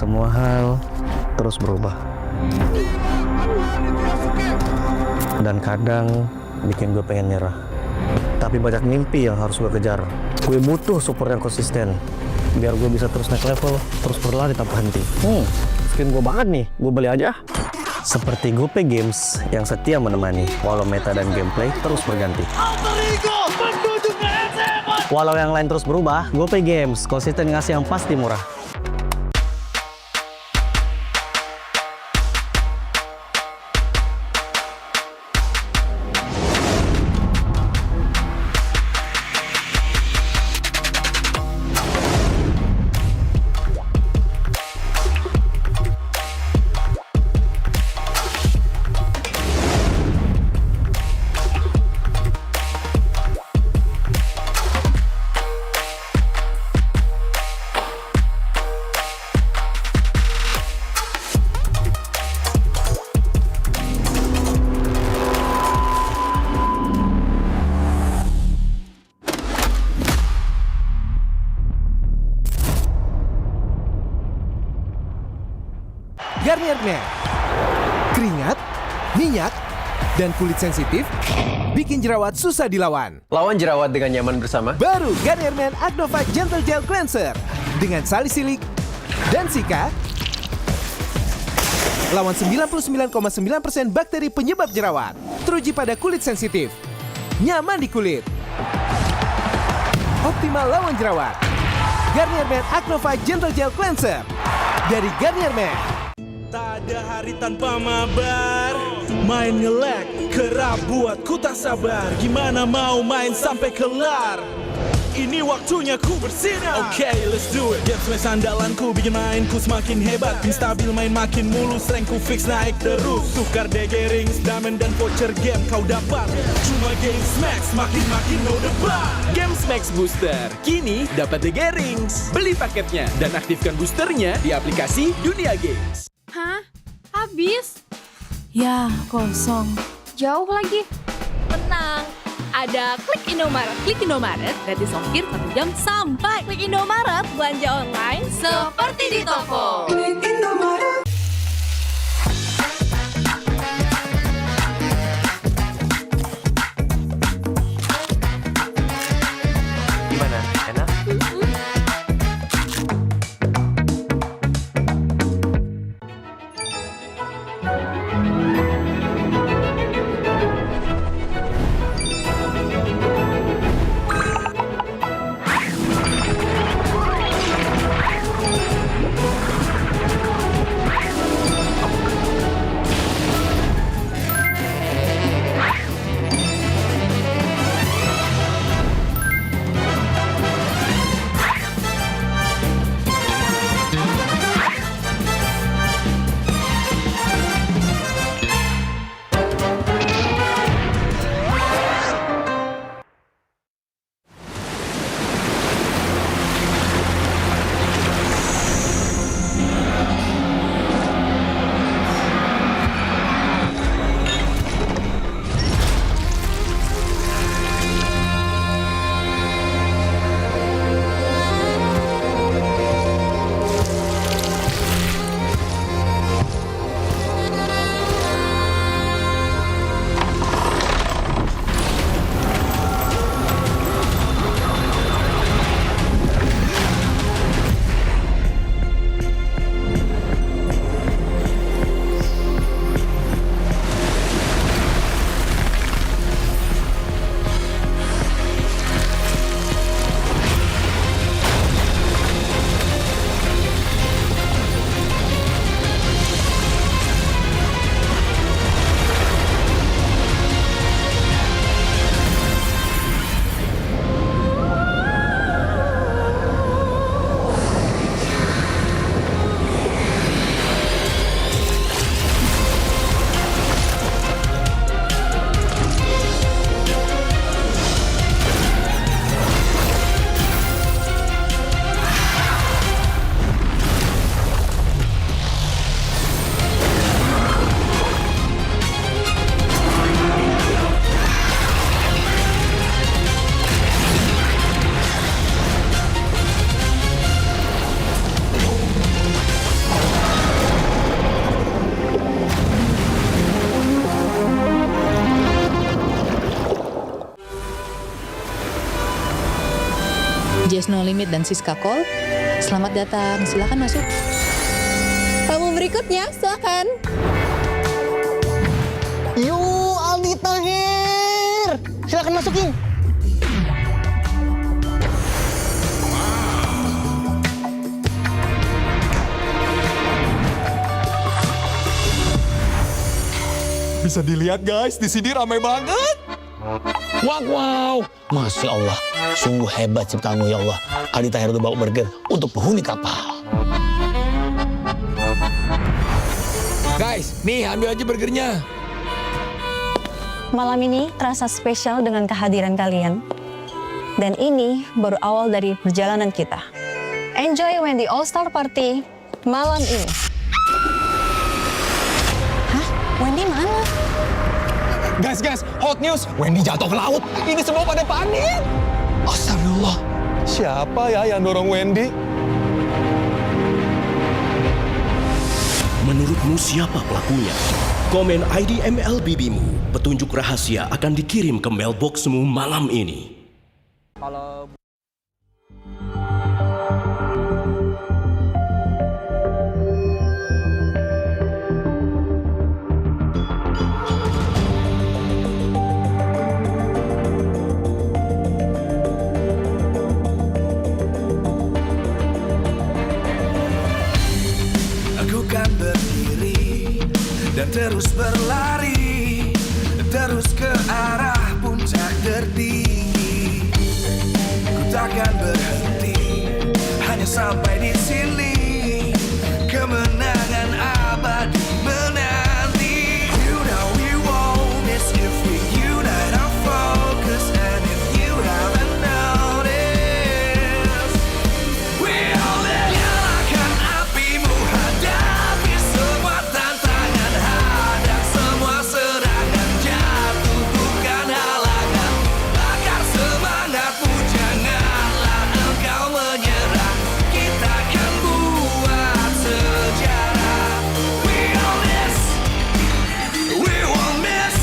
Semua hal terus berubah. Dan kadang bikin gue pengen nyerah. Tapi banyak mimpi yang harus gue kejar. Gue butuh support yang konsisten. Biar gue bisa terus naik level, terus berlari tanpa henti. Skin gue banget nih, gue beli aja. Seperti GoPay Games yang setia menemani, walau meta dan gameplay terus berganti. Walau yang lain terus berubah, GoPay Games konsisten ngasih yang pasti murah. Garnier Men. Keringat, minyak, dan kulit sensitif bikin jerawat susah dilawan. Lawan jerawat dengan nyaman bersama. Baru Garnier Men Acnova Gentle Gel Cleanser dengan salisilik dan sika. Lawan 99,9% bakteri penyebab jerawat. Teruji pada kulit sensitif. Nyaman di kulit. Optimal lawan jerawat. Garnier Men Acnova Gentle Gel Cleanser dari Garnier Men. Tak ada hari tanpa mabar. Main nge-lag, kerap buatku tak sabar. Gimana mau main sampai kelar? Ini waktunya ku bersinar. Oke, let's do it. Game flash andalanku bikin mainku semakin hebat. Pin stabil main makin mulus, rankku fix naik terus. Tukar DG rings, diamond dan voucher game kau dapat. Cuma Games Max, makin-makin no debat. Games Max Booster, kini dapat DG Rings. Beli paketnya dan aktifkan boosternya di aplikasi Dunia Games. Hah? Habis? Ya, kosong. Jauh lagi? Tenang, ada Klik Indomaret. Klik Indomaret, gratis ongkir 1 jam sampai. Klik Indomaret, belanja online seperti di toko. Klik Indomaret. Gimana? Enak? Just No Limit dan Siska Call. Selamat datang, silakan masuk. Tamu berikutnya, silakan. Yuk, Aldi Tahir. Silakan masukin. Bisa dilihat guys, di sini ramai banget. Wow, Masya Allah. Sungguh hebat ciptamu ya Allah. Aldi Tahir itu bawa burger untuk penghuni kapal. Guys, nih ambil aja burgernya. Malam ini terasa spesial dengan kehadiran kalian. Dan ini baru awal dari perjalanan kita. Enjoy Wendy All-Star Party malam ini. Hah? Wendy mana? Guys, hot news. Wendy jatuh ke laut. Ini semua pada panik. Astagfirullah. Siapa ya yang dorong Wendy? Menurutmu siapa pelakunya? Komen ID MLBB-mu. Petunjuk rahasia akan dikirim ke mailboxmu malam ini. Aku kan berdiri dan terus berlari, terus ke arah puncak tertinggi. Ku takkan berhenti, hanya sampai di sini. Kemenangan abadi menanti. You know we won't miss if we unite our focus. And if you haven't noticed, we all nyalakan apimu, hadapi semua tantangan, hadang semua serangan, jatuh bukan halangan, bakar semangatmu, janganlah engkau menyerah, kita akan buat sejarah. We all this, we won't miss,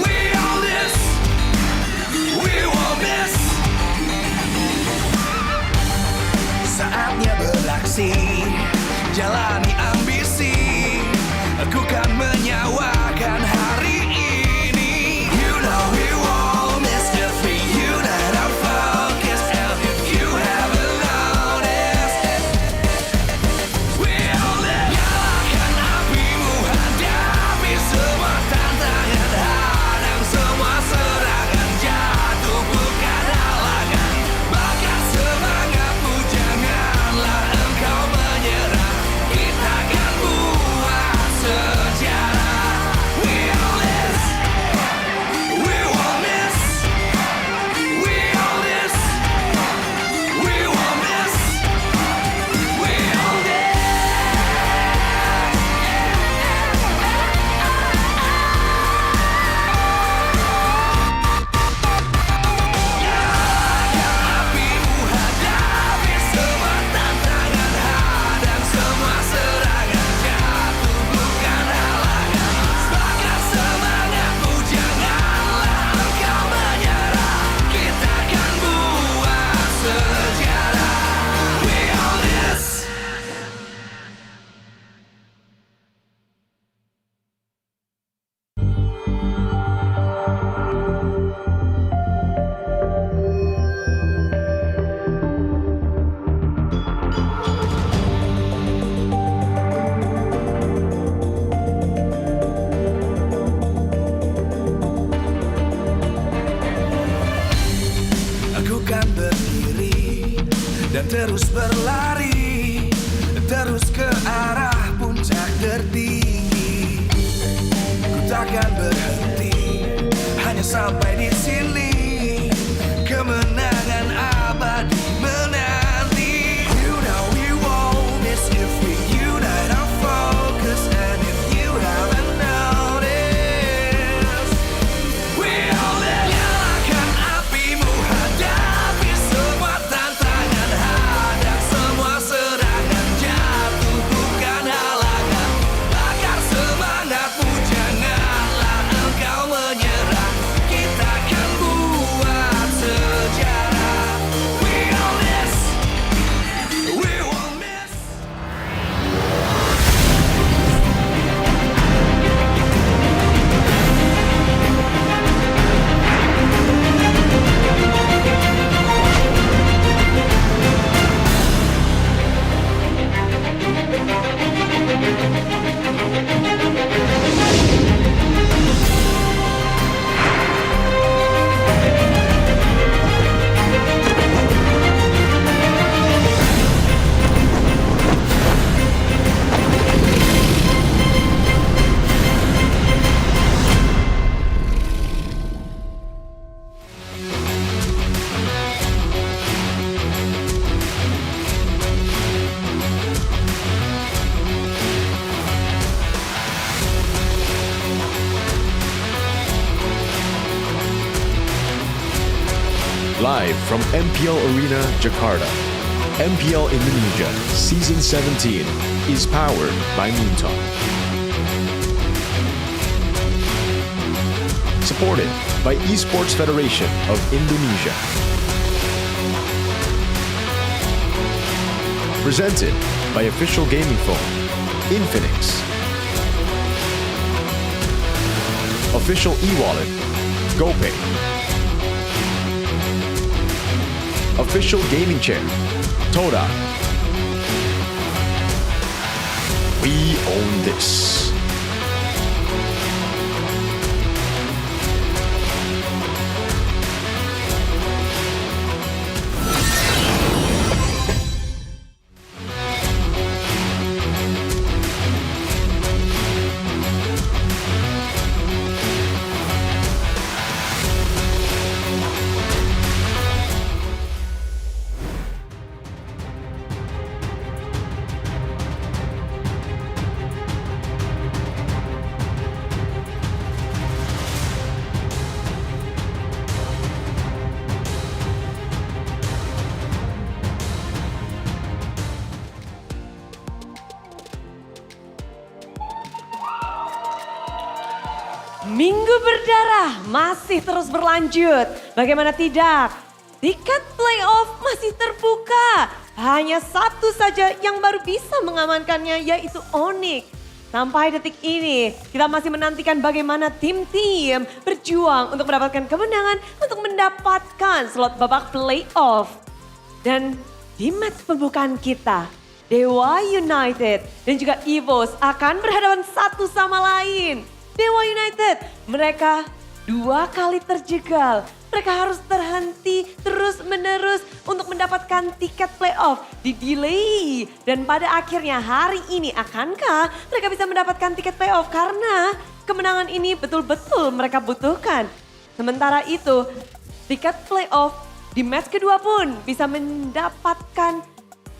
we all this, we won't miss. Saatnya beraksi, jalani ambisi. Aku kan menyawakan hari ini. You know we won't miss if we unite our focus. And if you haven't noticed, we all nyalakan apimu, hadapi semua tantangan, hadang semua serangan, jatuh bukan halangan, bakar semangatmu, janganlah engkau menyerah, kita akan buat sejarah. We all this, we won't miss, we all this, we won't miss, we all this. Apimu, hadapi semua tantangan, hadang semua serangan, jatuh bukan halangan, bakar semangatmu, janganlah engkau menyerah, kita akan buat sejarah. We all this. Aku kan berdiri dan terus berlari, terus ke arah puncak tertinggi. Ku takkan berhenti, hanya sampai di sini. Kemenangan abadi menanti. You know we won't miss if we unite our focus. And if you haven't noticed, we all nyalakan apimu, hadapi semua tantangan, hadang semua serangan, jatuh bukan halangan, bakar semangatmu, janganlah engkau menyerah, kita akan buat Live from MPL Arena, Jakarta. MPL Indonesia Season 17 is powered by Moonton. Supported by Esports Federation of Indonesia. Presented by official gaming phone, Infinix. Official e-wallet, GoPay. Official gaming chair, Toda. We own this. Minggu berdarah masih terus berlanjut. Bagaimana tidak? Tiket playoff masih terbuka. Hanya satu saja yang baru bisa mengamankannya, yaitu Onyx. Sampai detik ini kita masih menantikan bagaimana tim-tim berjuang untuk mendapatkan kemenangan untuk mendapatkan slot babak playoff. Dan di match pembukaan kita, Dewa United dan juga EVOS akan berhadapan satu sama lain. Dewa United, mereka 2 kali terjegal. Mereka harus terhenti terus-menerus untuk mendapatkan tiket playoff. Di-delay. Dan pada akhirnya hari ini akankah mereka bisa mendapatkan tiket playoff? Karena kemenangan ini betul-betul mereka butuhkan. Sementara itu, tiket playoff di match kedua pun bisa mendapatkan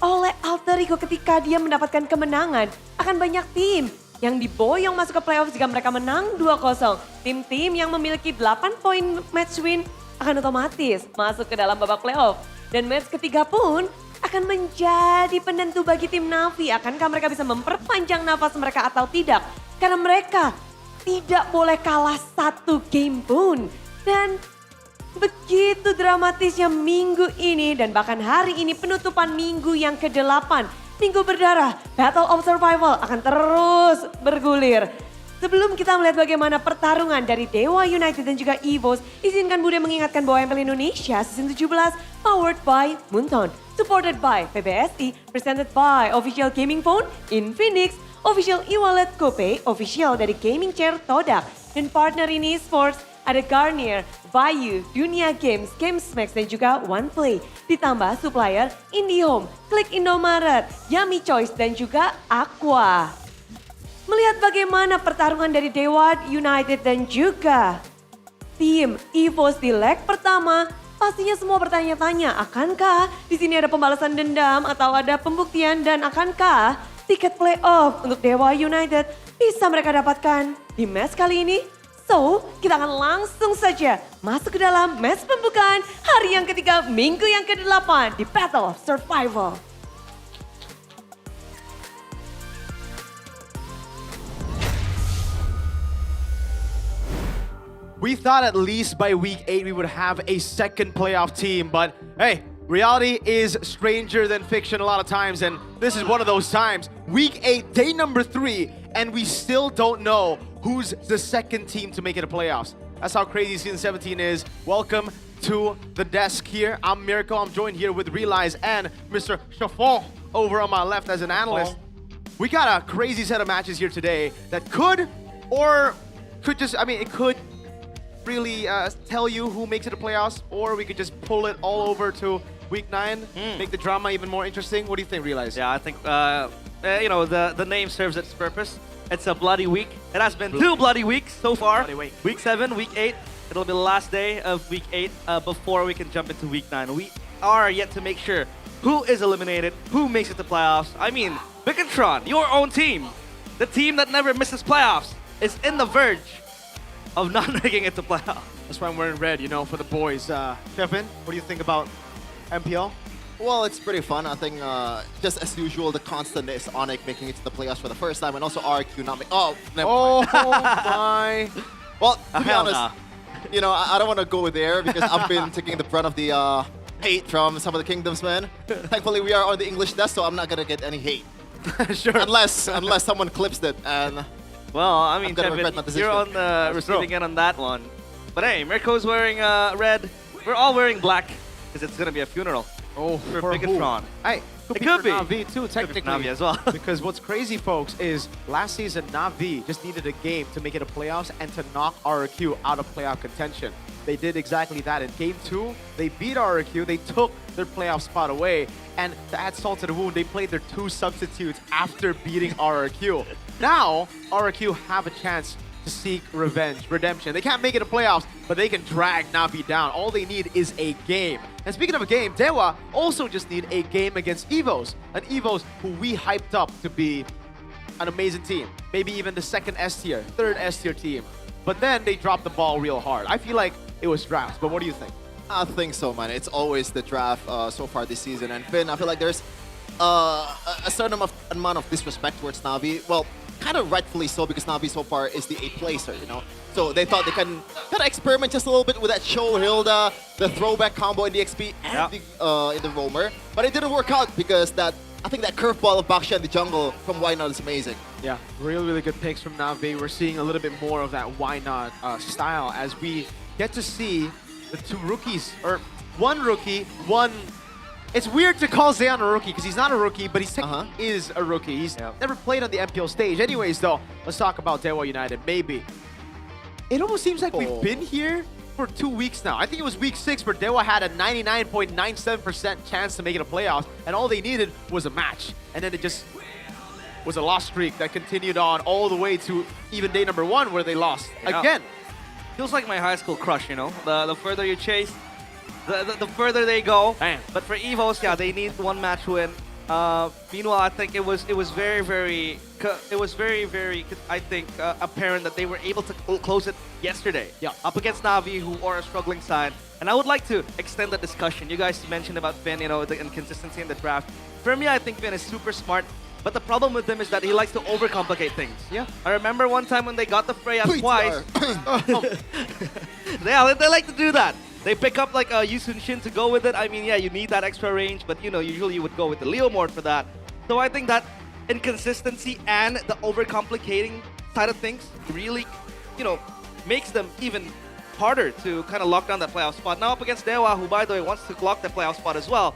oleh Alter Ego ketika dia mendapatkan kemenangan. Akan banyak tim yang diboyong masuk ke playoff jika mereka menang 2-0. Tim-tim yang memiliki 8 poin match win akan otomatis masuk ke dalam babak playoff. Dan match ketiga pun akan menjadi penentu bagi tim Navi. Akankah mereka bisa memperpanjang nafas mereka atau tidak? Karena mereka tidak boleh kalah 1 game pun. Dan begitu dramatisnya minggu ini dan bahkan hari ini penutupan minggu yang ke-8. Minggu berdarah, Battle of Survival akan terus bergulir. Sebelum kita melihat bagaimana pertarungan dari Dewa United dan juga EVOS, izinkan Bude mengingatkan bahwa MPL Indonesia Season 17 powered by Moonton, supported by PBSI, presented by Official Gaming Phone, Infinix, Official e-wallet GoPay, official dari Gaming Chair Toda, dan partner ini Esports ada Garnier, Vayu, Dunia Games, GamesMax dan juga OnePlay. Ditambah supplier IndiHome, Klik Indomaret, Yummy Choice dan juga Aqua. Melihat bagaimana pertarungan dari Dewa United dan juga tim EVOS di leg pertama, pastinya semua bertanya-tanya, akankah di sini ada pembalasan dendam atau ada pembuktian dan akankah tiket playoff untuk Dewa United bisa mereka dapatkan di match kali ini? So, kita akan langsung saja masuk ke dalam match pembukaan hari yang ketiga minggu yang ke-8 di Battle of Survival. We thought at least by week 8 we would have a second playoff team, but hey, reality is stranger than fiction a lot of times, and this is one of those times. Week 8, day number 3, and we still don't know who's the second team to make it to playoffs. That's how crazy Season 17 is. Welcome to the desk here. I'm Miracle. I'm joined here with Realize and Mr. Chaffon over on my left as an analyst. We got a crazy set of matches here today that could just, it could really tell you who makes it to playoffs, or we could just pull it all over to week 9, make the drama even more interesting. What do you think, Realize? Yeah, I think, the name serves its purpose. It's a bloody week. It has been 2 bloody weeks so far. Week 7, week 8. It'll be the last day of week 8 before we can jump into week 9. We are yet to make sure who is eliminated, who makes it to playoffs. I mean, Bicantron, your own team, the team that never misses playoffs, is in the verge of not making it to playoff. That's why I'm wearing red, you know, for the boys. Kevin, what do you think about MPL? Well, it's pretty fun. I think just as usual, the constant is Onyx making it to the playoffs for the first time, and also RQ not making. Oh, never mind. my! Well, to be honest, you know, I don't want to go there because I've been taking the brunt of the hate from some of the kingdoms, man. Thankfully, we are on the English desk, so I'm not gonna get any hate. Sure. Unless someone clips it, and Well, I mean, I'm gonna regret Kevin, my decision. you're on the receiving end on that one. But hey, Mirko's wearing red. We're all wearing black because it's gonna be a funeral. Oh, for who? Bigatron. Hey, It could be. Na'Vi too, technically. Na'Vi as well. Because what's crazy, folks, is last season Na'Vi just needed a game to make it a playoffs and to knock RQ out of playoff contention. They did exactly that. In Game 2, they beat RQ, they took their playoff spot away, and to add salt to the wound, they played their 2 substitutes after beating RQ. Now, RQ have a chance to seek redemption. They can't make it to playoffs, but they can drag Na'Vi down. All they need is a game. And speaking of a game, Dewa also just need a game against EVOS. An EVOS who we hyped up to be an amazing team. Maybe even the second S tier, third S tier team. But then they dropped the ball real hard. I feel like it was drafts, but what do you think? I think so, man. It's always the draft so far this season. And Finn, I feel like there's a certain amount of disrespect towards Na'Vi. Well, kind of rightfully so, because Na'Vi so far is the 8th placer, you know? So they thought they can kind of experiment just a little bit with that Show Hilda, the throwback combo in the XP, and in the Roamer. But it didn't work out because I think that curveball of Baksha in the jungle from Why Not is amazing. Yeah, really good picks from Na'Vi. We're seeing a little bit more of that Why Not style as we get to see the 2 rookies, or 1 rookie, 1... It's weird to call Zeon a rookie because he's not a rookie, but he technically is a rookie. He's never played on the MPL stage. Anyways, though, let's talk about Dewa United. Maybe. It almost seems like we've been here for 2 weeks now. I think it was week 6 where Dewa had a 99.97% chance to make it a playoff, and all they needed was a match. And then it just was a loss streak that continued on all the way to even day number 1 where they lost again. Feels like my high school crush, you know? The further you chase, the further they go. Damn. But for EVOS, yeah, they need 1 match win. Meanwhile, I think it was very, I think, apparent that they were able to close it yesterday. Yeah. Up against Na'Vi, who are a struggling side. And I would like to extend the discussion. You guys mentioned about Finn, you know, the inconsistency in the draft. For me, I think Finn is super smart. But the problem with him is that he likes to overcomplicate things. Yeah. I remember one time when they got the Freya twice. Yeah, they like to do that. They pick up like a Yusun Shin to go with it. I mean, yeah, you need that extra range, but you know, usually you would go with the Leo Mort for that. So I think that inconsistency and the overcomplicating side of things really, you know, makes them even harder to kind of lock down that playoff spot. Now up against Dewa, who by the way wants to lock that playoff spot as well,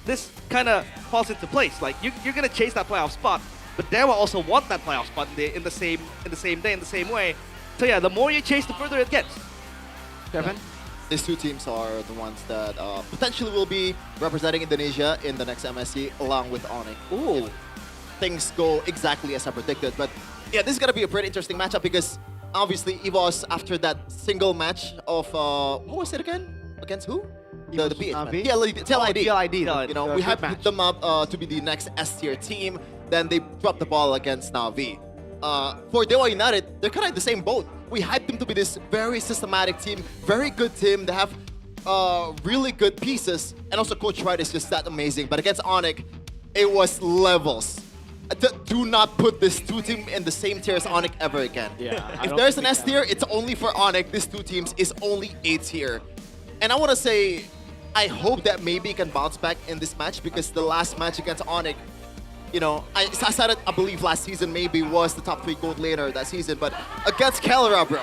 this kind of falls into place. Like you're gonna chase that playoff spot, but Dewa also want that playoff spot in the same day, in the same way. So yeah, the more you chase, the further it gets. Kevin? These 2 teams are the ones that potentially will be representing Indonesia in the next MSC along with Onyx. Ooh. If things go exactly as I predicted. But yeah, this is going to be a pretty interesting matchup because obviously EVOS, after that single match of, what was it again? Against who? The PH match. TLID. You know, we have put them up to be the next S tier team. Then they dropped the ball against Na'Vi. For Dewa United, they're kind of in the same boat. We hyped them to be this very systematic team, very good team. They have really good pieces, and also Coach Wright is just that amazing. But against Onyx, it was levels. Do not put this 2 team in the same tier as Onyx ever again. Yeah. If there's an S tier, it's only for Onyx. These 2 teams is only A tier. And I want to say, I hope that maybe can bounce back in this match because the last match against Onyx, you know, I said it, I believe last season maybe was the top 3 gold laner that season, but against Kelra, bro,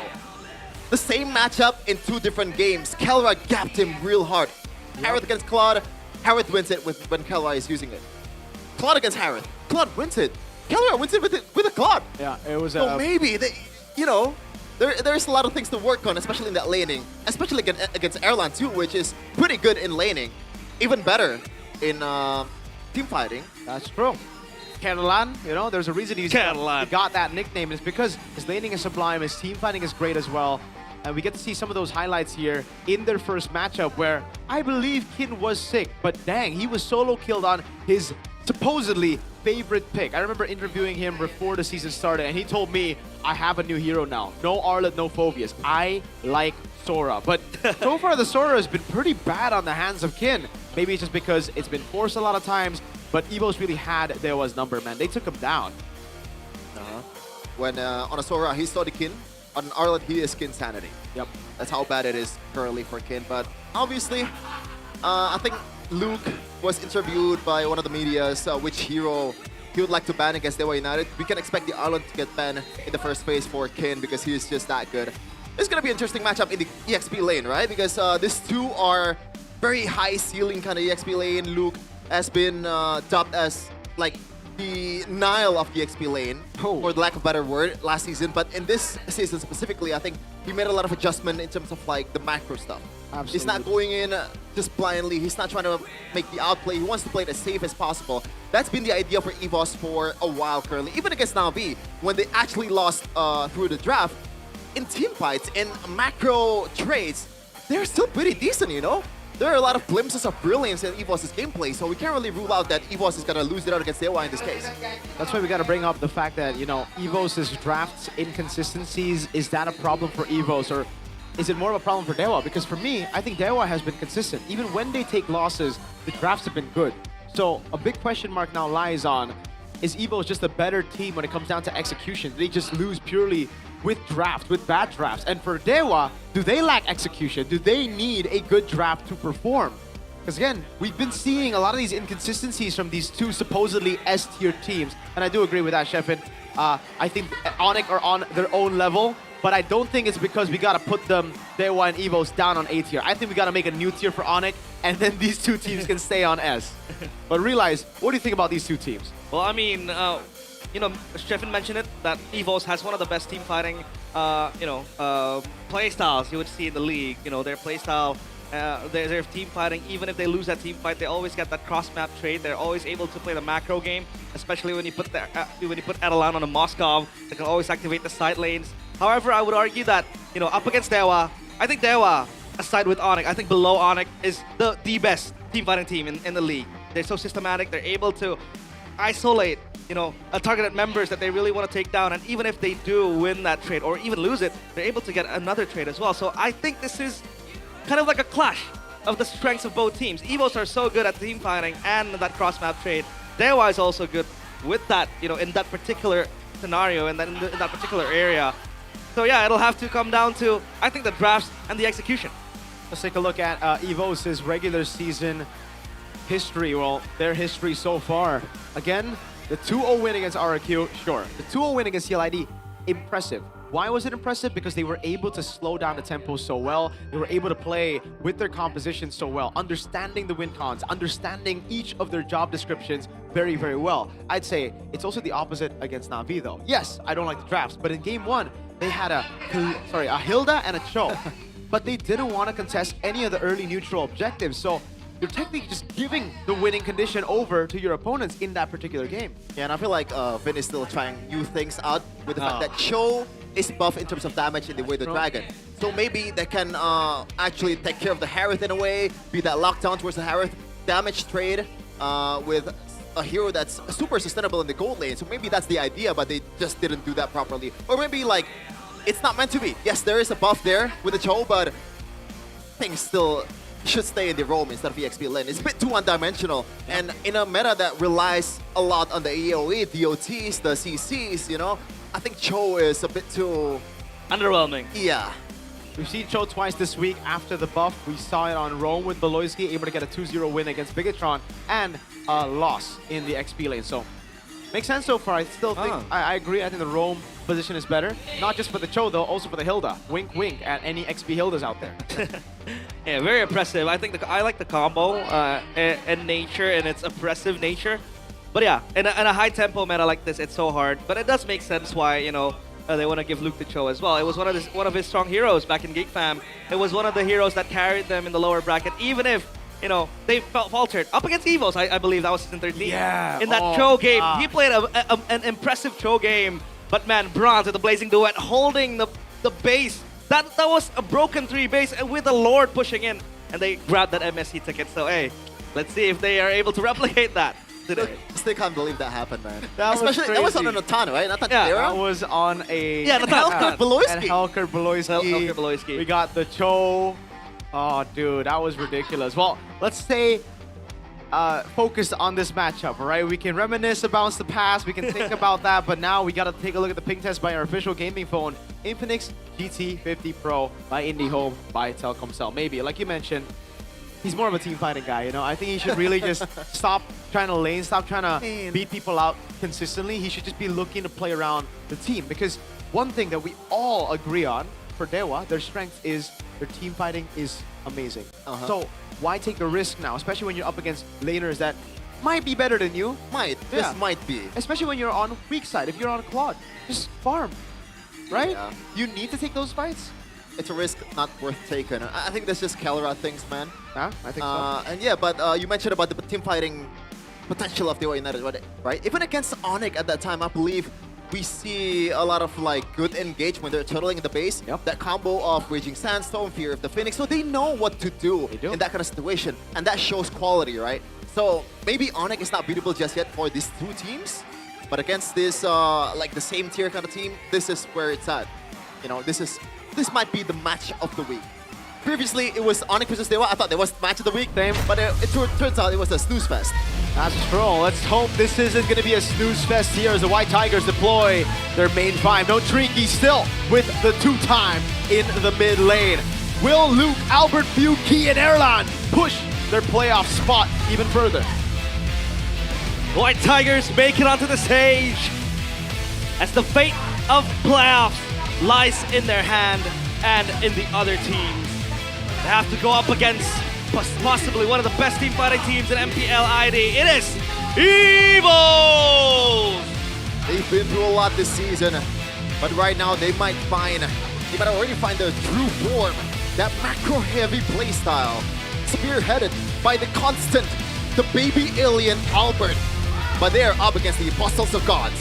the same matchup in 2 different games. Kelra gapped him real hard. Harith against Claude, Harith wins it when Kelra is using it. Claude against Harith, Claude wins it. Kelra wins it with a Claude. Yeah, it was. So maybe they, you know, there's a lot of things to work on, especially in that laning, especially against Airline too, which is pretty good in laning, even better in team fighting. That's true. Catalan, you know, there's a reason he got that nickname. It's because his laning is sublime, his team fighting is great as well. And we get to see some of those highlights here in their first matchup where I believe Kin was sick, but dang, he was solo killed on his supposedly favorite pick. I remember interviewing him before the season started, and he told me, I have a new hero now. No Arlet, no Phobias. I like Sora. But so far, the Sora has been pretty bad on the hands of Kin. Maybe it's just because it's been forced a lot of times, but Evo's really had Dewa's number, man. They took him down. When on a Sora, he saw the Kin. On an Arlet, he is Kin Sanity. Yep. That's how bad it is currently for Kin. But obviously, I think Luke was interviewed by one of the medias which hero he would like to ban against Dewa United. We can expect the Arlet to get banned in the first phase for Kin because he is just that good. It's going to be an interesting matchup in the EXP lane, right? Because these two are very high ceiling kind of EXP lane. Luke has been dubbed as like the Nile of the EXP lane, for the lack of a better word, last season. But in this season specifically, I think he made a lot of adjustment in terms of like the macro stuff. Absolutely. He's not going in just blindly. He's not trying to make the outplay. He wants to play it as safe as possible. That's been the idea for EVOS for a while currently. Even against Na'Vi, when they actually lost through the draft, in team fights, in macro trades, they're still pretty decent, you know? There are a lot of glimpses of brilliance in EVOS' gameplay, so we can't really rule out that EVOS is going to lose it out against Dewa in this case. That's why we got to bring up the fact that, you know, EVOS' drafts inconsistencies, is that a problem for EVOS, or is it more of a problem for Dewa? Because for me, I think Dewa has been consistent. Even when they take losses, the drafts have been good. So a big question mark now lies on, is EVOS just a better team when it comes down to execution? Do they just lose purely with drafts, with bad drafts? And for Dewa, do they lack execution? Do they need a good draft to perform? Because again, we've been seeing a lot of these inconsistencies from these two supposedly S-tier teams. And I do agree with that, Sheffin. I think Onyx are on their own level, but I don't think it's because we gotta put them, Dewa and EVOS, down on A tier. I think we gotta make a new tier for Onyx, and then these two teams can stay on S. But realize, what do you think about these two teams? Well, I mean, you know, Stefan mentioned it, that EVOS has one of the best team fighting, play styles you would see in the league. You know, their play style, their team fighting, even if they lose that team fight, they always get that cross-map trade. They're always able to play the macro game, especially when you put Adelan on a Moskov. They can always activate the side lanes. However, I would argue that, you know, up against Dewa, I think Dewa, aside with Onyx, I think below Onyx is the best team fighting team in the league. They're so systematic. They're able to isolate, you know, targeted members that they really want to take down, and even if they do win that trade or even lose it, they're able to get another trade as well. So I think this is kind of like a clash of the strengths of both teams. EVOS are so good at team fighting and that cross-map trade. Dewa is also good with that, you know, in that particular scenario and then in that particular area. So yeah, it'll have to come down to, I think, the drafts and the execution. Let's take a look at EVOS' regular season history. Well, their history so far. Again, the 2-0 win against RRQ, sure. The 2-0 win against CLID, impressive. Why was it impressive? Because they were able to slow down the tempo so well. They were able to play with their composition so well, understanding the win cons, understanding each of their job descriptions very, very well. I'd say it's also the opposite against Na'Vi though. Yes, I don't like the drafts, but in game one, they had a Hilda and a Cho. But they didn't want to contest any of the early neutral objectives. So you're technically just giving the winning condition over to your opponents in that particular game. Yeah, and I feel like Vin is still trying new things out with the fact that Cho is buff in terms of damage in the way the Dragon. So maybe they can actually take care of the Harith in a way, be that lockdown towards the Harith, damage trade with a hero that's super sustainable in the gold lane. So maybe that's the idea, but they just didn't do that properly. Or maybe like, it's not meant to be. Yes, there is a buff there with the Cho, but things still should stay in the roam instead of EXP lane. It's a bit too one-dimensional. And in a meta that relies a lot on the AoE, DOTs, the CCs, you know, I think Cho is a bit too underwhelming. Yeah. We've seen Cho twice this week after the buff. We saw it on Rome with Beloyski, able to get a 2-0 win against Bigatron, and a loss in the XP lane. So, makes sense so far. I still think, I agree, I think the Rome position is better. Not just for the Cho though, also for the Hilda. Wink, wink at any XP Hildas out there. Yeah, very impressive. I think I like the combo in nature and its oppressive nature. But yeah, in a high tempo meta like this, it's so hard. But it does make sense why, you know, they want to give Luke the Cho as well. It was one of his strong heroes back in Geek Fam. It was one of the heroes that carried them in the lower bracket, even if, you know, they faltered. Up against EVOS, I believe that was season 13. Yeah. In that Cho game, he played an impressive Cho game. But man, Bronze with the Blazing Duet holding the base. That was a broken 3 base with the Lord pushing in. And they grabbed that MSC ticket. So hey, let's see if they are able to replicate that. today. Still can't believe that happened, man. That was Especially that was on crazy. an Natan, right? Natan Yeah, Tadera? That was on a... Yeah, And Helker Beloyski. And Helker Beloyski. Helker Beloyski. We got the Cho. Oh, dude, that was ridiculous. Well, let's stay focused on this matchup, all right? We can reminisce about the past, we can think about that, but now we got to take a look at the ping test by our official gaming phone, Infinix GT50 Pro by IndyHome by Telkomsel. Maybe, like you mentioned, he's more of a team fighting guy, you know? I think he should really just stop trying to lane, stop trying to beat people out consistently. He should just be looking to play around the team, because one thing that we all agree on for Dewa, their strength is their team fighting is amazing. So why take the risk now, especially when you're up against laners that might be better than you? This might be. Especially when you're on weak side. If you're on Claude, just farm, right? Yeah. You need to take those fights. It's a risk not worth taking. I think that's just Kalra things, man. Yeah, I think so. And yeah, but you mentioned about the team fighting potential of Dewa United, right? Even against Onyx at that time, I believe we see a lot of like good engagement. They're turtling in the base. That combo of Raging Sandstorm, Fear of the Phoenix, so they know what to do in that kind of situation, and that shows quality, right? So maybe Onyx is not beatable just yet for these two teams, but against this like the same tier kind of team, this is where it's at. You know, this might be the match of the week. Previously, it was Onyx versus Dewa. I thought that was match of the week, but it turns out it was a snooze fest. That's true. Let's hope this isn't going to be a snooze fest here as the White Tigers deploy their main five. No Trinky still with the 2-time in the mid lane. Will Luke, Albert, Few, Key, and Erlan push their playoff spot even further? White Tigers make it onto the stage as the fate of playoffs lies in their hand and in the other teams. They have to go up against possibly one of the best team fighting teams in MPL ID. It is Evils! They've been through a lot this season, but right now they might already find their true form. That macro-heavy playstyle, spearheaded by the constant, the baby alien Albert. But they are up against the Apostles of Gods.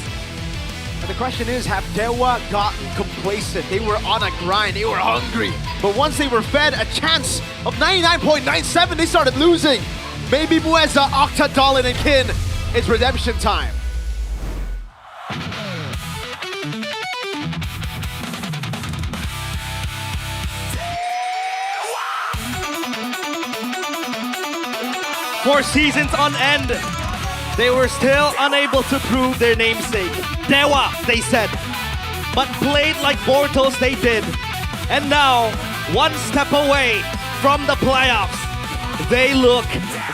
And the question is, have Dewa gotten complacent? They were on a grind, they were hungry. But once they were fed a chance of 99.97, they started losing. Maybe Mueza, Octa, Dolan, and Kin, it's redemption time. For seasons on end, they were still unable to prove their namesake. Dewa, they said, but played like mortals they did. And now, one step away from the playoffs, they look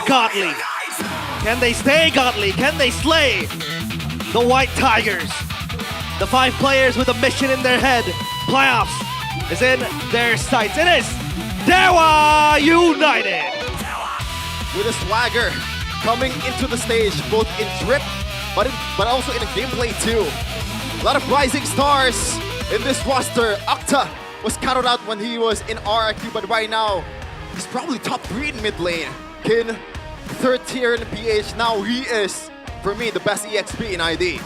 godly. Can they stay godly? Can they slay the White Tigers? The 5 players with a mission in their head. Playoffs is in their sights. It is Dewa United! With a swagger coming into the stage, both in drip, but also in the gameplay too. A lot of rising stars in this roster. Octa was counted out when he was in RIQ, but right now, he's probably top 3 in mid lane. Kin, 3rd tier in PH, now he is, for me, the best EXP in ID.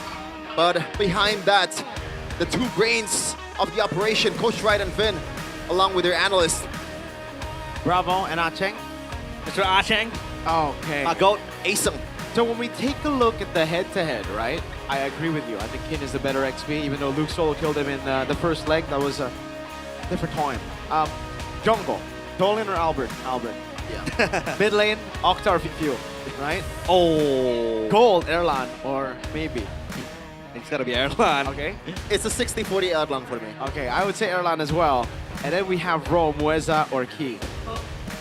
But behind that, the 2 brains of the operation, Coach Wright and Vin, along with their analyst. Bravo and Acheng. Mr. Acheng. Okay. Goat. Asem. So when we take a look at the head-to-head, right? I agree with you. I think Kin is the better XP, even though Luke solo killed him in the first leg. That was a different time. Jungle, Dolan or Albert? Albert. Yeah. Mid lane, Octa or Few, right? Oh. Gold, Erlan, or maybe. It's gotta be Erlan. Okay. It's a 60-40 Erlan for me. Okay, I would say Erlan as well. And then we have Ro, Mueza, or Key.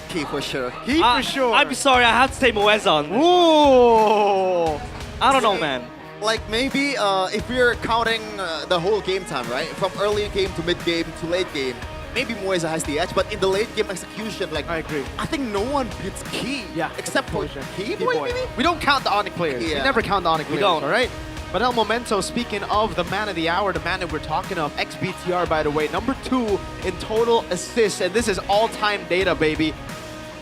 Key for sure. Key for sure. I'm sorry, I have to say Mueza on this. Ooh. I don't know, man. Like maybe if we're counting the whole game time, right? From early game to mid game to late game, maybe Mueza has the edge, but in the late game execution, like I agree. I think no one beats Key. Yeah. Except for Key Boy, maybe? We don't count the Onyx players. Yeah. We never count the Onyx players, don't. all right? But El Momento, speaking of the man of the hour, the man that we're talking of, XBTR, by the way, number 2 in total assists, and this is all-time data, baby.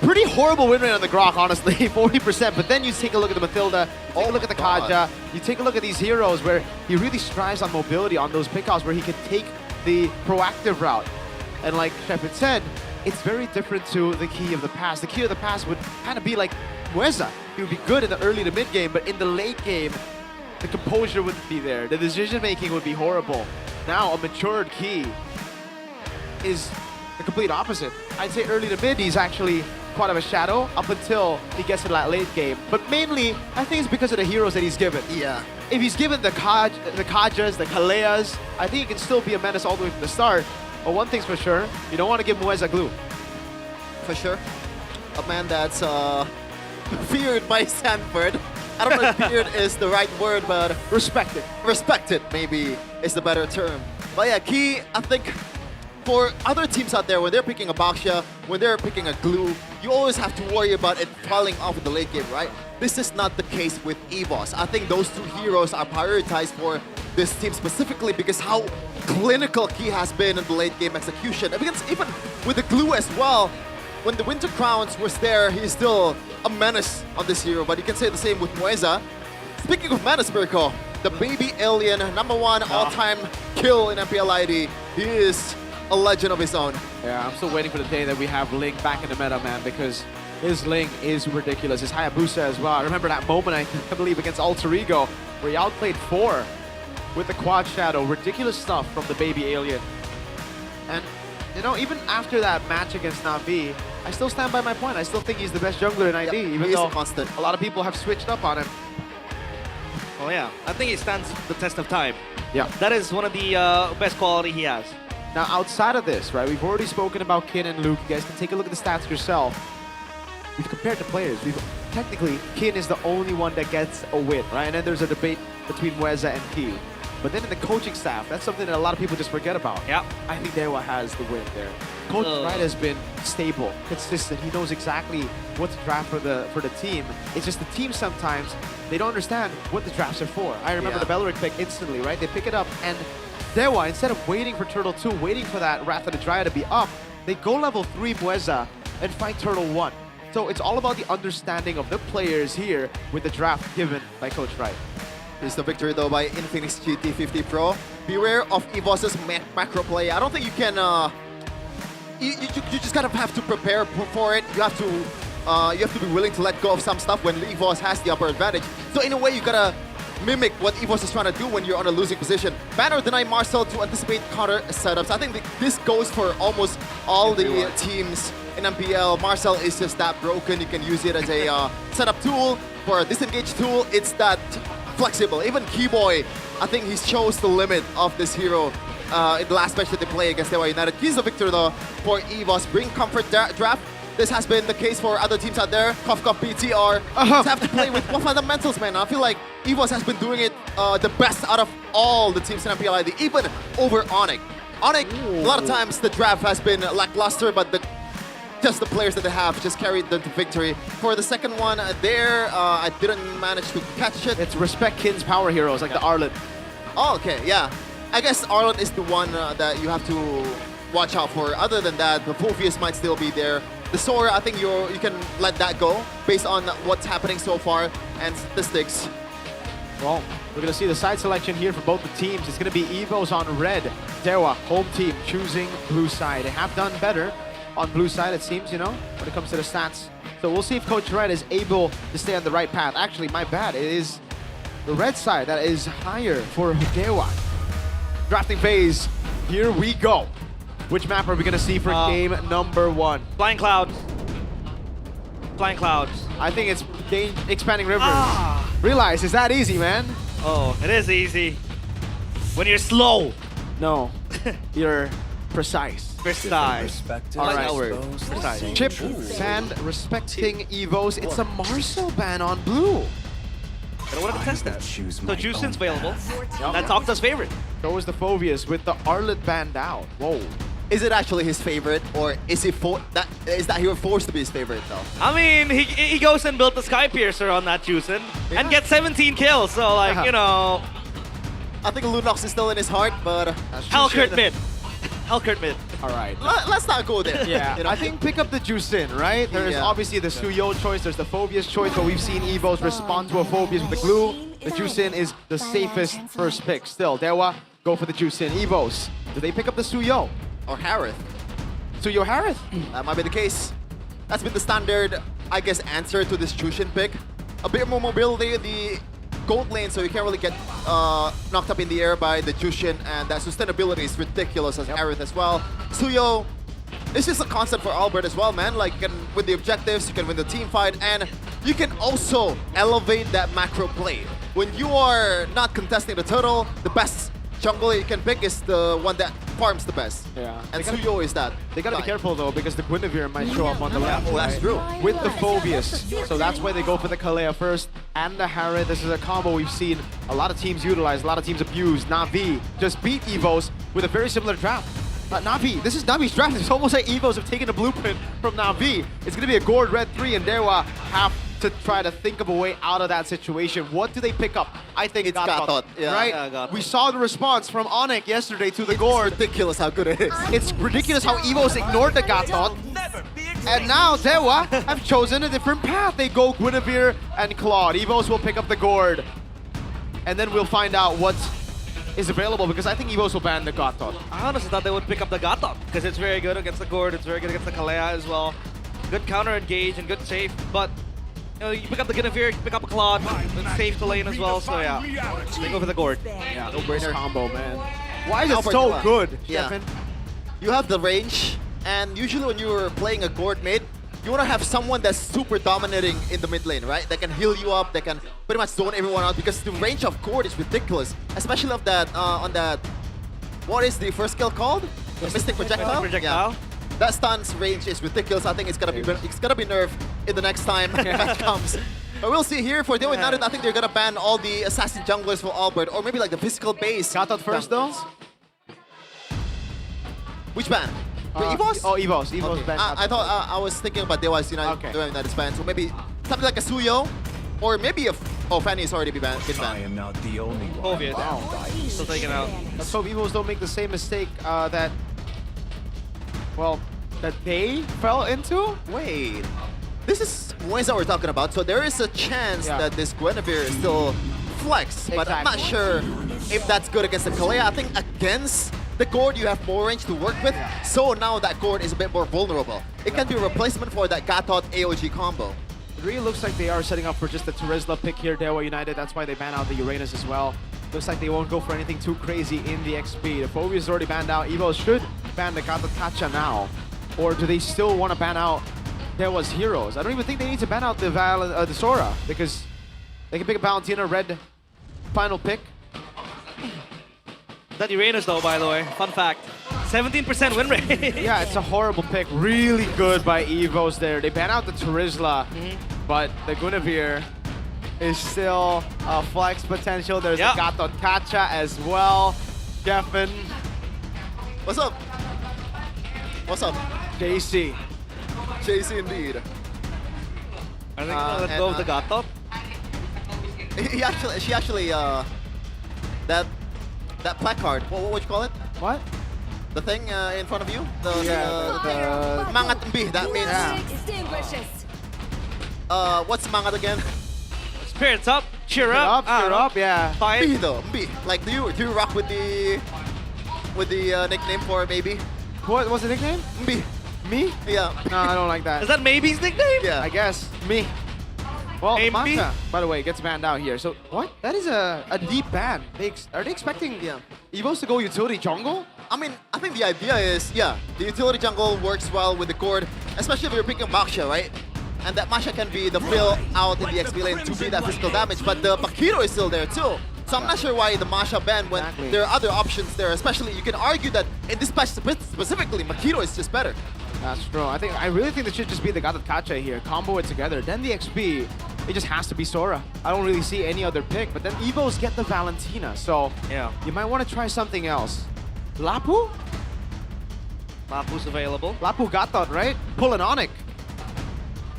Pretty horrible win rate on the Grok, honestly, 40%. But then you take a look at the Mathilda, take a look at the Kaja, you take a look at these heroes where he really strives on mobility on those pickoffs where he can take the proactive route. And like Shepard said, it's very different to the Key of the past. The Key of the past would kind of be like Mueza. he would be good in the early to mid game, but in the late game, the composure wouldn't be there. The decision making would be horrible. Now a matured Key is the complete opposite. I'd say early to mid, he's actually quite of a shadow up until he gets to that late game. But mainly, I think it's because of the heroes that he's given. Yeah. If he's given the Kajas, the Kaleas, I think he can still be a menace all the way from the start. But one thing's for sure, you don't want to give Mueza glue. For sure. A man that's feared by Sanford. I don't know if feared is the right word, but respected. Respected, maybe, is the better term. But yeah, Key, I think, for other teams out there, when they're picking a Baxia, when they're picking a glue, you always have to worry about it falling off in the late game, right? This is not the case with EVOS. I think those two heroes are prioritized for this team specifically because how clinical Key has been in the late game execution. Because even with the glue as well, when the Winter Crowns was there, he's still a menace on this hero, but you can say the same with Mueza. Speaking of menace, Mirko, the baby alien, #1 all-time kill in MPL ID, he is a legend of his own. Yeah, I'm still waiting for the day that we have Ling back in the meta, man, because his Ling is ridiculous. His Hayabusa as well. I remember that moment, I believe, against Alter Ego, where he outplayed 4 with the quad shadow. Ridiculous stuff from the baby alien. And, you know, even after that match against Na'Vi, I still stand by my point. I still think he's the best jungler in ID, even he's though a constant. A lot of people have switched up on him. Oh yeah, I think he stands the test of time. Yeah. That is one of the best quality he has. Now, outside of this, right, we've already spoken about Kin and Luke. You guys can take a look at the stats yourself. We've compared the players. Technically, Kin is the only one that gets a win, right? And then there's a debate between Mueza and Key. But then in the coaching staff, that's something that a lot of people just forget about. Yeah. I think Dewa has the win there. Coach Wright has been stable, consistent. He knows exactly what to draft for the team. It's just the team sometimes, they don't understand what the drafts are for. I remember the Beleric pick instantly, right? They pick it up and Dewa, instead of waiting for Turtle 2, waiting for that Wrath of the Dryad to be up, they go level 3 Mueza and fight Turtle 1. So it's all about the understanding of the players here with the draft given by Coach Wright. Here's the victory though by Infinix GT50 Pro. Beware of EVOS's macro play. I don't think you can. You just kind of have to prepare for it. You have to be willing to let go of some stuff when EVOS has the upper advantage. So in a way, you gotta mimic what EVOS is trying to do when you're on a losing position. Banner deny Marcel to anticipate counter setups. I think this goes for almost all the teams in MPL. Marcel is just that broken. You can use it as a setup tool. For a disengage tool, it's that flexible. Even Keyboy, I think he shows the limit of this hero in the last match that they play against Dewa United. He's the victor though for EVOS. Bring comfort draft. This has been the case for other teams out there. Cough Cough BTR. Just have to play with what fundamentals, man. I feel like EVOS has been doing it the best out of all the teams in MPL ID, even over Onyx. Onyx, a lot of times the draft has been lackluster, but just the players that they have just carried them to victory. For the second one there, I didn't manage to catch it. It's respect Kin's power heroes, like the Arlet. Oh, okay, yeah. I guess Arlet is the one that you have to watch out for. Other than that, the Phoveus might still be there. The Sora, I think you can let that go based on what's happening so far and statistics. Well, we're going to see the side selection here for both the teams. It's going to be EVOS on red. Dewa, home team, choosing blue side. They have done better on blue side, it seems, you know, when it comes to the stats. So we'll see if Coach Red is able to stay on the right path. Actually, my bad. It is the red side that is higher for Dewa. Drafting phase. Here we go. Which map are we going to see for game number 1? Flying Clouds. Flying Clouds. I think it's Expanding River. Realize, it's that easy, man. Oh, it is easy. When you're slow. No, you're precise. Precise. All right. Precise. Chip ban respecting EVOS. It's a Marcel ban on blue. I don't want to contest that. So Jusin's available. That's Octa's favorite. So is the Phoveus with the Arlet banned out. Whoa. Is it actually his favorite, or is he is that hero forced to be his favorite though? I mean, he goes and built the Sky Piercer on that Jusin and gets 17 kills. So like, you know, I think Lunox is still in his heart, but Hellcurt mid. Hellcurt mid. All right. Let's not go there. Yeah, you know? I think pick up the Jusin, right? There's obviously the Suyo choice, there's the Phoveus choice, but we've seen EVOS respond to a Phoveus with the glue. The Jusin is the safest first pick still. Dewa, go for the Jusin. EVOS, do they pick up the Suyo? Or Harith. Suyo Harith? That might be the case. That's been the standard, I guess, answer to this Jushin pick. a bit more mobility in the gold lane, so you can't really get knocked up in the air by the Jushin, and that sustainability is ridiculous as Aerith as well. Suyo, it's just a concept for Albert as well, man. Like, you can win the objectives, you can win the team fight, and you can also elevate that macro play. When you are not contesting the turtle, the best jungler you can pick is the one that farms the best. Yeah. And Suyo is that. They gotta be careful though, because the Guinevere might show up on the left. Oh, that's true. With the Phobius. So that's why they go for the Kalea first and the Harry. This is a combo we've seen a lot of teams utilize, a lot of teams abuse. Na'Vi just beat Evos with a very similar draft. Na'Vi, this is Na'Vi's draft. It's almost like Evos have taken a blueprint from Na'Vi. It's gonna be a Gord Red 3 and Dewa have to try to think of a way out of that situation. What do they pick up? I think it's Gatot, yeah. right? Yeah, Gatot. We saw the response from Onyx yesterday to the Gord. It's ridiculous how good it is. It's ridiculous how Evos ignored the Gatot. And now Dewa have chosen a different path. They go Guinevere and Claude. Evos will pick up the Gord. And then we'll find out what is available, because I think Evos will ban the Gatot. I honestly thought they would pick up the Gatot because it's very good against the Gord, it's very good against the Kalea as well. Good counter engage and good save, but you know, you pick up the Guinevere, you pick up a Claude, it's safe to lane as well, so yeah. They go for the Gord. Yeah, no-brainer combo, man. Why is it Albert, so good, yeah. Stefan? You have the range, and usually when you're playing a Gord mid, you want to have someone that's super dominating in the mid lane, right? That can heal you up, that can pretty much zone everyone out, because the range of Gord is ridiculous. Especially of that, on that, what is the first skill called? The Mystic Projectile? Yeah. That stun's range is ridiculous. I think it's gonna be nerfed in the next time that comes. But we'll see here for Dewa United. I think they're gonna ban all the assassin junglers for Albert, or maybe like the physical base. Gatot first though? Which ban? Evos? Oh, Evos. Evos Okay. ban. I thought I was thinking about Dewa United's ban, so maybe something like a Suyo, or maybe a Fanny has already been banned. I am not the only one. Obvious. Still taken out. Let's hope Evos don't make the same mistake that they fell into? Wait. This is points that we're talking about, so there is a chance that this Guinevere is still flex, but I'm not sure if that's good against the Kalea. I think against the Gord you have more range to work with, so now that Gord is a bit more vulnerable. It can be a replacement for that Gatot AOG combo. It really looks like they are setting up for just the Terizla pick here, Dewa United. That's why they ban out the Uranus as well. Looks like they won't go for anything too crazy in the XP. The Phobius is already banned out. Evo should ban the Gatot Kacha now. Or do they still want to ban out Dewa's heroes? I don't even think they need to ban out the Sora, because they can pick a Valentina red final pick. That Uranus though, by the way, fun fact, 17% win rate. Yeah, it's a horrible pick. Really good by Evos there. They ban out the Terizla, but the Guinevere is still a flex potential. There's a Gatot Kacha as well. Geffen. What's up? What's up? JC. JC indeed. I think let go of the Gatot. She actually, that placard, what would you call it? What? The thing in front of you? The Mangat Mbi, that means... what's Mangat again? Spirits up, cheer up. Cheer up, yeah. Fight. Mbi though, Mbi. Like, do you rock with the nickname for maybe? What's the nickname? Mbi. Me? Yeah. No, I don't like that. Is that maybe's nickname? Yeah. I guess. Me. Well, Maybe. Manta, by the way, gets banned out here. So, what? That is a deep ban. Are they expecting Evos to go utility jungle? I mean, I think the idea is, the utility jungle works well with the Gord, especially if you're picking Maksha, right? And that Maksha can be the fill out in the XP lane to be that physical damage, but the Pakiro is still there too. So I'm not sure why the Masha ban when there are other options there, especially you can argue that in this patch specifically, Makiro is just better. That's true. I really think it should just be the Gatot Kacha here, combo it together. Then the XP, it just has to be Sora. I don't really see any other pick, but then Evos get the Valentina, so you might want to try something else. Lapu? Lapu's available. Lapu Gatot, right? Pull an Onyx.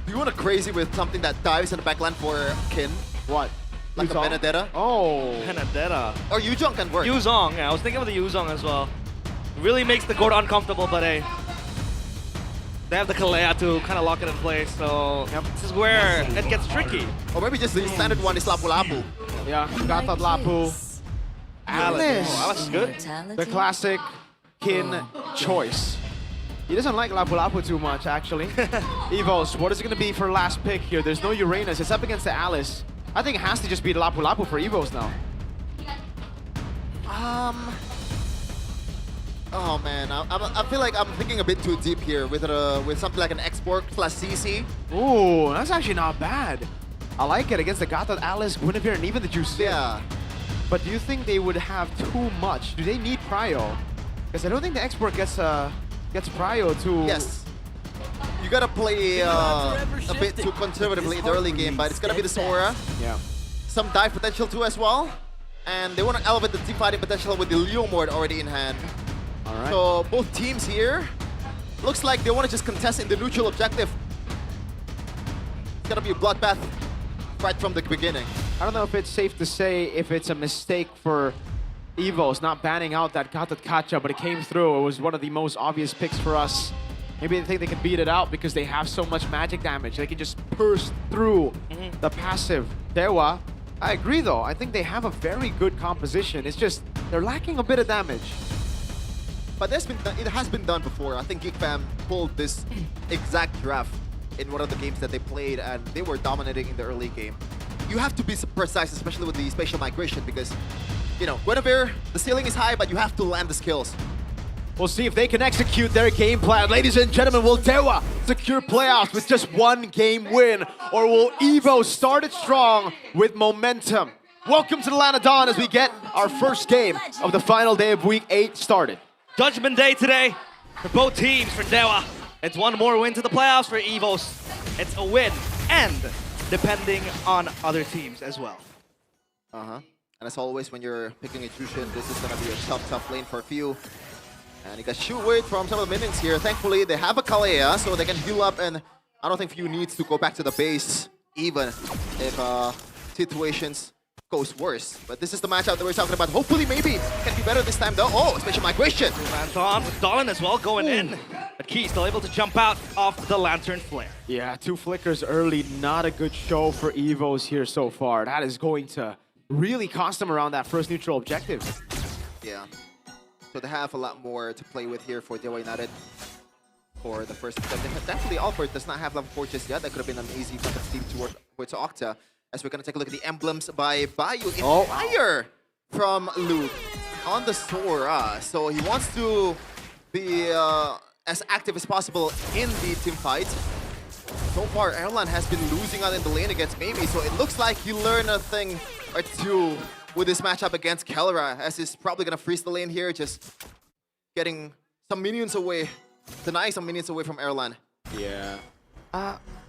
Do you want to crazy with something that dives in the backline for Kin? What? Like Yuzong? a Benedetta? Oh. Benedetta. Or Yuzong can work. Yuzong, yeah, I was thinking of the Yuzong as well. Really makes the Gord uncomfortable, but hey. They have the Kalea to kind of lock it in place, so this is where it gets tricky. Or maybe just the standard one is Lapu Lapu. Yeah, Gatot Lapu. Alice. Oh, Alice is good. The classic Kin choice. He doesn't like Lapu Lapu too much, actually. Evos, what is it going to be for last pick here? There's no Uranus. It's up against the Alice. I think it has to just be Lapu Lapu for Evos now. Oh man, I feel like I'm thinking a bit too deep here with something like an export plus CC. Ooh, that's actually not bad. I like it against the Gatot, Alice, Guinevere, and even the Juice. Yeah. But do you think they would have too much? Do they need Prio? Because I don't think the export gets Prio to... Yes. You gotta play a bit too conservatively in the early game, but it's gonna be the Sora. Yeah. Some dive potential too as well. And they want to elevate the team fighting potential with the Leomord already in hand. All right. So both teams here, looks like they want to just contest in the neutral objective. It's gonna be a bloodbath right from the beginning. I don't know if it's safe to say if it's a mistake for Evos not banning out that Gatot Kacha, but it came through. It was one of the most obvious picks for us. Maybe they think they can beat it out because they have so much magic damage. They can just burst through the passive. Dewa, I agree though. I think they have a very good composition. It's just they're lacking a bit of damage. But it has been done before. I think Geek Fam pulled this exact draft in one of the games that they played, and they were dominating in the early game. You have to be precise, especially with the spatial migration, because, you know, Guinevere, the ceiling is high, but you have to land the skills. We'll see if they can execute their game plan. Ladies and gentlemen, will Dewa secure playoffs with just one game win? Or will Evo start it strong with momentum? Welcome to the Land of Dawn as we get our first game of the final day of Week 8 started. Judgment Day today for both teams. For Dewa, it's one more win to the playoffs. For Evos, it's a win, and depending on other teams as well. And as always, when you're picking a Jushin, this is going to be a tough lane for a few. And you got shoot wait from some of the minions here. Thankfully, they have a Kalea, so they can heal up, and I don't think Few needs to go back to the base, even if situations goes worse. But this is the matchup that we're talking about. Hopefully, maybe, can be better this time, though. Oh, special migration. Anton with Dolan as well going in. But Key still able to jump out off the Lantern Flare. Yeah, 2 flickers early. Not a good show for Evos here so far. That is going to really cost them around that first neutral objective. Yeah. So they have a lot more to play with here for Dewa United for the first objective. Thankfully, Albert does not have level 4 just yet. That could have been an easy team towards Octa. As we're going to take a look at the emblems by Bayu in fire from Luke on the Sora. So he wants to be as active as possible in the team fight. So far, Erlan has been losing out in the lane against Mimi, so it looks like he learned a thing or two with this matchup against Kelra, as he's probably going to freeze the lane here, just getting some minions away, denying some minions away from Erlan. Yeah.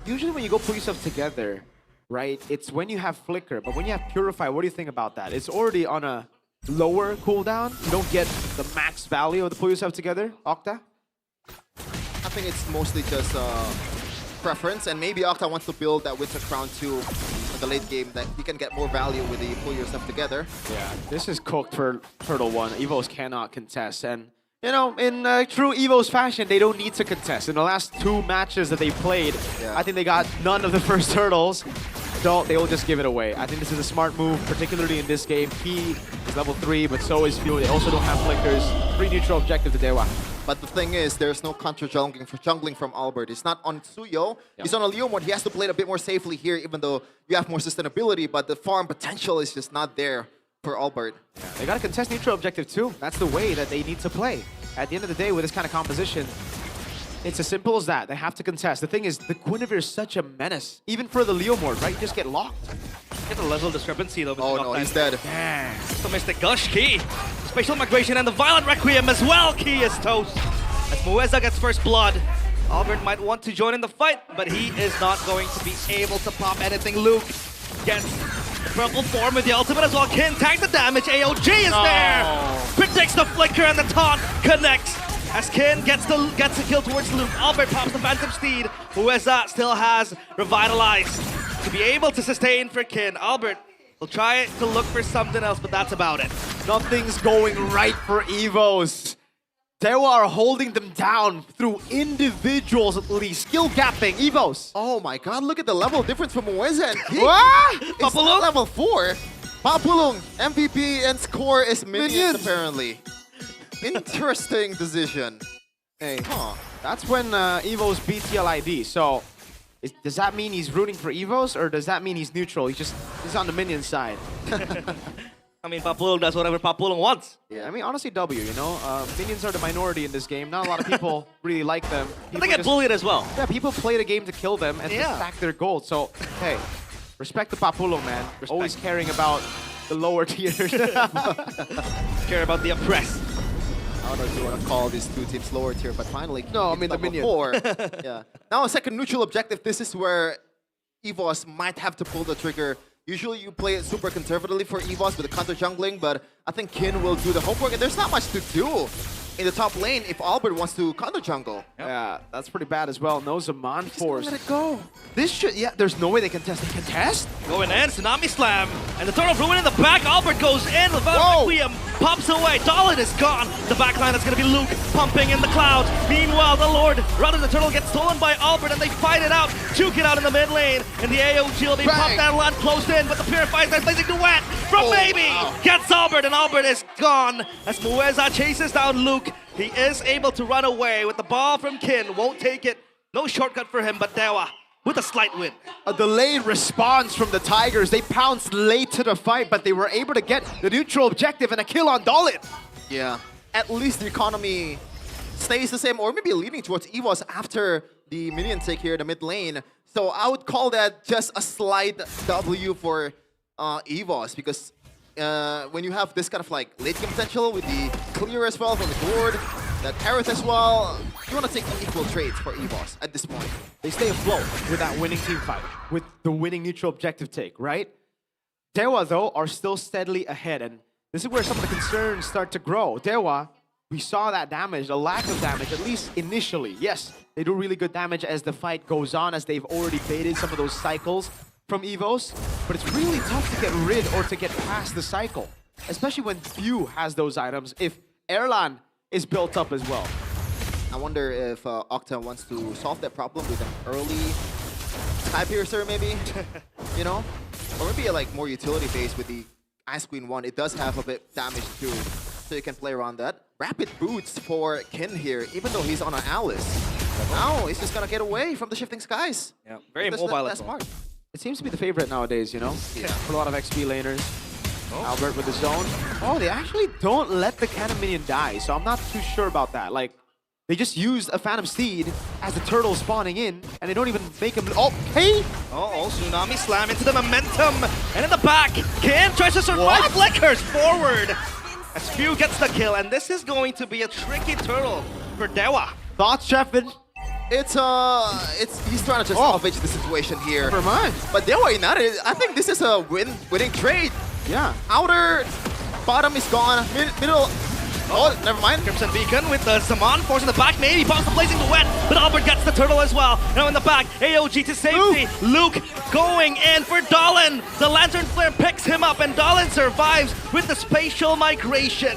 Usually when you go pull yourself together, right, it's when you have Flicker, but when you have Purify, what do you think about that? It's already on a lower cooldown. You don't get the max value of the pull yourself together, Octa? I think it's mostly just preference, and maybe Octa wants to build that Winter Crown too in the late game, that he can get more value with the pull yourself together. Yeah, this is cooked for Turtle 1. Evos cannot contest, and you know, in true Evos fashion, they don't need to contest. In the last 2 matches that they played, I think they got none of the first turtles. So they will just give it away. I think this is a smart move, particularly in this game. He is level 3, but so is Few. They also don't have flickers. 3 neutral objective to Dewa. But the thing is, there's no counter jungling from Albert. It's not on Tsuyo. He's on a Leomord. He has to play it a bit more safely here, even though you have more sustainability, but the farm potential is just not there for Albert. Yeah, they got to contest neutral objective too. That's the way that they need to play. At the end of the day, with this kind of composition, it's as simple as that. They have to contest. The thing is, the Guinevere is such a menace. Even for the Leomord, right? You just get locked. Get the level discrepancy though. Oh no, he's dead. Yeah. So Mr. Gush, Key. Spatial migration and the Violent Requiem as well. Key is toast. As Mueza gets first blood, Albert might want to join in the fight, but he is not going to be able to pop anything. Luke gets purple form with the ultimate as well. Kin tank the damage. AOG is there. Predicts the flicker and the taunt connects. As Kin gets a kill towards Luke, Albert pops the Phantom Steed. Mueza still has Revitalized to be able to sustain for Kin. Albert will try to look for something else, but that's about it. Nothing's going right for Evos. Dewa are holding them down through individuals at least. Skill gapping, Evos. Oh my god, look at the level difference from Mueza and King. It's not level 4. Papulong, MVP and score is minions apparently. Interesting decision. Hey, that's when Evo's BTL ID. So, does that mean he's rooting for Evos, or does that mean he's neutral? He's on the minion side. I mean, Papulong does whatever Papulong wants. Yeah, I mean, honestly, W, you know? Minions are the minority in this game. Not a lot of people really like them. But they get bullied as well. Yeah, people play the game to kill them and to stack their gold. So, hey, respect the Papulong, man. Always caring about the lower tiers. Care about the oppressed. I don't know if you want to call these two teams lower tier, but finally, no, I mean the minion. Yeah. Now a second neutral objective. This is where EVOS might have to pull the trigger. Usually you play it super conservatively for EVOS with the counter jungling, but I think Kin will do the homework, and there's not much to do in the top lane if Albert wants to counter jungle. Yeah, that's pretty bad as well. No Zaman force. Let it go. This should, there's no way they can test. They can test? Going in, Tsunami Slam. And the Turtle of Ruin in the back. Albert goes in. Requiem pops away. Dahlin is gone. The backline is going to be Luke pumping in the clouds. Meanwhile, the Lord, rather the Turtle gets stolen by Albert, and they fight it out. Juke it out in the mid lane. And the AOG will be popped that land close in, but the Purifiers are placing duet from Baby. Gets Albert, and Albert is gone. As Mueza chases down Luke. He is able to run away with the ball from Kin. Won't take it. No shortcut for him, but Dewa with a slight win. A delayed response from the Tigers. They pounced late to the fight, but they were able to get the neutral objective and a kill on Dahlin. Yeah, at least the economy stays the same, or maybe leaning towards EVOS after the minion take here in the mid lane. So I would call that just a slight W for EVOS, because when you have this kind of like late game potential with the clear as well from the board, that Aerith as well, you want to take equal trades for EVOS at this point. They stay afloat with that winning team fight, with the winning neutral objective take, right? Dewa, though, are still steadily ahead, and this is where some of the concerns start to grow. Dewa, we saw that damage, a lack of damage, at least initially. Yes, they do really good damage as the fight goes on, as they've already baited some of those cycles from EVOS, but it's really tough to get rid or to get past the cycle, especially when few has those items, if Erlan is built up as well. I wonder if Octa wants to solve that problem with an early Sky Piercer, maybe, you know? Or maybe like more utility based with the Ice Queen 1. It does have a bit damage too, so you can play around that. Rapid boots for Kin here, even though he's on an Alice. But now he's just gonna get away from the shifting skies. Yeah, very mobile. That's smart. It seems to be the favorite nowadays, you know? For a lot of XP laners. Albert with the zone. Oh, they actually don't let the cannon minion die, so I'm not too sure about that. Like, they just used a Phantom Steed as the turtle spawning in, and they don't even make him... Okay! Tsunami Slam into the momentum. And in the back, Kin tries to survive. Flickers forward. As Few gets the kill, and this is going to be a tricky turtle for Dewa. Thoughts, Sheffin? It's he's trying to just salvage the situation here. Never mind. But Dewa United, I think this is a winning trade. Yeah. Outer, bottom is gone. Middle, oh, never mind. Crimson Beacon with the Zaman force in the back. Maybe pops the blazing duet, but Albert gets the turtle as well. Now in the back, AOG to safety. Luke going in for Dahlin. The Lantern Flare picks him up, and Dahlin survives with the spatial migration.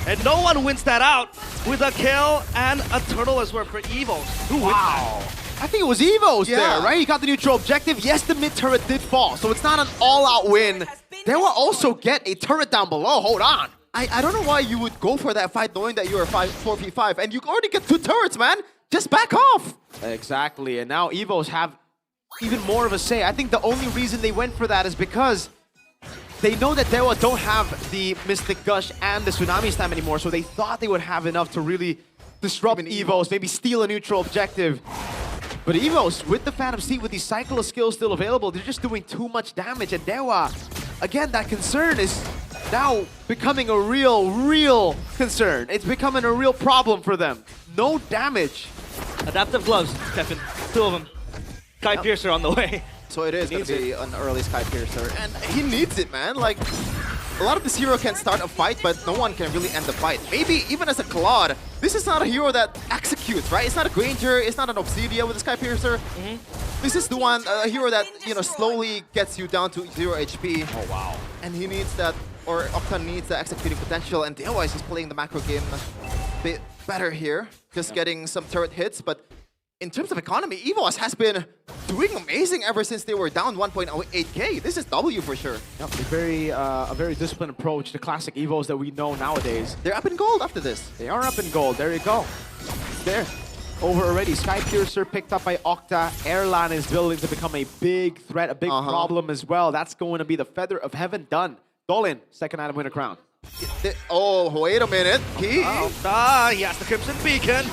And no one wins that out with a kill and a turtle as well for EVOS. Wow. I think it was EVOS there, right? He got the neutral objective. Yes, the mid turret did fall, so it's not an all-out win. They will also get a turret down below. Hold on. I don't know why you would go for that fight knowing that you're 4v5 and you already get 2 turrets, man. Just back off. Exactly, and now EVOS have even more of a say. I think the only reason they went for that is because they know that Dewa don't have the Mystic Gush and the Tsunami Slam anymore, so they thought they would have enough to really disrupt EVOS, maybe steal a neutral objective. But EVOS, with the Phantom Steed, with these cycle of skills still available, they're just doing too much damage. And Dewa, again, that concern is now becoming a real concern. It's becoming a real problem for them. No damage. Adaptive gloves, Stefan. 2 of them. Sky Piercer on the way. So it is going to be an early Sky Piercer. And he needs it, man. Like, a lot of this hero can start a fight, but no one can really end the fight. Maybe even as a Claude, this is not a hero that executes, right? It's not a Granger, it's not an Obsidia with a Sky Piercer. This is the one, a hero that, you know, slowly gets you down to 0 HP. Oh, wow. And he needs that, or Octa needs the executing potential, and Dewa is just playing the macro game a bit better here. Just getting some turret hits, but in terms of economy, EVOS has been doing amazing ever since they were down 1.8k. This is W for sure. Yep, a very disciplined approach to classic EVOs that we know nowadays. They're up in gold after this. They are up in gold. There you go. It's there. Over already. Sky Piercer picked up by Octa. Airlan is building to become a big threat, a big problem as well. That's going to be the Feather of Heaven done. Dolan, second item winner crown. Oh, wait a minute. He has the Crimson Beacon.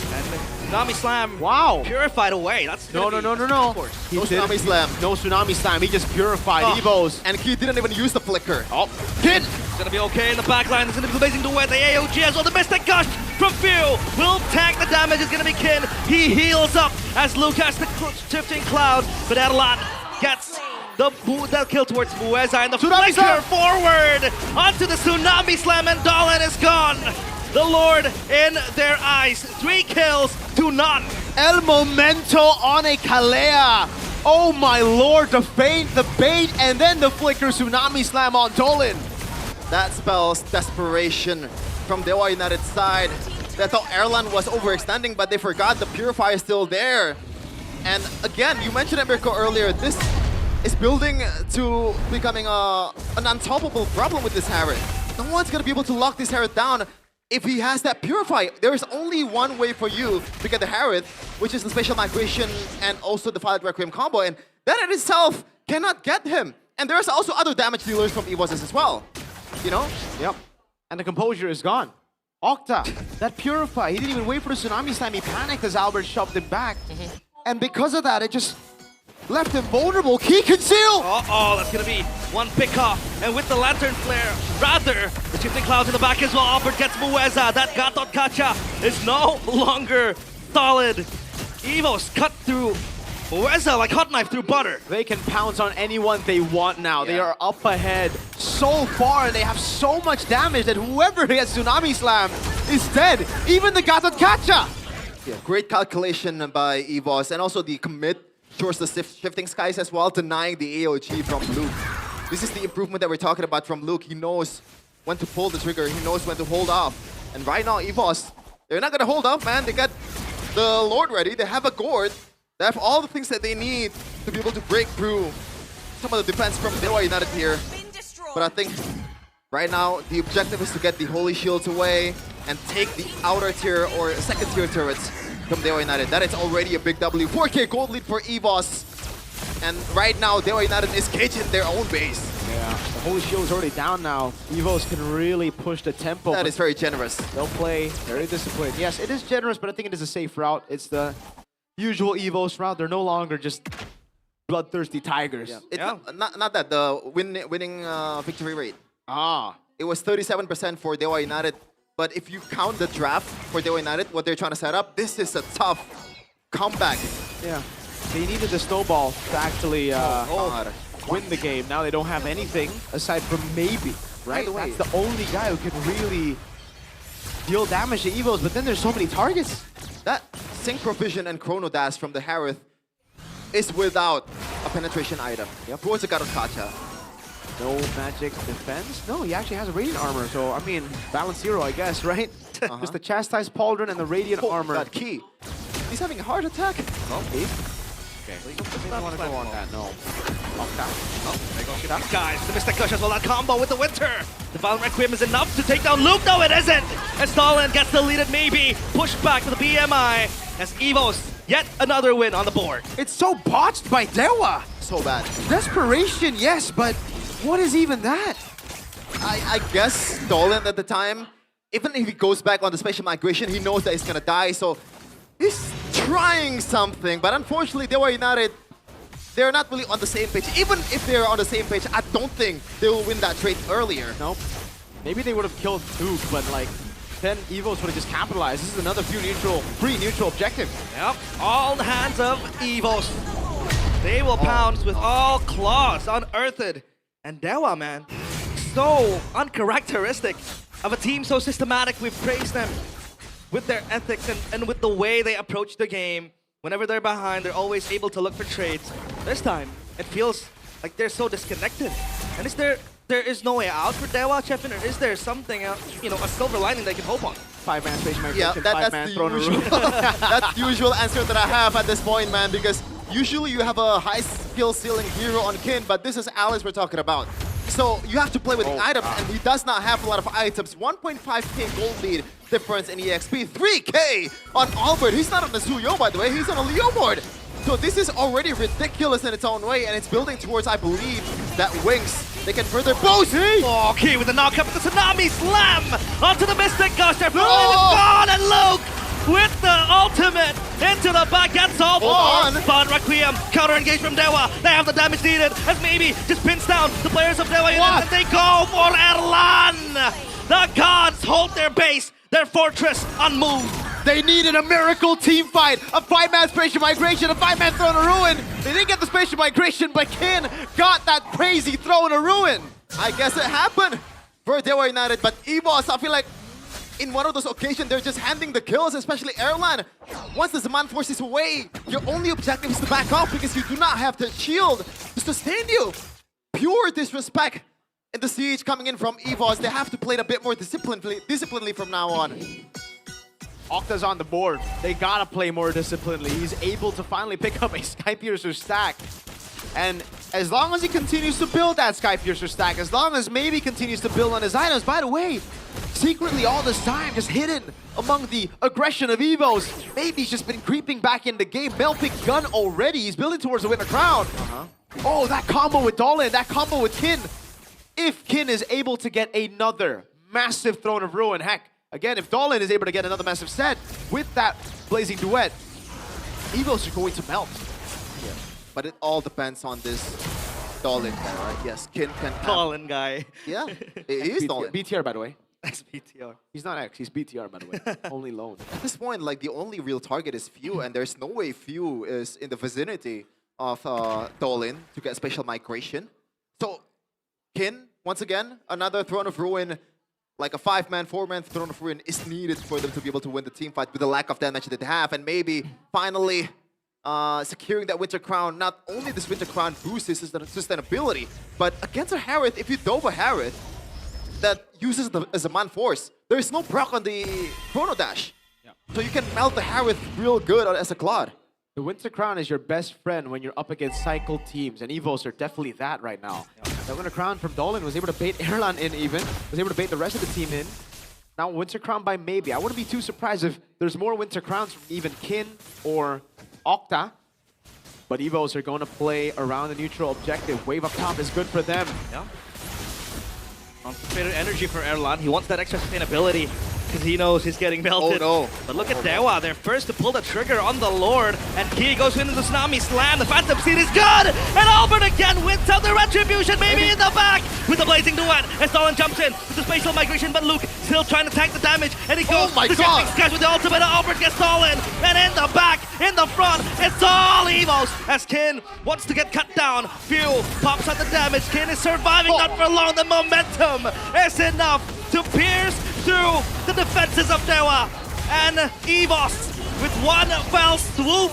And the Tsunami Slam. Wow. Purified away. That's No. No Tsunami Slam. No Tsunami Slam. He just purified Evos. And he didn't even use the flicker. Oh, Kid! It's gonna be okay in the backline. It's gonna be amazing to win the AOG as well. The Mystic Gush from Few will tank the damage. It's gonna be Kin. He heals up as Luke has the shifting cloud. But Erlan gets the kill towards Mueza and the Tsunami flicker Slam. forward onto the Tsunami Slam, and Dolan is gone. The Lord in their eyes. 3 kills to none. El Momento on a Kalea. Oh my lord, the feint, the bait, and then the flicker Tsunami Slam on Dolan. That spells desperation from Dewa United side. They thought Erlan was overextending, but they forgot the Purifier is still there. And again, you mentioned it, Mirko, earlier, this is building to becoming an unstoppable problem with this Harriet. No one's going to be able to lock this Harriet down if he has that Purify. There is only one way for you to get the Harriet, which is the Spatial Migration and also the Violet Requiem combo, and that in itself cannot get him. And there's also other damage dealers from EVOS as well. You know? Yep. And the composure is gone. Octa, that Purify, he didn't even wait for the Tsunami Slam. He panicked as Albert shoved him back. And because of that, it just left him vulnerable. Key conceal! That's gonna be one pick off. And with the Lantern Flare, rather, the shifting clouds in the back as well. Albert gets Mueza. That Gatot Kacha is no longer solid. Evos cut through Mueza like hot knife through butter. They can pounce on anyone they want now. They are up ahead so far, and they have so much damage that whoever gets Tsunami Slam is dead. Even the Gatot Kacha! Yeah, great calculation by EVOS, and also the commit towards the shifting skies as well, denying the AOG from Luke. This is the improvement that we're talking about from Luke. He knows when to pull the trigger, he knows when to hold off. And right now, EVOS, they're not gonna hold off, man. They got the Lord ready, they have a Gourd, they have all the things that they need to be able to break through some of the defense from Dewa United here. But I think right now, the objective is to get the Holy Shields away and take the outer tier or second tier turrets from Dewa United. That is already a big W. 4K gold lead for EVOS. And right now, Dewa United is caging their own base. Yeah, the Holy Shield is already down now. EVOS can really push the tempo. That is very generous. They'll play very disciplined. Yes, it is generous, but I think it is a safe route. It's the usual EVOS route. They're no longer just bloodthirsty tigers. Yeah. It's not that, the winning victory rate. It was 37% for Dewa United. But if you count the draft for Dewa United, what they're trying to set up, this is a tough comeback. Yeah, they needed the snowball to actually win the game. Now they don't have anything aside from maybe, right? That's the only guy who can really deal damage to EVOS, but then there's so many targets. That Synchro Vision and Chrono Dash from the Harith is without a penetration item. Towards the Gatot Kacha. No magic defense? No, he actually has a Radiant Armor, so I mean, balance zero, I guess, right? Just the Chastised Pauldron and the Radiant Armor. That key. He's having a heart attack. Okay. So you don't want to go on that, no. There goes that. Guys, the Mystic Gush as well, that combo with the Winter. The Violet Requiem is enough to take down Luke. No, it isn't. As Stalin gets deleted, maybe. Pushed back to the BMI as EVOS, yet another win on the board. It's so botched by Dewa. So bad. Desperation, yes, but what is even that? I guess Dolan at the time, even if he goes back on the Spatial Migration, he knows that he's gonna die, so he's trying something, but unfortunately, Dewa United, they're not really on the same page. Even if they're on the same page, I don't think they will win that trade earlier. Nope. Maybe they would have killed Duke, but like, then EVOS would have just capitalized. This is another free neutral objective. Yep, all the hands of EVOS. They will pounce with all claws unearthed. And Dewa, man, so uncharacteristic of a team so systematic. We've praised them with their ethics and with the way they approach the game. Whenever they're behind, they're always able to look for trades. This time, it feels like they're so disconnected. And there is no way out for Dewa, Chefin, or is there something, a silver lining they can hope on? 5-man Space Migration, that's 5-man the Throne of usual. Ruin. That's the usual answer that I have at this point, man, because usually you have a high skill ceiling hero on Kin, but this is Alice we're talking about. So you have to play with the items, and he does not have a lot of items. 1.5k gold lead difference in EXP. 3k on Albert. He's not on the Suyo, by the way. He's on a Leo board. So this is already ridiculous in its own way, and it's building towards, I believe, that Wings. They can further boost. Oh, Key with the knock up with the Tsunami Slam onto the Mystic. Gosh, they're gone, and Luke with the ultimate into the back gets off. But Requiem counter engage from Dewa. They have the damage needed as maybe just pins down the players of Dewa, and they go for Erlan. The gods hold their base, their fortress unmoved. They needed a miracle team fight, a 5-man Spatial Migration, a 5-man Throne of Ruin. They didn't get the Spatial Migration, but Kin got that crazy Throne of Ruin. I guess it happened for Dewa United, but EVOS, I feel like in one of those occasions, they're just handing the kills, especially Erlan. Once the Zaman Force is away, your only objective is to back off because you do not have the shield to sustain you. Pure disrespect in the siege coming in from EVOS. They have to play it a bit more disciplinedly from now on. Octa's on the board. They gotta play more disciplinedly. He's able to finally pick up a Skypiercer stack. And as long as he continues to build that Skypiercer stack, as long as maybe continues to build on his items, by the way, secretly all this time, just hidden among the aggression of Evos, maybe he's just been creeping back in the game. Mel picked gun already. He's building towards the Winter Crown. Oh, that combo with Dolan, that combo with Kin. If Kin is able to get another massive Throne of Ruin, heck, again, if Dolan is able to get another massive set with that Blazing Duet, Evos are going to melt. Yeah. But it all depends on this Dolan guy, right? Yes, Kin can have... Dolan guy. Yeah, he is Dolan. BTR, by the way. That's BTR. He's not X, he's BTR, by the way. Only lone. At this point, like, the only real target is Few, and there's no way Few is in the vicinity of Dolan to get Spatial Migration. So, Kin, once again, another Throne of Ruin, like a 5-man, 4-man Throne of Ruin is needed for them to be able to win the team fight with the lack of damage that they have, and maybe finally securing that Winter Crown. Not only does Winter Crown boost his sustainability, but against a Harith, if you dove a Harith that uses the Zaman Force, there is no proc on the Chrono Dash. So you can melt the Harith real good as a Claude. The Winter Crown is your best friend when you're up against cycle teams, and Evos are definitely that right now. The Winter Crown from Dolan was able to bait Erlan in even, was able to bait the rest of the team in. Now Winter Crown by maybe. I wouldn't be too surprised if there's more Winter Crowns from even Kin or Octa. But Evos are going to play around the neutral objective. Wave up top is good for them. Yeah. Concentrated energy for Erlan. He wants that extra sustainability because he knows he's getting melted. Oh no. But look at Dewa. They're first to pull the trigger on the Lord. And Ki goes into the Tsunami Slam. The Phantom Seed is good. And Albert again wins out the Retribution. Maybe in the back with the Blazing Duet. And Stalin jumps in with the Spatial Migration. But Luke still trying to tank the damage. And he goes my God. Scash with the ultimate. Albert gets Stalin. And in the back, in the front, it's all Evos. As Kin wants to get cut down. Few pops out the damage. Kin is surviving. Not for long. The momentum is enough to pierce through the defenses of Dewa. And Evos, with one fell swoop,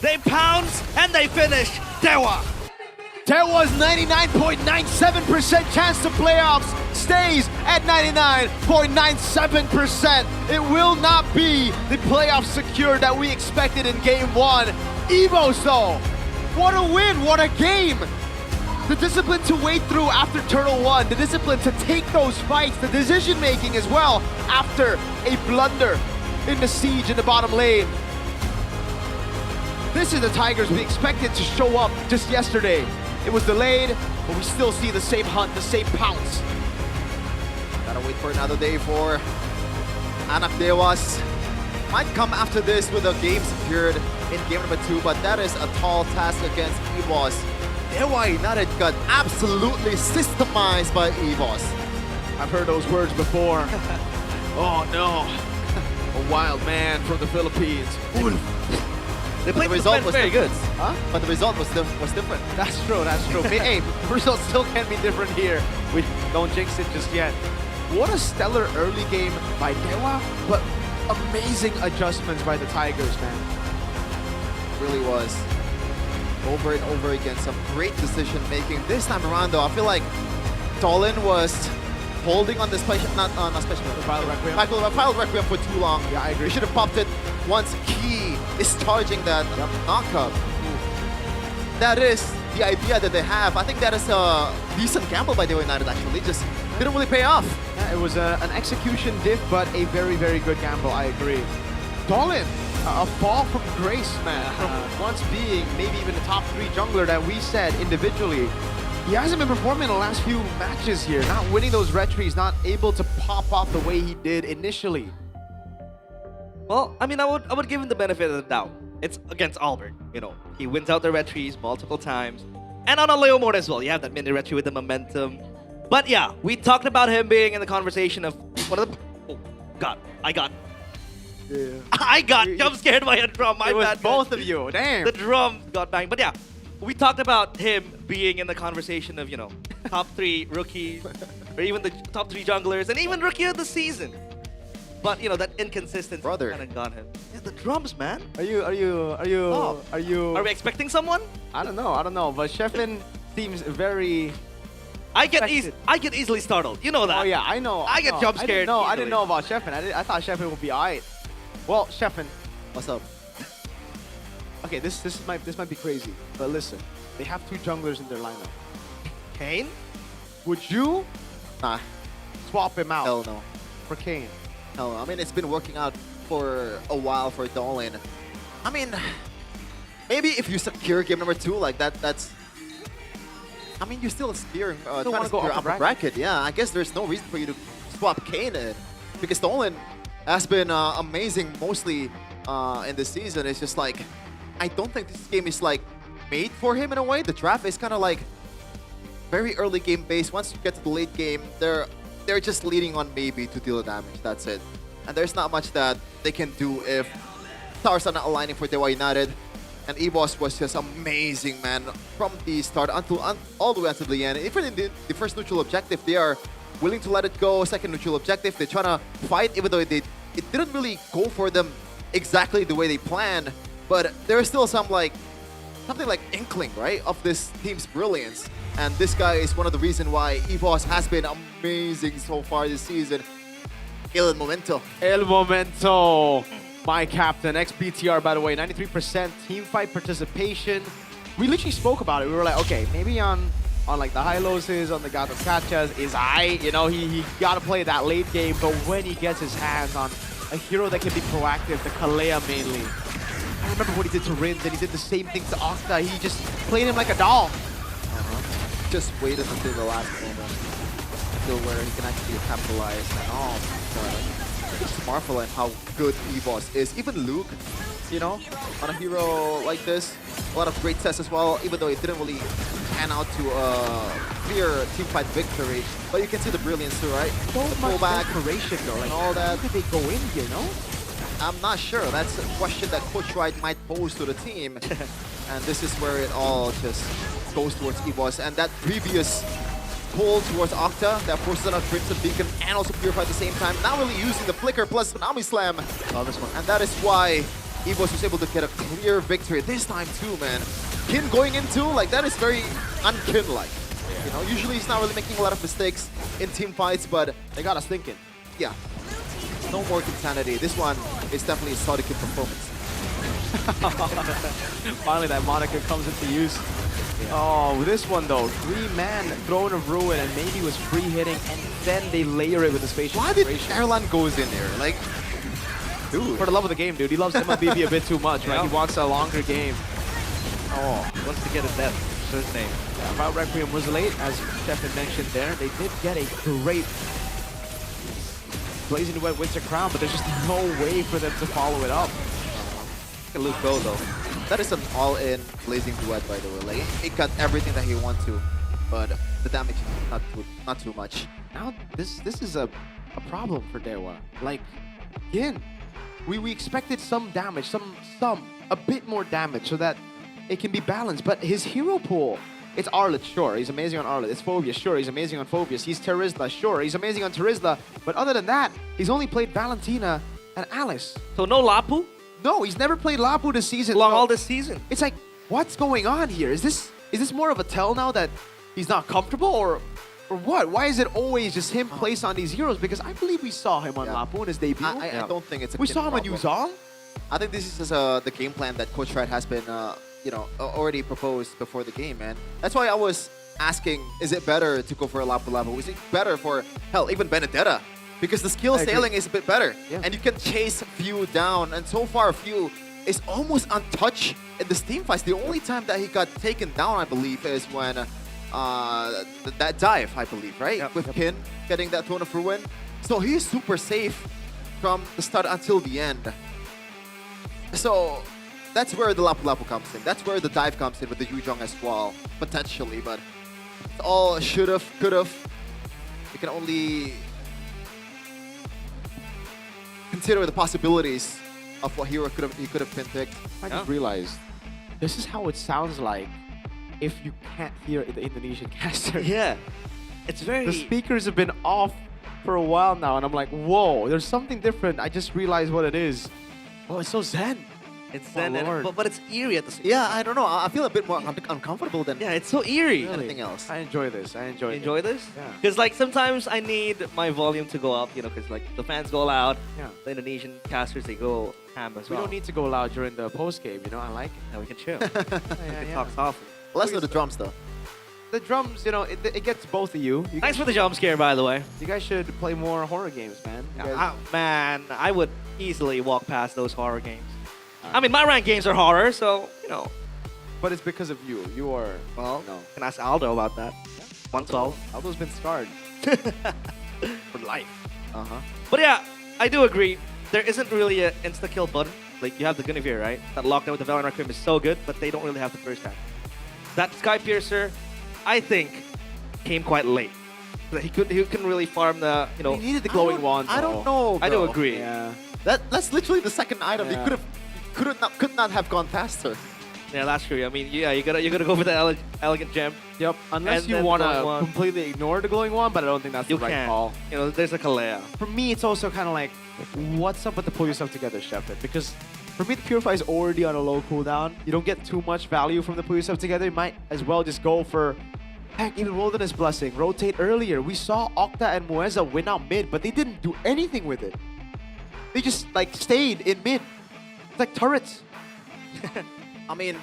they pounce and they finish Dewa. Dewa's 99.97% chance to playoffs stays at 99.97%. It will not be the playoff secure that we expected in game one. Evos though, what a win, what a game. The discipline to wait through after Turtle 1, the discipline to take those fights, the decision making as well after a blunder in the siege in the bottom lane. This is the Tigers we expected to show up just yesterday. It was delayed, but we still see the same hunt, the same pounce. Gotta wait for another day for Anak Dewas. Might come after this with a game secured in game number 2, but that is a tall task against EVOS. Dewa United got absolutely systemized by EVOS. I've heard those words before. Oh no, a wild man from the Philippines. The result was very good. Huh? But the result was different. That's true, that's true. Hey, the result still can be different here. We don't jinx it just yet. What a stellar early game by Dewa, but amazing adjustments by the Tigers, man. Really was. Over and over again, some great decision making. This time around though, I feel like Dolan was holding on the special, not special, Vile Requiem. Vile Requiem for too long. Yeah, I agree. He should have popped it once Key is charging that knockup. That is the idea that they have. I think that is a decent gamble by the United, actually. Just didn't really pay off. Yeah, it was an execution diff, but a very, very good gamble, I agree. Dolan, a fall from grace, man. From once being maybe even the top 3 jungler that we said individually. He hasn't been performing in the last few matches here. Not winning those retries, not able to pop off the way he did initially. Well, I mean, I would give him the benefit of the doubt. It's against Albert, you know. He wins out the retries multiple times. And on a Leo mode as well. You have that mini retry with the momentum. But yeah, we talked about him being in the conversation of one of the... Oh, God. I got jump scared by a drum. My it was bad, both guys. of you. Damn. The drum got banged. But yeah, we talked about him being in the conversation of, you know, top 3 rookies, or even the top 3 junglers, and even rookie of the season. But you know, that inconsistency kind of got him. Yeah, the drums, man. Are we expecting someone? I don't know. But Sheffin seems very. I get easily startled. You know that. Oh yeah, I know. I get jump scared. I didn't know about Sheffin. I thought Sheffin would be alright. Well, Sheffin, what's up? Okay, this might be crazy, but listen, they have 2 junglers in their lineup. Kane? Would you? Nah. Swap him out. Hell no. For Kane. Hell no. I mean, it's been working out for a while for Dolan. I mean, maybe if you secure game number 2 like that's. I mean, you're still steering, trying to secure upper bracket. Yeah, I guess there's no reason for you to swap Kane in, because Dolan has been amazing mostly in this season. It's just like, I don't think this game is like made for him in a way. The draft is kind of like very early game based. Once you get to the late game, they're just leaning on maybe to deal damage. That's it. And there's not much that they can do if stars are not aligning for Dewa United. And EVOS was just amazing, man, from the start until all the way until the end. Even in the first neutral objective, they are willing to let it go. Second neutral objective, they're trying to fight, even though it didn't really go for them exactly the way they planned. But there's still something like inkling, right, of this team's brilliance. And this guy is one of the reasons why EVOS has been amazing so far this season. El Momento. El Momento. My captain, XBTR, by the way, 93% team fight participation. We literally spoke about it. We were like, okay, maybe on like the high losses, on the Gato Cachas, is you know, he got to play that late game. But when he gets his hands on a hero that can be proactive, the Kalea mainly. I remember what he did to Rins, and he did the same thing to Octa. He just played him like a doll. Just waited until the last moment, until where he can actually capitalize. And oh my god, just marvel at how good EVOS is. Even Luke, you know, on a hero like this, a lot of great sets as well, even though it didn't really pan out to a clear teamfight victory. But you can see the brilliance too, right? So the much pullback, preparation though, and all that. How did they go in here, no? I'm not sure. That's a question that Coach Wright might pose to the team. And this is where it all just goes towards EVOS. And that previous pull towards Octa that forces out Crimson Beacon and also Purify at the same time. Not really using the Flicker plus Tsunami Slam. Oh, this one. And that is why EVOS was able to get a clear victory this time too, man. Kin going into, like, that is very un-Kin-like. Yeah. You know, usually he's not really making a lot of mistakes in team fights, but they got us thinking. Yeah. No more insanity. This one is definitely a solid Kin performance. Finally, that moniker comes into use. Yeah. Oh, this one though, 3-man Throne of Ruin, and maybe was free hitting, and then they layer it with the spatial. Why did Erlan goes in there? Like, dude. For the love of the game, dude. He loves MLBB a bit too much, right? He wants a longer game. Oh, he wants to get a death. That's his name. Yeah, Route Requiem was late, as Stefan mentioned there. They did get a great Blazing Wet Winter Crown, but there's just no way for them to follow it up. Look at Luke go though. That is an all-in Blazing Duet, by the way. Like, it got everything that he wanted to, but the damage is not too much. Now this is a problem for Dewa. Like, again, we expected some damage, a bit more damage so that it can be balanced. But his hero pool, it's Arlet, sure, he's amazing on Arlet. It's Phobius, sure, he's amazing on Phobius. He's Terizla, sure, he's amazing on Terizla. But other than that, he's only played Valentina and Alice. So no Lapu? No, he's never played Lapu this season. All this season. It's like, what's going on here? Is this more of a tell now that he's not comfortable, or what? Why is it always just him placed on these heroes? Because I believe we saw him on Lapu in his debut. I don't think it's a We saw him on Yuzong. I think this is the game plan that Coach Wright has been already proposed before the game, man. That's why I was asking, is it better to go for a Lapu-Lapu? Is it better for, hell, even Benedetta? Because the skill sailing is a bit better. Yeah. And you can chase Few down. And so far, Few is almost untouched in this team fights. The only time that he got taken down, I believe, is when that dive, I believe, right? Yep. With Kin getting that Throne of Ruin. So he's super safe from the start until the end. So that's where the Lapu-Lapu comes in. That's where the dive comes in with the Yuzhong as well, potentially. But it's all should've, could've. You can only consider the possibilities of what hero he could have been picked. I just realized this is how it sounds like if you can't hear the Indonesian caster. Yeah. It's very... The speakers have been off for a while now, and I'm like, whoa, there's something different. I just realized what it is. Oh, it's so zen. It's Oh, zen, Lord. but it's eerie at the same time. Yeah, I don't know. I feel a bit more uncomfortable than Yeah, it's so eerie. anything else. I enjoy this. I enjoy it. Enjoy this? Yeah. Because like sometimes I need my volume to go up, because like the fans go loud, Yeah. the Indonesian casters they go ham as We well. don't need to go loud during the post game, I like it. Yeah, we can chill. Yeah, we can yeah. talk softly. Let's do the drums though. The drums, it gets both of you. You Thanks guys for the jump scare, by the way. You guys should play more horror games, man. You guys- Man, I would easily walk past those horror games. I mean, my rank games are horror, so, But it's because of you. You are... Well, no. can ask Aldo about that. 112. Aldo's been scarred. For life. Uh-huh. But yeah, I do agree. There isn't really an insta-kill button. Like, you have the Guinevere, right? That lockdown with the Valiant Requiem is so good, but they don't really have the first time. That Sky Piercer, I think, came quite late. He couldn't really farm the, He needed the glowing wand. I don't know. I do bro. agree. Yeah. That's literally the second item. Yeah. Could not have gone faster. Yeah, that's true. I mean, yeah, you gotta go for the elegant gem. Yep. Unless And you then the want glowing to wand. completely ignore the glowing wand, but I don't think that's You the right can. call. There's a Kalea. For me, it's also kind of like, what's up with the pull yourself together, Shepard? Because for me, the Purify is already on a low cooldown. You don't get too much value from the pull yourself together. You might as well just go for, heck, even Wilderness Blessing. Rotate earlier. We saw Octa and Mueza win out mid, but they didn't do anything with it. They just like stayed in mid. It's like turrets. I mean,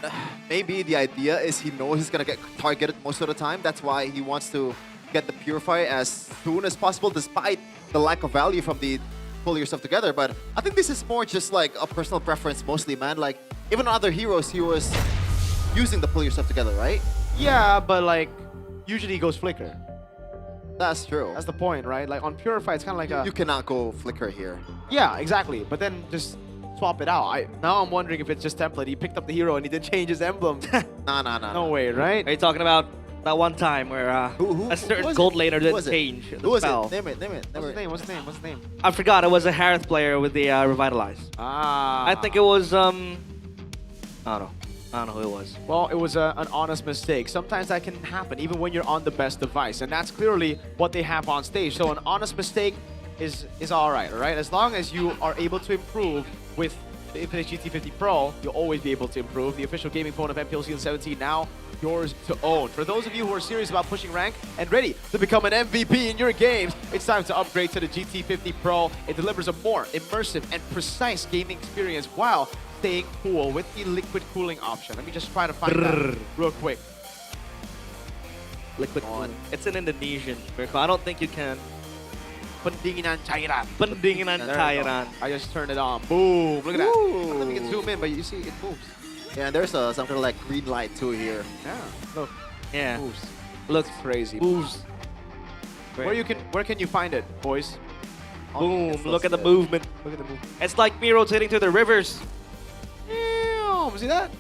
maybe the idea is he knows he's gonna get targeted most of the time. That's why he wants to get the Purify as soon as possible, despite the lack of value from the pull yourself together. But I think this is more just like a personal preference mostly, man. Like, even on other heroes, he was using the pull yourself together, right? Yeah, but like, usually he goes Flicker. That's true. That's the point, right? Like on Purify, it's kind of like You cannot go Flicker here. Yeah, exactly. But then just swap it out. Now I'm wondering if it's just template. He picked up the hero and he didn't change his emblem. No way, right? Are you talking about that one time where a certain gold laner didn't change the Who was spell? it? Name it. What's his name? What's his name? What's his name? I forgot. It was a Harith player with the Revitalize. Ah. I think it was I don't know. I don't know who it was. Well, it was an honest mistake. Sometimes that can happen, even when you're on the best device. And that's clearly what they have on stage. So an honest mistake is all right? As long as you are able to improve with the Infinix GT50 Pro, you'll always be able to improve. The official gaming phone of MPL ID S17 now yours to own. For those of you who are serious about pushing rank and ready to become an MVP in your games, it's time to upgrade to the GT50 Pro. It delivers a more immersive and precise gaming experience while staying cool with the liquid cooling option. Let me just try to find that real quick. Liquid cooling. It's an Indonesian miracle. I don't think you can. Pendinginan cairan. Pendinginan There we go. cairan. I just turned it on. Boom. Look at that. I don't know if you can zoom in, but you see it moves. Yeah, and there's some kind of like green light too here. Yeah. Look. Yeah. Moves. Looks Crazy. moves. Where can you find it, boys? Boom. Look at the movement. Look at the movement. It's like me rotating through the rivers. Damn, see that?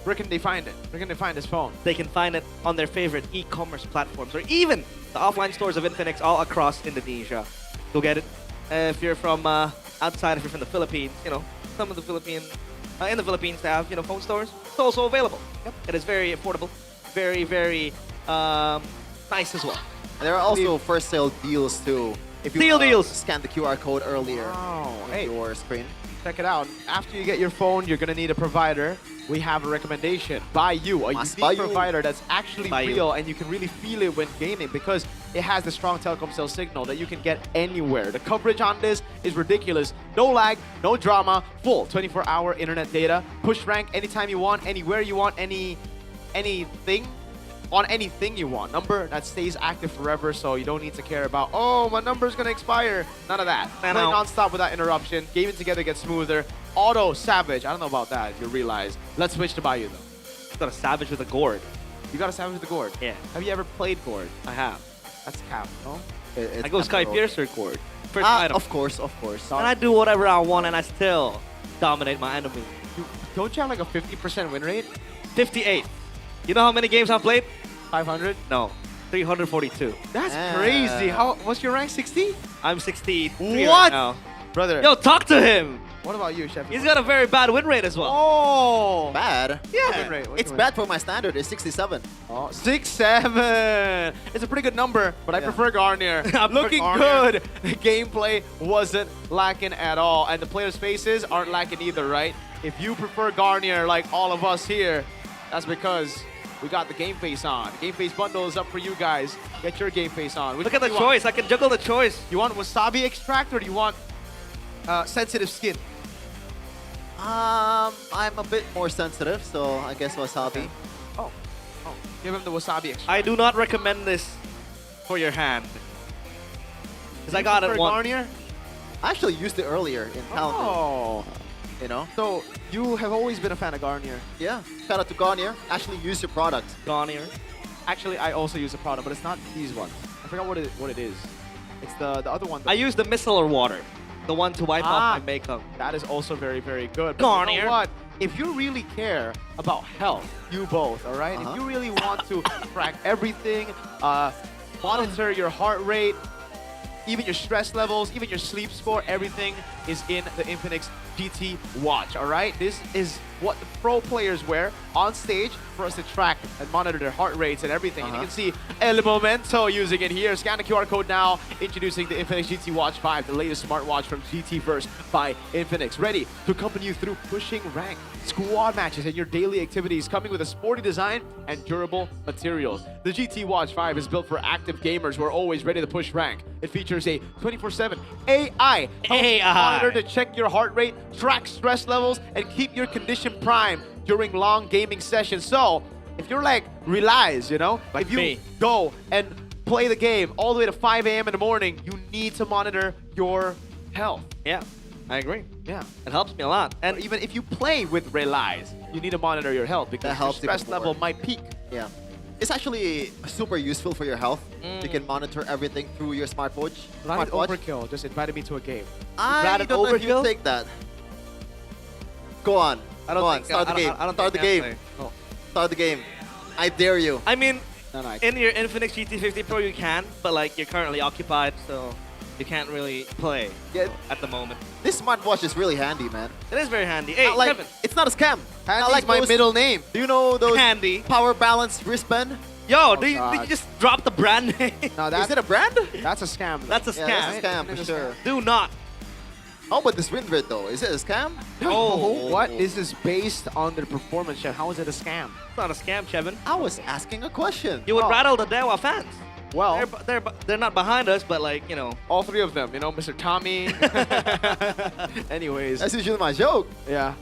Where can they find it? Where can they find this phone? They can find it on their favorite e-commerce platforms or even the offline stores of Infinix all across Indonesia. Go get it. If you're from outside, if you're from the Philippines, some of the in the Philippines they have, phone stores. It's also available. Yep. It is very affordable. Very, very nice as well. And there are also first sale deals too. If you deals. Scan the QR code earlier Wow. on Hey. your screen. Check it out. After you get your phone, you're going to need a provider. we have a recommendation. Baiyu, a Mas unique Baiyu. provider that's actually Baiyu. real and you can really feel it when gaming because it has the strong telecom cell signal that you can get anywhere. The coverage on this is ridiculous. No lag, no drama, full 24-hour internet data. Push rank anytime you want, anywhere you want, anything. On anything you want. Number that stays active forever, so you don't need to care about, oh, my number's gonna expire. None of that. Play non-stop without interruption. Gaming together gets smoother. Auto Savage. I don't know about that, if you realize. Let's switch to Baiyu, though. You got a Savage with a gourd. You got a Savage with the gourd? Yeah. Have you ever played gourd? I have. That's cap, no? I go Sky Piercer gourd. First Ah, item. of course, of course. And I do whatever I want and I still dominate my enemy. Don't you have like a 50% win rate? 58. You know how many games I've played? 500? No. 342. That's crazy. What's your rank? 60? I'm 63 What? right now. Brother. Yo, talk to him. What about you, Chef? He's got a very bad win rate as well. Oh. Bad? Yeah. Win rate? What's It's your win bad for my standard. It's 67. Oh, 6-7. It's a pretty good number, but I prefer Garnier. prefer Looking Garnier. good. The gameplay wasn't lacking at all, and the players' faces aren't lacking either, right? If you prefer Garnier like all of us here, that's because we got the game face on. The game face bundle is up for you guys. Get your game face on. Look at the choice. I can juggle the choice. You want wasabi extract or do you want sensitive skin? I'm a bit more sensitive, so I guess wasabi. Oh, give him the wasabi extract. I do not recommend this for your hand. Because I got it once. Garnier? I actually used it earlier in Talent. Oh. You know? So you have always been a fan of Garnier. Yeah. Shout out to Garnier. Actually use your product. Garnier. Actually, I also use a product, but it's not these ones. I forgot what it is. It's the other one. I use the micellar water. The one to wipe off my makeup. That is also very, very good. But Garnier. you know what? If you really care about health, you both, all right? If you really want to track everything, monitor your heart rate, even your stress levels, even your sleep score, everything is in the Infinix GT Watch, all right? This is what the pro players wear on stage for us to track and monitor their heart rates and everything. And you can see El Momento using it here. Scan the QR code now. Introducing the Infinix GT Watch 5, the latest smartwatch from GTverse by Infinix. Ready to accompany you through pushing rank, squad matches, and your daily activities, coming with a sporty design and durable materials. The GT Watch 5 is built for active gamers who are always ready to push rank. It features a 24/7 AI monitor to check your heart rate, track stress levels, and keep your condition prime during long gaming sessions. So, if you're like Relies, you know, like if you me, go and play the game all the way to 5 a.m. in the morning, you need to monitor your health. Yeah, I agree. Yeah. It helps me a lot. And even if you play with Relies, you need to monitor your health because your helps stress even level more. might peak. Yeah. It's actually super useful for your health. You can monitor everything through your smartwatch. Blind Overkill just invited me to a game. I Blind don't know if you Overkill? take that. Go on. I don't Go on. think- Start the I don't- game. I don't Start the think I game. play. Start the game. I dare you. I mean, No, no, in your Infinix GT50 Pro you can, but like you're currently occupied, so you can't really play at the moment. This smartwatch is really handy, man. It is very handy. Hey, Not like, Kevin. it's not a scam. Handy Not like is my those- middle name. Do you know those Handy. power balance wristband? Yo, Oh, did you God. just drop the brand name? No, Is it a brand? that's a scam. though. That's a scam. Yeah, that's a scam for sure. Do not. How about this win rate though? Is it a scam? Oh. What? This is based on their performance, Chef. How is it a scam? It's not a scam, Kevin. I was asking a question. You would Oh. rattle the Dewa fans. Well, They're not behind us, but like, you know. all three of them, you know, Mr. Tommy. Anyways. That's usually my joke. Yeah.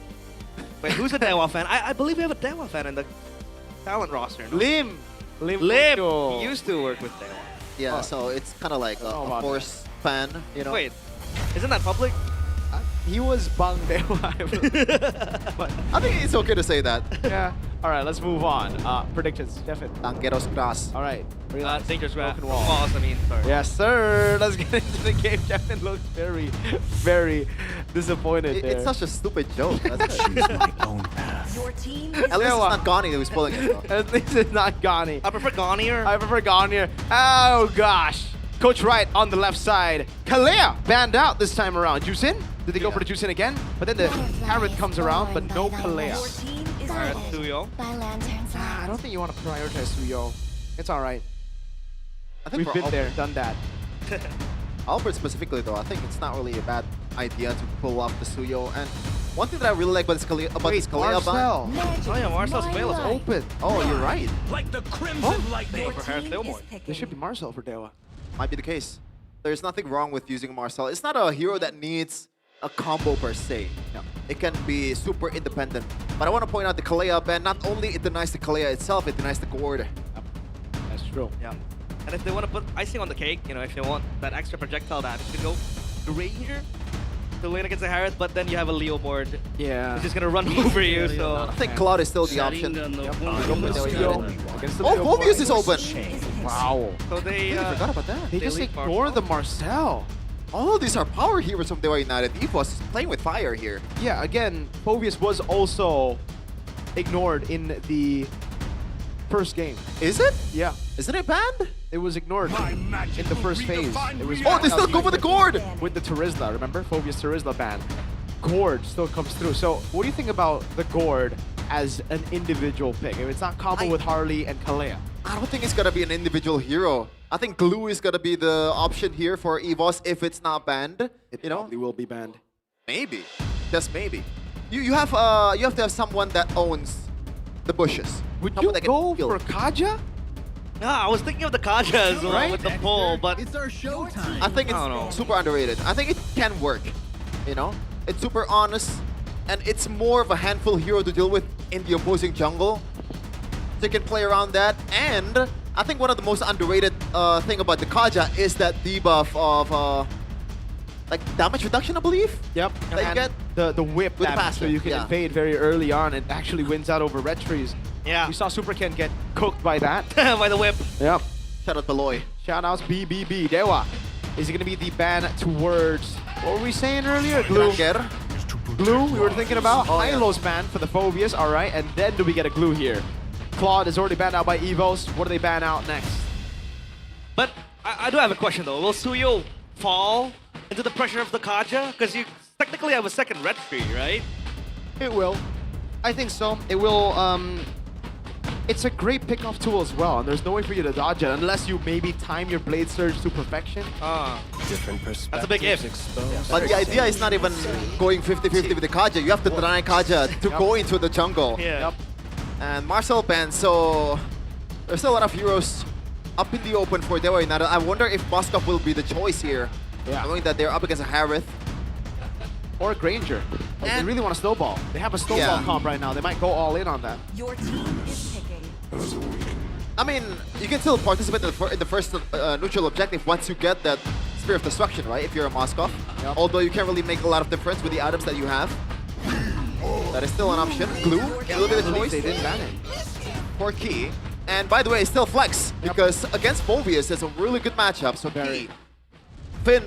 Wait, who's a Dewa fan? I believe we have a Dewa fan in the talent roster. No? Lim. Lim. Mucho. He used to work with Dewa. Yeah, so it's kind of like know a about force fan, you know? Wait, isn't that public? He was Bang Dewa. But I think it's okay to say that. yeah. All right, let's move on. Predictions, Stefan. Tangueros Grass. All right. Dangerous Broken wall. Walls, I mean, sorry. Yes, sir. Let's get into the game. Stefan looks very, very disappointed there. It's such a stupid joke. That's it. my own path. Your team At least it's not Gani who's pulling it. Though. At least it's not Gani. I prefer Garnier. I prefer Garnier. Oh, gosh. Coach Wright on the left side. Kalea banned out this time around. Juicin? Did they go for the Juicin again? But then the Harrod comes around, but no Kalea. Alright, Suyo. I don't think you want to prioritize Suyo. It's all right. I think We've for been there, done that. Albert specifically though, I think it's not really a bad idea to pull off the Suyo. And one thing that I really like about this Kalea Marcel. Oh yeah, Marcel's mail is Open. Oh, you're right. Like the crimson lightning. For Harris Fillmore. This should be Marcel for Dewa. might be the case. There's nothing wrong with using Marcel. It's not a hero that needs a combo per se. Yeah. It can be super independent. But I want to point out the Kalea ban. Not only it denies the Kalea itself, it denies the Gourd. That's true. Yeah. And if they want to put icing on the cake, you know, if they want that extra projectile damage, you go Ranger to lane against the Harith, but then you have a Leo board. Yeah. It's just gonna run over you, so... I think Cloud is still the option. Oh, Phobius is open! Wow. So they... I forgot about that. They just ignore the Marcel. All these are power heroes from Dewa United. EVOS is playing with fire here. Yeah, again, Phobius was also ignored in the first game. Is it? Yeah. Isn't it banned? It was ignored in the first phase. It was oh, they still go for the Gourd! With the Terizla, remember? Phobius Terizla ban. Gourd still comes through. So what do you think about the Gourd as an individual pick? If it's not combo with Harley and Kalea. I don't think it's gonna be an individual hero. I think Glue is gonna be the option here for EVOS if it's not banned. It probably will be banned. Maybe. Just maybe. You have to have someone that owns the bushes. Would someone you go for Kaja? I was thinking of the Kaja as well Right? with the pull, but... It's our showtime. I think it's super underrated. I think it can work. You know? It's super honest. And it's more of a handful hero to deal with in the opposing jungle. So you can play around that. And I think one of the most underrated thing about the Kaja is that debuff of like damage reduction, I believe? Yep. That you And get the whip with the damage, so passive, you can yeah. invade very early on and actually wins out over red trees. Yeah. We saw Super Ken get cooked by that. by the whip. Yep. Shout out Beloy. Shout outs BBB. Dewa. Is it going to be the ban towards, what were we saying earlier? Glue. Granger. Glue, we were thinking about. Oh, yeah. Hylos ban for the Phobius. All right. And then do we get a Glue here? Claude is already banned out by Evos. What do they ban out next? But I do have a question though. Will Suyo fall into the pressure of the Kaja? Because you technically have a second red tree, right? It will. I think so. It will, it's a great pickoff tool as well, and there's no way for you to dodge it unless you maybe time your Blade Surge to perfection. Different perspectives. That's a big if. But the idea is not even going 50-50 with the Kaja. You have to deny Kaja to go into the jungle. Yeah. Yep. And Marcel banned, so there's still a lot of heroes up in the open for Dewa United. I wonder if Moskov will be the choice here. Yeah. Knowing that they're up against a Harith. Or a Granger. Like, they really want to snowball. They have a snowball comp right now. They might go all in on that. Your team is picking. I mean, you can still participate in the first neutral objective once you get that Spear of Destruction, right? If you're a Moskov. Yep. Although you can't really make a lot of difference with the items that you have. That is still an option. Glue will be the choice. They didn't ban it. For Key. And by the way, it's still Flex. Because against Phobius, it's a really good matchup. So Key. Finn,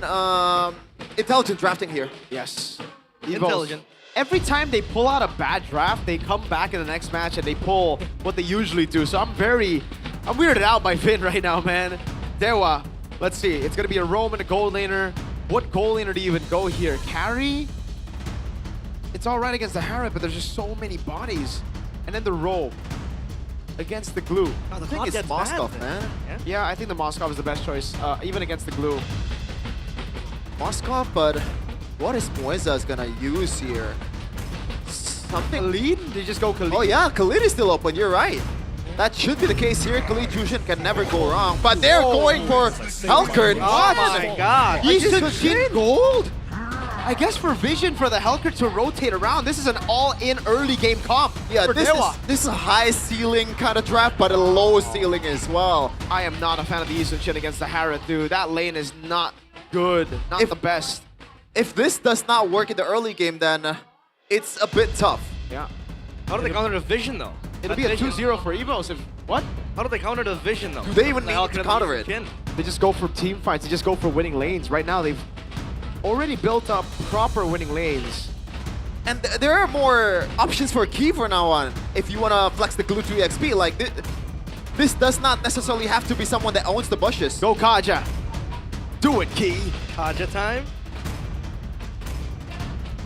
intelligent drafting here. Yes. Intelligent. Every time they pull out a bad draft, they come back in the next match and they pull what they usually do. So I'm weirded out by Finn right now, man. Dewa, let's see. It's gonna be a roam and a gold laner. What gold laner do you even go here? Carry? It's all right against the Harith, but there's just so many bodies. And then the roam against the Glue. Oh, the I think it's Moskov, man. Yeah, I think the Moskov is the best choice, even against the Glue. Moskov, but what is Muezza's gonna use here? Something. Khalid? They just go Khalid. Oh yeah, Khalid is still open, you're right. That should be the case here. Khalid Jushin can never go wrong. But they're going for Helkert. Oh my god. He should get gold? I guess for Vision for the Helkert to rotate around. This is an all-in early game comp. Yeah, for this is a high ceiling kind of draft, but a low ceiling as well. I am not a fan of the Eastern Shin against the Harith, dude. That lane is not good. Not the best. If this does not work in the early game, then it's a bit tough. Yeah. How do they counter the vision though? It'll be a 2-0 for Evos. What? How do they counter the vision though? Do they even need to counter it? They just go for team fights. They just go for winning lanes. Right now, they've already built up proper winning lanes. And there are more options for Key from now on. If you want to flex the Glue 2 XP, like this does not necessarily have to be someone that owns the bushes. Go Kaja. Do it, Key. Kaja time.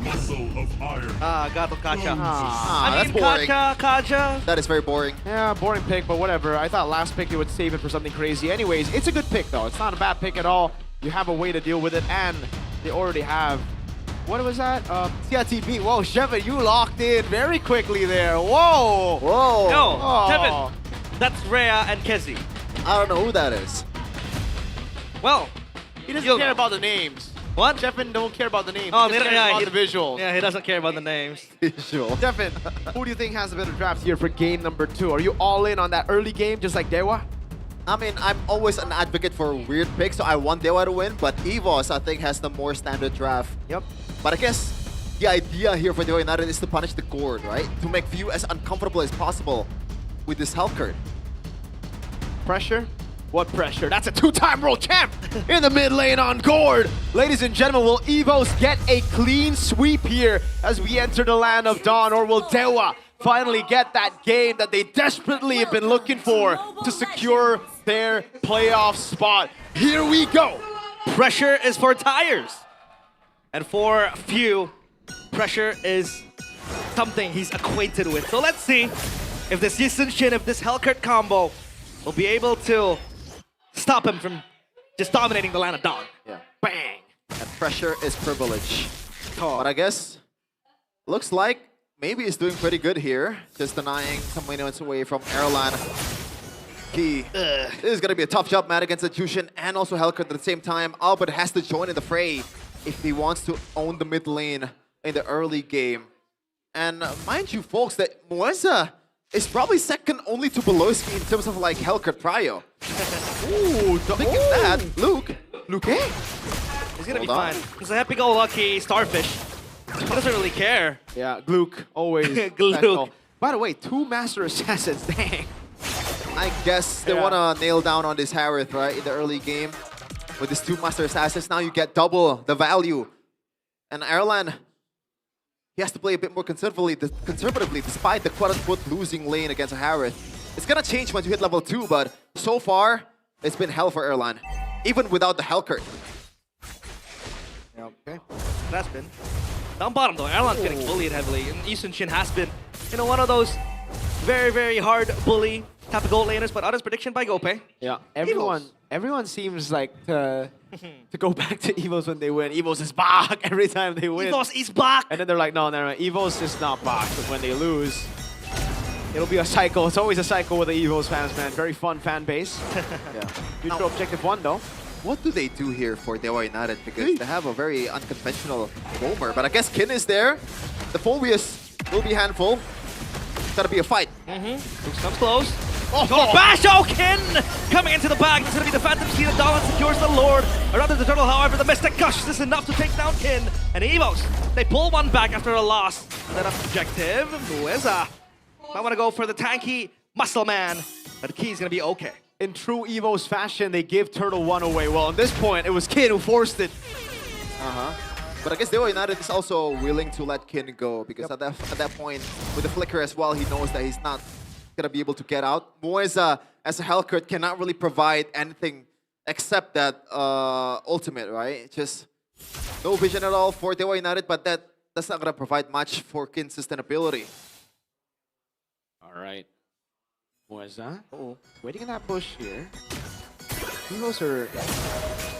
Muscle of iron. Gato Kaja. that's I mean, boring. Kaja. That is very boring. Yeah, boring pick, but whatever. I thought last pick they would save it for something crazy. Anyways, it's a good pick though. It's not a bad pick at all. You have a way to deal with it, and they already have What was that? CRTB. Whoa, Sheva, you locked in very quickly there. Whoa. Whoa. No, Oh. Kevin. That's Rhea and Kezi. I don't know who that is. Well, He doesn't care about the names. What? Jeffin don't care about the names. Oh, he just cares about the visuals. Yeah, he doesn't care about the names. Visual. Jeffin, who do you think has a better draft here for game number 2? Are you all in on that early game just like Dewa? I mean, I'm always an advocate for weird picks, so I want Dewa to win, but EVOS, I think, has the more standard draft. Yep. But I guess the idea here for Dewa United is to punish the Gord, right? To make View as uncomfortable as possible with this health card. Pressure? What pressure? That's a 2-time world champ in the mid lane on Gord. Ladies and gentlemen, will EVOS get a clean sweep here as we enter the land of Dawn, or will Dewa finally get that game that they desperately have been looking for to secure their playoff spot? Here we go. Pressure is for tires. And for Few, pressure is something he's acquainted with. So let's see if this Yisenshin, if this Hellcurt combo will be able to stop him from just dominating the land of Dawn. Yeah. Bang! And pressure is privilege. But I guess, looks like maybe he's doing pretty good here. Just denying some minutes away from Erlan. This is going to be a tough job, Matt, against the Jushin and also Hellcurt at the same time. Albert has to join in the fray if he wants to own the mid lane in the early game. And mind you, folks, that Mueza is probably second only to Beloski in terms of like Hellcurt prio. Ooh, look at that. Luke, He's gonna be fine. He's a happy-go-lucky starfish. He doesn't really care. Yeah, Gluck, always. Gluck. special. By the way, 2 Master Assassins, dang. I guess they want to nail down on this Harith, right, in the early game. With these 2 Master Assassins, now you get double the value. And Erlan, he has to play a bit more conservatively despite the quote-unquote losing lane against a Harith. It's gonna change once you hit level 2, but so far, it's been hell for Erlan. Even without the Hellcurt. Yeah, okay. That's been. Down bottom though, Erlan's getting bullied heavily, and Yisenshin has been, one of those very, very hard bully type of gold laners, but honest prediction by Gope. Yeah, everyone seems like to go back to EVOS when they win. EVOS is back every time they win. EVOS is back! And then they're like, no, EVOS is not back. But when they lose, it'll be a cycle. It's always a cycle with the EVOS fans, man. Very fun fan base. Yeah. Neutral objective 1 though. What do they do here for Dewa United? Because they have a very unconventional roamer. But I guess Kin is there. The Fulvius will be a handful. It's gotta be a fight. Luke comes close. Oh, bash! Oh, Kin coming into the bag. It's going to be the Phantom Seed of Dawn secures the Lord. Or rather the Turtle, however, the Mystic Gush is enough to take down Kin. And EVOS, they pull one back after a loss. And then objective, Mueza. I want to go for the tanky muscle man. But Key's going to be okay. In true EVOS fashion, they give Turtle 1 away. Well, at this point, it was Kin who forced it. But I guess Dewa United is also willing to let Kin go. Because at that point, with the Flicker as well, he knows that he's not gonna be able to get out. Mueza, as a Hellcurt, cannot really provide anything except that ultimate, right? Just no vision at all for Dewa United, but that's not gonna provide much for Kin's sustainability. All right. Mueza. Waiting in that bush here. EVOS are,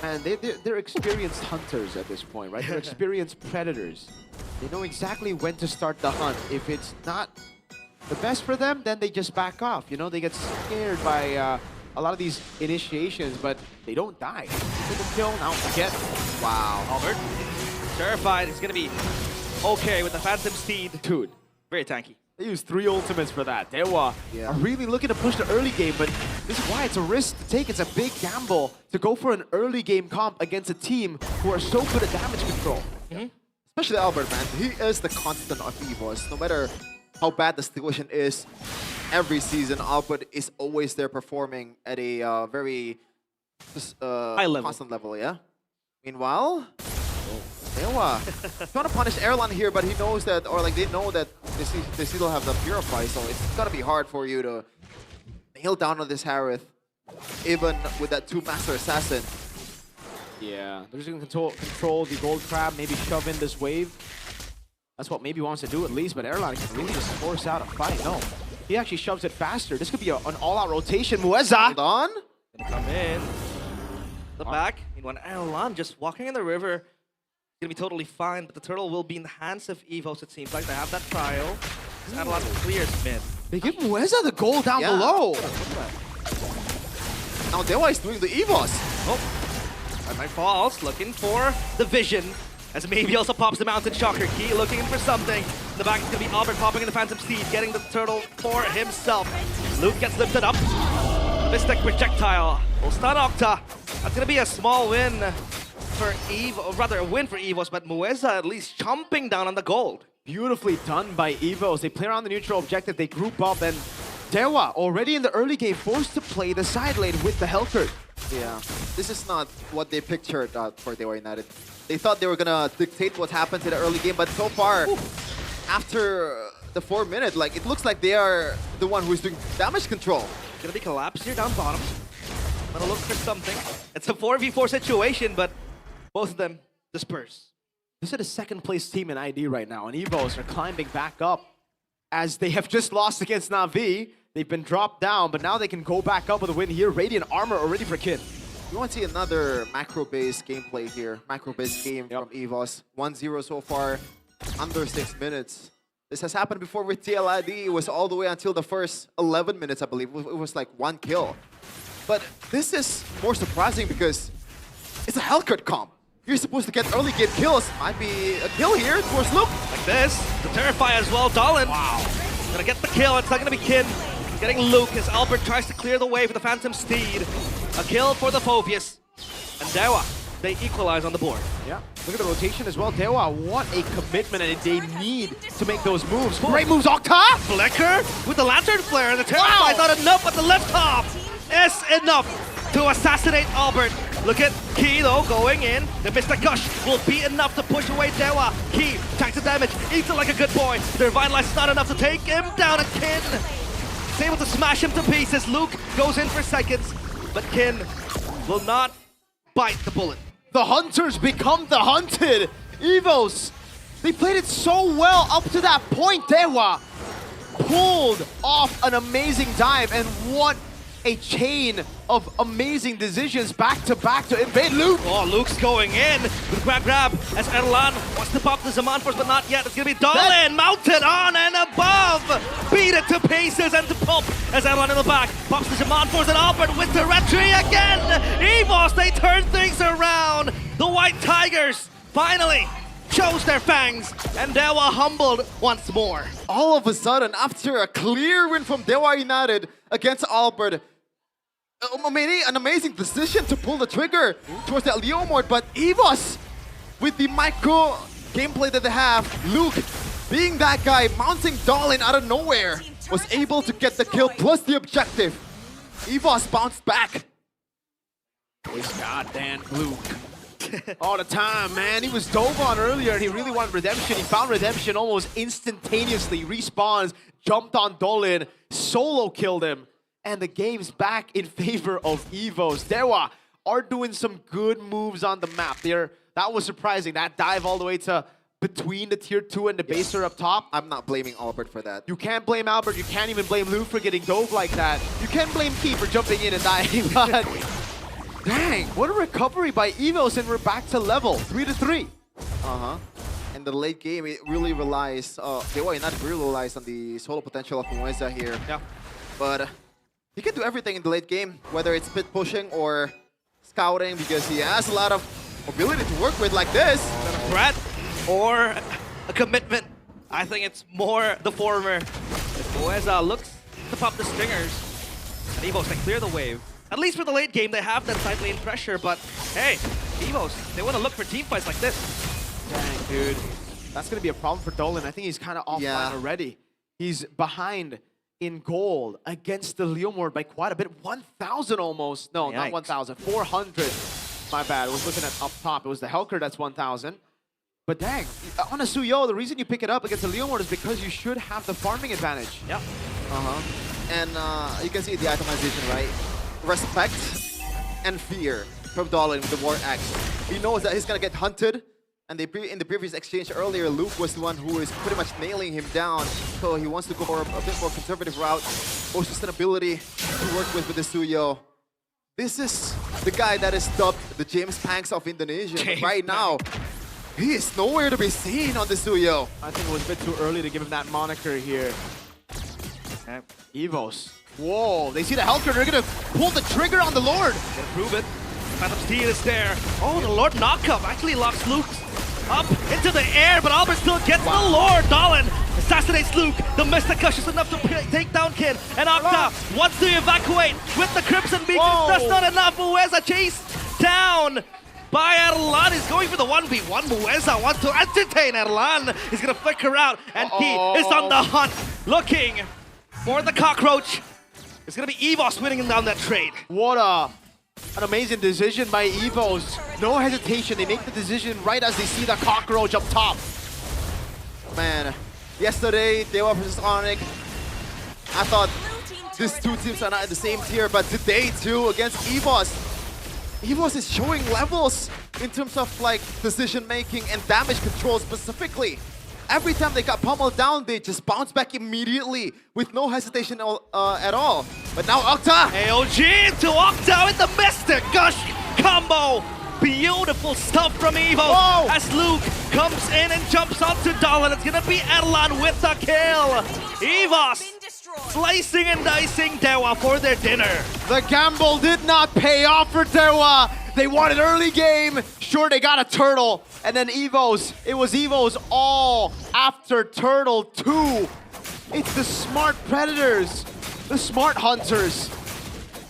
man, they're experienced hunters at this point, right? They're experienced predators. They know exactly when to start the hunt. If it's not the best for them, then they just back off. They get scared by a lot of these initiations, but they don't die. Triple kill, now again. Wow. Albert, terrified. He's going to be okay with the Phantom Steed. Dude. Very tanky. They use 3 ultimates for that. Dewa are really looking to push the early game, but this is why it's a risk to take. It's a big gamble to go for an early game comp against a team who are so good at damage control. Especially Albert, man. He is the constant of EVOS. No matter how bad the situation is, every season, Albert is always there performing at a very high level. Constant level, yeah? Meanwhile, Dewa trying to punish Erlan here, but he knows that, or like they know that they still have the Purify, so it's gonna be hard for you to nail down on this Harith, even with that 2 Master Assassin. Yeah, they're just gonna control the gold crab, maybe shove in this wave. That's what maybe wants to do at least, but Erlan can really just force out a fight. No, he actually shoves it faster. This could be an all-out rotation. Mueza! Hold on. Gonna come in. The back. Meanwhile, Erlan just walking in the river. gonna be totally fine, but the turtle will be in the hands of Evos, it seems like. They have that trial. Adelan clears mid. They give Mueza the goal down below. Now Dewa is doing the Evos. Oh, that might falls, looking for the vision. As maybe also pops the Mountain Shocker key, looking for something. In the back, it's gonna be Albert popping in the Phantom Steed, getting the turtle for himself. Luke gets lifted up. Mystic Projectile will stun Octa. That's gonna be a small win for Evo, or rather a win for Evos, but Mueza at least chomping down on the gold. Beautifully done by Evos. They play around the neutral objective, they group up, and Dewa already in the early game forced to play the side lane with the Hellcurt. Yeah, this is not what they pictured for Dewa United. They thought they were gonna dictate what happens in the early game, but so far, after the 4 minute, like it looks like they are the one who is doing damage control. Gonna be collapsed here down bottom. Gonna look for something. It's a 4v4 situation, but both of them disperse. This is the second place team in ID right now, and Evos are climbing back up as they have just lost against Na'Vi. They've been dropped down, but now they can go back up with a win here. Radiant Armor already for Kin. We want to see another macro-based gameplay here. Macro-based game from Evos. 1-0 so far, under 6 minutes. This has happened before with TLID. It was all the way until the first 11 minutes, I believe. It was like 1 kill. But this is more surprising because it's a Hellcurt comp. You're supposed to get early game kills. Might be a kill here towards Luke. Like this, the Terrify as well. Dolan, wow, gonna get the kill. It's not gonna be Kin. Getting Luke as Albert tries to clear the way for the Phantom Steed. A kill for the Phoveus. And Dewa, they equalize on the board. Yeah, look at the rotation as well. Dewa, what a commitment, and they need to make those moves. Great moves, Octa! Flicker with the Lantern Flare, and the Terrify not enough, but the left top is enough to assassinate Albert. Look at Key though, going in. The Mr. Gush will be enough to push away Dewa. Key, tanks the damage, eats it like a good boy. Their Vitalize is not enough to take him down, and Kin is able to smash him to pieces. Luke goes in for seconds, but Kin will not bite the bullet. The hunters become the hunted. Evos, they played it so well up to that point. Dewa pulled off an amazing dive, and what a chain of amazing decisions back to invade Luke. Oh, Luke's going in with grab as Erlan wants to pop the Zaman Force, but not yet. It's gonna be Dolan mounted on and above. Beat it to pieces and to pulp as Erlan in the back pops the Zaman Force, and Albert with the retry again. Evos, they turn things around. The White Tigers finally shows their fangs, and Dewa humbled once more. All of a sudden, after a clear win from Dewa United against Albert, an amazing decision to pull the trigger towards that Leomord, but Evos, with the micro gameplay that they have, Luke being that guy, mounting Dolan out of nowhere, was able to get the kill plus the objective. Evos bounced back. This goddamn Luke. All the time, man. He was dove on earlier and he really wanted redemption. He found redemption almost instantaneously. Respawns, jumped on Dolan, solo killed him. And the game's back in favor of Evos. Dewa are doing some good moves on the map. That was surprising. That dive all the way to between the tier 2 and the baser up top. I'm not blaming Albert for that. You can't blame Albert. You can't even blame Luke for getting dove like that. You can't blame Key for jumping in and dying. But dang, what a recovery by Evos, and we're back to level 3-3. In the late game, it really relies, Dewa United really relies on the solo potential of Mueza here. Yeah. But he can do everything in the late game, whether it's pit pushing or scouting, because he has a lot of ability to work with like this. A threat or a commitment. I think it's more the former. If Mueza looks to pop the stingers, and Evos, they clear the wave. At least for the late game, they have that side lane pressure, but hey, Evos, they want to look for team fights like this. Dang, dude. That's going to be a problem for Dolan. I think he's kind of offline already. He's behind in gold against the Leomord by quite a bit. 1,000 almost. No, not 1,000. 400. My bad. I was looking at up top. It was the Hellcurt that's 1,000. But dang, on a Suyo, the reason you pick it up against the Leomord is because you should have the farming advantage. Yep. And you can see the itemization, right? Respect and fear from Dolan with the War Axe. He knows that he's gonna get hunted, and in the previous exchange earlier, Luke was the one who is pretty much nailing him down, so he wants to go for a bit more conservative route, more sustainability to work with the Suyo. This is the guy that is dubbed the James Panks of Indonesia. Right now, He is nowhere to be seen on this duo. I think it was a bit too early to give him that moniker here. And Evos. Whoa, they see the Hellcurt, they're gonna pull the trigger on the Lord. Gonna prove it. Phantom Steed is there. Oh, the Lord knockup actually locks Luke up into the air, but Albert still gets the Lord. Dahlin assassinates Luke. The Mystic Gush is enough to take down Kin. And Octa wants to evacuate with the Crimson Beacons. That's not enough. Mueza chased down by Erlan. He's going for the 1v1. Mueza wants to entertain Erlan. He's gonna flicker out, and he is on the hunt, looking for the cockroach. It's gonna be Evos winning down that trade. What an amazing decision by Evos. No hesitation, they make the decision right as they see the cockroach up top. Man, yesterday, Dewa versus Onyx, I thought these two teams are not in the same tier, but today too, against Evos, Evos is showing levels in terms of like decision making and damage control specifically. Every time they got pummeled down, they just bounce back immediately with no hesitation at all. But now Octa! AOG to Octa with the Mystic Gush combo. Beautiful stuff from Evo as Luke comes in and jumps onto Dahlin. It's gonna be Erlan with the kill. Evos slicing and dicing Dewa for their dinner. The gamble did not pay off for Dewa. They wanted early game. Sure, they got a turtle. And then Evos, it was Evos all after Turtle 2. It's the smart Predators, the smart Hunters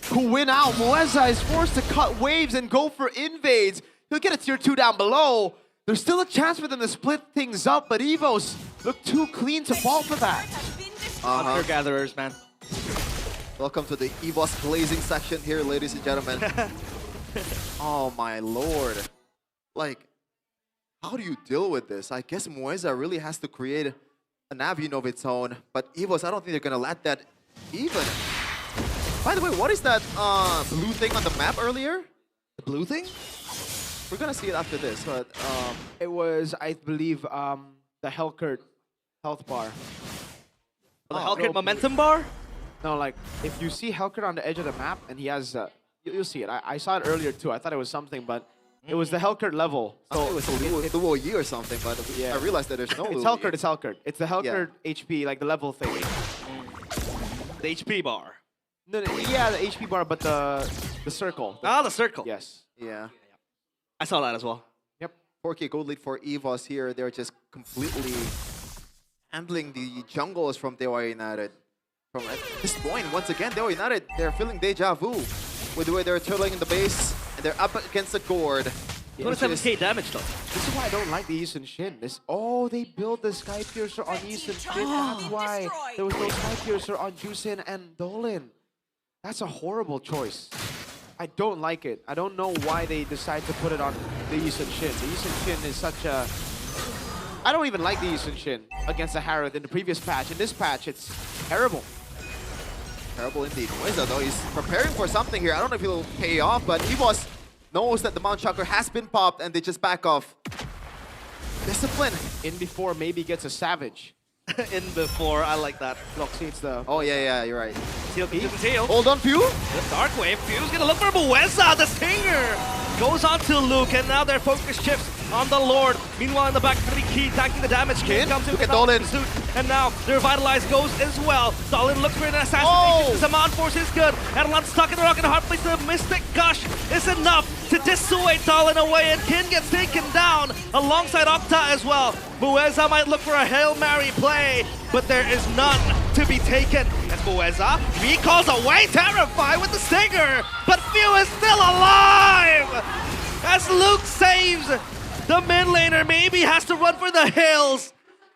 who win out. Mueza is forced to cut waves and go for invades. He'll get a tier 2 down below. There's still a chance for them to split things up, but Evos look too clean to fall for that. Hunter gatherers, man. Welcome to the Evos blazing section here, ladies and gentlemen. Oh my lord. Like, how do you deal with this? I guess Mueza really has to create an avenue of its own, but Evos, I don't think they're gonna let that even. By the way, what is that blue thing on the map earlier? The blue thing? We're gonna see it after this, but it was, I believe, the Hellcurt health bar. The Hellcurt momentum bar? No, like, if you see Hellcurt on the edge of the map and he has, you'll see it. I saw it earlier too. I thought it was something, but it was the Hellcurt level. So it was the Duo E or something, but I realized that there's no It's Hellcurt, it's Hellcurt. It's the Hellcurt HP, like the level thing. The HP bar. No, yeah, the HP bar, but the circle. The circle. Yes. Yeah. I saw that as well. Yep. 4K gold lead for Evos here. They're just completely handling the jungles from Dewa United. From at this point, once again, Dewa United, they're feeling deja vu with the way they're turtling in the base, and they're up against the gourd. 27k damage though. This is why I don't like the Yisun Shin. They built the Sky Piercer on Yisun Shin. That's why there was no Sky Piercer on Jusin and Dolan. That's a horrible choice. I don't like it. I don't know why they decide to put it on the Yisun Shin. The Yisun Shin is such a... I don't even like the Yisun Shin against the Harith in the previous patch. In this patch, it's terrible. Terrible indeed. Mueza, though, he's preparing for something here. I don't know if he'll pay off, but Evos knows that the Mount Chakra has been popped and they just back off. Discipline. In before maybe gets a Savage. In before, I like that. It's the... Oh, yeah, you're right. Tail. Hold on, Pew. The Dark Wave. Pew's gonna look for Mueza. The Stinger goes on to Luke, and now their focus shifts on the Lord. Meanwhile, in the back, 3 tanking the damage. Kin comes in look with at Dolan. suit, and now the Revitalize goes as well. Dolan looks for an assassination. The Mount Force is good. Erlan's stuck in the rock and hard place. The Mystic Gush is enough to dissuade Dolan away, and Kin gets taken down alongside Octa as well. Mueza might look for a Hail Mary play, but there is none to be taken. As Mueza recalls away Terrify with the Stinger, but Few is still alive! As Luke saves the mid laner, maybe has to run for the hills.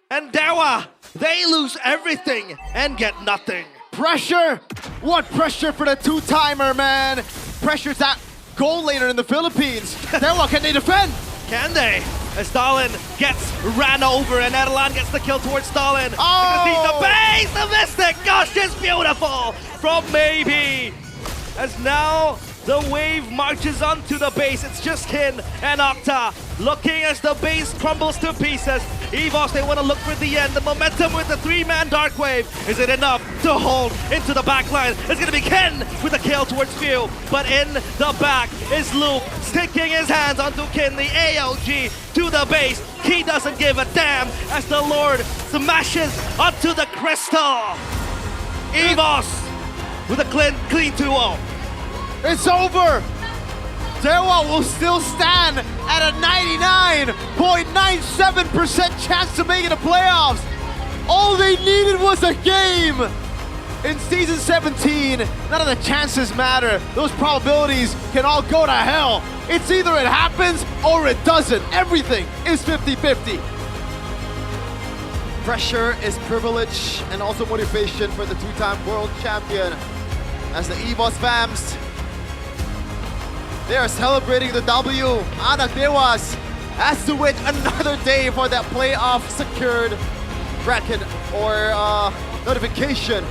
And Dewa, they lose everything and get nothing. Pressure! What pressure for the two-timer, man? Pressure's that gold laner in the Philippines. Dewa, can they defend? Can they? As Dahlin gets ran over and Erlan gets the kill towards Dahlin. Oh! The base, the Mystic Gush is beautiful from Maybe. As now The wave marches onto the base. It's just Kin and Octa looking as the base crumbles to pieces. EVOS, they want to look for the end. The momentum with the 3-man Dark Wave. Is it enough to hold into the back line? It's going to be Ken with a kill towards Few. But in the back is Luke sticking his hands onto Kin, the ALG to the base. He doesn't give a damn as the Lord smashes onto the crystal. EVOS with a clean 2-0. It's over! Dewa will still stand at a 99.97% chance to make it to playoffs. All they needed was a game. In Season 17, none of the chances matter. Those probabilities can all go to hell. It's either it happens or it doesn't. Everything is 50-50. Pressure is privilege and also motivation for the two-time world champion. As the EVOS fams, they are celebrating the W. Anak Dewas has to wait another day for that playoff secured bracket or notification.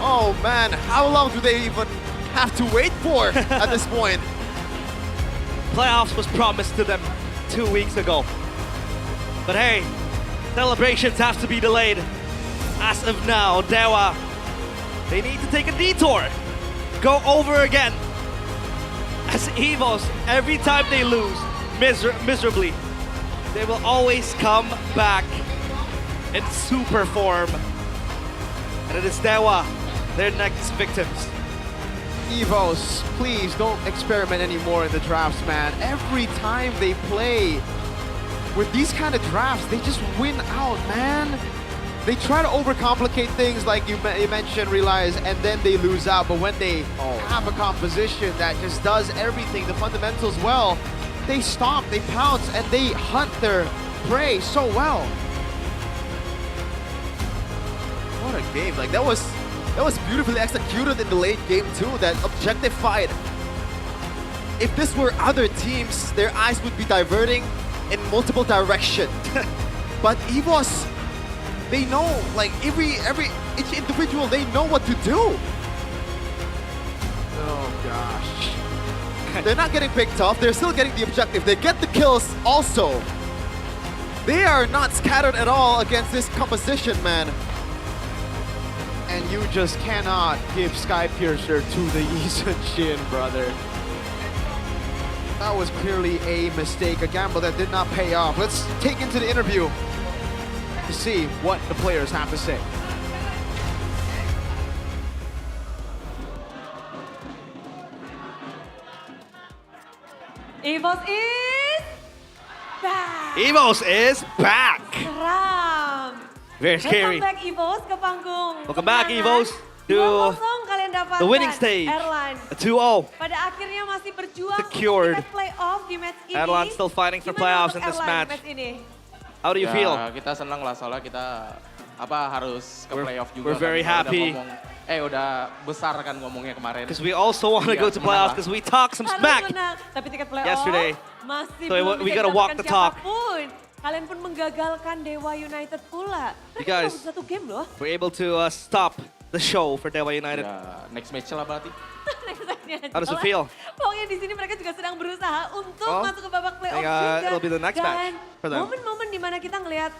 Oh man, how long do they even have to wait for at this point? Playoffs was promised to them 2 weeks ago. But hey, celebrations have to be delayed. As of now, Dewa, they need to take a detour. Go over again. As EVOS, every time they lose miserably, they will always come back in super form. And it is Dewa, their next victims. EVOS, please don't experiment anymore in the drafts, man. Every time they play with these kind of drafts, they just win out, man. They try to overcomplicate things like you mentioned, realize, and then they lose out. But when they have a composition that just does everything, the fundamentals well, they stomp, they pounce, and they hunt their prey so well. What a game. Like that was beautifully executed in the late game too, that objective fight. If this were other teams, their eyes would be diverting in multiple directions. But EVOS, they know, like each individual, they know what to do. Oh gosh. They're not getting picked off, they're still getting the objective. They get the kills also. They are not scattered at all against this composition, man. And you just cannot give Skypiercer to the Eason Shin, brother. That was clearly a mistake, a gamble that did not pay off. Let's take into the interview to see what the players have to say. EVOS is back. EVOS is back. Seram. Very scary. Welcome back EVOS ke panggung. Welcome back EVOS to 2-0 kalian dapatkan. the winning stage. Erlan. A 2-0. Pada akhirnya masih berjuang Secured. untuk playoff di match ini. Erlan still fighting for playoffs in this Erlan match. ini? How do you feel? Kita senang lah, soalnya kita harus ke playoff juga. We're very happy. Udah besar kan ngomongnya kemarin. Because we also want to go to playoffs because we talked some smack Tapi tiket playoff yesterday. masih So belum we bisa gotta walk didapatkan the talk. siapapun. Kalian pun menggagalkan Dewa United pula. You Mereka guys, baru 1 game loh. we're able to stop the show for Dewa United. Next match lah berarti. How does it feel? Pokoknya di sini mereka juga sedang berusaha untuk Well, masuk ke babak playoff I think, juga. it'll be the next match for them. Dan momen-momen dimana kita ngelihat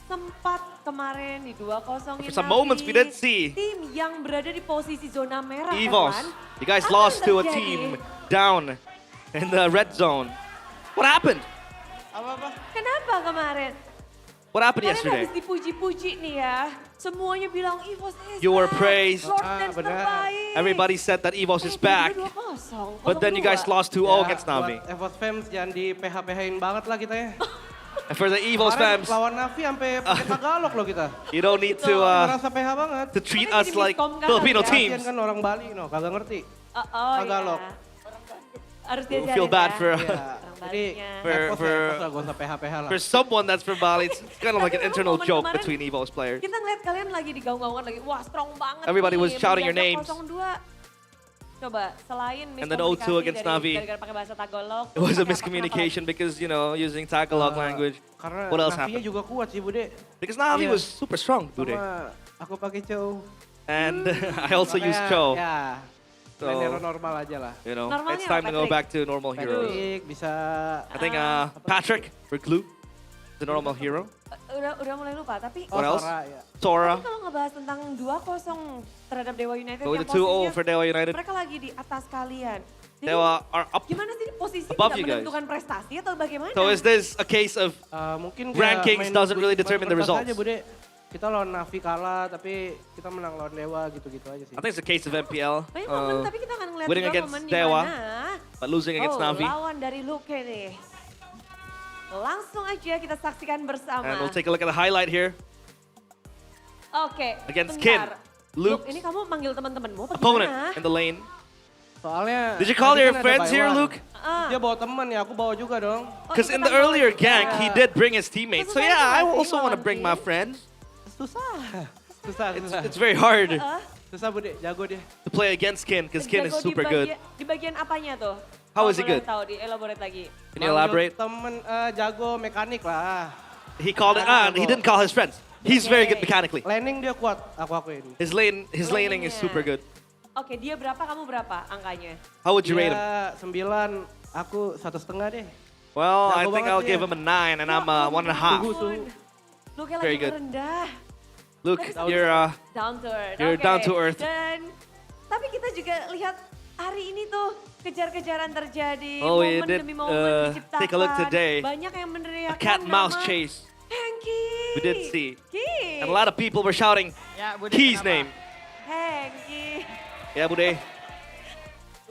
sempat kemarin di 2-0 For some moments we did see tim yang berada di posisi zona merah. EVOS, Erlan. you guys Apa lost yang to a terjadi? team down in the red zone. What happened? Kenapa kemarin? What happened Kalian yesterday? habis dipuji-puji nih ya. Semuanya bilang EVOS is You were back. praised. Lord Dance terbaik. Everybody said that EVOS is back. 2-0, But then you guys 0-2. lost 2-0 against Navi. EVOS fans jangan di PH-PH-in banget lah kita ya. And for the EVOS Kemarin fans, lawan Navi sampai pakai tagalog loh kita. you don't need to Ngerasa PH banget. to treat us like Filipino teams. Kasian kan orang Bali, no, kagak ngerti. Oh, Tagalog. iya. Harus We diajarin feel bad ya. for Jadi for someone that's from Bali, it's kind of like an internal momen joke kemarin between EVOS players. Kita ngeliat kalian lagi di gaung-gaungan lagi, wah strong banget Everybody nih, was shouting your menjaga names. 02. Coba, selain And then 0-2 against Navi. Gara-gara pakai bahasa Tagalog. It was a pakai apa, miscommunication because, you know, using Tagalog language. Karena What else Navinya happened? juga kuat sih Bude. Because Navi Iya. was super strong, Bude. Sama aku pakai Chow. And I also used Makanya, Cho. Ya. Main hero normal aja lah. You know, Normalnya it's time to go Patrick? back to normal heroes. Patrick bisa... I think Patrick or Glue, the normal hero. Udah mulai lupa, tapi What else? Sora, ya. Sora. tapi kalau ngebahas tentang 2-0 terhadap Dewa United Going yang to 2-0 posisinya for Dewa United. mereka lagi di atas kalian. Jadi, Dewa are up. gimana sih posisi above tidak you guys. menentukan prestasi atau bagaimana? So is this a case of Mungkin rankings doesn't really determine the bebas results? aja, Bude. Kita lawan Navi kalah, tapi kita menang lawan Dewa gitu-gitu aja sih. I think it's a case of MPL. Banyak momen, tapi kita akan ngeliat winning juga against momen di Dewa, mana but losing against Navi. lawan dari Luke nih. Langsung aja kita saksikan bersama. And we'll take a look at the highlight here. Oke, Against bentar. Kin. Luke, Ini kamu manggil teman-temanmu apa opponent gimana? in the lane. Soalnya... Did you call tadi your kan ada friends buy here, one. Luke? Dia bawa teman ya, aku bawa juga dong. Because in the earlier gank, he did bring his teammates. So yeah, I also want to bring my friends. Susah. It's very hard Susah, Bude. Jago dia. to play against Kin because Kin is Jago super di good. Di bagian apanya tuh? How Kalau is he boleh good? Tahu, di elaborate lagi. Can you elaborate? Temen jago mekanik lah. He called it. He didn't call his friends. He's very good mechanically. Laning dia kuat, aku akuin. His laning is super good. Oke, dia berapa, kamu berapa angkanya? How would you rate him? Dia 9, aku 1,5 deh. Well, I Jago think banget I'll dia. give him a 9 and I'm 1.5. Luke Very lagi good. merendah. Luke, you're Down to earth. you're Oke. down to earth. Dan tapi kita juga lihat hari ini tuh kejar-kejaran terjadi, Oh, we momen did, demi momen diciptakan. take a look today. Banyak yang meneriakan a cat and mouse nama chase. Hengki. We did see. Ki. And a lot of people were shouting Key's name. Hengki. Yeah, Bude.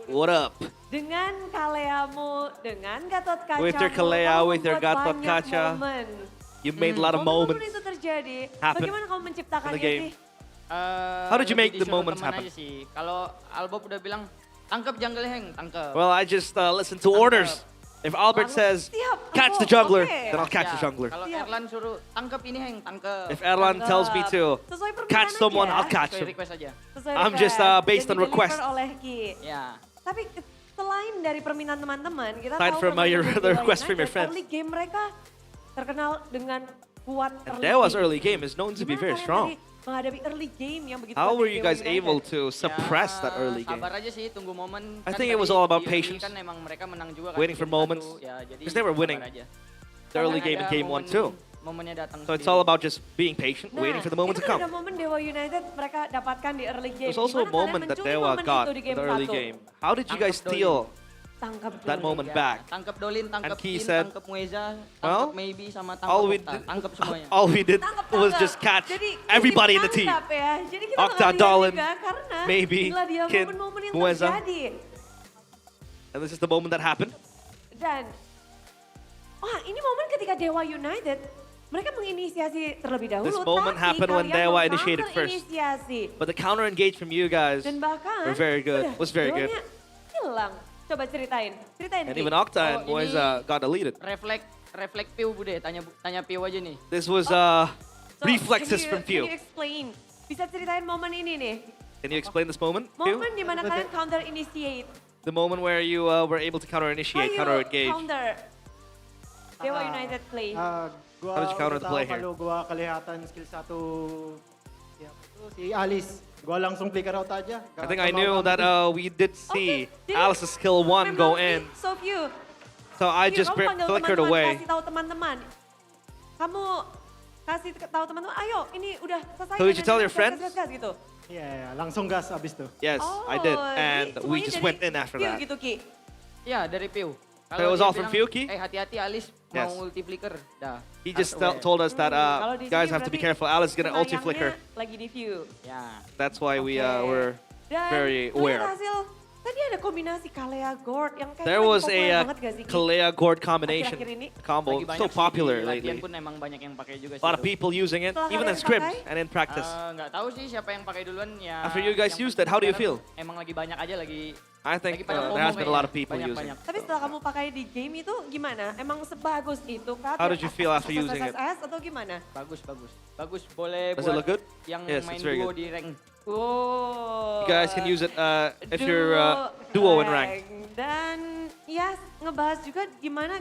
What up? Dengan Kaleamu, dengan Gatot Kaca. With your Kalea, with your Gatot Kaca. You made a lot of Momen moments. itu terjadi. happen Bagaimana kamu menciptakannya in the game. sih? How did you make the disuruh moments teman happen? aja sih. Kalau Albob udah bilang, tangkap jungle Heng, tangkap. Well, I just listen to orders. If Albert says, catch the jungler, then I'll catch the jungler. Kalau Erlan suruh, tangkap ini Heng, tangkap. If Erlan tells me to catch someone, I'll catch Sesuai him. request aja. I'm just based on Dan request. di-deliver oleh Ki. Ya. Tapi selain dari permintaan teman-teman, kita Aside tahu from pemain the Dewa request from United, your friends. early game mereka terkenal dengan kuat And early Dewa's game. early game is known to be Gimana very kalian strong. tadi menghadapi early game yang begitu How kuat were dari you Dewa guys United? able to suppress that early game? Sabar aja sih, tunggu momen. I Kan think it was tadi all about di early patience. Kan emang mereka menang juga kan. Waiting for 3-1, moments. Ya, jadi Because they were winning sabar aja. the early Kan game in ada game 1 momen- too. Momennya datang So it's sendiri. all about just being patient, waiting for the moment to itu kan come. ada momen Dewa United mereka dapatkan di early game. There's also a Gimana kalian moment that mencuri Dewa momen got itu di in the game early 1? game. How did you guys Tangkap steal Tangkap that dulu. moment Ya, back? tangkap Dolin, tangkap Key Kin, said, tangkap Mueza, well, tangkap Maybe sama all tangkap we Okta. did- Tangkap semuanya. All we did was Tangkap. just catch Jadi, everybody in the team. ditangkap ya. Jadi kita Okta, ngeliat Dolin, juga karena Maybe, inilah dia Kin, momen-momen yang Mueza. terjadi. And this is the moment that happened. Dan, wah ini momen ketika Dewa United, mereka menginisiasi terlebih dahulu. This moment tapi happened when kalian Dewa initiated first. inisiasi. But the counter engage from you guys Dan bahkan, were very good. Was very good. golnya hilang. Coba ceritain And Ki. even Okta and Oh, ini- Moisa got deleted. Refleks Piu Bude, tanya Piu aja nih. This was So, reflexes from can you Few. explain? Bisa ceritain momen ini nih. Can you explain this moment, Few? Momen dimana kalian counter initiate. The moment where you were able to counter initiate, counter engage. Counter Dewa United play. Gua How did you counter the udah play tahu here? Kalau gua kelihatan skill satu si Alice, gua langsung flicker out aja. I think I knew that we did see Alice's skill 1 go in. So few. So I just kamu panggil flickered teman-teman, away. Kasih tahu teman-teman. Kamu kasih tahu teman-teman, ayo ini udah selesai. So did you tell your friends? Gas, gitu. Iya, langsung gas abis tuh. Yes, I did. And jadi we semuanya just dari went in after Few that. gitu Ki. Ya dari Piu. So it was dia all from bilang, Fiuki? hati-hati Alice Yes. mau ulti flicker. Dah. He just Aware. told us that Kalau di guys sini have to be berarti careful. Alice is gonna ulti penyayangnya flicker. Lagi di View. Ya. That's why we were Dan very melihat aware. hasil, tadi ada kombinasi Kalea Gord yang kayak There lagi was populer a banget gak sih, Ki? Kalea Gord combination Akhir-akhir ini. combo, Lagi banyak so sih, popular di latihan lately. pun emang banyak yang pakai juga A lot of sih itu. people using it, Setelah even in kalian scrims pakai? and in practice. Nggak tahu sih siapa yang pakai duluan ya. After you guys yang used it, how do you sekarang feel? Emang lagi banyak aja lagi. I think lagi pada there FOMO has been a lot of kayaknya. people using Banyak-banyak. it. Tapi setelah kamu pakai di game itu gimana? Emang sebagus itu kah? How did you feel after using it? Atau gimana? Bagus. Boleh Does it buat look good? yang Yes, main it's very duo good. di rank. Oh. You guys can use it if you're duo in rank. Dan ya ngebahas juga gimana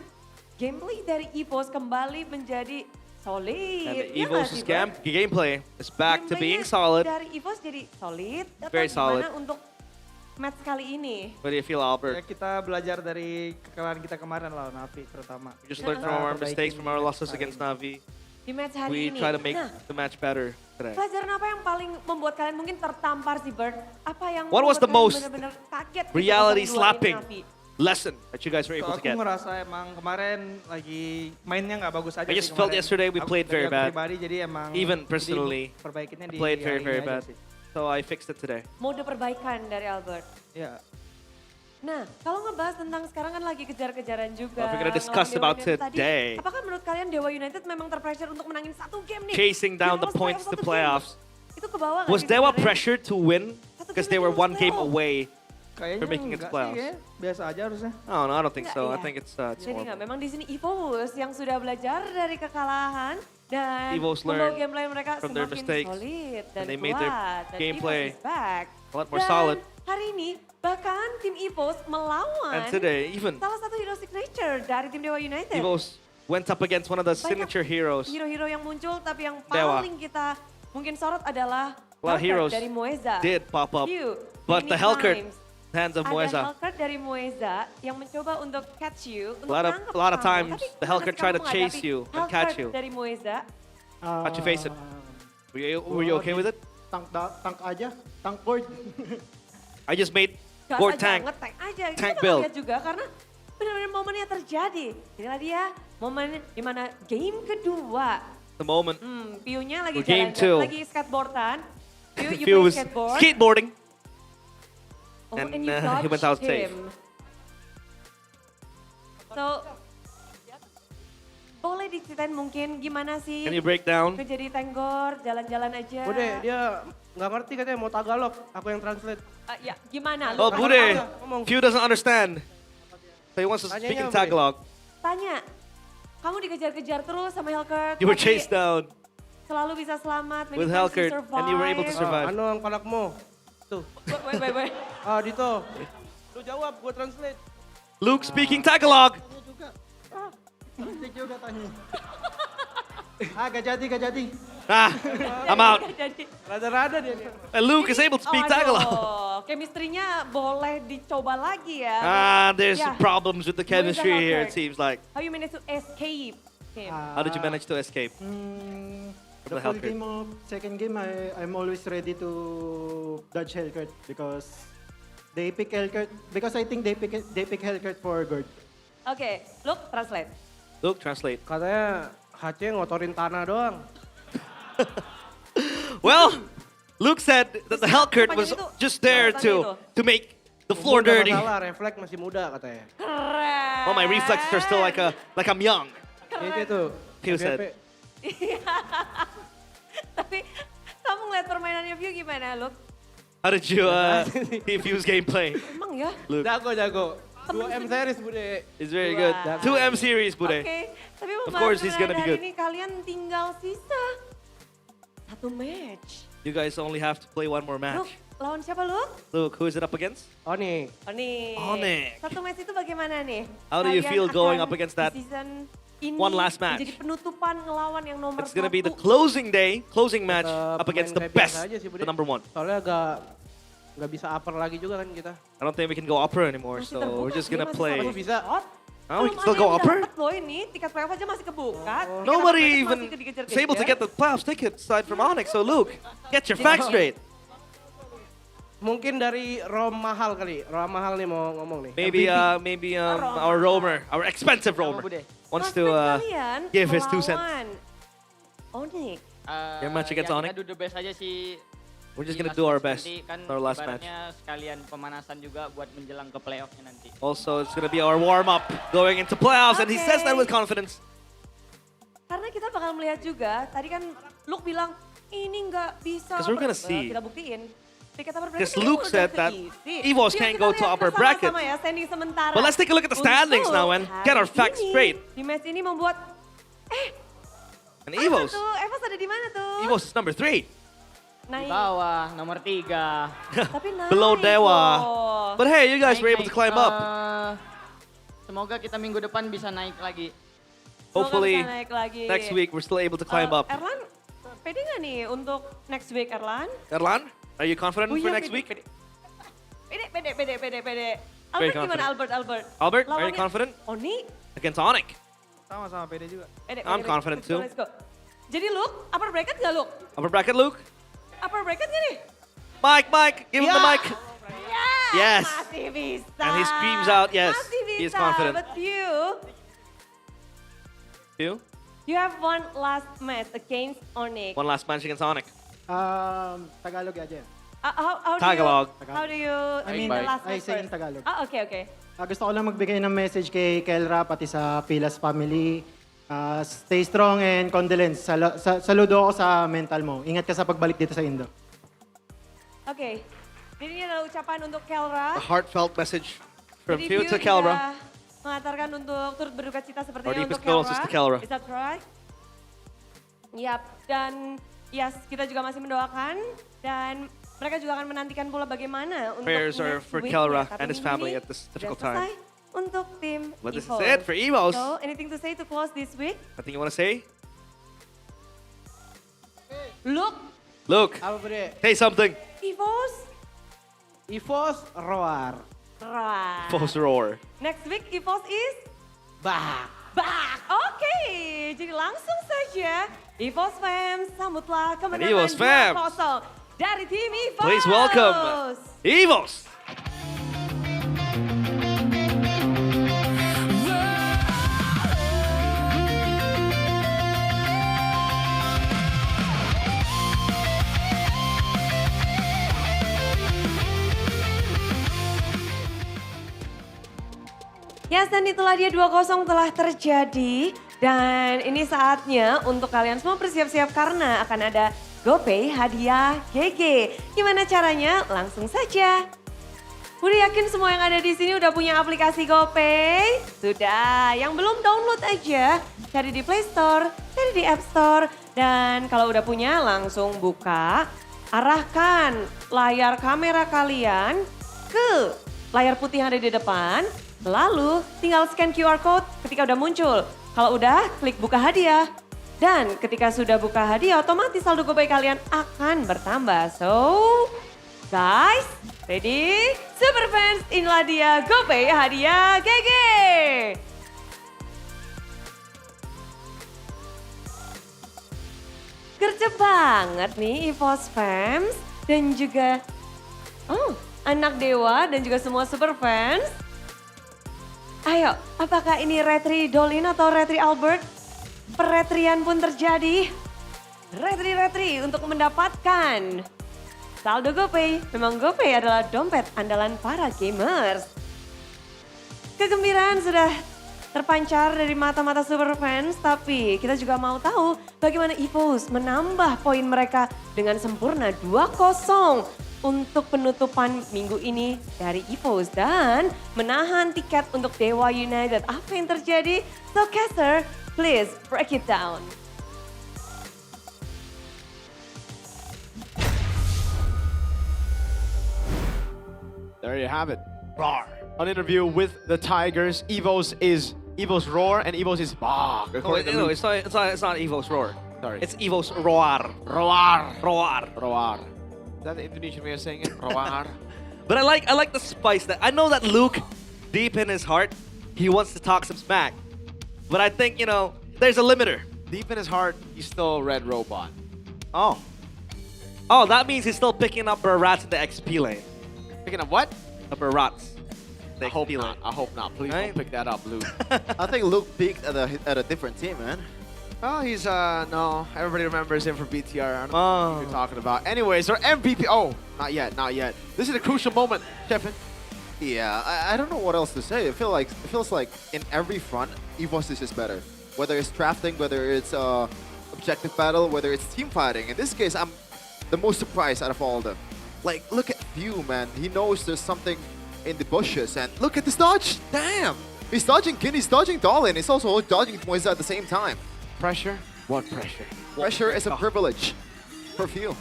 gameplay dari EVOS kembali menjadi solid. And the Ya Evo's nggak sih, Bro? gameplay is back to being Gameplaynya solid. Dari EVOS jadi solid. Atau Very solid. gimana untuk match kali ini? What do you feel, Ya, Albert? kita belajar dari kekalahan kita kemarin lawan Navi terutama. We just learned from our mistakes, from our losses against Navi. Di match hari We ini. try to make Nah, the match better today. pelajaran apa yang paling membuat kalian mungkin tertampar sih, Bert? Apa yang What was membuat the most kalian benar-benar kaget gitu reality pas ngelawan slapping Navi? lesson that you guys were able Kalau to aku get? ngerasa emang kemarin lagi mainnya nggak bagus aja I sih just felt kemarin. yesterday we Aku- played dari very aku bad. pribadi, jadi emang Even jadi personally, perbaikinnya di played very, hari very ini aja bad. sih. So I fixed it today. Mode perbaikan dari Albert. Ya. Nah, kalau ngebahas tentang sekarang kan lagi kejar-kejaran juga. Well, if we're gonna discuss ngelawan Dewa about United tadi, today. apakah menurut kalian Dewa United memang terpressure untuk menangin satu game nih? Chasing down the Lolos points to satu game. playoffs. Itu ke bawah nggak Was sih Dewa sebenarnya? pressured to win because they were one game away Kayaknya for making it to enggak sih, playoffs? kayaknya biasa aja harusnya. Oh, no, I don't think Enggak, so. I ya. think it's Jadi normal. nggak, memang di sini EVOS yang sudah belajar dari kekalahan dan EVOS membawa learned gameplay mereka from their semakin mistakes, solid dan and they made their kuat. Dan gameplay EVOS is back. a lot more Dan solid. hari ini bahkan tim EVOS melawan And today, even salah satu hero signature dari tim Dewa United. EVOS went up against one of the Banyak signature heroes. hero-hero yang muncul, tapi yang Dewa. paling kita mungkin sorot adalah A lot of Hellcat heroes dari Moeza. did pop up, You, but many the Hellcat, times. hands of Ada Moeza. Hellcat dari Moeza yang mencoba untuk catch you, untuk A nangkep lot of kamu. times, Tapi the Hellcat gimana tried to kamu chase menghadapi you and catch Hellcat you. dari Moeza? How'd you face it? Were you okay with it? Tank aja, tank board. I just made Gak board aja, tank. nge-tank aja. tank Kita build. lihat juga karena benar-benar momennya terjadi. Inilah dia momen dimana game kedua. The moment. Piunya lagi Or game jalan, two. lagi skateboardan. Piu, you Few play was skateboard. skateboarding. Oh, and you he went out dodged safe. him. So, boleh diceritain mungkin gimana sih? Can you break down? Jadi tanggor, jalan-jalan aja. Bude, dia nggak ngerti katanya mau Tagalog, aku yang translate. Ya, gimana? Oh, Lu Bude, ngomong. Few doesn't understand. So he wants to Tanyanya speak in apa, Bude? Tagalog. Tanya, kamu dikejar-kejar terus sama Hellcat. You were tapi chased down Selalu bisa selamat. many with times you Hellcat, and you were able to survive. Anu ang palakmo. Tuh. Wait. Ah, dito. Lu jawab, gua translate. Luke speaking Tagalog. Cantik juga tanya. Gak jadi. Ah, I'm out. Rada-rada dia. Luke is able to speak Tagalog. Chemistry-nya boleh dicoba lagi ya. There's Yeah. problems with the chemistry Hellcat. here, it seems like. How you manage to escape him? How did you manage to escape? The full game of second game, I'm always ready to dodge Hellcat because they pick Hellcat because I think they pick Hellcat for guard. Oke, look, translate. Luke, translate. Katanya HC ngotorin tanah doang. Well, Luke said that the Hellcat was itu, just there itu. to make the floor Umur nggak dirty. masalah, refleks masih muda katanya. Keren. Well, my reflexes are still like I'm young. Itu tuh. Few said. Tapi kamu ngeliat permainannya View gimana, look? How did you Few's gameplay? Emang ya? Luke. Jago. 2M series, Bude. It's very good. Wow. 2M series, Bude. Oke, tapi Of course he's gonna be hari good. ini kalian tinggal sisa satu match. You guys only have to play one more Look, match. lawan siapa lu? Luke, who is it up against? Oni. Onyx. Satu match itu bagaimana nih? How do you Kalian feel going akan up against that di season ini one last match? Jadi penutupan ngelawan yang nomor It's gonna be the satu. closing match up against the Main kayak biasa best, aja sih, Bude. the number one. Soalnya nggak bisa upper lagi juga kan kita. I don't think we can go upper anymore, so we're just gonna play. Masih bisa. Oh, we Belum can still ada go yang upper? dapet loh ini, tiket playoff aja masih kebuka. Tiket Nobody upper even masih dikejar-kejar. is able to get the playoffs ticket aside from Onyx. So Luke, get your facts straight. Mungkin dari ROM mahal kali. ROM mahal nih mau ngomong nih. Maybe our roamer, our expensive roamer, wants to Kalian give his 2 cents. melawan Onyx. Your match against Onyx? Kita do the best aja sih. We're just Di gonna do our last match best. nanti kan Our last match. ibaratnya sekalian pemanasan juga buat menjelang ke playoffnya nanti. Also, it's gonna be our warm up going into playoffs, and he says that with confidence. Karena kita bakal melihat juga, tadi kan Luke bilang ini nggak bisa. 'Cause we're gonna see. Kita buktiin. Tiket upper bracket Because ini Luke udah said that keisi. EVOS Yuk, can't kita go lihat to upper bersama-sama bracket. ya, standing sementara. But let's take a look at the standings Untuk now and get our hari facts ini, straight. Di match ini membuat, And EVOS, Evos ada di mana tuh? EVOS is number 3. Naik. Di bawah, nomor 3. Tapi naik Below Dewa. loh. But hey, you guys were able to climb up. Semoga kita minggu depan bisa naik lagi. Hopefully, Semoga bisa naik lagi. next week we're still able to climb up. Erlan, pede nggak nih untuk next week Erlan? Erlan, are you confident Oh for iya, next pede, week? Pede Pede. Albert gimana Albert? Albert, are Lawannya you confident? Oni? Against Onyx. Sama-sama pede juga. I'm confident too. Let's go. Jadi Luke, upper bracket gak Luke? Upper bracket, Luke? Upper bracket gak nih? Mike, give him the mic. Yes. Masih bisa. And he screams out, yes. Masih bisa. He is confident. But You? you have one last match against Onyx. One last match against Onyx. Tagalog aja. Tagalog. How do you, I mean the last I match say in first? Tagalog. Okay. Gusto ko lang magbigay ng message kay Kelra pati sa Pilas family. Stay strong and condolence. Saludo ako sa mental mo. Ingat ka sa pagbalik dito sa Indo. Okay. Jadi ini adalah ucapan untuk Kelra. A heartfelt message from Jadi Pew to Kelra. sudah mengantarkan untuk turut berduka cita Our sepertinya deepest untuk Kelra. condolences to Kelra. Is that right? Yap, dan yes, kita juga masih mendoakan dan mereka juga akan menantikan pula bagaimana untuk Prayers are next for week Kelra ya. Tapi and his minggu family ini at this sudah difficult selesai time. Untuk tim Well, this is EVOS. it for EVOS. So, anything to say to close this week? Anything you want to say? Luke, Apa bre? Say something. EVOS roar. Right. False roar. Next week EVOS is Bah. Oke, jadi langsung saja EVOS fans sambutlah kemenangan EVOS fans. 2-0 dari tim EVOS. Please welcome EVOS. Yes, dan itulah dia 2-0 telah terjadi. Dan ini saatnya untuk kalian semua bersiap-siap karena akan ada GoPay hadiah GG. Gimana caranya? Langsung saja. Udah yakin semua yang ada di sini udah punya aplikasi GoPay? Sudah, yang belum download aja. Cari di Play Store, cari di App Store. Dan kalau udah punya langsung buka. Arahkan layar kamera kalian ke layar putih yang ada di depan. Lalu tinggal scan QR code ketika udah muncul. Kalau udah, klik buka hadiah. Dan ketika sudah buka hadiah, otomatis saldo GoPay kalian akan bertambah. So, guys, ready? Super fans, inilah dia GoPay hadiah GG. Gercep banget nih EVOS fans. Dan juga, anak dewa dan juga semua super fans. Ayo, apakah ini Retri Dolin atau Retri Albert? Peretrian pun terjadi. Retri untuk mendapatkan saldo GoPay. Memang GoPay adalah dompet andalan para gamers. Kegembiraan sudah terpancar dari mata-mata super fans, tapi kita juga mau tahu bagaimana EVOS menambah poin mereka dengan sempurna 2-0. Untuk penutupan minggu ini dari EVOS dan menahan tiket untuk Dewa United. Apa yang terjadi? So Caster, please break it down. There you have it. Roar. An interview with the Tigers. EVOS is EVOS roar and EVOS is bah. No, it's not EVOS roar. Sorry. It's EVOS roar. Roar. Is that the Indonesian way of saying it? Roar. But I like the spice that I know that Luke, deep in his heart, he wants to talk some smack. But I think, there's a limiter. Deep in his heart, he's still Red Robot. Oh, that means he's still picking up rats in the XP lane. Picking up what? Upper rats. I hope not. Please Right? don't pick that up, Luke. I think Luke peaked at a different team, man. Oh, he's, no. Everybody remembers him from BTR. I don't know what you're talking about. Anyways, our MVP. Oh, not yet. This is a crucial moment, Shepin. Yeah, I don't know what else to say. It feels like in every front, EVOS is just better. Whether it's drafting, whether it's objective battle, whether it's team fighting. In this case, I'm the most surprised out of all of them. Like, look at View, man. He knows there's something in the bushes, and look at this dodge. Damn! He's dodging Kin, he's dodging Dolin, he's also dodging Moisa at the same time. Pressure? What pressure? Pressure is a privilege for View.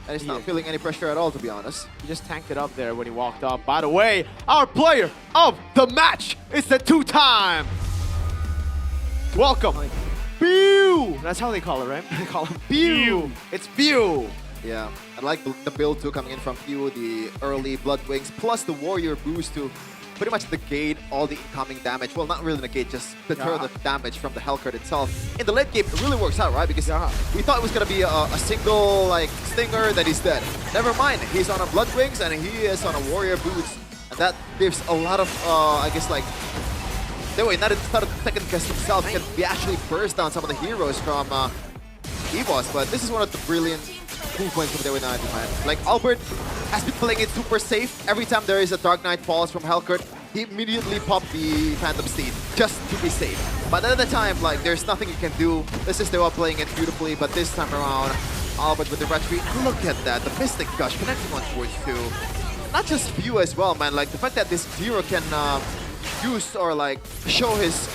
And he's not feeling any pressure at all, to be honest. He just tanked it up there when he walked up. By the way, our player of the match is the two-time. Welcome, View. That's how they call it, right? They call him View. It's View. Yeah, I like the build too coming in from Few, the early Blood Wings, plus the Warrior boost to pretty much negate all the incoming damage. Well, not really negate, just deter the damage from the Hellcurt itself. In the late game, it really works out, right? Because we thought it was going to be a single like stinger that he's dead. Never mind, he's on a Blood Wings and he is on a Warrior boost. And that gives a lot of, I guess, like, anyway, not started to second guess himself. Can be actually burst down some of the heroes from EVOS, but this is one of the brilliant movements from Dewa United, man. Like, Albert has been playing it super safe. Every time there is a Dark Knight falls from Hellcurt, he immediately popped the Phantom Steed just to be safe. But at the time, like, there's nothing you can do. This is Dewa playing it beautifully, but this time around, Albert with the retreat, look at that. The Mystic Gush connecting on towards 2. Not just Few as well, man. Like, the fact that this hero can use or, like, show his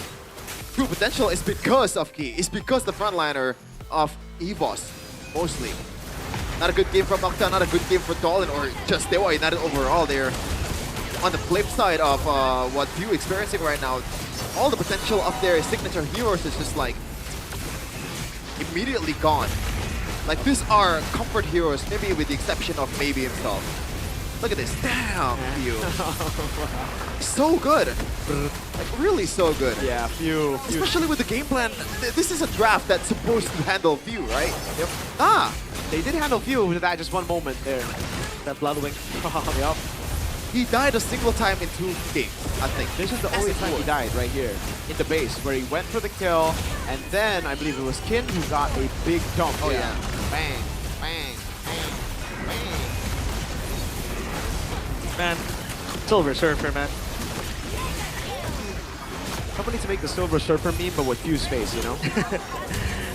true potential is because of Key. It's because the frontliner of EVOS, mostly. Not a good game from Nocta, not a good game for Dolan, or just Dewa United overall. They're on the flip side of what Few experiencing right now. All the potential of their signature heroes is just like immediately gone. Like, these are comfort heroes, maybe with the exception of maybe himself. Look at this, damn, Few. So good. Like, really so good. Yeah, Few. Especially with the game plan. This is a draft that's supposed to handle Few, right? Yep. They did handle Few with that just one moment there. That Bloodwing. Yep. He died a single time in 2 games, I think. This is the only time he died right here in the base, where he went for the kill, and then I believe it was Kin who got a big jump. Oh yeah. Bang, bang, bang, bang. Man, Silver Surfer, man. Somebody needs to make the Silver Surfer meme, but with Few's face, you know?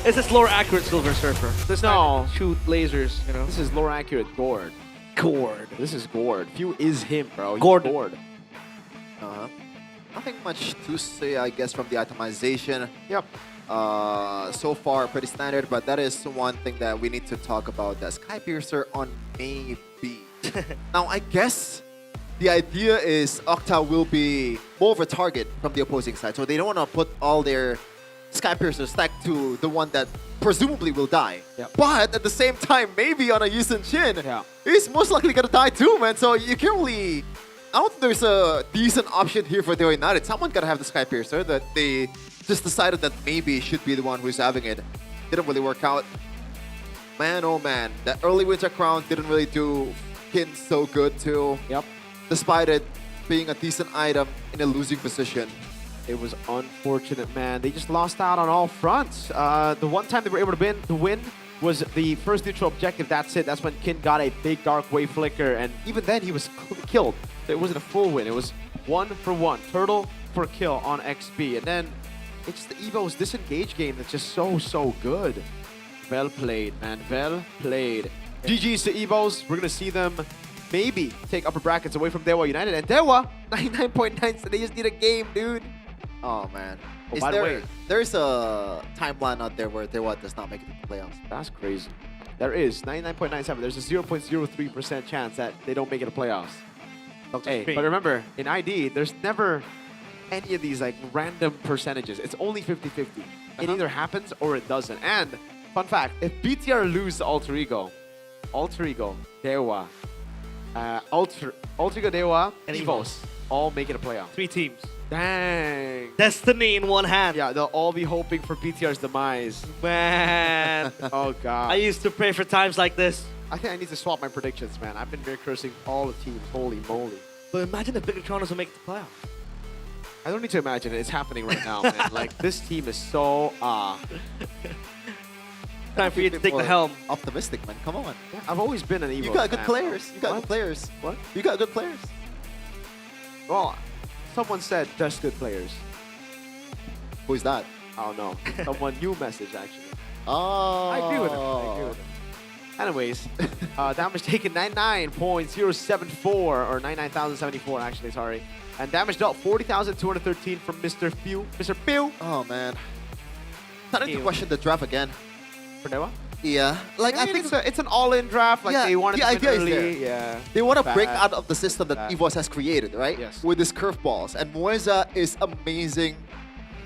It's this lore accurate Silver Surfer. This No. shoot lasers, you know? This is lore accurate Gord. Gord. This is Gord. Few is him, bro. He's Gord. Gord. Nothing much to say, I guess, from the itemization. Yep. So far, pretty standard, but that is one thing that we need to talk about. The Skypiercer on maybe. Now, I guess the idea is Octa will be more of a target from the opposing side, so they don't want to put all their Skypiercer stacked to the one that presumably will die. Yep. But at the same time, maybe on a Yusen Shin, he's most likely gonna die too, man. So you can't really... I don't think there's a decent option here for Dewa United. Someone gotta have the Skypiercer that they just decided that maybe should be the one who's having it. Didn't really work out. Man, oh man, that early Winter Crown didn't really do Kin so good too. Yep. Despite it being a decent item in a losing position. It was unfortunate, man. They just lost out on all fronts. The one time they were able to win was the first neutral objective. That's it. That's when Kin got a big Dark Wave Flicker, and even then he was killed. It wasn't a full win. It was 1 for 1. Turtle for kill on XP. And then it's the Evo's disengage game that's just so good. Well played, man. Well played. GG's to Evos. We're going to see them maybe take upper brackets away from Dewa United. And Dewa, 99.9, so they just need a game, dude. Oh, man. Oh, by the way, there's a timeline out there where Dewa does not make it to the playoffs. That's crazy. There is 99.97. There's a 0.03% chance that they don't make it to playoffs. Hey, but remember, in ID, there's never any of these like random percentages. It's only 50-50. It either happens or it doesn't. And fun fact, if BTR lose to Alter Ego, Dewa, Alter Ego, Dewa, and EVOS all make it a playoff. 3 teams. Dang. Destiny in one hand. Yeah, they'll all be hoping for BTR's demise. Man. Oh, God. I used to pray for times like this. I think I need to swap my predictions, man. I've been very cursing all the teams. Holy moly. But imagine if Bigger Torontos will make the playoff. I don't need to imagine it. It's happening right now, man. Like, this team is so... Time for you to take the helm. Optimistic, man. Come on. Yeah, I've always been an Evo. You got good fan. players. You got good players. What? You got good players. Well, someone said just good players. Who's that? I don't know. Someone new message, actually. Oh. I agree with him. Anyways, damage taken 99.074, or 99,074 actually, sorry. And damage dealt 40,213 from Mr. Few. Mr. Pew. Oh, man. Starting to question the draft again. For Dewa? Yeah. Like, I think it's an all-in draft. Like, they wanted the to idea win early. is there. Yeah. They want to break out of the system that EVOS has created, right? Yes. With these curveballs. And Moeza is amazing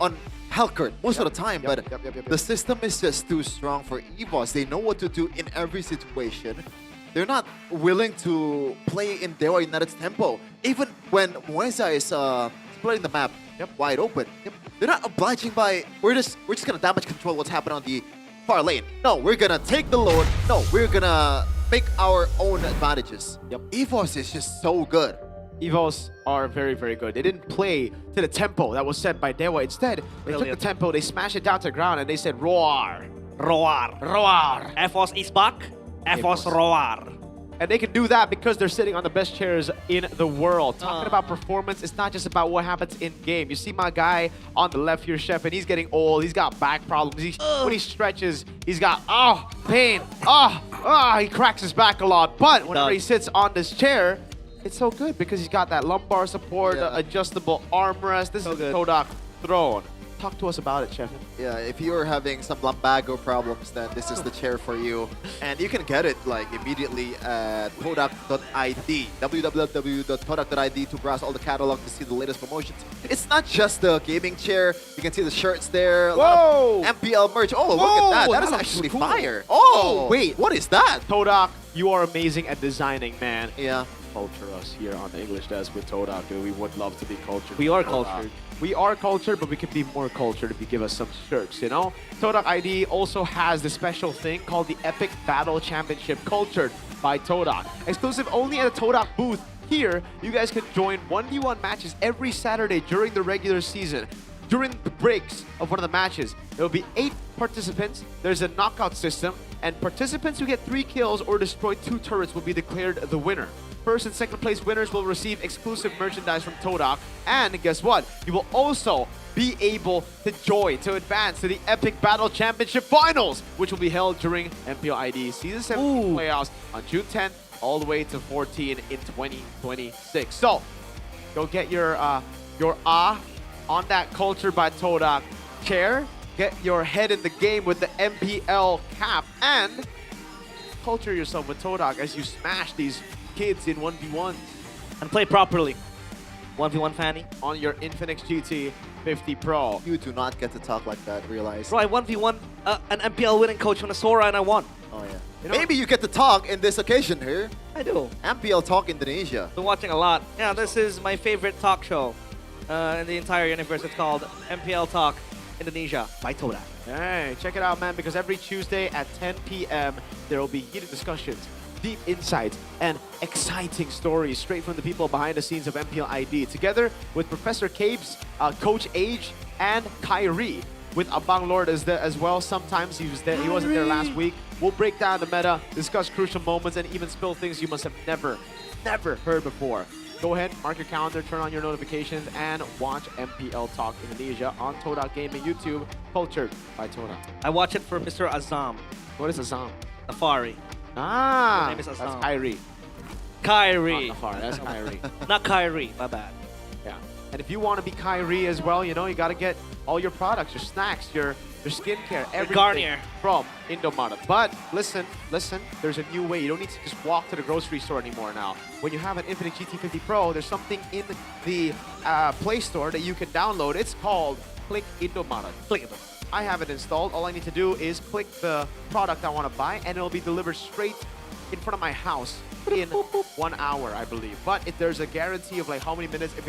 on Hellcurt most of the time, but the system is just too strong for EVOS. They know what to do in every situation. They're not willing to play in Dewa United's tempo. Even when Moesa is splitting the map wide open, they're not obliging by, we're just gonna damage control what's happening on the far lane. No, we're gonna take the load. No, we're gonna make our own advantages. EVOS is just so good. EVOS are very, very good. They didn't play to the tempo that was set by Dewa. Instead, they took the tempo, they smashed it down to the ground, and they said, roar. Roar. Roar. EVOS is back. EVOS roar. And they can do that because they're sitting on the best chairs in the world. Talking about performance, it's not just about what happens in-game. You see my guy on the left here, Chef, and he's getting old. He's got back problems. When he stretches, he's got, pain. He cracks his back a lot. But whenever he sits on this chair, it's so good because he's got that lumbar support, the adjustable armrest. This is the Todak throne. Talk to us about it, Chef. Yeah, if you're having some lumbago problems, then this is the chair for you. And you can get it like immediately at Todak.id, www.todak.id, to browse all the catalog to see the latest promotions. It's not just the gaming chair. You can see the shirts there. A lot of MPL merch. Oh, look at that. That is actually cool. Fire. Oh, wait, what is that? Todak, you are amazing at designing, man. Yeah. Culture us here on the English desk with Todak, dude. We would love to be cultured. We are cultured. We are cultured, but we can be more cultured if you give us some shirts, you know? Todak ID also has the special thing called the Epic Battle Championship, cultured by Todak. Exclusive only at the Todak booth. Here, you guys can join 1v1 matches every Saturday during the regular season. During the breaks of one of the matches, there will be 8 participants. There's a knockout system, and participants who get 3 kills or destroy 2 turrets will be declared the winner. First and second place winners will receive exclusive merchandise from Todak. And guess what? You will also be able to advance to the Epic Battle Championship Finals, which will be held during MPL ID Season 17 playoffs on June 10th all the way to 14 in 2026. So, go get your on that Culture by Todak chair. Get your head in the game with the MPL cap and culture yourself with Todak as you smash these kids in 1v1s. And play properly. 1v1 Fanny. On your Infinix GT 50 Pro. You do not get to talk like that, realize. Bro, I 1v1 an MPL winning coach on a Sora and I won. Oh, yeah. You know, maybe you get to talk in this occasion here. I do. MPL Talk Indonesia. Been watching a lot. Yeah, this is my favorite talk show in the entire universe. It's called MPL Talk Indonesia by Todak. Hey, check it out, man, because every Tuesday at 10 p.m. there will be heated discussions, deep insights, and exciting stories straight from the people behind the scenes of MPL ID, together with Professor Cabes, Coach Age, and Kyrie. With Abang Lord as well. Sometimes he wasn't there last week. We'll break down the meta, discuss crucial moments, and even spill things you must have never heard before. Go ahead, mark your calendar, turn on your notifications, and watch MPL Talk Indonesia on Todak Gaming YouTube, cultured by Todak. I watch it for Mr. Azam. What is Azam? Nafari. Ah, His name is Azam. that's Kyrie. Kyrie. Not Nafari, that's Kyrie. Not Kyrie, my bad. Yeah. And if you want to be Kyrie as well, you know, you got to get all your products, your snacks, your skincare, everything Garnier from Indomaret. But listen, there's a new way. You don't need to just walk to the grocery store anymore now. When you have an Infinix GT50 Pro, there's something in the Play Store that you can download. It's called Click Indomaret. Click it. I have it installed. All I need to do is click the product I want to buy, and it'll be delivered straight in front of my house in 1 hour, I believe. But if there's a guarantee of like how many minutes, if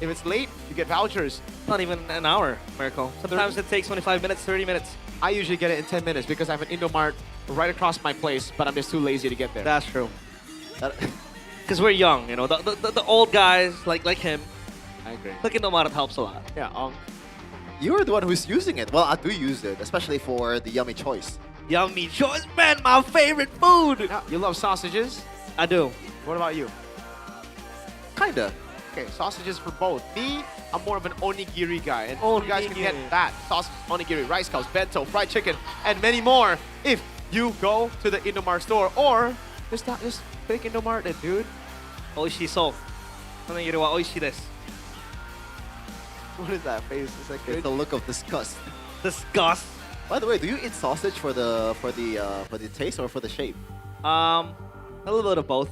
it's late, you get vouchers. Not even an hour, Miracle. Sometimes it takes 25 minutes, 30 minutes. I usually get it in 10 minutes because I have an Indomart right across my place, but I'm just too lazy to get there. That's true. Because we're young, you know. The old guys like him. I agree. Clicking Indomaret helps a lot. Yeah. You're the one who's using it. Well, I do use it, especially for the Yummy Choice. Yummy Choice, man, my favorite food. Yeah, you love sausages? I do. What about you? Kinda. Okay, sausages for both. Me, I'm more of an onigiri guy. And you guys can get that. Sausage, onigiri, rice cups, bento, fried chicken, and many more if you go to the Indomart store. Or just pick Indomart it, dude. Oishi so. Oishi desu. What is that face? Is that good? It's the look of disgust. Disgust. By the way, do you eat sausage for the taste or for the shape? A little bit of both.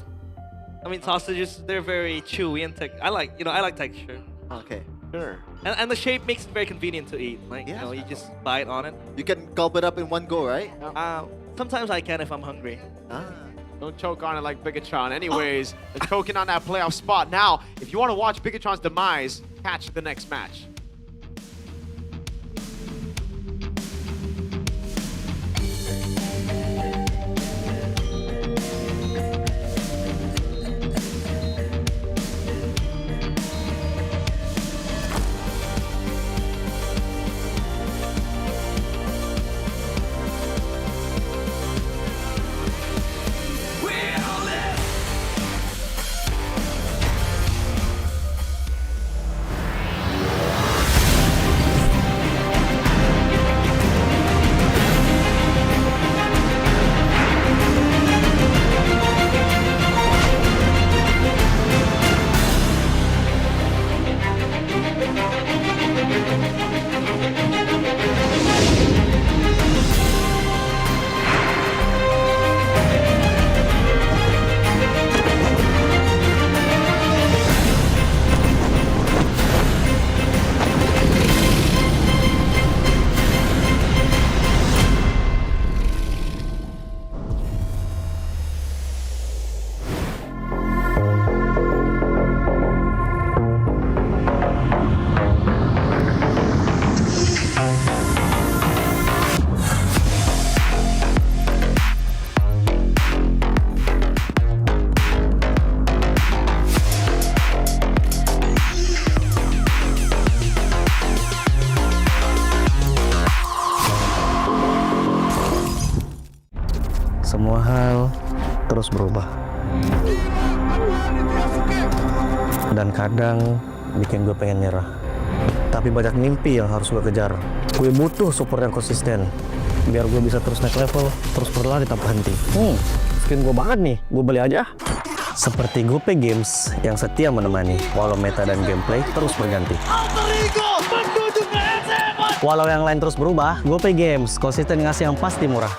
I mean, sausages, they're very chewy and I like texture. Okay. Sure. And the shape makes it very convenient to eat. Like, you know, you just bite on it. You can gulp it up in one go, right? Sometimes I can if I'm hungry. Don't choke on it like Bigatron. Anyways, they're choking on that playoff spot. Now, if you want to watch Bigatron's demise, catch the next match. Semua hal terus berubah. Dan kadang bikin gue pengen nyerah. Tapi banyak mimpi yang harus gue kejar. Gue butuh support yang konsisten. Biar gue bisa terus naik level, terus berlari tanpa henti. Skin gue banget nih, gue beli aja. Seperti GoPay Games yang setia menemani, walau meta dan gameplay terus berganti. Walau yang lain terus berubah, GoPay Games konsisten ngasih yang pasti murah.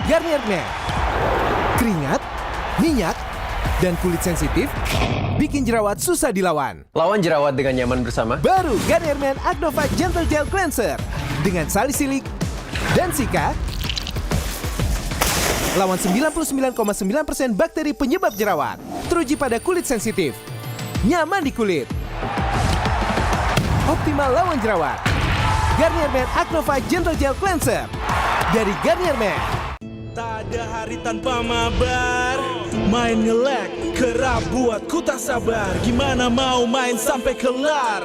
Garnier Men. Keringat, minyak, dan kulit sensitif bikin jerawat susah dilawan. Lawan jerawat dengan nyaman bersama. Baru Garnier Men Acno Fight Gentle Gel Cleanser dengan salisilik dan sika. Lawan 99,9% bakteri penyebab jerawat. Teruji pada kulit sensitif. Nyaman di kulit. Optimal lawan jerawat. Garnier Men Acno Fight Gentle Gel Cleanser dari Garnier Men. Tak ada hari tanpa mabar. Main nge-lag, kerap buat ku tak sabar. Gimana mau main sampai kelar?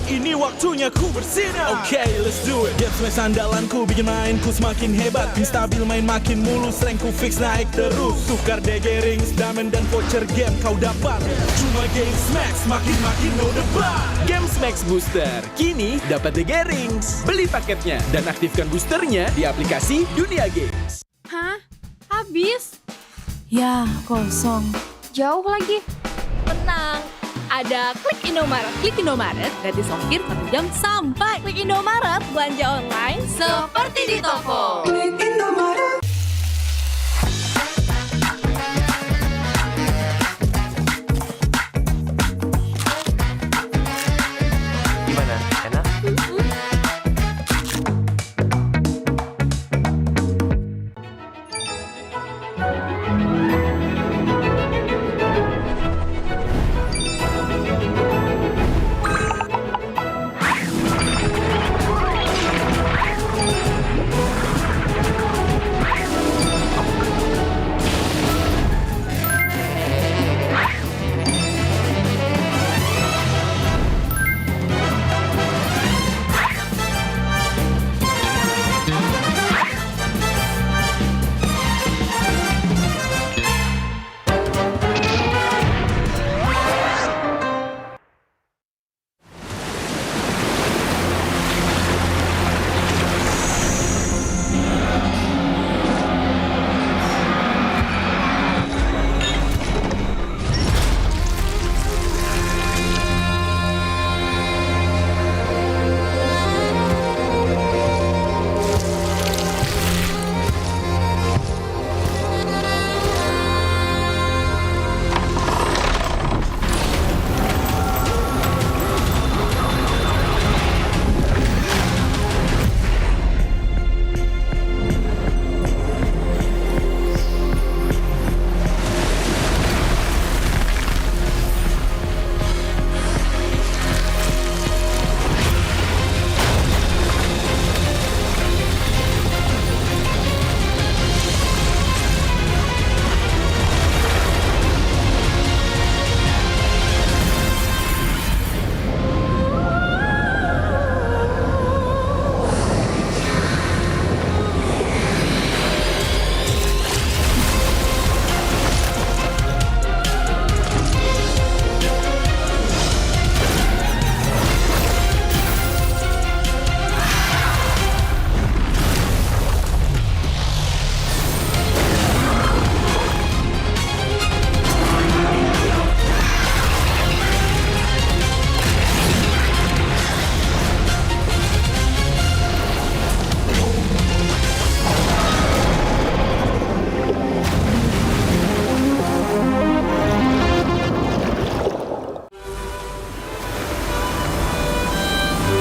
Ini waktunya ku bersinar. Okay, let's do it. Game smash andalanku bikin mainku semakin hebat. Pin stabil main makin mulus, rankku fix naik terus. Tukar DG rings, diamond dan voucher game kau dapat. Cuma Game Max makin no debat. Game Max Booster kini dapat DG Rings. Beli paketnya dan aktifkan boosternya di aplikasi Dunia Games. Hah? Habis? Ya, kosong. Jauh lagi. Tenang, ada Klik Indomaret. Klik Indomaret gratis ongkir 1 jam sampai. Klik Indomaret, belanja online seperti di toko. Klik Indomaret. Gimana? Enak?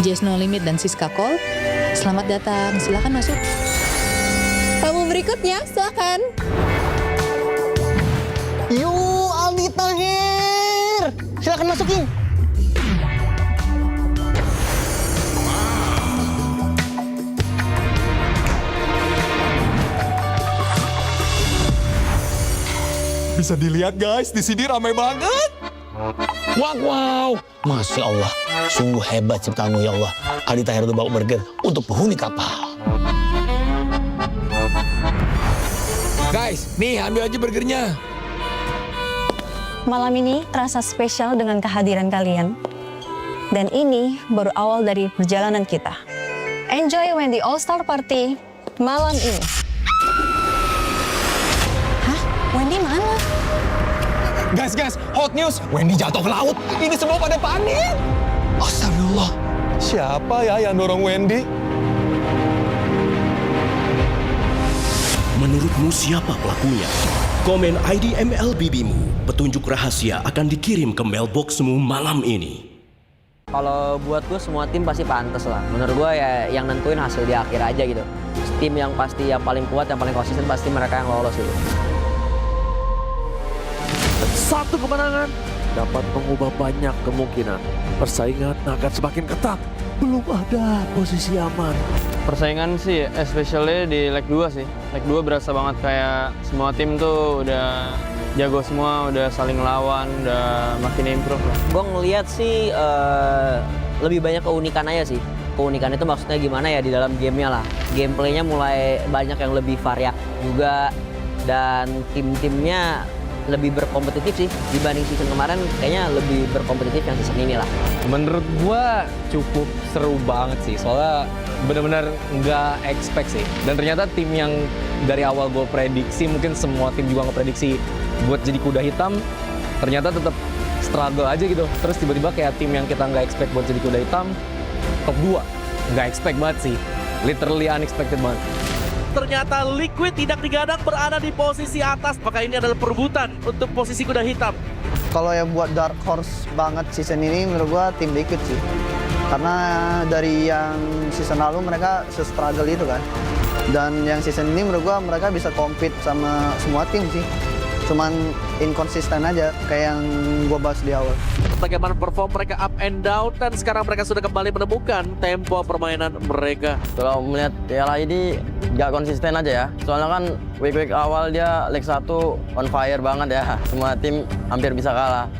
Just No Limit dan Siska Cole. Selamat datang, silakan masuk. Tamu berikutnya, silakan. Yuk, Aldi Tahir. Silakan masukin. Bisa dilihat guys, di sini ramai banget. Wow, Masya Allah. Sungguh hebat ciptaanmu ya Allah. Aldi Tahir udah bawa burger untuk penghuni kapal. Guys, nih ambil aja burgernya. Malam ini terasa spesial dengan kehadiran kalian. Dan ini baru awal dari perjalanan kita. Enjoy Wendy All-Star Party malam ini. Hah? Wendy mana? Guys, hot news. Wendy jatuh ke laut. Ini semua pada panik. Astagfirullah. Siapa ya yang dorong Wendy? Menurutmu siapa pelakunya? Komen ID MLBB-mu. Petunjuk rahasia akan dikirim ke mailboxmu malam ini. Kalau buat gue semua tim pasti pantas lah. Menurut gue ya yang nentuin hasil di akhir aja gitu. Tim yang pasti yang paling kuat, yang paling konsisten pasti mereka yang lolos gitu. Satu kemenangan dapat mengubah banyak kemungkinan. Persaingan akan semakin ketat. Belum ada posisi aman. Persaingan sih, especially di leg 2 sih. Leg 2 berasa banget kayak semua tim tuh udah jago semua, udah saling lawan, udah makin improve lah. Gue ngeliat sih lebih banyak keunikan aja sih. Keunikan itu maksudnya gimana ya di dalam gamenya lah. Gameplaynya mulai banyak yang lebih variatif juga. Dan tim-timnya lebih berkompetitif sih dibanding season kemarin, kayaknya lebih berkompetitif yang season ini lah. Menurut gua cukup seru banget sih, soalnya benar-benar nggak expect sih. Dan ternyata tim yang dari awal gue prediksi, mungkin semua tim juga ngeprediksi buat jadi kuda hitam, ternyata tetap struggle aja gitu. Terus tiba-tiba kayak tim yang kita nggak expect buat jadi kuda hitam, top 2. Nggak expect banget sih, literally unexpected banget. Ternyata Liquid tidak digadang berada di posisi atas. Maka ini adalah perebutan untuk posisi kuda hitam. Kalau yang buat dark horse banget season ini menurut gua tim Liquid sih. Karena dari yang season lalu mereka se-struggle itu kan. Dan yang season ini menurut gua mereka bisa compete sama semua tim sih. Cuman inkonsisten aja kayak yang gua bahas di awal. Bagaimana perform mereka up and down, dan sekarang mereka sudah kembali menemukan tempo permainan mereka. Kalau melihat Piala ini nggak konsisten aja ya. Soalnya kan week awal dia leg 1 on fire banget ya. Semua tim hampir bisa kalah.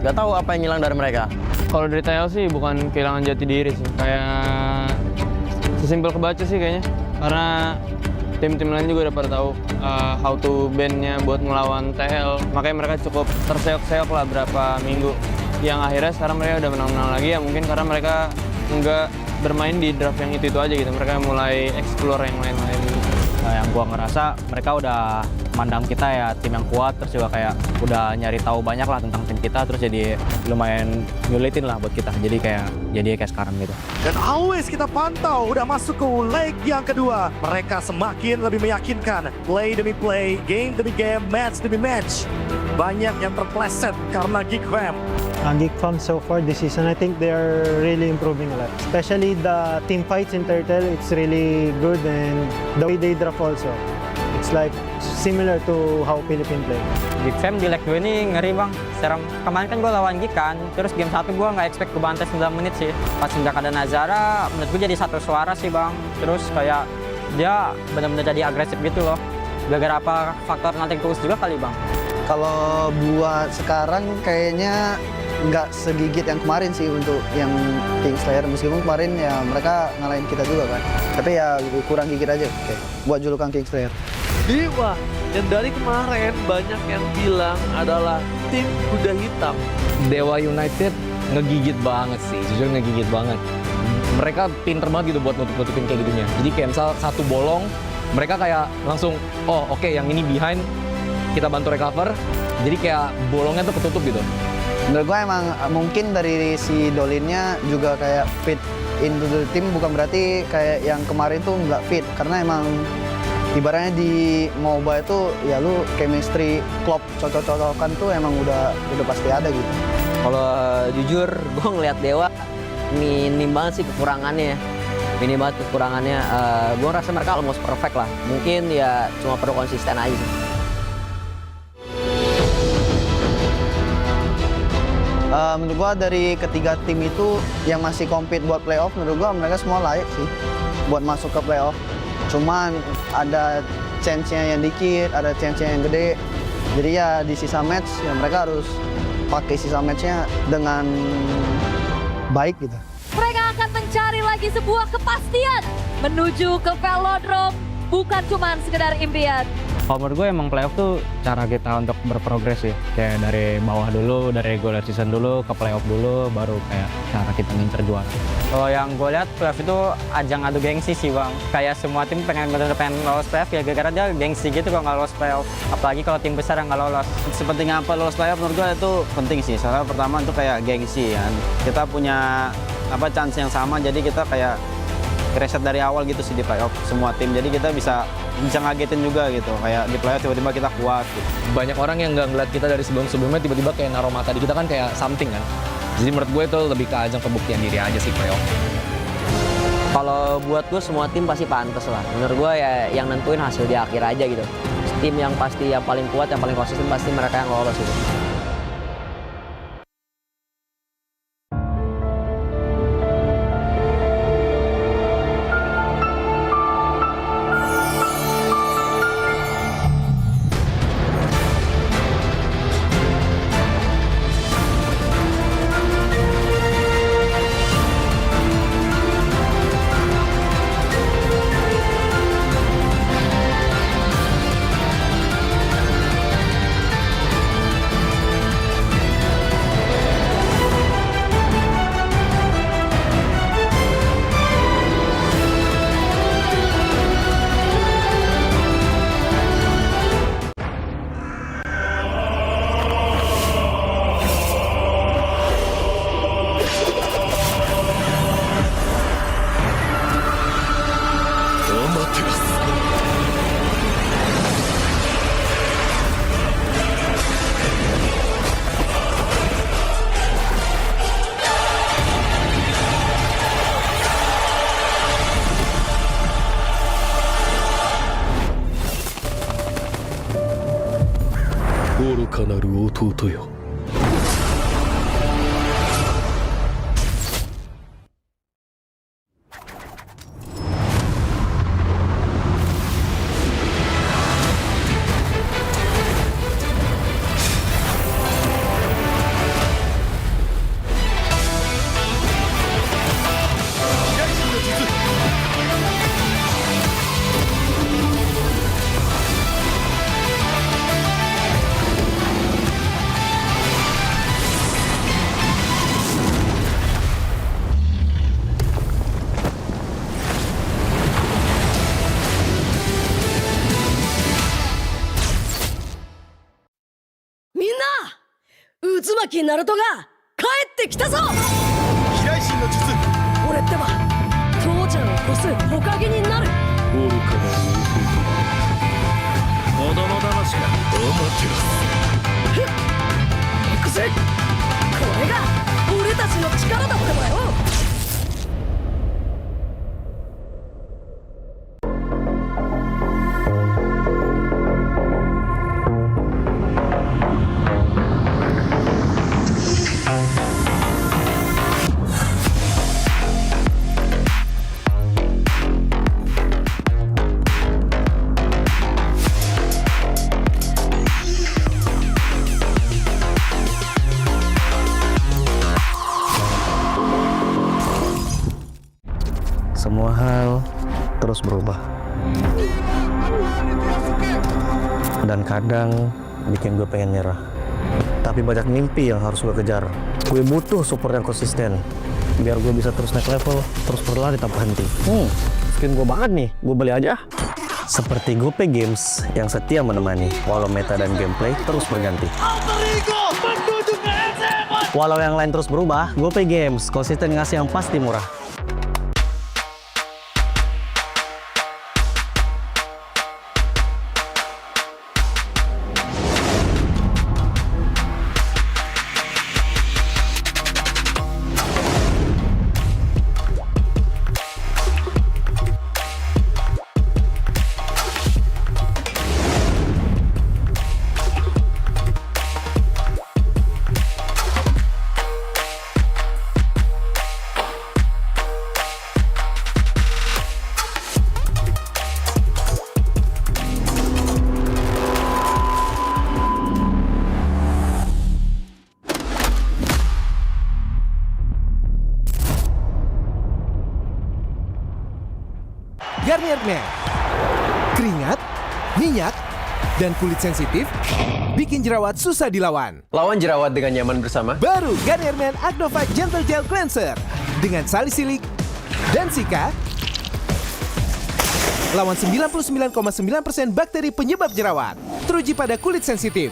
Nggak tahu apa yang hilang dari mereka. Kalau dari TL sih bukan kehilangan jati diri sih. Kayak sesimpel kebaca sih kayaknya. Karena tim-tim lain juga udah pada tahu how to ban-nya buat ngelawan TL. Makanya mereka cukup terseok-seok lah berapa minggu. Yang akhirnya sekarang mereka udah menang-menang lagi ya, mungkin karena mereka nggak bermain di draft yang itu aja gitu. Mereka mulai explore yang lain-lain gitu. Nah, yang gua ngerasa mereka udah mandang kita ya tim yang kuat, terus juga kayak udah nyari tahu banyak lah tentang tim kita, terus jadi lumayan nyulitin lah buat kita. Jadi kayak sekarang gitu. Dan always kita pantau udah masuk ke leg yang kedua. Mereka semakin lebih meyakinkan. Play demi play, game demi game, match demi match. Banyak yang terpleset karena Geek Fam. Geek Fam so far this season, I think they are really improving a lot. Especially the team fights in Turtle, it's really good, and the way they draft also. It's like similar to how Philippines play. Geek Fam di leg 2 ini ngeri bang. Serem. Kemarin kan gue lawan Geek kan, terus game 1 gue nggak expect gue bantai 9 menit sih. Pas nggak ada Nazara, menurut gue jadi satu suara sih bang. Terus kayak dia benar-benar jadi agresif gitu loh. Gara-gara apa faktor nanti tools juga kali bang. Kalau buat sekarang kayaknya nggak segigit yang kemarin sih untuk yang Kingslayer. Meskipun kemarin ya mereka ngalahin kita juga kan. Tapi ya kurang gigit aja buat julukan Kingslayer. Dewa yang dari kemarin banyak yang bilang adalah tim kuda hitam. Dewa United ngegigit banget sih, jujur ngegigit banget. Mereka pinter banget gitu buat nutup-nutupin kayak gitunya. Jadi kayak misal satu bolong, mereka kayak langsung, oh oke, yang ini behind, kita bantu recover. Jadi kayak bolongnya tuh ketutup gitu. Menurut gue emang mungkin dari si Dolinnya juga kayak fit into the team, bukan berarti kayak yang kemarin tuh nggak fit. Karena emang ibaratnya di MOBA itu ya lu chemistry, klop, cocok-cocokan tuh emang udah pasti ada gitu. Kalau jujur gue ngeliat Dewa minim banget sih kekurangannya. Minim banget kekurangannya. Gue rasa mereka almost perfect lah. Mungkin ya cuma perlu konsisten aja sih. Menurut gua dari ketiga tim itu yang masih compete buat playoff, menurut gua mereka semua layak sih buat masuk ke playoff. Cuman ada chance-nya yang dikit, ada chance-nya yang gede. Jadi ya di sisa match ya mereka harus pakai sisa match-nya dengan baik gitu. Mereka akan mencari lagi sebuah kepastian menuju ke velodrome, bukan cuma sekedar impian. Kalau menurut gue emang playoff tuh cara kita untuk berprogres sih. Kayak dari bawah dulu, dari regular season dulu, ke playoff dulu, baru kayak cara kita ngincer juara. Kalau yang gue lihat playoff itu ajang adu gengsi sih bang. Kayak semua tim pengen lolos playoff ya gara-gara dia gengsi gitu kalau nggak lolos playoff. Apalagi kalau tim besar yang nggak lolos. Sepenting apa lolos playoff menurut gue itu penting sih. Soalnya pertama itu kayak gengsi kan. Kita punya chance yang sama jadi kita kayak reset dari awal gitu sih di playoff semua tim. Jadi kita bisa ngagetin juga gitu. Kayak di playoff tiba-tiba kita kuat gitu. Banyak orang yang nggak ngeliat kita dari sebelum-sebelumnya tiba-tiba kayak naruh mata di kita kan kayak something kan. Jadi menurut gue itu lebih ke ajang pembuktian diri aja sih playoff. Kalau buat gue semua tim pasti pantas lah. Menurut gue ya yang nentuin hasil di akhir aja gitu. Tim yang pasti yang paling kuat, yang paling konsisten pasti mereka yang lolos gitu.ナルトが帰ってきたぞ。飛来神の術。俺ってば父ちゃんを越す火影になる。愚かな子供騙しか。アマテラス。行くぜ。これが俺たちの力だってばよ。Semua hal terus berubah. Dan kadang bikin gue pengen nyerah. Tapi banyak mimpi yang harus gue kejar. Gue butuh support yang konsisten. Biar gue bisa terus naik level, terus berlari tanpa henti. Skin gue banget nih, gue beli aja. Seperti GoPay Games yang setia menemani, walau meta dan gameplay terus berganti. Walau yang lain terus berubah, GoPay Games konsisten ngasih yang pasti murah. Garnier Men. Keringat, minyak, dan kulit sensitif bikin jerawat susah dilawan. Lawan jerawat dengan nyaman bersama. Baru Garnier Men Acno Fight Gentle Gel Cleanser dengan salisilik dan sika. Lawan 99,9% bakteri penyebab jerawat. Teruji pada kulit sensitif.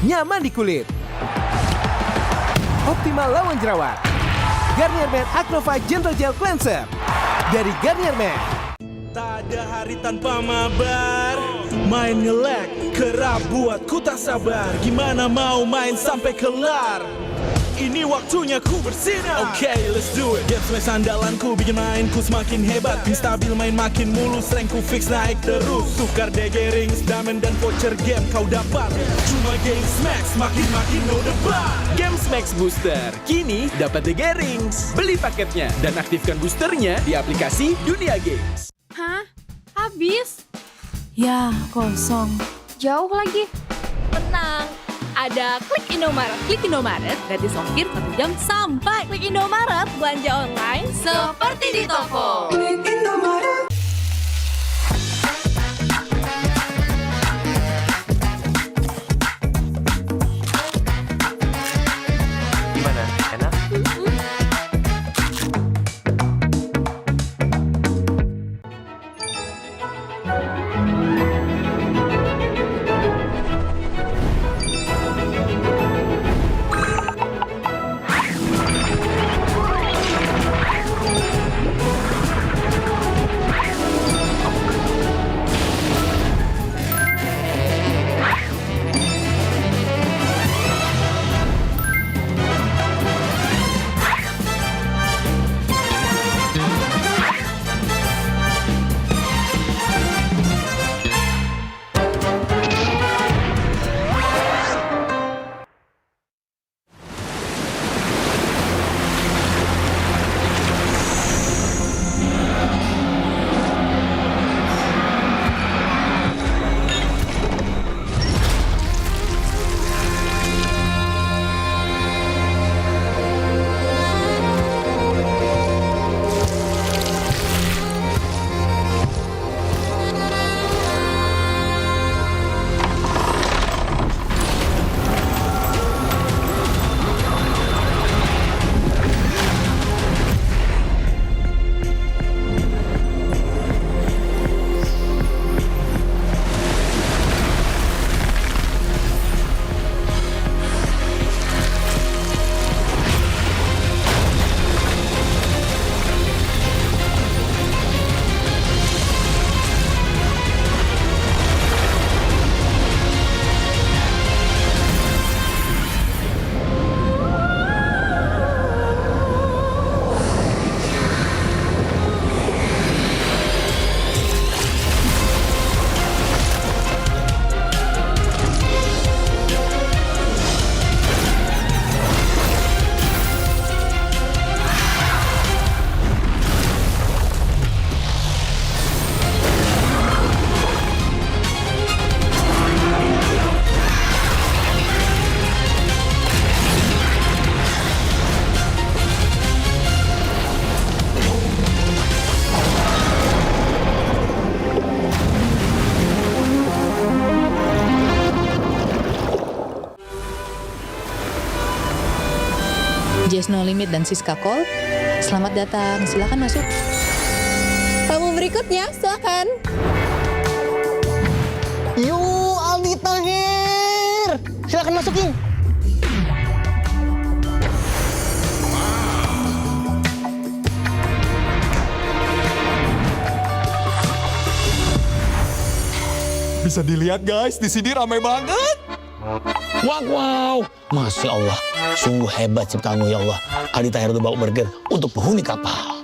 Nyaman di kulit. Optimal lawan jerawat. Garnier Men Acno Fight Gentle Gel Cleanser dari Garnier Men. Tak ada hari tanpa mabar. Main nge-lag, kerap buatku tak sabar. Gimana mau main sampai kelar? Ini waktunya ku bersinar. Okay, let's do it. Game smash andalanku bikin mainku semakin hebat. Pin stabil main makin mulus, rankku fix naik terus. Tukar DG rings, diamond dan voucher game kau dapat. Cuma game smash makin no debat. Game Max Booster, kini dapat DG Rings. Beli paketnya dan aktifkan boosternya di aplikasi Dunia Games. Hah? Habis? Ya, kosong. Jauh lagi. Tenang. Ada Klik Indomaret. Klik Indomaret gratis ongkir 1 jam sampai. Klik Indomaret, belanja online seperti di toko. Klik Indomaret. Gimana? Enak? Just No Limit dan Siska Call, selamat datang, silakan masuk. Tamu berikutnya, silakan. Yuk, Aldi Tahir. Silakan masukin. Bisa dilihat guys, di sini ramai banget. Wow, Masya Allah, sungguh hebat ciptaanmu ya Allah. Aldi Tahir udah bawa burger untuk penghuni kapal.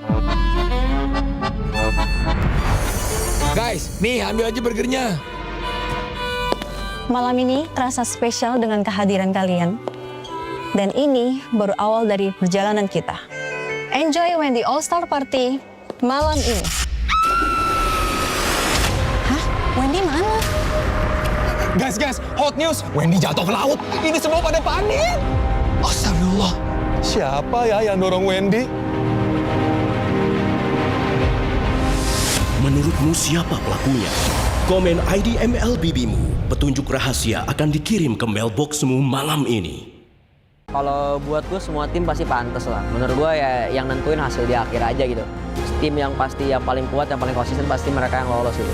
Guys, nih ambil aja burgernya. Malam ini terasa spesial dengan kehadiran kalian. Dan ini baru awal dari perjalanan kita. Enjoy Wendy All-Star Party malam ini. Hah? Wendy mana? Guys, hot news. Wendy jatuh ke laut. Ini semua pada panik. Astagfirullah. Siapa ya yang dorong Wendy? Menurutmu siapa pelakunya? Komen ID MLBB-mu, petunjuk rahasia akan dikirim ke mailboxmu malam ini. Kalau buat gue semua tim pasti pantas lah. Menurut gue ya yang nentuin hasil di akhir aja gitu. Tim yang pasti yang paling kuat, yang paling konsisten pasti mereka yang lolos gitu.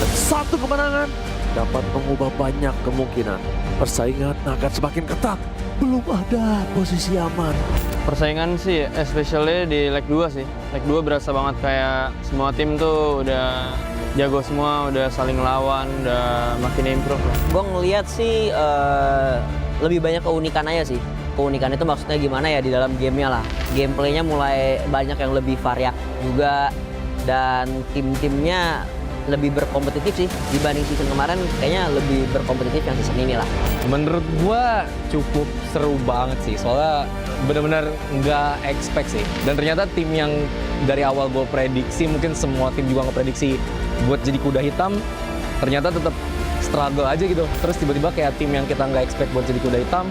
Dan satu kemenangan dapat mengubah banyak kemungkinan. Persaingan akan semakin ketat. Belum ada posisi aman. Persaingan sih, especially di leg 2 sih. Leg 2 berasa banget kayak semua tim tuh udah jago semua, udah saling lawan, udah makin improve lah. Gue ngeliat sih lebih banyak keunikan aja sih. Keunikan itu maksudnya gimana ya di dalam gamenya lah. Gameplaynya mulai banyak yang lebih variak juga. Dan tim-timnya lebih berkompetitif sih dibanding season kemarin, kayaknya lebih berkompetitif yang season ini lah. Menurut gua cukup seru banget sih, soalnya benar-benar nggak expect sih. Dan ternyata tim yang dari awal gue prediksi, mungkin semua tim juga ngeprediksi buat jadi kuda hitam, ternyata tetap struggle aja gitu. Terus tiba-tiba kayak tim yang kita nggak expect buat jadi kuda hitam,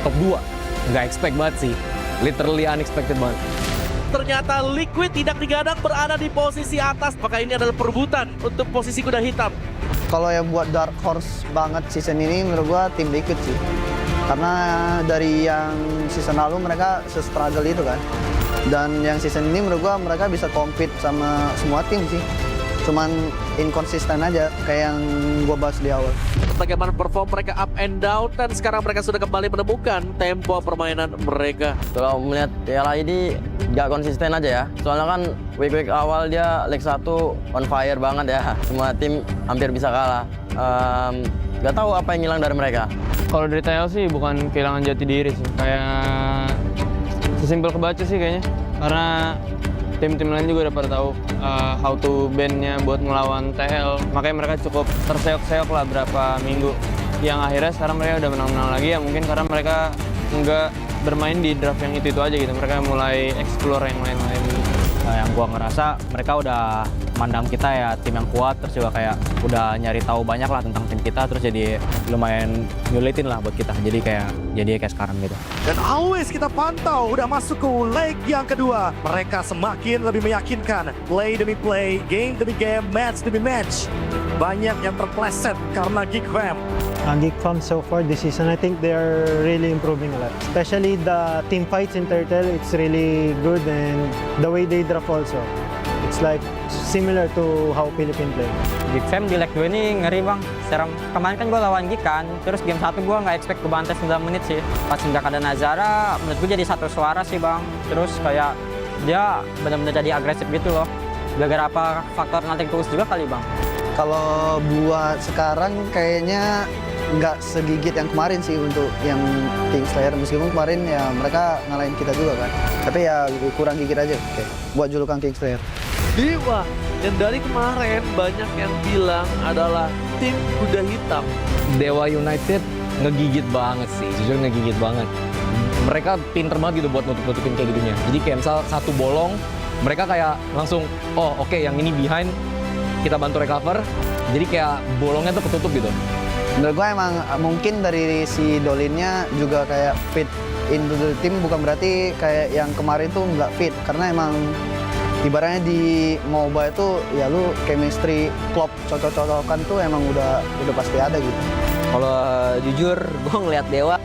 top 2. Nggak expect banget sih, literally unexpected banget. Ternyata Liquid tidak digadang berada di posisi atas. Maka ini adalah perebutan untuk posisi kuda hitam. Kalau yang buat dark horse banget season ini menurut gua tim Liquid sih. Karena dari yang season lalu mereka se-struggle itu kan. Dan yang season ini menurut gua mereka bisa compete sama semua tim sih. Cuman inkonsisten aja kayak yang gua bahas di awal. Bagaimana perform mereka up and down, dan sekarang mereka sudah kembali menemukan tempo permainan mereka. Kalau melihat Piala ini nggak konsisten aja ya. Soalnya kan week awal dia leg 1 on fire banget ya. Semua tim hampir bisa kalah. Nggak tahu apa yang hilang dari mereka. Kalau dari TL sih bukan kehilangan jati diri sih. Kayak sesimpel kebaca sih kayaknya. Karena tim-tim lain juga udah pada tahu how to ban-nya buat melawan TL. Makanya mereka cukup terseok-seok lah berapa minggu. Yang akhirnya sekarang mereka udah menang-menang lagi ya, mungkin karena mereka nggak bermain di draft yang itu aja gitu. Mereka mulai explore yang lain-lain. Yang gua ngerasa mereka udah mandang kita ya tim yang kuat, terus juga kayak udah nyari tahu banyak lah tentang tim kita, terus jadi lumayan nyulitin lah buat kita. Jadi kayak sekarang gitu. Dan always kita pantau udah masuk ke leg yang kedua. Mereka semakin lebih meyakinkan. Play demi play, game demi game, match demi match. Banyak yang terpleset karena Geek Fam. Geek Fam so far this season, I think they are really improving a lot. Especially the team fights in Turtle, it's really good, and the way they draft also. It's like similar to how Philippine play. Geek Fam di leg 2 ini ngeri bang. Seram. Kemarin kan gue lawan Geek kan, terus game 1 gue nggak expect ke bantai 9 menit sih. Pas nggak ada Nazara, menurut gue jadi satu suara sih bang. Terus kayak dia benar-benar jadi agresif gitu loh. Gara-gara apa faktor nothing tools juga kali bang. Kalau buat sekarang kayaknya nggak segigit yang kemarin sih untuk yang Kingslayer, meskipun kemarin ya mereka ngalahin kita juga kan, tapi ya kurang gigit aja buat julukan Kingslayer. Dewa yang dari kemarin banyak yang bilang adalah tim kuda hitam. Dewa United ngegigit banget sih, jujur ngegigit banget. Mereka pinter banget gitu buat nutup-nutupin kayak gitunya. Jadi kayak misal satu bolong, mereka kayak langsung, oh oke, yang ini behind, kita bantu recover. Jadi kayak bolongnya tuh ketutup gitu. Menurut gue emang mungkin dari si Dolinnya juga kayak fit into the team, bukan berarti kayak yang kemarin tuh nggak fit. Karena emang ibaratnya di MOBA itu ya lu chemistry, klop, cocok-cocokan tuh emang udah pasti ada gitu. Kalau jujur gue ngeliat Dewa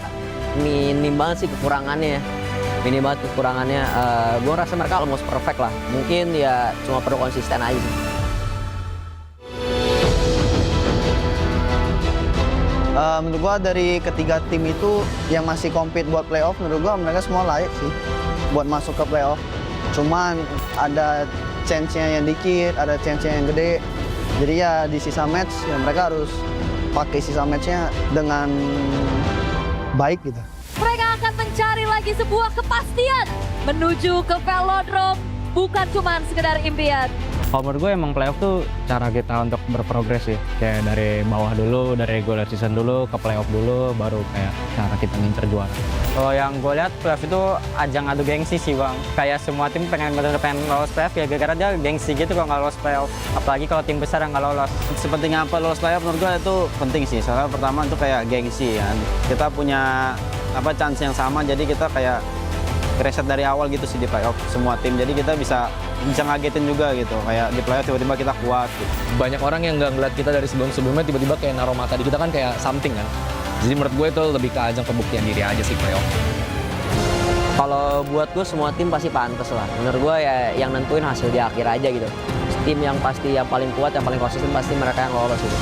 minim banget sih kekurangannya. Minim banget kekurangannya. Gue rasa mereka almost perfect lah. Mungkin ya cuma perlu konsisten aja sih. Menurut gua dari ketiga tim itu yang masih compete buat playoff, menurut gua mereka semua layak sih buat masuk ke playoff. Cuman ada chance-nya yang dikit, ada chance-nya yang gede. Jadi ya di sisa match ya mereka harus pakai sisa match-nya dengan baik gitu. Mereka akan mencari lagi sebuah kepastian menuju ke velodrome, bukan cuma sekedar impian. Kalau menurut gue emang playoff tuh cara kita untuk berprogres sih. Kayak dari bawah dulu, dari regular season dulu, ke playoff dulu, baru kayak cara kita ngincer juara. Kalau yang gue lihat playoff itu ajang adu gengsi sih bang. Kayak semua tim pengen lolos playoff ya gara-gara dia gengsi gitu kalau nggak lolos playoff. Apalagi kalau tim besar yang nggak lolos. Sepenting apa lolos playoff menurut gue itu penting sih. Soalnya pertama itu kayak gengsi kan. Kita punya chance yang sama, jadi kita kayak reset dari awal gitu sih di playoff semua tim. Jadi kita bisa ngagetin juga gitu. Kayak di playoff tiba-tiba kita kuat gitu. Banyak orang yang nggak ngeliat kita dari sebelum-sebelumnya tiba-tiba kayak naruh mata di kita kan kayak something kan. Jadi menurut gue itu lebih ke ajang pembuktian diri aja sih playoff. Kalau buat gue semua tim pasti pantas lah. Menurut gue ya yang nentuin hasil di akhir aja gitu. Tim yang pasti yang paling kuat, yang paling konsisten pasti mereka yang lolos gitu.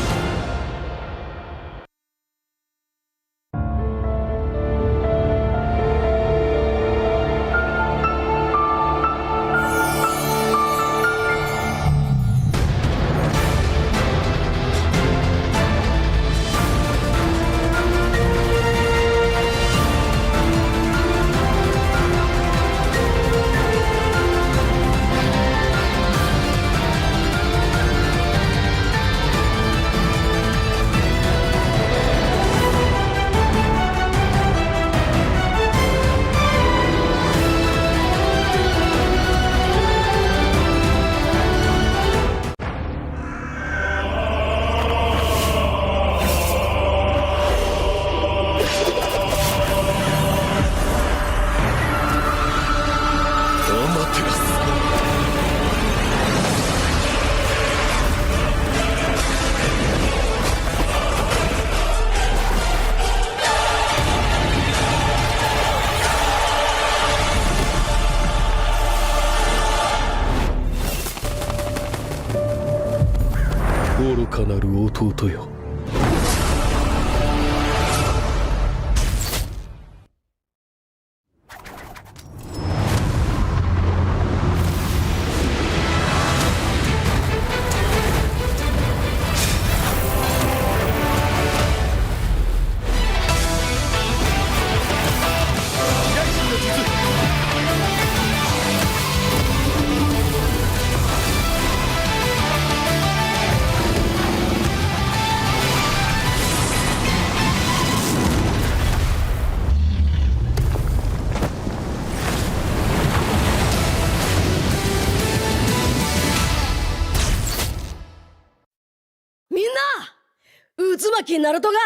ナルトが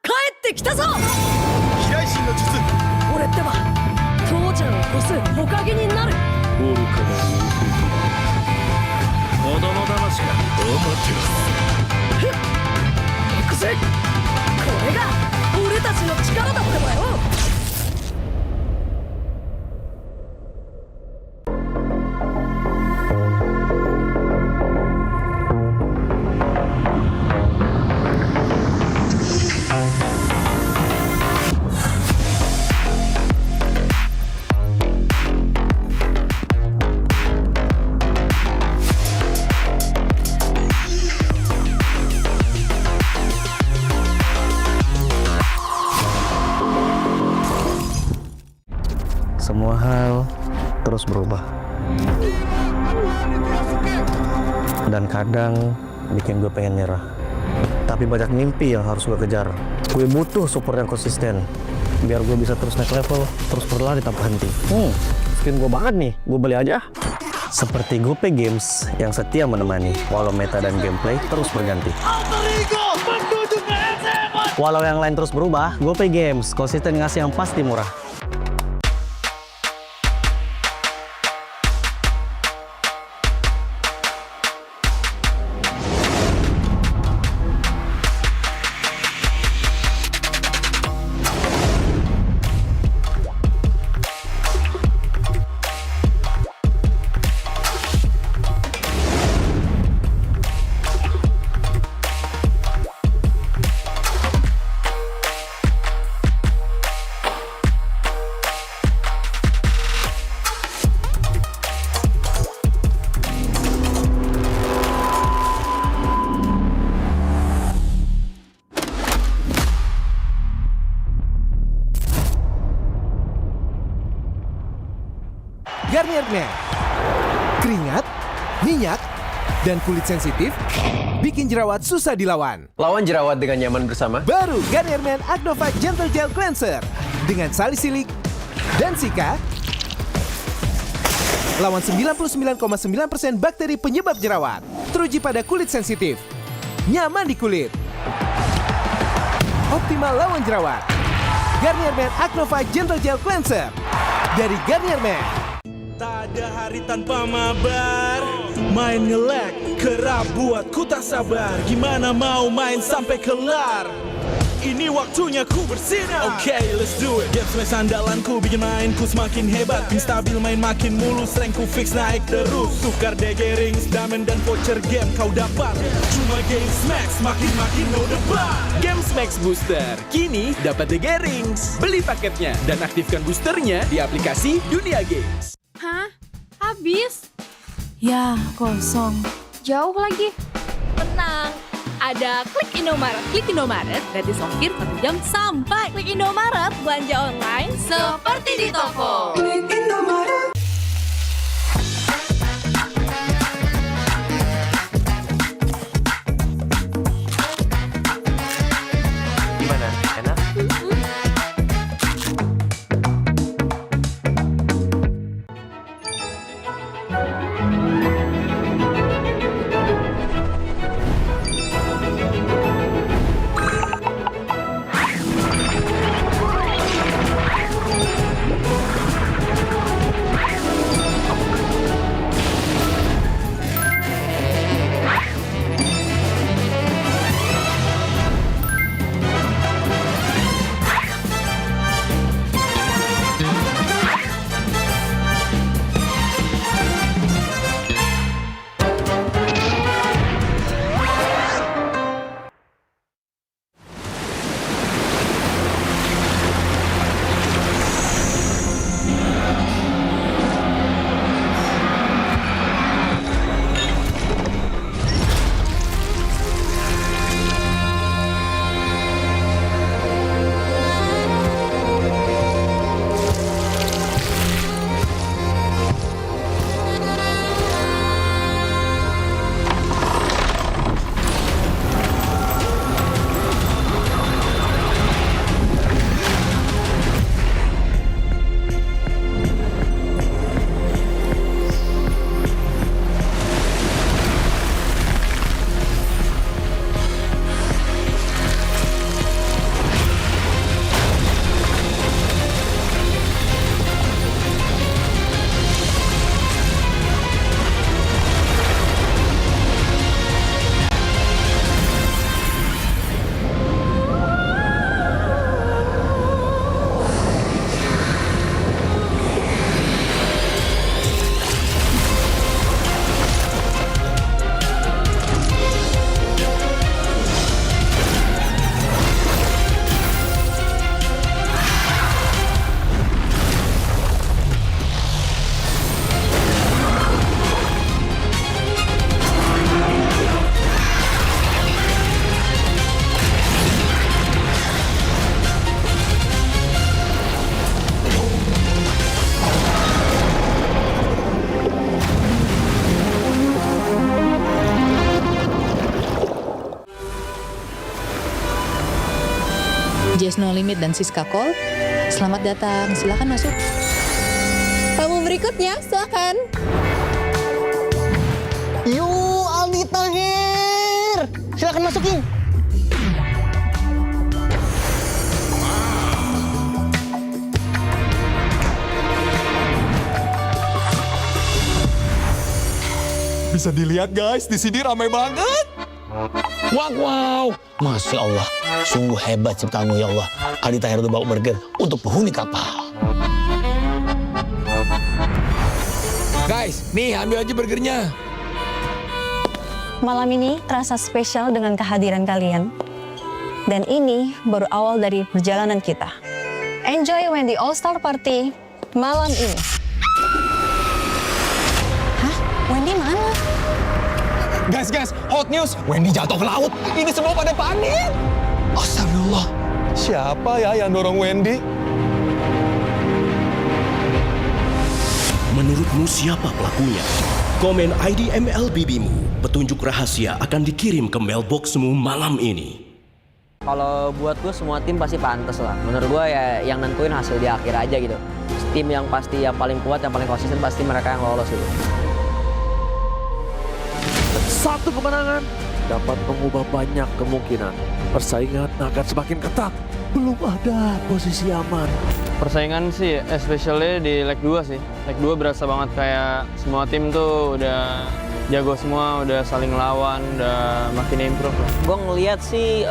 帰ってきたぞ。飛来神の術。俺ってば父ちゃんを越す火影になる。愚かな弟。子供騙しか。ふっ行くぜ。これが俺たちの力だってばよ。Semua hal terus berubah. Dan kadang bikin gue pengen nyerah. Tapi banyak mimpi yang harus gue kejar. Gue butuh support yang konsisten. Biar gue bisa terus naik level, terus berlari tanpa henti. Skin gue banget nih, gue beli aja. Seperti GoPay Games yang setia menemani, walau meta dan gameplay terus berganti. Walau yang lain terus berubah, GoPay Games konsisten ngasih yang pasti murah. Garnier Men. Keringat, minyak, dan kulit sensitif bikin jerawat susah dilawan. Lawan jerawat dengan nyaman bersama. Baru Garnier Men Acno Fight Gentle Gel Cleanser dengan salisilik dan sika. Lawan 99,9% bakteri penyebab jerawat. Teruji pada kulit sensitif. Nyaman di kulit. Optimal lawan jerawat. Garnier Men Acno Fight Gentle Gel Cleanser. dari Garnier Man. Tak ada hari tanpa mabar. Main nge-lag, kerap buatku tak sabar. Gimana mau main sampai kelar? Ini waktunya ku bersinar. Oke, let's do it. Game smash andalanku bikin mainku semakin hebat. Pin stabil main makin mulus, rankku fix naik terus. Tukar DG rings, diamond dan voucher game kau dapat. Cuma Game Smash makin no debat. Game Smash Booster kini dapat DG rings. Beli paketnya dan aktifkan boosternya di aplikasi Dunia Games. Hah? Habis? Ya, kosong. Jauh lagi. Tenang. Ada Klik Indomaret. Klik Indomaret gratis ongkir 1 jam sampai. Klik Indomaret, belanja online seperti di toko. Klik Indomaret. Gimana? Enak? Just No Limit dan Siska Call, selamat datang, silakan masuk. Tamu berikutnya, silakan. Yuk, Aldi Tahir. Silakan masukin. Bisa dilihat guys, di sini ramai banget. Wow, Masya Allah, sungguh hebat ciptaanmu ya Allah. Aldi Tahir itu bawa burger untuk penghuni kapal. Guys, nih ambil aja burgernya. Malam ini terasa spesial dengan kehadiran kalian. Dan ini baru awal dari perjalanan kita. Enjoy Wendy All-Star Party malam ini. Hah? Wendy mana? Guys, hot news. Wendy jatuh ke laut. Ini semua pada panik. Astagfirullah. Siapa ya yang dorong Wendy? Menurutmu siapa pelakunya? Komen ID MLBB-mu. Petunjuk rahasia akan dikirim ke mailboxmu malam ini. Kalau buat gue semua tim pasti pantas lah. Menurut gue ya yang nentuin hasil di akhir aja gitu. Tim yang pasti yang paling kuat, yang paling konsisten pasti mereka yang lolos gitu. Satu kemenangan dapat mengubah banyak kemungkinan. Persaingan akan semakin ketat. Belum ada posisi aman. Persaingan sih, especially di leg 2 sih. Leg 2 berasa banget kayak semua tim tuh udah jago semua, udah saling lawan, udah makin improve lah. Gue ngeliat sih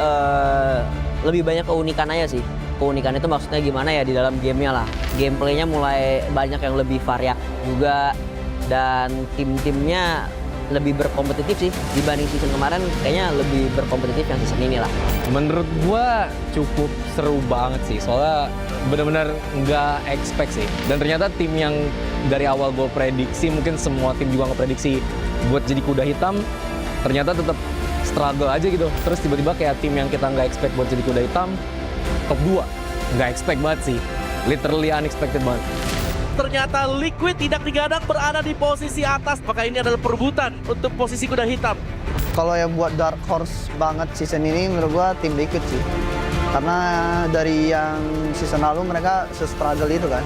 lebih banyak keunikan aja sih. Keunikan itu maksudnya gimana ya di dalam gamenya lah. Gameplaynya mulai banyak yang lebih variat juga dan tim-timnya lebih berkompetitif sih dibanding season kemarin. Kayaknya lebih berkompetitif yang season ini lah. Menurut gua cukup seru banget sih, soalnya benar-benar nggak expect sih. Dan ternyata tim yang dari awal gue prediksi, mungkin semua tim juga nggak prediksi buat jadi kuda hitam, ternyata tetap struggle aja gitu. Terus tiba-tiba kayak tim yang kita nggak expect buat jadi kuda hitam, top 2. Nggak expect banget sih, literally unexpected banget. Ternyata Liquid tidak digadang berada di posisi atas, maka ini adalah perebutan untuk posisi kuda hitam. Kalau yang buat dark horse banget season ini menurut gua tim Liquid sih. Karena dari yang season lalu mereka se-struggle itu kan.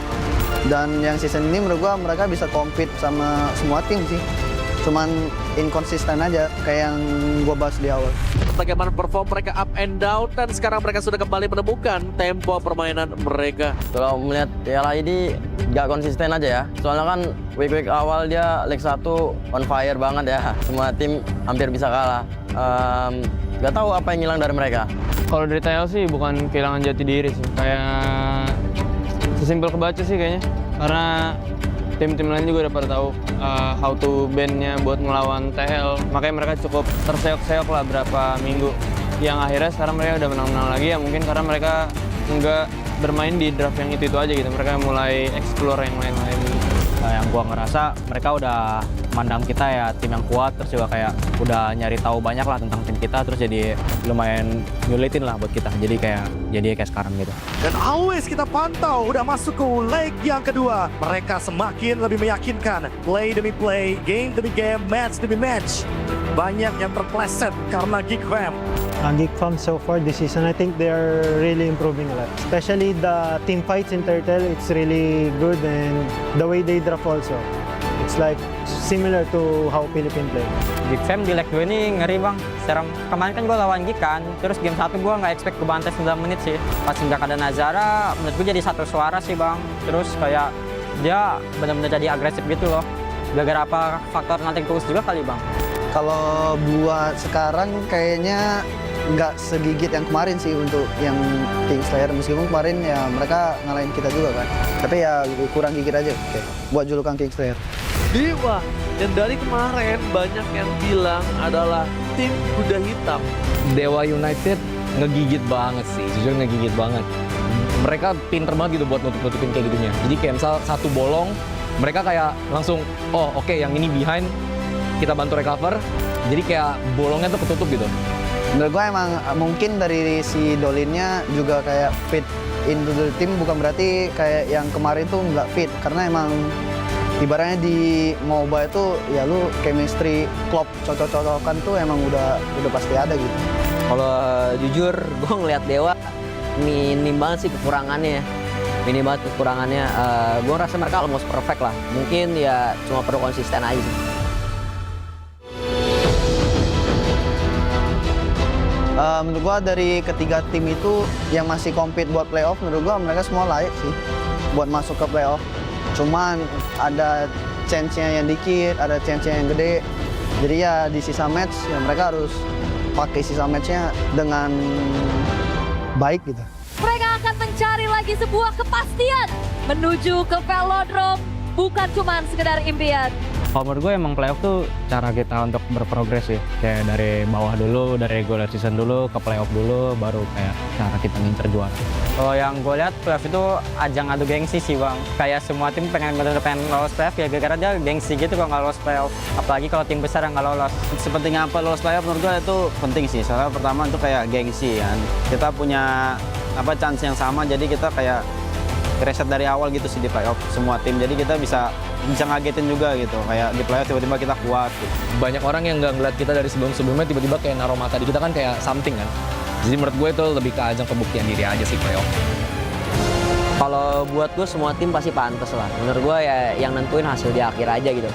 Dan yang season ini menurut gua mereka bisa compete sama semua tim sih. Cuman inkonsisten aja kayak yang gua bahas di awal. Bagaimana perform mereka up and down, dan sekarang mereka sudah kembali menemukan tempo permainan mereka. Kalau melihat MPL ID nggak konsisten aja ya. Soalnya kan week awal dia leg 1 on fire banget ya. Semua tim hampir bisa kalah. Nggak tahu apa yang hilang dari mereka. Kalau dari TL sih bukan kehilangan jati diri sih. Kayak sesimpel kebaca sih kayaknya. Karena tim-tim lain juga udah pada tahu how to ban-nya buat ngelawan TL. Makanya mereka cukup terseok-seok lah berapa minggu. Yang akhirnya sekarang mereka udah menang-menang lagi ya, mungkin karena mereka nggak bermain di draft yang itu aja gitu. Mereka mulai explore yang lain-lain. Yang gua ngerasa mereka udah mandang kita ya tim yang kuat, terus juga kayak udah nyari tahu banyak lah tentang tim kita, terus jadi lumayan nyulitin lah buat kita. Jadi kayak sekarang gitu. Dan always kita pantau udah masuk ke leg yang kedua. Mereka semakin lebih meyakinkan. Play demi play, game demi game, match demi match. Banyak yang terpleset karena Geek Fam. Geek Fam so far this season, I think they are really improving a lot. Especially the team fights in Turtle, it's really good, and the way they draft also. It's like similar to how Philippine play. Geek Fam di leg 2 ini ngeri bang. Serem. Kemarin kan gue lawan Geek kan, terus game 1 gue nggak expect gue bantai 9 menit sih. Pas nggak ada Nazara, menurut gue jadi satu suara sih bang. Terus kayak dia benar-benar jadi agresif gitu loh. Gara-gara apa faktor nothing tulus juga kali bang. Kalau buat sekarang kayaknya nggak segigit yang kemarin sih untuk yang Kingslayer, meskipun kemarin ya mereka ngalahin kita juga kan, tapi ya kurang gigit aja buat julukan Kingslayer. Dewa, dan dari kemarin banyak yang bilang adalah tim kuda hitam. Dewa United ngegigit banget sih, jujur ngegigit banget. Mereka pinter banget gitu buat nutup-nutupin kayak gitunya. Jadi kayak misal satu bolong, mereka kayak langsung, oh oke, yang ini behind, kita bantu recover. Jadi kayak bolongnya tuh ketutup gitu. Menurut gue emang mungkin dari si Dolinnya juga kayak fit into the team, bukan berarti kayak yang kemarin tuh nggak fit. Karena emang ibaratnya di MOBA itu ya lu chemistry, klop, cocok-cocokan tuh emang udah pasti ada gitu. Kalau jujur gue ngeliat Dewa minim banget sih kekurangannya. Minim banget kekurangannya. Gue rasa mereka almost perfect lah. Mungkin ya cuma perlu konsisten aja sih. Menurut gua dari ketiga tim itu yang masih compete buat playoff, menurut gua mereka semua layak sih buat masuk ke playoff. Cuman ada chance-nya yang dikit, ada chance-nya yang gede. Jadi ya di sisa match ya mereka harus pakai sisa match-nya dengan baik gitu. Mereka akan mencari lagi sebuah kepastian menuju ke velodrome, bukan cuma sekedar impian. Kalau menurut gue emang playoff tuh cara kita untuk berprogres sih. Kayak dari bawah dulu, dari regular season dulu, ke playoff dulu, baru kayak cara kita ngincer juara. Kalau yang gue lihat playoff itu ajang adu gengsi sih bang. Kayak semua tim pengen lolos playoff ya gara-gara dia gengsi gitu kalau nggak lolos playoff. Apalagi kalau tim besar yang nggak lolos. Sepenting apa lolos playoff menurut gue itu penting sih. Soalnya pertama itu kayak gengsi kan. Kita punya chance yang sama, jadi kita kayak reset dari awal gitu sih di playoff semua tim. Jadi kita bisa ngagetin juga gitu, kayak di playoff tiba-tiba kita kuat gitu. Banyak orang yang nggak ngeliat kita dari sebelum-sebelumnya tiba-tiba kayak naruh mata di kita kan kayak something kan. Jadi menurut gue itu lebih ke ajang pembuktian diri aja sih playoff. Kalau buat gue semua tim pasti pantas lah. Menurut gue ya yang nentuin hasil di akhir aja gitu.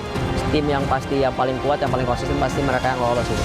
Tim yang pasti yang paling kuat, yang paling konsisten pasti mereka yang lolos gitu.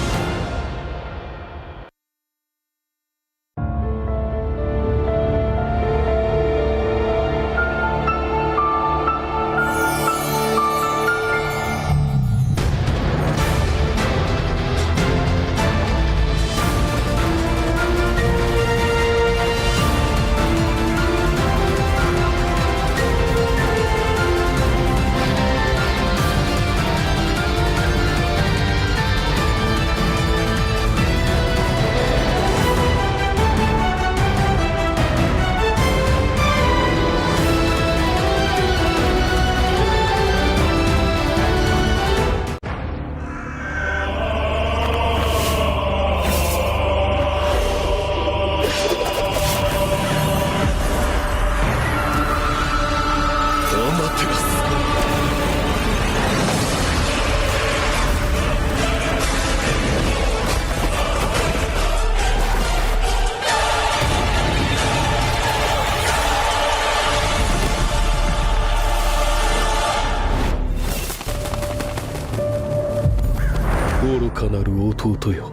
愚かなる弟よ。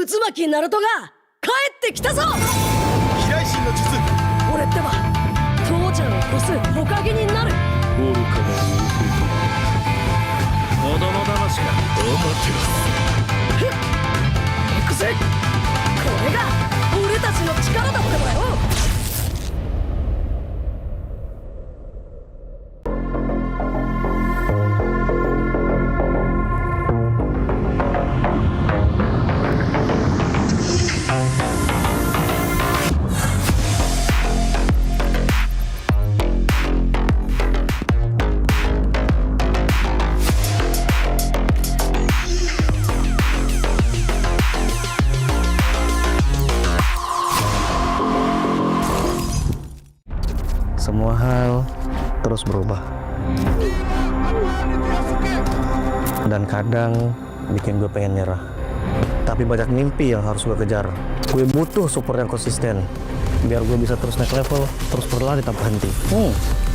渦巻きナルトが帰ってきたぞ。飛来神の術。俺ってば父ちゃんを越すほかげになる。愚かな弟。子供騙しか。ふっX。これが俺たちの力だってばよ。Semua hal terus berubah. Dan kadang bikin gue pengen nyerah. Tapi banyak mimpi yang harus gue kejar. Gue butuh support yang konsisten. Biar gue bisa terus naik level, terus berlari tanpa henti.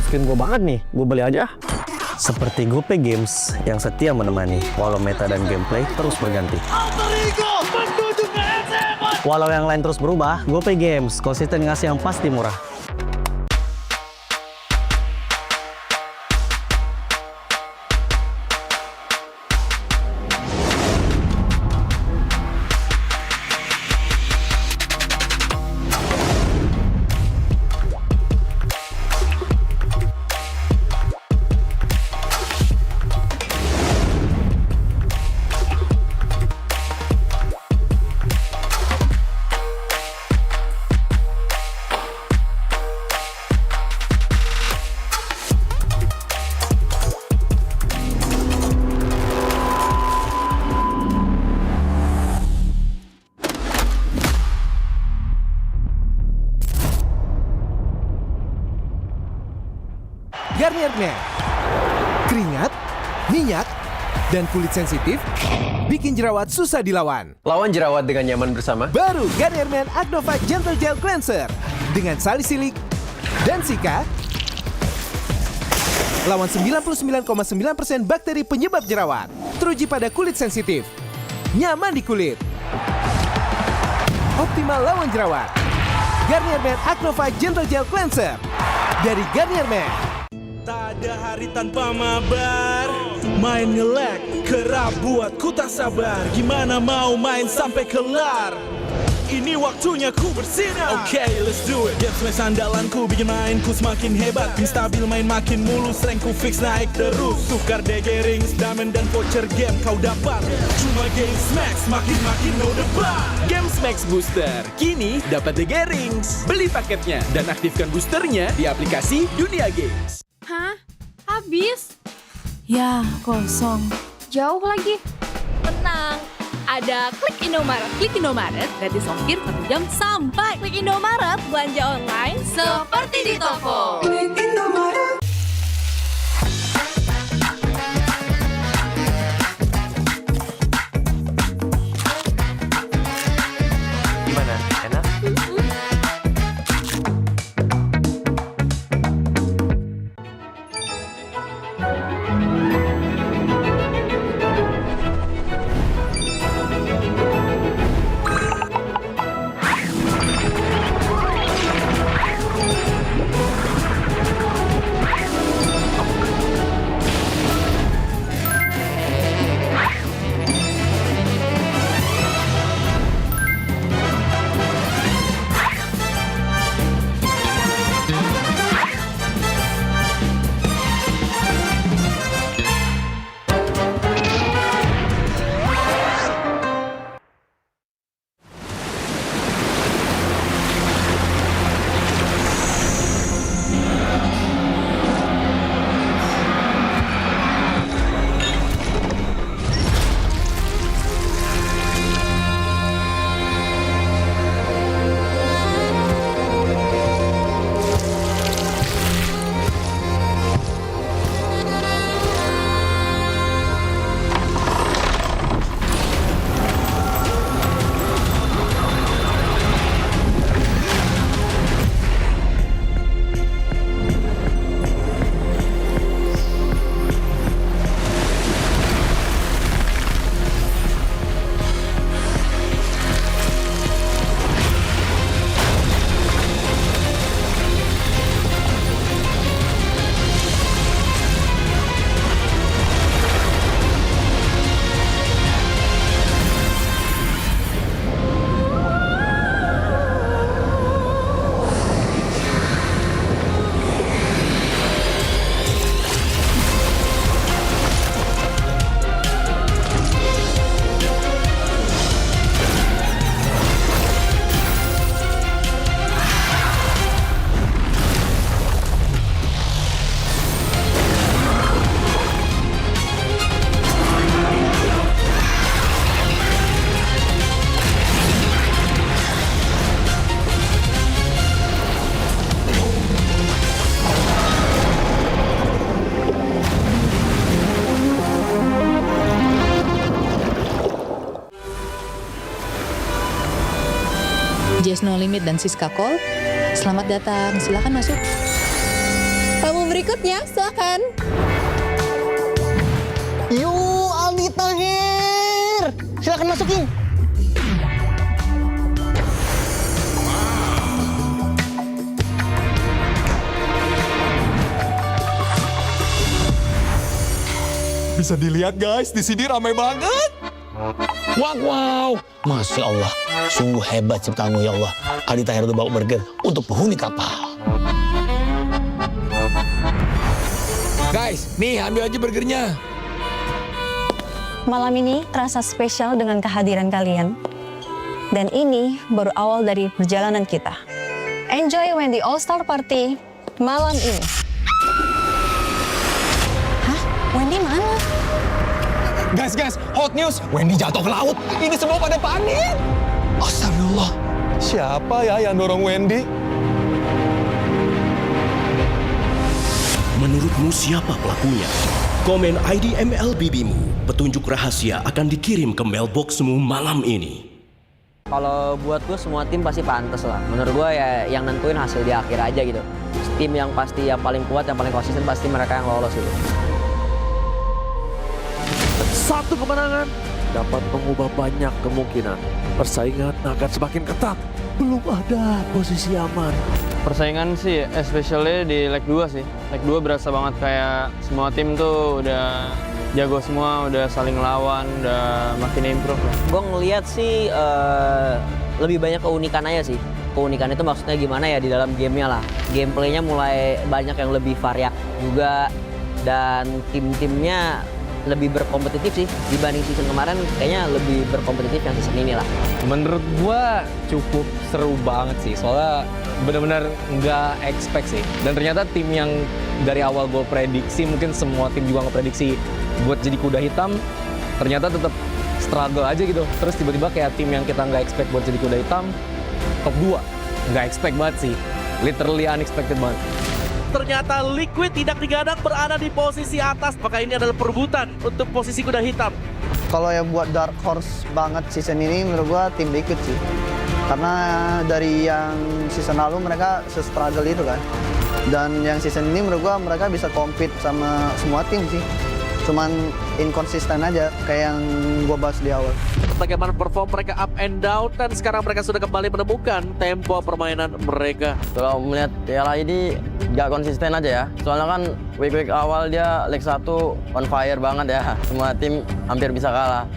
Skin gue banget nih, gue beli aja. Seperti GoPay Games yang setia menemani, walau meta dan gameplay terus berganti. Walau yang lain terus berubah, GoPay Games konsisten ngasih yang pasti murah. Garnier Man. Keringat, minyak, dan kulit sensitif bikin jerawat susah dilawan. Lawan jerawat dengan nyaman bersama. Baru Garnier Man Acno Fight Gentle Gel Cleanser dengan salisilik dan sika. Lawan 99,9% bakteri penyebab jerawat. Teruji pada kulit sensitif. Nyaman di kulit. Optimal lawan jerawat. Garnier Man Acno Fight Gentle Gel Cleanser dari Garnier Man. Tak ada hari tanpa mabar. Main nge-lag, kerap buatku tak sabar. Gimana mau main sampai kelar? Ini waktunya ku bersinar. Okay, let's do it. Games main sandalanku bikin mainku semakin hebat. Pin stabil main makin mulus, rankku fix naik terus. Tukar DG rings, diamond dan voucher game kau dapat. Cuma Games Max, makin-makin no debat. Games Max Booster, kini dapat DG Rings. Beli paketnya dan aktifkan boosternya di aplikasi Dunia Games. Hah? Habis? Ya, kosong. Jauh lagi. Tenang, ada Klik Indomaret. Klik Indomaret gratis ongkir 1 jam sampai. Klik Indomaret, belanja online seperti di toko. Klik Indomaret. Gimana? Enak? Yes No Limit dan Siska Call. Selamat datang, silakan masuk. Tamu berikutnya, silakan. Yuk, Aldi Tahir. Silakan masukin. Bisa dilihat guys, di sini ramai banget. Wow, Masya Allah, sungguh hebat ciptaanmu ya Allah. Aldi Tahir udah bawa burger untuk penghuni kapal. Guys, nih ambil aja burgernya. Malam ini terasa spesial dengan kehadiran kalian. Dan ini baru awal dari perjalanan kita. Enjoy Wendy All-Star Party malam ini. Hah? Wendy mana? Guys, hot news. Wendy jatuh ke laut. Ini semua pada panik. Astagfirullah. Siapa ya yang dorong Wendy? Menurutmu siapa pelakunya? Komen ID MLBB-mu. Petunjuk rahasia akan dikirim ke mailboxmu malam ini. Kalau buat gue semua tim pasti pantas lah. Menurut gue ya yang nentuin hasil di akhir aja gitu. Tim yang pasti yang paling kuat, yang paling konsisten pasti mereka yang lolos gitu. Satu kemenangan dapat mengubah banyak kemungkinan. Persaingan akan semakin ketat. Belum ada posisi aman. Persaingan sih, especially di leg 2 sih. Leg 2 berasa banget kayak semua tim tuh udah jago semua, udah saling lawan, udah makin improve lah. Gue ngeliat sih lebih banyak keunikan aja sih. Keunikan itu maksudnya gimana ya di dalam gamenya lah. Gameplaynya mulai banyak yang lebih variak juga. Dan tim-timnya lebih berkompetitif sih dibanding season kemarin, kayaknya lebih berkompetitif yang season ini lah. Menurut gua cukup seru banget sih, soalnya benar-benar nggak expect sih. Dan ternyata tim yang dari awal gue prediksi, mungkin semua tim juga ngeprediksi buat jadi kuda hitam, ternyata tetap struggle aja gitu. Terus tiba-tiba kayak tim yang kita nggak expect buat jadi kuda hitam, top 2. Nggak expect banget sih, literally unexpected banget. Ternyata Liquid tidak digadang berada di posisi atas, maka ini adalah perebutan untuk posisi kuda hitam. Kalau yang buat dark horse banget season ini menurut gua tim Liquid sih. Karena dari yang season lalu mereka se-struggle itu kan. Dan yang season ini menurut gua mereka bisa compete sama semua tim sih. Cuman inkonsisten aja kayak yang gua bahas di awal. Bagaimana perform mereka up and down, dan sekarang mereka sudah kembali menemukan tempo permainan mereka. Kalau melihat Piala ini nggak konsisten aja ya. Soalnya kan week awal dia leg 1 on fire banget ya. Semua tim hampir bisa kalah.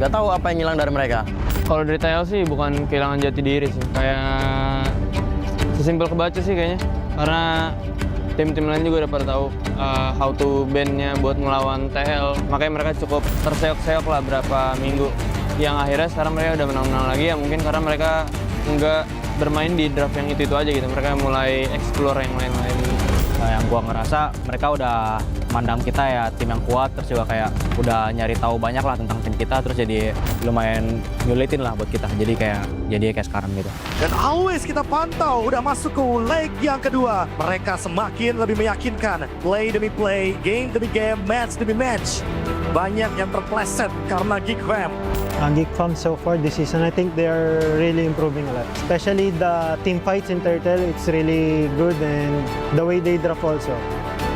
Nggak tahu apa yang hilang dari mereka. Kalau dari TL sih bukan kehilangan jati diri sih. Kayak sesimpel kebaca sih kayaknya. Karena tim-tim lain juga udah pada tahu how to band-nya buat melawan TL. Makanya mereka cukup terseok-seok lah berapa minggu. Yang akhirnya sekarang mereka udah menang-menang lagi ya, mungkin karena mereka nggak bermain di draft yang itu aja gitu. Mereka mulai explore yang lain-lain. Yang gua ngerasa mereka udah mandang kita ya tim yang kuat, terus juga kayak udah nyari tahu banyak lah tentang tim kita, terus jadi lumayan nyulitin lah buat kita. Jadi kayak sekarang gitu. Dan always kita pantau udah masuk ke leg yang kedua. Mereka semakin lebih meyakinkan. Play demi play, game demi game, match demi match. Banyak yang terpleset karena Geek Fam. Geek Fam so far this season, I think they are really improving a lot. Especially the team fights in Turtle, it's really good, and the way they draft also.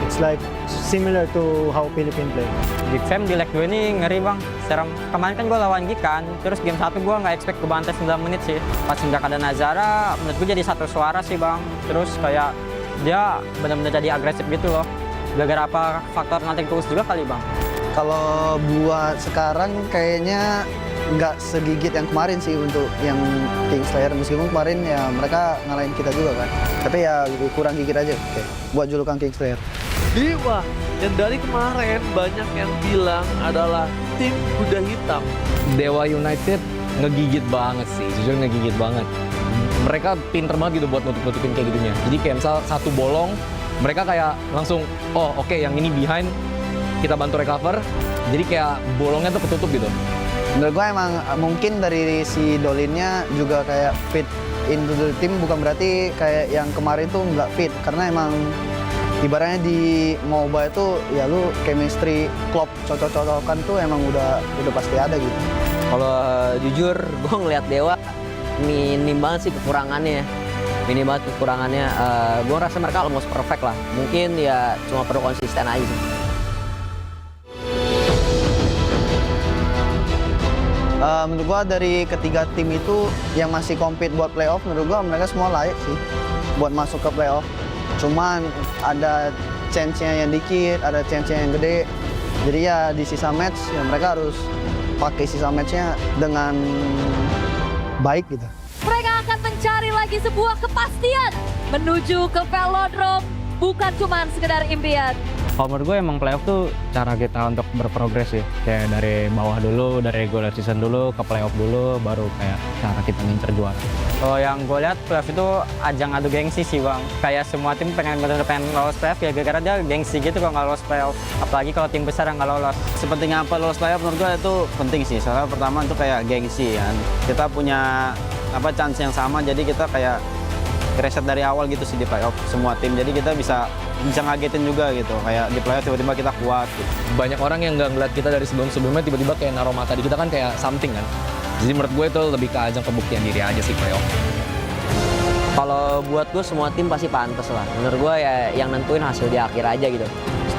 It's like similar to how Philippine play. Geek Fam di leg 2 ini ngeri bang. Sekarang kemarin kan gue lawan Geek kan, terus game 1 gue nggak expect kebantai 9 menit sih. Pas nggak ada Nazara, menurut gue jadi satu suara sih bang. Terus kayak dia benar-benar jadi agresif gitu loh. Gara-gara apa faktor nothing tools juga kali bang. Kalau buat sekarang kayaknya nggak segigit yang kemarin sih untuk yang Kingslayer, meskipun kemarin ya mereka ngalahin kita juga kan, tapi ya kurang gigit aja buat julukan Kingslayer. Dewa, dan dari kemarin banyak yang bilang adalah tim kuda hitam. Dewa United ngegigit banget sih, jujur ngegigit banget. Mereka pinter banget gitu buat nutup-nutupin kayak gitunya. Jadi kayak misal satu bolong, mereka kayak langsung, oh oke, yang ini behind, kita bantu recover. Jadi kayak bolongnya tuh ketutup gitu. Menurut gue emang mungkin dari si Dolinnya juga kayak fit into the team, bukan berarti kayak yang kemarin tuh nggak fit, karena emang ibaratnya di MOBA itu ya lu chemistry, klop, cocok-cocokan tuh emang udah pasti ada gitu. Kalau jujur gue ngeliat Dewa minim banget sih kekurangannya. Minim banget kekurangannya. Gue rasa mereka almost perfect lah. Mungkin ya cuma perlu konsisten aja sih. Menurut gua dari ketiga tim itu yang masih compete buat playoff, menurut gua mereka semua layak sih buat masuk ke playoff. Cuman ada chance-nya yang dikit, ada chance-nya yang gede. Jadi ya di sisa match ya mereka harus pakai sisa match-nya dengan baik gitu. Mereka akan mencari lagi sebuah kepastian menuju ke velodrome, bukan cuma sekedar impian. Kalau menurut gue emang playoff tuh cara kita untuk berprogres sih. Kayak dari bawah dulu, dari regular season dulu, ke playoff dulu, baru kayak cara kita ngincer juara. Kalau yang gue lihat playoff itu ajang adu gengsi sih bang. Kayak semua tim pengen lolos playoff ya gara-gara dia gengsi gitu kalau nggak lolos playoff. Apalagi kalau tim besar yang nggak lolos. Sepenting apa lolos playoff menurut gue itu penting sih. Soalnya pertama itu kayak gengsi kan. Kita punya chance yang sama jadi kita kayak reset dari awal gitu sih di playoff semua tim. Jadi kita bisa ngagetin juga gitu. Kayak di playoff tiba-tiba kita kuat gitu. Banyak orang yang nggak ngeliat kita dari sebelum-sebelumnya tiba-tiba kayak naruh mata di kita kan kayak something kan. Jadi menurut gue itu lebih ke ajang pembuktian diri aja sih playoff. Kalau buat gue semua tim pasti pantas lah. Menurut gue ya yang nentuin hasil di akhir aja gitu.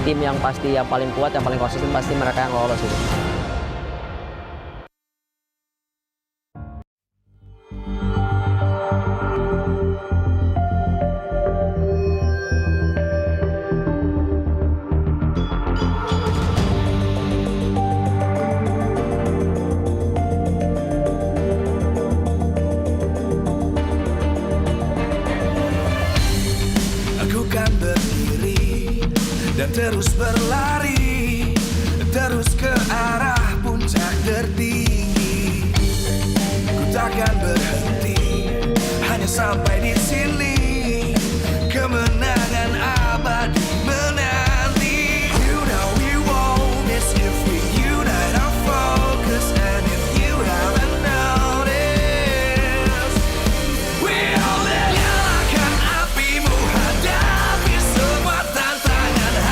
Tim yang pasti yang paling kuat, yang paling konsisten pasti mereka yang lolos gitu. Terus berlari, terus ke arah puncak tertinggi. Ku takkan berhenti, hanya sampai di sini. Kemenangan abadi menanti. You know we won't miss if we unite our focus. And if you haven't noticed, we all nyalakan apimu, hadapi semua tantangan.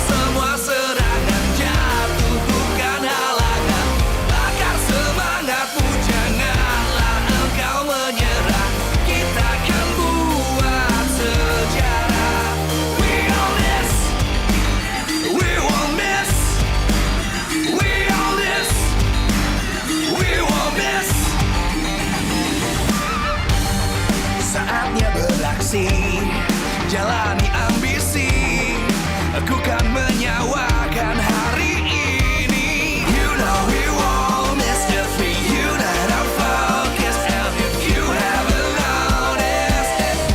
Semua serangan jatuh bukan halangan. Bakar semangatmu, janganlah engkau menyerah. Kita akan buat sejarah. We all this, we won't miss. We all this, we won't miss. Saatnya beraksi, jalani ambisi. Aku kan menyawakan hari ini. You know we won't miss if we unite our focus. And if you haven't noticed,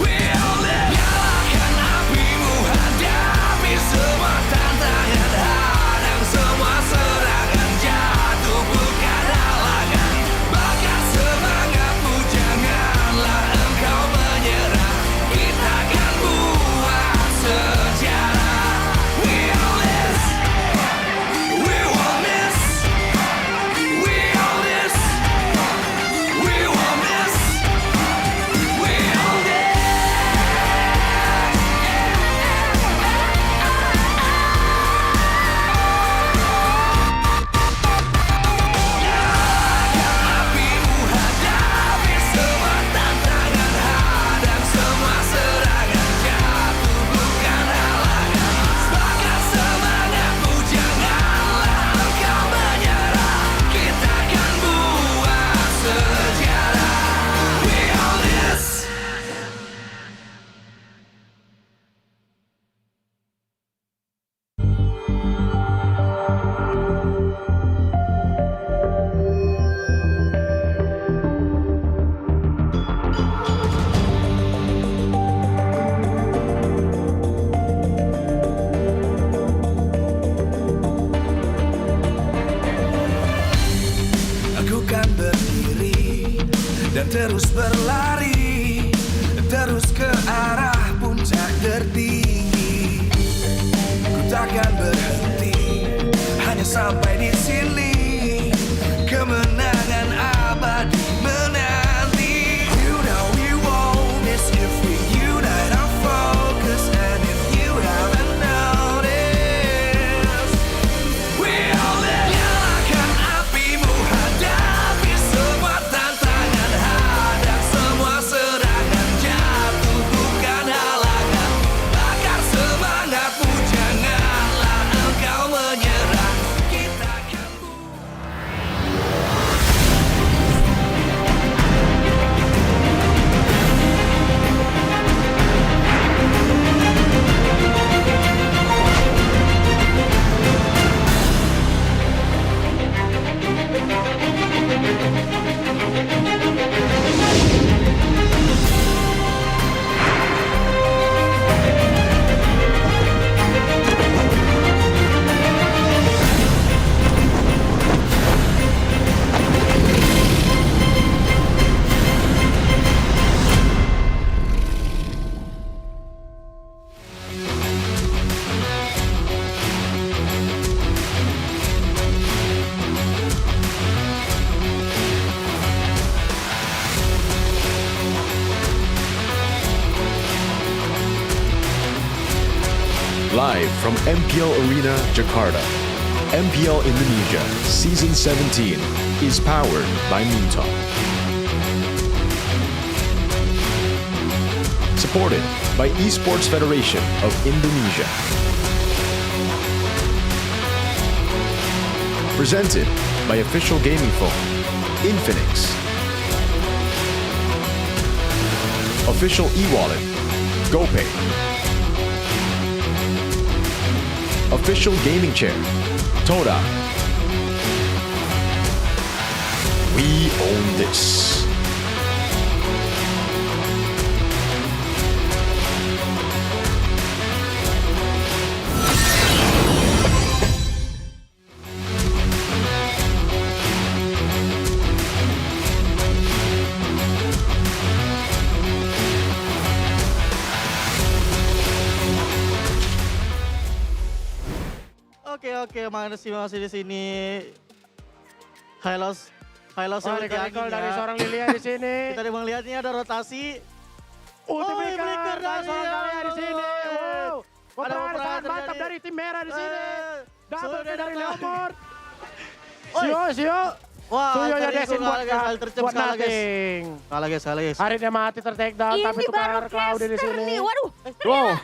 we all live. Nyalakan apimu, hadapi semua tantangan. Hadang semua serangan, jatuh bukan halangan. Bakar semangatmu, janganlah engkau menyerah. Kita akan buat sejarah. We all this, we won't miss. We all this, we won't miss. We all this. Nyalakan apimu, hadapi semua tantangan. Hadang semua serangan, jatuh bukan halangan. Bakar semangatmu, janganlah engkau menyerah. Kita akan buat sejarah. We all this. Aku kan berdiri dan terus berlari, terus ke arah puncak tertinggi. Ku takkan berhenti, hanya sampai di sini. Kemenangan abadi menanti. You know we won't miss if we unite our focus. And if you haven't noticed, we all live. Nyalakan apimu, hadapi semua tantangan. Live from MPL Arena, Jakarta. MPL Indonesia Season 17 is powered by Mintalk. Supported by Esports Federation of Indonesia. Presented by official gaming phone, Infinix. Official e-wallet, GoPay. Official gaming chair, Toda. We own this. Oke, masih di sini. Highlos dari seorang Lilia di sini. Kita melihat ini ada rotasi. Ultimate Breaker dari seorang Lilia di sini. Wow. Ada Peperangan mantap dari tim merah di sini. Double kill dari Leopard. Sio. Wah, Suyo ya desin buat nothing. Kalah guys. Akhirnya mati ter-take down tapi tukar Cloud di sini. Waduh. Wow.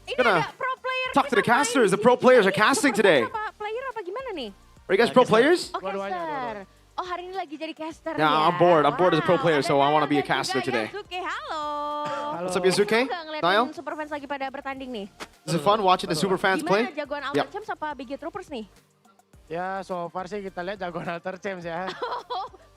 Ini ada pro player. Talk to the casters. The pro players are casting today. Player apa gimana nih? Are you guys pro players? Oh, caster. Oh, hari ini lagi jadi caster Yeah, ya. I'm bored. I'm bored as a pro player, so I want to be a caster today. Yasuke, halo. What's up, Yasuke? Niall? Superfans lagi pada bertanding nih. Is it fun watching the super fans play? Gimana jagoan Alter Champs apa BG Troopers nih? Ya, so far sih kita lihat jagoan Alter Champs ya.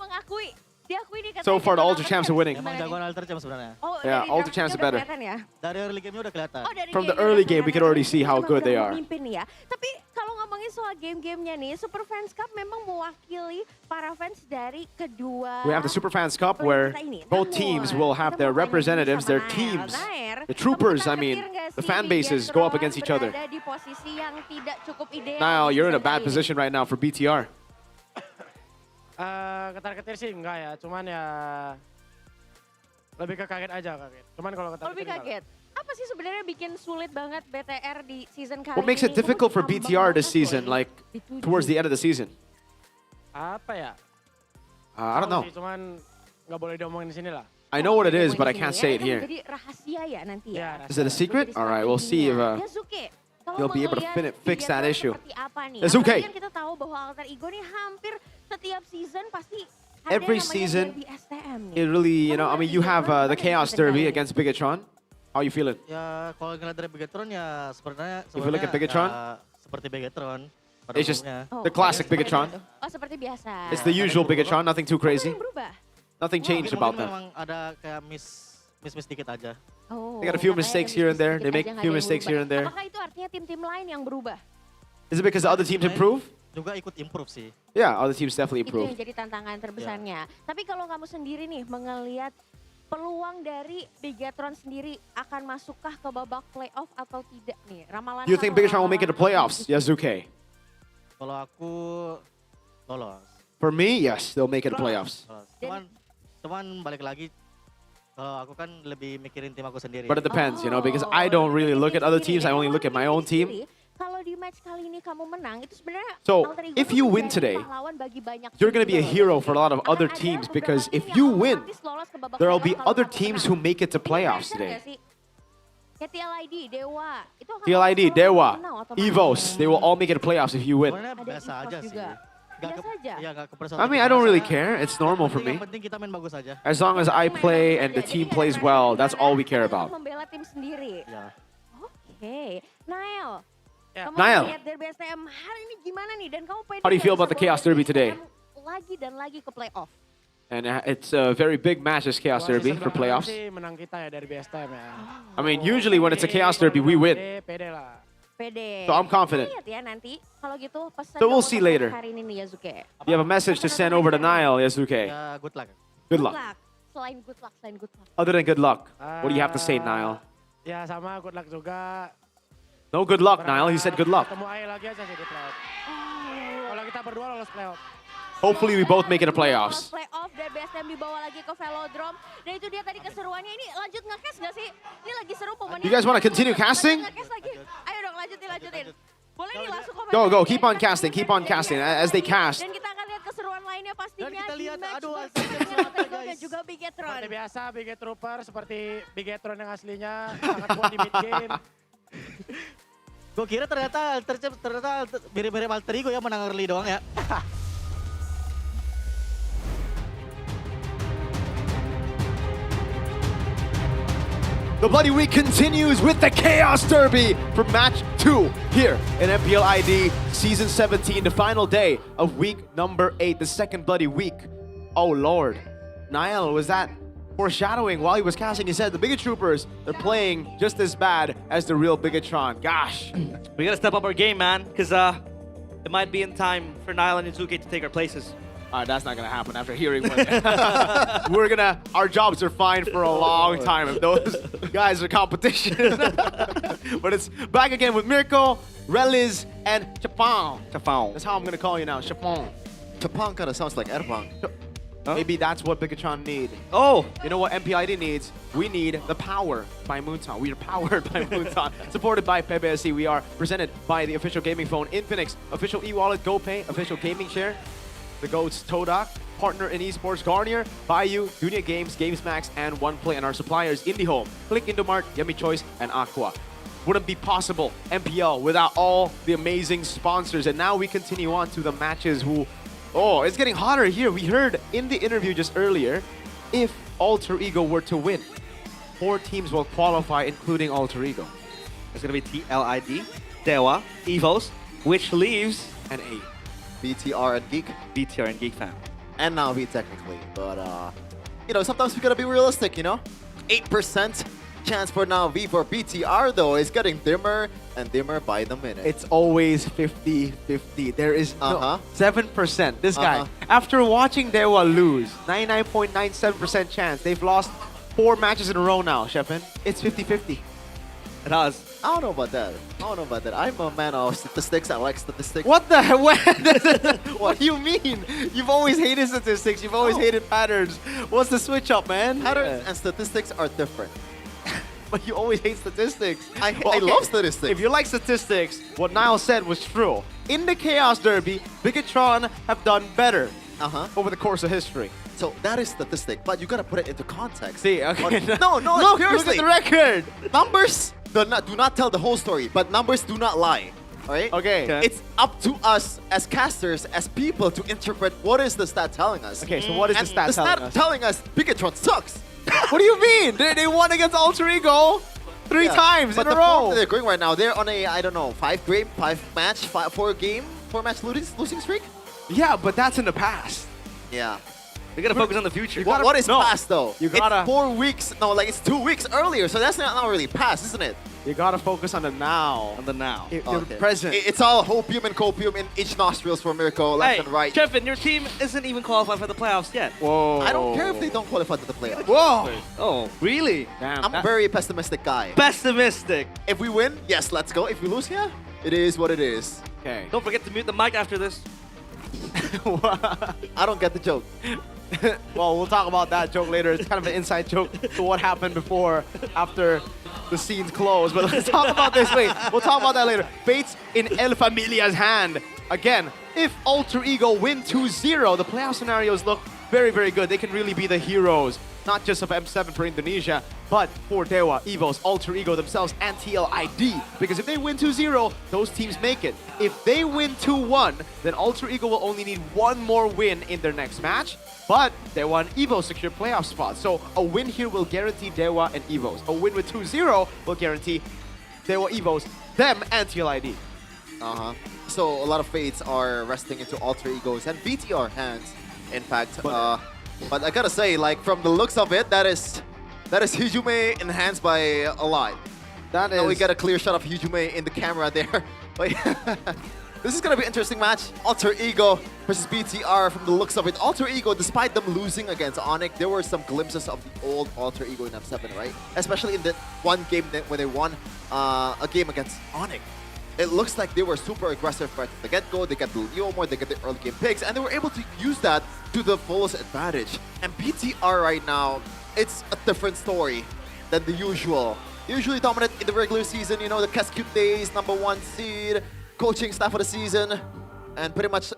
Mengakui. Diakui nih katanya. So far, the Ultra Champs are winning. Emang jagoan Alter Champs sebenarnya. Oh, Yeah, dari Ultra draftnya Champs are udah better. kelihatan ya? Dari early game-nya udah kelihatan. Oh, dari From the game-nya early udah game, we can already see how Emang good they udah are. memimpin nih ya. Tapi kalau ngomongin soal game-gamenya nih, Super Fans Cup memang mewakili para fans dari kedua. We have the Super Fans Cup where both teams will have their representatives, their teams. The troopers, I mean, the fan bases go up against each other. Berada di posisi yang tidak cukup ideal. Niall, you're in a bad position right now for BTR. Ketar-ketir sih enggak ya, cuman ya lebih ke kaget aja. Cuman kalau ketar-ketir Lebih kaget. Apa sih sebenarnya bikin sulit banget BTR di season kali ini? What makes it difficult for BTR this season, like towards the end of the season? Apa ya? I don't know. Cuman nggak boleh diomongin di sini lah. I know what it is, but I can't say it here. Jadi rahasia ya nanti ya. Is it a secret? All right, we'll see if Yasuke, you'll be able to fix that issue. seperti apa nih? Yasuke. Apalagi kan kita tahu bahwa Alter Ego nih hampir setiap season pasti ada Every yang namanya season, derby STM nih. it really, you know, I mean, you have the Chaos Derby against Bigatron. How you feeling? Ya kalau ngeliat dari Bigatron ya sebenarnya You feel like a Bigatron? seperti Bigatron. pada It's just umumnya. the classic Bigatron. Oh, seperti biasa. It's the usual Bigatron, nothing too crazy. Berubah. Nothing changed Mungkin about that. memang ada kayak miss dikit aja. Oh, They got a few katanya mistakes ada here and there. sedikit They make aja few nggak ada yang mistakes berubah. here and there. Apakah itu artinya tim-tim lain yang berubah? Is it because the other teams improve? Juga ikut improve sih. Yeah, other teams definitely Itu improve. yang jadi tantangan terbesarnya. Tapi kalau kamu sendiri nih mengelihat peluang dari Bigatron sendiri akan masukkah ke babak playoff atau tidak nih? Ramalan You think Bigatron will make it to playoffs, Yasuke? Kalau aku lolos. For me, yes, they'll make it to playoffs. Cuman balik lagi, kalau aku kan lebih mikirin tim aku sendiri. But it depends, you know, because I don't really look at other teams. I only look at my own team. Kalau di match kali ini kamu menang, itu sebenarnya So, Alter Ego if tuh you win menjadi today, pahlawan bagi banyak you're tim going to be a juga. hero for a lot of other teams because if you win, there will be other teams who make it to playoffs Pressure today. nggak sih? Kayak TLID, Dewa, itu akan TLID, selalu Dewa, menang otomatis. Evos, they will all make it to playoffs if you win. Sebenarnya biasa aja sih. Biasa aja. Iya, nggak ke I mean, I don't really care. It's normal for Yang me. penting kita main bagus aja. As long as I play and the team plays well, that's all we care about. Membela tim sendiri. Ya. Oke, Niall. Kamu Niall. lihat Derby STM hari ini gimana nih? Dan kamu pede How do you feel nggak about the bisa Chaos bawa Derby Derby today? STM lagi dan lagi ke playoff? And it's a very big match, this Chaos Derby, for playoffs. Sih menang kita ya dari BSTM ya. I mean, usually when it's a Chaos Derby, we win. Pede lah. Pede. So I'm confident. Kita lihat ya nanti. Kalau gitu pesan So we'll kamu see untuk later. hari ini nih Yasuke. You have a message to send over to Niall, Yasuke. Ya, good luck. Good luck. Selain good luck. Other than good luck, what do you have to say, Niall? Ya sama good luck juga. No good luck, Niall. He said good luck. Ketemu Ae lagi aja sih di playoff. Kalau kita berdua lolos playoff. Hopefully we both make it to playoffs. Playoff Derby STM dibawa lagi ke Velodrome. Dan itu dia tadi keseruannya. Ini lanjut nge-cast nggak sih? Ini lagi seru momennya. You guys want to continue casting? Nge-cast lagi. Ayo dong lanjutin Go, keep on casting as they cast. Dan kita akan lihat keseruan lainnya pastinya Dan kita lihat, di match aduh, Alter dan juga Bigetron. Seperti biasa, Bigetrooper seperti Bigetron yang aslinya sangat kuat di mid game. Gue kira ternyata mirip-mirip Alter Ego ya, menang early doang ya. The Bloody Week continues with the Chaos Derby for match 2 here in MPL ID Season 17, the final day of week number 8, the second Bloody Week. Oh Lord, Niall, was that foreshadowing while he was casting? He said the Bigetroopers, they're playing just as bad as the real Bigetron. Gosh. We gotta step up our game, man, because it might be in time for Niall and Izuki to take our places. That's not gonna happen after hearing what our jobs are fine for a long time if those guys are competition. But it's back again with Mirko, Reliz, and Chapon. That's how I'm gonna call you now, Chapon. Chapon kind of sounds like Erpang. Maybe that's what Bigetron need. Oh! You know what MPID needs? We need the power by Moonton. We are powered by Moonton. Supported by PBSC. We are presented by the official gaming phone, Infinix, official e-wallet, GoPay, official gaming share, the GOATs, Todak, partner in esports, Garnier, Bayou, Dunia Games, GamesMax, and OnePlay, and our suppliers, IndieHome, Click Indomart, Yummy Choice, and Aqua. Wouldn't be possible, MPL, without all the amazing sponsors. And now we continue on to the matches oh, it's getting hotter here. We heard in the interview just earlier, if Alter Ego were to win, 4 teams will qualify, including Alter Ego. It's gonna be TLID, Dewa, Evos, which leaves an 8. BTR and Geek. BTR and Geek fan. And now V technically. But, you know, sometimes we gotta be realistic, you know? 8% chance for now V for BTR, though, is getting dimmer and dimmer by the minute. It's always 50-50. There is no 7%. This guy, after watching Dewa lose, 99.97% chance. They've lost 4 matches in a row now, Shepin. It's 50-50. It has. I don't know about that. I'm a man of statistics. I like statistics. What the hell? What do you mean? You've always hated statistics. You've always hated patterns. What's the switch up, man? Patterns and statistics are different. But you always hate statistics. I love statistics. If you like statistics, what Niall said was true. In the Chaos Derby, Bigetron have done better over the course of history. So that is statistic, but you gotta put it into context. See, okay. No, Look seriously. at the record. Numbers do not tell the whole story, but numbers do not lie. All right? Okay. It's up to us as casters, as people, to interpret what is the stat telling us. Okay, so what is the stat telling us? The stat telling us Bigetron sucks. What do you mean? They won against Alter Ego 3 times in a row. But the form that they're going right now, they're on a, I don't know, 4-match losing streak? Yeah, but that's in the past. Yeah. We gotta focus on the future. What is past, though? You gotta... It's 4 weeks. No, like it's 2 weeks earlier, so that's not really past, isn't it? You gotta focus on the now. On the now. The present. It's all hopium and copium in each nostrils for Mirko, left and right. Kevin, your team isn't even qualified for the playoffs yet. Whoa. I don't care if they don't qualify to the playoffs. Whoa. Oh, really? Damn. I'm a very pessimistic guy. Pessimistic. If we win, yes, let's go. If we lose, yeah, it is what it is. Okay. Don't forget to mute the mic after this. I don't get the joke. Well, we'll talk about that joke later. It's kind of an inside joke to what happened after the scenes closed. But let's talk about this. Wait, we'll talk about that later. Fates in El Familia's hand. Again, if Alter Ego win 2-0, the playoff scenarios look very, very good. They can really be the heroes, not just of M7 for Indonesia, but for Dewa, Evos, Alter Ego themselves, and TLID. Because if they win 2-0, those teams make it. If they win 2-1, then Alter Ego will only need 1 more win in their next match. But Dewa and Evo secure playoff spots. So a win here will guarantee Dewa and Evos. A win with 2-0 will guarantee Dewa, Evos, them, and TLID. So a lot of fates are resting into Alter Egos and BTR hands, in fact. But I gotta say, like, from the looks of it, that is Hijume enhanced by a lot. That is. Now we get a clear shot of Hijume in the camera there. But this is gonna be an interesting match. Alter Ego versus BTR. From the looks of it, Alter Ego, despite them losing against Onyx, there were some glimpses of the old Alter Ego in M7, right? Especially in that one game when they won a game against Onyx. It looks like they were super aggressive right from the get-go. They got the Leomore, they got the early game picks, and they were able to use that to the fullest advantage. And BTR right now, it's a different story than the usual. Usually dominant in the regular season, you know, the Cascute days, #1 seed, coaching staff of the season and pretty much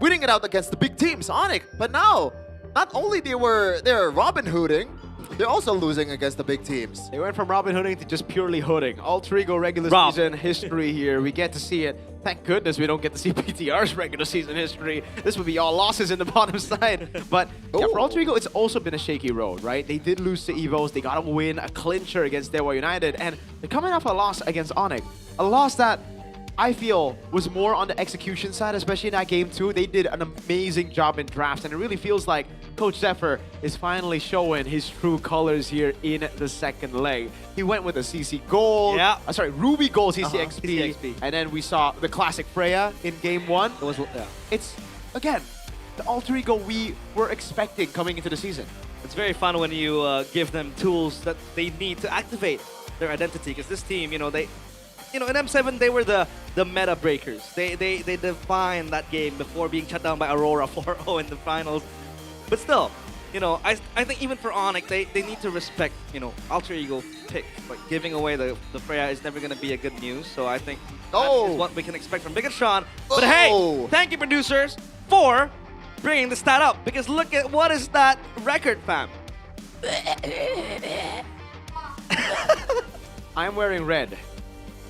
winning it out against the big teams, Onyx. But now, not only they're Robin Hooding, they're also losing against the big teams. They went from Robin Hooding to just purely hooding. Alter Ego regular season history here. We get to see it. Thank goodness we don't get to see PTR's regular season history. This would be all losses in the bottom side. But yeah, for Alter Ego, it's also been a shaky road, right? They did lose to Evos. They got a win, a clincher against Dewa United. And they're coming off a loss against Onyx. A loss that I feel was more on the execution side, especially in that game too. They did an amazing job in drafts, and it really feels like Coach Zephyr is finally showing his true colors here in the second leg. He went with a CC gold, Ruby gold CC XP, and then we saw the classic Freya in game 1. It's, again, the Alter Ego we were expecting coming into the season. It's very fun when you give them tools that they need to activate their identity, because this team, in M7 they were the meta breakers. They defined that game before being shut down by Aurora 4-0 in the finals. But still, I think even for Onyx, they need to respect, Alter Ego pick. Like giving away the Freya is never going to be a good news. So I think that is what we can expect from Bigatron. But hey, thank you producers for bringing the stat up, because look at what is that record, fam. I'm wearing red.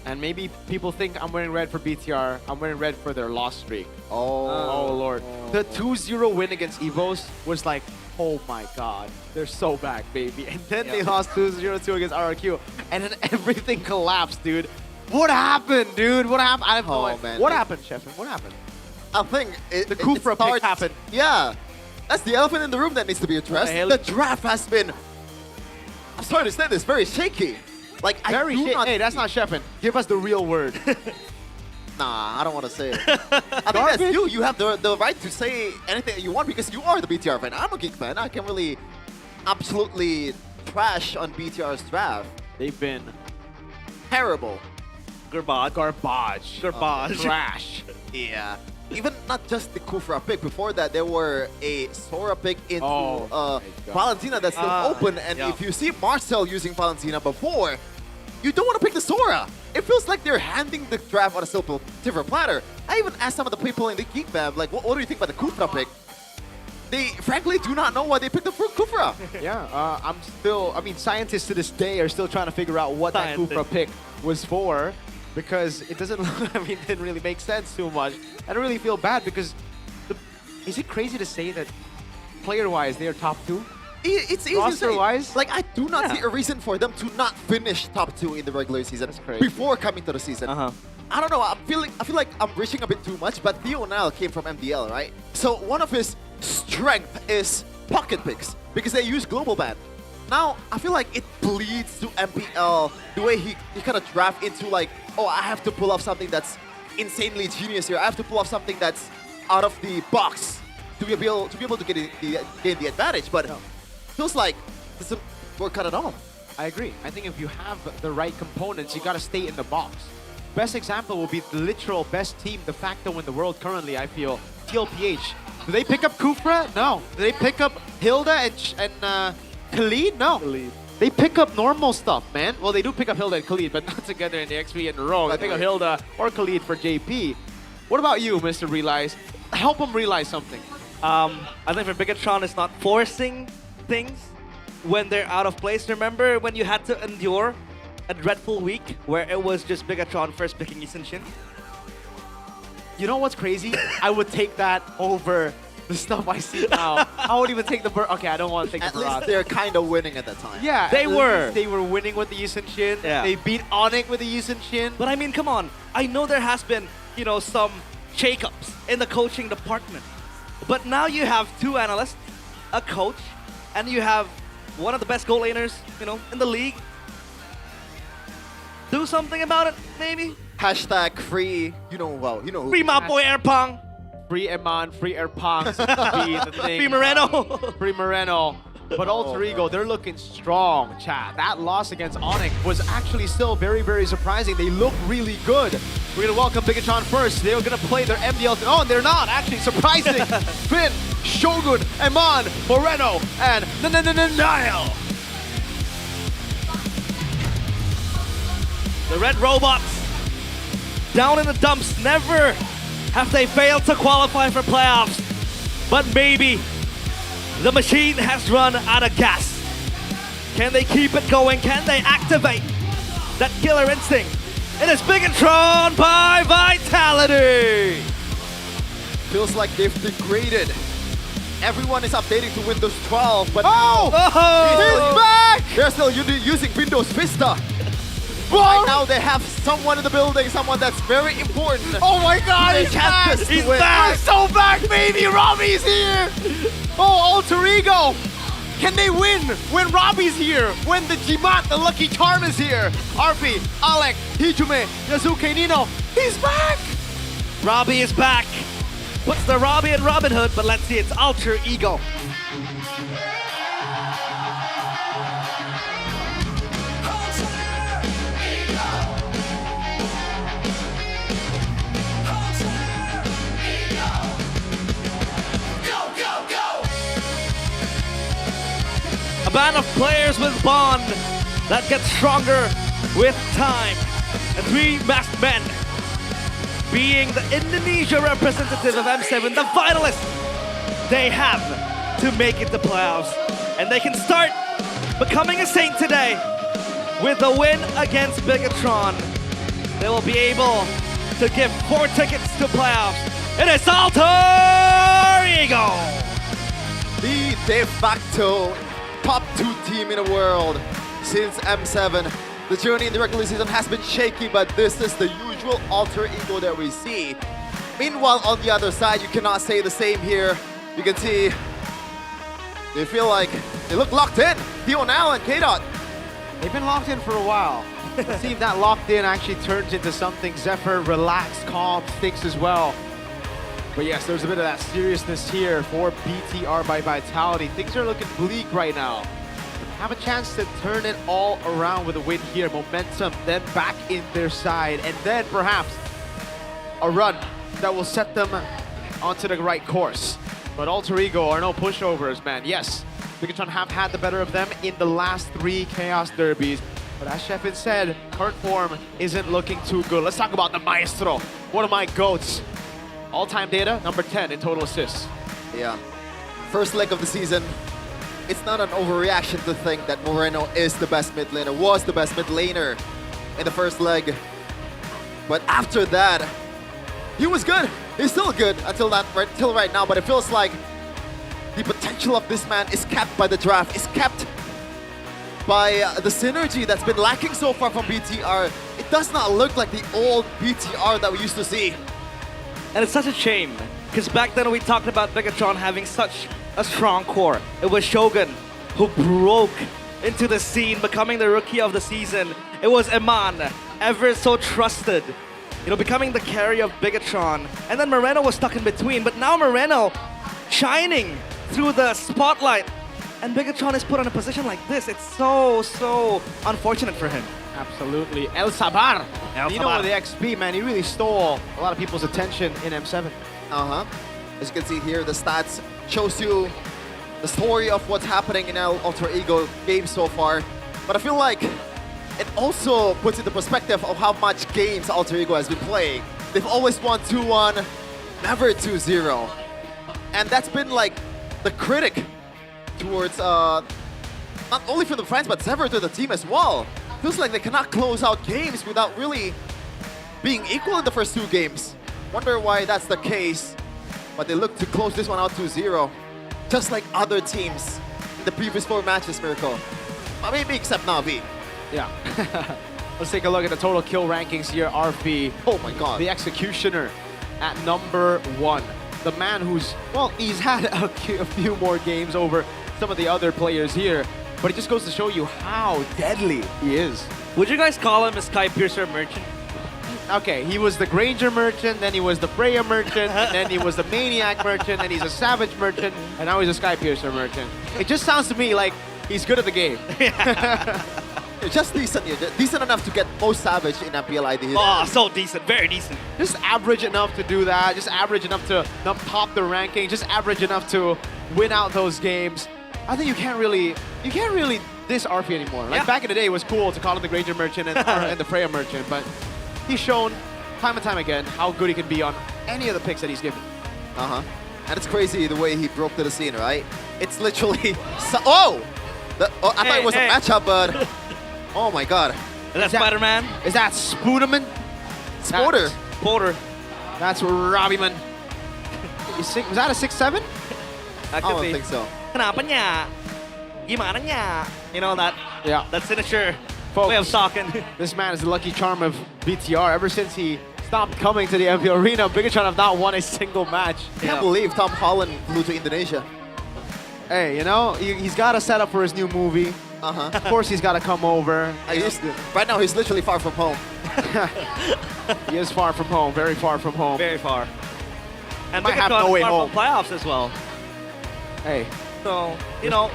And maybe people think I'm wearing red for BTR. I'm wearing red for their loss streak. Oh Lord. The 2-0 win against Evos was like, oh my God, they're so back, baby. And then they lost 2-0-2 against RRQ. And then everything collapsed, dude. What happened, dude? What happened? I have no idea. Man. What happened, Sheffin? What happened? I think the Kufra pick happened. Yeah. That's the elephant in the room that needs to be addressed. The draft has been, I'm sorry to say this, very shaky. Like, Hey, that's not Sheffin. Give us the real word. Nah, I don't want to say it. I think that's you. You have the right to say anything you want because you are the BTR fan. I'm a Geek fan. I can really absolutely trash on BTR's draft. They've been terrible. Garbage. Trash. Yeah. Even not just the Kufra pick. Before that, there were a Sora pick into Valentina that's still open. And if you see Marcel using Valentina before, you don't want to pick the Sora. It feels like they're handing the draft on a silver platter. I even asked some of the people in the Geek Fam, like, what do you think about the Kufra pick? They frankly do not know why they picked the Kufra. Yeah, scientists to this day are still trying to figure out what that Kufra pick was for. Because it doesn't, it didn't really make sense too much. I don't really feel bad because, is it crazy to say that player-wise they are top 2? It's easy to say. Roster-wise? Like, I do not see a reason for them to not finish top 2 in the regular season before coming to the season. I don't know, I feel like I'm reaching a bit too much, but Theo Nile came from MDL, right? So one of his strength is pocket picks because they use global ban. Now, I feel like it bleeds to MPL, the way he kind of draft into like, oh, I have to pull off something that's insanely genius here. I have to pull off something that's out of the box to be able to gain the advantage. But feels like it doesn't work out at all. I agree. I think if you have the right components, you got to stay in the box. Best example will be the literal best team de facto in the world currently, I feel, TLPH. Do they pick up Kufra? No. Do they pick up Hilda and Khalid? No. They pick up normal stuff, man. Well, they do pick up Hilda and Khalid, but not together in the XP and the Rogue. They pick up Hilda or Khalid for JP. What about you, Mr. Realize? Help them realize something. I think for Bigatron, it's not forcing things when they're out of place. Remember when you had to endure a dreadful week where it was just Bigatron first picking Yisenshin? You know what's crazy? I would take that over the stuff I see now. I would even take the Okay, I don't want to take the At least they're kind of winning at that time. Yeah, they were. They were winning with the Yisenshin. Yeah. They beat Onyx with the Yisenshin. But I mean, come on. I know there has been, some shakeups in the coaching department. But now you have 2 analysts, a coach, and you have one of the best goal laners, in the league. Do something about it, maybe? Hashtag free, Free my boy Airpong. Free Eman, free Airpong, the thing. Free Moreno. Free Moreno. But Alter Ego, they're looking strong, chat. That loss against Onyx was actually still very, very surprising. They look really good. We're going to welcome Bigatron first. They're going to play their MDL. Oh, they're not, actually. Surprising. Finn, Shogun, Eman, Moreno, and Nile. The Red Robots down in the dumps. Never have they failed to qualify for playoffs. But maybe the machine has run out of gas. Can they keep it going? Can they activate that killer instinct? It is Bigatron by Vitality. Feels like they've degraded. Everyone is updating to Windows 12, but he's back! They're still using Windows Vista. Right now they have someone in the building, someone that's very important. Oh my God, They he's can't back! just He's win. back! So back, baby! Robbie's here! Oh, Alter Ego! Can they win when Robbie's here? When the Jimat, the Lucky Charm is here? RP, Alec, Hijume, Yasuke, Nino, he's back! Robbie is back. Puts the Robbie in Robin Hood, but let's see, it's Alter Ego. A band of players with bond that gets stronger with time. And three masked men being the Indonesia representative of M7, the finalists. They have to make it to playoffs. And they can start becoming a saint today with a win against Bigatron. They will be able to give 4 tickets to playoffs. It is Alter Ego! The de facto top 2 team in the world since M7. The journey in the regular season has been shaky, but this is the usual Alter Ego that we see. Meanwhile, on the other side, you cannot say the same here. You can see they feel like they look locked in. Dional and K-Dot. They've been locked in for a while. Let's see if that locked in actually turns into something Zephyr relaxed, calm, thinks as well. But yes, there's a bit of that seriousness here for BTR by Vitality. Things are looking bleak right now. Have a chance to turn it all around with a win here. Momentum then back in their side. And then perhaps a run that will set them onto the right course. But Alter Ego are no pushovers, man. Yes, Bigatron have had the better of them in the last 3 Chaos Derbies. But as Sheffin said, current form isn't looking too good. Let's talk about the Maestro, one of my GOATs. All-time data, number 10 in total assists. Yeah. First leg of the season, it's not an overreaction to think that Moreno is the best mid laner, was the best mid laner in the first leg. But after that, he was good. He's still good until right now, but it feels like the potential of this man is capped by the draft, is capped by the synergy that's been lacking so far from BTR. It does not look like the old BTR that we used to see. And it's such a shame, because back then we talked about Bigatron having such a strong core. It was Shogun who broke into the scene, becoming the rookie of the season. It was Eman, ever so trusted, you know, becoming the carry of Bigatron. And then Moreno was stuck in between, but now Moreno shining through the spotlight. And Bigatron is put in a position like this. It's so unfortunate for him. Absolutely. El Sabar. El You know, Sabar. the XP, man, he really stole a lot of people's attention in M7. As you can see here, the stats shows you the story of what's happening in our Alter Ego game so far. But I feel like it also puts into perspective of how much games Alter Ego has been playing. They've always won 2-1, never 2-0. And that's been like the critic towards, not only for the fans, but Zephyr to the team as well. Feels like they cannot close out games without really being equal in the first 2 games. Wonder why that's the case. But they look to close this one out 2-0. Just like other teams in the previous 4 matches, Miracle. Maybe except Na'Vi. Yeah. Let's take a look at the total kill rankings here. RP. Oh my god. The Executioner at number 1. The man who's, well, he's had a few more games over some of the other players here. But it just goes to show you how deadly he is. Would you guys call him a Sky Piercer merchant? Okay, he was the Granger merchant, then he was the Freya merchant, and then he was the Maniac merchant, and he's a Savage merchant, and now he's a Sky Piercer merchant. It just sounds to me like he's good at the game. Just decent, decent enough to get most Savage in MPL ID. Oh, so decent, very decent. Just average enough to do that, just average enough to not top the ranking, just average enough to win out those games. I think you can't really diss RP anymore. Like back in the day, it was cool to call him the Granger merchant and the Freya merchant, but he's shown time and time again how good he can be on any of the picks that he's given. And it's crazy the way he broke to the scene, right? It's literally... oh! I thought it was a matchup, but... oh my god. Is that Spider-Man? Is that Spooderman? Sporter. Sporter. That's Robbieman. Was that a 6-7? That I could don't be. think so. Kenapa nya? Gimana nya? You know that that signature way of talking. This man is the lucky charm of BTR. Ever since he stopped coming to the MPL Arena, Bigatron have not won a single match. I can't believe Tom Holland flew to Indonesia. Hey, you know, he's got to set up for his new movie. Of course he's got to come over. Right now he's literally far from home. He is far from home, very far from home. Very far. And might have Bigatron no way is far home. from playoffs as well. Hey. So, you know,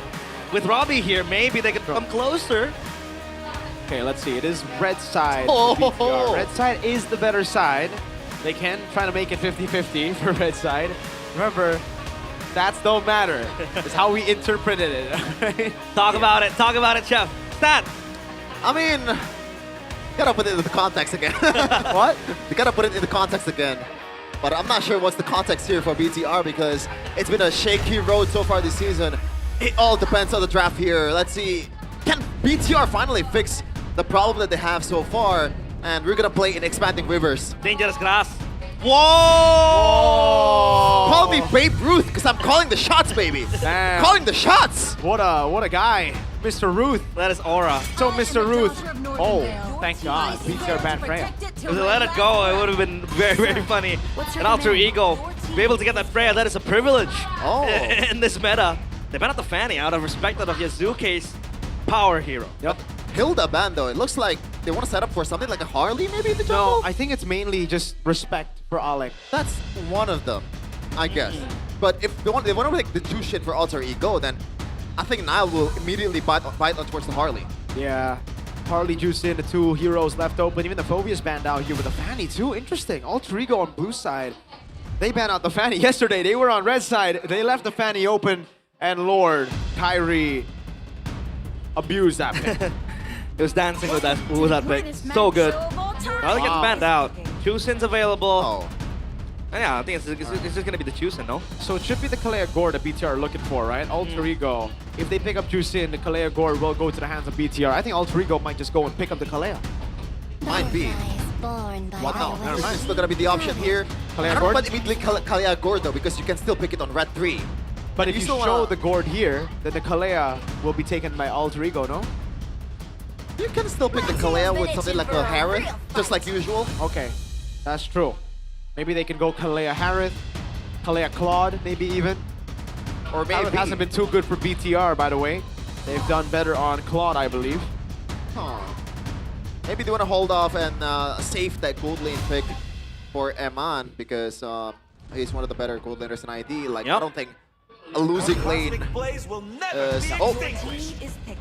with Robbie here, maybe they could come closer. Okay, let's see. It is red side for BTR. Red side is the better side. They can try to make it 50-50 for red side. Remember, stats don't matter. It's how we interpreted it. Right? Talk about it, chef. Stat. I mean, you gotta put it into the context again. What? You gotta put it into context again. But I'm not sure what's the context here for BTR because it's been a shaky road so far this season. It all depends on the draft here. Let's see, can BTR finally fix the problem that they have so far? And we're gonna play in expanding rivers. Dangerous grass. Whoa! Call me Babe Ruth because I'm calling the shots, baby. Damn. Calling the shots. What a guy, Mr. Ruth. That is aura. So Mr. Ruth. Oh, thank God. BTR banned Freya. If they let it go, it would have been very, very funny. An alter ego, be able to get that Freya, that is a privilege in this meta. They banned out the Fanny out of respect of Yazuke's power hero. Yep. Hilda ban though, it looks like they want to set up for something like a Harley maybe in the jungle? No, I think it's mainly just respect for Alec. That's one of them, I guess. But if they want to make the two shit for alter ego, then I think Nile will immediately bite on towards the Harley. Yeah. Harley juiced in, the two heroes left open. Even the Phobia's banned out here with the Fanny too. Interesting. Alter Ego on blue side. They banned out the Fanny yesterday. They were on red side. They left the Fanny open. And Lord, Kyrie abused that pick. He was dancing with that pick. So good. Now it gets banned out. Chusin's available. Yeah, I think it's just going to be the Chusin, no? So it should be the Kalea Gore that BTR are looking for, right? Alter Ego. If they pick up Chusin, the Kalea Gore will go to the hands of BTR. I think Alter Ego might just go and pick up the Kalea. Might be. What now? Never mind. Still gonna be the option here. Kalea I don't know Gord? about immediately Kalea Gord though, because you can still pick it on red 3. But if you show the Gord here, then the Kalea will be taken by Alter Ego, no? You can still pick the Kalea with something like a Harith, just like usual. Okay, that's true. Maybe they can go Kalea Harith, Kalea Claude, maybe even. Or maybe. Harith hasn't been too good for BTR, by the way. They've done better on Claude, I believe. Maybe they want to hold off and save that gold lane pick for Eman because he's one of the better gold laners in ID. Like, I don't think a losing lane.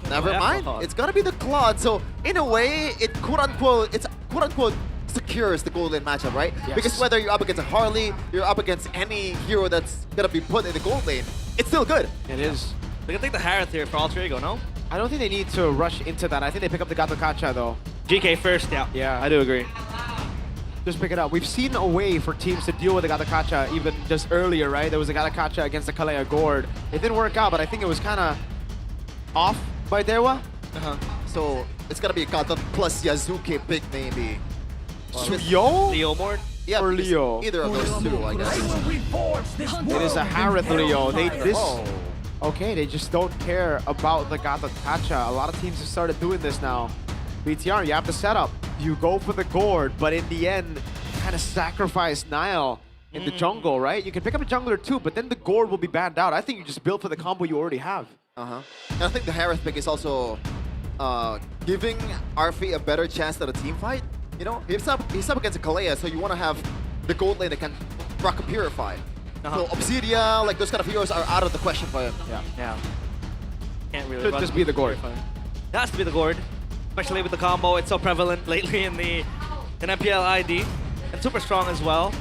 Never mind. It's gonna be the Claude. So in a way, it's quote unquote secures the gold lane matchup, right? Yes. Because whether you're up against a Harley, you're up against any hero that's gonna be put in the gold lane, it's still good. It is. They can take the Harith here for Alter Ego, no? I don't think they need to rush into that. I think they pick up the Gato Kacha though. GK first, yeah. Yeah, I do agree. Just pick it up. We've seen a way for teams to deal with the Gato Kacha even just earlier, right? There was a Gato Kacha against the Kalea Gord. It didn't work out, but I think it was kind of off by Dewa. So it's gonna be a Gato plus Yazuke pick maybe. Suyo? Leo Mord? Yeah, or Leo? Either of those two, I guess. It is a Harith Leo. Okay, they just don't care about the Gato Kacha. A lot of teams have started doing this now. BTR, you have the setup. You go for the Gord, but in the end, kind of sacrifice Nile in the jungle, right? You can pick up a jungler too, but then the Gord will be banned out. I think you just build for the combo you already have. And I think the Harith pick is also giving Arfi a better chance at a team fight. You know, he's up against a Kalea, so you want to have the gold lane that can rock a Purify. So Obsidia, like those kind of heroes are out of the question for him. Yeah. Can't really Should just be the Gord. It has to be the Gord. Especially with the combo, it's so prevalent lately in MPL ID. And super strong as well.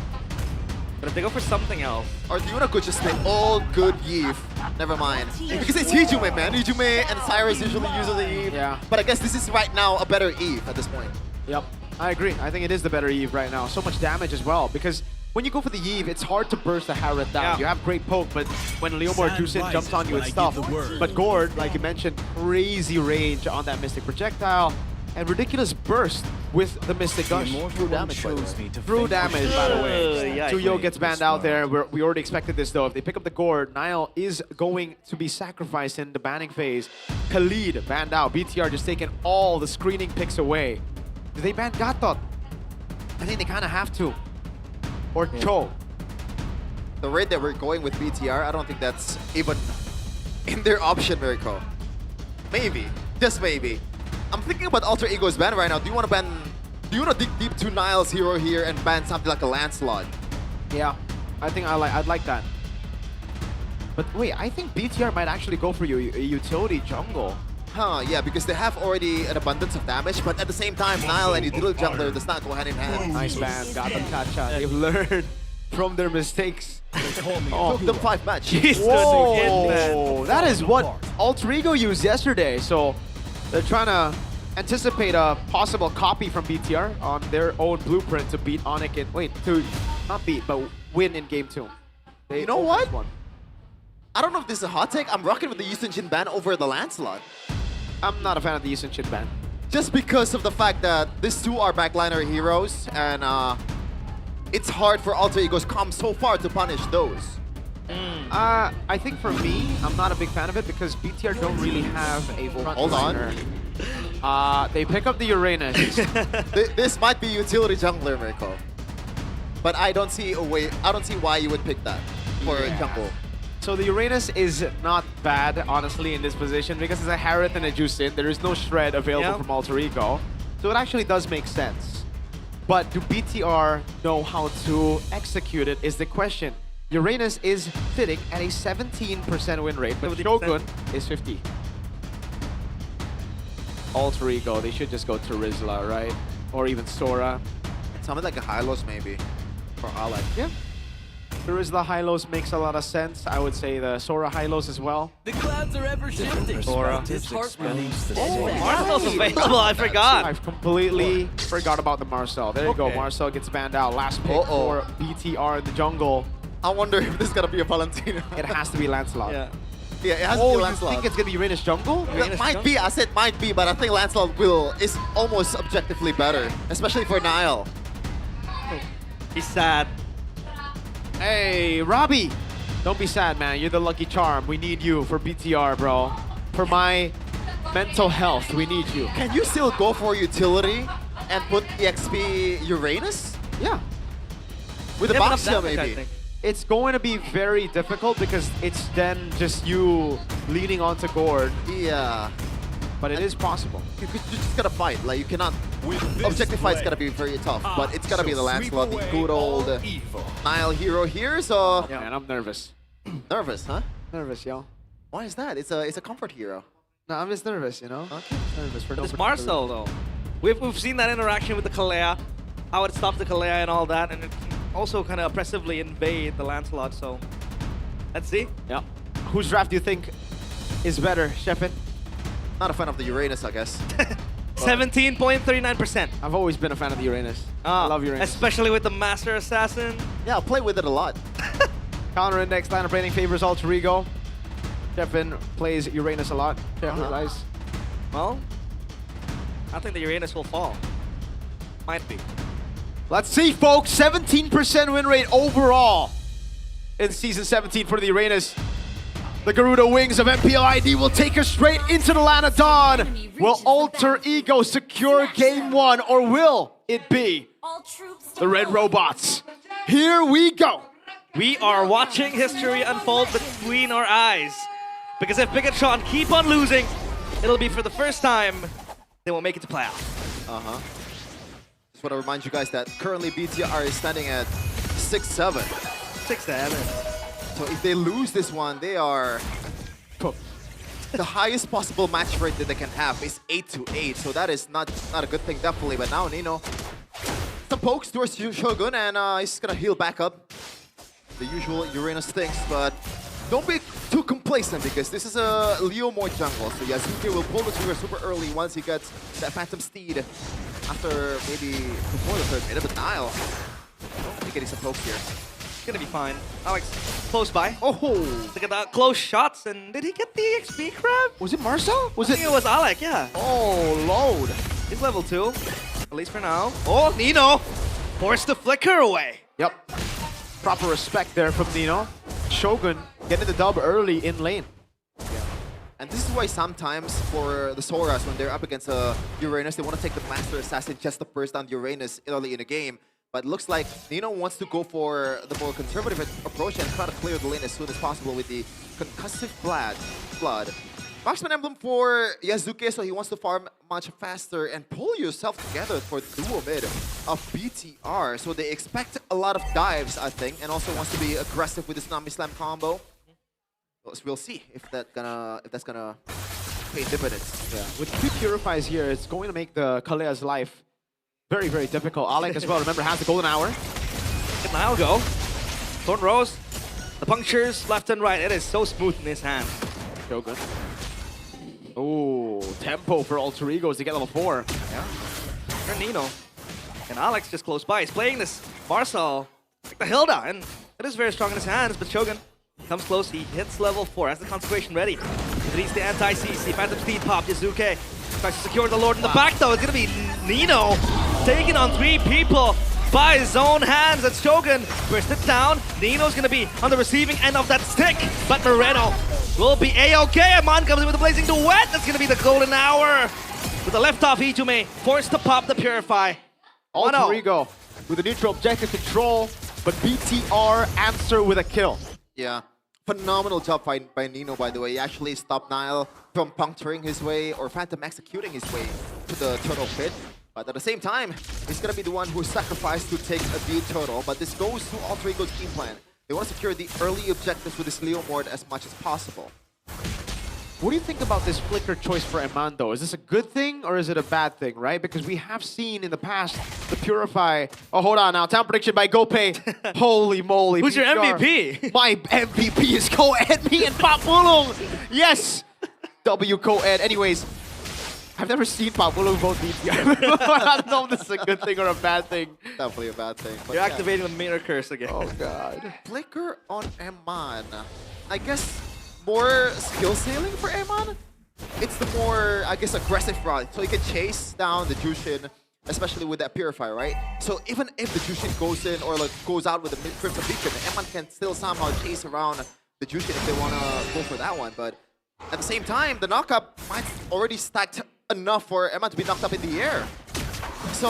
But if they go for something else. Or do you want to go just play all good Eve? Never mind. Because it's Hijume, man. Hijume and Cyrus usually use the Eve. Yeah. But I guess this is right now a better Eve at this point. Yep. I agree. I think it is the better Eve right now. So much damage as well, because when you go for the Eve, it's hard to burst the Harrod down. Yeah. You have great poke, but when Leomord Juicin jumps on you with stuff. But Gord, like you mentioned, crazy range on that Mystic projectile, and ridiculous burst with the Mystic Gush. True damage, by the way. True damage, by the way. Yikes. Tuyo gets banned out there. We already expected this, though. If they pick up the Gord, Nile is going to be sacrificed in the banning phase. Khalid banned out. BTR just taking all the screening picks away. Do they ban Gatot? I think they kind of have to. Or Cho. The rate that we're going with BTR, I don't think that's even in their option, Miracle. Maybe. Just maybe. I'm thinking about Alter Ego's ban right now. Do you want to dig deep to Nile's hero here and ban something like a Lancelot? Yeah, I think I'd like that. But wait, I think BTR might actually go for a utility jungle. Huh, yeah, because they have already an abundance of damage, but at the same time, Nile and utility jungler does not go hand in hand. Nice ban, got them Kacha. They've learned from their mistakes. Took them 5 match. Whoa, that is what Alter Ego used yesterday. So they're trying to anticipate a possible copy from BTR on their own blueprint to beat Onyx in, not beat, but win in game 2. You know what? I don't know if this is a hot take. I'm rocking with the Yushin Jin ban over the Lancelot. I'm not a fan of the Yushin Jin ban. Just because of the fact that these two are backliner heroes, and it's hard for Alter Egos come so far to punish those. I think for me, I'm not a big fan of it because BTR don't really have a front Hold liner. They pick up the Uranus. This might be utility jungler, Miracle. But I don't see a way. I don't see why you would pick that for jungle. So the Uranus is not bad, honestly, in this position because it's a Harrod and a Juicin. There is no shred available from Alter Ego. So it actually does make sense. But do BTR know how to execute it is the question. Uranus is sitting at a 17% win rate, but 70%. Shogun is 50. Alter Ego, they should just go to Rizla, right? Or even Sora. Something like a Hylos maybe for Alec. Yeah. The Rizla Hylos makes a lot of sense. I would say the Sora Hylos as well. The clouds are ever shifting. Sora. Marcel's available, I forgot. I completely forgot about the Marcel. There you go, Marcel gets banned out. Last pick for BTR in the jungle. I wonder if this is gonna be a Valentino. It has to be Lancelot. Yeah, it has to be Lancelot. You think it's gonna be Uranus jungle? It might be, I said might be, but I think Lancelot is almost objectively better, especially for Nile. He's sad. Hey, Robbie! Don't be sad, man. You're the lucky charm. We need you for BTR, bro. For my mental health, we need you. Can you still go for utility and put EXP Uranus? Yeah. With a Baxia, maybe. It's going to be very difficult because it's then just you leaning onto Gord. Yeah. But it is possible. You just gotta fight. Like, you cannot... Objective fight's gotta be very tough, but it's gotta be the Lancelot, the good old Nile hero here, so... Yeah, man, I'm nervous. Nervous, huh? Nervous, yo. Why is that? It's a comfort hero. No, I'm just nervous, you know? Okay. Nervous for no It's particular Marcel, though. We've seen that interaction with the Kalea, how it stops the Kalea and all that, and it can also kind of oppressively invade the Lancelot, so... Let's see. Yeah. Whose draft do you think is better, Shepin? Not a fan of the Uranus, I guess. 17.39%. I've always been a fan of the Uranus. I love Uranus. Especially with the Master Assassin. Yeah, I'll play with it a lot. Counter index lineup rating favors Alter Ego. Shepin plays Uranus a lot. Nice. Well, I think the Uranus will fall. Might be. Let's see, folks. 17% win rate overall in Season 17 for the Uranus. The Garuda Wings of MPL ID will take us straight into the Land of Dawn. Will Alter Ego secure Game 1, or will it be the Red Robots? Here we go. We are watching history unfold between our eyes. Because if Bigatron keep on losing, it'll be for the first time they won't make it to playoff. Just want to remind you guys that currently BTR is standing at 6-7. 6-7. So if they lose this one, they are... The highest possible match rate that they can have is 8-8. So that is not a good thing, definitely. But now Nino, some pokes towards Shogun, and he's gonna heal back up. The usual Uranus things, but don't be too complacent because this is a Leomord jungle. So Yasuke will pull the trigger super early once he gets that Phantom Steed after maybe before the third minute, but Nile getting some pokes here. It's gonna be fine. Alex, close by. Oh! Look at that close shots, and did he get the XP grab? Was it Marcel? I think it was Alec, yeah. Oh, load. He's level 2, at least for now. Oh, Nino forced the flicker away. Yep. Proper respect there from Nino. Shogun getting the dub early in lane. And this is why sometimes for the Soras, when they're up against Uranus, they want to take the Master Assassin just to burst down Uranus early in the game. But it looks like Nino wants to go for the more conservative approach and try to clear the lane as soon as possible with the concussive blood. Marksman emblem for Yazuke, so he wants to farm much faster and pull yourself together for the duo mid of BTR. So they expect a lot of dives, I think, and also wants to be aggressive with the Tsunami Slam combo. We'll see if that's gonna pay dividends. Yeah. With 2 Purifies here, it's going to make the Kalea's life very, very difficult. Alec as well, remember, has the golden hour. Let Nile go. Thorn Rose, the punctures left and right. It is so smooth in his hand. Shogun. Oh, tempo for Alter Egos to get level 4. Yeah. For Nino. And Alex just close by. He's playing this Marcel, like the Hilda, and it is very strong in his hands, but Shogun comes close. He hits level 4. Has the Consecration ready. He reads the anti-CC. Phantom Speed pop. Yazuke tries to secure the Lord in the back, though. It's going to be Nino taking on 3 people by his own hands. And Shogun burst it down. Nino's going to be on the receiving end of that stick, but Moreno will be A-OK. Amon comes in with a blazing duet. That's going to be the golden hour. With the left off, Ijume forced to pop the Purify. Alter Ego with a neutral objective control, but BTR answer with a kill. Yeah. Phenomenal job by Nino, by the way. He actually stopped Nile from puncturing his way or Phantom executing his way to the turtle pit. But at the same time, he's going to be the one who sacrificed to take a deep turtle. But this goes to Alter Ego's game plan. They want to secure the early objectives with this Leo Mord as much as possible. What do you think about this flicker choice for Eman, though? Is this a good thing or is it a bad thing, right? Because we have seen in the past the Purify. Oh, hold on now. Town prediction by GoPay. Holy moly. Who's your BTR. MVP? My MVP is Co-Ed, me and Papulong. Yes. W Co-Ed. Anyways, I've never seen Papulong vote BTR before. I don't know if this is a good thing or a bad thing. Definitely a bad thing. You're activating the mirror curse again. Oh, God. Flicker on Eman. I guess more skill sailing for Eman. It's the more, I guess, aggressive route. So he can chase down the Jushin, especially with that Purifier, right? So even if the Jushin goes in or like goes out with the Crimson Beacon, Eman can still somehow chase around the Jushin if they want to go for that one. But at the same time, the knockup might already stacked enough for Eman to be knocked up in the air. So,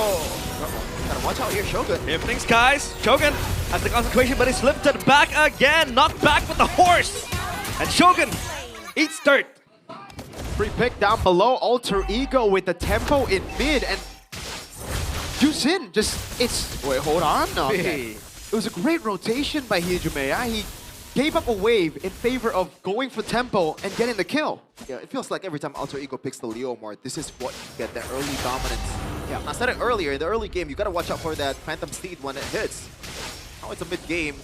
gotta watch out here, Shogun. Infinix, guys. Shogun has the Consecration, but he's lifted back again. Knocked back with the horse. And Shogun eats dirt. Free pick down below. Alter Ego with the tempo in mid. And Jusin just, wait, hold on. No, okay. It was a great rotation by Hijume. He gave up a wave in favor of going for tempo and getting the kill. Yeah, it feels like every time Alter Ego picks the Leo Mord, this is what you get, the early dominance. Yeah, I said it earlier, in the early game, you gotta watch out for that Phantom Steed when it hits. Now it's a mid-game,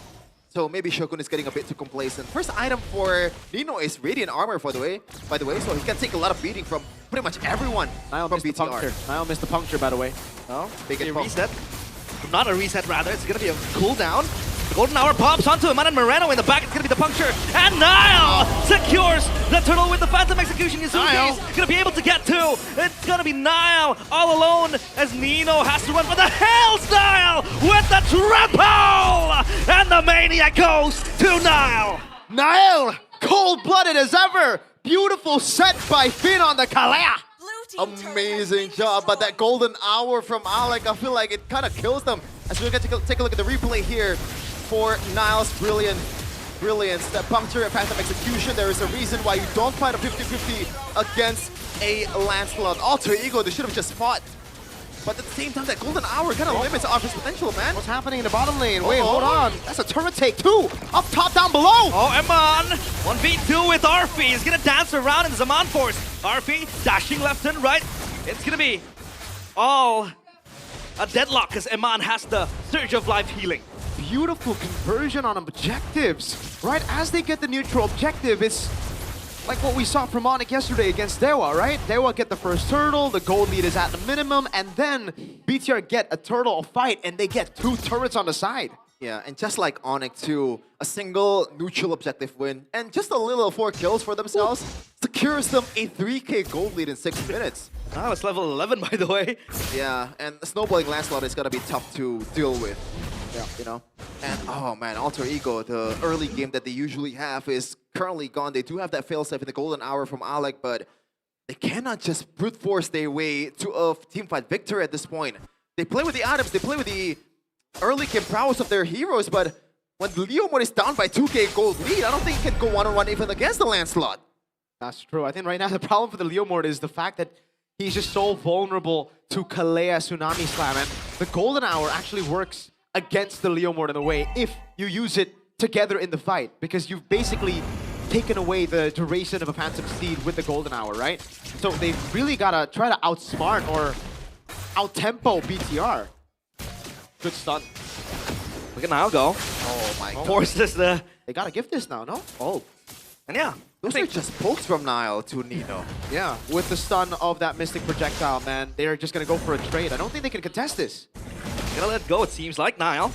so maybe Shogun is getting a bit too complacent. First item for Nino is Radiant Armor, by the way, so he can take a lot of beating from pretty much everyone Nile from missed the puncture. Nile missed the puncture, by the way. No, big reset. Not a reset, rather. It's gonna be a cooldown. The golden hour pops onto him, and Moreno in the back. It's gonna be the puncture, and Nile secures the turtle with the Phantom Execution. Yazuki's gonna be able to get 2. It's gonna be Nile all alone as Nino has to run for the Hell's Nile with the triple, and the Maniac goes to Nile. Nile, cold-blooded as ever. Beautiful set by Finn on the Kalea. Amazing job, but that golden hour from Alec, I feel like it kind of kills them. As we get to take a look at the replay here for Nile's brilliance, that puncture and Phantom Execution. There is a reason why you don't fight a 50-50 against a Lancelot. Alter Ego, they should have just fought. But at the same time, that golden hour kind of limits Arthur's potential, man. What's happening in the bottom lane? Wait, hold on. That's a turret take, too. Up top, down below. Oh, Eman. 1v2 with Arfi. He's going to dance around in the Zaman Force. Arfi dashing left and right. It's going to be all a deadlock as Eman has the Surge of Life healing. Beautiful conversion on objectives. Right as they get the neutral objective, it's like what we saw from Onyx yesterday against Dewa, right? Dewa get the first turtle, the gold lead is at the minimum, and then BTR get a turtle fight, and they get 2 turrets on the side. Yeah, and just like Onyx too, a single neutral objective win, and just a little 4 kills for themselves secures them a 3k gold lead in 6 minutes. Oh, it's level 11, by the way. Yeah, and snowballing Lancelot is gonna be tough to deal with. Yeah, you know? And oh man, Alter Ego, the early game that they usually have is currently gone. They do have that failsafe in the golden hour from Alec, but they cannot just brute force their way to a teamfight victory at this point. They play with the items, they play with the early game prowess of their heroes, but when the Leo mode is down by 2k gold lead, I don't think he can go one-on-one even against the Lancelot. That's true. I think right now the problem for the Leo Mord is the fact that he's just so vulnerable to Kalea Tsunami Slam, and the golden hour actually works against the Leo Mord in a way if you use it together in the fight, because you've basically taken away the duration of a Phantom Steed with the golden hour, right? So they've really gotta try to outsmart or out-tempo BTR. Good stun. Look at Niall go. Oh my god. Forces the... They gotta give this now, no? Oh. And yeah. Those are just pokes from Niall to Nino. Yeah, with the stun of that Mystic Projectile, man, they're just gonna go for a trade. I don't think they can contest this. Gonna let go, it seems like. Niall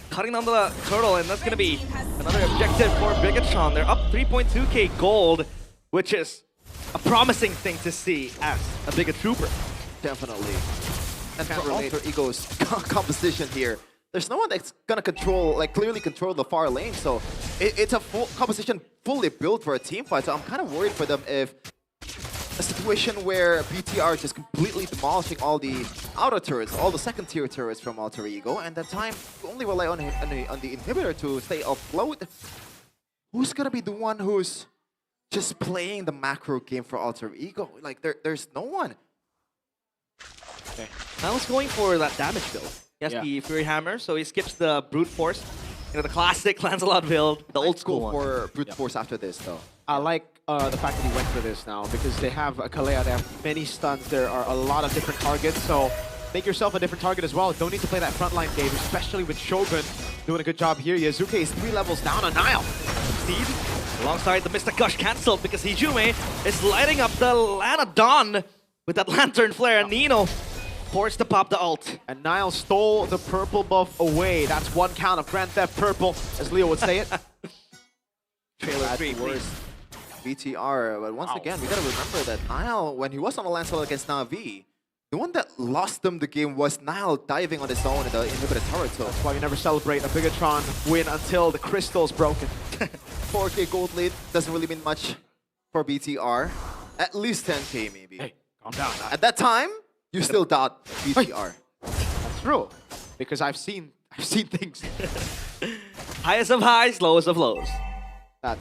cutting down the turtle, and that's gonna be another objective for Bigatron. They're up 3.2k gold, which is a promising thing to see as a Bigot Trooper. Definitely. And for Alter Ego's composition here, there's no one that's gonna control, like clearly control the far lane, so it's a full composition fully built for a team fight. So I'm kind of worried for them if a situation where BTR just completely demolishing all the outer turrets, all the second tier turrets from Alter Ego, and that time you only rely on the inhibitor to stay afloat. Who's gonna be the one who's just playing the macro game for Alter Ego? Like there's no one. Okay. Niall's going for that damage build. He has the Fury Hammer, so he skips the Brute Force. You know, the classic Lancelot build, the old school one. For Brute Force after this, though. I like the fact that he went for this now, because they have a Kalea, they have many stuns, there are a lot of different targets, so make yourself a different target as well. Don't need to play that frontline game, especially with Shogun doing a good job here. Yazuke is 3 levels down on Niall. Steed, alongside the Mr. Gush cancelled because Hijume is lighting up the Lana Dawn with that Lantern Flare, and Nino forced to pop the ult. And Niall stole the purple buff away. That's 1 count of Grand Theft Purple, as Leo would say it. Trailer 3, please. BTR, but once again, we gotta remember that Niall, when he was on the Lancelot against Na'Vi, the one that lost them the game was Niall diving on his own in the inhibitor turret. So that's why we never celebrate a Bigatron win until the crystal's broken. 4k gold lead doesn't really mean much for BTR. At least 10k maybe. Hey, calm down. At that time, you still doubt BTR. That's true, because I've seen things. Highest of highs, lowest of lows. That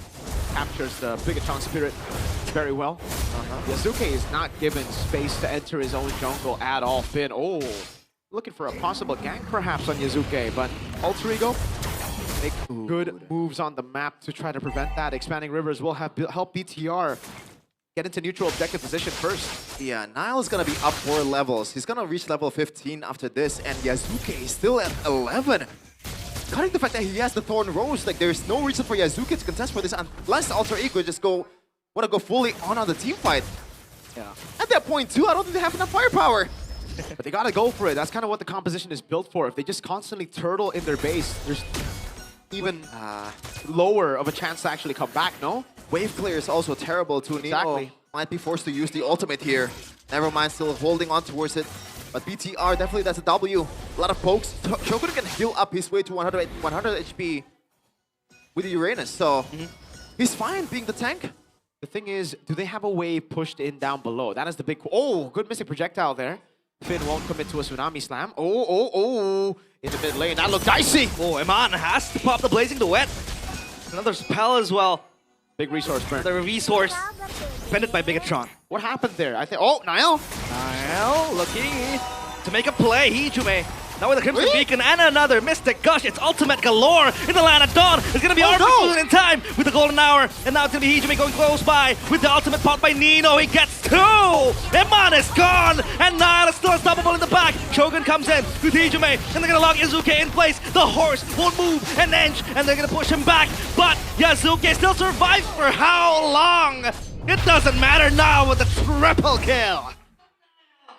captures the Bigatron spirit very well. Yazuke is not given space to enter his own jungle at all. Finn, looking for a possible gank perhaps on Yazuke, but Alter Ego make good moves on the map to try to prevent that. Expanding Rivers will help BTR get into neutral objective position first. Yeah, Niall is gonna be up 4 levels. He's gonna reach level 15 after this, and Yazuke is still at 11. Cutting the fact that he has the Thorn Rose, like there's no reason for Yazuke to contest for this unless Alter Ego just wanna go fully on the team fight. Yeah. At that point too, I don't think they have enough firepower. But they gotta go for it. That's kind of what the composition is built for. If they just constantly turtle in their base, there's even lower of a chance to actually come back, no? Wave clear is also terrible too. Exactly. Nino might be forced to use the ultimate here. Never mind, still holding on towards it. But BTR, definitely that's a W. A lot of pokes. Shogun can heal up his way to 100 HP with the Uranus, so he's fine being the tank. The thing is, do they have a wave pushed in down below? That is the big... Oh, good Mystic Projectile there. Finn won't commit to a Tsunami Slam. In the mid lane, that looked dicey. Oh, Iman has to pop the Blazing Duet. Another spell as well. Big resource burn. The resource defended by Bigatron. What happened there? I think... Oh, Niall. Niall looking to make a play. Hijume Now with the Crimson Beacon and another Mystic Gush, it's ultimate galore in the land of Dawn. It's gonna be Arby in time with the golden hour, and now it's gonna be Hijime going close by with the ultimate pot by Nino. He gets 2! Eman is gone, and Nile is still unstoppable in the back. Shogun comes in with Hijime, and they're gonna lock Yazuke in place. The horse won't move an inch, and they're gonna push him back, but Yazuke still survives for how long? It doesn't matter now with the triple kill.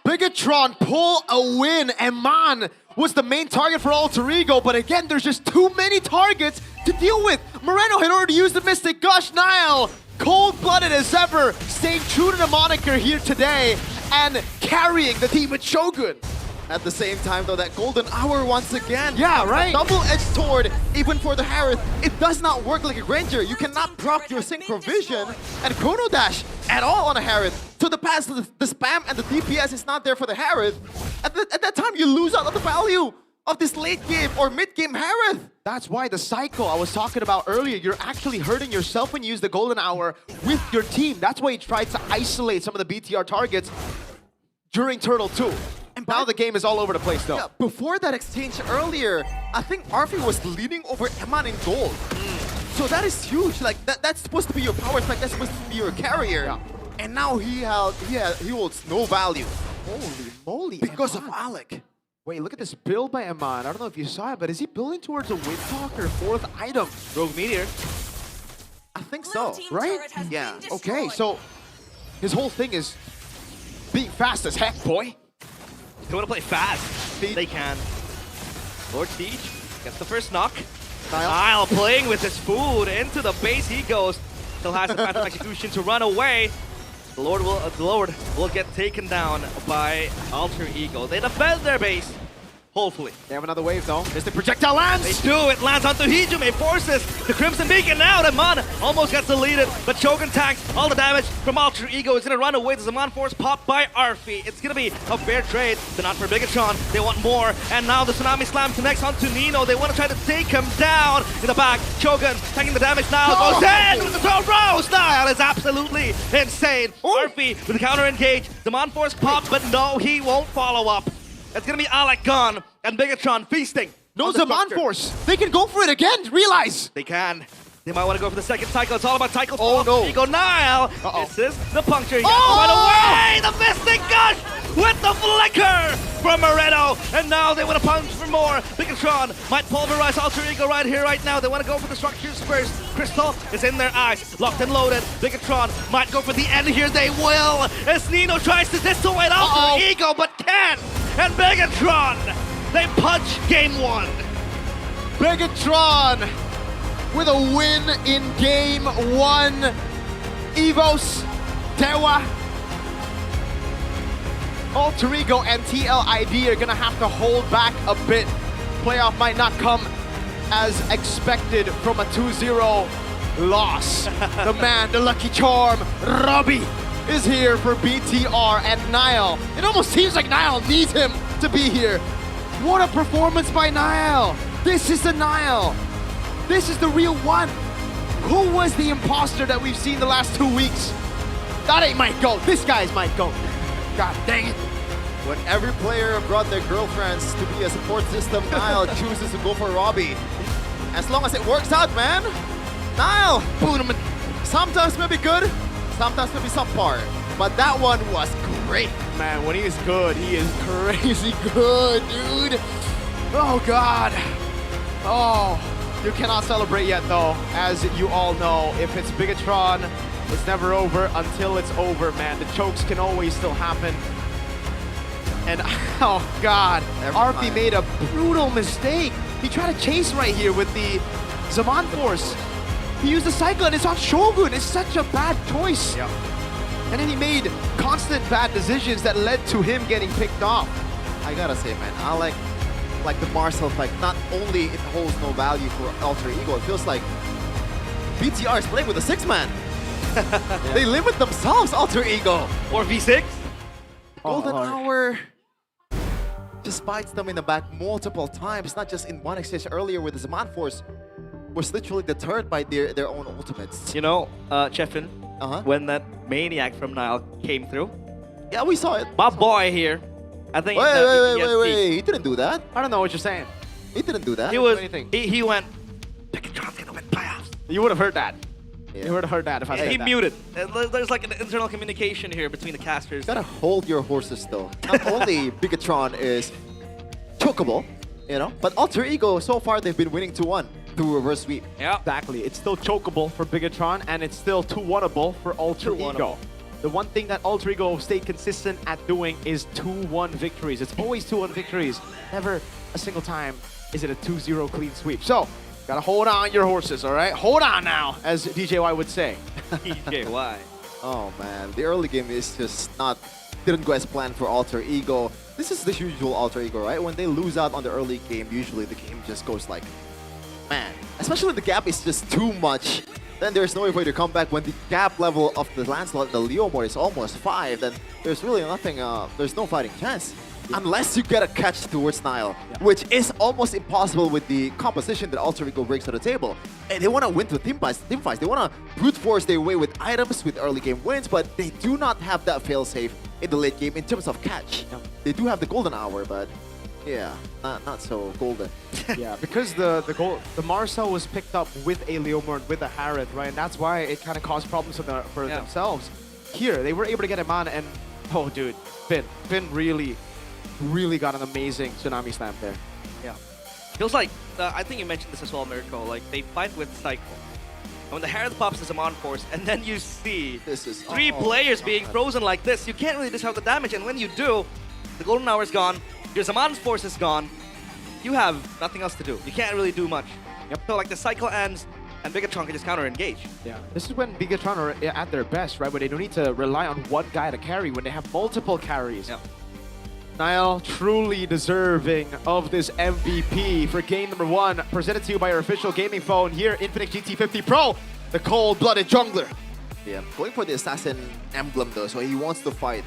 Bigatron pull a win. Eman was the main target for Alter Ego, but again, there's just too many targets to deal with. Moreno had already used the Mystic Gush. Nile, cold-blooded as ever, staying true to the moniker here today and carrying the team with Shogun. At the same time, though, that golden hour once again. Yeah, right. Double-edged sword, even for the Harith. It does not work like a Granger. You cannot proc your Synchro Vision and Chrono Dash at all on a Harith. So the pass, the spam, and the DPS is not there for the Harith. At that time, you lose out on the value of this late game or mid game Harith. That's why the cycle I was talking about earlier, you're actually hurting yourself when you use the golden hour with your team. That's why he tried to isolate some of the BTR targets during Turtle 2. And now the game is all over the place, though. Yeah, before that exchange earlier, I think Arfi was leading over Eman in gold. So that is huge. Like that's supposed to be your power spike. That's supposed to be your carrier. Yeah. And now he holds no value. Holy moly! Because Eman. of Alec. Wait, look at this build by Eman. I don't know if you saw it, but is he building towards a Windtalk or 4th item? Rogue Meteor. I think so. Right? Yeah. Okay, so his whole thing is being fast as heck, boy. They want to play fast. They can. Lord Siege gets the first knock. Nile playing with his food into the base he goes. Still has the Phantom Execution to run away. The Lord will get taken down by Alter Ego. They defend their base. Hopefully. They have another wave though. There's the projectile lands! They do! It lands onto Hijime, forces the Crimson Beacon out. Eman almost gets deleted, but Shogun tanks all the damage from Alter Ego. Is gonna run away. The Zaman Force popped by Arfi. It's gonna be a fair trade. They're not for Bigatron. They want more. And now the Tsunami Slam connects onto Nino. They want to try to take him down in the back. Shogun taking the damage now. Goes in with the throw row. Style is absolutely insane. Arfi with the counter engage. Zaman Force popped, but no, he won't follow up. It's gonna be Alec gone and Bigatron feasting. No Zaman Force. They can go for it again. Realize. They can. They might want to go for the second cycle. It's all about cycle. Oh no. Ego Nile. This is the puncture. Run away. The Mystic Gush with the flicker from Moreno. And now they want to punch for more. Bigatron might pulverize Alter Ego right here, right now. They want to go for the structures first. Crystal is in their eyes. Locked and loaded. Bigatron might go for the end here. They will. As Nino tries to dissuade Alter Ego, but can't. And Bigatron, they punch game 1. Bigatron with a win in game 1. Evos, Dewa, Alter Ego, and TLID are gonna have to hold back a bit. Playoff might not come as expected from a 2-0 loss. The man, the lucky charm, Robbie, is here for BTR and Nile. It almost seems like Nile needs him to be here. What a performance by Nile. This is the Nile. This is the real one. Who was the imposter that we've seen the last 2 weeks? That ain't Mike Go. This guy's Mike Go. God dang it. When every player brought their girlfriends to be a support system, Nile chooses to go for Robbie. As long as it works out, man. Nile, boom. Sometimes maybe good, sometimes maybe subpar. But that one was great. Man, when he is good, he is crazy good, dude. Oh, God. Oh, you cannot celebrate yet, though. As you all know, if it's Bigatron, it's never over until it's over, man. The chokes can always still happen. And, oh, God. Arfi made a brutal mistake. He tried to chase right here with the Zaman Force. He used the cycle, and it's on Shogun. It's such a bad choice. Yeah. And then he made constant bad decisions that led to him getting picked off. I gotta say, man, I like the Marcel fight. Not only it holds no value for Alter Ego, it feels like BTR is playing with a 6-man. They limit themselves, Alter Ego. Or V6. Golden Hour just bites them in the back multiple times, not just in one exchange earlier with the Zaman Force was literally deterred by their own ultimates. You know, Chefin, when that Maniac from Nile came through. Yeah, we saw it. My boy here I think. Wait. He didn't do that. I don't know what you're saying. He didn't do that. He was. anything. He went. You would have heard that. You would have heard that if I said He that. muted. There's like an internal communication here between the casters. Gotta hold your horses though. Not only Bigatron is chokeable, you know, but Alter Ego so far they've been winning 2-1 through reverse sweep. Yeah, exactly. It's still chokeable for Bigatron, and it's still 2-1able for Alter Ego. The one thing that Alter Ego stay consistent at doing is 2-1 victories. It's always 2-1 victories. Never a single time is it a 2-0 clean sweep. So, gotta hold on your horses, all right? Hold on now, as DJY would say. DJY. Oh man, the early game is just didn't go as planned for Alter Ego. This is the usual Alter Ego, right? When they lose out on the early game, usually the game just goes like, man. Especially when the gap is just too much, then there's no way for you to come back. When the gap level of the Lancelot, the Leo mode is almost 5, then there's really nothing, there's no fighting chance. Unless you get a catch towards Nile, which is almost impossible with the composition that Alter Ego brings to the table. And they want to win through team fights. They want to brute force their way with items, with early game wins, but they do not have that failsafe in the late game in terms of catch. They do have the golden hour, but yeah, not so golden. Yeah, because the Marcel was picked up with a Leomord, with a Harith, right? And that's why it kind of caused problems for themselves. Here, they were able to get him on, and oh, dude, Finn really got an amazing Tsunami Slam there. Yeah. Feels like, I think you mentioned this as well, Mirko, like they fight with Cycle. And when the Harith pops the Zaman Force, and then you see three players being frozen like this, you can't really dish out the damage, and when you do, the Golden Hour is gone, your Zaman Force is gone, you have nothing else to do. You can't really do much. Yep. So like the cycle ends, and Bigatron can just counter-engage. Yeah, this is when Bigatron are at their best, right? Where they don't need to rely on one guy to carry, when they have multiple carries. Yeah. Nile truly deserving of this MVP for game number 1, presented to you by our official gaming phone here, Infinix GT50 Pro, the cold-blooded jungler. Yeah, going for the assassin emblem though, so he wants to fight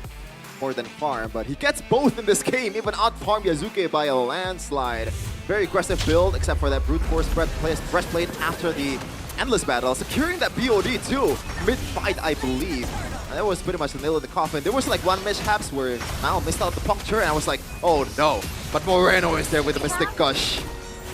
more than farm, but he gets both in this game, even out-farm Yazuke by a landslide. Very aggressive build, except for that brute force breastplate after the endless battle, securing that BOD too, mid-fight I believe. And that was pretty much the nail in the coffin. There was like one mishaps where Mal missed out the puncture, and I was like, oh no. But Moreno is there with the Mystic Gush.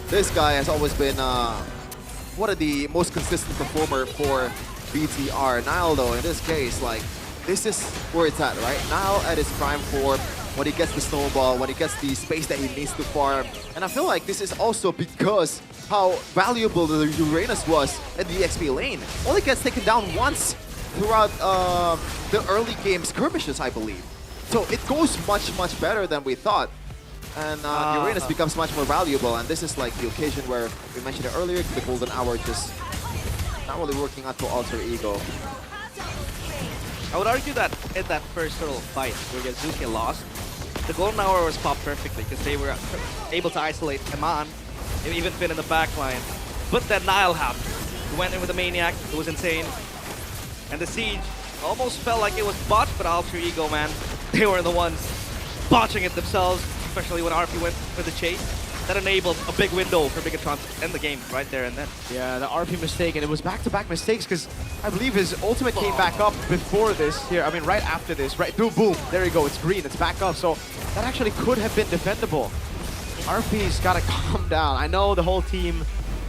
This guy has always been one of the most consistent performer for BTR. Nile though, in this case, like, this is where it's at, right? Nile at his prime form, when he gets the snowball, when he gets the space that he needs to farm. And I feel like this is also because how valuable the Uranus was in the XP lane. Only gets taken down once throughout the early game skirmishes, I believe. So it goes much better than we thought. And Uranus becomes much more valuable, and this is like the occasion where we mentioned it earlier, the golden hour just not really working out for Alter Ego. I would argue that in that first little fight where Yazuki lost, the golden hour was popped perfectly because they were able to isolate Eman and even Finn in the back line. But then Nile happened. He went in with the Maniac, it was insane. And the Siege almost felt like it was botched, but Alter Ego, man, they were the ones botching it themselves, especially when RP went for the chase. That enabled a big window for Bigatron to end the game right there and then. Yeah, the RP mistake, and it was back-to-back mistakes because I believe his ultimate came back up before this. Here, I mean, right after this, right? Boom, there you go, it's green, it's back up. So that actually could have been defendable. RP's gotta calm down. I know the whole team,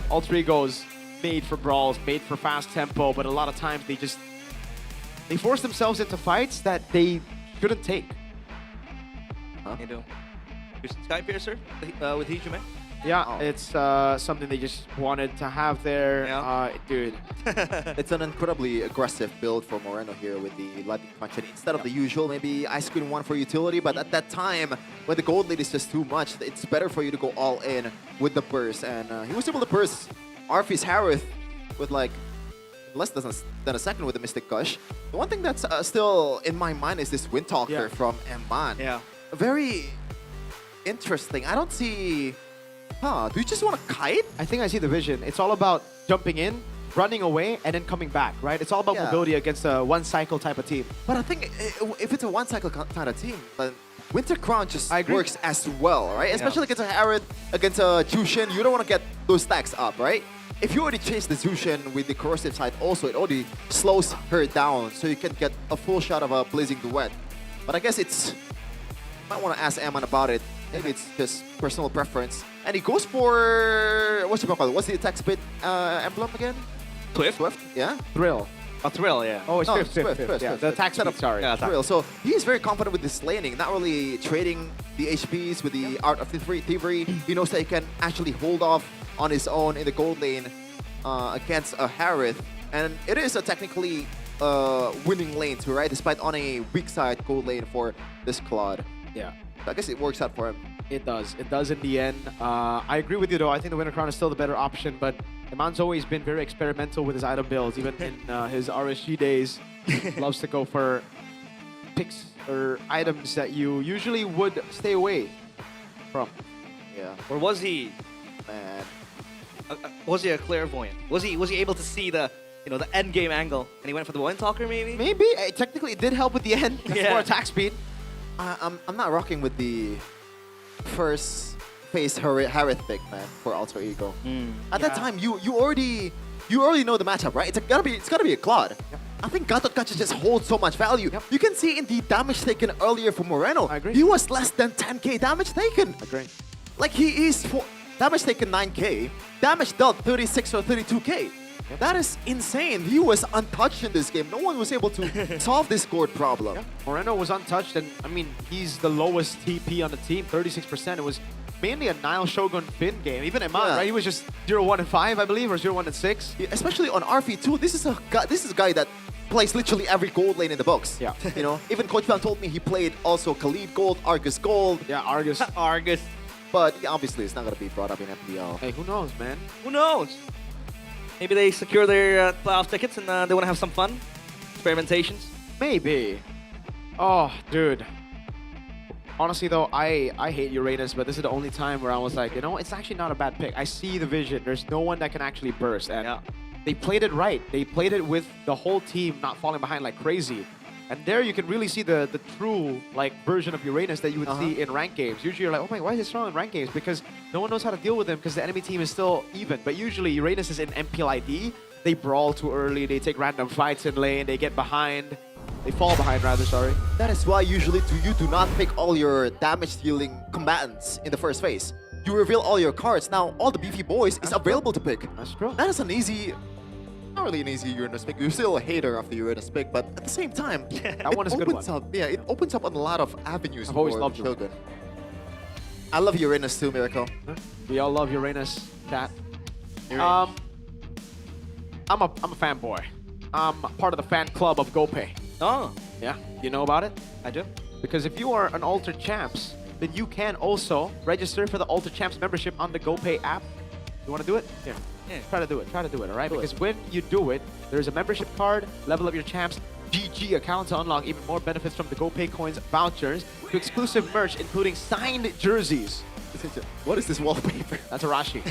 Alter Ego's made for brawls, made for fast tempo, but a lot of times they force themselves into fights that they shouldn't take. They do. Sky Piercer with Hijime? Yeah, it's something they just wanted to have there. Dude. It's an incredibly aggressive build for Moreno here with the Lightning Punch. And instead of the usual, maybe Ice Queen 1 for utility, but at that time, when the gold lead is just too much, it's better for you to go all in with the burst. And he was able to burst Arfi's Harith with like less than a second with the Mystic Gush. The one thing that's still in my mind is this Windtalker from Eman. Yeah. Very interesting. I don't see... do you just want to kite? I think I see the vision. It's all about jumping in, running away, and then coming back, right? It's all about mobility against a one-cycle type of team. But I think if it's a one-cycle kind of team, then Winter Crown just works as well, right? Especially against a Harith, against a Jushin, you don't want to get those stacks up, right? If you already chase the Jushin with the corrosive side also, it already slows her down, so you can get a full shot of a Blazing Duet. But I guess it's Might want to ask Ammon about it. Maybe it's just personal preference. And he goes for what's the attack speed emblem again? Swift. Yeah. Thrill. A thrill, yeah. Oh, it's No, Swift. Yeah, the attack speed, sorry. Yeah, attack. Thrill. So he's very confident with his laning, not really trading the HPs with the art of thievery. He knows that he can actually hold off on his own in the gold lane against a Harith. And it is a technically winning lane too, right? Despite on a weak side gold lane for this Claude. Yeah. I guess it works out for him. It does. It does in the end. I agree with you, though. I think the Winter Crown is still the better option, but the man's always been very experimental with his item builds. Even in his RSG days, loves to go for picks or items that you usually would stay away from. Yeah. Or was he, man? Was he a clairvoyant? Was he able to see the the end game angle and he went for the one talker maybe? Maybe. Technically, it did help with the end. Yeah. More attack speed. I'm not rocking with the first phase Harith pick, man, for Alter Ego. At that time, you already know the matchup, right? It's gotta be a Claude. Yep. I think Gatot Kacha just holds so much value. Yep. You can see in the damage taken earlier from Moreno. I agree. He was less than 10k damage taken. Agree. Like he is damage taken 9k, damage dealt 36 or 32k. Yep. That is insane. He was untouched in this game. No one was able to solve this gourd problem. Yeah. Moreno was untouched, and I mean, he's the lowest TP on the team, 36%. It was mainly a Nile Shogun Finn game. Even Iman, right? He was just 0-1 and 5, I believe, or 0-1 and 6. Yeah, especially on RV2, this is a guy that plays literally every gold lane in the box. Yeah. Even Coach Van told me he played also Khalid Gold, Argus Gold. Yeah, Argus. Argus. But yeah, obviously, it's not going to be brought up in MPL. Hey, who knows, man? Who knows? Maybe they secure their playoff tickets and they want to have some fun? Experimentations? Maybe. Oh, dude. Honestly, though, I hate Uranus, but this is the only time where I was like, it's actually not a bad pick. I see the vision. There's no one that can actually burst. And they played it right. They played it with the whole team not falling behind like crazy. And there you can really see the true version of Uranus that you would see in ranked games. Usually you're like, oh my, why is he strong in ranked games? Because no one knows how to deal with him because the enemy team is still even. But usually Uranus is in MPL ID. They brawl too early. They take random fights in lane. They get behind. They fall behind, rather, sorry. That is why usually you do not pick all your damage-dealing combatants in the first phase. You reveal all your cards. Now, all the beefy boys is available to pick. That's true. That is an easy... Not really an easy Uranus pick. You're still a hater of the Uranus pick, but at the same time, that one is a good one. It opens up a lot of avenues I've always for loved Shogun. I love Uranus too, Miracle. We all love Uranus, chat. I'm a fanboy. I'm part of the fan club of GoPay. Oh. Yeah, you know about it? I do. Because if you are an Altered Champs, then you can also register for the Altered Champs membership on the GoPay app. You want to do it? Here. Yeah. Try to do it, all right? Because when you do it, there's a membership card, level up your Champs GG account to unlock even more benefits from the GoPay coins vouchers to exclusive merch, including signed jerseys. What is this wallpaper? That's Arashi.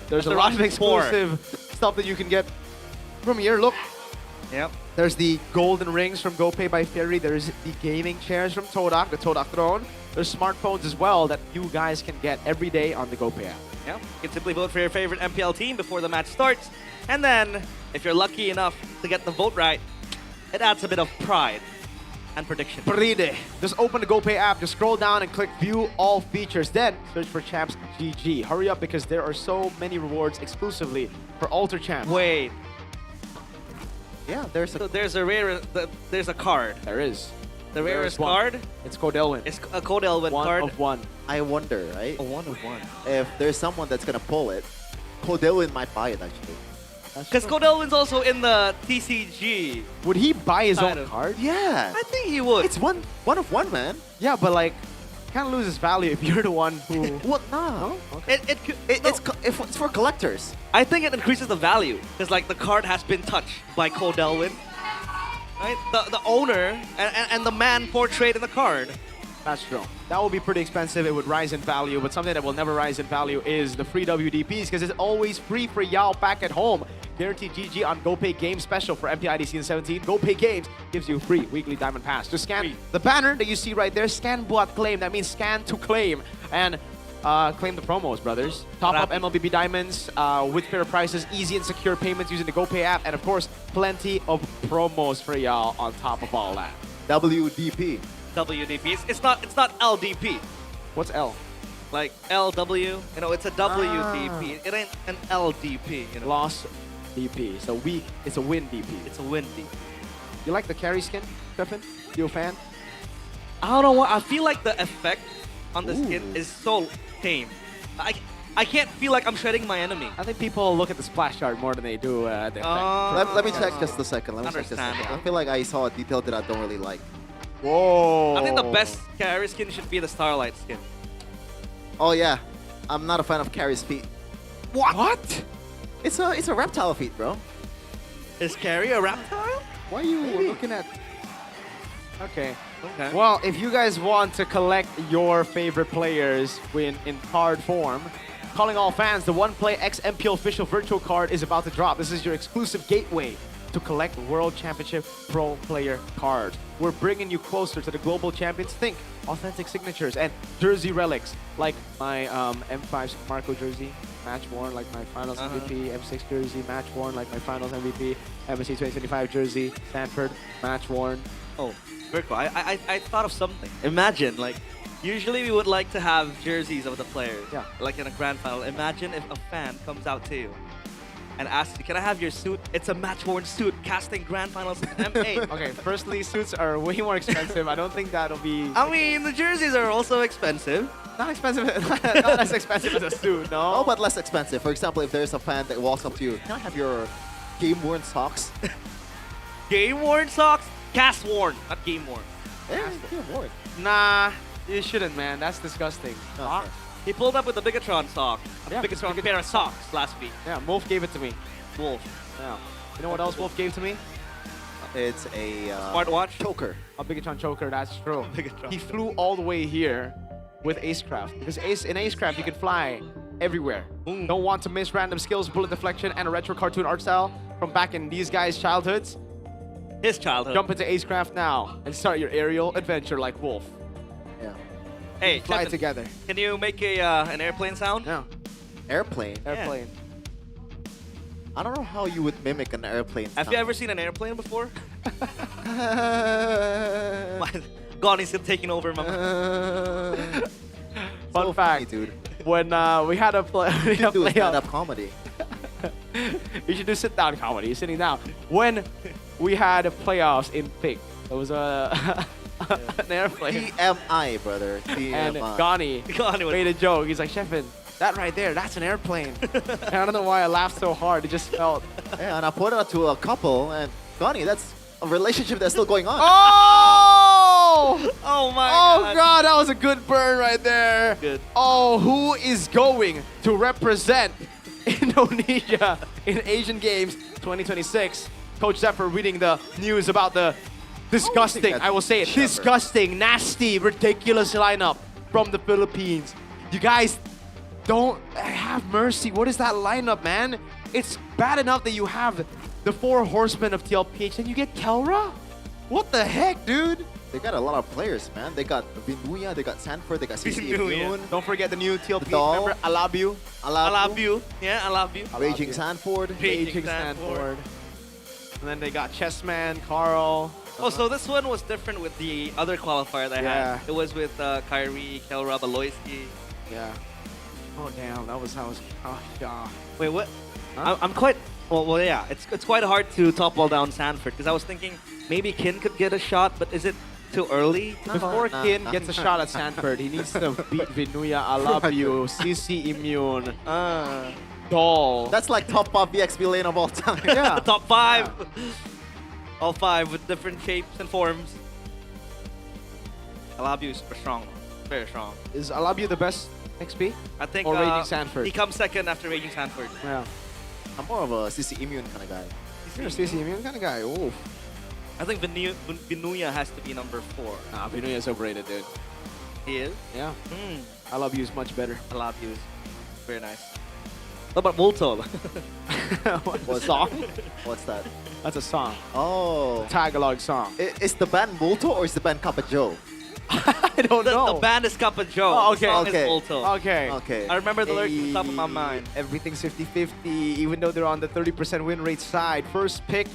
There's a lot of exclusive stuff that you can get from here. Look. Yep. There's the golden rings from GoPay by Fairy. There's the gaming chairs from Todak, the Todak Throne. There's smartphones as well that you guys can get every day on the GoPay app. Yeah, you can simply vote for your favorite MPL team before the match starts. And then, if you're lucky enough to get the vote right, it adds a bit of pride and prediction. Pride. Just open the GoPay app, just scroll down and click View All Features. Then, search for Champs GG. Hurry up because there are so many rewards exclusively for Alter Champs. Wait. Yeah, there's a card. There is. The There rarest is one. card? It's Codelwyn. It's a Codelwyn card. One of one. I wonder, right? A one of one. If there's someone that's gonna pull it, Codelwyn might buy it actually. Because Codelwyn's also in the TCG. Would he buy his own card? Yeah. I think he would. It's one of one, man. Yeah, but kind of loses value if you're the one who... What? No. Okay. It's for collectors. I think it increases the value because the card has been touched by Codelwyn. Right? The owner and the man portrayed in the card. That's true. That will be pretty expensive. It would rise in value, but something that will never rise in value is the free WDPs because it's always free for y'all back at home. Guaranteed GG on GoPay Game Special for MPL ID S17. GoPay Games gives you a free weekly Diamond Pass. Just scan the banner that you see right there. Scan Buat Claim. That means scan to claim. And claim the promos, brothers. Top up MLBB Diamonds with fair prices, easy and secure payments using the GoPay app, and of course, plenty of promos for y'all on top of all that. WDP. WDP. It's not LDP. What's L? Like LW, you know, it's a WDP. It ain't an LDP, you know. Loss DP. So weak. It's a win DP. It's a win DP. You like the carry skin, Stefan? You a fan? I don't know what. I feel like the effect on the skin is so tame. I can't feel like I'm shredding my enemy. I think people look at the splash art more than they do the effect. Let me check just a second. Let me check just a second. I feel like I saw a detail that I don't really like. Whoa. I think the best carry skin should be the Starlight skin. Oh yeah, I'm not a fan of Carrie's feet. What? It's a reptile feet, bro. Is Carrie a reptile? Why are you looking at? Okay. Well, if you guys want to collect your favorite players in card form, calling all fans, the OnePlay X MPL official virtual card is about to drop. This is your exclusive gateway to collect World Championship Pro Player cards. We're bringing you closer to the global champions. Think authentic signatures and jersey relics, like my M5 Super Marco jersey, match worn, like my finals MVP, M6 jersey, match worn, like my finals MVP, MSC 2025 jersey, Stanford, match worn. Oh, very cool. I thought of something. Imagine, like, usually we would like to have jerseys of the players, like in a grand final. Imagine if a fan comes out to you and asks you, can I have your suit? It's a match-worn suit, casting grand finals in M8. Okay, firstly, suits are way more expensive. I don't think that'll be... I mean, the jerseys are also expensive. Not expensive, not as expensive as a suit, no? Oh, but less expensive. For example, if there's a fan that walks up to you, can I have your game-worn socks? Game-worn socks? Cast-worn, not game-worn. Yeah, game-worn. Nah, you shouldn't, man. That's disgusting. He pulled up with the Bigatron sock. Yeah, Bigatron pair of socks last week. Yeah, Wolf gave it to me. Wolf. Yeah. You know what else Wolf gave to me? It's a smartwatch choker. A Bigatron choker, that's true. Bigatron. He flew all the way here with Acecraft. Because in Acecraft, you can fly everywhere. Don't want to miss random skills, bullet deflection, and a retro cartoon art style from back in these guys' childhoods? His childhood. Jump into Acecraft now and start your aerial adventure like Wolf. Yeah. Hey, fly Kevin, together. Can you make an airplane sound? Yeah. Airplane? Airplane. I don't know how you would mimic an airplane Have you ever seen an airplane before? Gonnie's still taking over, mama. Fun fact, dude. When we had a do stand-up comedy. You should do sit-down comedy, sitting down. When we had playoffs in Pig, there was an airplane. TMI, brother. And TMI. Gonnie made a joke. He's like, Sheffin, that right there, that's an airplane. And I don't know why I laughed so hard. It just felt... Yeah, and I put it to a couple, and Gonnie, that's a relationship that's still going on. Oh! Oh my God, that was a good burn right there. Good. Oh, who is going to represent Indonesia in Asian Games 2026? Coach Zephyr reading the news about the disgusting, I will say it, disgusting, nasty, ridiculous lineup from the Philippines. You guys don't have mercy. What is that lineup, man? It's bad enough that you have the 4 horsemen of TLPH and you get Kelra? What the heck, dude? They got a lot of players, man. They got Vinuya, they got Sanford, they got CC Immune. Don't forget the new TLP. Doll. Remember Alabu? Alabu. Yeah, Alabu. Raging Sanford. Raging Sanford. And then they got Chessman, Carl. Oh, so this one was different with the other qualifier they had. It was with Kyrie, Kelra, Baloyski. Yeah. Oh, damn. That was oh, yeah. Wait, what? Huh? I'm quite... Well, yeah. It's quite hard to topple down Sanford because I was thinking maybe Kin could get a shot, but is it too early? Before Kin gets a shot at Sanford, he needs to beat Vinuya, Alabu, CC Immune, Doll. That's like top 5 VXP lane of all time. Yeah. Top 5. Yeah. All 5 with different shapes and forms. Alabu is super strong. Very strong. Is Alabu the best XP? I think or Raging Sanford? He comes second after Raging Sanford. Yeah. I'm more of a CC Immune kind of guy. You're a CC Immune kind of guy. Oof. I think Vinuya has to be number 4. Nah, Vinuya is overrated, dude. He is? Yeah. Alabu is much better. Alabu is very nice. What about Voltol? What song? What's that? That's a song. Oh. Tagalog song. Is the band Molto or is the band Kappa Joe? I don't know. The band is Kappa Joe. Oh, okay. The song is Voltol. Okay. Okay. I remember the lyrics on top of my mind. Everything's 50-50, even though they're on the 30% win rate side. First pick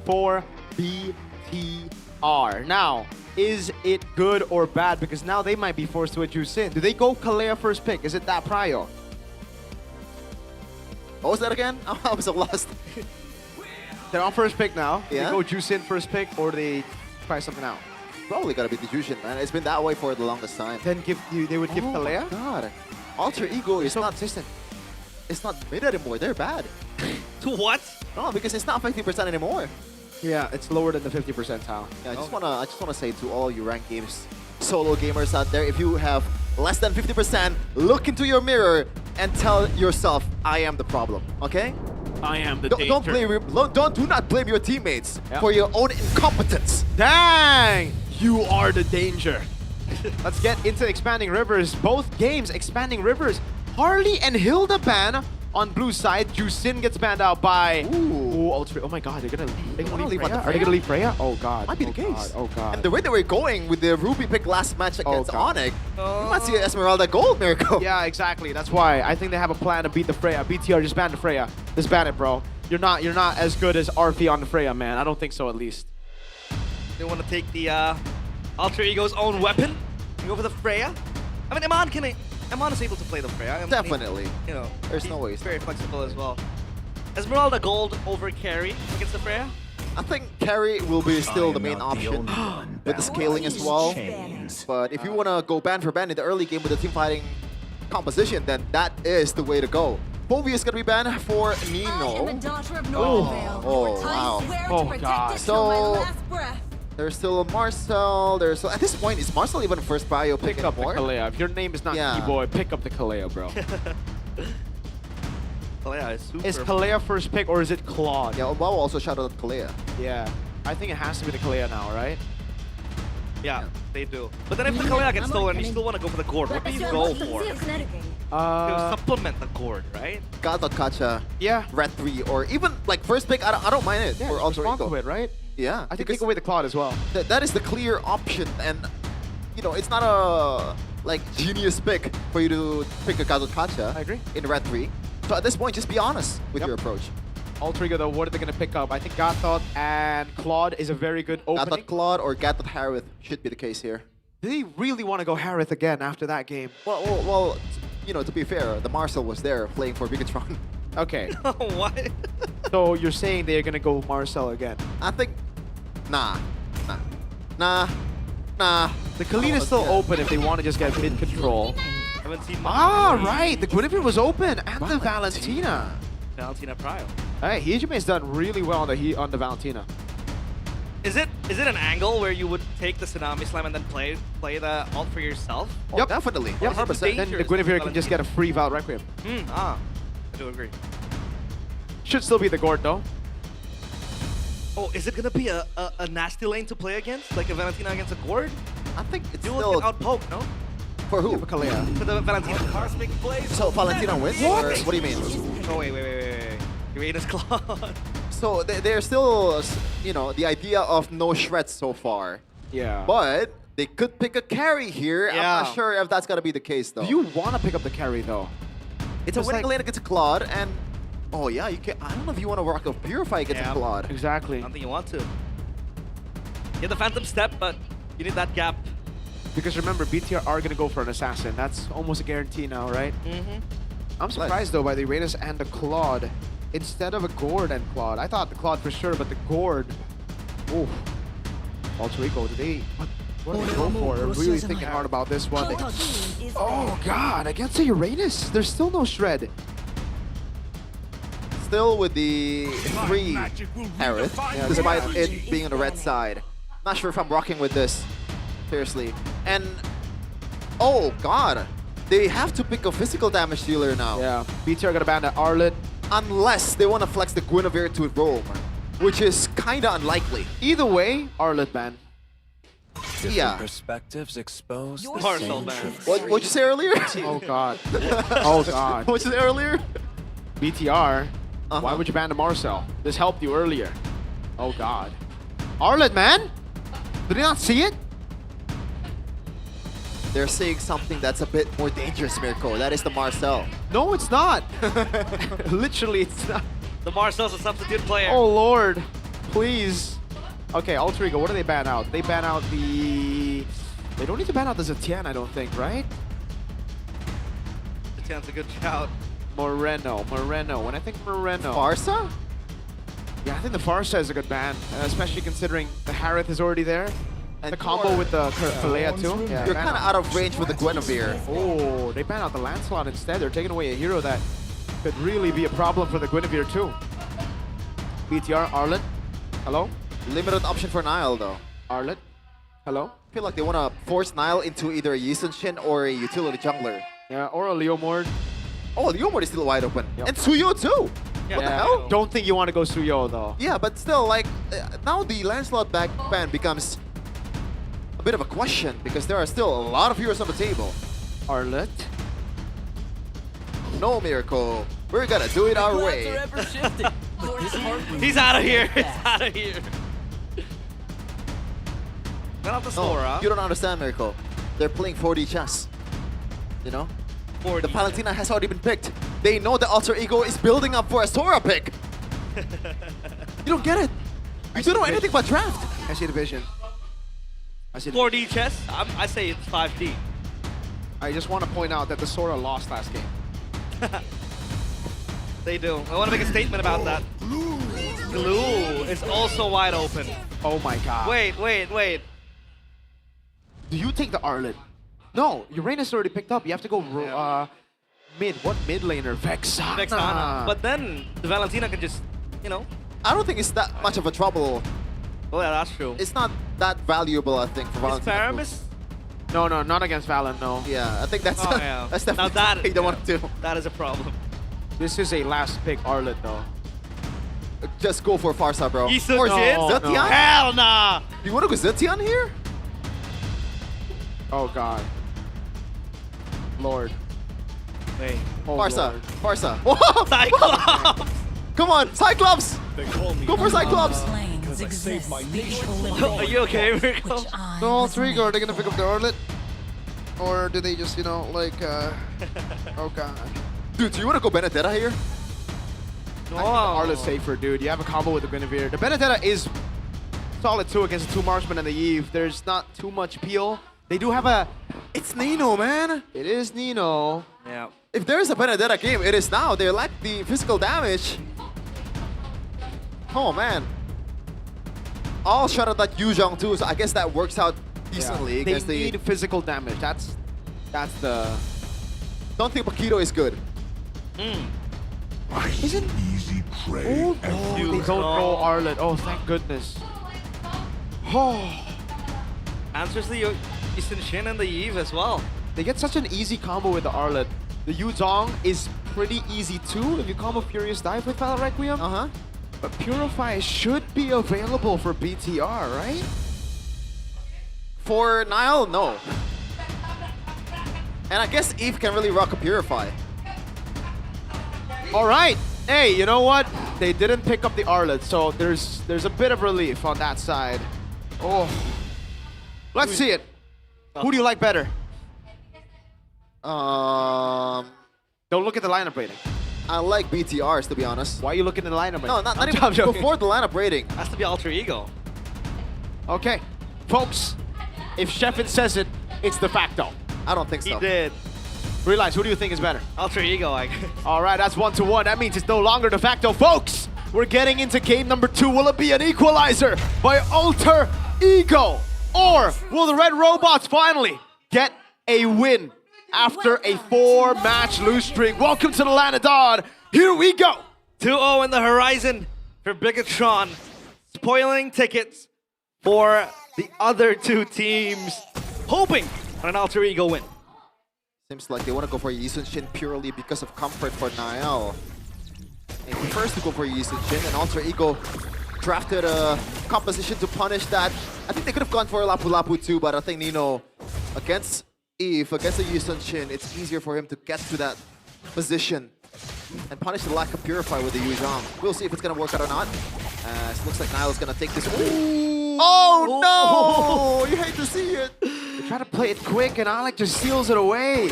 for BTT. BTR. Now, is it good or bad? Because now they might be forced to a Juicin. Do they go Kalea first pick? Is it that prio? What was that again? I was so lost. They're on first pick now. Yeah. They go Juicin first pick, or they try something out. Probably gotta be the Jushin, man. It's been that way for the longest time. Then they would give Kalea? God. Alter Ego is so not consistent. It's not mid anymore. They're bad. To what? No, because it's not 50% anymore. Yeah, it's lower than the 50 percentile. Yeah, I just wanna say to all you ranked games solo gamers out there, if you have less than 50%, look into your mirror and tell yourself, I am the problem. Okay? I am the Don't do not blame your teammates for your own incompetence. Dang! You are the danger. Let's get into Expanding Rivers. Both games, Expanding Rivers. Harley and Hilda ban on blue side. Juicin gets banned out by... Ooh, Ultra. Oh my god, they're gonna leave Freya? Are they gonna leave Freya? Oh god. Might be the case. God. Oh god. And the way they were going with the Ruby pick last match against Onyx, you might see an Esmeralda gold miracle. Yeah, exactly. That's why I think they have a plan to beat the Freya. BTR, just ban the Freya. Just ban it, bro. You're not as good as Arfi on the Freya, man. I don't think so, at least. They want to take the Alter Ego's own weapon and go for the Freya. I mean, Amon is able to play the Freya. Definitely. You know, there's no way. He's very flexible as well. Esmeralda gold over carry against the Freya? I think carry will be still the main option with the scaling as well. But if you want to go ban for ban in the early game with the team fighting composition, then that is the way to go. Povey is going to be banned for Nino. Oh, wow. Oh, God. So, there's still Marcel. At this point, is Marcel even first bio pick Pick up the anymore? Kalea. If your name is not Keyboy, pick up the Kalea, bro. Kalea is super. Is Kalea first pick or is it Claude? Yeah, Obao also shout out Kalea. Yeah. I think it has to be the Kalea now, right? Yeah, they do. But then if the Kalea gets stolen, you still want to go for the Gourd. What do you go for? To supplement the Gourd, right? God.Kacha, yeah, Red 3, or even like first pick, I don't mind it. Yeah, for Alter respond Ego. to it, right? Yeah. I think take away the Claude as well. That is the clear option, and you know, it's not a like genius pick for you to pick a God.Kacha. I agree. In Red 3. So at this point, just be honest with your approach. Alter Ego, though, what are they going to pick up? I think Gatot and Claude is a very good opening. Gatot Claude or Gatot Harith should be the case here. Do they really want to go Harith again after that game? Well, you know, to be fair, the Marcel was there playing for Bigatron. Okay. What? So you're saying they're going to go Marcel again? I think, nah. The Khalid is still open if they want to just get mid control. Haven't seen right. The Guinevere was open and the Valentina. Valentina Prio. Hey, Hijime's done really well on the Valentina. Is it an angle where you would take the Tsunami Slam and then play the ult for yourself? Yep, definitely. Yep, 100%. then the Guinevere can just get a free Val Requiem. I do agree. Should still be the Gord though. Oh, is it gonna be a nasty lane to play against, like a Valentina against a Gord? I think it's you still will get outpoked, no? For who? For Kalea. For the Valentina. So Valentina wins? What? Or what do you mean? Oh wait. Uranus Claude. So they're still, you know, the idea of no shreds so far. Yeah. But they could pick a carry here. Yeah. I'm not sure if that's gonna be the case though. Do you want to pick up the carry though? It's a winning lane against Claude, and oh yeah, you can. I don't know if you want to rock a Purify against a Claude. Exactly. I don't think you want to. You have the Phantom Step, but you need that gap. Because remember, BTR are gonna go for an assassin. That's almost a guarantee now, right? I'm surprised though by the Uranus and the Claude instead of a Gord and Claude. I thought the Claude for sure, but the Gord. Ooh. Alter Ego, what do they go for? I'm really thinking hard about this one. Oh god, against the Uranus, there's still no shred. Still with the 3 Aerith, despite it being on the red side. Not sure if I'm rocking with this. Seriously. And oh god, they have to pick a physical damage dealer now. Yeah, BTR gonna ban the Arlet. Unless they want to flex the Guinevere to roam, which is kinda unlikely. Either way, Arlet ban. Yeah. Perspectives exposed. Marcel ban. What'd you say earlier? Oh god. Oh god. What'd you say earlier? BTR. Why would you ban the Marcel? This helped you earlier. Oh god. Arlet, man! Did you not see it? They're saying something that's a bit more dangerous, Mirko. That is the Marcel. No, it's not. Literally, it's not. The Marcel's a substitute player. Oh lord. Please. Okay, Alter Ego, what do they ban out? They ban out the... They don't need to ban out the Zetian, I don't think, right? Zetian's a good shout. Moreno. When I think Moreno... Farsa? Yeah, I think the Farsa is a good ban, especially considering the Harith is already there. And the combo with the Philea too. Yeah, You're kind of out of range with the Guinevere. Oh, they ban out the Lancelot instead. They're taking away a hero that could really be a problem for the Guinevere too. BTR, Arlet. Hello? Limited option for Nile though. Arlet. Hello? I feel like they want to force Nile into either a Yi Sun-shin or a utility jungler. Yeah, or a Leomord. Oh, Leomord is still wide open. Yep. And Suyo too! Yeah, what the hell? Don't think you want to go Suyo though. Yeah, but still, like, now the Lancelot back ban becomes a bit of a question because there are still a lot of heroes on the table. Arlet. No, Miracle. We're gonna do it our way. He's out of here. He's out of here. Got off the Sora. You don't understand, Miracle. They're playing 4D chess. You know? 4D. The Palantina has already been picked. They know the Alter Ego is building up for a Sora pick. You don't get it. You don't know anything about draft. I see the vision. I see 4D chess? I say it's 5D. I just want to point out that the Sora lost last game. They do. I want to make a statement about that. Glue is also wide open. Oh my god. Wait. Do you take the Arlet? No, Uranus already picked up. You have to go mid. What mid laner? Vexana. But then the Valentina can just, you know. I don't think it's that much of a trouble. Well, yeah, that's true. It's not that valuable, I think, for Valentina. Paramis? No, not against Valen, no. Yeah, I think that's yeah. that's definitely now that, you don't want to do. That is a problem. This is a last pick Arlet though. Just go for Farsa, bro. Or Zetian? No. Hell nah! You want to go Zetian here? Oh god. Lord. Wait. Oh, Farsa. Lord. Farsa. Cyclops! Come on, Cyclops! Go for Cyclops! Are you okay, Rico? No, Alter Ego, are they gonna pick up the Arlet? Or do they just, you know, like, oh god. Dude, do you want to go Benedetta here? No. I think the Arlet's safer, dude. You have a combo with the Guinevere. The Benedetta is solid too against the two marksmen and the Eve. There's not too much peel. They do have a... It's Nino, man! It is Nino. Yeah. If there's a Benedetta game, it is now. They lack the physical damage. Oh, man. All shot at that Yuzhong too, so I guess that works out decently. Yeah. They need physical damage. That's the... Don't think Paquito is good. Isn't... Oh, they don't know Arlet. Oh, thank goodness. Oh. Answers the Shin and the Eve as well. They get such an easy combo with the Arlet. The Yuzhong is pretty easy too if you combo Furious Dive with Valor Requiem. Uh-huh. But Purify should be available for BTR, right? For Nile, no. And I guess Eve can really rock a Purify. All right. Hey, you know what? They didn't pick up the Arlet, so there's a bit of relief on that side. Oh. Let's see it. Who do you like better? Don't look at the lineup rating. I like BTRs, to be honest. Why are you looking at the lineup rating? No, not even before the lineup rating. Has to be Alter Ego. Okay. Folks, if Sheffin says it, it's de facto. I don't think so. He did. Realize, who do you think is better? Alter Ego, I guess. All right, that's 1-1. That means it's no longer de facto. Folks, we're getting into game number 2. Will it be an equalizer by Alter Ego? Or will the Red Robots finally get a win after a 4-match lose streak? Welcome to the land of Dawn. Here we go. 2-0 in the horizon for Bigatron. Spoiling tickets for the other two teams. Hoping on an Alter Ego win. Seems like they want to go for Yi Sun-shin purely because of comfort for Niall. And he prefers to go for Yi Sun-shin, and Alter Ego drafted a composition to punish that. I think they could have gone for a Lapu Lapu too, but I think Nino, against Eve, against the Yi Sun-shin, it's easier for him to get to that position and punish the lack of Purify with the Yuzhong. We'll see if it's going to work out or not. It looks like Niall's going to take this. Ooh. Oh no! You hate to see it. They try to play it quick and Alec just seals it away.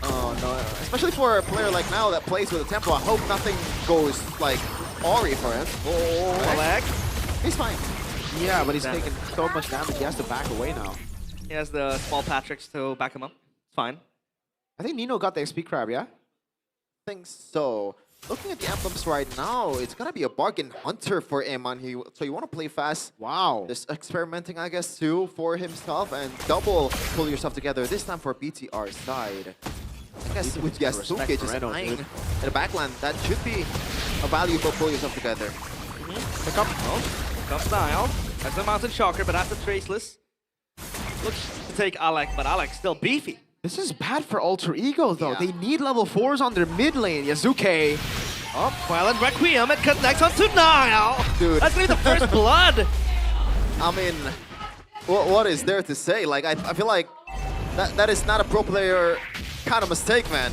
Oh no, especially for a player like Niall that plays with a tempo. I hope nothing goes like Ori for him. Oh, Alec. He's fine. Yeah, but he's taking so much damage, he has to back away now. He has the small Patricks to back him up. It's fine. I think Nino got the XP crab, yeah? I think so. Looking at the emblems right now, it's gonna be a bargain hunter for Eman. So you want to play fast. Wow. Just experimenting, I guess, too, for himself and double pull yourself together. This time for BTR side. I guess with Yasuke just lying in the backland, that should be a valuable pull yourself together. Pick up. Comes Niall. That's the Mountain Shocker, but that's the Traceless. Looks to take Alec, but Alec's still beefy. This is bad for Alter Ego, though. They need level 4s on their mid lane. Yasuke. Oh, Violent Requiem. It connects onto Niall. Dude. That's going to be the first blood. I mean, what is there to say? Like, I feel like that is not a pro player kind of mistake, man.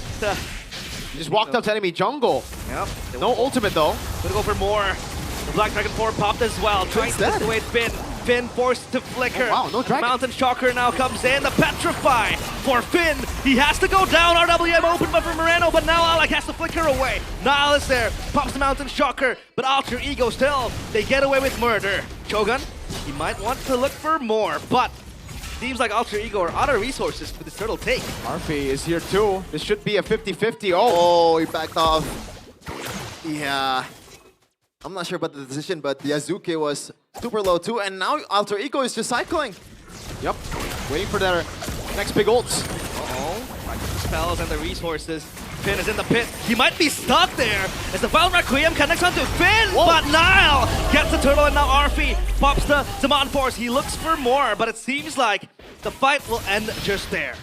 He just walked up to enemy jungle. Yep. No ultimate, though. Gonna go for more. The Black Dragon 4 popped as well. Trying to dissuade Finn. Finn forced to flicker. Oh, wow, no dragon. Mountain Shocker now comes in. The Petrify for Finn. He has to go down. RWM open but for Moreno, but now Alec has to flicker away. Niall is there. Pops the Mountain Shocker, but Alter Ego still. They get away with murder. Shogun, he might want to look for more, but seems like Alter Ego are out of resources for this turtle take. Murphy is here too. This should be a 50-50. Oh, he backed off. Yeah. I'm not sure about the decision, but Yasuke was super low too, and now Alter Ego is just cycling. Yep. Waiting for their next big ults. Like the spells and the resources. Finn is in the pit. He might be stuck there as the Violent Requiem connects onto Finn, but Niall gets the turtle, and now Arfi pops the Zaman Force. He looks for more, but it seems like the fight will end just there.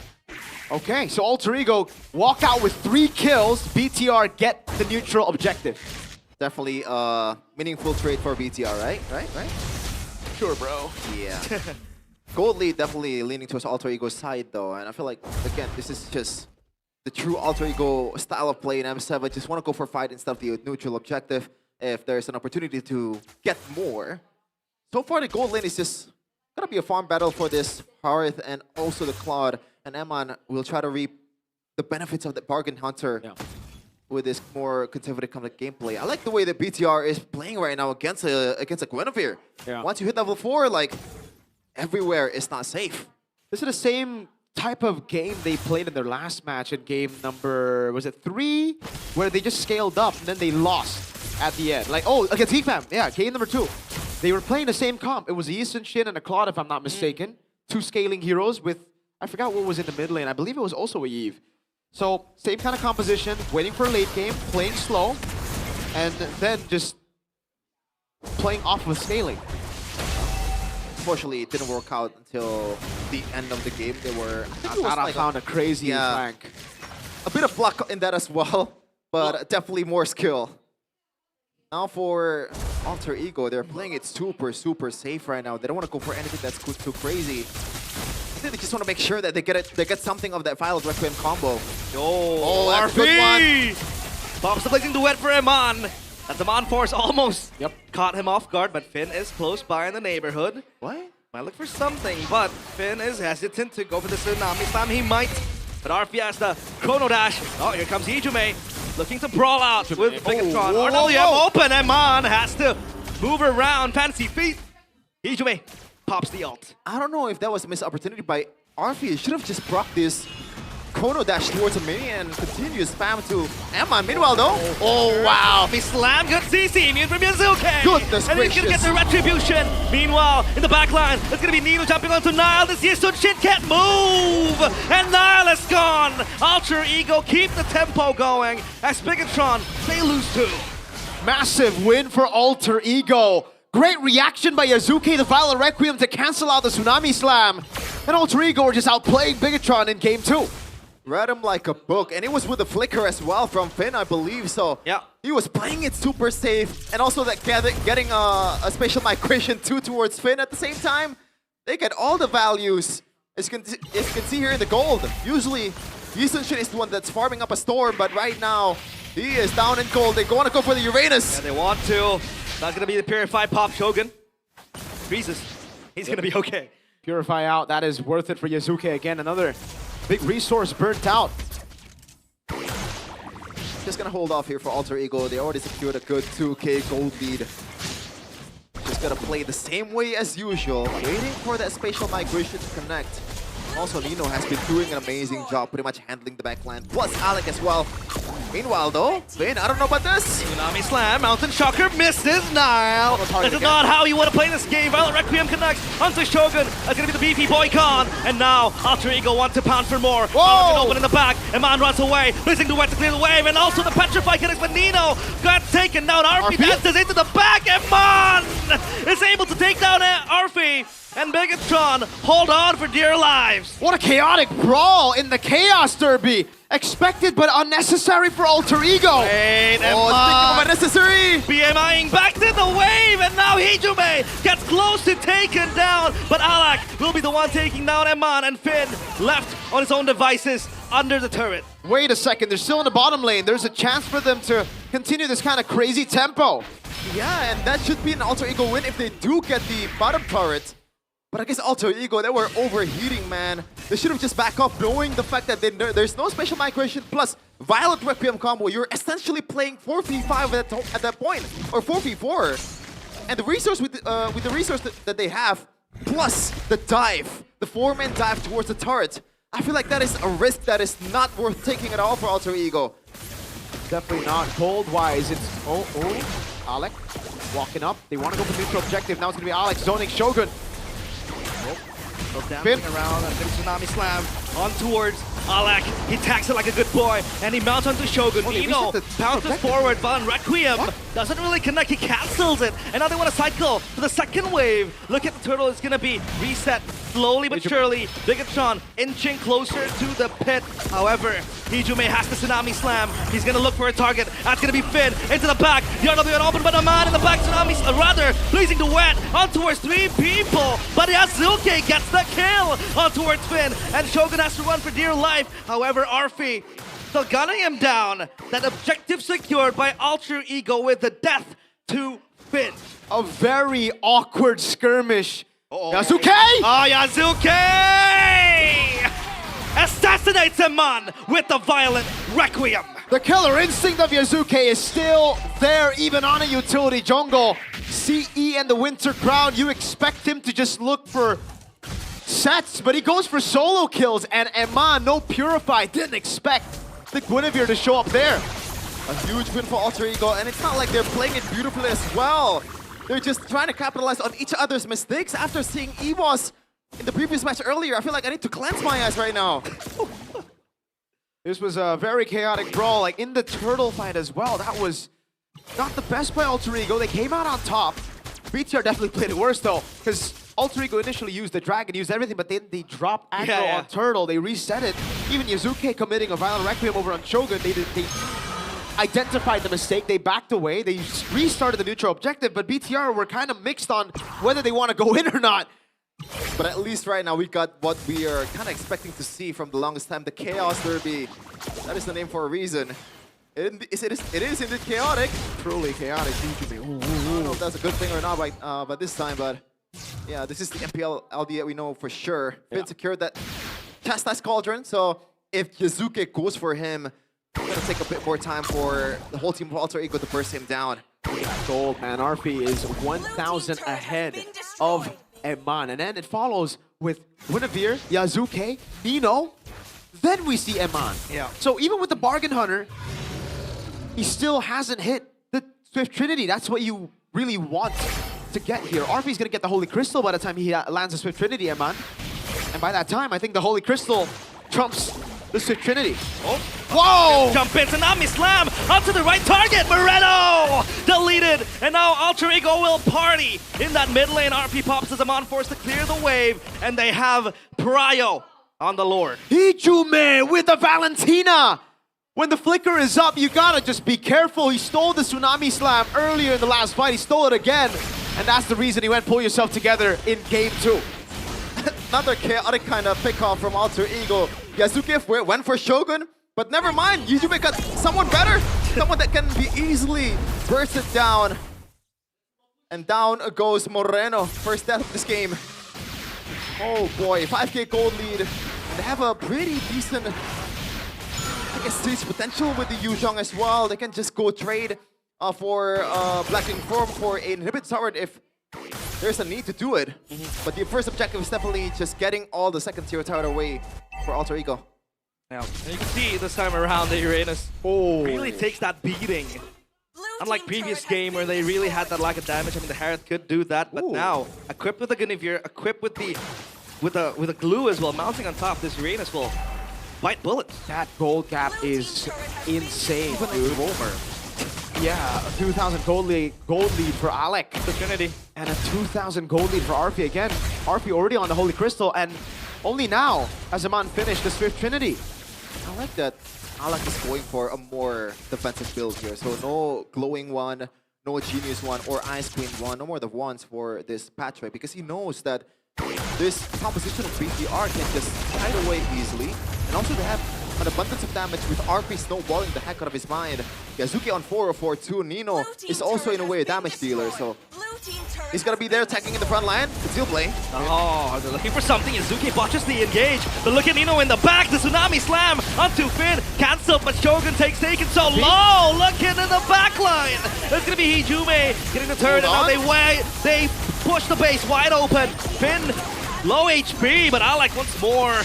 Okay, so Alter Ego walk out with 3 kills. BTR get the neutral objective. Definitely a meaningful trade for BTR, right? Right? Sure, bro. Yeah. Gold lead definitely leaning towards Alter Ego's side, though, and I feel like, again, this is just the true Alter Ego style of play in M7. Just want to go for fight instead of the neutral objective if there's an opportunity to get more. So far, the gold lane is just gonna be a farm battle for this Harith and also the Claude, and Eman will try to reap the benefits of the bargain hunter. With this more conservative kind of gameplay. I like the way that BTR is playing right now against a Guinevere. Yeah. Once you hit level 4, like, everywhere is not safe. This is the same type of game they played in their last match in game number, was it 3? Where they just scaled up and then they lost at the end. Like, oh, against Geekfam. Yeah, game number 2. They were playing the same comp. It was Yi Sun-shin and a Claude, if I'm not mistaken. 2 scaling heroes with, I forgot what was in the mid lane. I believe it was also a Eve. So, same kind of composition, waiting for a late game, playing slow, and then just playing off with scaling. Unfortunately, it didn't work out until the end of the game. They were... I found a crazy flank. A bit of luck in that as well, but definitely more skill. Now for Alter Ego, they're playing it super safe right now. They don't want to go for anything that's too crazy. I think they just want to make sure that they get something of that Violent Requiem combo. Oh, that's a good one. Pops the blazing duet for Eman. That Zaman Force almost caught him off guard, but Finn is close by in the neighborhood. What? Might look for something, but Finn is hesitant to go for the Tsunami Slam. He might, but Arfi has the Chrono Dash. Oh, here comes Ijume, looking to brawl out with Bigatron. RWM open, Eman has to move around. Fancy feet. Ijume pops the ult. I don't know if that was a missed opportunity by Arfi. He should have just proc this Chrono Dash towards a minion and continue spam to Eman. Meanwhile, though, oh wow! He slammed good CC, immune from Yasuke! Goodness and he's gonna get the retribution! Meanwhile, in the backline, it's gonna be Nino jumping onto Niall. This Yi Sun-shin can't move! And Niall is gone! Alter Ego keep the tempo going as Bigatron, they lose 2. Massive win for Alter Ego. Great reaction by Yasuke, the Violent Requiem, to cancel out the Tsunami Slam. And Alter Ego were just outplaying Bigatron in game 2. Read him like a book, and it was with the flicker as well from Finn, I believe. So yeah, he was playing it super safe, and also that getting a spatial migration too towards Finn at the same time. They get all the values. As you can see here in the gold. Usually, Yi Sun-shin is the one that's farming up a storm, but right now he is down in gold. They want to go for the Uranus. Yeah, they want to. Not gonna be the Purify pop Shogun. Freezes. He's gonna be okay. Purify out. That is worth it for Yasuke again. Another big resource burnt out. Just gonna hold off here for Alter Ego. They already secured a good 2k gold lead. just gonna play the same way as usual, waiting for that spatial migration to connect. Also, Nino has been doing an amazing job pretty much handling the backline, plus Alec as well. Meanwhile though, Vin, I don't know about this. Tsunami Slam, Mountain Shocker misses now. This is not how you want to play this game. Violent Requiem connects onto Shogun. That's going to be the beefy boy con. And now Alter Ego wants to pound for more. Whoa! Open in the back. Iman runs away, losing the wet to clear the wave. And also the Petrify connects, but Nino got taken down. Arfi dances into the back. Iman is able to take down Arfi. And Bigatron hold on for dear lives. What a chaotic brawl in the Chaos Derby. Expected but unnecessary for Alter Ego. Wait, unnecessary. BMIing back to the wave, and now Hijume gets close to taken down. But Alak will be the one taking down Eman, and Finn left on his own devices under the turret. Wait a second, they're still in the bottom lane. There's a chance for them to continue this kind of crazy tempo. Yeah, and that should be an Alter Ego win if they do get the bottom turret. But I guess Alter Ego, they were overheating, man. They should have just backed off knowing the fact that there's no special migration plus Violent Requiem combo. You're essentially playing 4v5 at that point, or 4v4. And the resource with the resource that they have, plus the dive, the 4-man dive towards the turret, I feel like that is a risk that is not worth taking at all for Alter Ego. Definitely not. Gold-wise, it's... Alec walking up. They want to go for neutral objective. Now it's going to be Alex zoning Shogun. Dancing around and then Tsunami Slam on towards Alak. He tacks it like a good boy and he mounts onto Shogun. Nino bounces forward, but Requiem doesn't really connect. He cancels it. And now they want to cycle to the second wave. Look at the turtle. It's going to be reset slowly but surely. Bigatron inching closer to the pit. However, Hijume has the Tsunami Slam. He's going to look for a target. That's going to be Finn into the back. The RW open, but a man in the back. Tsunami, rather, blazing the wet on towards 3 people. But Yazuke gets the kill on towards Finn. And Shogun has to run for dear life. However, Arfi still gunning him down. That objective secured by Alter Ego with the death to Finn. A very awkward skirmish. Yazuke! Oh, Yazuke! Assassinates Eman with the Violent Requiem. The killer instinct of Yazuke is still there, even on a utility jungle. CE and the Winter Crown, you expect him to just look for sets, but he goes for solo kills, and Eman, no Purify, didn't expect the Guinevere to show up there. A huge win for Alter Ego, and it's not like they're playing it beautifully as well. They're just trying to capitalize on each other's mistakes after seeing EVOS in the previous match earlier. I feel like I need to cleanse my eyes right now. This was a very chaotic brawl, like in the turtle fight as well. That was not the best by Alter Ego. They came out on top. BTR definitely played it worse though, because Alter Ego initially used the dragon, used everything, but then they dropped aggro on Turtle. They reset it. Even Yazuke committing a Violent Requiem over on Shogun. They identified the mistake. They backed away. They restarted the neutral objective, but BTR were kind of mixed on whether they want to go in or not. But at least right now we got what we are kind of expecting to see from the longest time, the Chaos Derby. That is the name for a reason. It is indeed chaotic. Truly chaotic. I don't know if that's a good thing or not by this time, but yeah, this is the MPL ID we know for sure. Finn secured that Chastise Cauldron, so if Yazuke goes for him, it's gonna take a bit more time for the whole team of Alter Ego to burst him down. Gold, man. Arfi is 1,000 ahead of Eman, and then it follows with Guinevere, Yazuke, Nino, then we see Eman. Yeah. So even with the Bargain Hunter, he still hasn't hit the Swift Trinity. That's what you really want to get here. Arfi's gonna get the Holy Crystal by the time he lands the Swift Trinity, Eman. And by that time, I think the Holy Crystal trumps the Swift Trinity. Oh. Whoa! Jump in, Tsunami Slam onto the right target. Moreno deleted, and now Alter Ego will party in that mid lane. RP pops as Amon forced to clear the wave, and they have Prio on the Lord. Hijume with the Valentina! When the flicker is up, you gotta just be careful. He stole the Tsunami Slam earlier in the last fight. He stole it again, and that's the reason he went pull yourself together in game 2. Another chaotic kind of pick-off from Alter Ego. Yazuke went for Shogun, but never mind. Hijume got someone better. Someone that can be easily bursted down. And down goes Moreno. First death of this game. Oh boy, 5k gold lead. And they have a pretty decent, I guess, stage potential with the Yuzhong as well. They can just go trade for Black Inform for an inhibit sword if there's a need to do it. But the first objective is definitely just getting all the second tier tower away for Alter Ego. Yeah, and you can see this time around the Uranus really takes that beating. Unlike previous game where they really had that lack of damage. I mean, the Harriet could do that, but now equipped with the Guinevere, equipped with the glue as well, mounting on top, this Uranus will bite bullets. That gold gap is insane, dude. Yeah, a 2,000 gold lead for Alec. The Trinity. And a 2,000 gold lead for RP again. RP already on the Holy Crystal, and only now has Aman finished the Swift Trinity. I like that Alec is going for a more defensive build here. So no glowing one, no genius one, or ice queen one. No more the ones for this patch, right? Because he knows that this composition of BTR can just hide away easily. And also they have an abundance of damage with RP snowballing the heck out of his mind. Yazuki on 404-2. Nino is also in a way a damage dealer. So he's gonna be there attacking in the front line. It's still play. Oh, they're looking for something. Yazuki botches the engage. But look at Nino in the back. The Tsunami Slam onto Finn. Cancelled, but Shogun takes taken so low. Look in the back line. It's gonna be Hijume getting the turn. And now they push the base wide open. Finn, low HP, but Alec once more.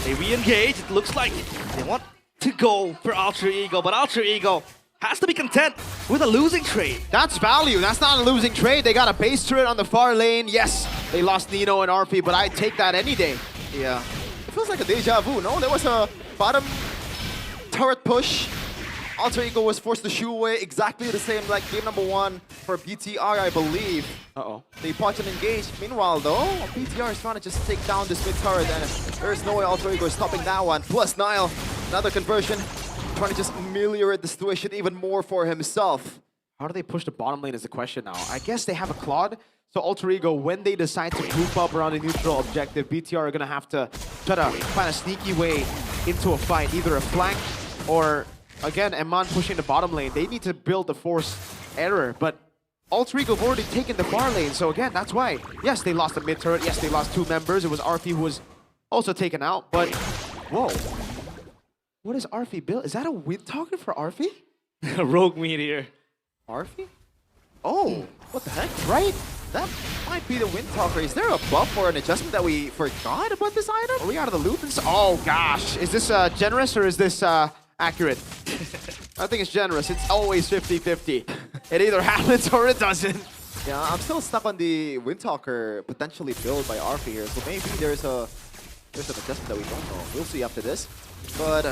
They re-engage. It looks like they want to go for Alter Ego, but Alter Ego has to be content with a losing trade. That's value. That's not a losing trade. They got a base turret on the far lane. Yes, they lost Nino and RP, but I'd take that any day. Yeah. It feels like a deja vu, no? There was a bottom turret push. Alter Ego was forced to shoo away exactly the same like game number 1 for BTR, I believe. They punch and engage. Meanwhile, though, BTR is trying to just take down this mid turret, and there's no way Alter Ego is stopping that one. Plus Nile, another conversion, trying to just ameliorate the situation even more for himself. How do they push the bottom lane is the question now. I guess they have a Claude. So Alter Ego, when they decide to group up around a neutral objective, BTR are going to have to try to find a sneaky way into a fight. Either a flank or, again, Eman pushing the bottom lane. They need to build a forced error, but Alter Ego have already taken the far lane. So again, that's why. Yes, they lost the mid turret. Yes, they lost 2 members. It was RP who was also taken out, but whoa. What is RP build? Is that a wind talker for RP? Rogue Meteor. RP? Oh, what the heck? Right? That might be the Wind Talker. Is there a buff or an adjustment that we forgot about this item? Are we out of the loop? Oh gosh, is this generous or is this accurate? I think it's generous. It's always 50-50. It either happens or it doesn't. Yeah, I'm still stuck on the Wind Talker potentially built by RP here. So maybe there's an adjustment that we don't know. We'll see after this. But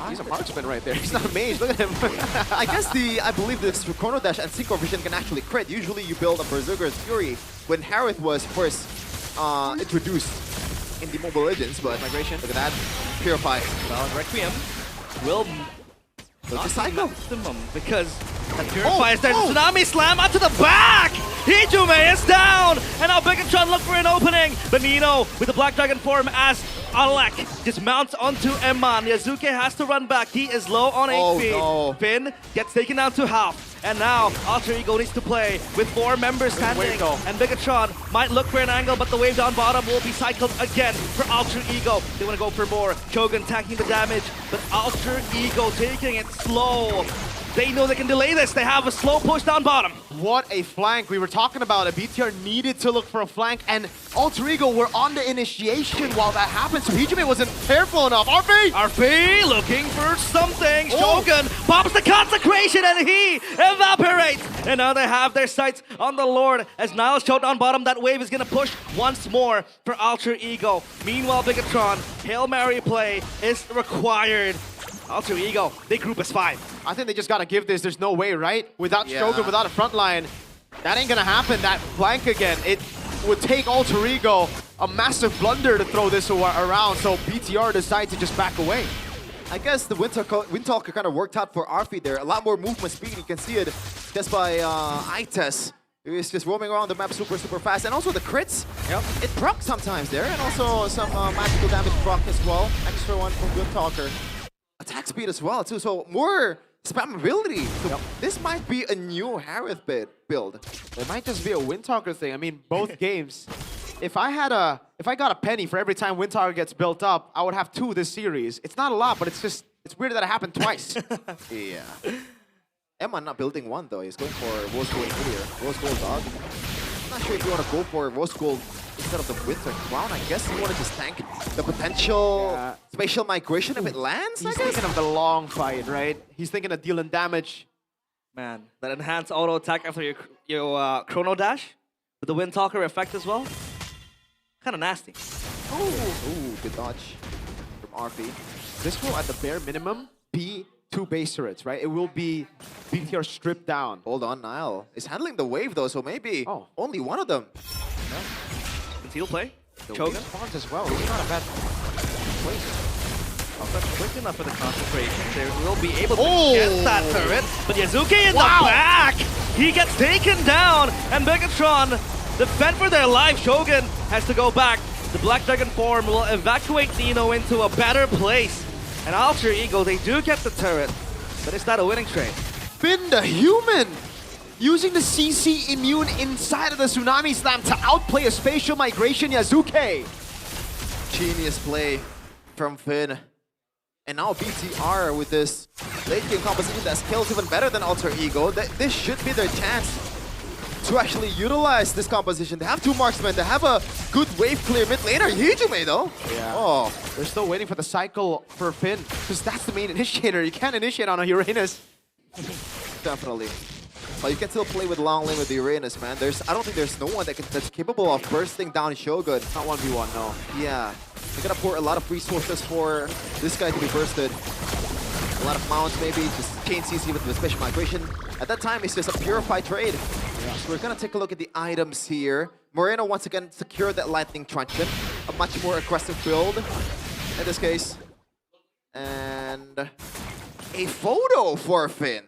he's a marksman right there. He's not a mage. Look at him. I believe this Chrono Dash and Synchro Vision can actually crit. Usually you build a Berserker's Fury when Harith was first introduced in the Mobile Legends, but migration, look at that. Purify. Well, Requiem will not cycle maximum because that purifies their Tsunami Slam onto the back! Hijume is down! And now Bigatron look for an opening! But Nino with the Black Dragon form as Alec just mounts onto Eman. Yazuki has to run back. He is low on HP. No. Finn gets taken down to half. And now Alter Ego needs to play with 4 members standing. And Bigatron might look for an angle, but the wave down bottom will be cycled again for Alter Ego. They want to go for more. Shogun tanking the damage, but Alter Ego taking it slow. They know they can delay this. They have a slow push down bottom. What a flank. We were talking about it. BTR needed to look for a flank, and Alter Ego were on the initiation while that happened, so Hijume wasn't careful enough. RP looking for something. Shogun pops the consecration, and he evaporates. And now they have their sights on the Lord as Niles showed down bottom. That wave is going to push once more for Alter Ego. Meanwhile, Bigatron, Hail Mary play is required. Alter Ego, they group as 5. I think they just gotta give this. There's no way, right? Without Shogun, without a front line, that ain't gonna happen. That flank again, it would take Alter Ego a massive blunder to throw this around, so BTR decides to just back away. I guess the Wind Talker kind of worked out for RP there. A lot more movement speed. You can see it just by ITES. He's just roaming around the map super fast. And also the crits, it proc sometimes there. And also some magical damage proc as well. Extra one from Wind Talker. Attack speed as well too, so more spammability. So this might be a new Harith build. It might just be a Wind Talker thing. I mean, both games. If I got a penny for every time Wind Talker gets built up, I would have 2 this series. It's not a lot, but it's weird that it happened twice. Yeah. Emma not building 1 though. He's going for Rose Gold Meteor. Rose Gold Dog. not sure if you want to go for Rose Gold instead of the Winter Crown. I guess you want to just tank the potential spatial migration if it lands, He's thinking of the long fight, right? He's thinking of dealing damage. Man, that enhanced auto attack after your chrono dash with the Wind Talker effect as well. Kind of nasty. Ooh, good dodge from RP. This will, at the bare minimum, be 2 base turrets, right? It will be BTR stripped down. Hold on, Nile is handling the wave though, so maybe only one of them. Conceal play. The Chogan. wave spawns as well. It's not a bad place. Also quick enough for the concentration. They will be able to get that turret. But Yazuki in the back! He gets taken down! And Megatron defend for their life. Shogun has to go back. The Black Dragon form will evacuate Nino into a better place. And Alter Ego, they do get the turret. But is that a winning trade? Finn the human! Using the CC immune inside of the Tsunami Slam to outplay a spatial migration Yazuki. Genius play from Finn. And now BTR with this late game composition that scales even better than Alter Ego. This should be their chance to actually utilize this composition. They have 2 marksmen. They have a good wave clear mid laner. Hijume though. Yeah. Oh, they're still waiting for the cycle for Finn, because that's the main initiator. You can't initiate on a Uranus. definitely. But you can still play with long lane with the Uranus, man. I don't think there's no one that's capable of bursting down Shogun. Not 1v1, no. Yeah. They're gonna pour a lot of resources for this guy to be bursted. A lot of mounts maybe, just chain CC with the special migration. At that time, it's just a purified trade. Yeah. So we're gonna take a look at the items here. Moreno once again secured that lightning truncheon. A much more aggressive build in this case. And a photo for Finn.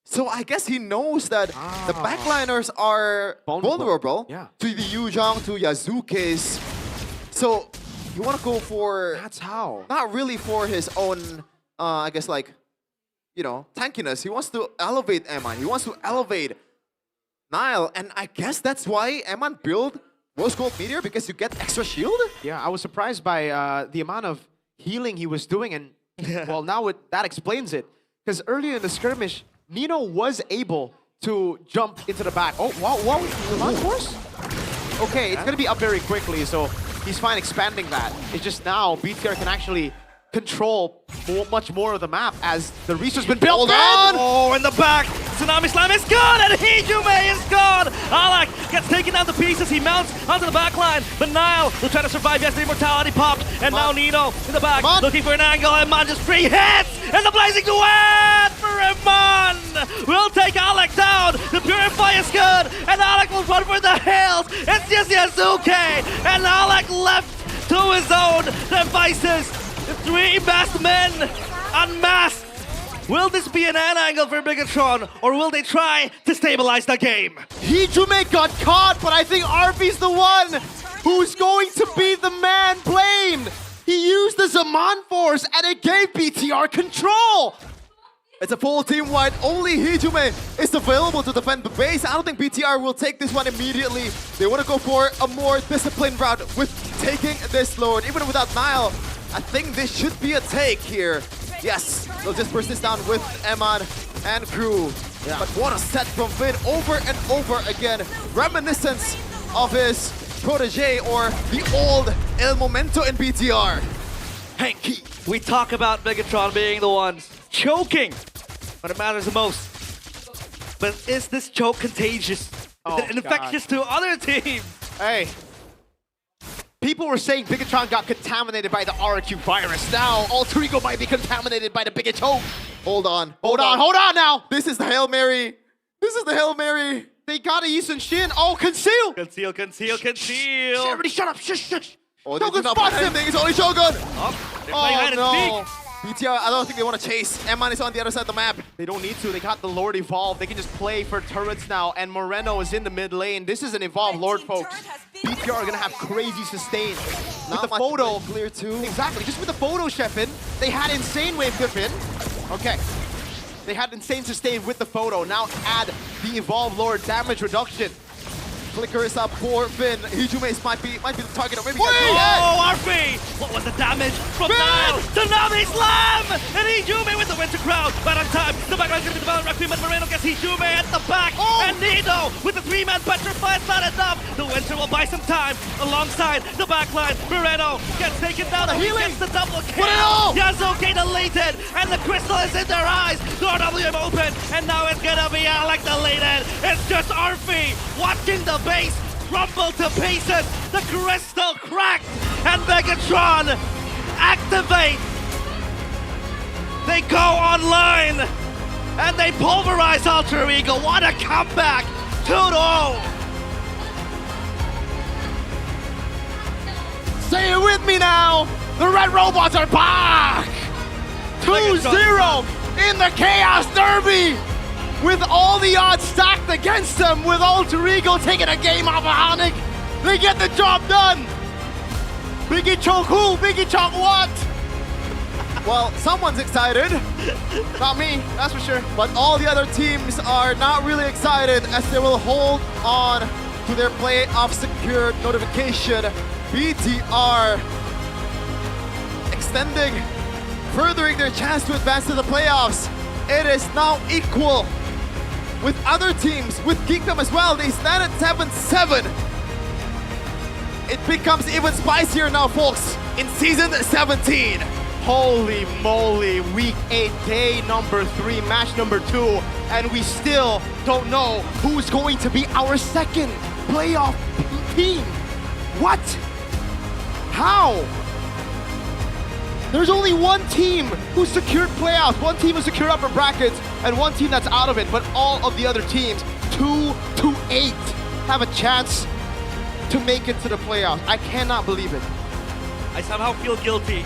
So I guess he knows that the backliners are vulnerable to the Yuzhong, to Yazuki's. So you want to go for... That's how. Not really for his own, I guess like, you know, tankiness. He wants to elevate Eman. He wants to elevate Nile. And I guess that's why Eman built Rose Gold Meteor, because you get extra shield? Yeah, I was surprised by the amount of healing he was doing. And well, now that explains it. Because earlier in the skirmish, Nino was able to jump into the back. Oh, wow, of course. Okay, it's going to be up very quickly, so he's fine expanding that. It's just now BTR can actually control much more of the map as the resource has been built. Hold on! Oh, in the back! Tsunami Slam is gone, and Hijume is gone! Alak gets taken down to pieces. He mounts onto the back line, but now will try to survive. Yes, the immortality popped, and now Nino in the back looking for an angle. Eman just 3 hits, and the blazing duet for Eman will take Alak down. The purify is good, and Alak will run for the hills. It's just Yazuki, and Alak left to his own devices. The 3 masked men unmasked. Will this be an end angle for Bigatron, or will they try to stabilize the game? Hijume got caught, but I think RP's the one who's going to be the man blamed. He used the Zaman Force and it gave BTR control. It's a full team wide. Only Hijume is available to defend the base. I don't think BTR will take this one immediately. They want to go for a more disciplined route with taking this Lord. Even without Nile, I think this should be a take here. Yes, they'll just burst this down with Eman and crew. Yeah. But what a set from Finn over and over again. Reminiscence of his protege or the old El Momento in BTR. Hanky, we talk about Megatron being the ones choking when it matters the most. But is this choke contagious? Is it infectious to other teams? Hey. People were saying Bigatron got contaminated by the RQ virus. Now, Alter Ego might be contaminated by the Bigot choke. Hold on now. This is the Hail Mary. This is the Hail Mary. They got a Yisun Shin. Oh, conceal. Conceal. Everybody shut up. Shush. Oh, they did not find anything. It's only Shogun. Oh, no. BTR, I don't think they want to chase. Eman is on the other side of the map. They don't need to. They got the Lord evolved. They can just play for turrets now. And Moreno is in the mid lane. This is an evolved Lord, folks. BTR are going to have crazy sustain. With the photo. Clear too. Exactly. Just with the photo, Sheffin, they had insane wave clip in. Okay. They had insane sustain with the photo. Now add the evolved Lord damage reduction. Flicker is up for Finn. Hijume might be the target, or maybe... Oh, RP! What was the damage from Nile? Tsunami Slam! And Hijume with the Winter Crown. Right on time. The backline's going to be developed. Requiem and Moreno gets Hijume at the back. And Tornado with the 3-man petrify. It's not enough. The Winter will buy some time alongside the backline. Moreno gets taken down. He gets the double kill. Yasuke deleted, and the crystal is in their eyes. The RWM open, and now it's gonna be Alec deleted. It's just Arfi watching the base crumble to pieces. The crystal cracked, and Megatron activate. They go online, and they pulverize Alter Ego. What a comeback! 2-0. Say it with me now. The Red Robots are back. 2-0 in the Chaos Derby. With all the odds stacked against them, with Alter Ego taking a game off of Onyx, they get the job done. Biggie Choke who? Biggie Choke what? Well, someone's excited. Not me, that's for sure. But all the other teams are not really excited as they will hold on to their playoff secured notification. BTR extending, furthering their chance to advance to the playoffs. It is now equal with other teams, with Geekdom as well. They stand at 7-7. It becomes even spicier now, folks, in Season 17. Holy moly, week 8, day number 3, match number 2, and we still don't know who's going to be our second playoff team. What? How? There's only one team who secured playoffs, one team who secured upper brackets, and one team that's out of it, but all of the other teams, 2-8, have a chance to make it to the playoffs. I cannot believe it. I somehow feel guilty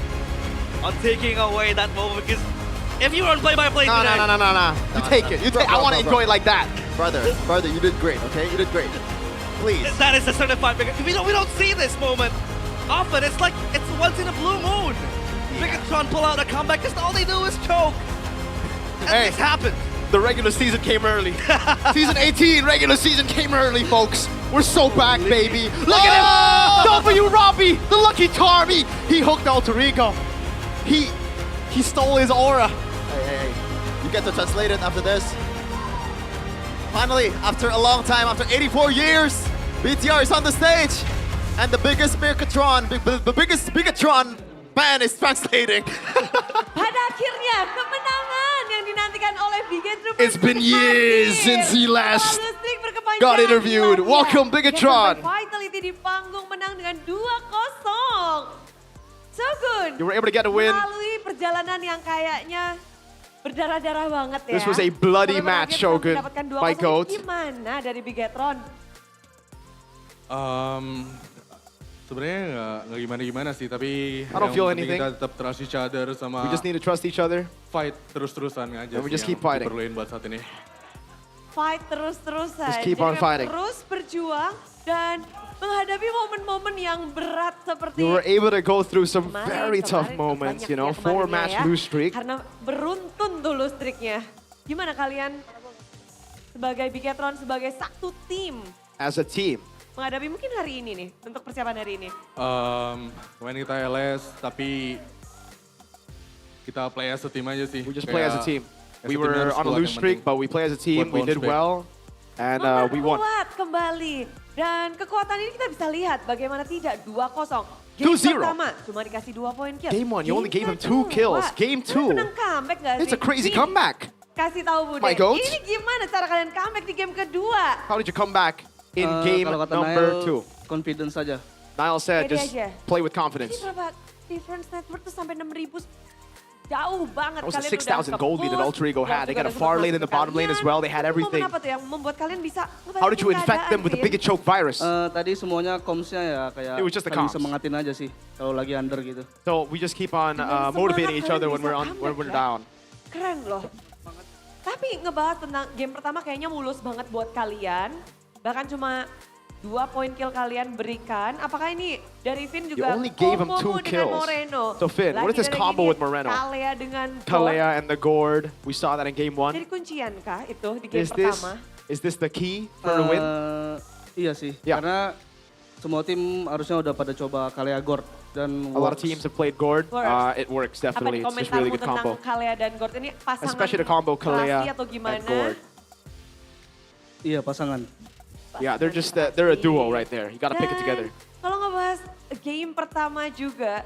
on taking away that moment, because if you were on play-by-play today... No. You take it. You take. I want to enjoy it like that. Brother, you did great, okay? You did great. Please. That is a certified big... We don't see this moment often. It's like, it's once in a blue moon. Megatron pull out a comeback, because all they do is choke. And this happened. The regular season came early. Season 18, regular season came early, folks. We're so back, baby. Look at him! W Robbie, the lucky Tarby. He hooked Alter Ego. He stole his aura. Hey. You get to translate it after this. Finally, after a long time, after 84 years, BTR is on the stage. And the biggest Megatron, the biggest Bigatron fan is translating. Pada akhirnya kemenangan yang dinantikan oleh Bigatron. It's been years since he last got interviewed. Welcome, Bigatron. Vitality di panggung menang dengan 2-0. Shogun, You were able to get a win. melalui perjalanan yang kayaknya berdarah-darah banget ya. This was a bloody Sampai match, terakhir Shogun, mendapatkan 2-0. by GOAT. Gimana dari Bigatron? Sebenarnya nggak gimana-gimana sih, tapi I don't feel anything. kita tetap trust each other sama We just need to trust each other. fight terus-terusan aja And we sih just yang keep fighting. diperluin buat saat ini. Fight terus-terusan. Just keep Jadi on fighting. Terus berjuang dan menghadapi momen-momen yang berat seperti You were able to go through some kemarin, very tough kemarin moments, banyak you know, ya kemarinnya 4-match ya. lose streak. Karena beruntun tuh lose streaknya. Gimana kalian sebagai Bigatron, sebagai satu tim As a team. menghadapi mungkin hari ini nih, untuk persiapan hari ini? Kemarin kita LS, tapi kita play as a team aja sih. We just play as a team. We were on a lose streak, but we play as a team. We did well, and we won. Memperkuat kembali. Dan kekuatan ini kita bisa lihat bagaimana tidak 2-0. Game 2-0. pertama cuma dikasih 2 poin kill. Game 1, you only gave him 2 kills. Game 2. Menang comeback gak sih? It's a crazy Nih, comeback. Kasih tahu Bude, My goat. ini gimana cara kalian comeback di game kedua? How did you come back in game Kalau kata number Niall, 2? confidence saja. Niall said Pede just aja. play with Ini confidence. berapa difference net worth tuh sampai 6.000. Jauh banget. That was a Kalian 6,000 gold lead that udah Alter Ego dan had. They juga got a udah far sempat lane in the masuk bottom lane as well. They had everything. Momen apa tuh yang membuat kalian bisa How did you infect them with the biggest choke virus? Tadi semuanya comms-nya ya kayak It was just the saling comms. semangatin aja sih kalau lagi under gitu. So we just keep on motivating each other when we're down. Keren loh. Tapi ngebahas tentang game pertama kayaknya mulus banget buat kalian. Bahkan cuma 2 poin kill kalian berikan. Apakah ini dari Finn juga You only gave him 2 kombomu dengan kills. Moreno? So Finn, what is this Lagi dari combo ini, with Moreno? Kalea dengan Kalea and the Gourd. We saw that in game 1. Jadi kuncian kah itu di game Is pertama? this the key for the win? Iya sih, Yeah. karena semua tim harusnya udah pada coba Kalea Gord dan A lot of teams have played Gourd. Works. It works Apa definitely. nih It's just really komentarmu good tentang combo. Kalea dan Gord ini pasangan Especially the combo terasi Kalea atau gimana? and Gourd. Iya, pasangan. Yeah, they're a duo right there. You gotta pick it together. Kalau ngebahas game pertama juga,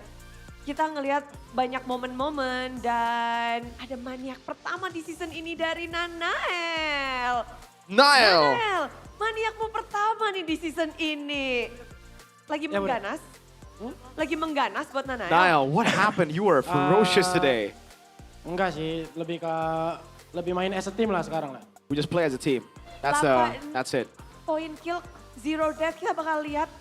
kita ngelihat banyak momen-momen dan ada maniak pertama di season ini dari Nanael. Nanael, maniakmu pertama nih di season ini. Lagi mengganas? Lagi mengganas buat Nanael? Niall, what happened? You were ferocious today. Enggak sih, lebih main as a team lah sekarang lah. We just play as a team. That's it. Point kill, zero death, kita bakal lihat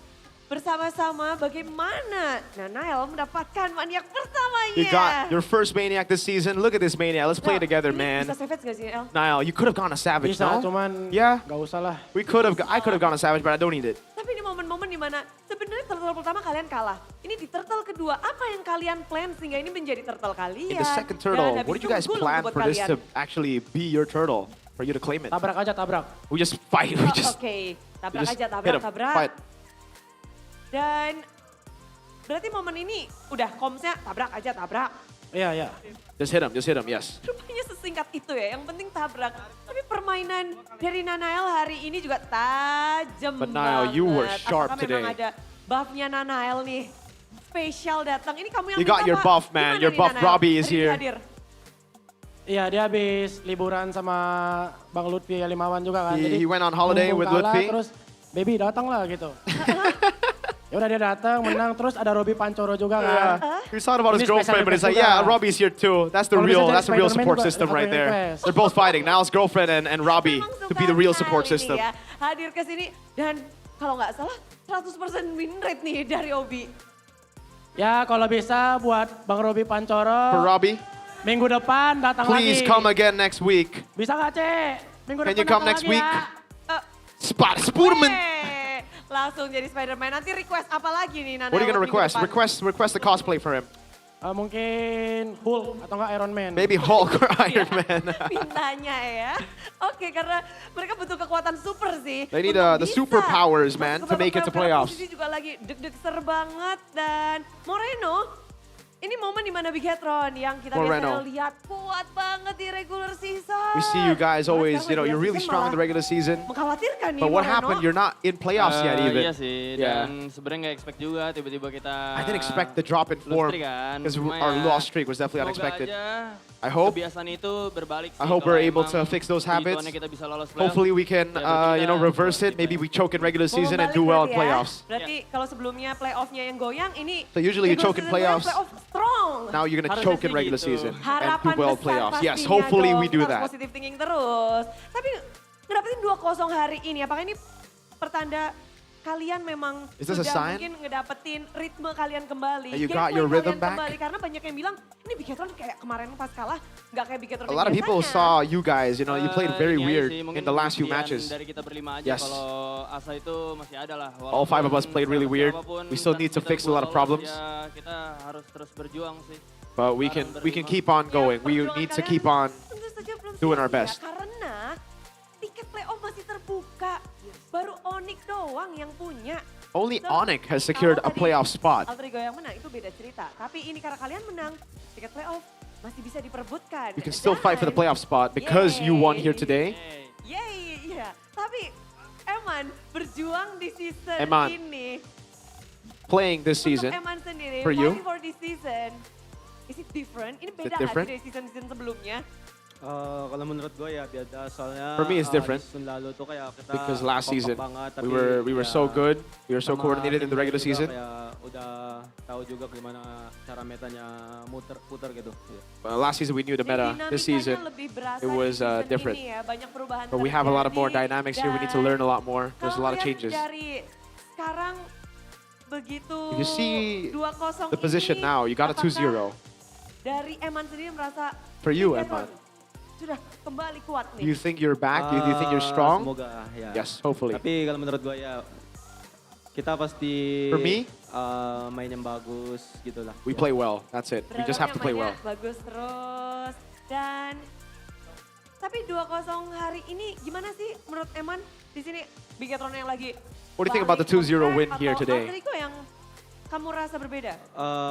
bersama-sama bagaimana Nanael mendapatkan maniak pertamanya. You got your first maniac this season. Look at this maniac. Let's play together, man. Bisa savage gak sih, El? Niall, you could have gone to Savage, Bisa, no? cuman Yeah. gak usah lah. I could have gone to Savage, but I don't need it. Tapi ini momen-momen dimana sebenarnya turtle pertama kalian kalah. Ini di turtle kedua, apa yang kalian plan sehingga ini menjadi turtle kalian? In the second turtle, what did you guys plan for this to actually be your turtle? For you to claim it? Tabrak aja, tabrak. We just fight. Oke, tabrak aja, tabrak. Fight. Dan berarti momen ini udah komsnya tabrak aja, tabrak. Iya. Just hit him, yes. Rupanya sesingkat itu ya, yang penting tabrak. Tapi permainan dari Nanael hari ini juga tajam But Niall, you were sharp Apakah today. memang ada buffnya Nanael nih? Spesial datang. Ini kamu yang You got minta, your Pak. buff, man. Gimana Your nih, buff Nanael? Robbie is Hari ini here. hadir. Iya, dia habis liburan sama Bang Lutfi Limawan juga kan. He went on holiday with kalah, Lutfi. Terus baby datang lah gitu. Ya udah dia datang, menang, terus ada Robbie Pancoro juga kan. He was talking about his Ini girlfriend, but he's like, special yeah, Robbie's here too. That's the Kalau bisa real jadi Spider-Man support juga, system aku right there. request. They're both fighting. Niall's girlfriend and Robbie to be the real support Sekali system. nih ya, hadir ke sini dan kalau nggak salah 100% win rate nih dari Obi. Ya kalau bisa buat Bang Robbie Pancoro. For Robbie, Minggu depan datang please lagi. come again next week. Bisa nggak, Cek? Minggu Can depan you come datang next lagi week? ya. Spider-Man. Langsung jadi Spider-Man. Nanti request apa lagi nih Nana? What are you gonna request? Request the cosplay for him. Mungkin Hulk atau nggak Iron Man. Maybe Hulk or Iron Man. Mintanya ya. Oke, karena mereka butuh kekuatan super sih. They need untuk the bisa superpowers, man, masuk to make it to playoffs. Posisi juga lagi deg-deg banget dan Moreno. Ini momen di mana Bigetron yang kita biasanya lihat kuat banget di regular season. We see you guys always, you know, you're really strong in the regular season. Mengkhawatirkan nih But what Moreno. happened? You're not in playoffs yet even. Iya sih, dan sebenarnya nggak expect juga tiba-tiba kita I didn't expect the drop in form because our loss streak was definitely unexpected. I hope. Kebiasaan itu berbalik sih. I hope we're able to fix those habits. Kita bisa lolos playoff. Hopefully we can, you know, reverse it. Maybe we choke in regular season and do well in playoffs. Berarti kalau sebelumnya playoffnya yang goyang, ini So usually you choke in playoffs. Playoff strong. Now you're gonna choke in regular season and do Harapan well in besar playoffs. Yes, pastinya hopefully dong, we do harus that. positive thinking terus. Tapi ngedapetin 2-0 hari ini, apakah ini pertanda kalian memang Is this a sudah sign? mungkin ngedapetin ritme kalian kembali? That you gameplay got your rhythm kalian back? kembali, karena banyak yang bilang, ini Bigetron kayak kemarin pas kalah, nggak kayak Bigetron A lot of people saw you guys, you know, you played very weird Sih, in the last few kemudian matches. Dari kita berlima aja, Yes. kalau Asa itu masih ada lah. All 5 of us played really weird. We still need to fix a lot of problems. Ya, kita harus terus berjuang sih. But we can keep on going. We need to keep on doing our best. Karena tiket playoff masih terbuka, baru Onyx doang yang punya. Only Onyx has secured a playoff spot. Alter Ego yang menang itu beda cerita. Tapi ini karena kalian menang, tiket playoff masih bisa diperebutkan. You can still fight for the playoff spot because you won here today. Yeay, iya. Tapi Eman berjuang di season Eman, ini. playing this season Untuk Eman sendiri, for you. fighting for this season, is it different? Ini Is it beda nggak different? sih dari season-season sebelumnya? Kalau menurut gue ya beda, soalnya For me, it's different. season lalu tuh kayak kita Because last kompak season banget, we tapi were ya so good, we were so sama coordinated in the tim regular juga season. Kayak udah tahu juga gimana cara metanya puter gitu. Last season we knew the meta. This season Lebih berasa it was di season different. ini ya, banyak perubahan But we have a lot of more terjadi. dynamics here. We need to learn a lot more. There's a lot of Kalau changes. lihat dari sekarang begitu You see 2-0 the position ini, now. You got a 2-0. dari Eman sendiri merasa For you, Bigetron Eman. sudah kembali kuat nih. Do you think you're back? Do you think you're strong? Semoga ya. Yes, hopefully. Tapi kalau menurut gue ya kita pasti For me, main yang bagus gitu lah. we play well. That's it. We just have to play well. Bagus terus dan tapi 2-0 hari ini gimana sih menurut Eman di sini Bigetron yang lagi What do you think about the 2-0 win here atau today? Alter Ego yang kamu rasa berbeda?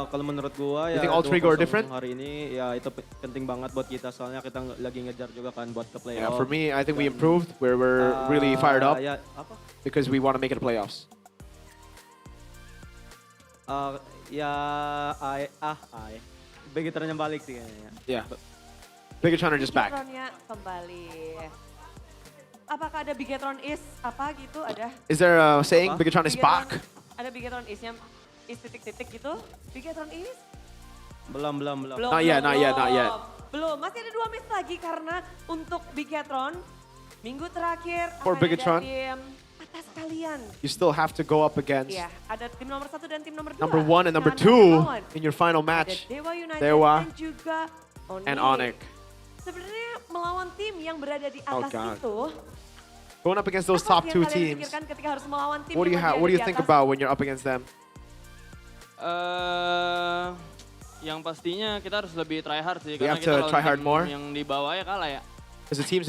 Kalau menurut gua You ya think all three go are 2-0 different? hari ini ya itu penting banget buat kita soalnya kita lagi ngejar juga kan buat ke Yeah, playoff. for me, I think we improved. We're really fired up Ya apa? because we want to make it to playoffs. Begitu balik sih kayaknya. Yeah. Bigatron are just back. Bigatronnya kembali. Apakah ada Bigatron is apa gitu ada? Is there a saying Bigatron is back? Ada Bigatron is-nya is titik-titik gitu? Bigatron is? Belum. Not yet. Belum, masih ada 2 match lagi karena untuk Bigatron minggu terakhir For akan Bigatron. ada tim atas kalian. You still have to go up against Iya, ada tim nomor 1 dan tim nomor 2. number 1 and number yang 2 akan in your final melawan. match. Ada Dewa United Dewa dan juga and Onyx. Sebenarnya melawan tim yang berada di Oh, atas God. itu, Going up against those apa top sih 2 yang kalian teams, pikirkan ketika harus melawan tim what do you yang what do you berada di think atas? about when you're up against them? Yang pastinya kita harus lebih try hard sih. We karena have kita to lawan try hard tim more. Yang di bawah ya kalah ya. Because the teams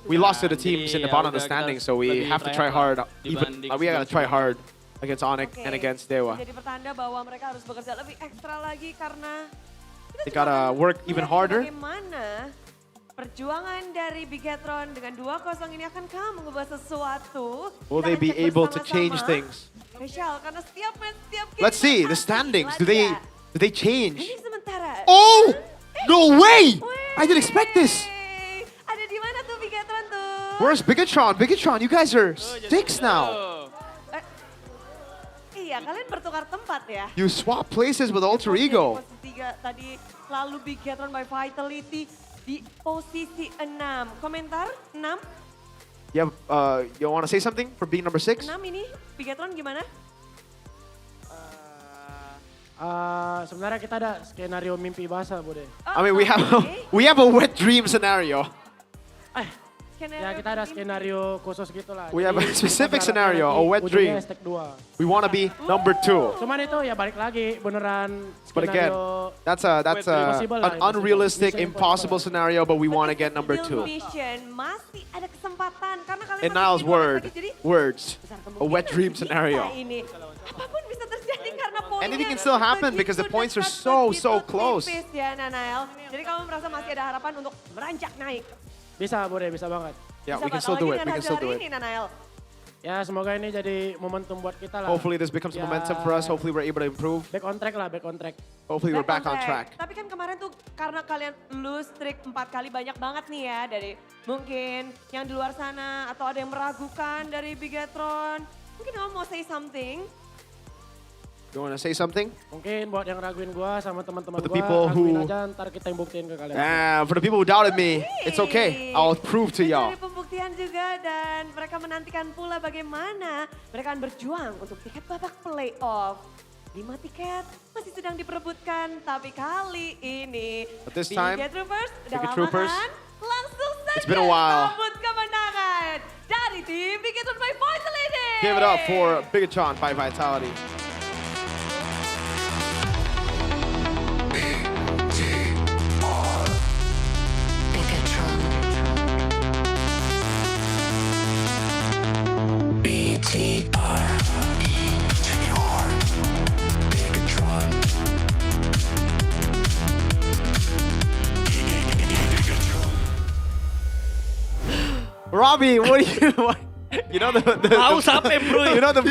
we lost to the teams in the Jadi, bottom of ya the udah, standing, kita so we lebih have to try try hard. hard Even dibanding we gotta try hard against Onyx Oke, and against Dewa. Jadi pertanda bahwa mereka harus bekerja lebih ekstra lagi karena They gotta work even harder. bagaimana perjuangan dari Bigatron dengan 2-0 ini akankah mengubah sesuatu? Will Kita they akan be cek able to bersama-sama. change things? Spesial karena setiap match, setiap game Let's see the pasti standings. Do laga. they change? Ini sementara. Oh! No way! I didn't expect this. Ada di mana tuh Bigatron tuh? Where's Bigatron? Bigatron, you guys are 6 now. Iya, kalian bertukar tempat ya. You swap places with Alter Ego. Posisi 3 tadi, lalu Bigatron by Vitality di posisi 6. Komentar 6? You want to say something for being number 6? 6 ini Bigatron gimana? Sebenarnya kita ada skenario mimpi basah, Bude. I mean, we have a wet dream scenario. Ya kita ada skenario khusus gitu lah. We have a Jadi, specific kita berharapnya scenario, a nanti wet dream. ujungnya stack 2. We want to be number 2. Cuman itu ya balik lagi beneran But again, skenario that's impossible lah, an unrealistic, Mission impossible scenario, but we want to get number 2. Mission masih ada kesempatan karena kalian In masih Niall's di bawah words, lagi, jadi a wet dream bisa scenario. ini. Apapun bisa terjadi karena poinnya Anything can still happen because the points are so close. tipis ya Nanael. Jadi kamu merasa masih ada harapan untuk beranjak naik. Bisa, Bude, bisa banget. Yeah, Bisa we can bakal still do lagi it. We dengan can still hasil do hari ini it. Nanael. Ya semoga ini jadi momentum buat kita lah. Hopefully this becomes momentum for us. Hopefully we're able to improve. Back on track lah, back on track. Hopefully we're back on track. Tapi kan kemarin tuh karena kalian lose streak 4 kali banyak banget nih ya dari mungkin yang di luar sana atau ada yang meragukan dari Bigatron. Mungkin kamu mau say something? You want to say something? Mungkin buat yang raguin gua sama teman-teman For the gua, people raguin who- aja ntar kita yang buktiin ke kalian. For the people who doubted me, it's okay. I'll prove to y'all. Dari pembuktian juga dan mereka menantikan pula bagaimana mereka akan berjuang untuk tiket babak playoff. 5 tiket masih sedang diperebutkan, tapi kali ini But this time, Bigat Troopers udah Bigat lama Troopers, kan? Langsung saja it's been a while. sambut kemenangan dari tim Bigatron by Vitality. Give it up for Bigatron by Vitality. Robbie, what do you? You know the Tahu sampai bro. You know the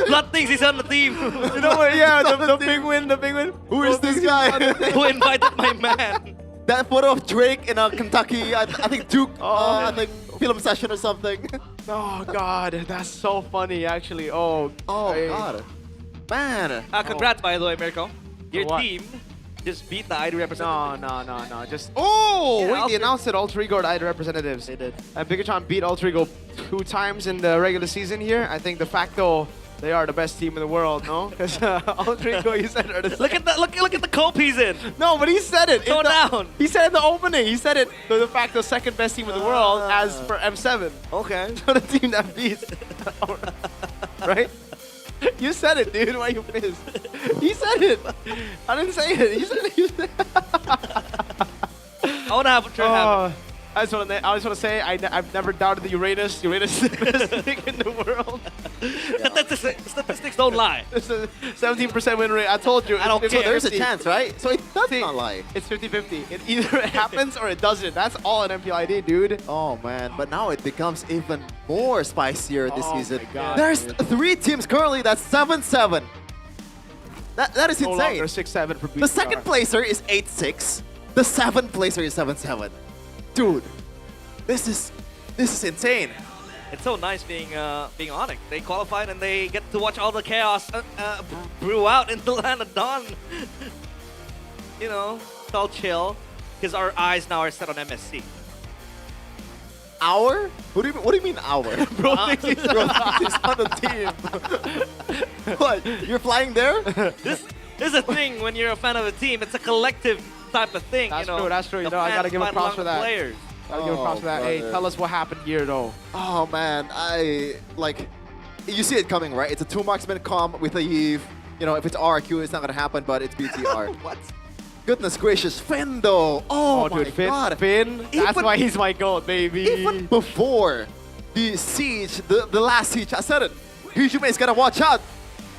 Blood thinks he's on the team. You know what? Yeah, the penguin, the penguin. Who is this guy? Who invited my man? That photo of Drake in a Kentucky, I think Duke, I think film session or something. Oh God, that's so funny actually. Oh God, man. Congrats by the way, Mirko. Your What? team just beat the ID representative. No. Just wait, they Alter- announced it. Alter Ego ID representatives. They did. And Bigatron beat Alter Ego 2 times in the regular season here. I think de facto they are the best team in the world. No, because Alter Ego, you said, are the Look at the look at the cope he's in. No, but he said it. Tone down. He said in the opening. He said it. The de facto second best team in the world as for M7. Okay. So the team that beats, right? You said it, dude. Why are you pissed? He said it. I didn't say it. He said it. I wanna have a try. I just want to say I've never doubted the Uranus. Uranus is the best thing in the world. Statistics don't lie. 17% win rate. I told you. I don't care. So there's a chance, right? So it does not lie. It's 50-50. It either happens or it doesn't. That's all an MPL ID, dude. Oh man, but now it becomes even more spicier this season. My God, There's dude. 3 teams currently that's 7-7. That is No insane. longer 6-7 for BTR. The second placer is 8-6. The 7th placer is 7-7. Dude, this is insane. It's so nice being Onyx. They qualified and they get to watch all the chaos brew out in the land of Dawn. You know, it's all chill because our eyes now are set on MSC. Our? What do you mean our? Bro, thinks he's on the team. What? You're flying there? This is a thing when you're a fan of a team. It's a collective type of thing. That's you know, true. That's true. You the know, I gotta fans give a fight props along for the that. Players. Gotta give a props for that. Hey, brother. tell us what happened here, though. Oh man, you see it coming, right? It's a 2 marksman comp with a Eve. You know, if it's RQ, it's not gonna happen, but it's BTR. What? Goodness gracious, Finn though. Oh, my dude, Finn, god. Finn. That's why he's my goat, baby. Even before the siege, the last siege, I said it. Hijume's gotta watch out.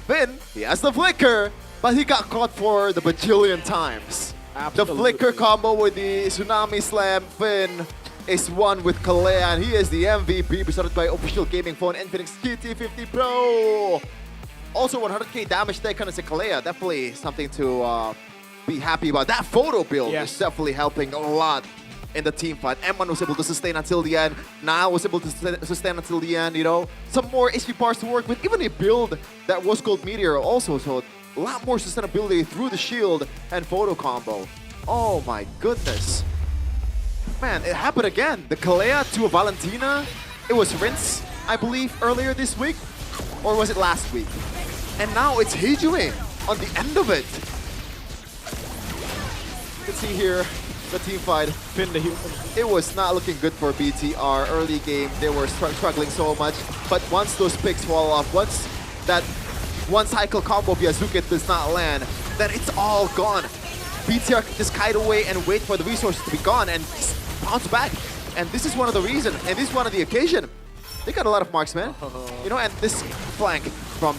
Finn, he has the flicker, but he got caught for the bajillion times. Absolutely. The flicker combo with the tsunami slam. Finn is one with Kalea, and he is the MVP presented by official gaming phone Infinix GT50 Pro. Also 100k damage take on Kalea. Definitely something to be happy about. That photo build is definitely helping a lot in the team fight. M1 was able to sustain until the end. Nile was able to sustain until the end, you know. Some more HP bars to work with. Even a build that was called Meteor also, so a lot more sustainability through the shield and photo combo. Oh my goodness. Man, it happened again. The Kalea to Valentina. It was Rinse, I believe, earlier this week. Or was it last week? And now it's Hijume on the end of it. You can see here the team fight. It was not looking good for BTR. Early game, they were struggling so much. But once those picks fall off, once that one cycle combo via Zukit does not land, then it's all gone. BTR can just kite away and wait for the resources to be gone and bounce back. And this is one of the reasons, and this is one of the occasion. They got a lot of marks, man. You know, and this flank from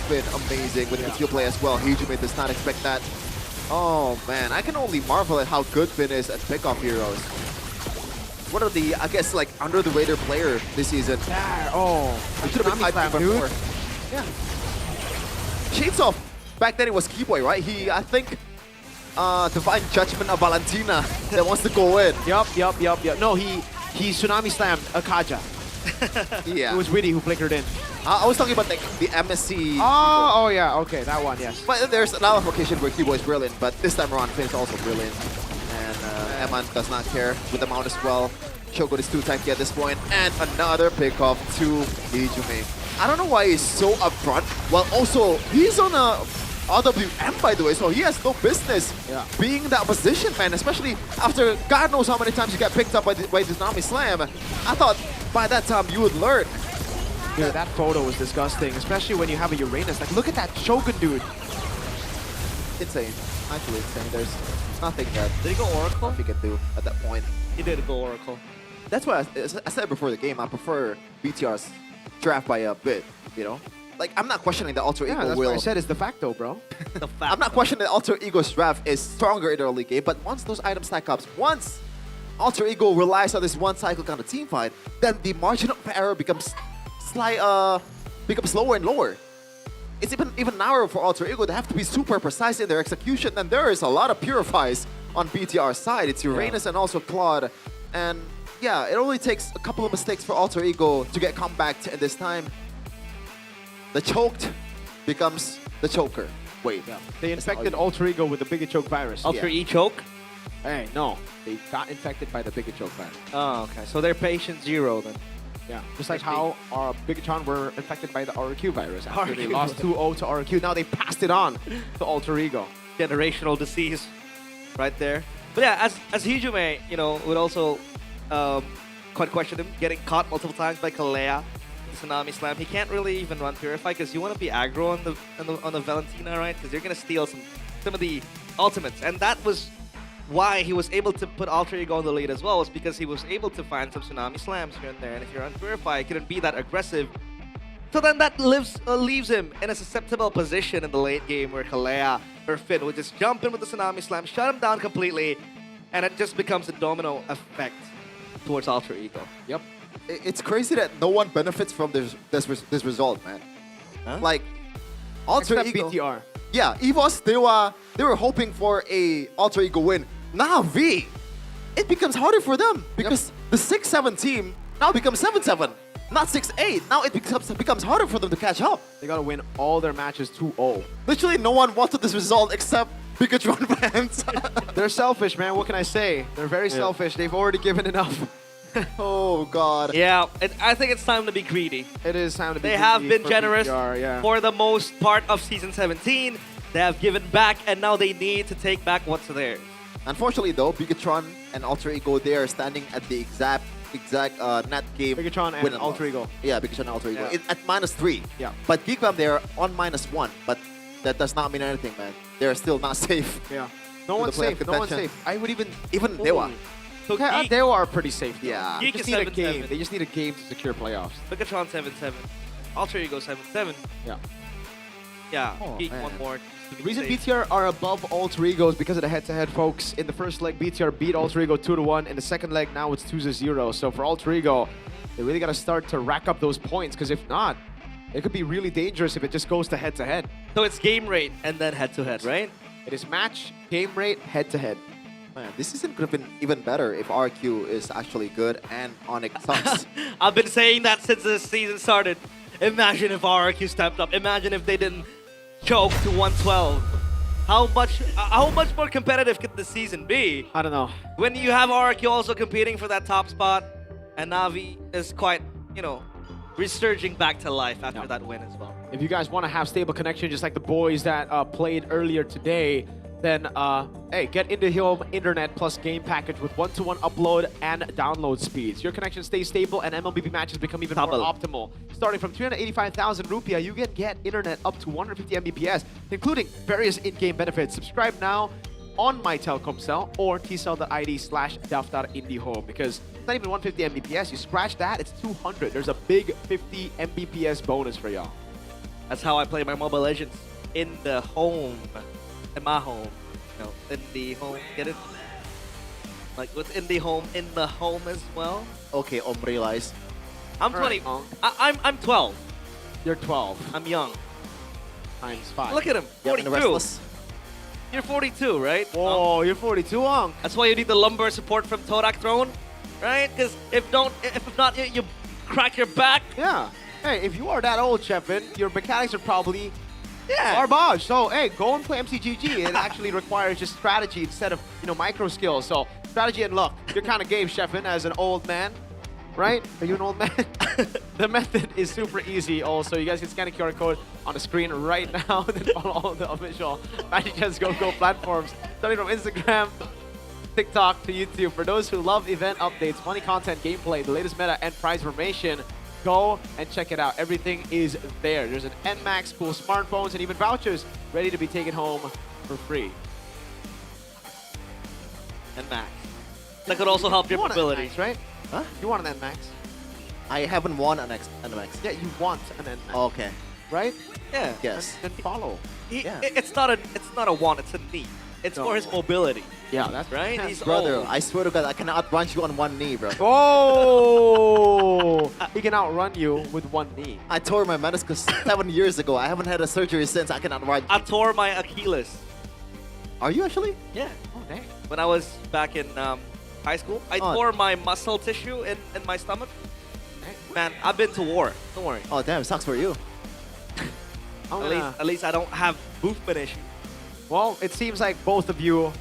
Finn, amazing with conceal play as well. Hijume does not expect that. Oh man, I can only marvel at how good Finn is at pickoff heroes. One of the, I guess, like under the radar player this season. Yeah, oh, it should have been hyped before. Yeah. Shades off. Back then it was Keyboy, right? He, I think, Divine Judgment of Valentina that wants to go in. Yup. No, he tsunami slammed Akaja. Yeah. It was Witty who flickered in. I was talking about like the MSC. Oh yeah, okay, that one, yes. But there's another occasion where Keyboy is brilliant, but this time around Finn is also brilliant. And Eman does not care with the mount as well. Shogun is too tanky at this point. And another pickoff to Hijume. I don't know why he's so upfront, while also he's on a RWM, by the way, so he has no business being in that position, man, especially after God knows how many times you get picked up by the Tsunami Slam. I thought by that time you would learn. Dude, that photo was disgusting, especially when you have a Uranus. Like, look at that Shogun, dude. Insane. Actually insane. There's nothing that Did he go Oracle? he can do at that point. He did go Oracle. That's why I said before the game, I prefer BTR's draft by a bit, you know? Like, I'm not questioning the Alter Ego that's will. what I said is de facto, bro. I'm not questioning the Alter Ego's draft is stronger in the early game, but once those items stack up, once Alter Ego relies on this one cycle kind of team fight, then the margin of error becomes becomes lower and lower. It's even narrower for Alter Ego. They have to be super precise in their execution, and there is a lot of purifies on BTR's side. It's Uranus and also Claude, and yeah, it only takes a couple of mistakes for Alter Ego to get comeback, and this time the choked becomes the choker. Wait. Yeah. They infected Alter Ego with the Big Choke virus. Alter E choke? Hey, no. They got infected by the Big Choke virus. Oh, okay. So they're patient 0 then. Yeah. Just like how Bigatron were infected by the RQ virus after they RQ. lost 2-0 to RQ. Now they passed it on to Alter Ego. Generational disease right there. But yeah, as Hijume, you know, would also quite question him, getting caught multiple times by Kalea. Tsunami Slam. He can't really even run Purify because you want to be aggro on the Valentina, right? Because you're gonna steal some of the ultimates, and that was why he was able to put Alter Ego on the lead as well was because he was able to find some Tsunami Slams here and there. And if you're unpurified, he couldn't be that aggressive. So then that leaves him in a susceptible position in the late game where Kalea or Finn would just jump in with the Tsunami Slam, shut him down completely, and it just becomes a domino effect towards Alter Ego. Yep. It's crazy that no one benefits from this result, man. Like, Alter Except Ego. BTR. Yeah, EVOS, they were hoping for a Alter Ego win. Now V, it becomes harder for them because the 6-7 team now becomes 7-7, not 6-8. Now it becomes harder for them to catch up. They gotta win all their matches 2-0. Literally, no one wanted this result except Pikachu fans. They're selfish, man. What can I say? They're very selfish. They've already given enough. Oh, God. Yeah, I think it's time to be greedy. It is time to be They greedy have been for generous BTR, yeah. for the most part of Season 17. They have given back, and now they need to take back what's theirs. Unfortunately, though, Bigatron and Alter Ego, they are standing at the exact net game. Bigatron and Alter Ego. Yeah, Bigatron and Alter Ego. Yeah. At -3. Yeah. But Geekbam, they're on -1. But that does not mean anything, man. They're still not safe. Yeah. No one's safe. No one's safe. I would even Dewa. So Dewa are pretty safe. Though. Yeah. They Geek just is need a 7-7. game. They just need a game to secure playoffs. Bigatron 7-7. Alter Ego 7-7. Yeah. Yeah, Oh, Geek man. one more. The reason BTR are above Alter Ego is because of the head-to-head, folks. In the first leg, BTR beat Alter Ego 2-1. In the second leg, now it's 2-0. So for Alter Ego, they really got to start to rack up those points, because if not, it could be really dangerous if it just goes to head-to-head. So it's game rate and then head-to-head, right? It is match, game rate, head-to-head. Man, this season could have been even better if RQ is actually good and Onyx sucks. I've been saying that since the season started. Imagine if RRQ stepped up. Imagine if they didn't choke to 112. How much more competitive could the season be? I don't know. When you have RRQ also competing for that top spot, and Navi is quite, resurging back to life after that win as well. If you guys want to have stable connection, just like the boys that played earlier today, then hey, get into home internet plus game package with 1-to-1 upload and download speeds. Your connection stays stable and MLBB matches become even more optimal. Starting from 385,000 rupiah, you can get internet up to 150 Mbps, including various in-game benefits. Subscribe now on my Telkom cell or tcell.id/daftar-indihome, because it's not even 150 Mbps. You scratch that, it's 200. There's a big 50 Mbps bonus for y'all. That's how I play my Mobile Legends. In the home. In my home. In the home. Get it? Like within the home as well. Okay, realize. I'm 20. I'm 12. You're 12. I'm young. Times 5. Look at him. 42. You're 42, right? Oh, you're 42, Ong. That's why you need the lumbar support from Torak Throne, right? Because if not, you crack your back. Yeah. Hey, if you are that old, Chefin, your mechanics are probably garbage. So, hey, go and play MCGG. It actually requires just strategy instead of, micro skills. So, strategy and luck. Your kind of game, Chefin, as an old man. Right? Are you an old man? The method is super easy also. You guys can scan the QR code on the screen right now and then follow all the official Magic Chess Go platforms. Starting from Instagram, TikTok to YouTube. For those who love event updates, funny content, gameplay, the latest meta, and prize information, go and check it out. Everything is there. There's an NMAX, cool smartphones, and even vouchers ready to be taken home for free. NMAX. That could also help your mobility. NMAX, right? Huh? You want an NMAX? I haven't won an NMAX. Yeah, you want an NMAX. Okay. Right? Yeah. Yes. Then follow. It's not a want, it's a need. It's for his mobility. Yeah, that's right. He's brother, old. I swear to God, I cannot outrun you on one knee, bro. Oh! He can outrun you with one knee. I tore my meniscus 7 years ago. I haven't had a surgery since. I cannot run. I tore my Achilles. Are you actually? Yeah. Oh, dang. When I was back in high school, I tore my muscle tissue in my stomach. Man, I've been to war. Don't worry. Oh, damn. Sucks for you. At least I don't have movement issues. Well, it seems like both of you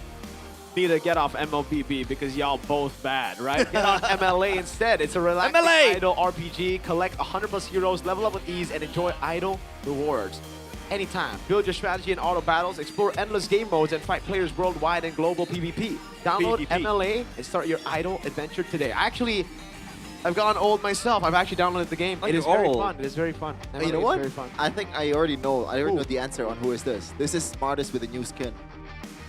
need to get off MLBB because y'all both bad, right? Get on MLA instead. It's a relaxing idle RPG. Collect 100 plus heroes, level up with ease, and enjoy idle rewards. Anytime. Build your strategy in auto battles, explore endless game modes, and fight players worldwide in global PvP. Download MLA and start your idle adventure today. I've gotten old myself. I've actually downloaded the game. It is very fun. It is very fun. You know MLA what? is very fun. I think I already know. I already know the answer on who is this. This is Smartest with a new skin.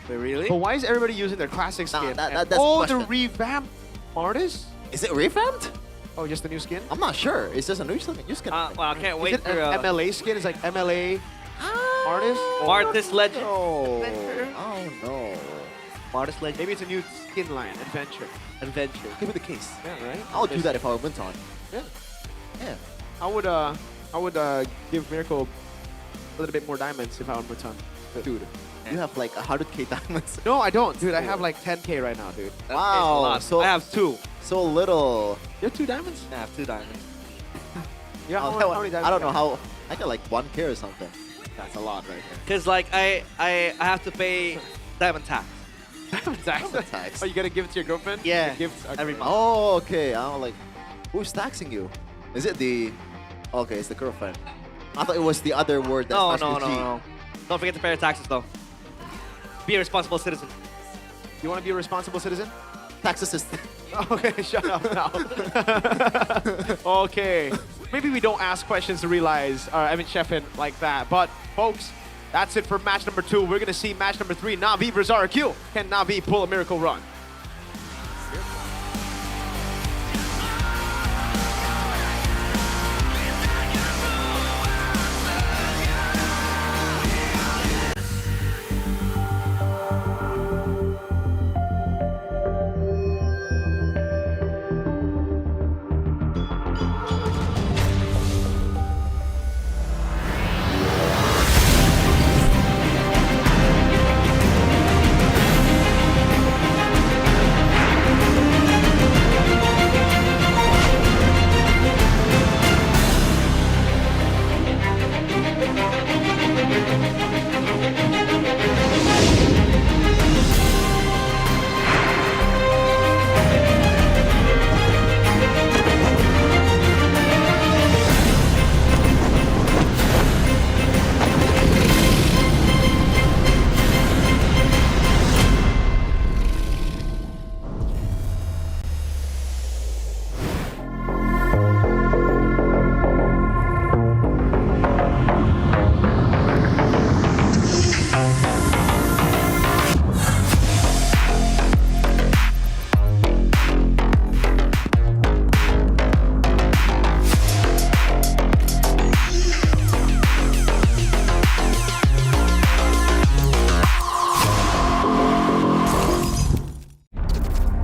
Wait, really? But why is everybody using their classic skin? that's the the question. revamped artist? Is it revamped? Oh, just a new skin? I'm not sure. It's just a new skin. Well, I can't Is wait it for an MLA skin? It's like MLA artist? Martis Legend. Oh no. Martis Legend. Maybe it's a new skin line, Adventure. Could be the case. Yeah, right? I would do that if I were Munton. Yeah. Yeah. I would give Miracle a little bit more diamonds if I were Mutan. Dude. You have like 100k diamonds. No, I don't, dude. I have like 10k right now, dude. Wow. So I have 2. So little. You have 2 diamonds? I have 2 diamonds. Yeah, how many diamonds? I don't know how. I got like 1k or something. That's a lot right there. Because like I have to pay diamond tax. Diamond tax? Oh, you gotta give it to your girlfriend? Yeah. Gifts every month. Oh, okay. I'm like, who's taxing you? Is it the? Okay, it's the girlfriend. I thought it was the other word that starts with G. No. Don't forget to pay your taxes though. Be a responsible citizen. You want to be a responsible citizen? Tax assistant. Okay, shut up now. Okay. Maybe we don't ask questions to realize, Chefin like that. But, folks, that's it for match number 2. We're going to see match number 3, Na'Vi versus RQ. Can Na'Vi pull a miracle run?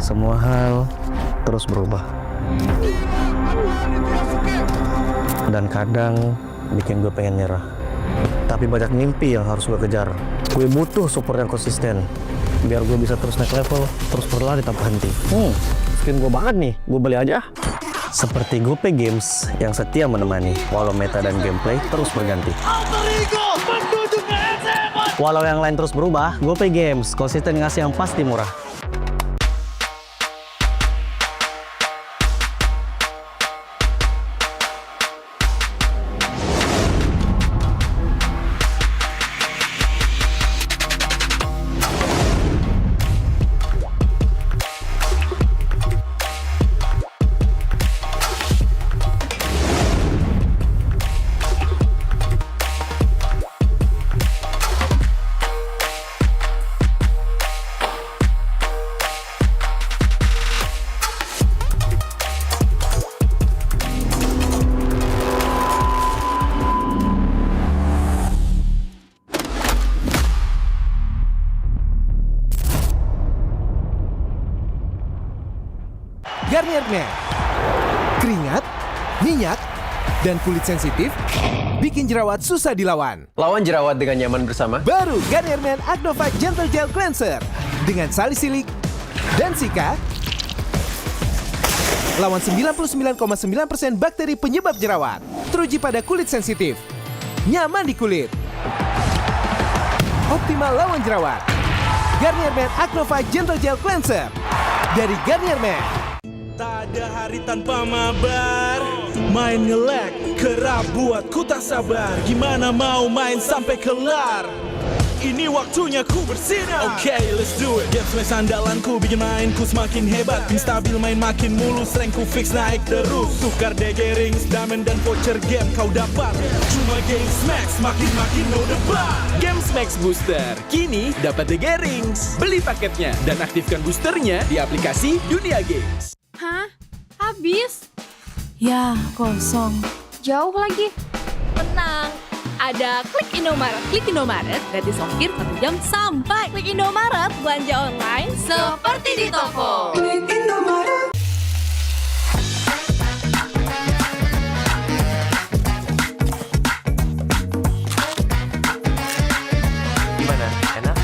Semua hal terus berubah. Dan kadang bikin gue pengen nyerah. Tapi banyak mimpi yang harus gue kejar. Gue butuh support yang konsisten. Biar gue bisa terus naik level, terus berlari tanpa henti. Skin gue banget nih, gue beli aja. Seperti GoPay Games yang setia menemani, walau meta dan gameplay terus berganti. Walau yang lain terus berubah, GoPay Games konsisten ngasih yang pasti murah. Garnier Men. Keringat, minyak, dan kulit sensitif bikin jerawat susah dilawan. Lawan jerawat dengan nyaman bersama. Baru Garnier Men Acno Fight Gentle Gel Cleanser dengan salisilik dan sika. Lawan 99,9% bakteri penyebab jerawat. Teruji pada kulit sensitif. Nyaman di kulit. Optimal lawan jerawat. Garnier Men Acno Fight Gentle Gel Cleanser dari Garnier Men. Tak ada hari tanpa mabar. Main nge-lag, kerap buatku tak sabar. Gimana mau main sampai kelar? Ini waktunya ku bersinar. Oke, let's do it. Game smash andalanku bikin mainku semakin hebat. Pin stabil main makin mulus, rankku fix naik terus. Tukar DG rings, diamond dan voucher game kau dapat. Cuma Game Smash makin no debat. Game Smash Booster kini dapat DG rings. Beli paketnya dan aktifkan boosternya di aplikasi Dunia Games. Hah? Habis? Ya, kosong. Jauh lagi. Tenang, ada Klik Indomaret. Klik Indomaret gratis ongkir 1 jam sampai. Klik Indomaret, belanja online seperti di toko. Klik Indomaret. Gimana? Enak?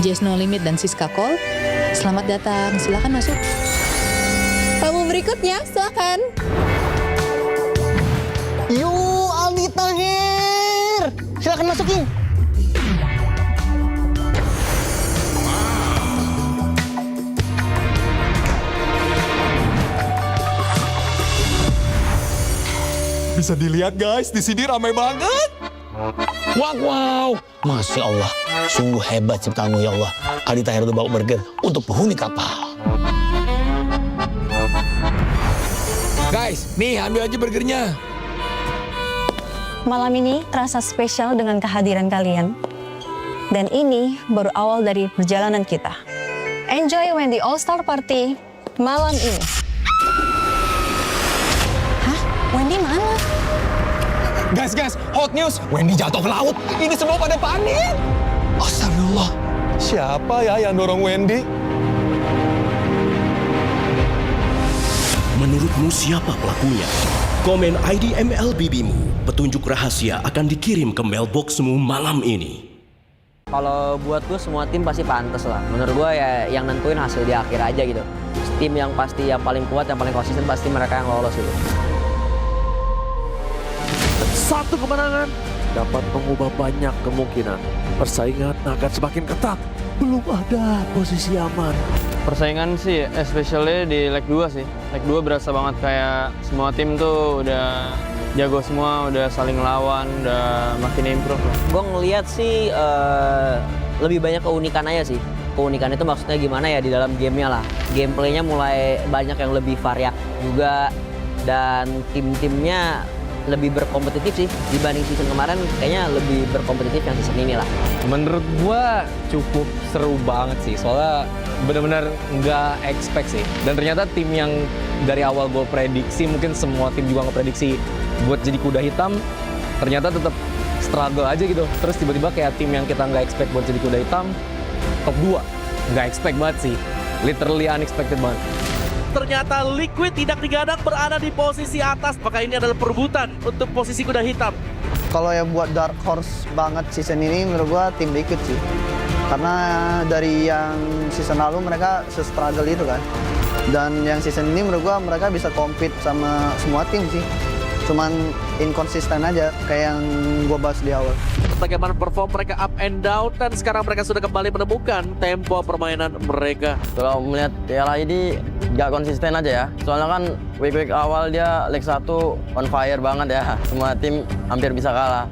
Jazz No Limit dan Siska Call. Selamat datang, silakan masuk. Tamu berikutnya, silakan. Yo, Aldi Tahir. Silakan masukin. Bisa dilihat guys, di sini ramai banget. Wow, Masya Allah, sungguh hebat ciptaanmu ya Allah. Aldi Tahir itu bawa burger untuk penghuni kapal. Guys, nih ambil aja burgernya. Malam ini terasa spesial dengan kehadiran kalian. Dan ini baru awal dari perjalanan kita. Enjoy Wendy All-Star Party malam ini. Hah? Wendy mana? Guys, hot news. Wendy jatuh ke laut. Ini semua pada panik. Astagfirullah, siapa ya yang dorong Wendy? Menurutmu siapa pelakunya? Komen ID MLBB-mu. Petunjuk rahasia akan dikirim ke mailboxmu malam ini. Kalau buat gue semua tim pasti pantas lah. Menurut gue ya yang nentuin hasil di akhir aja gitu. Tim yang pasti yang paling kuat, yang paling konsisten pasti mereka yang lolos gitu. Satu kemenangan dapat mengubah banyak kemungkinan. Persaingan akan semakin ketat. Belum ada posisi aman. Persaingan sih, especially di leg 2 sih. Leg 2 berasa banget kayak semua tim tuh udah jago semua, udah saling lawan, udah makin improve. Gue ngeliat sih lebih banyak keunikan aja sih. Keunikan itu maksudnya gimana ya di dalam gamenya lah. Gameplaynya mulai banyak yang lebih variak juga dan tim-timnya lebih berkompetitif sih dibanding season kemarin. Kayaknya lebih berkompetitif yang season ini lah. Menurut gua cukup seru banget sih, soalnya benar-benar nggak expect sih. Dan ternyata tim yang dari awal gue prediksi, mungkin semua tim juga ngeprediksi buat jadi kuda hitam, ternyata tetap struggle aja gitu. Terus tiba-tiba kayak tim yang kita nggak expect buat jadi kuda hitam, top 2. Nggak expect banget sih, literally unexpected banget. Ternyata Liquid tidak digadang berada di posisi atas, maka ini adalah perebutan untuk posisi kuda hitam. Kalau yang buat dark horse banget season ini menurut gua tim Liquid sih. Karena dari yang season lalu mereka se-struggle itu kan. Dan yang season ini menurut gua mereka bisa compete sama semua tim sih. Cuman inkonsisten aja kayak yang gua bahas di awal. Bagaimana perform mereka up and down, dan sekarang mereka sudah kembali menemukan tempo permainan mereka. Kalau melihat Piala ini nggak konsisten aja ya. Soalnya kan week awal dia leg 1 on fire banget ya. Semua tim hampir bisa kalah.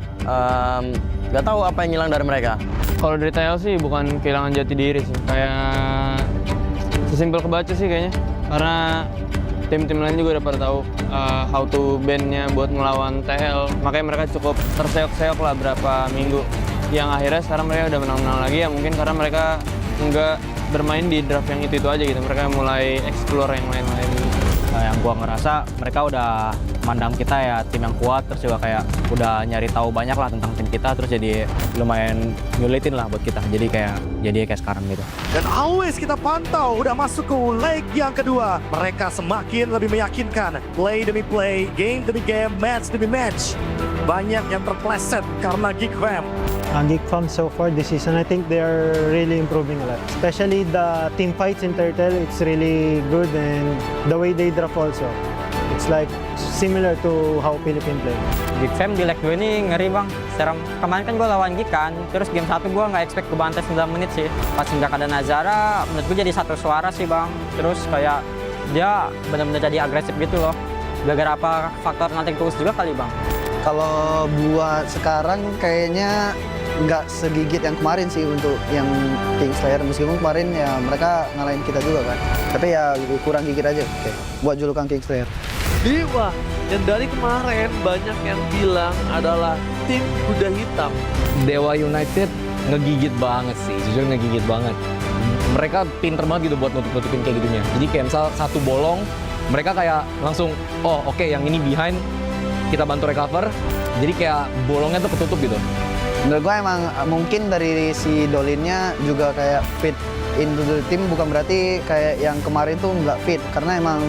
Nggak tahu apa yang hilang dari mereka. Kalau dari TL sih bukan kehilangan jati diri sih. Kayak sesimpel kebaca sih kayaknya. Karena tim-tim lain juga udah pada tahu how to ban-nya buat melawan TL. Makanya mereka cukup terseok-seok lah berapa minggu. Yang akhirnya sekarang mereka udah menang-menang lagi ya, mungkin karena mereka nggak bermain di draft yang itu aja gitu. Mereka mulai explore yang lain-lain. Yang gua ngerasa mereka udah mandang kita ya tim yang kuat, terus juga kayak udah nyari tahu banyak lah tentang tim kita, terus jadi lumayan nyulitin lah buat kita. Jadi kayak sekarang gitu. Dan always kita pantau udah masuk ke leg yang kedua. Mereka semakin lebih meyakinkan. Play demi play, game demi game, match demi match. Banyak yang terpleset karena Geek Fam. Geek Fam so far this season, I think they are really improving a lot. Especially the team fights in Turtle, it's really good, and the way they draft also. It's like similar to how Philippines play. Geek Fam di leg 2 ini ngeri bang. Sekarang kemarin kan gue lawan Geek kan, terus game 1 gue nggak expect gue bantai 9 menit sih. Pas nggak ada Nazara, menurut gue jadi satu suara sih bang. Terus kayak dia benar-benar jadi agresif gitu loh. Gara-gara apa faktor nanti tools juga kali bang. Kalau buat sekarang kayaknya nggak segigit yang kemarin sih untuk yang Kingslayer. Meskipun kemarin ya mereka ngalahin kita juga kan. Tapi ya kurang gigit aja buat julukan Kingslayer. Dewa yang dari kemarin banyak yang bilang adalah tim kuda hitam. Dewa United ngegigit banget sih, jujur ngegigit banget. Mereka pinter banget gitu buat nutup-nutupin kayak gitunya. Jadi kayak misal satu bolong, mereka kayak langsung, oh oke, yang ini behind, kita bantu recover. Jadi kayak bolongnya tuh ketutup gitu. Menurut gue emang mungkin dari si Dolinnya juga kayak fit into the team, bukan berarti kayak yang kemarin tuh nggak fit. Karena emang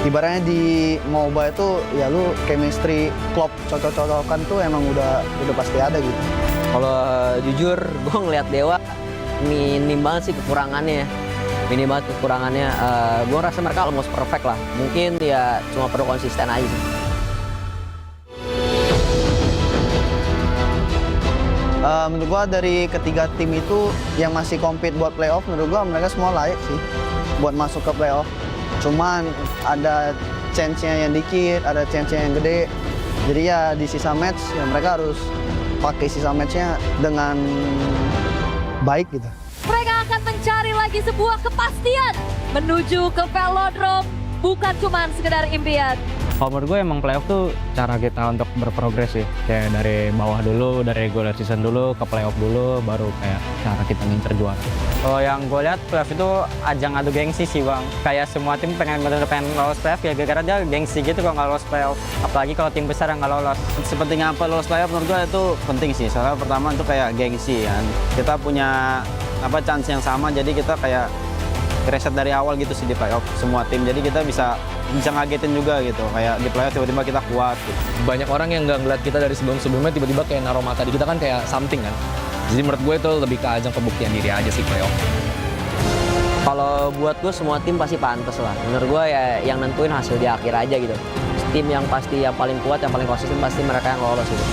ibaratnya di MOBA itu ya lu chemistry, klop, cocok-cocokan tuh emang udah pasti ada gitu. Kalau jujur gue ngeliat Dewa minim banget sih kekurangannya. Minim banget kekurangannya. Gue rasa mereka almost perfect lah. Mungkin ya cuma perlu konsisten aja sih. Menurut gua dari ketiga tim itu yang masih compete buat playoff, menurut gua mereka semua layak sih buat masuk ke playoff. Cuman ada chance-nya yang dikit, ada chance-nya yang gede. Jadi ya di sisa match ya mereka harus pakai sisa match-nya dengan baik gitu. Mereka akan mencari lagi sebuah kepastian menuju ke Velodrome, bukan cuma sekedar impian. Kalau menurut gue emang playoff tuh cara kita untuk berprogres sih. Kayak dari bawah dulu, dari regular season dulu, ke playoff dulu, baru kayak cara kita ngincer juara. Kalau yang gue lihat playoff itu ajang adu gengsi sih bang. Kayak semua tim pengen lolos playoff ya gara-gara dia gengsi gitu kalau nggak lolos playoff. Apalagi kalau tim besar yang nggak lolos. Sepenting apa lolos playoff menurut gue itu penting sih. Soalnya pertama itu kayak gengsi kan. Kita punya chance yang sama, jadi kita kayak reset dari awal gitu sih di playoff semua tim. Jadi kita bisa ngagetin juga gitu, kayak di playoff tiba-tiba kita kuat gitu. Banyak orang yang nggak ngeliat kita dari sebelum-sebelumnya tiba-tiba kayak naruh mata di kita kan kayak something kan. Jadi menurut gue itu lebih ke ajang pembuktian diri aja sih playoff. Kalau buat gue semua tim pasti pantas lah. Menurut gue ya yang nentuin hasil di akhir aja gitu. Tim yang pasti yang paling kuat, yang paling konsisten pasti mereka yang lolos gitu.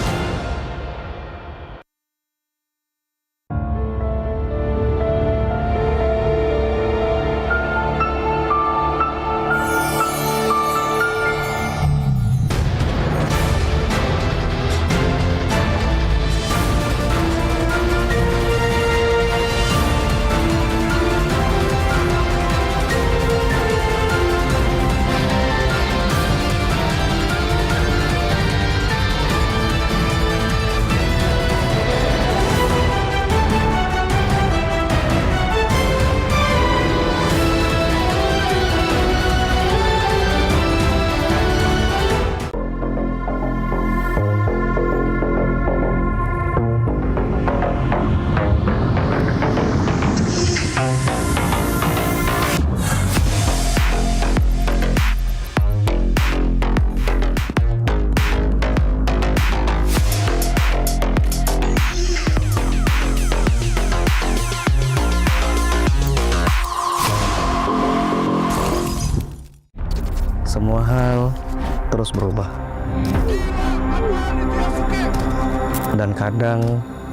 Dan kadang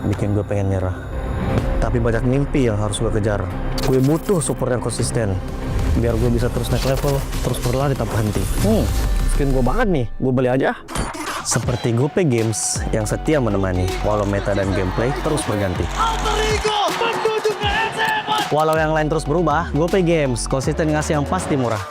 bikin gue pengen nyerah. Tapi banyak mimpi yang harus gue kejar. Gue butuh support yang konsisten biar gue bisa terus naik level, terus berlari tanpa henti. Skin gue banget nih, gue beli aja. Seperti GoPay Games yang setia menemani walau meta dan gameplay terus berganti. Walau yang lain terus berubah, GoPay Games konsisten ngasih yang pasti murah.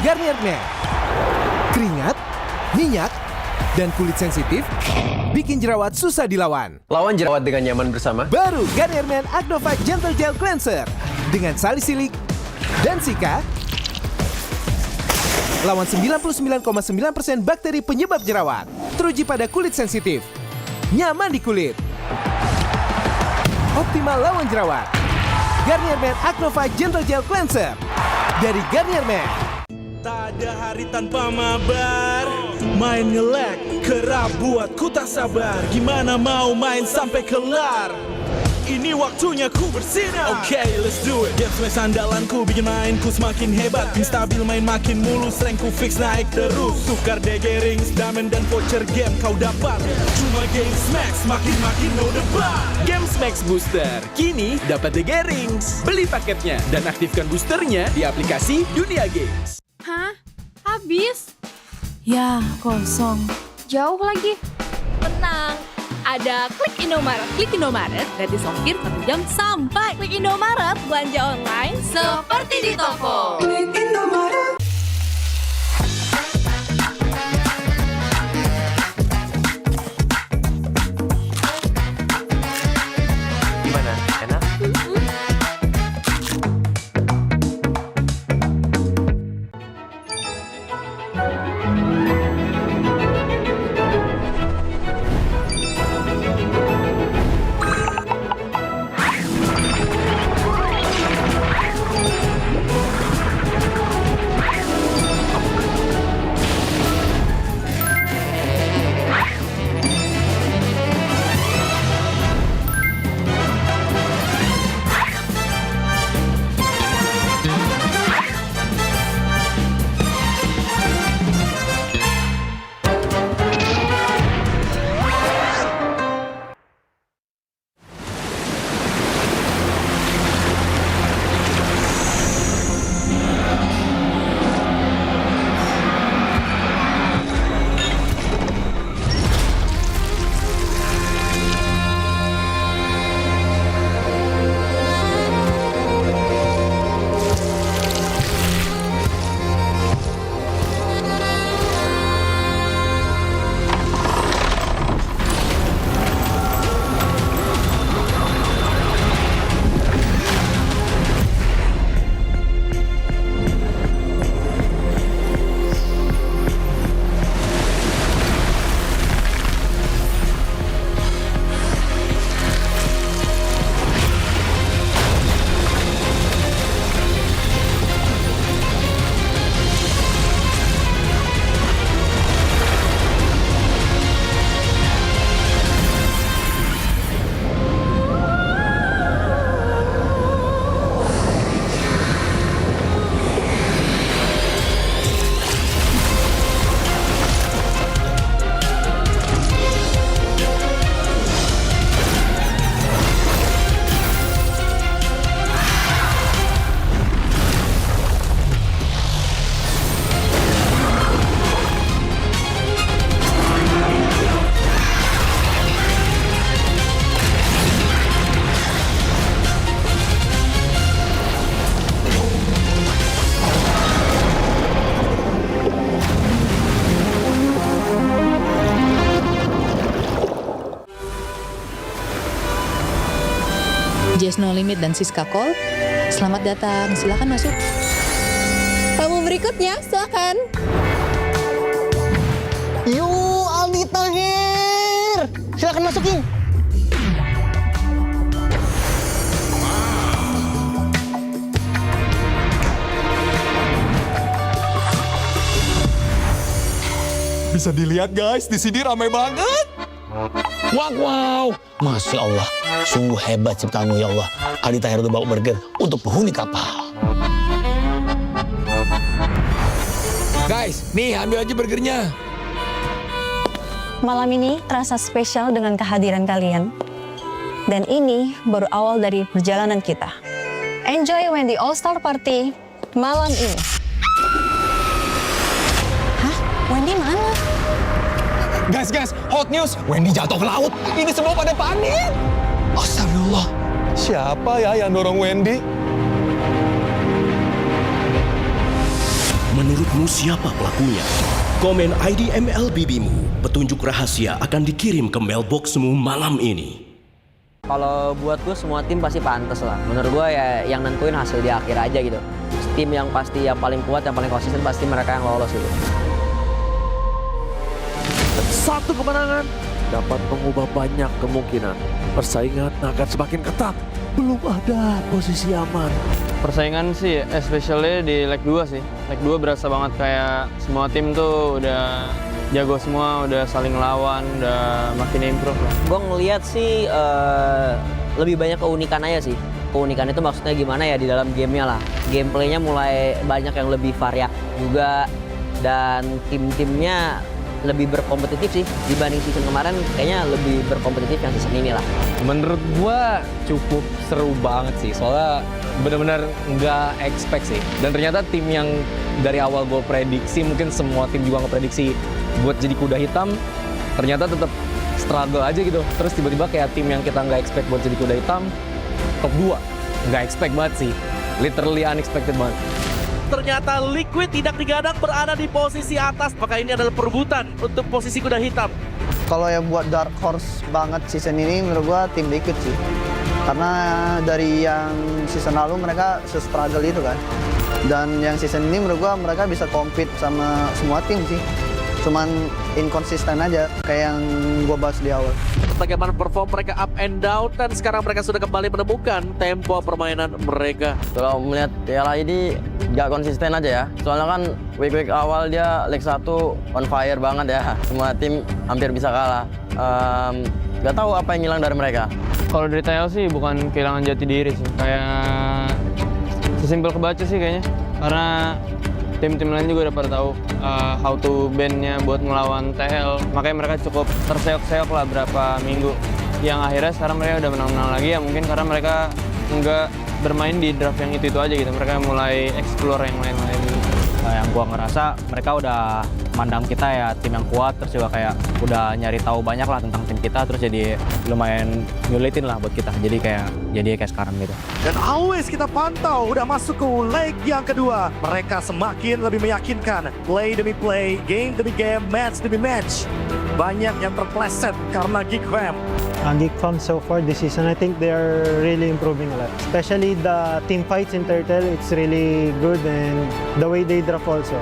Garnier Men. Keringat, minyak, dan kulit sensitif bikin jerawat susah dilawan. Lawan jerawat dengan nyaman bersama. Baru Garnier Men Acno 5 Gentle Gel Cleanser dengan salisilik dan sika. Lawan 99,9% bakteri penyebab jerawat. Teruji pada kulit sensitif. Nyaman di kulit. Optimal lawan jerawat. Garnier Men Acno 5 Gentle Gel Cleanser dari Garnier Men. Tak ada hari tanpa mabar. Main nge-lag, kerap buatku tak sabar. Gimana mau main sampai kelar? Ini waktunya ku bersinar. Oke, let's do it. Games main andalanku bikin mainku semakin hebat. Pin stabil main makin mulus, rankku fix naik terus. Tukar DG rings, diamond dan voucher game kau dapat. Cuma Games Max, makin-makin no debat. Games Max Booster, kini dapat DG Rings. Beli paketnya dan aktifkan boosternya di aplikasi Dunia Games. Hah? Habis? Ya, kosong. Jauh lagi. Tenang, ada Klik Indomaret. Klik Indomaret gratis ongkir 1 jam sampai. Klik Indomaret, belanja online seperti di toko. Klik Indomaret. Gimana? Enak? Jazz No Limit dan Siska Cole. Selamat datang, silakan masuk. Tamu berikutnya, silakan. Yuk, Aldi Tahir. Silakan masukin. Bisa dilihat guys, di sini ramai banget. Wow, Masya Allah, sungguh hebat ciptaanmu ya Allah. Aldi Tahir udah bawa burger untuk penghuni kapal. Guys, nih ambil aja burgernya. Malam ini terasa spesial dengan kehadiran kalian. Dan ini baru awal dari perjalanan kita. Enjoy when the All-Star Party malam ini. Hah? Wendy mana? Guys, hot news. Wendy jatuh ke laut. Ini semua pada panik. Astagfirullah. Siapa ya yang dorong Wendy? Menurutmu siapa pelakunya? Komen ID MLBB-mu. Petunjuk rahasia akan dikirim ke mailboxmu malam ini. Kalau buat gue semua tim pasti pantas lah. Menurut gue ya yang nentuin hasil di akhir aja gitu. Tim yang pasti yang paling kuat, yang paling konsisten pasti mereka yang lolos gitu. Satu kemenangan dapat mengubah banyak kemungkinan. Persaingan akan semakin ketat. Belum ada posisi aman. Persaingan sih, especially di leg 2 sih. Leg 2 berasa banget kayak semua tim tuh udah jago semua, udah saling lawan, udah makin improve lah. Gue ngeliat sih lebih banyak keunikan aja sih. Keunikan itu maksudnya gimana ya di dalam gamenya lah. Gameplaynya mulai banyak yang lebih variak juga. Dan tim-timnya lebih berkompetitif sih dibanding season kemarin, kayaknya lebih berkompetitif yang season ini lah. Menurut gua cukup seru banget sih, soalnya benar-benar nggak expect sih. Dan ternyata tim yang dari awal gue prediksi, mungkin semua tim juga ngeprediksi buat jadi kuda hitam, ternyata tetap struggle aja gitu. Terus tiba-tiba kayak tim yang kita nggak expect buat jadi kuda hitam, top 2. Nggak expect banget sih, literally unexpected banget. Ternyata Liquid tidak digadang berada di posisi atas, maka ini adalah perebutan untuk posisi kuda hitam. Kalau yang buat dark horse banget season ini menurut gua tim Liquid sih. Karena dari yang season lalu mereka se-struggle itu kan. Dan yang season ini menurut gua mereka bisa compete sama semua tim sih. Cuman inkonsisten aja kayak yang gua bahas di awal. Bagaimana perform mereka up and down, dan sekarang mereka sudah kembali menemukan tempo permainan mereka. Kalau melihat MPL ID nggak konsisten aja ya. Soalnya kan week awal dia leg 1 on fire banget ya. Semua tim hampir bisa kalah. Nggak tahu apa yang hilang dari mereka. Kalau dari TL sih bukan kehilangan jati diri sih. Kayak sesimpel kebaca sih kayaknya. Karena tim-tim lain juga udah pada tahu how to ban-nya buat ngelawan TL. Makanya mereka cukup terseok-seok lah berapa minggu. Yang akhirnya sekarang mereka udah menang-menang lagi ya, mungkin karena mereka nggak bermain di draft yang itu aja gitu. Mereka mulai explore yang lain-lain gitu. Yang gua ngerasa mereka udah mandang kita ya tim yang kuat, terus juga kayak udah nyari tahu banyak lah tentang tim kita, terus jadi lumayan nyulitin lah buat kita. Jadi kayak sekarang gitu. Dan always kita pantau udah masuk ke leg yang kedua. Mereka semakin lebih meyakinkan. Play demi play, game demi game, match demi match. Banyak yang terpleset karena geek fam. Geek fam so far this season, I think they are really improving a lot. Especially the team fights in Turtle, it's really good, and the way they draft also.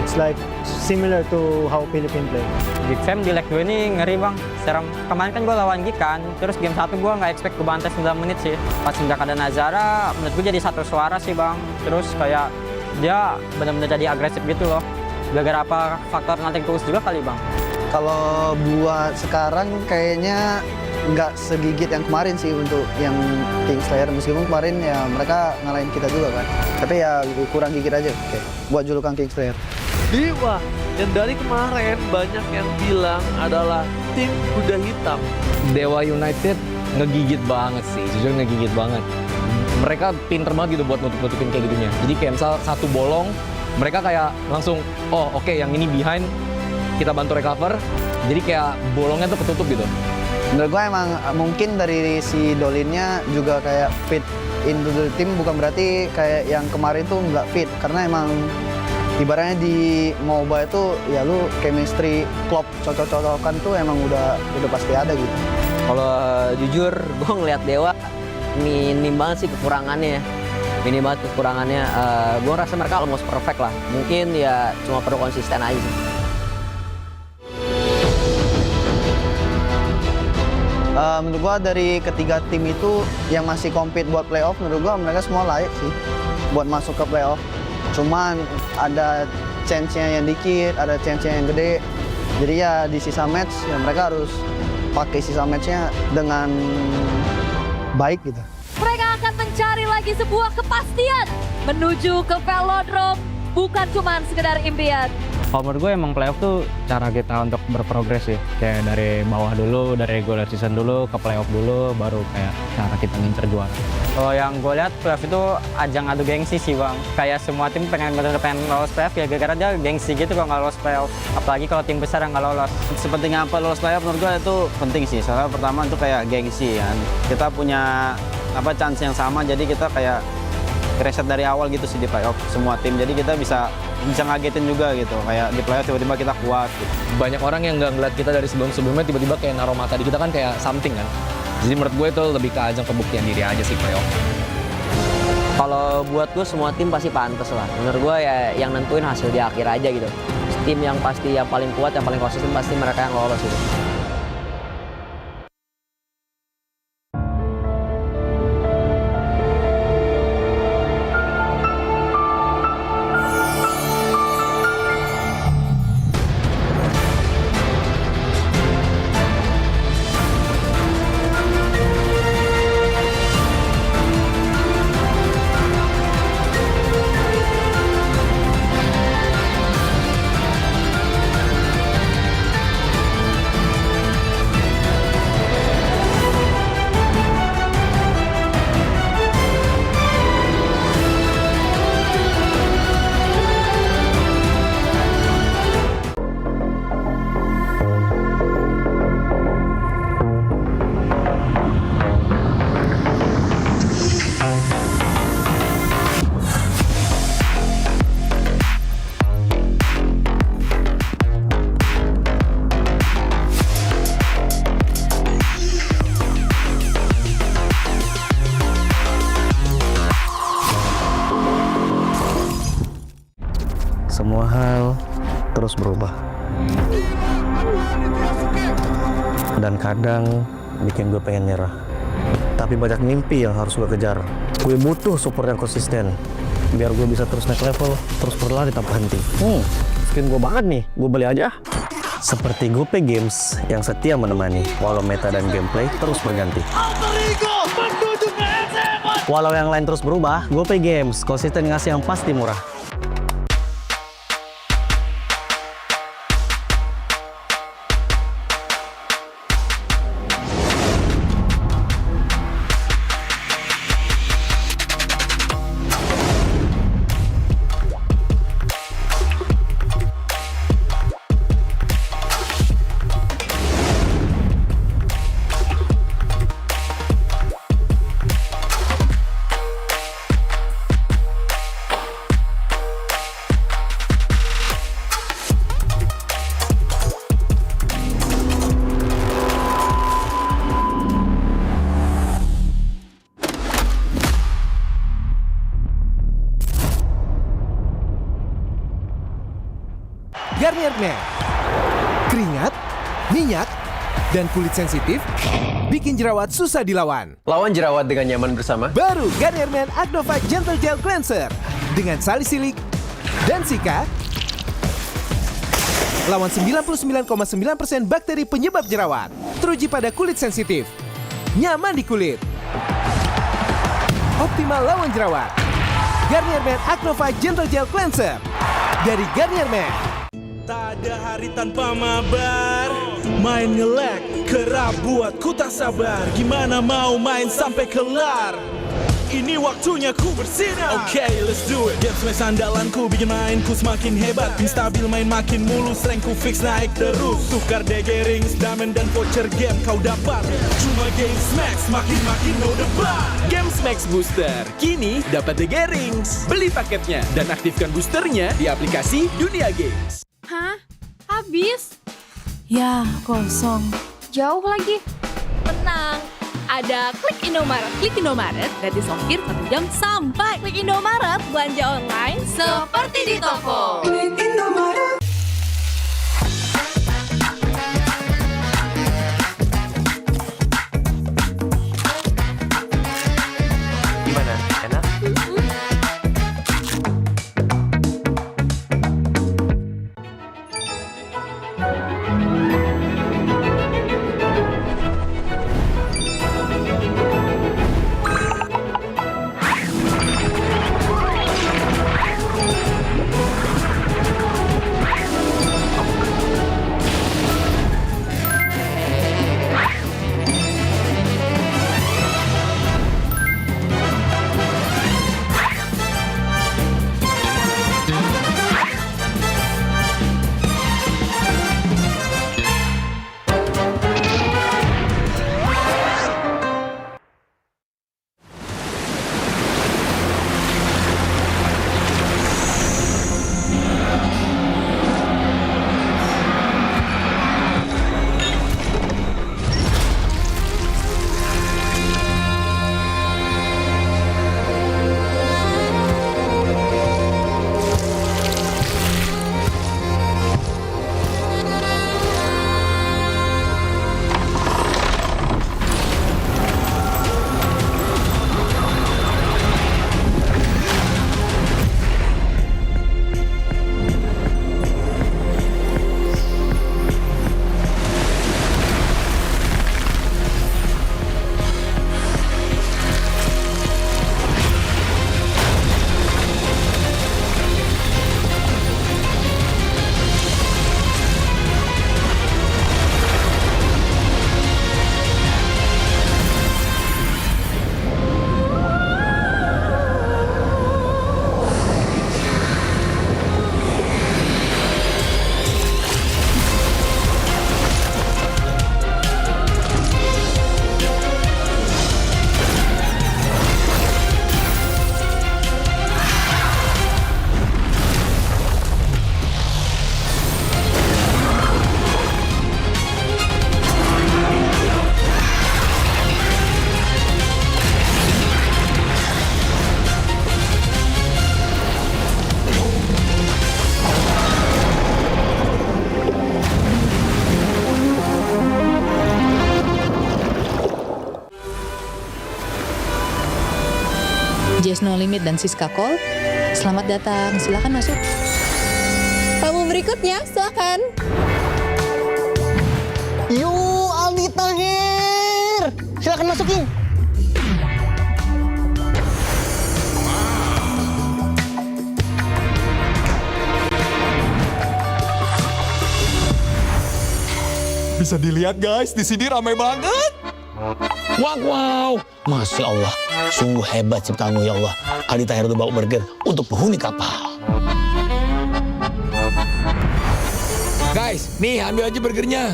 It's like similar to how Philippine play. Geek Fam di leg 2 ini ngeri bang. Serem. Kemarin kan gue lawan Geek kan, terus game 1 gue nggak expect gue bantai 9 menit sih. Pas nggak ada Nazara, menurut gue jadi satu suara sih bang. Terus kayak dia benar-benar jadi agresif gitu loh. Gara-gara apa faktor nothing tools juga kali bang. Kalau buat sekarang kayaknya nggak segigit yang kemarin sih untuk yang Kingslayer, meskipun kemarin ya mereka ngalahin kita juga kan, tapi ya kurang gigit aja buat julukan Kingslayer. Dewa, dan dari kemarin banyak yang bilang adalah tim kuda hitam. Dewa United ngegigit banget sih, jujur ngegigit banget. Mereka pinter banget gitu buat nutup-nutupin kayak gitunya. Jadi kayak misal satu bolong, mereka kayak langsung, oh oke, yang ini behind, kita bantu recover. Jadi kayak bolongnya tuh ketutup gitu. Menurut gue emang mungkin dari si Dolinnya juga kayak fit into the team, bukan berarti kayak yang kemarin tuh nggak fit. Karena emang ibaratnya di MOBA itu ya lu chemistry, klop, cocok-cocokan tuh emang udah pasti ada gitu. Kalau jujur gue ngeliat Dewa minim banget sih kekurangannya. Minim banget kekurangannya. Gue rasa mereka almost perfect lah. Mungkin ya cuma perlu konsisten aja sih. Menurut gua dari ketiga tim itu yang masih compete buat playoff, menurut gua mereka semua layak sih buat masuk ke playoff. Cuman ada chance-nya yang dikit, ada chance-nya yang gede. Jadi ya di sisa match ya mereka harus pakai sisa match-nya dengan baik gitu. Mereka akan mencari lagi sebuah kepastian menuju ke velodrome, bukan cuma sekedar impian. Kalau menurut gue emang playoff tuh cara kita untuk berprogres sih. Kayak dari bawah dulu, dari regular season dulu, ke playoff dulu, baru kayak cara kita ngincer juara. Kalau yang gue lihat playoff itu ajang adu gengsi sih bang. Kayak semua tim pengen lolos playoff ya gara-gara dia gengsi gitu kalau nggak lolos playoff. Apalagi kalau tim besar yang nggak lolos. Sepenting apa lolos playoff menurut gue itu penting sih. Soalnya pertama itu kayak gengsi kan. Kita punya chance yang sama jadi kita kayak reset dari awal gitu sih di playoff semua tim. Jadi kita bisa ngagetin juga gitu. Kayak di playoff tiba-tiba kita kuat gitu. Banyak orang yang nggak ngeliat kita dari sebelum-sebelumnya tiba-tiba kayak naruh mata di kita kan kayak something kan. Jadi menurut gue itu lebih ke ajang pembuktian diri aja sih playoff. Kalau buat gue semua tim pasti pantas lah. Menurut gue ya yang nentuin hasil di akhir aja gitu. Tim yang pasti yang paling kuat, yang paling konsisten pasti mereka yang lolos gitu. Semua hal terus berubah. Dan kadang bikin gue pengen nyerah. Tapi banyak mimpi yang harus gue kejar. Gue butuh support yang konsisten. Biar gue bisa terus naik level, terus berlari tanpa henti. Skin gue banget nih, gue beli aja. Seperti GoPay Games yang setia menemani, walau meta dan gameplay terus berganti. Walau yang lain terus berubah, GoPay Games konsisten ngasih yang pasti murah. Garnier Men. Keringat, minyak, dan kulit sensitif bikin jerawat susah dilawan. Lawan jerawat dengan nyaman bersama. Baru Garnier Men Acno Fight Gentle Gel Cleanser dengan salisilik dan sika. Lawan 99,9% bakteri penyebab jerawat. Teruji pada kulit sensitif. Nyaman di kulit. Optimal lawan jerawat. Garnier Men Acno Fight Gentle Gel Cleanser dari Garnier Men. Tak ada hari tanpa mabar. Main nge-lag, kerap buat ku tak sabar. Gimana mau main sampai kelar? Ini waktunya ku bersinar. Okay, let's do it. Game smash andalanku bikin mainku semakin hebat. Pin stabil main makin mulus, rankku fix naik terus. Tukar DG rings, diamond dan voucher game kau dapat. Cuma Game Smash makin no debat. Game Max Booster, kini dapat DG Rings. Beli paketnya dan aktifkan boosternya di aplikasi Dunia Games. Hah? Habis? Ya, kosong. Jauh lagi. Tenang, ada Klik Indomaret. Klik Indomaret gratis ongkir 1 jam sampai. Klik Indomaret, belanja online seperti di toko. Klik Indomaret. Gimana? Enak? Jazz No Limit dan Siska Call, selamat datang, silakan masuk. Tamu berikutnya, silakan. Yo, Aldi Tahir. Silakan masukin. Bisa dilihat guys, di sini ramai banget. Wow, Masya Allah, sungguh hebat ciptaanmu ya Allah. Aldi Tahir udah bawa burger untuk penghuni kapal. Guys, nih ambil aja burgernya.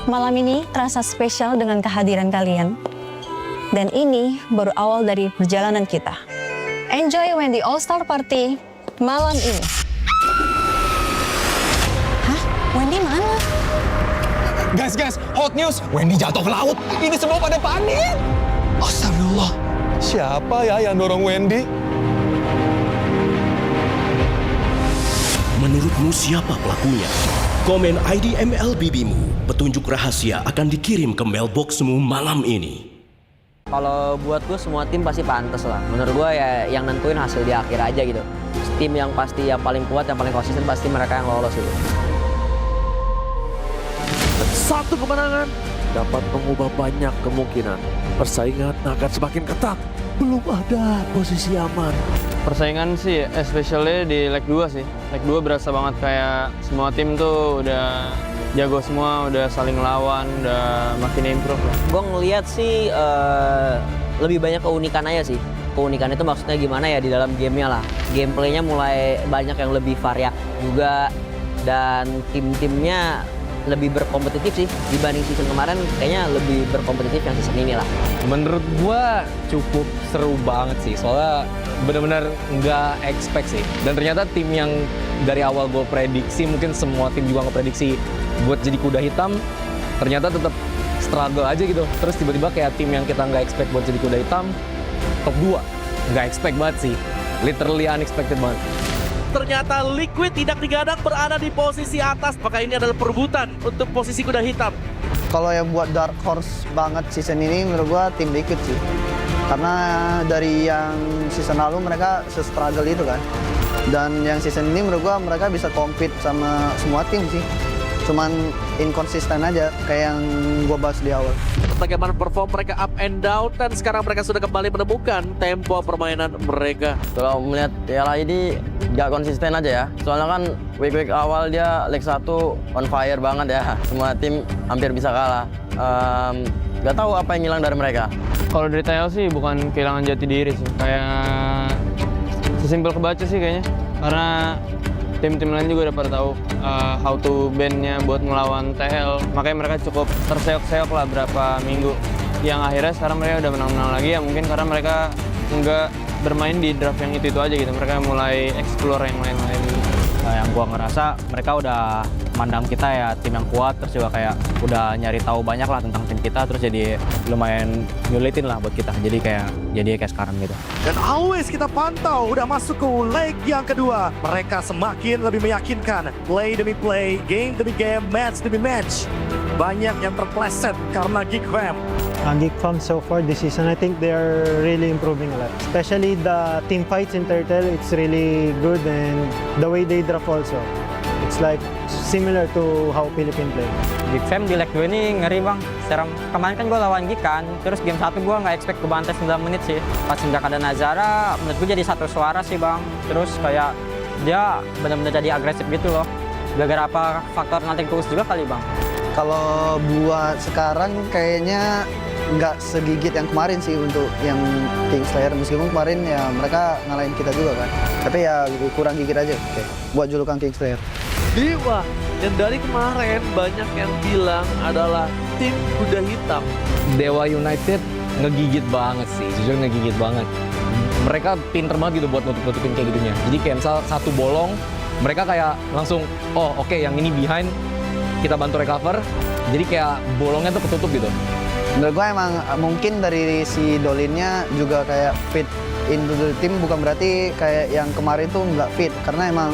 Malam ini terasa spesial dengan kehadiran kalian. Dan ini baru awal dari perjalanan kita. Enjoy Wendy All-Star Party malam ini. Hah? Wendy mana? Guys, hot news. Wendy jatuh ke laut. Ini semua pada panik. Astagfirullah. Siapa ya yang dorong Wendy? Menurutmu siapa pelakunya? Komen ID MLBB-mu. Petunjuk rahasia akan dikirim ke mailbox-mu malam ini. Kalau buat gue semua tim pasti pantas lah. Menurut gue ya yang nentuin hasil di akhir aja gitu. Tim yang pasti yang paling kuat, yang paling konsisten pasti mereka yang lolos gitu. Satu kemenangan dapat mengubah banyak kemungkinan. Persaingan akan semakin ketat. Belum ada posisi aman. Persaingan sih, especially di leg 2 sih. Leg 2 berasa banget kayak semua tim tuh udah jago semua, udah saling lawan, udah makin improve lah. Gue ngeliat sih lebih banyak keunikan aja sih. Keunikan itu maksudnya gimana ya di dalam gamenya lah. Gameplaynya mulai banyak yang lebih variak juga. Dan tim-timnya lebih berkompetitif sih dibanding season kemarin, kayaknya lebih berkompetitif yang season ini lah. Menurut gua cukup seru banget sih, soalnya benar-benar nggak expect sih. Dan ternyata tim yang dari awal gue prediksi, mungkin semua tim juga nggak prediksi buat jadi kuda hitam, ternyata tetap struggle aja gitu. Terus tiba-tiba kayak tim yang kita nggak expect buat jadi kuda hitam, top 2. Nggak expect banget sih. Literally unexpected banget. Ternyata Liquid tidak digadang berada di posisi atas, maka ini adalah perebutan untuk posisi kuda hitam. Kalau yang buat dark horse banget season ini menurut gua tim Liquid sih. Karena dari yang season lalu mereka se-struggle itu kan. Dan yang season ini menurut gua mereka bisa compete sama semua tim sih. Cuman inkonsisten aja kayak yang gua bahas di awal. Bagaimana perform mereka up and down, dan sekarang mereka sudah kembali menemukan tempo permainan mereka. Kalau melihat Yala ini nggak konsisten aja ya. Soalnya kan week awal dia leg 1 on fire banget ya. Semua tim hampir bisa kalah. Nggak tahu apa yang hilang dari mereka. Kalau dari TL sih bukan kehilangan jati diri sih. Kayak sesimpel kebaca sih kayaknya. Karena tim-tim lain juga udah pada tahu how to ban-nya buat melawan TL. Makanya mereka cukup terseok-seok lah berapa minggu. Yang akhirnya sekarang mereka udah menang-menang lagi ya, mungkin karena mereka nggak bermain di draft yang itu aja gitu. Mereka mulai explore yang lain-lain. Yang gua ngerasa mereka udah mandang kita ya tim yang kuat, terus juga kayak udah nyari tahu banyak lah tentang tim kita, terus jadi lumayan nyulitin lah buat kita. Jadi kayak sekarang gitu. Dan always kita pantau udah masuk ke leg yang kedua. Mereka semakin lebih meyakinkan. Play demi play, game demi game, match demi match. Banyak yang terpleset karena Geek Fam. Geek Fam so far this season, I think they are really improving a lot. Especially the team fights in Turtle, it's really good, and the way they draft also. It's like similar to how Philippine play. Geek Fam di leg 2 ini ngeri bang. Serem. Kemarin kan gue lawan Geek kan, terus game 1 gue nggak expect kebantai 9 menit sih. Pas nggak ada Nazara, menurut gue jadi satu suara sih bang. Terus kayak dia benar-benar jadi agresif gitu loh. Gara-gara apa faktor nothing tools juga kali bang. Kalau buat sekarang kayaknya nggak segigit yang kemarin sih untuk yang Kingslayer. Meskipun kemarin ya mereka ngalahin kita juga kan. Tapi ya kurang gigit aja buat julukan Kingslayer. Dewa yang dari kemarin banyak yang bilang adalah tim kuda hitam. Dewa United ngegigit banget sih, jujur ngegigit banget. Mereka pinter banget gitu buat nutup-nutupin kayak gitunya. Jadi kayak misal satu bolong, mereka kayak langsung, oh oke, yang ini behind, kita bantu recover. Jadi kayak bolongnya tuh ketutup gitu. Menurut gue emang mungkin dari si Dolinnya juga kayak fit into the team, bukan berarti kayak yang kemarin tuh nggak fit. Karena emang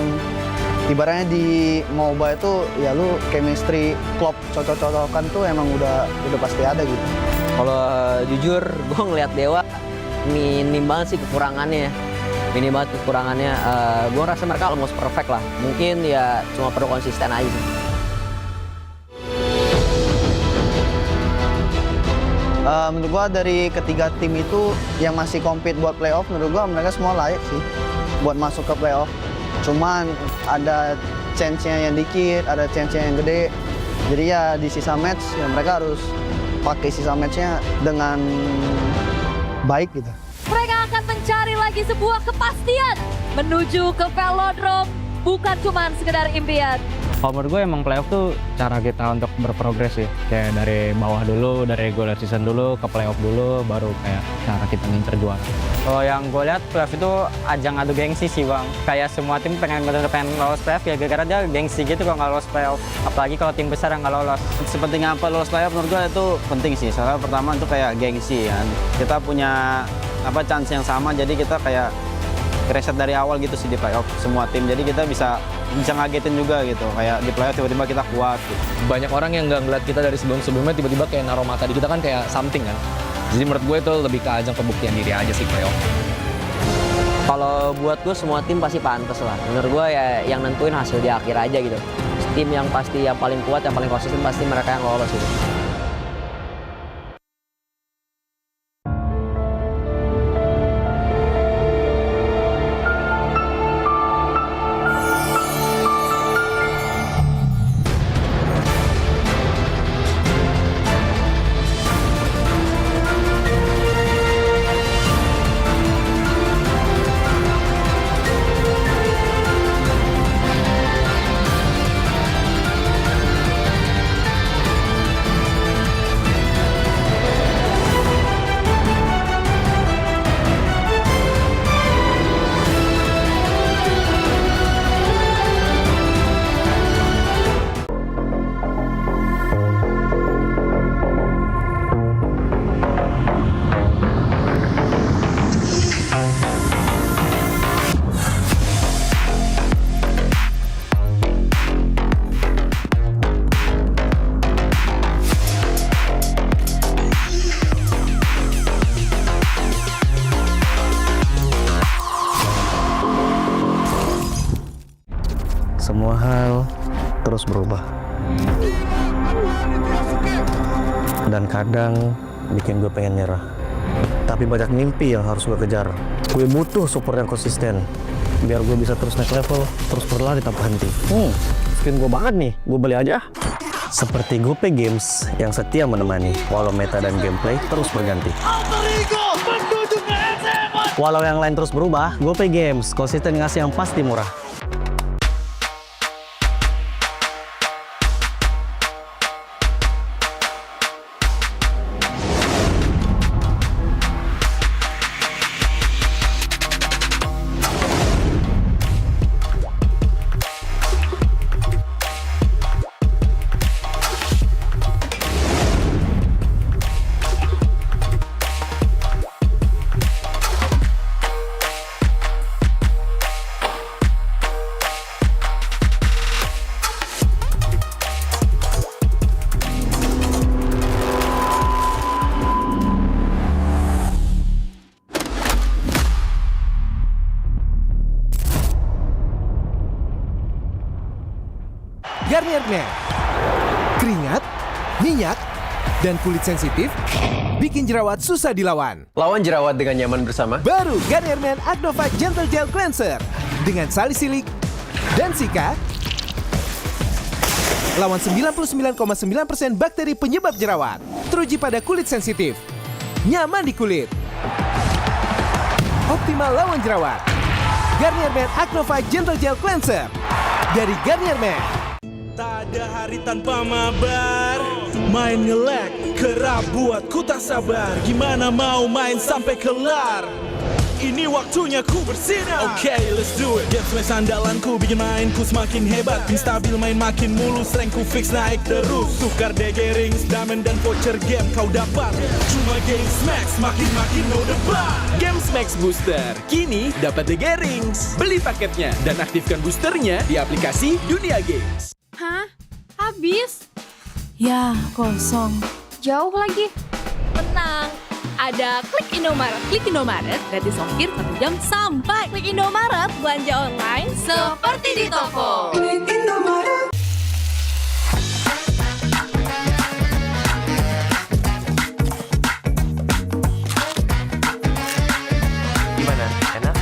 ibaratnya di MOBA itu ya lu chemistry, klop, cocok-cocokan tuh emang udah pasti ada gitu. Kalau jujur gue ngeliat Dewa minim banget sih kekurangannya. Minim banget kekurangannya. Gue rasa mereka almost perfect lah. Mungkin ya cuma perlu konsisten aja sih. Menurut gua dari ketiga tim itu yang masih compete buat playoff, menurut gua mereka semua layak sih buat masuk ke playoff. Cuman ada chance-nya yang dikit, ada chance-nya yang gede. Jadi ya di sisa match ya mereka harus pakai sisa match-nya dengan baik gitu. Mereka akan mencari lagi sebuah kepastian menuju ke velodrome, bukan cuma sekedar impian. Kalau menurut gue emang playoff tuh cara kita untuk berprogres sih. Kayak dari bawah dulu, dari regular season dulu, ke playoff dulu, baru kayak cara kita ngincer juara. Kalau yang gue lihat playoff itu ajang adu gengsi sih bang. Kayak semua tim pengen lolos playoff ya gara-gara dia gengsi gitu kalau nggak lolos playoff. Apalagi kalau tim besar yang nggak lolos. Sepenting apa lolos playoff menurut gue itu penting sih. Soalnya pertama itu kayak gengsi kan. Kita punya chance yang sama, jadi kita kayak reset dari awal gitu sih di playoff semua tim. Jadi kita bisa ngagetin juga gitu, kayak di playoff tiba-tiba kita kuat gitu. Banyak orang yang nggak ngeliat kita dari sebelum-sebelumnya, tiba-tiba kayak naruh mata di kita kan kayak something kan. Jadi menurut gue itu lebih ke ajang pembuktian diri aja sih playoff. Kalau buat gue semua tim pasti pantas lah. Menurut gue ya yang nentuin hasil di akhir aja gitu. Tim yang pasti yang paling kuat, yang paling konsisten pasti mereka yang lolos gitu. semua hal terus berubah. Dan kadang bikin gue pengen nyerah. Tapi banyak mimpi yang harus gue kejar. Gue butuh support yang konsisten biar gue bisa terus naik level, terus berlari tanpa henti. Skin gue banget nih, gue beli aja. Seperti GoPay Games yang setia menemani walau meta dan gameplay terus berganti. Walau yang lain terus berubah, GoPay Games konsisten ngasih yang pasti murah. Garnier Men. Keringat, minyak, dan kulit sensitif bikin jerawat susah dilawan. Lawan jerawat dengan nyaman bersama. Baru Garnier Men Acnova Gentle Gel Cleanser dengan salisilik dan sika. Lawan 99,9% bakteri penyebab jerawat. Teruji pada kulit sensitif. Nyaman di kulit. Optimal lawan jerawat. Garnier Men Acnova Gentle Gel Cleanser dari Garnier Men. Tak ada hari tanpa mabar. Main nge-lag, kerap buatku tak sabar. Gimana mau main sampai kelar? Ini waktunya ku bersinar. Okay, let's do it. Game smash andalanku bikin mainku semakin hebat. Pin stabil main makin mulus, rankku fix naik terus. Tukar DG rings, diamond dan voucher game kau dapat. Cuma Game Smash makin no debat. Game Max Booster kini dapat DG Rings. Beli paketnya dan aktifkan boosternya di aplikasi Dunia Games. Hah? Habis? Ya, kosong. Jauh lagi. Tenang, ada Klik Indomaret. Klik Indomaret gratis ongkir 1 jam sampai. Klik Indomaret, belanja online seperti di toko. Klik Indomaret. Gimana? Enak?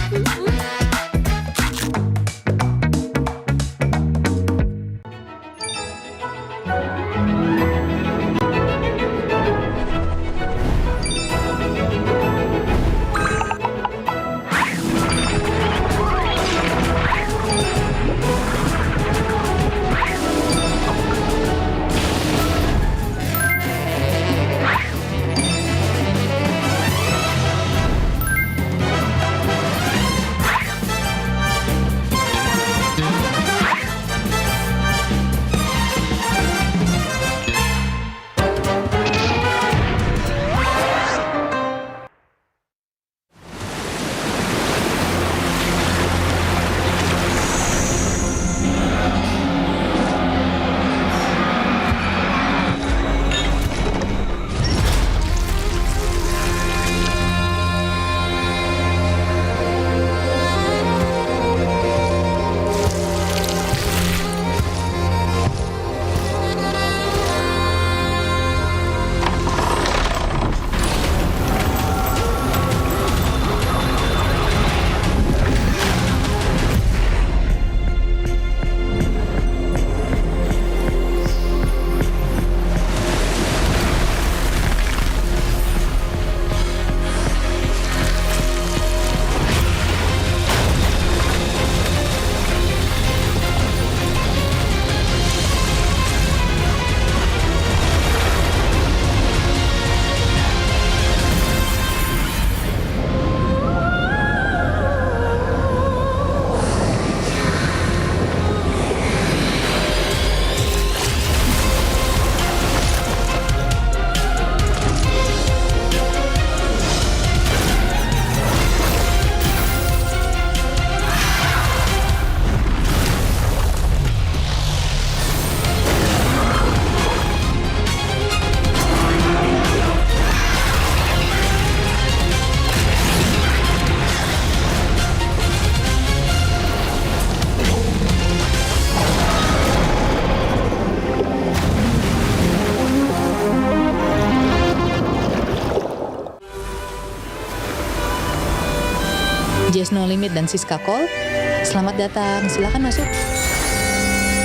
No Limit dan Siska Call. Selamat datang, silakan masuk.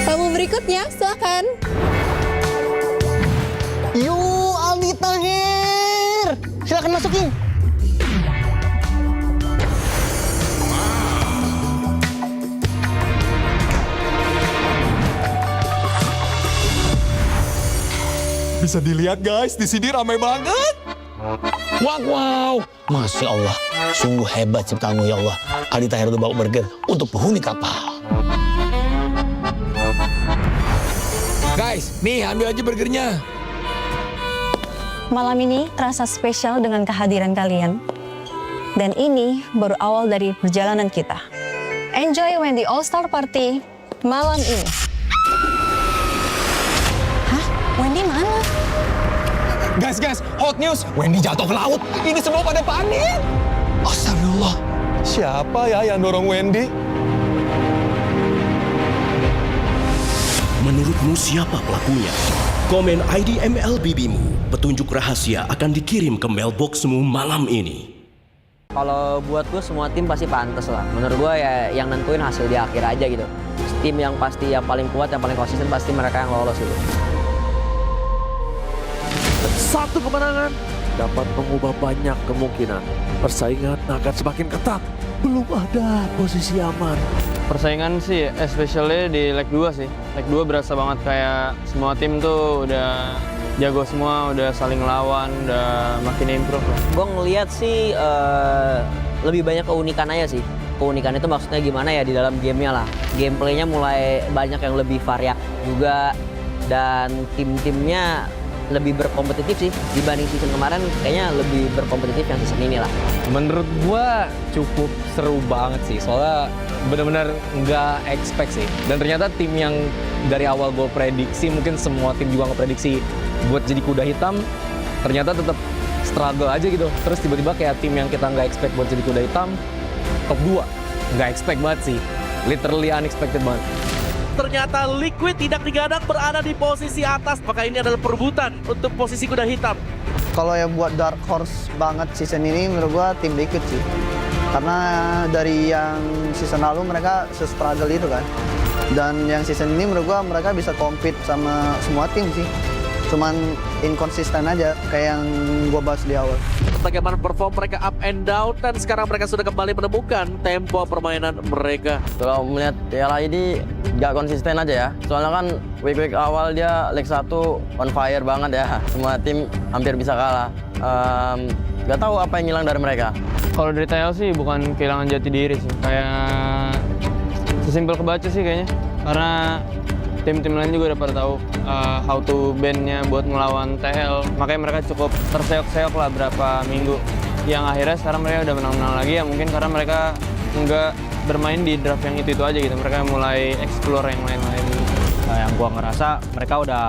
Tamu berikutnya, silakan. Yo, Aldi Tahir. Silakan masukin. Bisa dilihat guys, di sini ramai banget. Wow, Masya Allah. Sungguh hebat ciptaanmu ya Allah. Aldi Tahir udah bawa burger untuk penghuni kapal. Guys, nih ambil aja burgernya. Malam ini terasa spesial dengan kehadiran kalian. Dan ini baru awal dari perjalanan kita. Enjoy Wendy All-Star Party malam ini. Hah? Wendy mana? Guys, hot news. Wendy jatuh ke laut. Ini semua pada panik. Astagfirullah. Siapa ya yang dorong Wendy? Menurutmu siapa pelakunya? Komen ID MLBB-mu. Petunjuk rahasia akan dikirim ke mailboxmu malam ini. Kalau buat gue semua tim pasti pantas lah. Menurut gue ya yang nentuin hasil di akhir aja gitu. Tim yang pasti yang paling kuat, yang paling konsisten pasti mereka yang lolos gitu. Satu kemenangan dapat mengubah banyak kemungkinan. Persaingan akan semakin ketat. Belum ada posisi aman. Persaingan sih, especially di leg 2 sih. Leg 2 berasa banget kayak semua tim tuh udah jago semua, udah saling lawan, udah makin improve lah. Gue ngeliat sih lebih banyak keunikan aja sih. Keunikan itu maksudnya gimana ya di dalam gamenya lah. Gameplaynya mulai banyak yang lebih variak juga. Dan tim-timnya lebih berkompetitif sih dibanding season kemarin, kayaknya lebih berkompetitif yang season ini lah. Menurut gua cukup seru banget sih, soalnya benar-benar nggak expect sih. Dan ternyata tim yang dari awal gue prediksi, mungkin semua tim juga nggak prediksi buat jadi kuda hitam, ternyata tetap struggle aja gitu. Terus tiba-tiba kayak tim yang kita nggak expect buat jadi kuda hitam, top 2. Nggak expect banget sih, literally unexpected banget. Ternyata Liquid tidak digadang berada di posisi atas, maka ini adalah perebutan untuk posisi kuda hitam. Kalau yang buat dark horse banget season ini menurut gua tim Liquid sih. Karena dari yang season lalu mereka se-struggle itu kan. Dan yang season ini menurut gua mereka bisa compete sama semua tim sih. Cuman inkonsisten aja kayak yang gua bahas di awal. Bagaimana perform mereka up and down, dan sekarang mereka sudah kembali menemukan tempo permainan mereka. Kalau melihat Piala ini nggak konsisten aja ya. Soalnya kan week awal dia leg 1 on fire banget ya. Semua tim hampir bisa kalah. Nggak tahu apa yang hilang dari mereka. Kalau dari TL sih bukan kehilangan jati diri sih. Kayak sesimpel kebaca sih kayaknya. Karena tim-tim lain juga udah pada tahu how to ban-nya buat melawan TL. Makanya mereka cukup terseok-seok lah berapa minggu. Yang akhirnya sekarang mereka udah menang-menang lagi ya, mungkin karena mereka nggak bermain di draft yang itu aja gitu. Mereka mulai explore yang lain-lain. Yang gua ngerasa mereka udah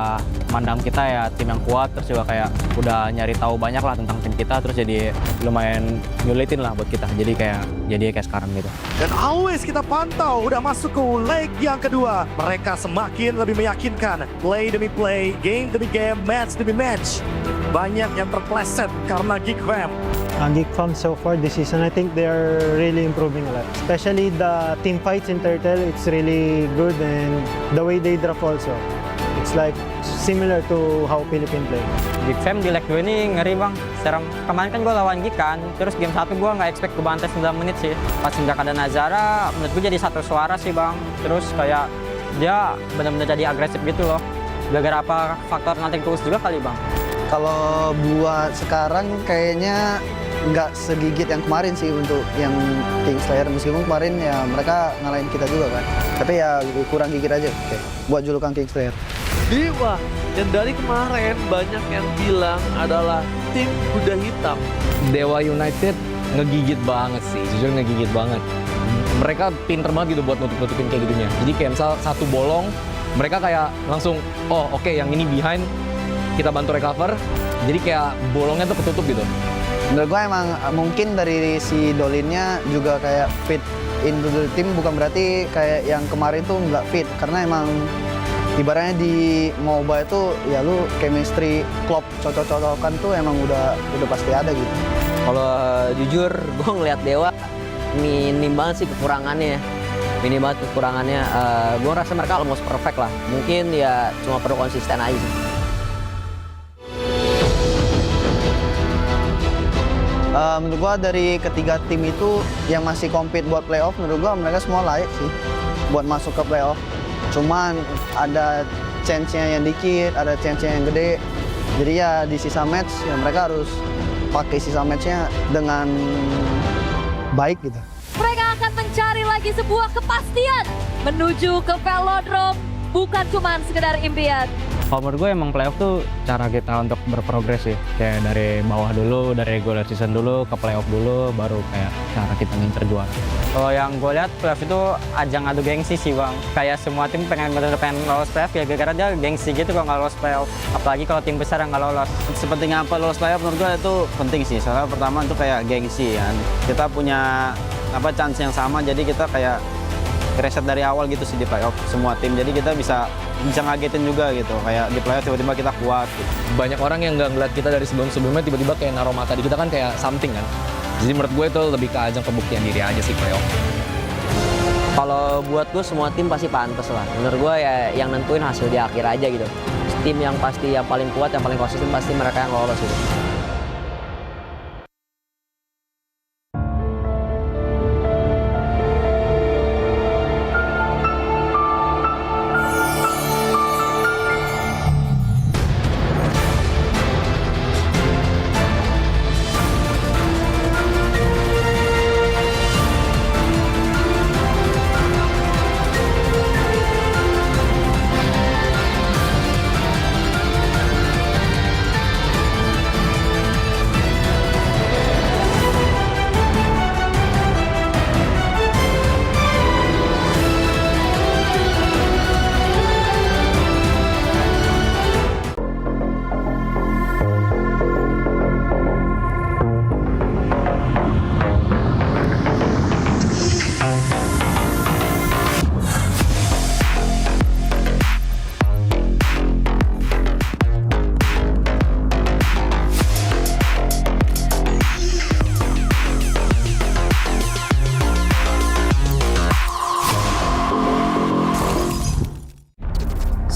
mandang kita ya tim yang kuat, terus juga kayak udah nyari tahu banyak lah tentang tim kita, terus jadi lumayan nyulitin lah buat kita. Jadi kayak sekarang gitu. Dan always kita pantau udah masuk ke leg yang kedua. Mereka semakin lebih meyakinkan. Play demi play, game demi game, match demi match. Banyak yang terpleset karena geek fam. Geek fam so far this season, I think they are really improving a lot. Especially the team fights in Turtle, it's really good, and the way they draft also. It's like similar to how Philippines play. Geek Fam di leg 2 ini ngeri bang. Sekarang kemarin kan gue lawan Geek kan, terus game 1 gue nggak expect gue bantai 9 menit sih. Pas nggak ada Nazara, menurut gue jadi satu suara sih bang. Terus kayak dia benar-benar jadi agresif gitu loh. Gara-gara apa faktor nothing tools juga kali bang. Kalau buat sekarang kayaknya nggak segigit yang kemarin sih untuk yang Kingslayer, meskipun kemarin ya mereka ngalahin kita juga kan, tapi ya kurang gigit aja buat julukan Kingslayer. Dewa, dan dari kemarin banyak yang bilang adalah tim kuda hitam. Dewa United ngegigit banget sih, jujur ngegigit banget. Mereka pinter banget gitu buat nutup-nutupin kayak gitunya. Jadi kayak misal satu bolong, mereka kayak langsung, oh oke, yang ini behind, kita bantu recover. Jadi kayak bolongnya tuh ketutup gitu. Menurut gue emang mungkin dari si Dolinnya juga kayak fit into the team, bukan berarti kayak yang kemarin tuh nggak fit, karena emang ibaratnya di MOBA itu ya lu chemistry, klop, cocok-cocokan tuh emang udah pasti ada gitu. Kalau jujur gue ngeliat Dewa minim banget sih kekurangannya. Minim banget kekurangannya. Gue rasa mereka almost perfect lah. Mungkin ya cuma perlu konsisten aja sih. Menurut gua dari ketiga tim itu yang masih compete buat playoff, menurut gua mereka semua layak sih buat masuk ke playoff. Cuman ada chance-nya yang dikit, ada chance-nya yang gede. Jadi ya di sisa match ya mereka harus pakai sisa match-nya dengan baik gitu. Mereka akan mencari lagi sebuah kepastian menuju ke velodrome, bukan cuma sekedar impian. Kalau menurut gue emang playoff tuh cara kita untuk berprogres sih. Kayak dari bawah dulu, dari regular season dulu, ke playoff dulu, baru kayak cara kita ngincer juara. Kalau yang gue lihat playoff itu ajang adu gengsi sih bang. Kayak semua tim pengen lolos playoff ya gara-gara dia gengsi gitu kalau nggak lolos playoff. Apalagi kalau tim besar yang nggak lolos. Sepenting apa lolos playoff menurut gue itu penting sih. Soalnya pertama itu kayak gengsi kan. Kita punya chance yang sama jadi kita kayak reset dari awal gitu sih di playoff semua tim. Jadi kita bisa ngagetin juga gitu. Kayak di playoff tiba-tiba kita kuat gitu. Banyak orang yang nggak ngeliat kita dari sebelum-sebelumnya tiba-tiba kayak naruh mata di kita kan kayak something kan. Jadi menurut gue itu lebih ke ajang pembuktian diri aja sih playoff. Kalau buat gue semua tim pasti pantas lah. Menurut gue ya yang nentuin hasil di akhir aja gitu. Tim yang pasti yang paling kuat, yang paling konsisten pasti mereka yang lolos gitu.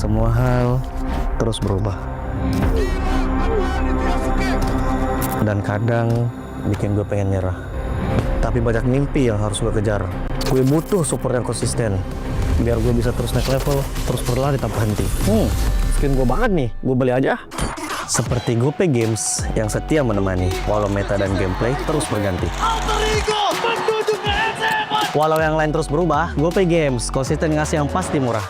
Semua hal terus berubah. Dan kadang bikin gue pengen nyerah. Tapi banyak mimpi yang harus gue kejar. Gue butuh support yang konsisten. Biar gue bisa terus naik level, terus berlari tanpa henti. Skin gue banget nih, gue beli aja. Seperti GoPay Games yang setia menemani, walau meta dan gameplay terus berganti. Walau yang lain terus berubah, GoPay Games konsisten ngasih yang pasti murah.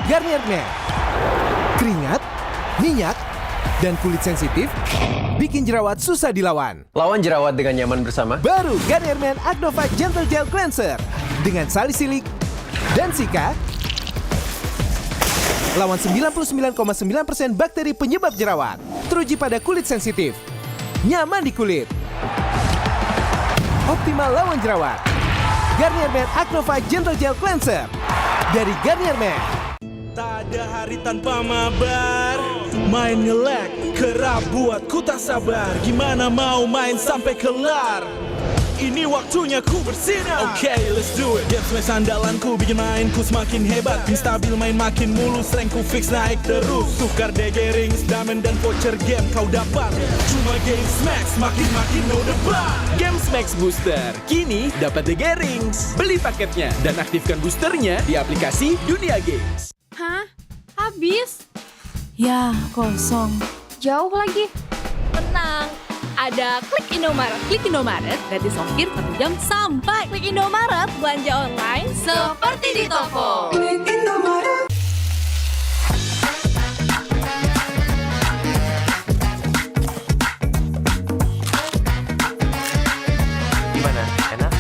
Garnier Men. Keringat, minyak, dan kulit sensitif bikin jerawat susah dilawan. Lawan jerawat dengan nyaman bersama. Baru Garnier Men Acnova Gentle Gel Cleanser dengan salisilik dan sika. Lawan 99,9% bakteri penyebab jerawat. Teruji pada kulit sensitif. Nyaman di kulit. Optimal lawan jerawat. Garnier Men Acnova Gentle Gel Cleanser dari Garnier Men. Tak ada hari tanpa mabar. Main nge-lag, kerap buat ku tak sabar. Gimana mau main sampai kelar? Ini waktunya ku bersinar. Okay, let's do it. Games main andalanku bikin mainku semakin hebat. Pin stabil main makin mulus, rankku fix naik terus. Tukar DG rings, diamond dan voucher game kau dapat. Cuma Games Max, makin no debat. Games Max Booster, kini dapat DG Rings. Beli paketnya dan aktifkan boosternya di aplikasi Dunia Games. Hah? Habis? Ya, kosong. Jauh lagi. Tenang, ada Klik Indomaret. Klik Indomaret gratis ongkir 1 jam sampai. Klik Indomaret, belanja online seperti di toko. Klik Indomaret. Gimana? Enak?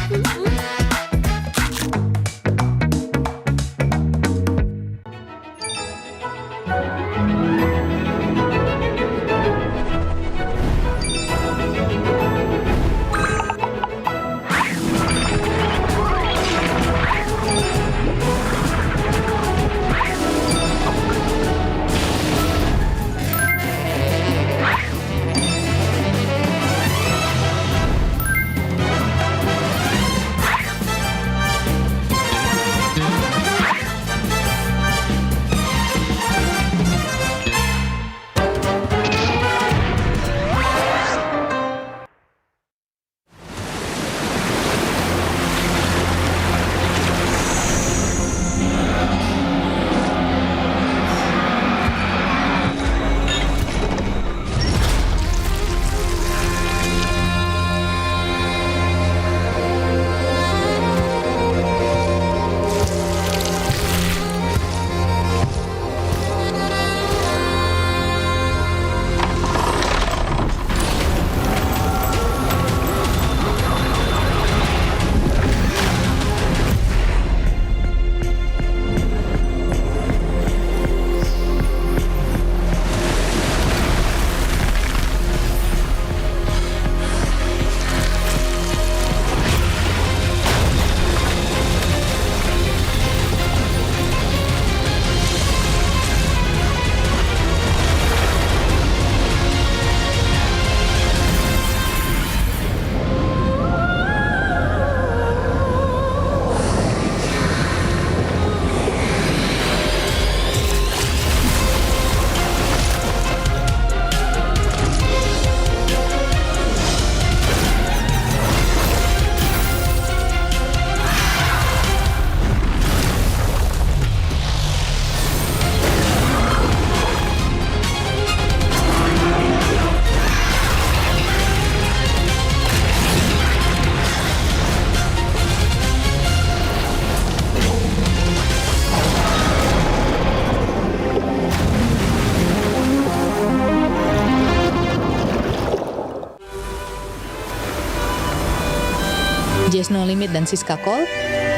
Just No Limit dan Siska Call.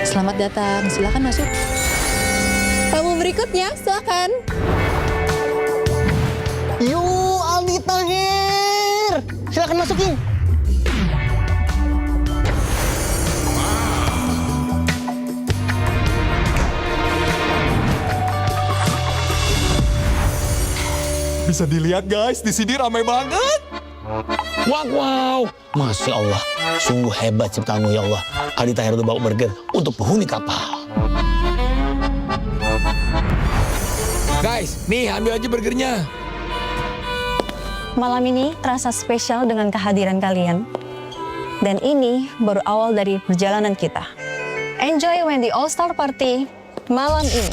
Selamat datang, silakan masuk. Tamu berikutnya, silakan. Yuk, Aldi Tahir. Silakan masukin. Bisa dilihat guys, di sini ramai banget. Wow, Masya Allah, sungguh hebat ciptaanmu ya Allah. Aldi Tahir udah bawa burger untuk penghuni kapal. Guys, nih ambil aja burgernya. Malam ini terasa spesial dengan kehadiran kalian. Dan ini baru awal dari perjalanan kita. Enjoy Wendy All-Star Party malam ini.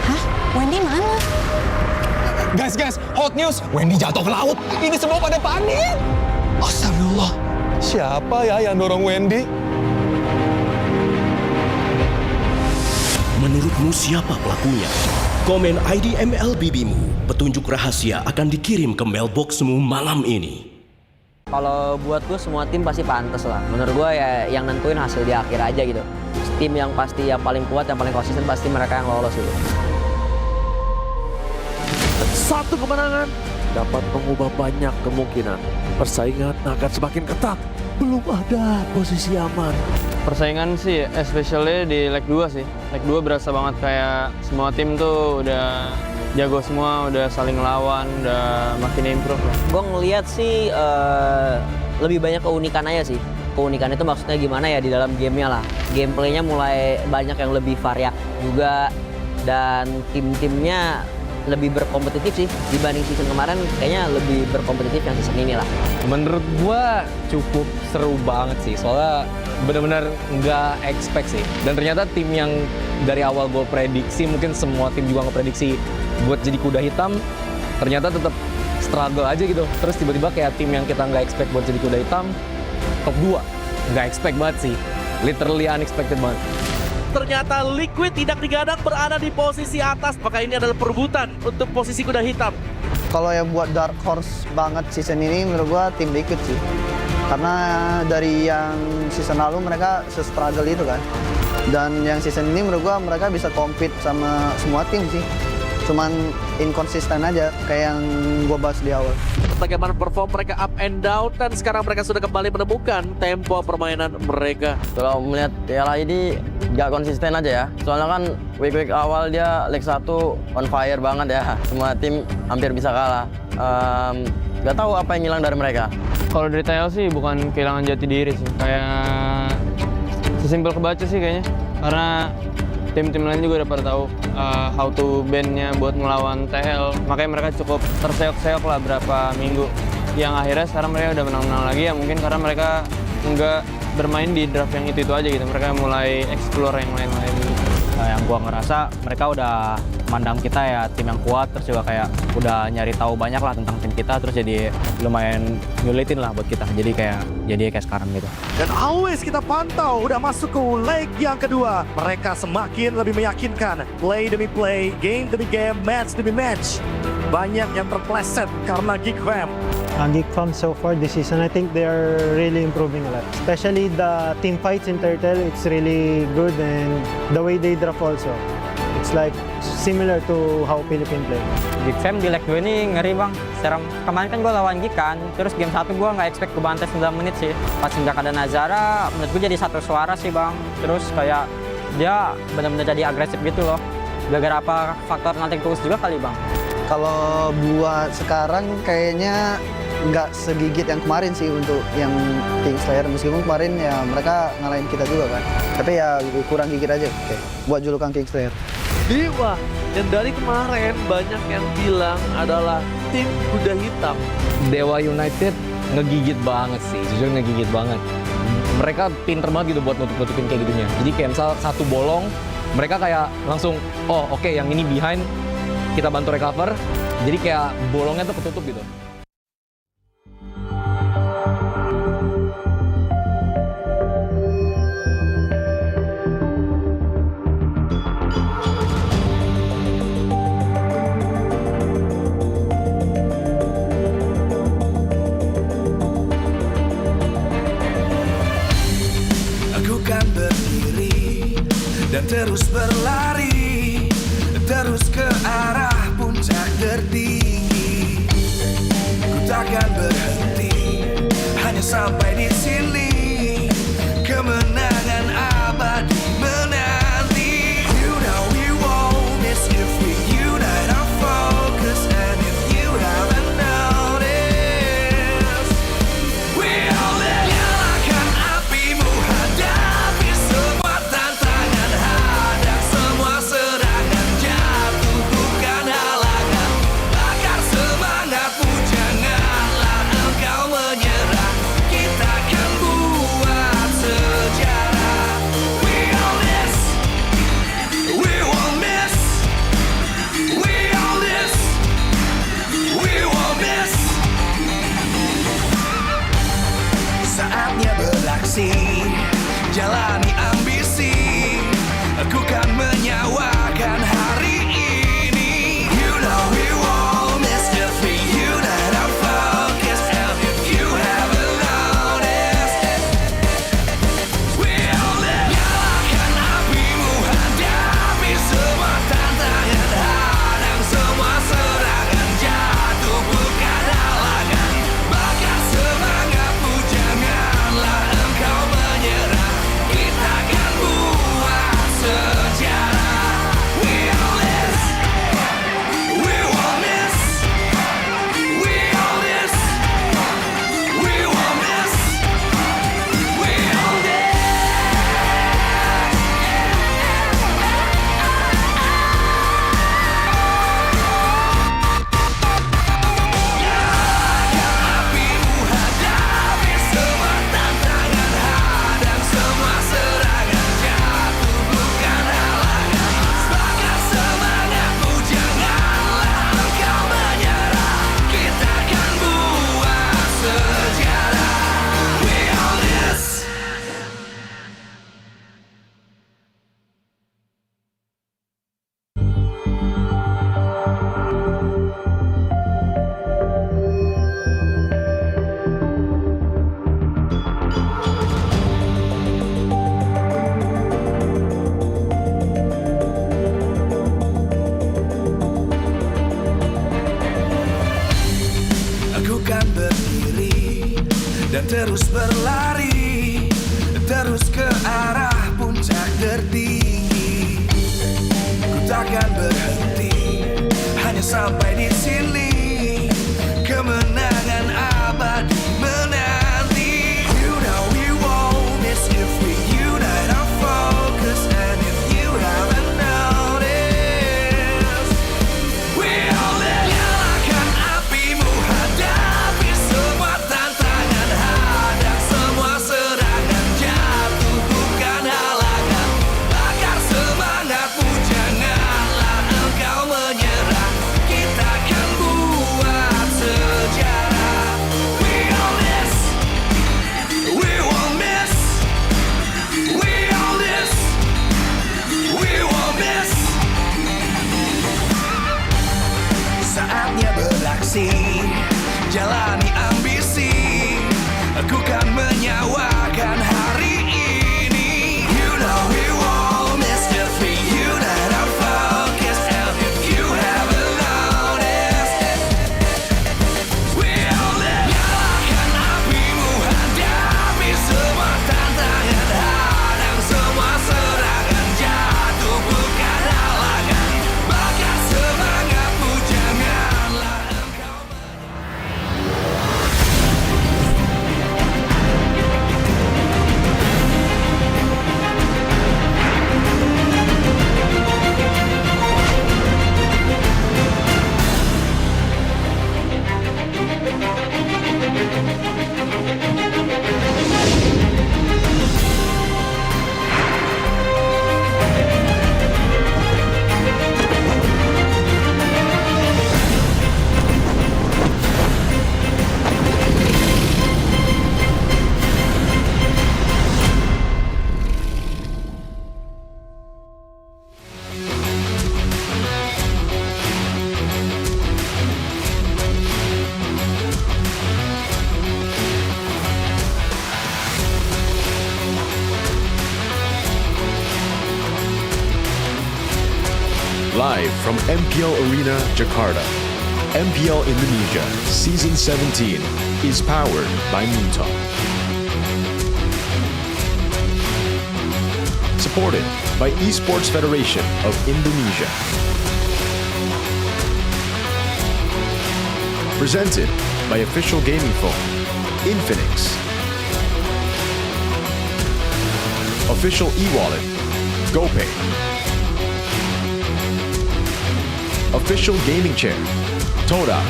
Hah? Wendy mana? Guys, hot news. Wendy jatuh ke laut. Ini semua pada panik. Astagfirullah. Siapa ya yang dorong Wendy? Menurutmu siapa pelakunya? Komen ID MLBB-mu. Petunjuk rahasia akan dikirim ke mailboxmu malam ini. Kalau buat gue semua tim pasti pantas lah. Menurut gue ya yang nentuin hasil di akhir aja gitu. Tim yang pasti yang paling kuat, yang paling konsisten pasti mereka yang lolos gitu. Satu kemenangan dapat mengubah banyak kemungkinan. Persaingan akan semakin ketat. Belum ada posisi aman. Persaingan sih, especially di leg 2 sih. Leg 2 berasa banget kayak semua tim tuh udah jago semua, udah saling lawan, udah makin improve lah. Gue ngeliat sih lebih banyak keunikan aja sih. Keunikan itu maksudnya gimana ya di dalam gamenya lah. Gameplaynya mulai banyak yang lebih variak juga. Dan tim-timnya lebih berkompetitif sih dibanding season kemarin, kayaknya lebih berkompetitif yang season ini lah. Menurut gua cukup seru banget sih, soalnya benar-benar nggak expect sih. Dan ternyata tim yang dari awal gue prediksi, mungkin semua tim juga nggak prediksi buat jadi kuda hitam, ternyata tetap struggle aja gitu. Terus tiba-tiba kayak tim yang kita nggak expect buat jadi kuda hitam, top 2. Nggak expect banget sih. Literally unexpected banget. Ternyata Liquid tidak digadang berada di posisi atas. Maka ini adalah perebutan untuk posisi kuda hitam. Kalau yang buat dark horse banget season ini menurut gua tim Liquid sih. Karena dari yang season lalu mereka se-struggle itu kan. Dan yang season ini menurut gua mereka bisa compete sama semua tim sih. Cuman inkonsisten aja kayak yang gua bahas di awal. Bagaimana perform mereka up and down, dan sekarang mereka sudah kembali menemukan tempo permainan mereka. Kalau melihat piala ini nggak konsisten aja ya. Soalnya kan week awal dia leg 1 on fire banget ya. Semua tim hampir bisa kalah. Nggak tahu apa yang hilang dari mereka. Kalau dari TL sih bukan kehilangan jati diri sih. Kayak sesimpel kebaca sih kayaknya. Karena tim-tim lain juga udah pada tahu how to ban-nya buat melawan TL. Makanya mereka cukup terseok-seok lah berapa minggu. Yang akhirnya sekarang mereka udah menang-menang lagi ya, mungkin karena mereka nggak bermain di draft yang itu aja gitu. Mereka mulai explore yang lain-lain gitu. Yang gua ngerasa mereka udah mandang kita ya tim yang kuat, terus juga kayak udah nyari tahu banyak lah tentang tim kita, terus jadi lumayan nyulitin lah buat kita. Jadi kayak sekarang gitu. Dan always kita pantau udah masuk ke leg yang kedua. Mereka semakin lebih meyakinkan. Play demi play, game demi game, match demi match. Banyak yang terpleset karena Geek Fam. Geek Fam so far this season, I think they are really improving a lot. Especially the team fights in Turtle, it's really good, and the way they draft also. It's like similar to how Philippines play. Geek Fam di leg 2 ini ngeri bang. Serem. Kemarin kan gue lawan Geek kan, terus game 1 gue nggak expect gue bantai 9 menit sih. Pas sejak ada Nazara, menurut gue jadi satu suara sih bang. Terus kayak dia benar-benar jadi agresif gitu loh. Gara-gara apa faktor nothing tulus juga kali bang. Kalau buat sekarang kayaknya nggak segigit yang kemarin sih untuk yang Kingslayer. Meskipun kemarin ya mereka ngalahin kita juga kan. Tapi ya kurang gigit aja buat julukan Kingslayer. Dewa, yang dari kemarin banyak yang bilang adalah tim kuda hitam. Dewa United ngegigit banget sih, jujur ngegigit banget. Mereka pinter banget gitu buat nutup-nutupin kayak gitunya. Jadi kayak misal satu bolong, mereka kayak langsung, oh oke, yang ini behind, kita bantu recover. Jadi kayak bolongnya tuh ketutup gitu. Dan terus berlari, terus ke arah puncak tertinggi. Ku takkan berhenti, hanya sampai di sini. Kemenangan abadi menanti. You know we won't miss if we unite our focus. And if you haven't noticed, we all menyalakan apimu, hadapi semua tantangan, hadap semua serangan, jatuh bukan halangan. Bakar semangatmu, janganlah engkau menyerah. Kita akan buat sejarah. terus berlari, terus ke arah puncak tertinggi. Ku takkan berhenti, hanya sampai di sini. Kemenangan abadi menanti. You know we won't miss if we unite our focus. And if you haven't noticed, we all nyalakan apimu, hadapi semua tantangan, hadang semua serangan, jatuh bukan halangan, bakar semangatmu, janganlah engkau menyerah, kita akan buat sejarah. We all this, we won't miss, we all this, we won't miss. Saatnya beraksi, jalani ambisi, aku kan menyawakan hari ini. You know we won't miss if we unite our focus. And if you haven't noticed, we all live. Nyalakan apimu, hadapi semua tantangan, hadang semua serangan, jatuh bukan halangan, bakar semangatmu, janganlah engkau. Live from MPL Arena, Jakarta, MPL Indonesia Season 17 is powered by Moontalk. Supported by Esports Federation of Indonesia. Presented by official gaming phone, Infinix. Official e-wallet, GoPay. Official gaming chair, Toda.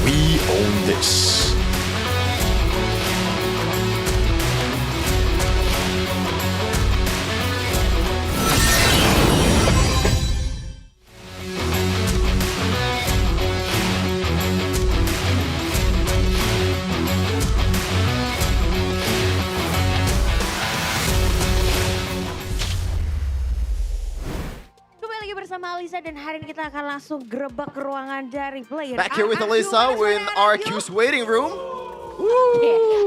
We own this. Bersama Alisa dan hari ini kita akan langsung gerebek ke ruangan dari player. Back here with Alisa in RQ's waiting room.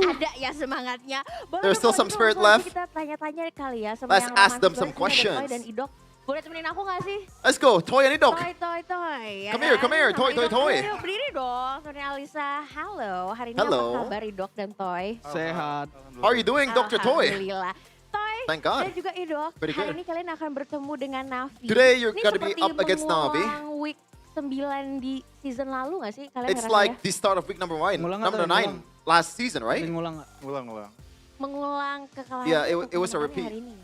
Ada ya semangatnya. There's still some spirit left. Kita tanya-tanya kali ya sama Let's yang ask them romantis some banget, questions. Toy dan Idok. Boleh temenin aku gak sih? Let's go, Toy and Idok. Toy. Ya Come here, kan? Toy. Ayo berdiri dong, temenin Alisa. Halo, hari ini Hello. apa kabar Idok dan Toy? Sehat. How are you doing, Dr. Toy? Alhamdulillah. Toy Thank God. dan juga Idok, Pretty hari good. ini kalian akan bertemu dengan Navi. Today you're Ini gonna be seperti up against Navi. mengulang week 9 di season lalu gak sih? Kalian It's ngerasa like ya? the start of week number 9 last season, right? Ngulang. Mengulang kekalahan Yeah, atau it was a kemenangan repeat. hari ini.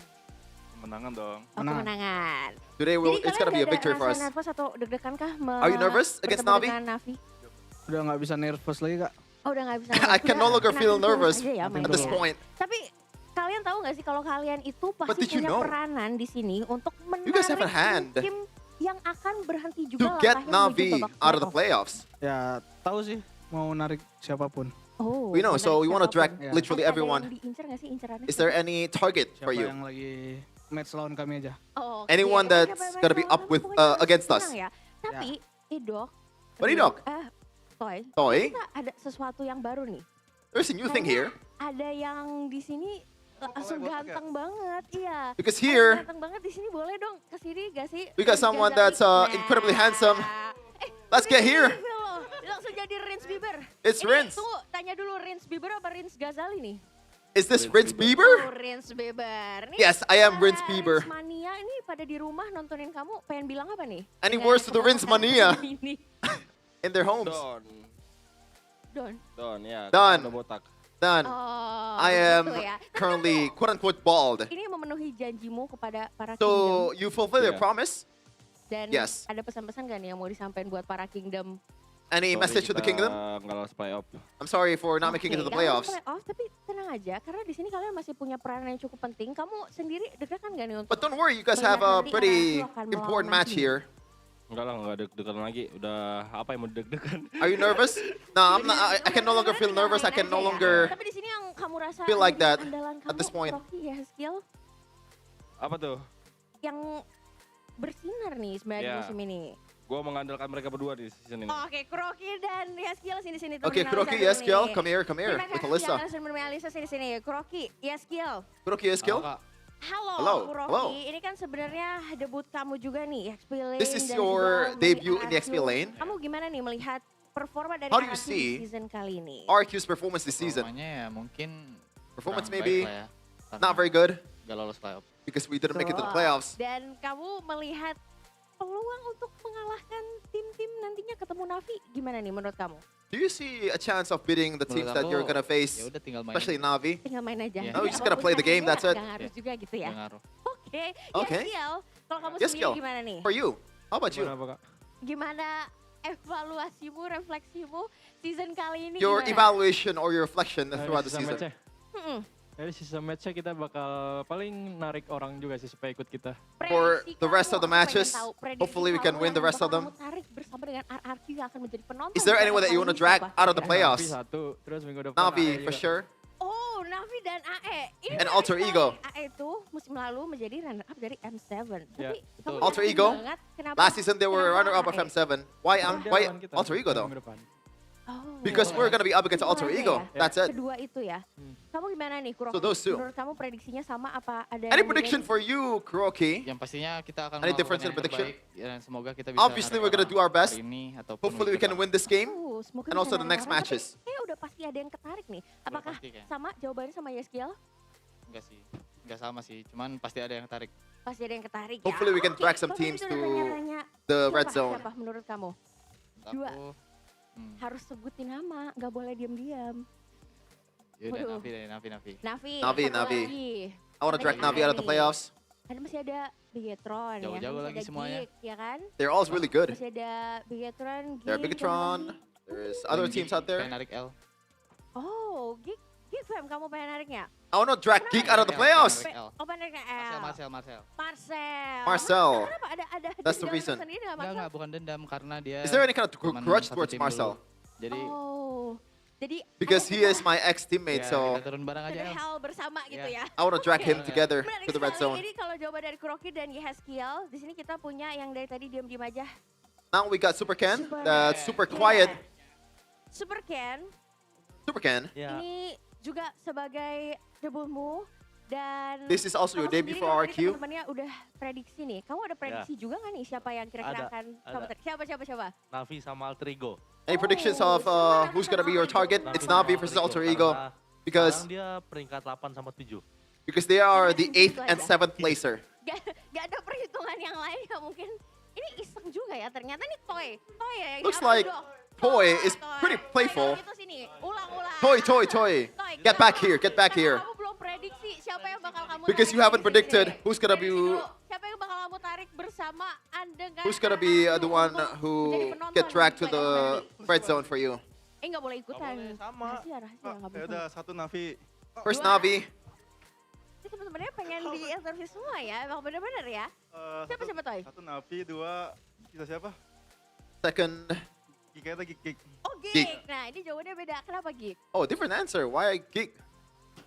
Kemenangan dong. Oh, kemenangan. Today Jadi it's gonna be a victory for us. kalian nervous atau deg-degan kah? Are you nervous against Navi? Dengan Navi? Udah nggak bisa nervous lagi kak. Oh, udah gak bisa. I can no longer feel nervous ya, at this point. Tapi kalian tahu gak sih kalau kalian itu But pasti did you punya know? peranan di sini untuk You guys have a hand tim yang akan berhenti to juga get langkahnya Navi menuju babak out of the playoff. playoffs. Ya tahu sih mau narik siapapun. Oh, We know, so we want to drag siapapun. literally Ada everyone. yang diincer gak sih incerannya? Is there any target Siapa for you? yang lagi match lawan kami aja. Oh, Anyone iya, that's siapa yang gonna be main up with lawan, against pokoknya us? senang ya. Tapi Idok, What Idok? Toy. Toy? Kita ada sesuatu yang baru nih. There's a new thing here. Ada yang di sini langsung ganteng banget, iya. Because Ada here- yang ganteng banget di sini, boleh dong ke sini gak sih? We got someone that's incredibly handsome. Let's get here. Langsung jadi Rins Bieber. It's Rins. Tunggu, tanya dulu Rins Bieber apa Rins Ghazali nih? Is this Rins Oh, Bieber? Rins Bieber. Nih, Yes, I am Rins para Bieber. Rins Mania ini pada di rumah nontonin kamu pengen bilang apa nih? Any Dengan words to the Rins Mania kemenangan ini? in their homes? Don. Ya. Done. Udah botak. Done. Oh, I am gitu ya. currently quote-unquote bald. Ini memenuhi janjimu kepada para So kingdom. you fulfill your Yeah. promise? Dan Yes. ada pesan-pesan gak nih yang mau disampaikan buat para kingdom? Any message to the kingdom? Nggak lolos playoff. I'm sorry for not making it to the playoffs. Playoff, tapi tenang aja, karena di sini kalian masih punya peran yang cukup penting. Kamu sendiri deg-degan gak nih untuk? But don't worry, you guys have a pretty important match here. Enggak lah, nggak deg-degan lagi. Udah apa yang mau deg-degan? Are you nervous? No, I'm not. I can no longer feel nervous. I can no longer Tapi di sini yang kamu rasa feel like that andalan kamu, at this point. Rocky, ya, skill Apa tuh? yang bersinar nih sebenarnya di Ya. musim ini. Gua mengandalkan mereka berdua di season ini. Oke, Kuroki dan Yaskiel sini-sini. Okay, Kuroki, Yaskiel, come here, come here, with Alyssa. Terima kasih sudah Alyssa sini-sini. Kuroki, Yaskiel. Kuroki, Yaskiel. Halo, Hello, Kuroki. hello. Ini kan sebenarnya debut kamu juga nih, XP Lane. This is dan your juga debut in the RRQ. XP Lane. Kamu gimana nih melihat performa dari How do you RRQ see di season kali ini? RQ's performance this season? Ya mungkin Performance kurang maybe baik lah ya, not very good gak lolos playoff. because we didn't make it to the playoffs. Dan kamu melihat peluang untuk mengalahkan tim-tim nantinya ketemu Navi gimana nih menurut kamu? Do you see a chance of beating the teams Menurut that aku, you're gonna face, ya udah tinggal main. especially Navi? Tinggal main aja. Yeah. No, you Jadi just gotta play the apapun game, that's caranya it. nggak harus juga gitu ya. Nggak ngaruh. Oke, Okay. Yaskiel, kalau kamu Yes, sendiri Gil. gimana nih? For you, how about you? Gimana evaluasimu, refleksimu season kali ini Your gimana? evaluation or your reflection throughout the sisa season. match-nya. Mm-mm. Dari sisa match-nya kita bakal paling narik orang juga sih supaya ikut kita. For the rest of the Aku pengen matches, tahu prediksi hopefully we can kamu win the yang rest of bakal them. kamu tarik bersama dengan RRQ yang akan menjadi penonton. Is there anyone that you want to drag out of the playoffs? Navi satu, terus minggu depan Navi AE for juga. sure. Oh, Navi dan AE. Ini And menarik Alter sekali. Ego. AE itu musim lalu menjadi runner up dari M7. Ya, Tapi betul. kamu Alter yakin Ego. banget kenapa- Last season they were kenapa runner up of AE? M7. Why Dia why lawan kita Alter Ego though? minggu depan. Oh. Because we're gonna be up against Alter Itu Ego. aja ya? That's it. Kedua itu ya. Kamu gimana nih, Kuroki? So those two. Menurut kamu prediksinya sama apa ada Any yang prediction berbeda? for you, Kuroki? Yang pastinya kita akan Any melakukan difference in yang prediction? terbaik, dan semoga kita bisa Obviously, we're gonna do our best. hari ini ataupun Hopefully, we week can depan. win this game Semoga and bisa also the next orang-orang, matches. tapi kayaknya udah pasti ada yang ketarik nih. Apakah pasti kayaknya. sama jawabannya sama Yaskiel? Enggak sih, enggak sama sih, cuman pasti ada yang tarik. Pasti ada yang ketarik ya. Hopefully, we can Oke, drag some kalau tadi teams udah to tanya-tanya, the siapa, red zone. Siapa menurut kamu? Dua. Aku, Harus sebutin nama, nggak boleh diam-diam. yaudah Waduh. Navi deh, Navi. Navi, Navi, satu Navi. lagi. I want to drag Navi out of the playoffs. Ada masih ada Bigetron ya, Jauh-jauh masih lagi ada semuanya. Geek, ya kan? They're all really good. Masih ada Bigetron, Geek. There are Bigatron. There's other teams out there. Pengen narik L. Oh, Geek, Geek fam, kamu pengen nariknya? I want to drag Geek out of the playoffs. Oh, pengen nariknya L. Marcel. Marcel. Marcel. Kenapa ada That's the dendam reason. tersendiri dengan Marcel? Enggak, bukan dendam karena dia Is there any kind of teman grudge satu towards tim Marcel? dulu. Jadi Oh, jadi Because he is my ex-teammate, ya, so kita turun bareng aja. ada El. hell bersama gitu ya. I want to drag him Oke. together Menarik to the red sekali. zone. Ini kalau jawaban dari Kuroki dan Yehaskiel, di sini kita punya yang dari tadi diam-diam aja. Now we got Super Ken. That's super quiet. Super Ken, Super Ken. ini juga sebagai debutmu dan This is also your kamu debut sendiri for kalau tadi RQ? teman-temannya udah prediksi nih. Kamu ada prediksi juga nggak nih siapa yang kira-kira Ada, akan ada. kamu siapa? Navi sama Alter Ego. Any predictions of who's gonna be your target? It's Navi versus Alter Ego. Because Sekarang dia peringkat 8 sama 7. they are the 8th and 7th placer. Gak ada perhitungan yang lain ya mungkin. Ini iseng juga ya ternyata nih Toy ya. yang Looks apa like dong? Toy is pretty playful. Kalau gitu sini, ulang-ulang. Toy. Get back here, get back here. Kamu belum prediksi siapa yang bakal kamu Because tarik you haven't di sini. predicted who's gonna be Siapa yang bakal kamu tarik bersama dengan who's gonna be the one who get dragged to the red zone for you. nggak boleh ikutan. sama. Rahasia, nggak boleh. Ya udah, satu Navi. First Navi. Ini teman-temannya pengen di interview semua ya, emang bener-bener ya. Siapa Toy? Satu Navi, dua kita siapa? Second. Geek aja Geek. Oh Geek. Nah ini jawabannya beda. Kenapa Geek? Oh, different answer. Why Geek?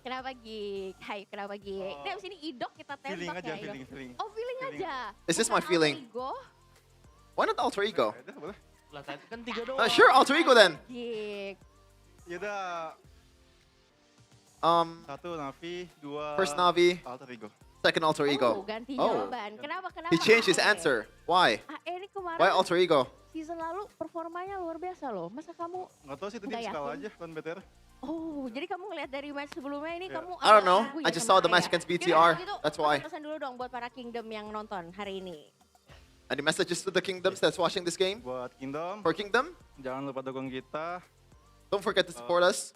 Kenapa Geek? Hai, kenapa Geek? Ini abis ini idok kita tembak Feeling aja, ya idok. feeling. Oh feeling aja. Is this my Bukan feeling? alter ego. Why not Alter Ego? Lah tadi kan 3 doang. Sure, Alter Ego then. Geek. Ya udah. Satu Navi, dua First Navi. Alter Ego. Second Alter Ego. Oh, ganti jawaban. Kenapa? He changed his AE? answer. Why? AE ini kemarin Why Alter Ego? season lalu performanya luar biasa loh. Masa kamu Nggak tahu sih, tadi nggak kalah yakin? aja lawan BTR. Oh, jadi kamu ngeliat dari match sebelumnya ini kamu I don't agak know. ragu I ya just sama saw the match Arya? against Yaudah, BTR. kalau gitu, That's why. pesan dulu dong buat para Kingdom yang nonton hari ini. Any messages to the kingdoms that's watching this game? Buat Kingdom, For Kingdom, jangan lupa dukung kita. don't forget to support us.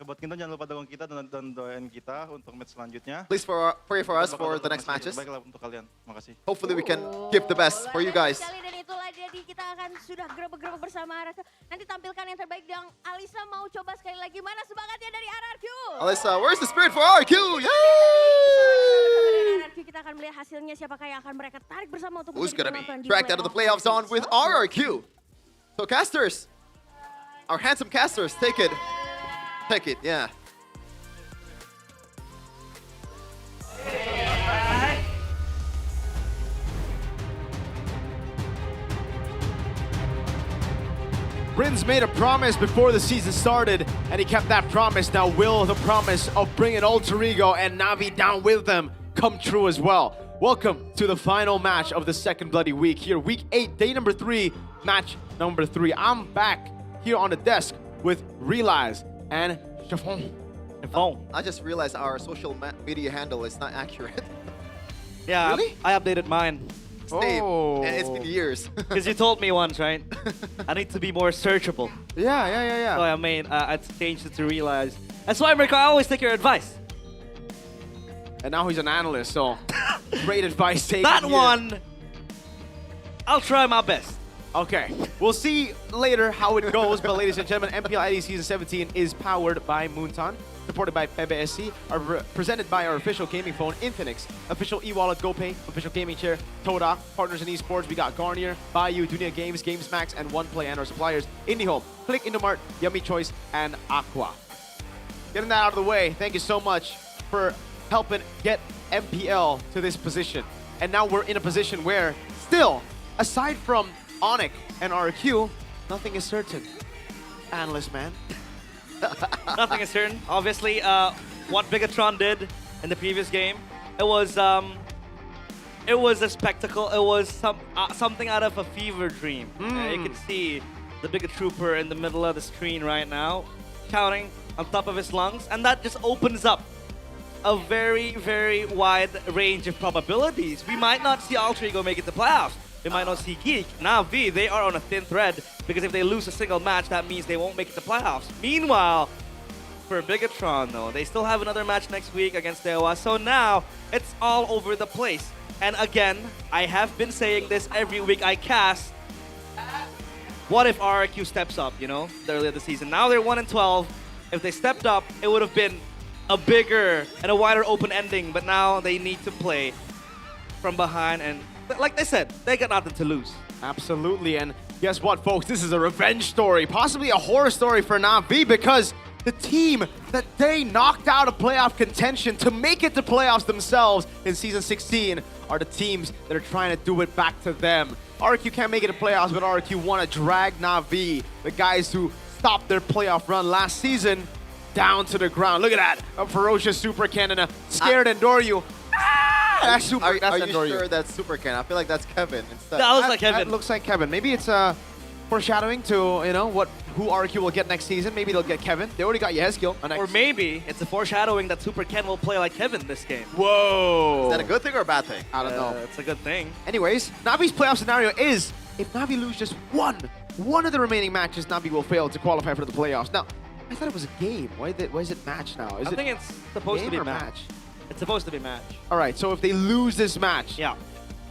Buat Kingdom jangan lupa dukung kita dan doain kita untuk match selanjutnya. Please pray for us Kita bakal for the dapat next match matches. terbaik lah untuk kalian. Makasih. Hopefully we can give the best for you guys. Sekali dan itulah jadi kita akan sudah gerebek-gerebek bersama RRQ. Nanti tampilkan yang terbaik dan Alisa mau coba sekali lagi mana semangatnya dari RRQ. Alyssa, where's the spirit for RQ? Yay! RRQ kita akan melihat hasilnya siapakah yang akan mereka tarik bersama untuk Who's gonna menjadi be penonton di dragged out of the playoffs on with RRQ? So casters, our handsome casters, take it. Take it, yeah. Brins made a promise before the season started, and he kept that promise. Now will the promise of bringing Alter Ego and Navi down with them come true as well? Welcome to the final match of the second bloody week here. Week 8, day number 3, match number 3. I'm back here on the desk with Realize and Chiffon. I just realized our social media handle is not accurate. Yeah, Really? I updated mine. Same. And it's been years. Because you told me once, right? I need to be more searchable. Yeah. So I changed it to Realize. That's why, Mirko, I always take your advice. And now he's an analyst, so great advice taken That here. one, I'll try my best. Okay, we'll see later how it goes, but ladies and gentlemen, MPL ID Season 17 is powered by Moonton, supported by PBSC, presented by our official gaming phone, Infinix, official e-wallet GoPay, official gaming chair, Toda, partners in esports, we got Garnier, Bayou, Dunia Games, GamesMax, and OnePlay, and our suppliers, IndieHome, Click Indomart, Yummy Choice, and Aqua. Getting that out of the way, thank you so much for helping get MPL to this position. And now we're in a position where, still, aside from Onyx and RQ, nothing is certain. Analyst, man. Nothing is certain. Obviously, what Bigatron did in the previous game, it was a spectacle. It was something out of a fever dream. You can see the Bigot Trooper in the middle of the screen right now, shouting on top of his lungs, and that just opens up a very, very wide range of probabilities. We might not see Alter Ego make it to playoffs. We might not see Geek. Navi, they are on a thin thread because if they lose a single match, that means they won't make it to playoffs. Meanwhile, for Bigatron, though, they still have another match next week against Dewa. So now, it's all over the place. And again, I have been saying this every week I cast. What if RRQ steps up, you know, earlier this season? Now they're 1-12. If they stepped up, it would have been a bigger and a wider open ending. But now they need to play from behind. And like they said, they got nothing to lose. Absolutely, and guess what, folks? This is a revenge story, possibly a horror story for Navi, because the team that they knocked out of playoff contention to make it to playoffs themselves in Season 16 are the teams that are trying to do it back to them. RQ can't make it to playoffs, but RQ want to drag Navi, the guys who stopped their playoff run last season, down to the ground. Look at that, a ferocious Super Cannon, scared Endoryu. That's super. Are you Endoryu. sure that's Super Ken? I feel like that's Kevin instead. That looks like Kevin. That looks like Kevin. Maybe it's foreshadowing to, you know, who RQ will get next season. Maybe they'll get Kevin. They already got Yehezkiel. Or maybe it's a foreshadowing that Super Ken will play like Kevin this game. Whoa. Is that a good thing or a bad thing? I don't know. It's a good thing. Anyways, Navi's playoff scenario is if Navi lose just one of the remaining matches, Navi will fail to qualify for the playoffs. Now, I thought it was a game. Why is it match now? I think it's supposed to be game or match. It's supposed to be match. All right, so if they lose this match, yeah,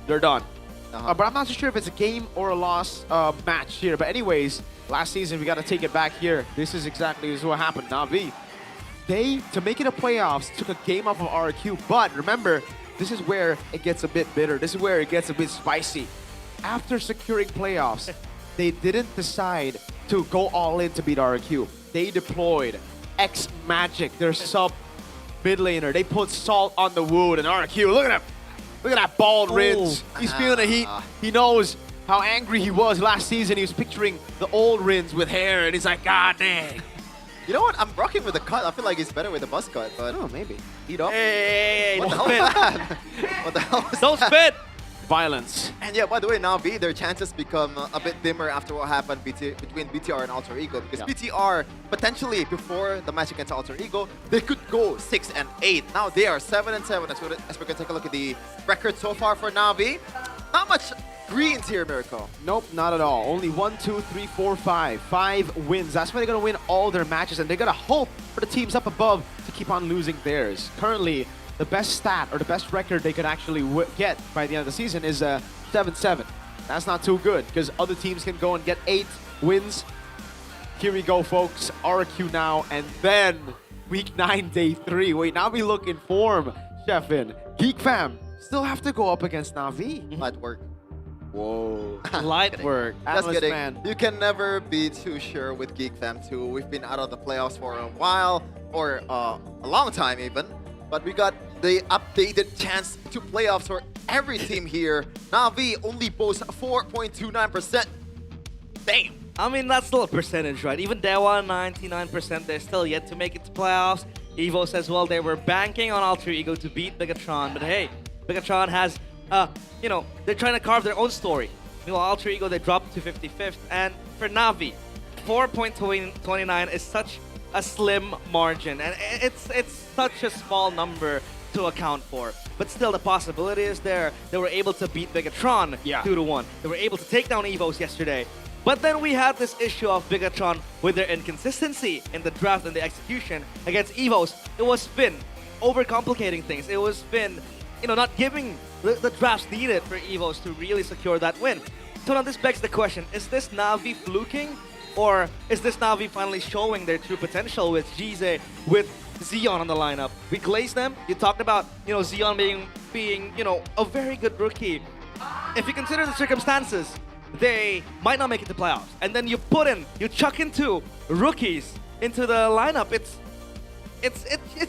they're done. But I'm not so sure if it's a game or a loss match here. But anyways, last season, we got to take it back here. This is what happened. Navi, they, to make it a playoffs, took a game off of RQ. But remember, this is where it gets a bit bitter. This is where it gets a bit spicy. After securing playoffs, they didn't decide to go all in to beat RQ. They deployed X Magic, their sub mid laner. They put salt on the wound, and RQ, look at him. Look at that bald Rins. He's feeling the heat. He knows how angry he was last season. He was picturing the old Rins with hair, and he's like, God dang. You know what? I'm rocking with the cut. I feel like he's better with the buzz cut, but maybe. Heat up. Hey, What the don't hell spit. was that? What the hell was Don't that? spit. violence. And yeah, by the way, Navi, their chances become a bit dimmer after what happened between BTR and Alter Ego. Because BTR, potentially, before the match against Alter Ego, they could go 6 and 8. Now they are 7 and 7. As we can take a look at the record so far for Navi. Not much greens here, Miracle. Nope, not at all. Only 1, 2, 3, 4, 5. 5 wins. That's why they're going to win all their matches. And they're going to hope for the teams up above to keep on losing theirs. Currently, the best stat or the best record they could actually get by the end of the season is 7-7. That's not too good because other teams can go and get 8 wins. Here we go, folks. RQ now, and then week 9, day 3. Wait, now we look in form, Chefin. Geek Fam still have to go up against Navi. Light work. Whoa. Light work. Just kidding. Man. You can never be too sure with Geek Fam 2. We've been out of the playoffs for a while, or a long time even. But we got the updated chance to playoffs for every team here. Navi only boasts 4.29%. Damn. I mean, that's still a percentage, right? Even Dewa, 99%, they're still yet to make it to playoffs. Evo as well, they were banking on Alter Ego to beat Bigatron. But hey, Bigatron has, you know, they're trying to carve their own story. Meanwhile, Alter Ego, they dropped to 55th. And for Navi, 4.29 is such a slim margin, and it's such a small number to account for. But still, the possibility is there. They were able to beat Bigatron 2-1. They were able to take down Evos yesterday. But then we had this issue of Bigatron with their inconsistency in the draft and the execution against Evos. It was Finn overcomplicating things. It was Finn, you know, not giving the drafts needed for Evos to really secure that win. So now this begs the question, is this Navi fluking? Or is this Navi finally showing their true potential with Gize, with Zeon on the lineup? We glazed them. You talked about, you know, Zeon being, you know, a very good rookie. If you consider the circumstances, they might not make it to playoffs. And then you chuck in 2 rookies into the lineup. It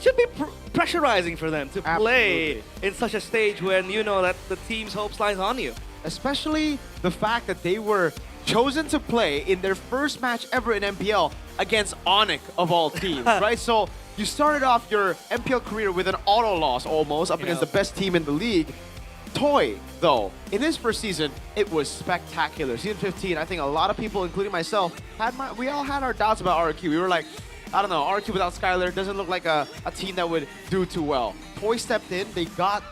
should be pressurizing for them to play in such a stage when you know that the team's hopes lies on you. Especially the fact that they were chosen to play in their first match ever in MPL against Onyx of all teams, right? So you started off your MPL career with an auto loss almost up against the best team in the league. Toy, though, in his first season, it was spectacular. Season 15, I think a lot of people, including myself, we all had our doubts about RQ. We were like, I don't know, RQ without Skylar doesn't look like a team that would do too well. Toy stepped in, they got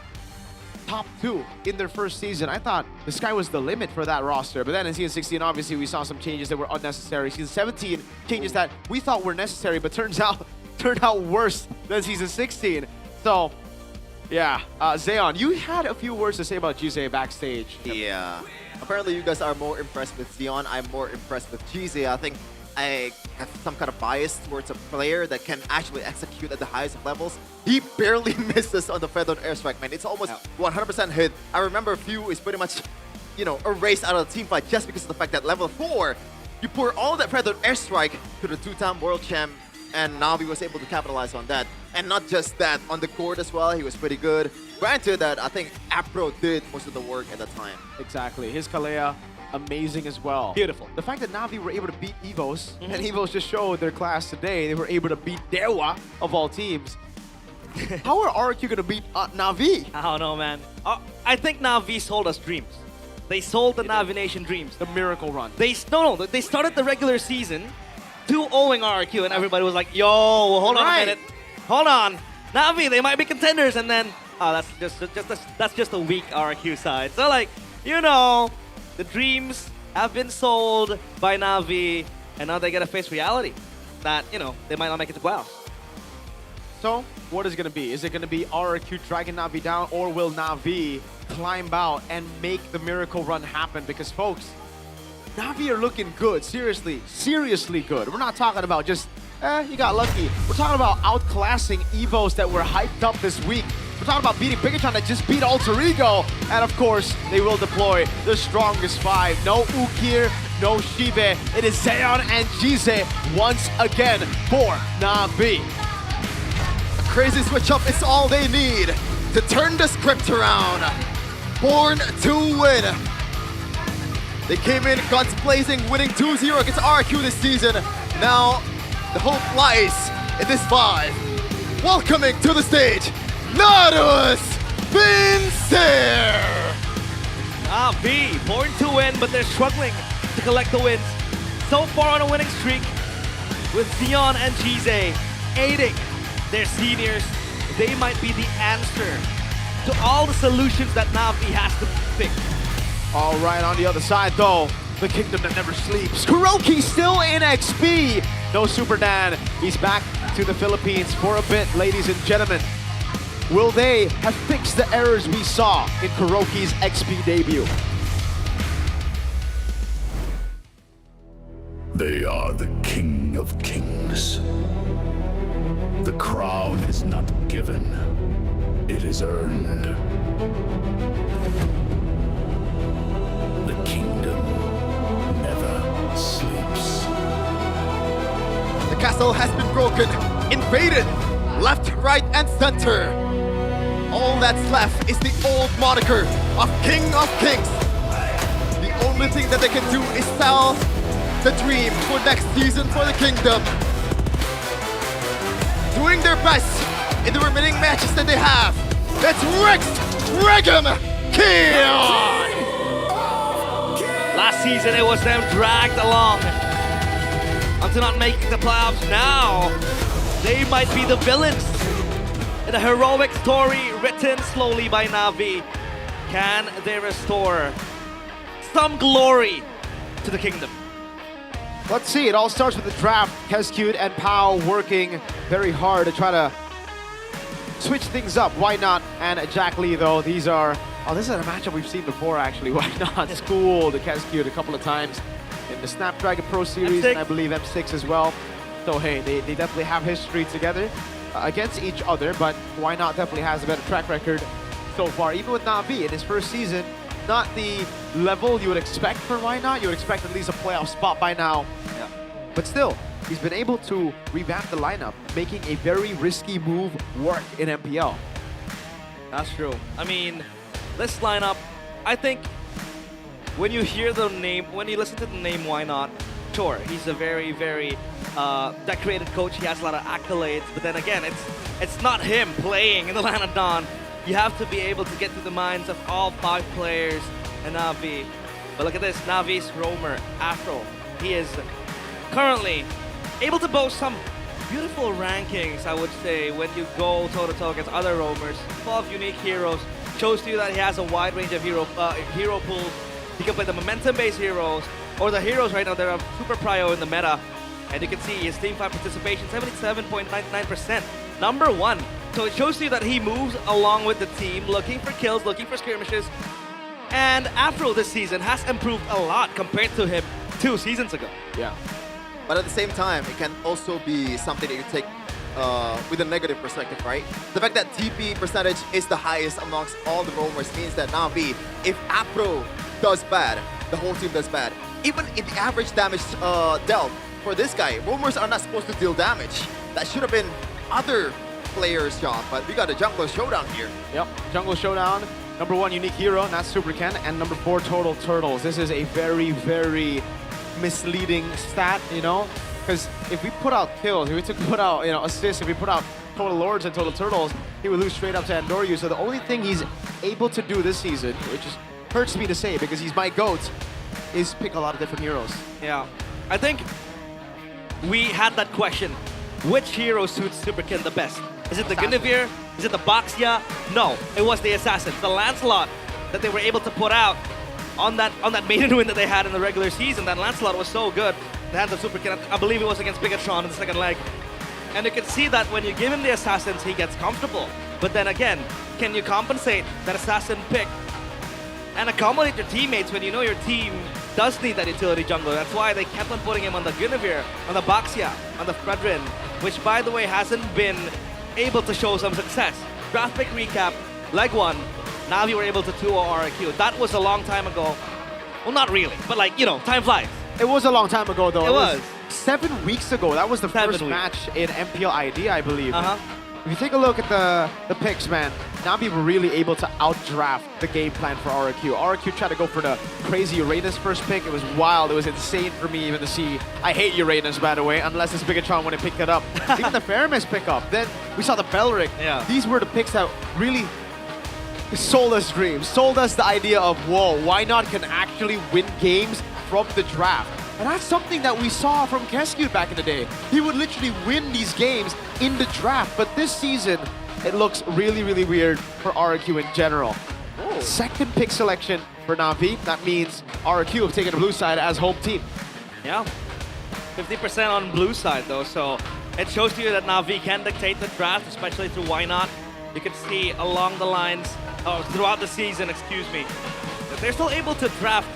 top 2 in their first season. I thought the sky was the limit for that roster. But then in Season 16, obviously, we saw some changes that were unnecessary. Season 17, changes that we thought were necessary, but turned out worse than Season 16. So, yeah. Zeon, you had a few words to say about Gize backstage. Yeah. Apparently, you guys are more impressed with Zeon. I'm more impressed with Gize. I think I have some kind of bias towards a player that can actually execute at the highest of levels. He barely misses on the feathered airstrike, man. It's almost 100% hit. I remember a few is pretty much, you know, erased out of the team fight just because of the fact that level 4, you pour all that feathered airstrike to the 2-time world champ, and Navi was able to capitalize on that. And not just that, on the court as well, he was pretty good. Granted that I think Apro did most of the work at the time. Exactly. His Kalea, amazing as well. Beautiful. The fact that Navi were able to beat Evos, and Evos just showed their class today, they were able to beat Dewa, of all teams. How are RQ going to beat Navi? I don't know, man. I think Navi sold us dreams. They sold the Navi Nation dreams. The miracle run. They started the regular season 2-0ing RQ, and everybody was like, yo, hold on a minute. Hold on. Navi, they might be contenders, and then, that's just a weak RQ side. So, like, you know, the dreams have been sold by Navi, and now they gotta face reality that, you know, they might not make it to playoffs. So, what is it going to be? Is it going to be RQ dragging Navi down, or will Navi climb out and make the miracle run happen? Because, folks, Navi are looking good. Seriously good. We're not talking about just, you got lucky. We're talking about outclassing Evos that were hyped up this week. We're talking about beating Bigatron that just beat Alter Ego. And of course, they will deploy the strongest 5. No Ukir, no Shibe. It is Zeon and Gize once again for Navi. A crazy switch up is all they need to turn the script around. Born to win. They came in guns blazing, winning 2-0 against RQ this season. Now, the hope lies in this 5. Welcoming to the stage, Nautilus Vincere! V, born to win, but they're struggling to collect the wins. So far on a winning streak, with Zion and Jize aiding their seniors, they might be the answer to all the solutions that Navi has to pick. All right, on the other side though, the kingdom that never sleeps. Kuroki still in XP. No Super Dan. He's back to the Philippines for a bit, ladies and gentlemen. Will they have fixed the errors we saw in Kuroki's XP debut? They are the king of kings. The crown is not given, it is earned. The kingdom never sleeps. The castle has been broken, invaded, left, right, and center. All that's left is the old moniker of King of Kings. The only thing that they can do is sell the dream for next season for the kingdom. Doing their best in the remaining matches that they have. It's Rex Dragon Kion! Last season, it was them dragged along until not making the playoffs. Now, they might be the villains in a heroic story written slowly by Navi. Can they restore some glory to the kingdom? Let's see, it all starts with the draft. Kescute and Pau working very hard to try to switch things up. Why not? And Jack Lee, though, these are... Oh, this is a matchup we've seen before, actually. Why not? Schooled Kescute a couple of times in the Snapdragon Pro Series, and I believe M6 as well. So, hey, they definitely have history together against each other, but why not definitely has a better track record so far. Even with Navi in his first season, not the level you would expect for Why Not. You would expect at least a playoff spot by now. Yeah. But still, he's been able to revamp the lineup, making a very risky move work in MPL. That's true. I mean, this lineup, I think when you hear the name, when you listen to the name Why Not, sure, he's a very, very decorated coach. He has a lot of accolades, but then again, it's not him playing in the Land of Dawn. You have to be able to get to the minds of all 5 players in Navi. But look at this, Navi's roamer, Afro. He is currently able to boast some beautiful rankings, I would say, when you go toe-to-toe against other roamers. 12 unique heroes. Shows to you that he has a wide range of hero pools. He can play the momentum-based heroes, or the heroes right now that are super prio in the meta. And you can see his team fight participation, 77.99%. Number 1. So it shows you that he moves along with the team, looking for kills, looking for skirmishes. And Afro this season has improved a lot compared to him 2 seasons ago. Yeah. But at the same time, it can also be something that you take with a negative perspective, right? The fact that TP percentage is the highest amongst all the roamers means that Navi, if Afro does bad, the whole team does bad. Even in the average damage dealt for this guy, roamers are not supposed to deal damage. That should have been other players' job, but we got a Jungle Showdown here. Yep, Jungle Showdown. Number 1 unique hero, and that's Super Ken, and number 4 total turtles. This is a very, very misleading stat, you know? Because if we put out kills, if we put out, assists, if we put out total lords and total turtles, he would lose straight up to Andoryu. So the only thing he's able to do this season, which is hurts me to say because he's my GOAT, is pick a lot of different heroes. Yeah, I think we had that question. Which hero suits Super Ken the best? Is it the Guinevere? Is it the Baxia? No, it was the Assassins, the Lancelot that they were able to put out on that maiden win that they had in the regular season. That Lancelot was so good. The hands of Super Ken, I believe it was against Bigatron in the second leg. And you can see that when you give him the Assassins, he gets comfortable. But then again, can you compensate that Assassin pick and accommodate your teammates when you know your team does need that utility jungler? That's why they kept on putting him on the Guinevere, on the Baxia, on the Fredrin, which by the way hasn't been able to show some success. Draft pick recap, leg 1, Navi were able to 2-0 RRQ. That was a long time ago. Well, not really, but time flies. It was a long time ago, though. It was 7 weeks ago. That was the first match in MPL ID, I believe. If you take a look at the picks, man, Navi were really able to outdraft the game plan for RRQ. RRQ tried to go for the crazy Uranus first pick. It was wild. It was insane for me even to see. I hate Uranus, by the way, unless it's Bigatron when it picked it up. Even the Faramis pick up. Then we saw the Belric. Yeah. These were the picks that really sold us dreams, sold us the idea of, whoa, why not can actually win games from the draft. And that's something that we saw from Kescue back in the day. He would literally win these games in the draft, but this season, it looks really, really weird for RQ in general. Second pick selection for Na'Vi. That means RQ have taken the blue side as home team. Yeah, 50% on blue side though, so it shows you that Na'Vi can dictate the draft, especially through Why Not. You can see along the lines, throughout the season, excuse me, that they're still able to draft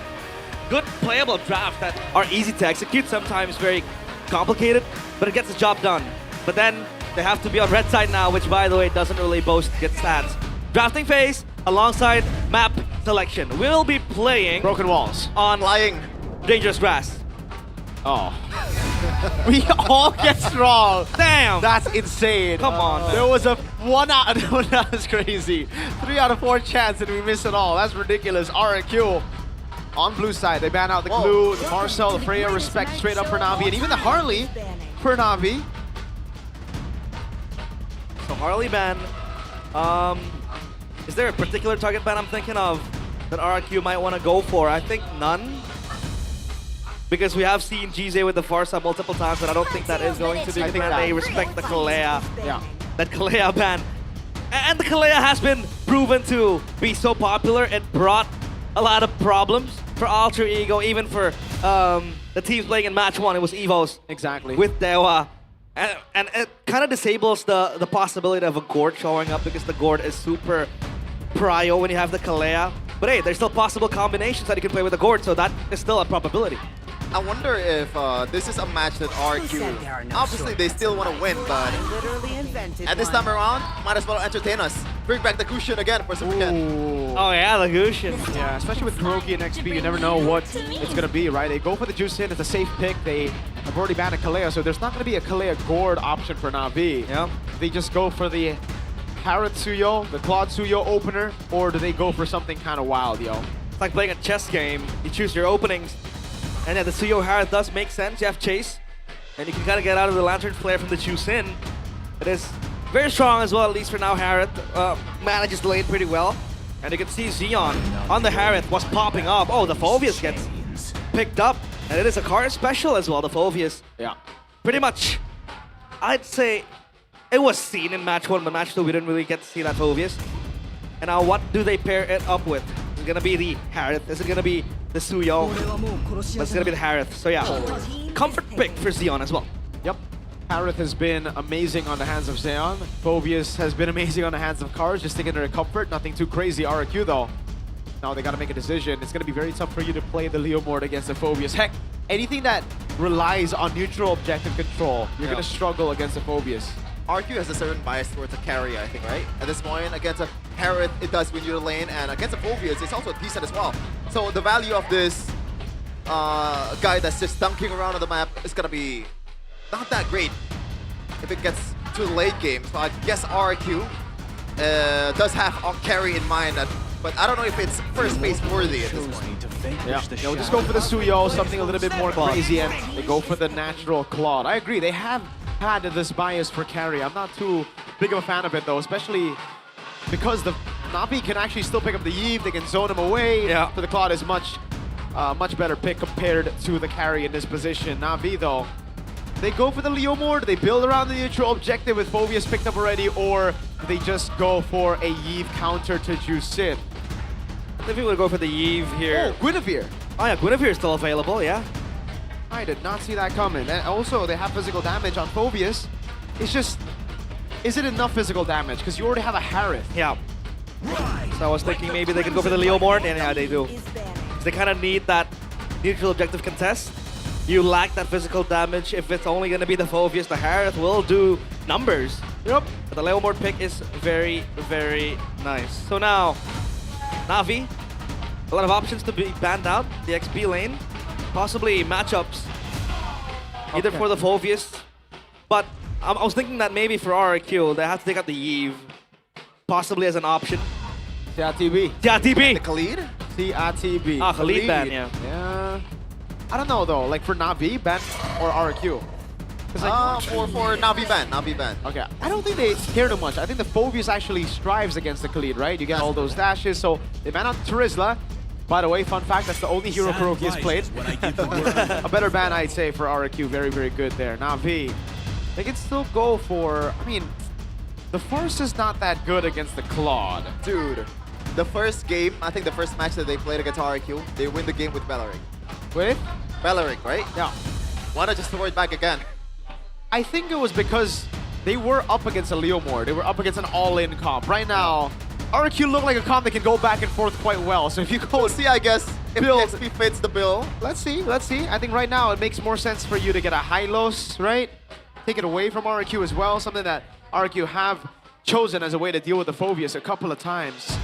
good playable drafts that are easy to execute, sometimes very complicated, but it gets the job done. But then they have to be on red side now, which by the way doesn't really boast good stats. Drafting phase alongside map selection. We'll be playing Broken Walls on lying dangerous grass. Oh. We all get wrong. Damn. That's insane. Come on, man. There was a that was crazy. 3 out of 4 chance and we miss it all. That's ridiculous. RQ on blue side. They ban out the Glue, the Marcel, the Freya respect straight up for Na'Vi, and even the Harley for Na'Vi. So Harley ban. Is there a particular target ban I'm thinking of that RQ might want to go for? I think none. Because we have seen GZ with the Farsa multiple times, but I don't think that is going to be because they respect the Kalea. Yeah. That Kalea ban. And the Kalea has been proven to be so popular, it brought a lot of problems for Alter Ego, even for the teams playing in match 1. It was Evos. Exactly. With Dewa. And it kind of disables the possibility of a Gord showing up because the Gord is super prio when you have the Kalea. But hey, there's still possible combinations that you can play with the Gord, so that is still a probability. I wonder if this is a match that RQ, obviously they still want to win, but at this time around, might as well entertain us. Bring back the Gushin again for some weekend. Oh yeah, the Gushin. Yeah, especially with Kuroki and XP, you never know what it's going to be, right? They go for the Juicin, it's a safe pick. They have already banned a Kalea, so there's not going to be a Kalea Gord option for Na'Vi. Yeah. They just go for the Harith Suyo, the Claude Suyo opener, or do they go for something kind of wild, yo? It's like playing a chess game. You choose your openings. And yeah, the Suyo Harith does make sense. You have Chase, and you can kind of get out of the Lantern Flare from the Juicin. It is very strong as well, at least for now. Harith manages the lane pretty well. And you can see Xeon on the Harith was popping up. Oh, the Phoveus gets picked up. And it is a card special as well, the Phoveus. Yeah. Pretty much, I'd say it was seen in match 1, but match 2 we didn't really get to see that Phoveus. And now what do they pair it up with? Is it going to be the Harith? Is it going to be the Suyo? But it's going to be the Harith. So yeah, comfort pick for Xeon as well. Yep. Harith has been amazing on the hands of Xeon. Phoveus has been amazing on the hands of Cars, just sticking to their comfort. Nothing too crazy. RQ though. Now they got to make a decision. It's going to be very tough for you to play the Leomord against the Phoveus. Heck, anything that relies on neutral objective control, you're going to struggle against the Phoveus. RQ has a certain bias towards a carry, I think, right? At this point, against a Harith, it does win you the lane, and against a Phoveus, it's also decent as well. So the value of this guy that's just dunking around on the map is gonna be not that great if it gets to the late game. So I guess RQ does have a carry in mind, but I don't know if it's first base worthy at this point. Yeah, we'll just go for the Suyo, something a little bit more crazy, and they go for the natural Claude. I agree, they have had this bias for carry. I'm not too big of a fan of it though, especially because the Na'Vi can actually still pick up the Yve, they can zone him away. Yeah. So the Claude is much better pick compared to the carry in this position. Na'Vi though, they go for the Leomord, they build around the neutral objective with Phoveus picked up already, or they just go for a Yve counter to Juicin. I think we would go for the Yve here. Oh, Guinevere. Oh yeah, Guinevere is still available, yeah. I did not see that coming. And also, they have physical damage on Phoveus. It's just, is it enough physical damage? Because you already have a Harith. Yeah. So I was thinking maybe they could go for the Leomord, and yeah, they do. They kind of need that neutral objective contest. You lack that physical damage. If it's only going to be the Phoveus, the Harith will do numbers. Yep. But the Leomord pick is very, very nice. So now, Na'Vi, a lot of options to be banned out. The XP lane. Possibly matchups, either for the Phoveus, but I was thinking that maybe for RRQ, they have to take out the Yve, possibly as an option. CRTB. CRTB! The Khalid? CRTB. Ah, Khalid ban, yeah. Yeah. I don't know though, like for Na'Vi, ban or RQ? For Navi ban. Okay, I don't think they care too much. I think the Phobius actually strives against the Khalid, right? You get all those dashes, so they ban out Terizla. By the way, fun fact, that's the only hero Kuroki has played. A better ban, I'd say, for RQ. Very, very good there. Navi, they can still go for... I mean, the Force is not that good against the Claude. Dude, the first game, I think the first match that they played against RQ, they win the game with Beleric. With? Beleric, right? Yeah. Why not just throw it back again? I think it was because they were up against a Leomord. They were up against an all-in comp. Right now, RQ look like a comp that can go back and forth quite well. So if you go... We'll see, I guess, if XP fits the bill. Let's see. I think right now it makes more sense for you to get a Hylos, right? Take it away from RQ as well. Something that RQ have chosen as a way to deal with the Phobius a couple of times.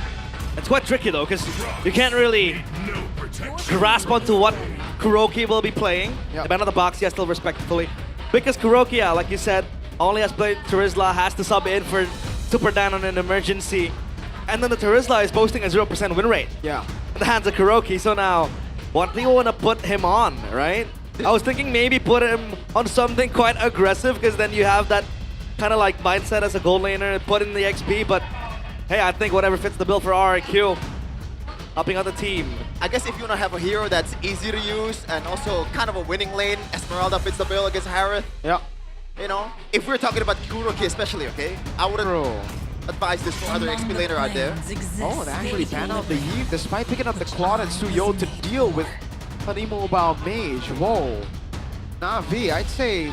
It's quite tricky though, because you can't really grasp onto what Kuroki will be playing. Yep. The ban of the box, yeah, still respectfully. Because Kuroki, yeah, like you said, only has played Terizla, has to sub in for Super Dan on an emergency. And then the Terizla is boasting a 0% win rate. Yeah. In the hands of Kuroki, so now, what do you want to put him on, right? I was thinking maybe put him on something quite aggressive, because then you have that kind of like mindset as a gold laner, put in the XP, but hey, I think whatever fits the bill for RQ, helping out the team. I guess if you want to have a hero that's easy to use and also kind of a winning lane, Esmeralda fits the bill against Harith. Yeah. You know, if we're talking about Kuroki especially, okay? I wouldn't advise this for other XP laner out there. Oh, they actually ban out the Eve despite picking up the Claude and Suyo to deal with an immobile mage. Whoa. Navi, I'd say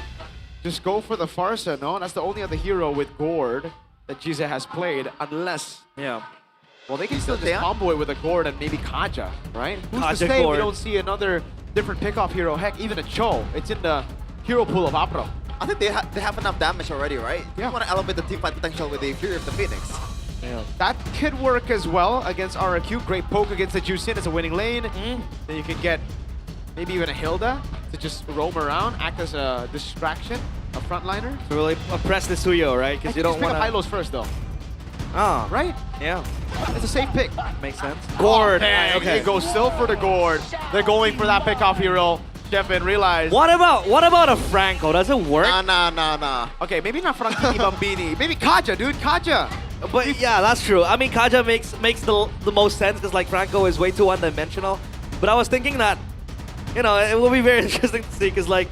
just go for the Farsa, no? That's the only other hero with Gord that Jize has played, unless... Yeah. Well, they can still just combo it with a Gord and maybe Kaja, right? Who's Kaja to say Gord. we don't see another different pickoff hero? Heck, even a Cho. It's in the hero pool of Apro. I think they have enough damage already, right? Yeah. You want to elevate the teamfight potential with the Fury of the Phoenix. Yeah. That could work as well against RQ. Great poke against the Juicin as a winning lane. Then you can get maybe even a Hilda to just roam around, act as a distraction, a frontliner. To really oppress the Suyo, right? Because you don't want to... pick up Hylos first, though. Ah. Right? Yeah. It's a safe pick. Makes sense. Gord. Okay, they go still for the Gord. They're going for that pickoff hero. Jeffin realized. What about a Franco? Does it work? Nah. Okay, maybe not Frankie Bambini. Maybe Kaja, dude. Kaja. But yeah, that's true. I mean, Kaja makes the most sense because like Franco is way too one-dimensional. But I was thinking that, you know, it will be very interesting to see because like,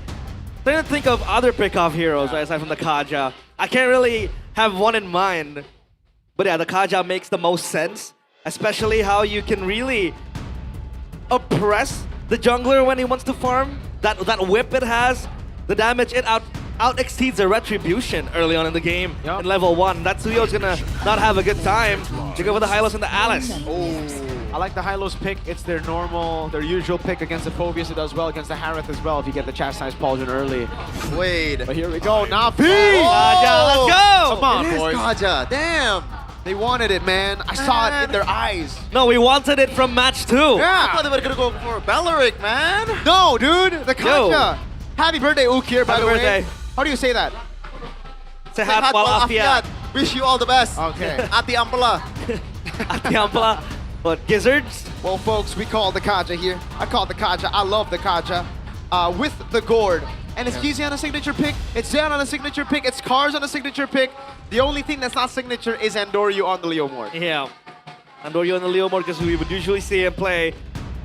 trying to think of other pickoff heroes right, aside from the Kaja. I can't really have one in mind. But yeah, the Kaja makes the most sense, especially how you can really oppress the jungler when he wants to farm. That whip it has, the damage it out exceeds the retribution early on in the game in level 1. That Suyo's gonna not have a good time to go with the Hylos and the Alice. I like the Hylos pick. It's their usual pick against the Phobius. It does well against the Harith as well if you get the Chastised Pauldron early. Wait. But here we go, Navi! Kaja, let's go! Come on, it boys. Kaja, damn! They wanted it, man. I saw it in their eyes. No, we wanted it from match 2. Yeah. I thought they were gonna go for Beleric, man. No, dude. The Kaja. Happy birthday, Ukir, by the way. How do you say that? Sehat walafiat. Wish you all the best. Okay. Ati Ampala. Ati Ampala. What, gizzards? Well, folks, we call the Kaja here. I call the Kaja. I love the Kaja. With the Gord. And it's Gizi on a signature pick. It's Zen on a signature pick. It's Cars on a signature pick. The only thing that's not signature is Andoryu on the Leomord. Yeah. Andoryu on the Leomord because we would usually see him play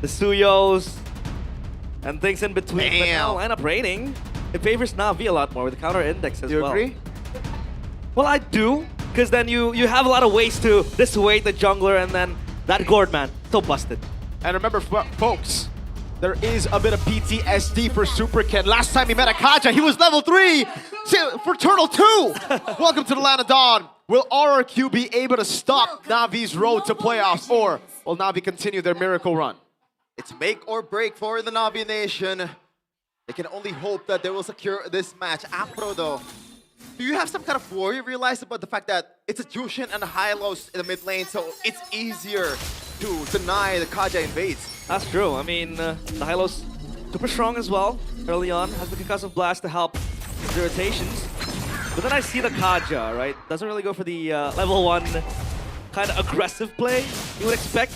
the Suyos and things in between. But now lineup rating, it favors Navi a lot more with the counter index as well. Do you agree? Well, I do. Because then you have a lot of ways to dissuade the jungler and then that Gord, man, so busted. And remember, folks, there is a bit of PTSD for Super Ken. Last time he met a Kaja, he was level 3 for Turtle 2. Welcome to the Land of Dawn. Will RRQ be able to stop Navi's road to playoffs, or will Navi continue their miracle run? It's make or break for the Navi Nation. They can only hope that they will secure this match. Apro, though, do you have some kind of worry realized about the fact that it's a Jushin and a Hylos in the mid lane, so it's easier to deny the Kaja invades? That's true. I mean, the Hylos super strong as well early on. Has the Concussive Blast to help the rotations. But then I see the Kaja, right? Doesn't really go for the level 1 kind of aggressive play you would expect.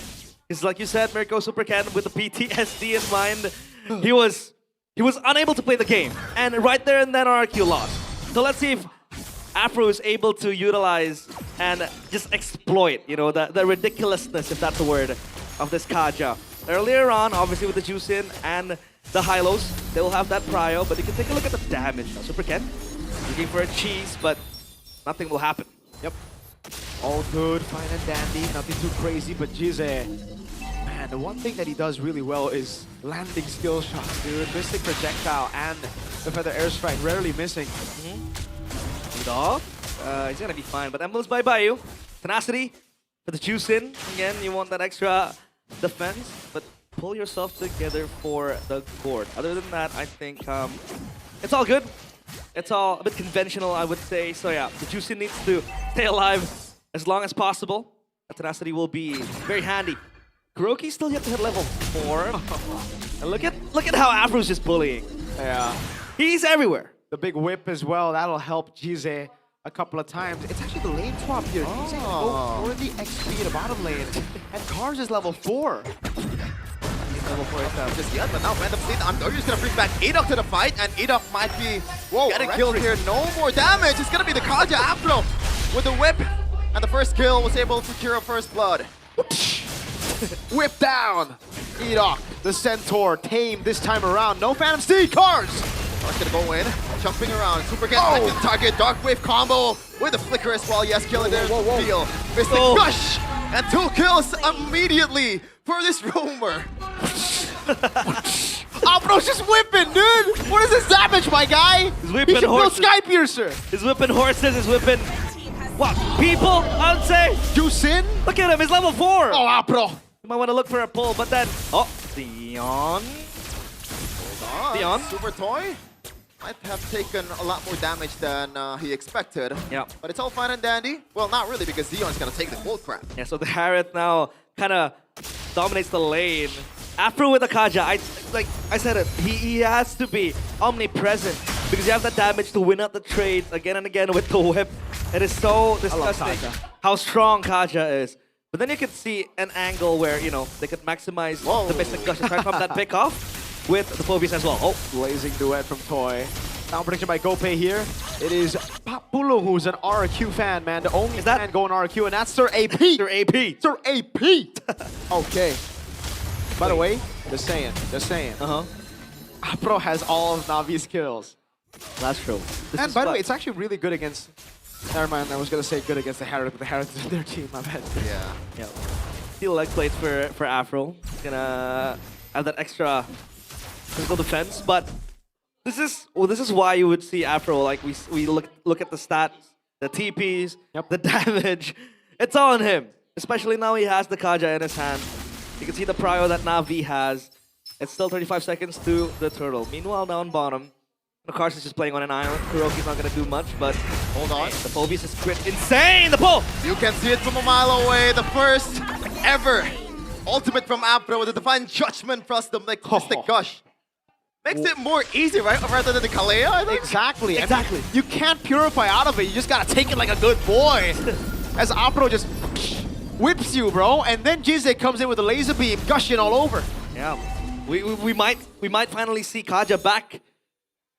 Because like you said, Mirko Super Ken with the PTSD in mind, he was he was unable to play the game. And right there and then RRQ lost. So let's see if Afro is able to utilize and just exploit, you know, the ridiculousness, if that's the word, of this Kaja. Earlier on, obviously with the juice in and the high-lows, they will have that prio, but you can take a look at the damage. Now, Super Ken looking for a cheese, but nothing will happen. Yep. All good, fine and dandy, nothing too crazy, but Jize, man, the one thing that he does really well is landing skill shots, dude. Mystic Projectile and the Feather Airstrike rarely missing. Dog, he's gonna be fine, but Emblem's bye-bye you. Tenacity for the juice in. Again, you want that extra defense, but pull yourself together for the court. Other than that, I think it's all good. It's all a bit conventional, I would say. So yeah, the juice in needs to stay alive as long as possible. Tenacity will be very handy. Kuroki's still yet to hit level 4. And look at how Afro's just bullying. Yeah. He's everywhere. The big whip as well, that'll help Jize a couple of times. It's actually the lane swap here. Jize can go for the XP to bottom lane. And Cars is level 4. Level 4 is just yet, but now random fleet. Andorio's gonna bring back Edok to the fight, and Edok might be getting killed here. No more damage. It's gonna be the Kaja Afro with the whip. And the first kill was able to secure a first blood. Whip down! Edok, the Centaur, tamed this time around. No Phantom Steed, Cars! Cars gonna go in, jumping around. Super gets second target, Dark Wave combo with the flicker as well. Yes, killing their deal. Mystic Rush! And 2 kills immediately for this roamer. Afro's just whipping, dude! What is this damage, my guy? He's whipping he should horses. build Sky Piercer. He's whipping horses, he's whipping... What? People, I would say. Juice in? Look at him, he's level 4. Oh, Afro. You might want to look for a pull, but then... Oh, Dion. Hold on. Dion. Super Toy might have taken a lot more damage than he expected. Yeah. But it's all fine and dandy. Well, not really, because Dion's gonna take the gold crap. Yeah, so the Harith now kind of dominates the lane. Afro with the Kaja, like I said it, he has to be omnipresent because you have the damage to win out the trades again and again with the whip. It is so disgusting how strong Kaja is. But then you can see an angle where, you know, they could maximize the Mystic Gush and try from that pick off with the Phobius as well. Oh, blazing duet from Toy. Down prediction by Gopay here. It is Papulo who's an RQ fan, man. The only fan going RQ, and that's Sir AP. Sir AP. Sir AP. Okay. By the way, just saying. Afro has all of Navi's kills. That's true. And by the way, it's actually really good against... Never mind, I was going to say good against the Harith, but the Harith is their team, my bad. Yeah. Steal leg plates for Afro. Gonna have that extra physical defense, but this is why you would see Afro, like we look at the stats, the TPs, the damage. It's all on him. Especially now he has the Kaja in his hand. You can see the prio that Navi has. It's still 35 seconds to the turtle. Meanwhile, down bottom, Carson is just playing on an island. Kuroki's not gonna do much, but hold on. The Phobius is crit insane. The pull. You can see it from a mile away. The first ever ultimate from Afro with the Divine Judgment plus the Mystic Gush. Makes it more easy, right? Rather than the Kalea, I think. Exactly. You can't purify out of it. You just gotta take it like a good boy. As Afro just whips you, bro, and then Jize comes in with a laser beam, gushing all over. Yeah, we might finally see Kaja back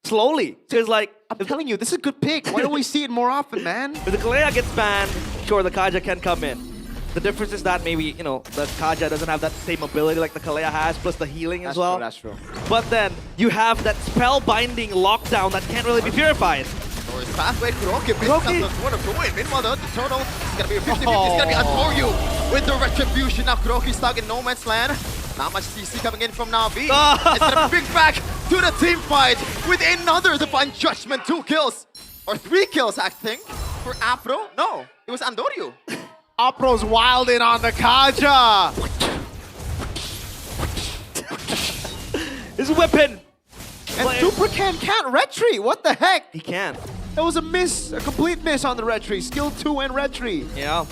slowly. Because like I'm telling you, this is a good pick. Why don't we see it more often, man? If the Kalea gets banned, sure, the Kaja can come in. The difference is that maybe, you know, the Kaja doesn't have that same ability like the Kalea has, plus the healing as well. That's true. But then you have that spell-binding lockdown that can't really be purified. Or his pathway, Kuroki picks up the corner to win. Meanwhile, the turtle is gonna be a 50-50. It's gonna be Antoryu with the retribution. Now Kuroki stuck in no man's land. Not much CC coming in from Navi. It's gonna bring back to the team fight with another Divine Judgment. 2 kills. Or 3 kills, I think, for Afro. No, it was Andoryu. Afro's wilding on the Kaja. His weapon. And Super can't retreat. What the heck? He can. That was a complete miss on the retreat. Skill 2 and retreat. Yeah.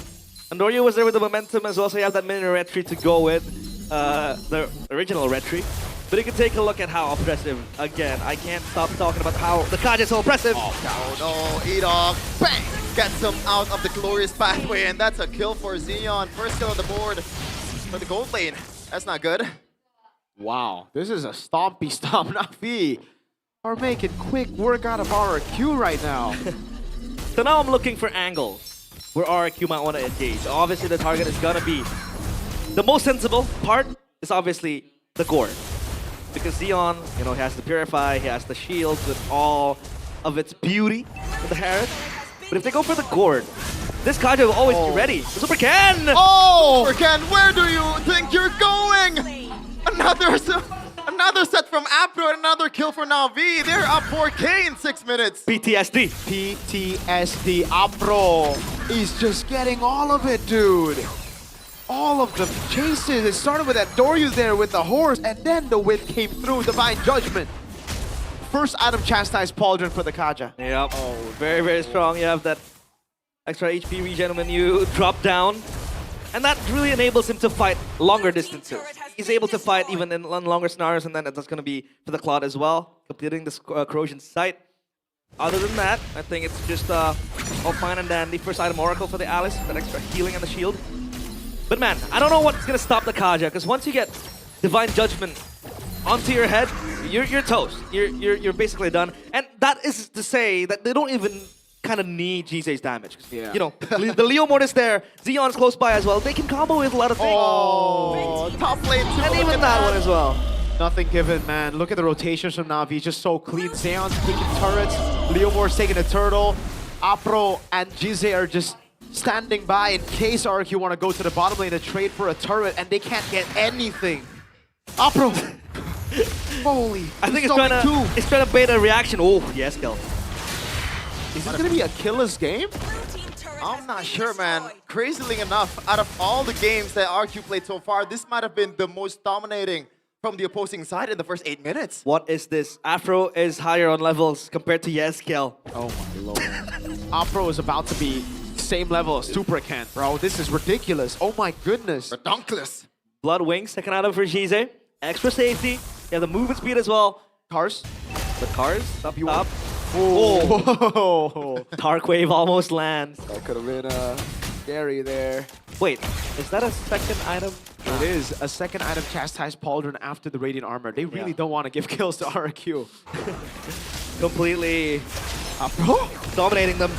Andoryu was there with the momentum as well, so you have that mini retreat to go with. The original retreat. But you can take a look at how oppressive, again, I can't stop talking about how the Kaja is so oppressive. Oh no, Edok, bang! Gets him out of the glorious pathway, and that's a kill for Xeon. First kill on the board for the gold lane. That's not good. Wow, this is a stompy stomp. Navi are making quick work out of RQ right now. So now I'm looking for angles where RQ might want to engage. Obviously, the target is gonna be the most sensible part is obviously the Gord, because Xeon, he has the Purify, he has the shield with all of its beauty with the Harris. But if they go for the Gord, this Kaja will always be ready. The Super Ken! Oh! Super Ken, where do you think you're going? Another set from Apro and another kill for Na'Vi. They're up 4K in 6 minutes. PTSD. PTSD. Apro is just getting all of it, dude. All of the chases. It started with that Doryu there with the horse, and then the whip came through. Divine Judgment. First item chastised Pauldron for the Kaja. Yep. Oh, very, very strong. You have that extra HP regen when you drop down. And that really enables him to fight longer distances. He's able to fight even in longer scenarios, and then that's going to be for the Cloud as well, completing this corrosion site. Other than that, I think it's just all fine and dandy. First item Oracle for the Alice, that extra healing on the shield. But man, I don't know what's going to stop the Kaja, because once you get Divine Judgment onto your head, you're toast. You're basically done. And that is to say that they don't even kind of need GZ's damage. Yeah. The Leo Mortis there, Xeon's close by as well. They can combo with a lot of things. Oh, top lane too. And even that one as well. Nothing given, man. Look at the rotations from Na'Vi. Just so clean. Xeon's taking turrets. Leo Mortis taking a turtle. Apro and GZ are just standing by in case RQ want to go to the bottom lane and trade for a turret, and they can't get anything. Apro. Holy. I think it's trying to bait a reaction. Oh, yes, kill. Is this going to be a killer's game? I'm not sure, man. Crazily enough, out of all the games that RQ played so far, this might have been the most dominating from the opposing side in the first 8 minutes. What is this? Afro is higher on levels compared to Yeskel. Oh my lord. Afro is about to be same level as Super Ken, bro. This is ridiculous. Oh my goodness. Redonkulous. Blood Wings, second item for GZ. Extra safety. You have the movement speed as well. Cars. The cars, up. Oh. Dark Wave almost lands. That could have been scary there. Wait, is that a second item? It is a second item chastised Pauldron after the Radiant Armor. They really don't want to give kills to RQ. Completely dominating them.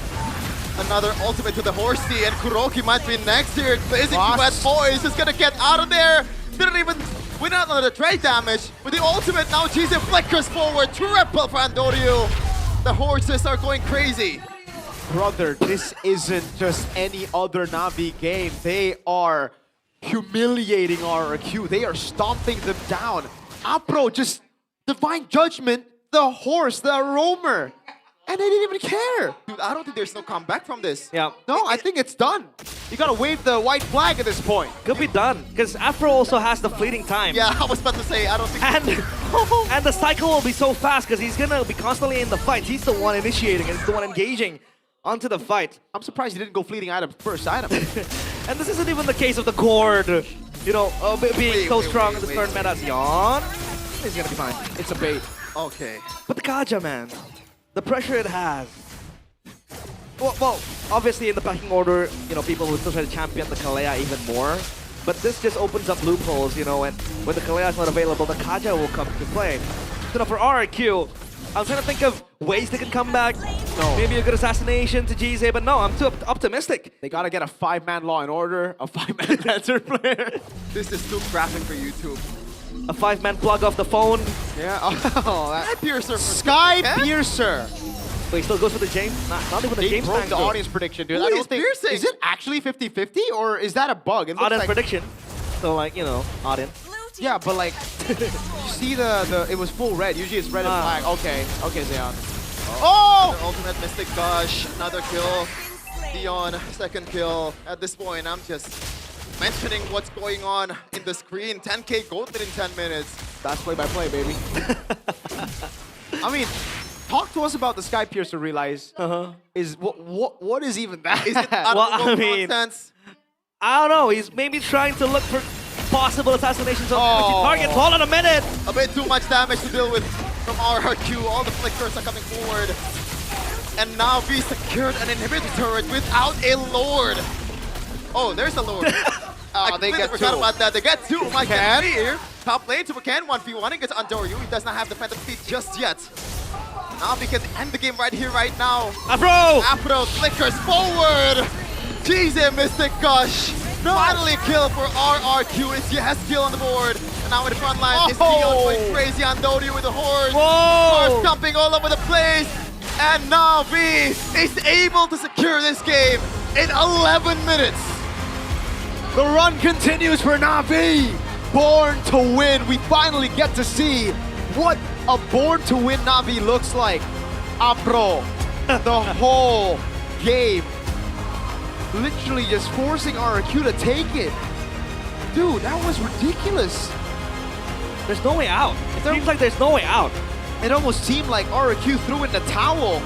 Another ultimate to the horsey, and Kuroki might be next here. Basically, Wet Boys is gonna get out of there. Didn't even win out on the trade damage. With the ultimate, now GZ flickers forward. Triple Fandoryu. The horses are going crazy. Brother, this isn't just any other Na'Vi game. They are humiliating RQ. They are stomping them down. Apro just Divine Judgment, the horse, the roamer. And they didn't even care. Dude, I don't think there's no comeback from this. Yeah. No, I think it's done. You gotta wave the white flag at this point. Could be done, because Afro also has the fleeting time. Yeah, I was about to say, I don't think... And the cycle will be so fast, because he's gonna be constantly in the fight. He's the one initiating, and he's the one engaging onto the fight. I'm surprised he didn't go fleeting item first item. And this isn't even the case of the Gord, being so strong in the current meta. Xeon, he's gonna be fine. It's a bait. Okay. But the Kaja, man. The pressure it has. Well, obviously in the pecking order, people will still try to champion the Kalea even more. But this just opens up loopholes, and when the Kalea is not available, the Kaja will come to play. So now for RQ, I'm trying to think of ways they can come back. No. Maybe a good assassination to GZ, but no, I'm too optimistic. They gotta get a 5-man Law and Order, a 5-man Dancer player. This is too graphic for YouTube. A 5-man plug off the phone. Yeah. Oh, Sky Piercer. Sky Piercer. Wait, still goes for the James? Not even the They James broke tank, the though. audience prediction, dude. Who I don't is think. piercing? Is it actually 50-50 or is that a bug? It looks Audience like prediction. So audience. Yeah, but like, you see it was full red. Usually it's red and black. Okay, Xeon. Oh! Another ultimate Mystic Gush, another kill. Dion, second kill. At this point, I'm just mentioning what's going on in the screen. 10k gold in 10 minutes. That's play-by-play, baby. I mean, talk to us about the Sky Piercer. Realize is what is even that? Is it nonsense? I don't know. He's maybe trying to look for possible assassinations of target. Hold on a minute. A bit too much damage to deal with from RQ. All the flickers are coming forward. And now we secured an inhibitor turret without a Lord. Oh, there's a Lord. I they get forgot two. about that. They get two. My God, here. top lane. Tuber can 1v1 against Andoryu. He does not have defensive speed just yet. Navi can end the game right here, right now. Afro flickers forward. GZ Mystic Gush. Finally a kill for RRQ. It's yes kill on the board. And now in the front line, it's Dion going crazy. Andoryu with the horse. Horse jumping all over the place. And Navi is able to secure this game in 11 minutes. The run continues for Navi. Born to win. We finally get to see what a born to win Navi looks like. Apro, the whole game, literally just forcing RRQ to take it. Dude, that was ridiculous. There's no way out. It seems like there's no way out. It almost seemed like RRQ threw in the towel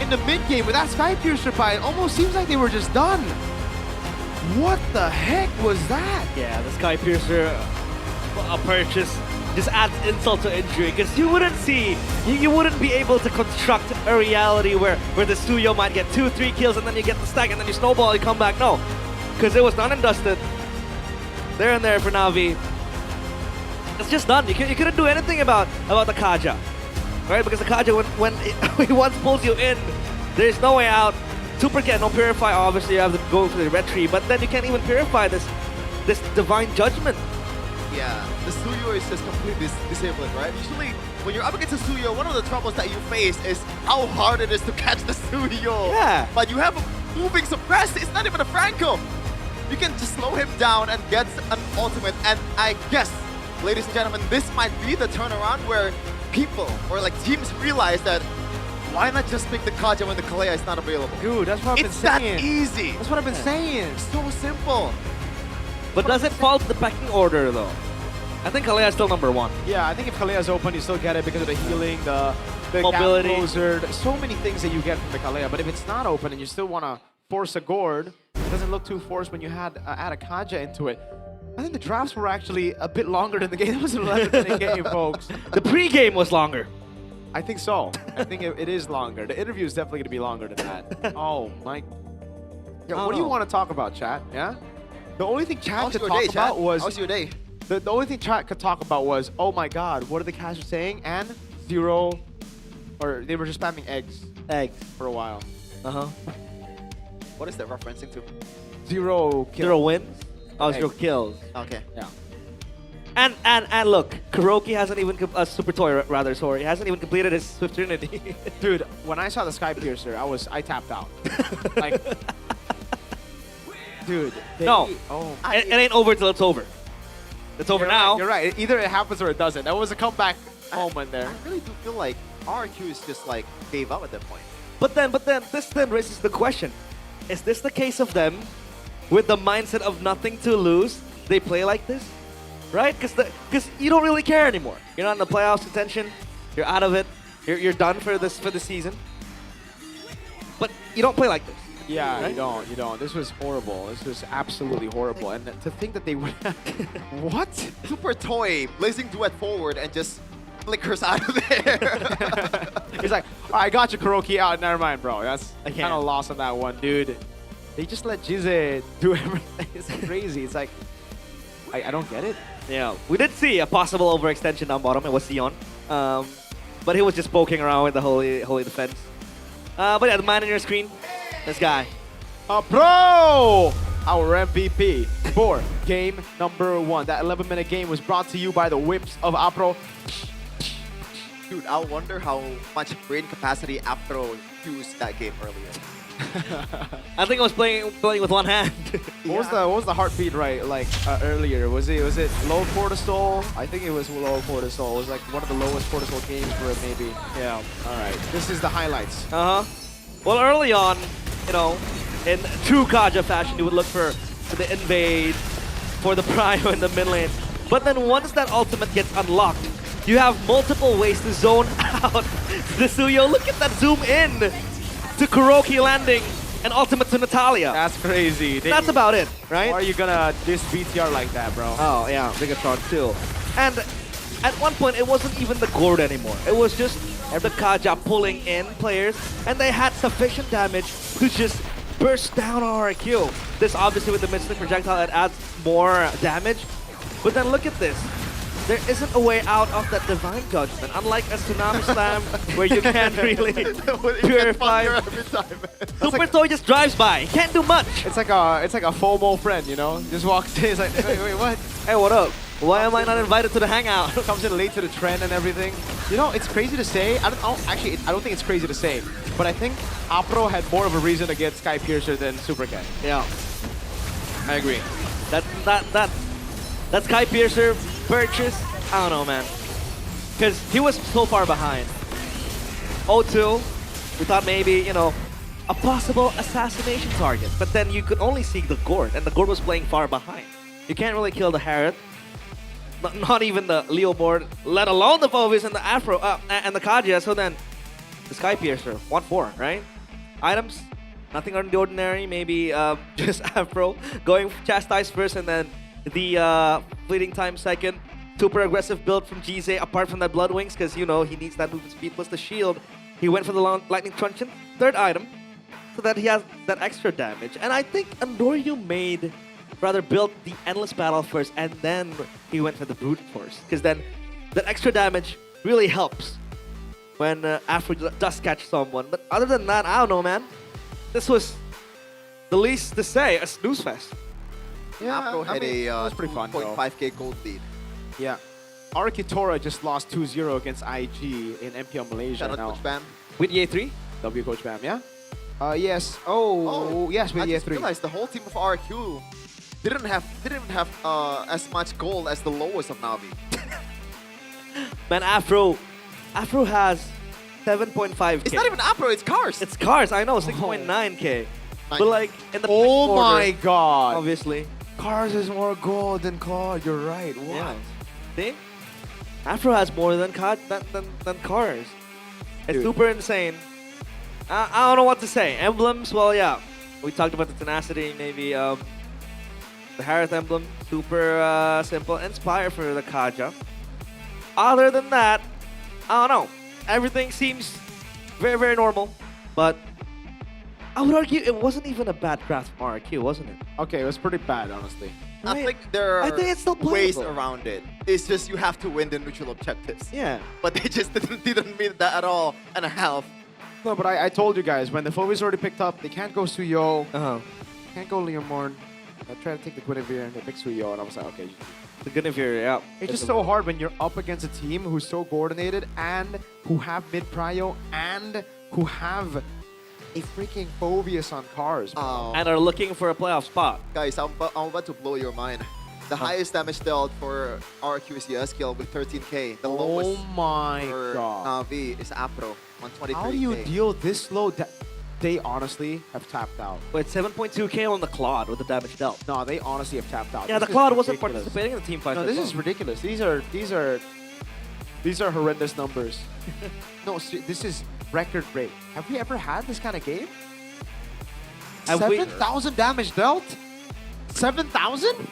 in the mid game with that Skypiercer buy. It almost seems like they were just done. What the heck was that? Yeah, the Skypiercer purchase just adds insult to injury, because you wouldn't see, you wouldn't be able to construct a reality where the Suyo might get 2-3 kills and then you get the stack and then you snowball and you come back. No, because it was done and dusted. There and there for Navi. It's just done. You couldn't do anything about the Kaja, right? Because the Kaja, when he once pulls you in, there's no way out. Super can no purify. Obviously, you have to go for the red tree, but then you can't even purify this divine judgment. Yeah, the Suyo is just completely disabled, right? Usually, when you're up against a Suyo, one of the troubles that you face is how hard it is to catch the Suyo. Yeah. But you have a moving suppress. It's not even a Franco. You can just slow him down and get an ultimate. And I guess, ladies and gentlemen, this might be the turnaround where people or like teams realize that why not just pick the Kaja when the Kalea is not available? Dude, that's what I've been saying. It's that easy. That's what I've been saying. It's so simple. But does it fall to the pecking order, though? I think Kalea is still number one. Yeah, I think if Kalea is open, you still get it because of the healing, the mobility. Gap closer, so many things that you get from the Kalea. But if it's not open and you still want to force a gourd, it doesn't look too forced when you add a Kaja into it. I think the drafts were actually a bit longer than the game. It was an 11-minute game, folks. The pre-game was longer. I think so. I think it is longer. The interview is definitely going to be longer than that. Oh, my. Yeah, what do you want to talk about, chat? Yeah? The only thing chat could talk about was... How's your day? The only thing chat could talk about was, oh my god, what are the casuals saying? And 0... Or they were just spamming eggs. Eggs. For a while. Uh-huh. What is that referencing to? 0 kills. 0 wins? Oh, 0 kills. Okay. Yeah. And look, Kuroki hasn't even Super Toy rather, sorry, he hasn't even completed his Swift Trinity. Dude, when I saw the Skypiercer, I tapped out. Like, dude. No, it ain't over till it's over. It's over now. Right, you're right. Either it happens or it doesn't. That was a comeback moment there. I really do feel like RQ is just like gave up at that point. But then this then raises the question: is this the case of them, with the mindset of nothing to lose? They play like this, right? Because you don't really care anymore. You're not in the playoffs contention. You're out of it. You're done for the season. But you don't play like this. Yeah, right? you don't. This was horrible. This was absolutely horrible. And to think that they would... What? Super Toy blazing duet forward and just flickers out of there. He's like, I got you, Kuroki. Out. Never mind, bro. That's kind of lost on that one, dude. They just let Jize do everything. It's crazy. It's like, I don't get it. Yeah, we did see a possible overextension down bottom. It was Sion. But he was just poking around with the holy defense. But yeah, the man in your screen, this guy. Pro! Our MVP for game number 1. That 11-minute game was brought to you by the whips of Apro. Dude, I wonder how much brain capacity Apro used that game earlier. I think I was playing with one hand. What was the heartbeat earlier? Was it low cortisol? I think it was low cortisol. It was like one of the lowest cortisol games for it, maybe. Yeah. All right. This is the highlights. Well, early on, you know, in true Kaja fashion, you would look for the invade, for the prio in the mid lane. But then once that ultimate gets unlocked, you have multiple ways to zone out the Suyo. Look at that zoom in to Kuroki landing and ultimate to Natalia. That's crazy. That's about it, right? Why are you gonna diss BTR like that, bro? Oh, yeah, Bigatron too. And at one point, it wasn't even the gourd anymore. It was just the Kaja pulling in players, and they had sufficient damage to just burst down RRQ. This obviously with the Mystic Projectile, it adds more damage. But then look at this. there isn't a way out of that divine judgment. Unlike a tsunami slam where you can't really purify. Every time. Super Toy just drives by. He can't do much. It's like a FOMO friend, you know? Just walks in, he's like, wait, what? Hey, what up? Why am I not invited to the hangout? Comes in late to the trend and everything. You know, it's crazy to say. I don't think it's crazy to say. But I think Apro had more of a reason to get Sky Piercer than Super Cat. Yeah, I agree. That Sky Piercer purchase, I don't know, man. Because he was so far behind. 0-2, we thought maybe, you know, a possible assassination target. But then you could only see the Gord, and the Gord was playing far behind. You can't really kill the Harriet. Not even the Leo board, let alone the Fovis and the Afro and the Kaja. So then the Sky Piercer, 1-4, right? Items, nothing out of the ordinary. Maybe just Afro going Chastise first, and then the fleeting time second. Super aggressive build from GZ apart from that Blood Wings, because you know he needs that movement speed plus the shield. He went for the Lightning Truncheon, third item, so that he has that extra damage. And I think Andoryu built the Endless Battle first, and then he went for the Brute Force. Because then that extra damage really helps when Afro does catch someone. But other than that, I don't know, man. This was the least to say, a snooze fest. Yeah, Apro had it was pretty fun, 1.5k gold lead. Yeah. Arakitora just lost 2-0 against IG in MPL Malaysia. Shout out now. Coach Bam. With EA3? W Coach Bam, yeah? Yes. Yes, with I just EA3. realized the whole team of RQ didn't have as much gold as the lowest of Navi. Man, Afro has 7.5k. It's not even Apro, it's Cars. It's Cars, I know, 6.9k. But like in the Oh order, my god. obviously. Cars is more gold than Claude. You're right. What? Yeah. See? Afro has more than Cars. It's super insane. I don't know what to say. Emblems, well, yeah. We talked about the tenacity, maybe the Harith emblem, super simple. Inspire for the Kaja. Other than that, I don't know. Everything seems very, very normal. But I would argue it wasn't even a bad craft from RQ, wasn't it? Okay, it was pretty bad, honestly. I think there are it's still ways playable. around it. It's just you have to win the neutral objectives. Yeah. But they just didn't mean that at all and a half. No, but I told you guys, when the Fovi's already picked up, they can't go Suyo. Can't go Leomorn. I tried to take the Guinevere and they picked Suyo, and I was like, okay. The Guinevere, yeah. It's just so hard when you're up against a team who's so coordinated and who have mid-prio and who have a freaking Phobius on Cars. And are looking for a playoff spot. Guys, I'm about to blow your mind. The highest damage dealt for RQ is the skill with 13k. The lowest for Navi is Apro, 123k. How do you deal this low? They honestly have tapped out. With 7.2k on the Claude with the damage dealt. No, they honestly have tapped out. Yeah, This the is Claude wasn't ridiculous. participating in the team fight. No, this is ridiculous. These are horrendous numbers. No, this is record break. Have we ever had this kind of game? 7,000 damage dealt? 7,000?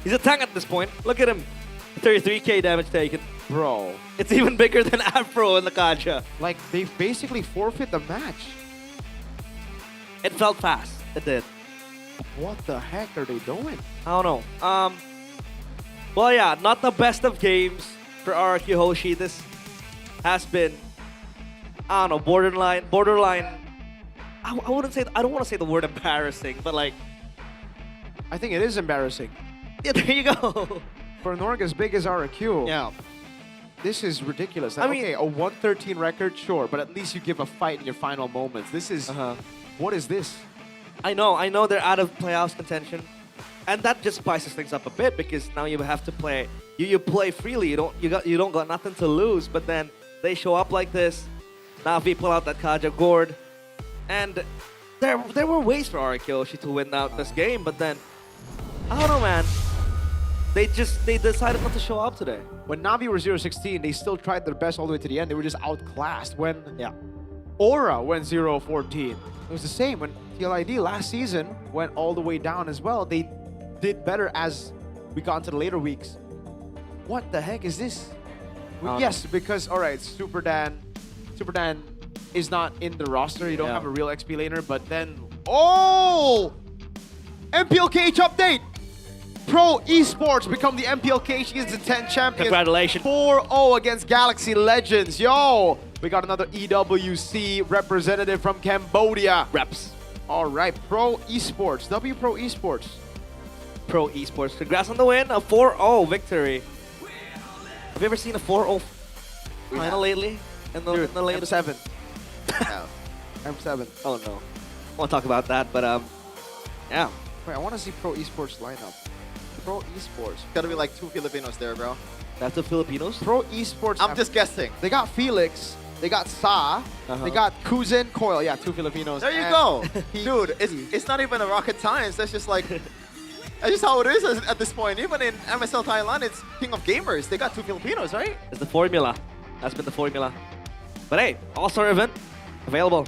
He's a tank at this point. Look at him. 33k damage taken. Bro. It's even bigger than Afro in the Kaja. Like, they basically forfeit the match. It felt fast. It did. What the heck are they doing? I don't know. Well, yeah, not the best of games for RQ Hoshi. This has been, I don't know, borderline. I wouldn't say, I don't want to say the word embarrassing, but like. I think it is embarrassing. Yeah, there you go. For an org as big as RQ. Yeah. This is ridiculous. I mean, okay, a 113 record, sure, but at least you give a fight in your final moments. This is, what is this? I know they're out of playoffs contention. And that just spices things up a bit because now you have to play. You play freely. You don't got nothing to lose. But then they show up like this. Navi pull out that Kaja Gord, and there were ways for RQ to win out this game. But then I don't know, man. They decided not to show up today. When Navi were 0-16, they still tried their best all the way to the end. They were just outclassed. When Aura went 0-14, it was the same. When TLID last season went all the way down as well, they did better as we got into the later weeks. What the heck is this? Well, yes, because, all right, Super Dan is not in the roster. You don't have a real XP laner, but then... Oh! MPL KH update! Pro Esports become the MPLK Season 10 champions. Congratulations. 4-0 against Galaxy Legends. Yo, we got another EWC representative from Cambodia. Reps. All right, Pro Esports. W Pro Esports. Pro Esports. Congrats on the win. A 4-0 victory. Have you ever seen a 4-0 final lately? In the latest M7. M7. Oh no. I won't talk about that, but yeah. Wait, I want to see Pro Esports lineup. Pro Esports. Gotta be like 2 Filipinos there, bro. That's the Filipinos? Pro Esports. I'm just guessing. They got Felix. They got Sa. They got Kuzin, Coil. Yeah, 2 Filipinos. There you go. Dude, it's not even a rocket science. That's just like, that's just how it is at this point. Even in MSL Thailand, it's King of Gamers. They got 2 Filipinos, right? It's the formula. That's been the formula. But hey, All-Star event available.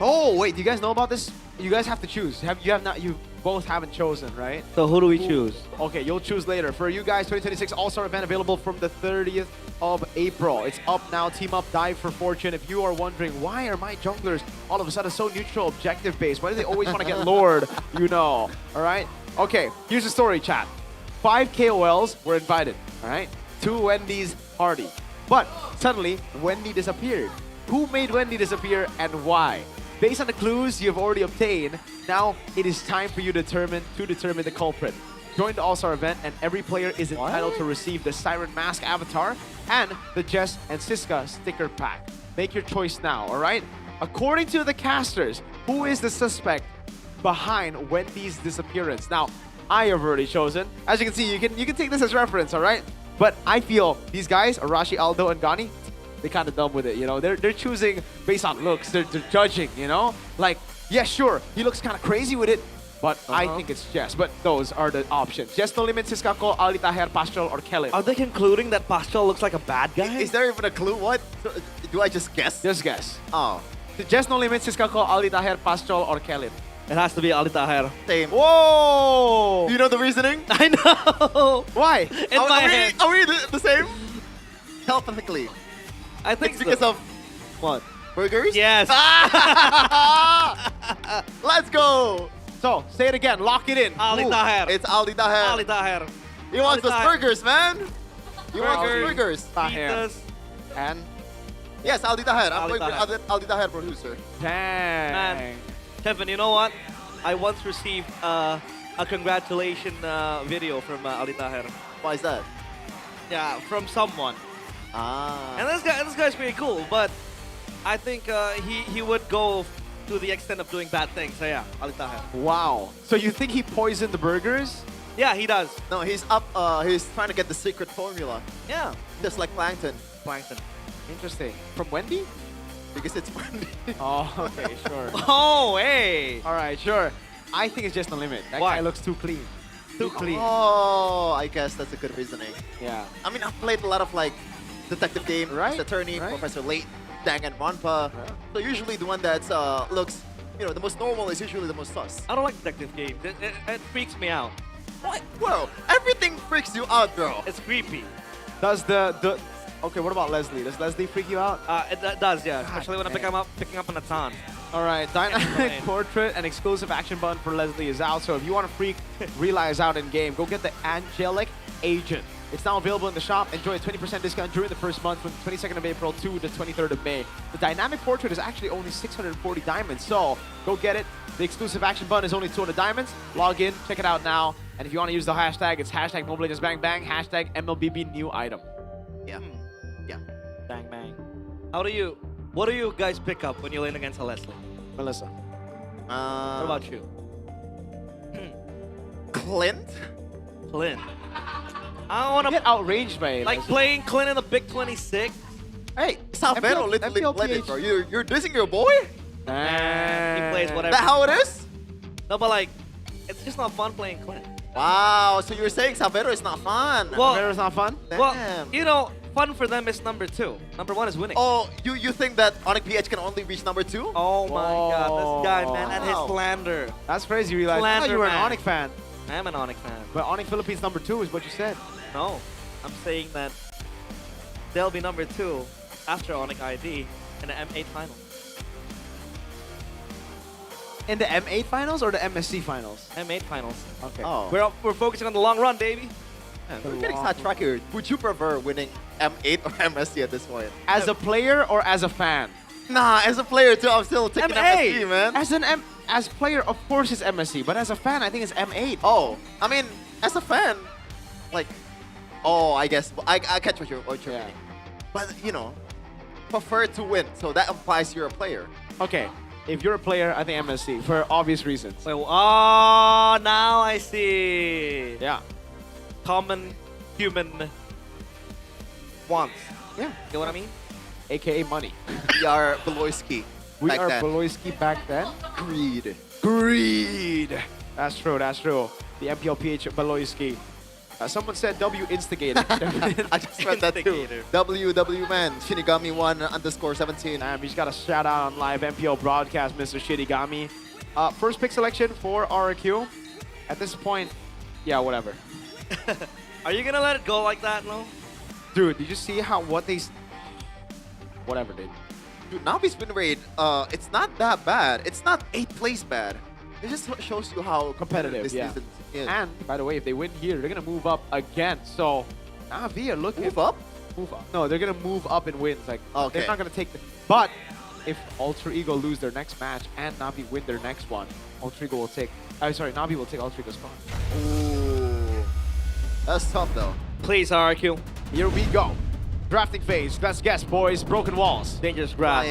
Oh, wait, do you guys know about this? You guys have to choose. You both haven't chosen, right? So who do we choose? Okay, you'll choose later. For you guys, 2026 All-Star event available from the 30th of April. It's up now. Team up, dive for fortune. If you are wondering, why are my junglers all of a sudden so neutral, objective-based? Why do they always want to get Lord? You know, all right? Okay, here's the story, chat. 5 KOLs were invited, all right? 2 Wendy's party. But suddenly, Wendy disappeared. Who made Wendy disappear and why? Based on the clues you have already obtained, now it is time for you to determine the culprit. Join the All-Star event and every player is entitled to receive the Siren Mask avatar and the Jess and Siska sticker pack. Make your choice now, alright? According to the casters, who is the suspect behind Wendy's disappearance? Now, I have already chosen. As you can see, you can take this as reference, alright? But I feel these guys, Arashi, Aldo, and Gani, they're kind of dumb with it, you know? They're choosing based on looks. They're judging, you know? Like, yeah, sure, he looks kind of crazy with it, but I think it's Jess. But those are the options. Jess No Limit, Siskako, Ali Taher, Pastrol, or Kelly. Are they concluding that Pastrol looks like a bad guy? Is there even a clue? What? Do I just guess? Just guess. Oh. Jess No Limit, Siskako, Ali Taher, Pastrol, or Kelly. It has to be Ali Taher. Same. Whoa! Do you know the reasoning? I know! Why? In my head. Are we the same? Telepathically. I think it's because of what? Burgers? Yes. Let's go. So, say it again. Lock it in. Ali Taher. It's Ali Taher. Ali Taher. He wants those burgers, man. He wants those Burgers. burgers. Pizzas. And? Yes, Ali Taher. I'm Ali going Taher. with Ali Taher producer. Dang. Man, Kevin, you know what? I once received a congratulation video from Ali Taher. Why is that? Yeah, from someone. Ah. And this guy's pretty cool, but I think he would go to the extent of doing bad things. So yeah, Ali Taher. Wow. So you think he poisoned the burgers? Yeah, he does. No, he's trying to get the secret formula. Yeah. Just like Plankton. Plankton. Interesting. From Wendy? Because it's Wendy. Oh, okay, sure. Oh, hey. All right, sure. I think it's just No Limit. That guy looks too clean. Too clean. Oh, I guess that's a good reasoning. Yeah. I mean, I've played a lot of like detective games, Attorney, Professor Late, Dang and Wanpa. So usually the one that looks, you know, the most normal is usually the most sus. I don't like detective games. It freaks me out. What? Whoa, everything freaks you out, bro. It's creepy. Does the okay? What about Leslie? Does Leslie freak you out? It does, yeah. Especially when I'm picking up an Atan. All right, dynamic portrait and exclusive action button for Leslie is out. So if you want to freak realize out in game, go get the Angelic Agent. It's now available in the shop. Enjoy a 20% discount during the first month from the 22nd of April to the 23rd of May. The dynamic portrait is actually only 640 diamonds, so go get it. The exclusive action button is only 200 diamonds. Log in, check it out now. And if you want to use the hashtag, it's hashtag Mobile Legends Bang Bang, hashtag MLBB new item. Yeah. Yeah. Bang bang. What do you guys pick up when you lane against a Leslie? Melissa. What about you? Clint? Clint. I don't want to get outraged by it. Like playing Clint in the Big 26. Hey, Savero literally bled it, bro. You're dissing your boy? He plays whatever. That how it is? No, but like, it's just not fun playing Clint. Wow, so you're saying Savero is not fun? Well, Savero's not fun? Well, you know, fun for them is number 2. Number 1 is winning. Oh, you think that Onyx PH can only reach number 2? Oh my god, this guy, man, and his slander. That's crazy. You realize I thought you were an Onyx fan. I am an Onyx fan. But Onyx Philippines number 2 is what you said. No, I'm saying that they'll be number 2 after Onyx ID in the M8 final. In the M8 finals or the MSC finals? M8 finals. Okay. Oh. We're focusing on the long run, baby. We're getting sidetracked here. Would you prefer winning M8 or MSC at this point? As a player or as a fan? Nah, as a player too, I'm still taking MSC, man. As player, of course it's MSC, but as a fan, I think it's M8. Oh, I mean, as a fan, like, oh, I guess I catch what you're meaning. But you know, prefer to win, so that implies you're a player. Okay, if you're a player, I think MSC for obvious reasons. Wait, oh, now I see. Yeah. Common human wants. Yeah. You know what I mean? AKA money. We are Beloyski. We are Beloyski back then. Greed. Greed. That's true. That's true. The MPLPH Beloyski. Someone said W instigated. I just read that too. WW man, Shinigami1_17. Damn, he's got a shout out on live MPL broadcast, Mr. Shinigami. First pick selection for RQ. At this point, yeah, whatever. Are you gonna let it go like that, no? Dude, did you see what they... Whatever, dude. Dude, Navi's win rate, it's not that bad. It's not 8th place bad. It just shows you how competitive this season is. And, by the way, if they win here, they're going to move up again. So, Navi are looking... Move up? Move up. No, they're going to move up in wins. Like, okay. They're not going to take... But, if Alter Ego lose their next match and Navi win their next one, Alter Ego will take... Navi will take Alter Ego's spot. Ooh. That's tough, though. Please, RQ. Here we go. Drafting phase. Let's guess, boys. Broken walls. Dangerous grab.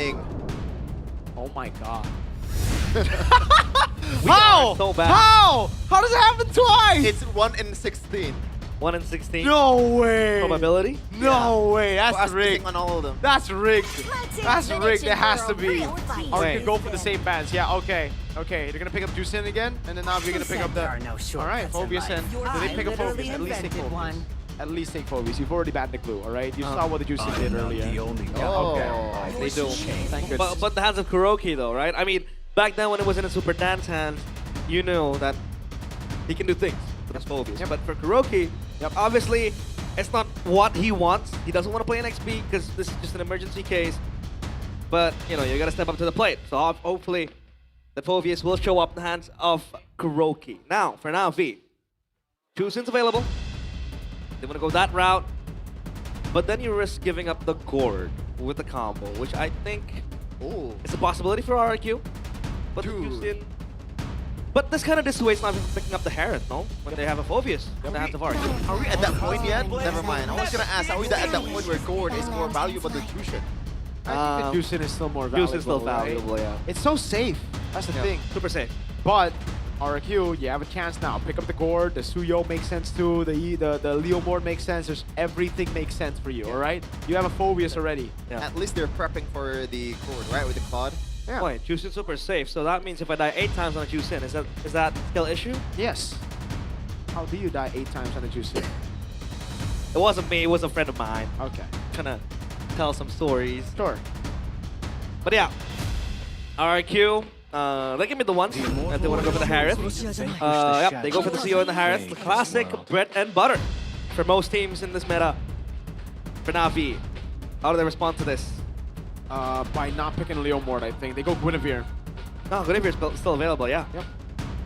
Oh my god. How? So bad. How? How does it happen twice? It's 1 in 16. 1 in 16. No way. Probability? No way. That's So rigged. on all of them. That's rigged. That's rigged. It has to be. Or you could go for the same bands. Yeah, okay. Okay, they're going to pick up Juicin again, and then now we're going to pick up the... All right, Phobius and... Did they pick up Phobius? At least take Phobius. At least take Phobius. You've already banned the glue, all right? You saw what the Juicin did earlier. Okay. They do. Thank goodness. But the hands of Kuroki, though, right? I mean, back then when it was in a Super Dance hand, you know that he can do things with his Phobius. Yeah. But for Kuroki, obviously, it's not what he wants. He doesn't want to play an XP because this is just an emergency case. But, you know, you got to step up to the plate. So hopefully, the Phobius will show up in the hands of Kuroki. Now, for Navi, Juicin's available. They want to go that route. But then you risk giving up the gourd with the combo, which I think is a possibility for RRQ. But the Juicin... But this kind of dissuades Navi from picking up the Heron, no? When they have a Phobius in the hands of RRQ. Are we at that point yet? Never mind. I was going to ask, are we at that point where gourd is more valuable than Juicin? I think the Juicin is still more valuable. Juicin is still valuable, right? It's so safe. That's the thing. Super safe. But RQ, you have a chance now. Pick up the gourd. The Suyo makes sense too. The Leomord makes sense. Everything makes sense for you. All right. You have a Phobius already. At least they're prepping for the gourd, right, with the Claude. Yeah. Wait, Juicin's super safe. So that means if I die 8 times on a Juicin, is that still issue? Yes. How do you die 8 times on a Juicin? It wasn't me. It was a friend of mine. Okay. Kind of tell some stories. Sure. But yeah, RQ. They give me the ones that they want to go for the Harith. Yep, they go for the CO and the Harith. The classic bread and butter for most teams in this meta. For Navi, how do they respond to this? By not picking Leomord, I think. They go Guinevere. No, Guinevere's still available, yeah. Yep.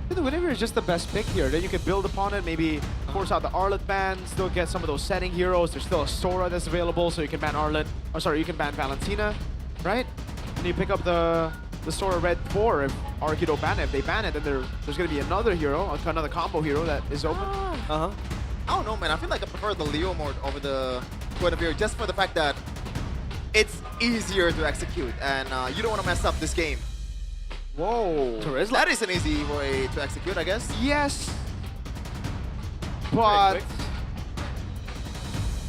The Guinevere is just the best pick here. Then you can build upon it, maybe force out the Arlet ban, still get some of those setting heroes. There's still a Sora that's available, so you can ban Arlet. Oh, sorry, you can ban Valentina, right? And you pick up the Sora Red 4 if RQ don't ban it. If they ban it, then there's going to be another hero, another combo hero that is open. I don't know, man. I feel like I prefer the Leomord over the Guinevere just for the fact that it's easier to execute, and you don't want to mess up this game. Whoa. That is an easy way to execute, I guess. Yes. But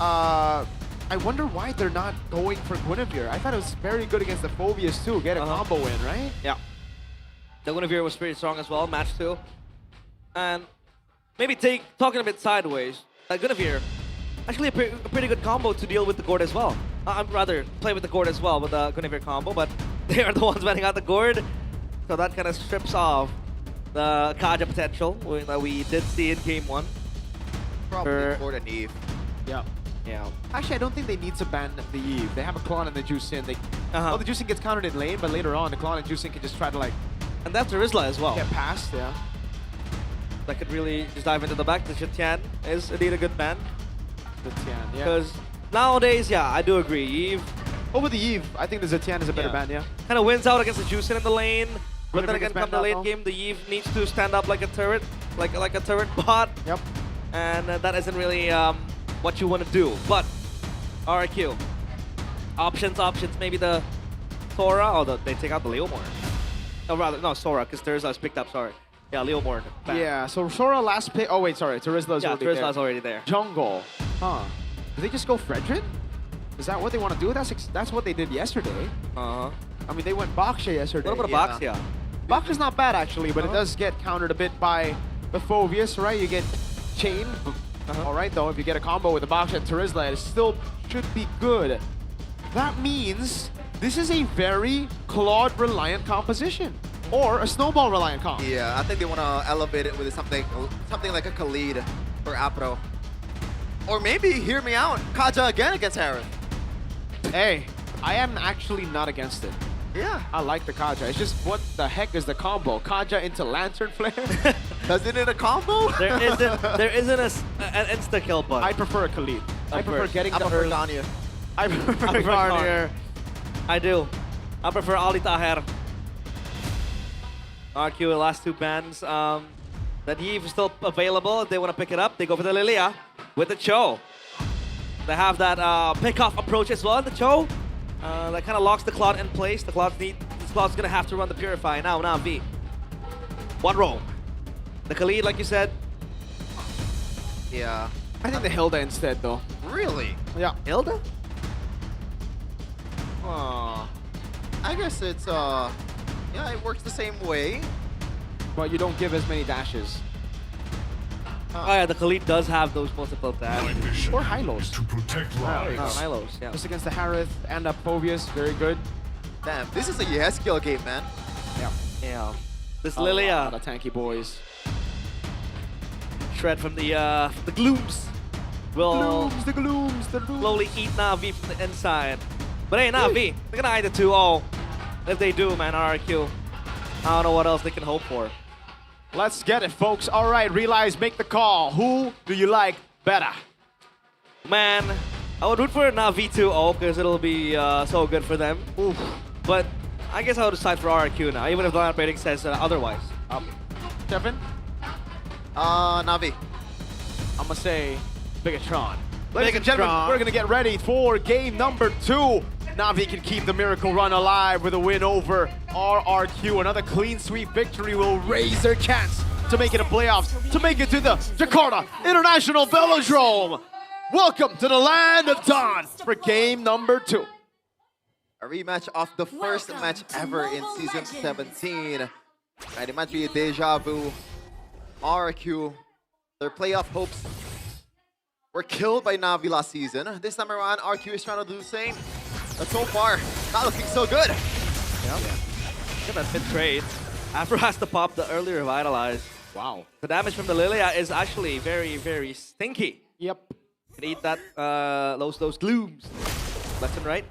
I wonder why they're not going for Guinevere. I thought it was very good against the Phobius too. Get a combo win, right? Yeah. The Guinevere was pretty strong as well, match 2. And maybe talking a bit sideways, Guinevere, actually a pretty good combo to deal with the gourd as well. I'd rather play with the gourd as well with the Guinevere combo, but they are the ones banning out the gourd. So that kind of strips off the Kaja potential that we did see in Game 1. Probably gourd and Eve. Yeah. Yeah. Actually, I don't think they need to ban the Eve. They have a Klon and the Juicin. Well, the Juicin gets countered in lane, but later on, the Klon and Juicin can just try to like And that's Rizla as well. Get past, yeah. That could really just dive into the back. The Zetian is indeed a good ban. Zetian, yeah. Because nowadays, yeah, I do agree. Eve over the Eve, I think the Zetian is a better ban, yeah. Kind of wins out against the Juicin in the lane. But then again, come the late now. game, the Eve needs to stand up like a turret, like a turret bot. Yep. And that isn't really what you want to do. But RQ, options. Maybe the Sora. Oh, they take out the Leomorn. Oh, rather no Sora, because Terizla's picked up. Sorry. Yeah, Leomorn. Yeah. So Sora last pick. Oh wait, sorry. Terizla's already there. Terizla's already there. Jungle. Huh. Did they just go Fredrin? Is that what they want to do? That's what they did yesterday. Uh-huh. I mean, they went Baksha yesterday. What about Baxia? Baksha's not bad actually, but it does get countered a bit by the Phobius, right? You get chain. All right, though, if you get a combo with the Baksha and Terizla, it still should be good. That means this is a very Claude-reliant composition. Or a Snowball-reliant comp. Yeah, I think they want to elevate it with something like a Khalid or Apro. Or maybe, hear me out, Kaja again against Harith. Hey, I am actually not against it. Yeah. I like the Kaja. It's just, what the heck is the combo? Kaja into Lantern Flare? Does it in a combo? There isn't an insta-kill button. I prefer a Khalid. I prefer getting I the prefer early... Ganya. I prefer Garnier. I do. I prefer Ali Taher. RQ, the last two bans. That Eve is still available. If they want to pick it up, they go for the Lilia with the Cho. They have that pick-off approach as well in the Cho. That kind of locks the Cloud in place. The Cloud's going to have to run the Purify now. V. One roll. The Khalid, like you said. Yeah. I think the Hilda instead, though. Really? Yeah. Hilda? I guess it's, yeah, it works the same way. But you don't give as many dashes. Oh yeah, the Khalid does have those multiple dashes. Or Hylos. To protect Hylos, yeah. Just against the Harith and the Phobius, very good. Damn, this is a yes skill game, man. Yeah. Yeah. This Lilia. The tanky boys. Shred from the glooms. Will the glooms. slowly eat Na'Vi from the inside. But hey, Na'Vi, they're gonna hide the 2-0. If they do, man, RRQ. I don't know what else they can hope for. Let's get it, folks. All right, Realize, make the call. Who do you like better? Man, I would root for Na'Vi 2-0 because it'll be so good for them. Oof. But I guess I would decide for RRQ now, even if the line rating says otherwise. Kevin? Navi. I'm gonna say Bigatron. Ladies and gentlemen, we're gonna get ready for game number 2. Na'Vi can keep the miracle run alive with a win over RRQ. Another clean sweep victory will raise their chance to make it a playoffs, to make it to the Jakarta International Velodrome. Welcome to the land of Dawn for game number 2. A rematch of the first match ever in Season 17. And it might be a deja vu. RRQ, their playoff hopes were killed by Na'Vi last season. This time around, RQ is trying to do the same. But so far, not looking so good. Yep. Look at that mid trade. Afro has to pop the early Revitalize. Wow. The damage from the Lilia is actually very, very stinky. Yep. Can eat that, those glooms left and right.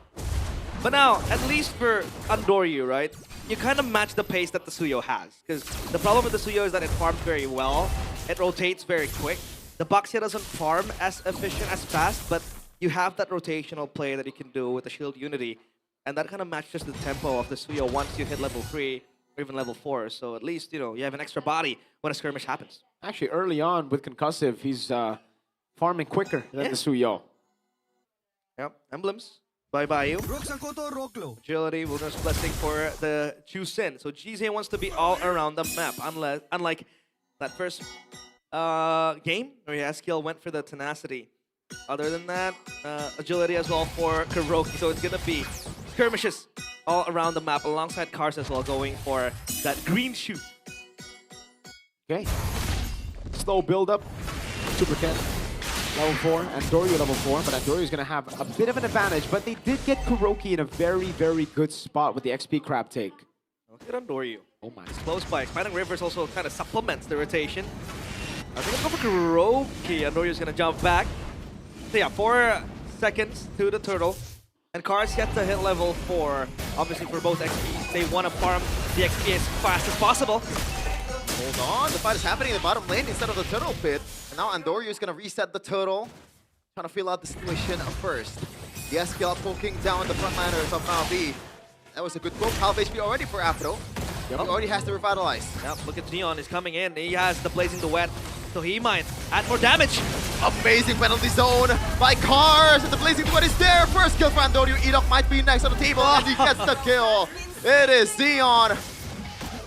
But now, at least for Andoryu, right? You kind of match the pace that the Suyo has. Because the problem with the Suyo is that it farms very well. It rotates very quick. The Baxia doesn't farm as efficient, as fast, but you have that rotational play that you can do with the Shield Unity. And that kind of matches the tempo of the Suyo once you hit level 3 or even level 4. So at least, you know, you have an extra body when a skirmish happens. Actually, early on with Concussive, he's farming quicker than the Suyo. Yep, emblems. Bye-bye you. Agility, Wilderness Blessing for the Juicin. So GZ wants to be all around the map, unlike that first game where Yaskiel went for the Tenacity. Other than that, agility as well for Kuroki. So it's gonna be skirmishes all around the map alongside cars as well, going for that green shoe. Okay. Slow build up. Super Ken. Level 4, Andoryu level 4, but Andoryu is going to have a bit of an advantage, but they did get Kuroki in a very, very good spot with the XP crab take. Look at Andoryu. Oh my. It's close by. Expanding Rivers also kind of supplements the rotation. I think I'm going for Kuroki. Andoryu is going to jump back. So yeah, 4 seconds to the turtle. And cars yet to hit level 4. Obviously for both XPs, they want to farm the XP as fast as possible. Hold on, the fight is happening in the bottom lane instead of the turtle pit. And now Andoryu is gonna reset the turtle. Trying to feel out the situation first. The SPL poking down the frontliners of Navi. That was a good poke. Half HP already for Afro. He already has to revitalize. Yep, look at Xeon, he's coming in. He has the Blazing Duet, so he might add more damage. Amazing penalty zone by Cars, and the Blazing Duet is there. First kill for Andoryu. Edok might be next on the table, and he gets the kill. It is Xeon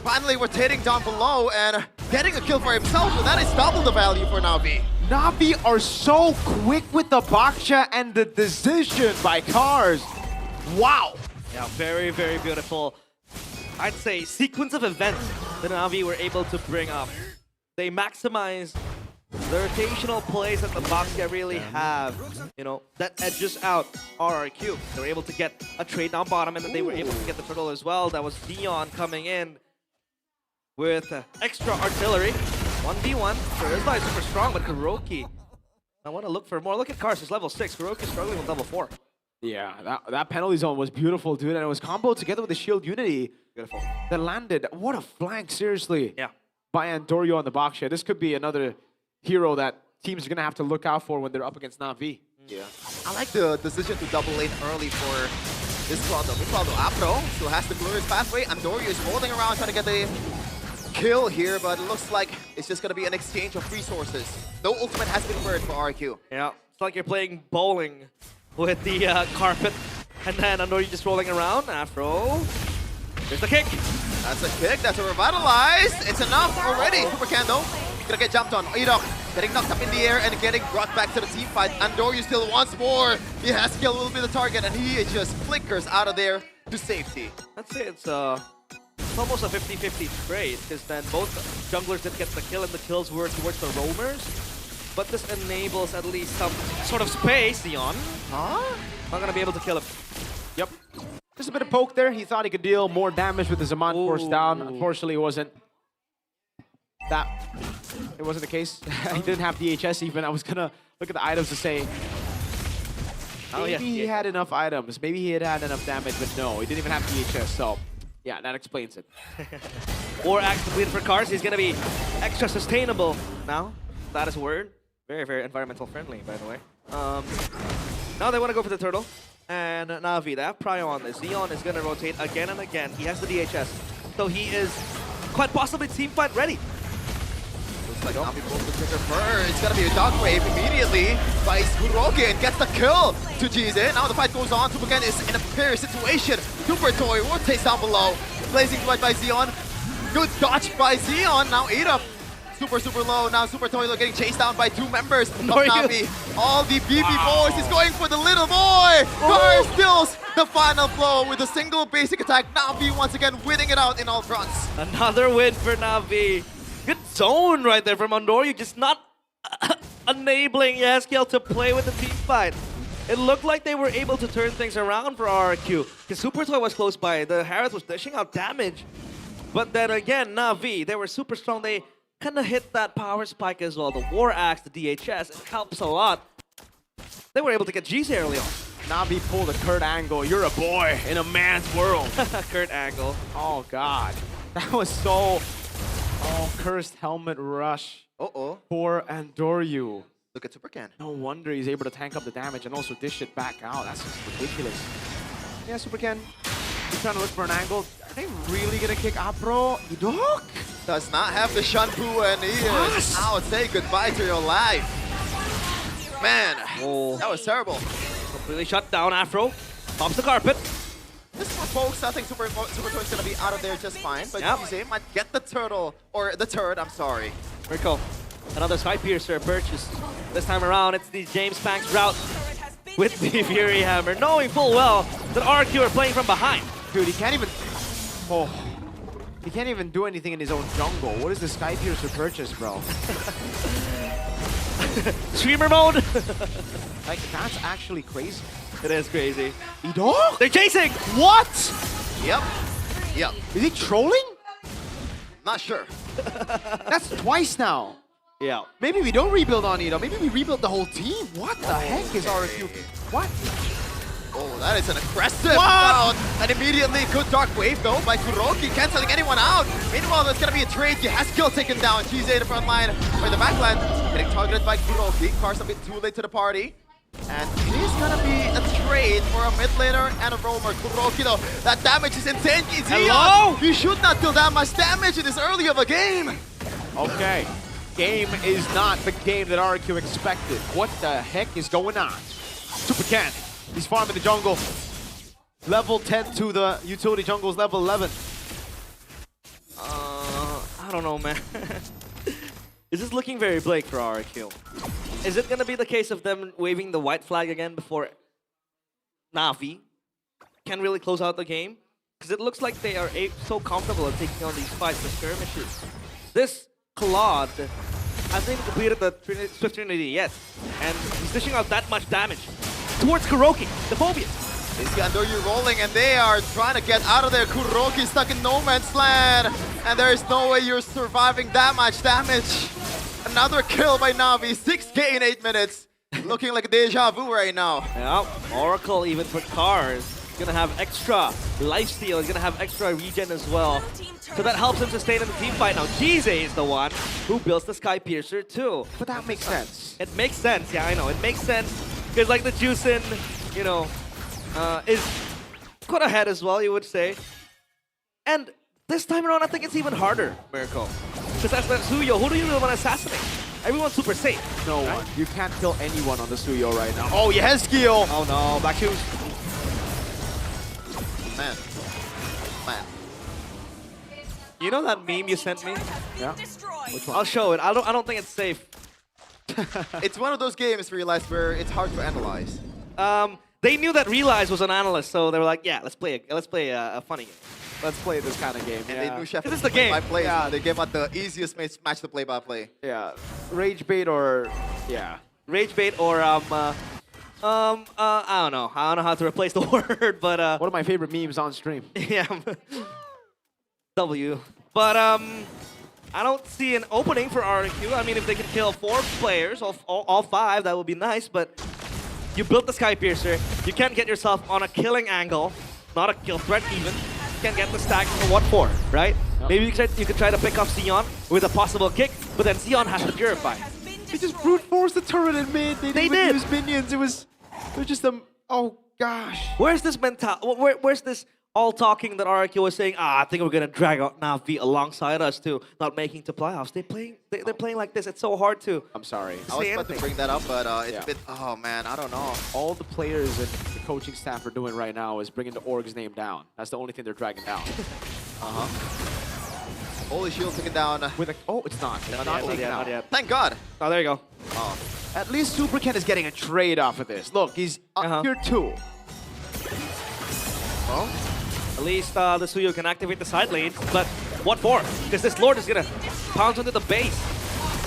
finally rotating down below and getting a kill for himself, so that is double the value for Navi. Navi are so quick with the Baksha and the decision by Cars. Wow. Yeah, very, very beautiful. I'd say sequence of events that Navi were able to bring up. They maximize the rotational plays that the Baksha really have, you know, that edges out RRQ. They were able to get a trade down bottom, and then they were able to get the turtle as well. That was Dion coming in with extra artillery. 1v1. Charisma is super strong, but Kuroki, I want to look for more. Look at Cars, he's level 6. Kuroki struggling with level 4. Yeah, that penalty zone was beautiful, dude, and it was comboed together with the shield unity. Beautiful. That landed. What a flank, seriously. Yeah. By Andoryu on the Baksha. This could be another hero that teams are going to have to look out for when they're up against Navi. Yeah. I like the decision to double lane early for this squad though. Meanwhile, Afro still has the glorious pathway. Andoryu is holding around trying to get the kill here, but it looks like it's just going to be an exchange of resources. No ultimate has been burned for RQ. Yeah, it's like you're playing bowling with the carpet, and then Andoryu just rolling around. Afro, there's the kick. That's a kick, that's a revitalize. It's enough already. Super Candle gonna get jumped on. Edok getting knocked up in the air and getting brought back to the team fight. Andoryu still wants more. He has skill, will be the target, and he just flickers out of there to safety. I'd say it's almost a 50-50 trade, because then both junglers did get the kill, and the kills were towards the roamers. But this enables at least some sort of space. Xeon, not gonna be able to kill him. Yep. Just a bit of poke there. He thought he could deal more damage with the Zaman force down. Unfortunately, it wasn't the case. He didn't have DHS even. I was gonna look at the items to say maybe he had enough items. Maybe he had enough damage, but no, he didn't even have DHS. So yeah, that explains it. Or act completed for Cars. He's gonna be extra sustainable now. That is a word. Very, very environmental friendly, by the way. Now they want to go for the turtle. And Navi, they have Pry on this. Xeon is going to rotate again and again. He has the DHS. So he is quite possibly team fight ready. Looks like Navi pulls the trigger first. It's going to be a dog wave immediately by Kuroki and gets the kill to GZ. Now the fight goes on. Supercan is in a precarious situation. Super Toy rotates down below. Blazing Duet by Xeon. Good dodge by Xeon. Now Ada super low. Now Super Toy getting chased down by two members of Navi. All the BB boys is going for the little boy. Car steals the final blow with a single basic attack. Navi once again winning it out in all fronts. Another win for Navi. Good zone right there from Andoryu. Just not enabling Yaskiel to play with the team fight. It looked like they were able to turn things around for RRQ, because Super Toy was close by. The Harith was dishing out damage. But then again, Navi, they were super strong. They kind of hit that power spike as well. The War Axe, the DHS, it helps a lot. They were able to get GC early on. Navi pulled a Kurt Angle. You're a boy in a man's world. Kurt Angle. Oh, God. That was so... Oh, cursed helmet rush. For Andoryu. Look at Supercan. No wonder he's able to tank up the damage and also dish it back out. That's just ridiculous. Yeah, Supercan. He's trying to look for an angle. Are they really going to kick Apro? Edok? Does not have the Shanpu, and he is out. Say goodbye to your life. Man, that was terrible. Completely shut down Afro. Pops the carpet. This is for folks. I think Super Toy's going to be out of there just fine. But GZ might get the turtle, or the turret, I'm sorry. Rico, another Sky Piercer purchase. This time around, it's the James Banks route with the Fury Hammer, knowing full well that RQ are playing from behind. Dude, he can't even... Oh. He can't even do anything in his own jungle. What is the Sky Piercer purchase, bro? Streamer mode! Like, that's actually crazy. It is crazy. Edok? They're chasing! What? Yep. Is he trolling? Not sure. That's twice now. Yeah. Maybe we don't rebuild on Edok. Maybe we rebuild the whole team. What the heck is RQ? What? Oh, that is an aggressive round. And immediately, good dark wave though by Kuroki, canceling anyone out. Meanwhile, there's gonna be a trade. He has skill taken down. Cheese in the front line, or the back line, getting targeted by Kuroki. Cars a bit too late to the party. And it is gonna be a trade for a mid laner and a roamer. Kuroki though, that damage is insane. Hello? You should not deal that much damage in this early of a game. Okay, game is not the game that RQ expected. What the heck is going on? Super Ken, he's farming the jungle. Level 10 to the utility jungle's level 11. I don't know, man. This is looking very bleak for RQ. Is it gonna be the case of them waving the white flag again before Na'Vi can really close out the game? Because it looks like they are so comfortable at taking on these fights, the skirmishes. This Claude hasn't even completed the Swift Trinity yet, and he's dishing out that much damage towards Kuroki, the Phobias. Is Gandoyu rolling, and they are trying to get out of there. Kuroki stuck in no man's land, and there is no way you're surviving that much damage. Another kill by Na'Vi, 6K in 8 minutes. Looking like a deja vu right now. Yeah, Oracle even for cars. He's gonna have extra lifesteal, he's gonna have extra regen as well. So that helps him sustain in the team fight. Now Jize is the one who builds the Sky Piercer too. But that makes sense. It makes sense, yeah, I know. It makes sense. Because like the Juicin, you know, is quite ahead as well, you would say. And this time around, I think it's even harder, Miracle. Because that's the Suyo. Who do you really want to assassinate? Everyone's super safe. No one. You can't kill anyone on the Suyo right now. Oh, Yehezkiel! Oh no, Black Shoes. Man. You know that meme you sent me? Yeah. Which one? I'll show it. I don't think it's safe. It's one of those games, Realize, where it's hard to analyze. They knew that Realize was an analyst, so they were like, yeah, let's play a funny game. Let's play this kind of game. And they knew Chef This is the game. play. Yeah. They gave out the easiest match to play by play. Yeah. Rage bait or... Yeah. Rage bait or I don't know. I don't know how to replace the word, but One of my favorite memes on stream. yeah. W. But I don't see an opening for RQ. I mean, if they can kill 4 players, all 5, that would be nice, but you built the Sky Piercer. You can't get yourself on a killing angle, not a kill threat even. You can't get the stack for what for, right? Yep. Maybe you could try to pick off Sion with a possible kick, but then Sion has to purify. They just brute forced the turret in mid. They didn't use minions. It was just a... Oh, gosh. Where's this where's this all talking that RQ was saying, I think we're gonna drag out Na'Vi alongside us to not making to playoffs. They're playing like this. It's so hard to. I'm sorry. I was about to bring that up, but it's a bit... Oh, man, I don't know. All the players and the coaching staff are doing right now is bringing the org's name down. That's the only thing they're dragging down. Holy Shield taken down. With a... Oh, it's not. It's not taken out. Not yet. Thank God. Oh, there you go. Oh. At least Super Ken is getting a trade off of this. Look, he's up here too. Well, at least the Suyo can activate the side lanes, but what for? Because this Lord is gonna pounce into the base.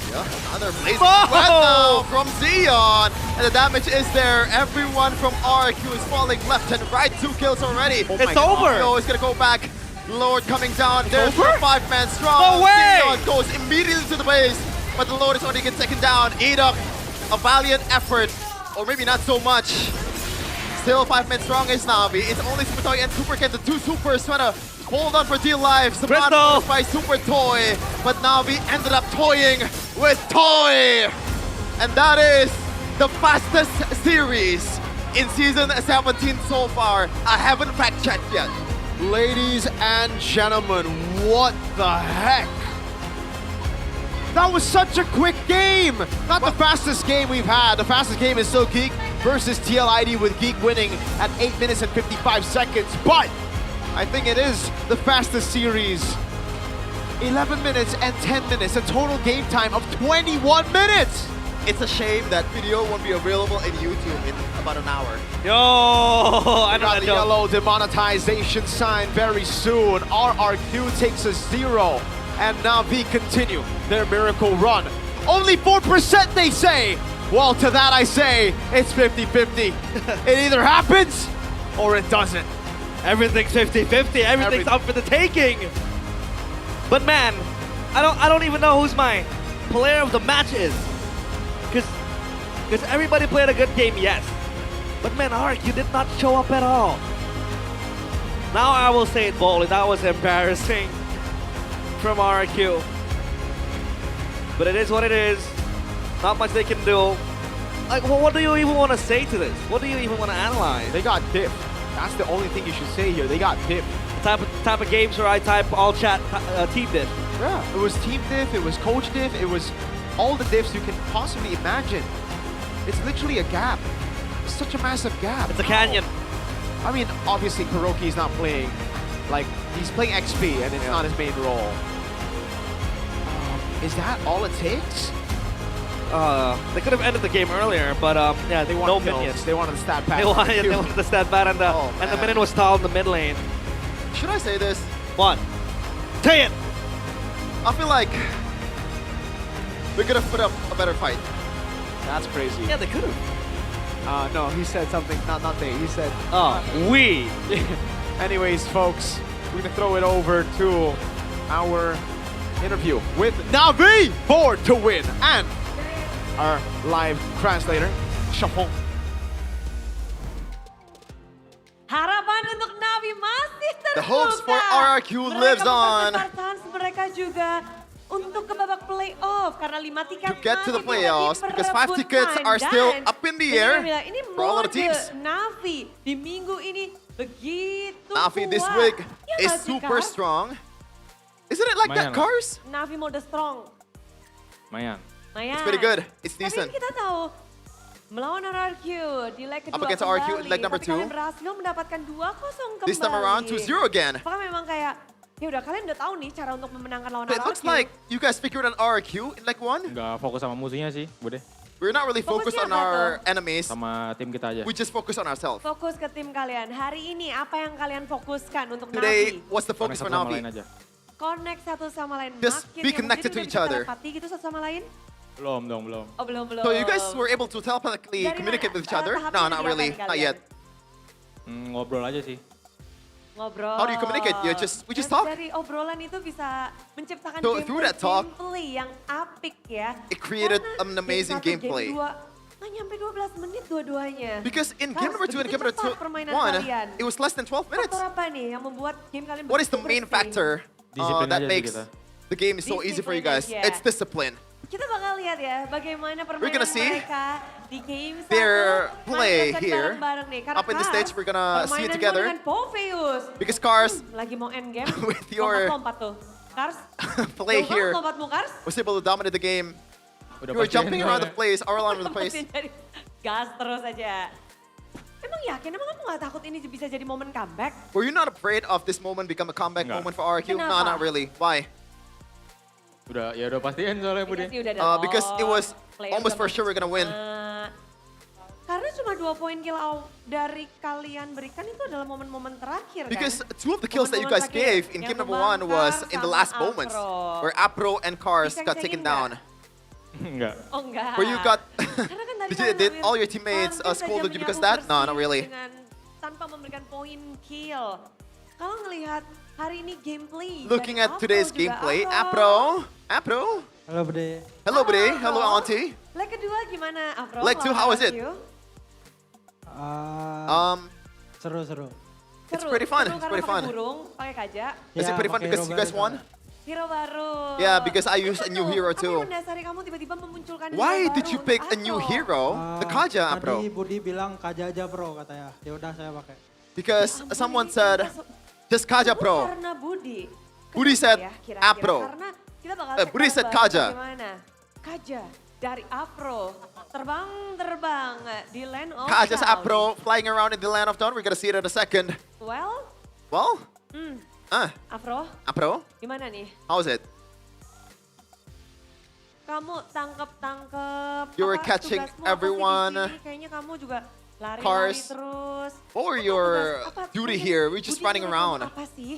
Yeah, another blazing sweat now from Sion. And the damage is there. Everyone from RQ is falling left and right. 2 kills already. Oh it's over. Sion is gonna go back. Lord coming down. There's the 5-man strong. No way! Sion goes immediately to the base, but the Lord is already getting taken down. Edok, a valiant effort, or maybe not so much. Still 5-man strong is Na'Vi. It's only Super Toy and Super Ken, the 2 supers trying to hold on for dear lives. The bot by Super Toy, but Na'Vi ended up toying with Toy. And that is the fastest series in Season 17 so far. I haven't fact-checked yet. Ladies and gentlemen, what the heck? That was such a quick game! Not the fastest game we've had. The fastest game is still Geek versus TLID, with Geek winning at 8 minutes and 55 seconds. But I think it is the fastest series. 11 minutes and 10 minutes, a total game time of 21 minutes! It's a shame that video won't be available in YouTube in about an hour. Yo, I got the yellow demonetization sign very soon. RRQ takes a 0, and Na'Vi continue their miracle run. Only 4% they say. Well, to that I say, it's 50-50. It either happens or it doesn't. Everything's 50-50. Everything's up for the taking. But man, I don't even know who's my player of the match is. Because everybody played a good game, yes. But man, RQ did not show up at all. Now I will say it boldly, that was embarrassing from RQ. But it is what it is. Not much they can do. Like, well, what do you even want to say to this? What do you even want to analyze? They got diff. That's the only thing you should say here. They got diff. Type of games where I type all chat team diff. Yeah, it was team diff, it was coach diff, it was all the diffs you can possibly imagine. It's literally a gap. It's such a massive gap. It's a canyon. I mean, obviously Kuroki's not playing. Like, he's playing XP and it's not his main role. Is that all it takes? They could have ended the game earlier, but yeah, They wanted kills. They wanted the stat pad. They wanted the stat pad, and the minion was stalled in the mid lane. Should I say this? What? Say it! I feel like we could have put up a better fight. That's crazy. Yeah, they could have. No, he said something, not they. He said, we. Anyways, folks, we're gonna throw it over to our interview with Navi for to win and our live translator, Shapong. Harapan untuk Navi masih terbuka. The hopes for RRQ lives on. Mereka juga untuk ke babak playoff karena 5 tiket To get to the masih playoffs because 5 tickets are still up in the air ini for all of the teams. Navi di minggu ini begitu Navi this kuat. week Ya is nggak sih, super Kars? strong. Isn't it like that, Cars? Navi mode strong. Lumayan. Maya. It's pretty good. It's Tapi decent. kita tahu melawan RRQ di leg kedua Up against kembali, RRQ in leg number tapi kalian 2. berhasil mendapatkan 2-0 kembali. This time around 2-0 again. Apakah memang kayak ya udah kalian udah tahu nih cara untuk memenangkan lawan But it RRQ? looks like you guys figured out RRQ in leg 1. Nggak fokus sama musuhnya sih, Bude. We're not really focused on Fokusnya apa our enemies. Sama tim kita aja. We just focus on ourselves. Fokus ke tim kalian. Hari ini apa yang kalian fokuskan untuk Today, Navi? what's the focus for Navi? Connect satu sama lain. Just Makin be ya, connected mungkin to each bisa other. telepati gitu satu sama lain? Belum. Oh belum. So you guys were able to telepathically Dari communicate mana? with each other? Tahapnya No, not diapain really. Not kalian? yet. Ngobrol aja sih. Ngobrol. How do you communicate? We just talk? Dari obrolan itu bisa menciptakan So, through that talk, gameplay yang apik ya. It created Karena an amazing game 1, gameplay. Game 2, nggak nyampe 12 menit dua-duanya. Because in game number 2 and game number Begitu cepat permainan 1, kalian. it was less than 12 minutes. Faktor apa nih yang membuat game kalian What is the begitu main bersih? factor Disiplin that aja sih makes kita. the game so easy for you guys? Disiplin aja. It's discipline. Kita bakal lihat ya bagaimana We're permainan gonna see mereka di game 1. their play Main here. bareng-bareng nih. Karena Up in the stage, we're gonna see it permainanmu together. dengan Popheus. Because Cars Lagi mau end game. With your- Lompat tuh. Cars. play jauh banget here lompatmu, Cars. was able to dominate the game. Udah You were pasti jumping end around ya. the place, all around the place. Gas terus aja. Emang yakin? Emang kamu gak takut ini bisa jadi momen comeback? Were you not afraid of this moment become a comeback Enggak. moment for RQ? No, Kenapa? not really. Why? Udah pastiin soalnya, Bude. Dikasih udah ada Because it was player almost udah for sure we're gonna win. Karena cuma 2 poin kill dari kalian berikan itu adalah momen-momen terakhir Because kan? 2 of the kills that you guys Momen-momen gave in terakhir game number yang 1 was in the membakar last sama moments, Afro. where Apro and Cars got Diceng-cengin taken down. Enggak. Oh enggak. Where you got, Karena kan tadi did, kalian did hampir all your teammates hampir saja scolded you because menyapu that? No, not bersih really. dengan tanpa memberikan poin kill. Kalau ngelihat hari ini gameplay. Looking dari at today's juga, gameplay, Afro. Apro. Halo Bude. Hello, Bre. Afro. Hello, Auntie. Leg kedua gimana, Afro? Leg 2, lawan how was it? RRQ? Seru-seru. It's Seru, pretty fun. seru It's karena pretty pakai fun. burung, pakai kaja. Is it pretty fun because you guys won? Hero baru. Yeah, because I used a new hero Apa too. yang mendasari kamu tiba-tiba memunculkan Why hero did baru you pick untuk a new Afro? hero? The Kaja, Apro. Tadi Budi bilang Kaja aja bro katanya. Ya udah saya pakai. Because someone said, just Kaja Pro. Karena Budi. Budi said Ya, kira-kira. Apro. Karena kita bakal Budi cek said kabar Kaja. bagaimana. Kaja dari Afro. Terbang di land of Kaja's Dawn. Apro flying around in the land of dawn. We're gonna see it in a second. Well, Well, Afro, Apro, gimana nih? how is it? Kamu tangkep. You were apa, catching tugasmu apa sih di everyone. sini? Kayaknya kamu juga lari-lari Cars. terus. What were Apa your tugas- apa duty mungkin here? We're just Budi running nyuruh around. kamu Apa sih?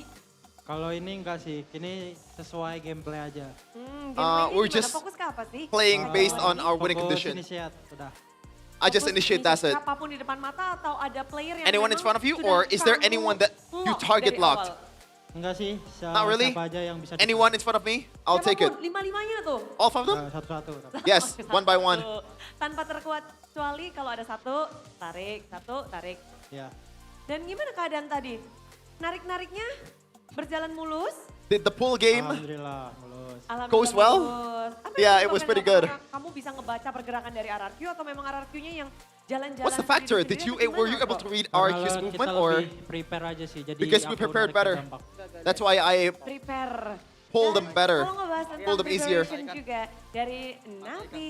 Kalau ini enggak sih, ini sesuai gameplay aja. Gameplaynya we're gimana? just Fokus ke apa sih? Playing based on our winning Fokus condition. initiate, udah. I just Fokus initiate, that's it. Apapun di depan mata atau ada player yang Anyone in memang front of you, sudah or is there kamu anyone that you lock target dari locked? awal? Enggak sih, Not really? siapa aja yang bisa. Anyone in front of me? I'll take it. Lima-limanya tuh. All five of them? Satu-satu. Yes, one by one. Tanpa terkecuali kalau ada satu, tarik. Ya. Dan gimana keadaan tadi? Narik-nariknya berjalan mulus? Did the pool game Alhamdulillah, mulus. goes well? Yeah, it was pretty good. Kamu bisa ngebaca pergerakan dari RRQ atau memang RRQ-nya yang jalan-jalan? What's the factor? Were you able to read RQ's movement or? Prepare aja sih. Jadi Because we prepared better. That's why I Prepare. pulled them better. Kalau ngebahas tentang Pulled them easier. preparation juga dari Navi,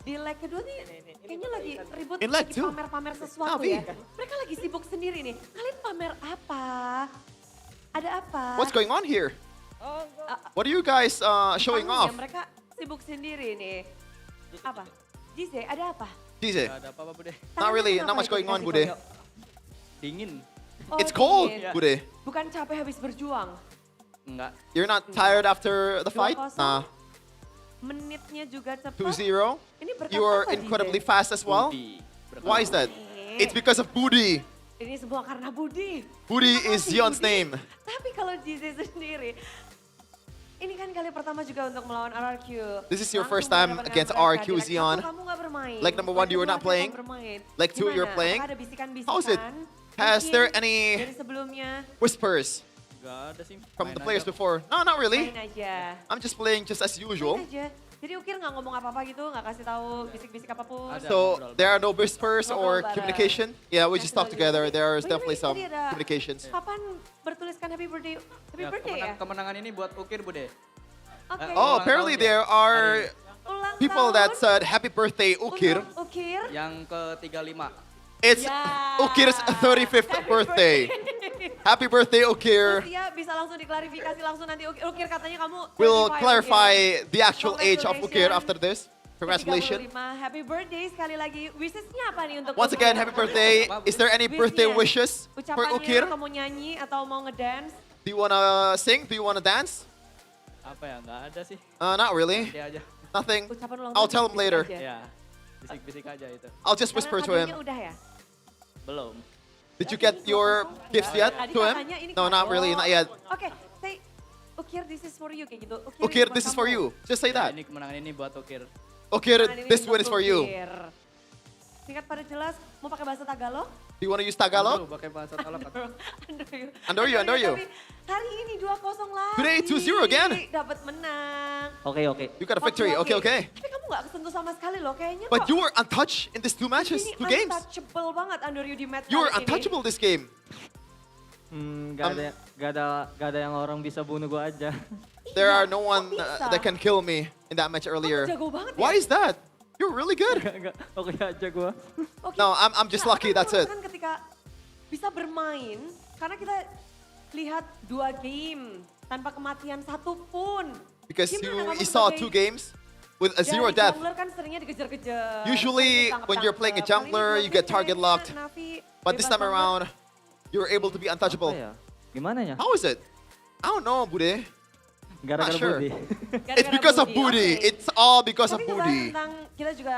di leg kedua nih kayaknya lagi ribut In leg lagi two. pamer-pamer sesuatu Navi. ya. Mereka lagi sibuk sendiri nih. Kalian pamer apa? Ada apa? What's going on here? What are you guys showing Panggung off? ya, mereka sibuk sendiri nih. Apa? Jize, ada apa? DJ? Ada apa-apa, Bude? Not really, not much going on, Bude. Dingin. Oh, It's cold, dingin. Bude. Bukan capek habis berjuang. Enggak. You're not tired after the fight? 2-0. Nah. Menitnya juga cepat. 2-0. Ini berkat You are apa, incredibly Jize? fast as well. Why is that? It's because of Budi. Ini semua karena Budi. Budi Terima is kasih, Zion's Budi. name. Tapi kalau Jize sendiri, ini kan kali pertama juga untuk melawan RRQ. This is your Langsung first time berhadapan against dengan mereka. RRQ, Di leg Zion. 1 kamu nggak bermain. Leg number 1, you were Leg not kedua playing. kamu bermain. Leg 2, you're Gimana? playing. Apakah ada bisikan-bisikan? How is it? Has there Mungkin any dari sebelumnya whispers Enggak ada sih. from Main the players aja. before? No, not really. main aja. I'm just playing just as usual. Main aja. Jadi Ukir nggak ngomong apa-apa gitu, nggak kasih tahu bisik-bisik apapun. So there are no whispers Ngobrol or bareng. communication? Yeah, we just talk together. There is By the way, definitely some tadi ada communications. Papan bertuliskan happy birthday Ya, ya? kemenangan ini buat Ukir, Bude. Oke. Oh, apparently there are Ulang people tahun that said happy birthday, Ukir. untuk Ukir. Yang ke-35. It's Ya. Ukir's 35th birthday. Happy birthday, Ukir. Usia bisa langsung diklarifikasi langsung nanti Ukir katanya kamu We'll 35, clarify Ukir. the actual age of Ukir Congratulations. after this. Congratulations. 35. Happy birthday sekali lagi. Wishes-nya apa nih untuk Once Ukir? again, happy birthday. Is there any birthday wishes for Ucapannya Ukir? atau mau nyanyi atau mau ngedance? Do you wanna sing? Do you wanna dance? Apa ya? Enggak ada sih. Not really. Dia aja. Nothing. Ucapan ulang I'll tahun tell him later. aja. Ya. Bisik-bisik aja itu. I'll just whisper to Karena him. hadiahnya udah ya? Belum. Did you get your gifts yet Tadi to him? katanya ini No, not kado. really, not yet. Oke, say Ukir this is for you kayak gitu. Ukir, ini this buat is for kamu. you. Just say Ya, that. ini kemenangan ini buat Ukir. Ukir, Nah, ini this untuk win is for you. Ukir. Singkat pada jelas, mau pakai bahasa Tagalog? Do you wanna use Tagalog? Pakai bahasa Tagalog. Under you. Tapi hari ini 2-0 lagi. Today, 2-0 again. Dapat menang. Oke. You got a victory. Okay. Tapi kamu gak kesentuh sama sekali loh, kayaknya But kok. you were untouched in these two matches, Ini 2 games. untouchable banget under you di match You were kali ini. untouchable this game. Gak ada yang orang bisa bunuh gua aja. There are no one bisa? that can kill me in that match earlier. jago banget Why ya? is that? You're really good. Oke aja gua. Oke. No, I'm just Nah, lucky. tapi That's it. kan ketika bisa bermain, karena kita lihat 2 game tanpa kematian satupun. Because Gimana kamu you saw sebagai 2 games with a 0 dari death. jungler kan seringnya dikejar-kejar. Usually, sering when you're playing a ditangkap-tangkap. jungler, Kali you ini get dua target gamenya locked. Navi But this bebas time banget. around, you're able to be untouchable. Apa ya? Gimana ya? How is it? I don't know, Bude. Gara-gara Not sure. Budi. It's because of Budi. oke. It's all because of Tapi ngebahas Budi. tentang kita juga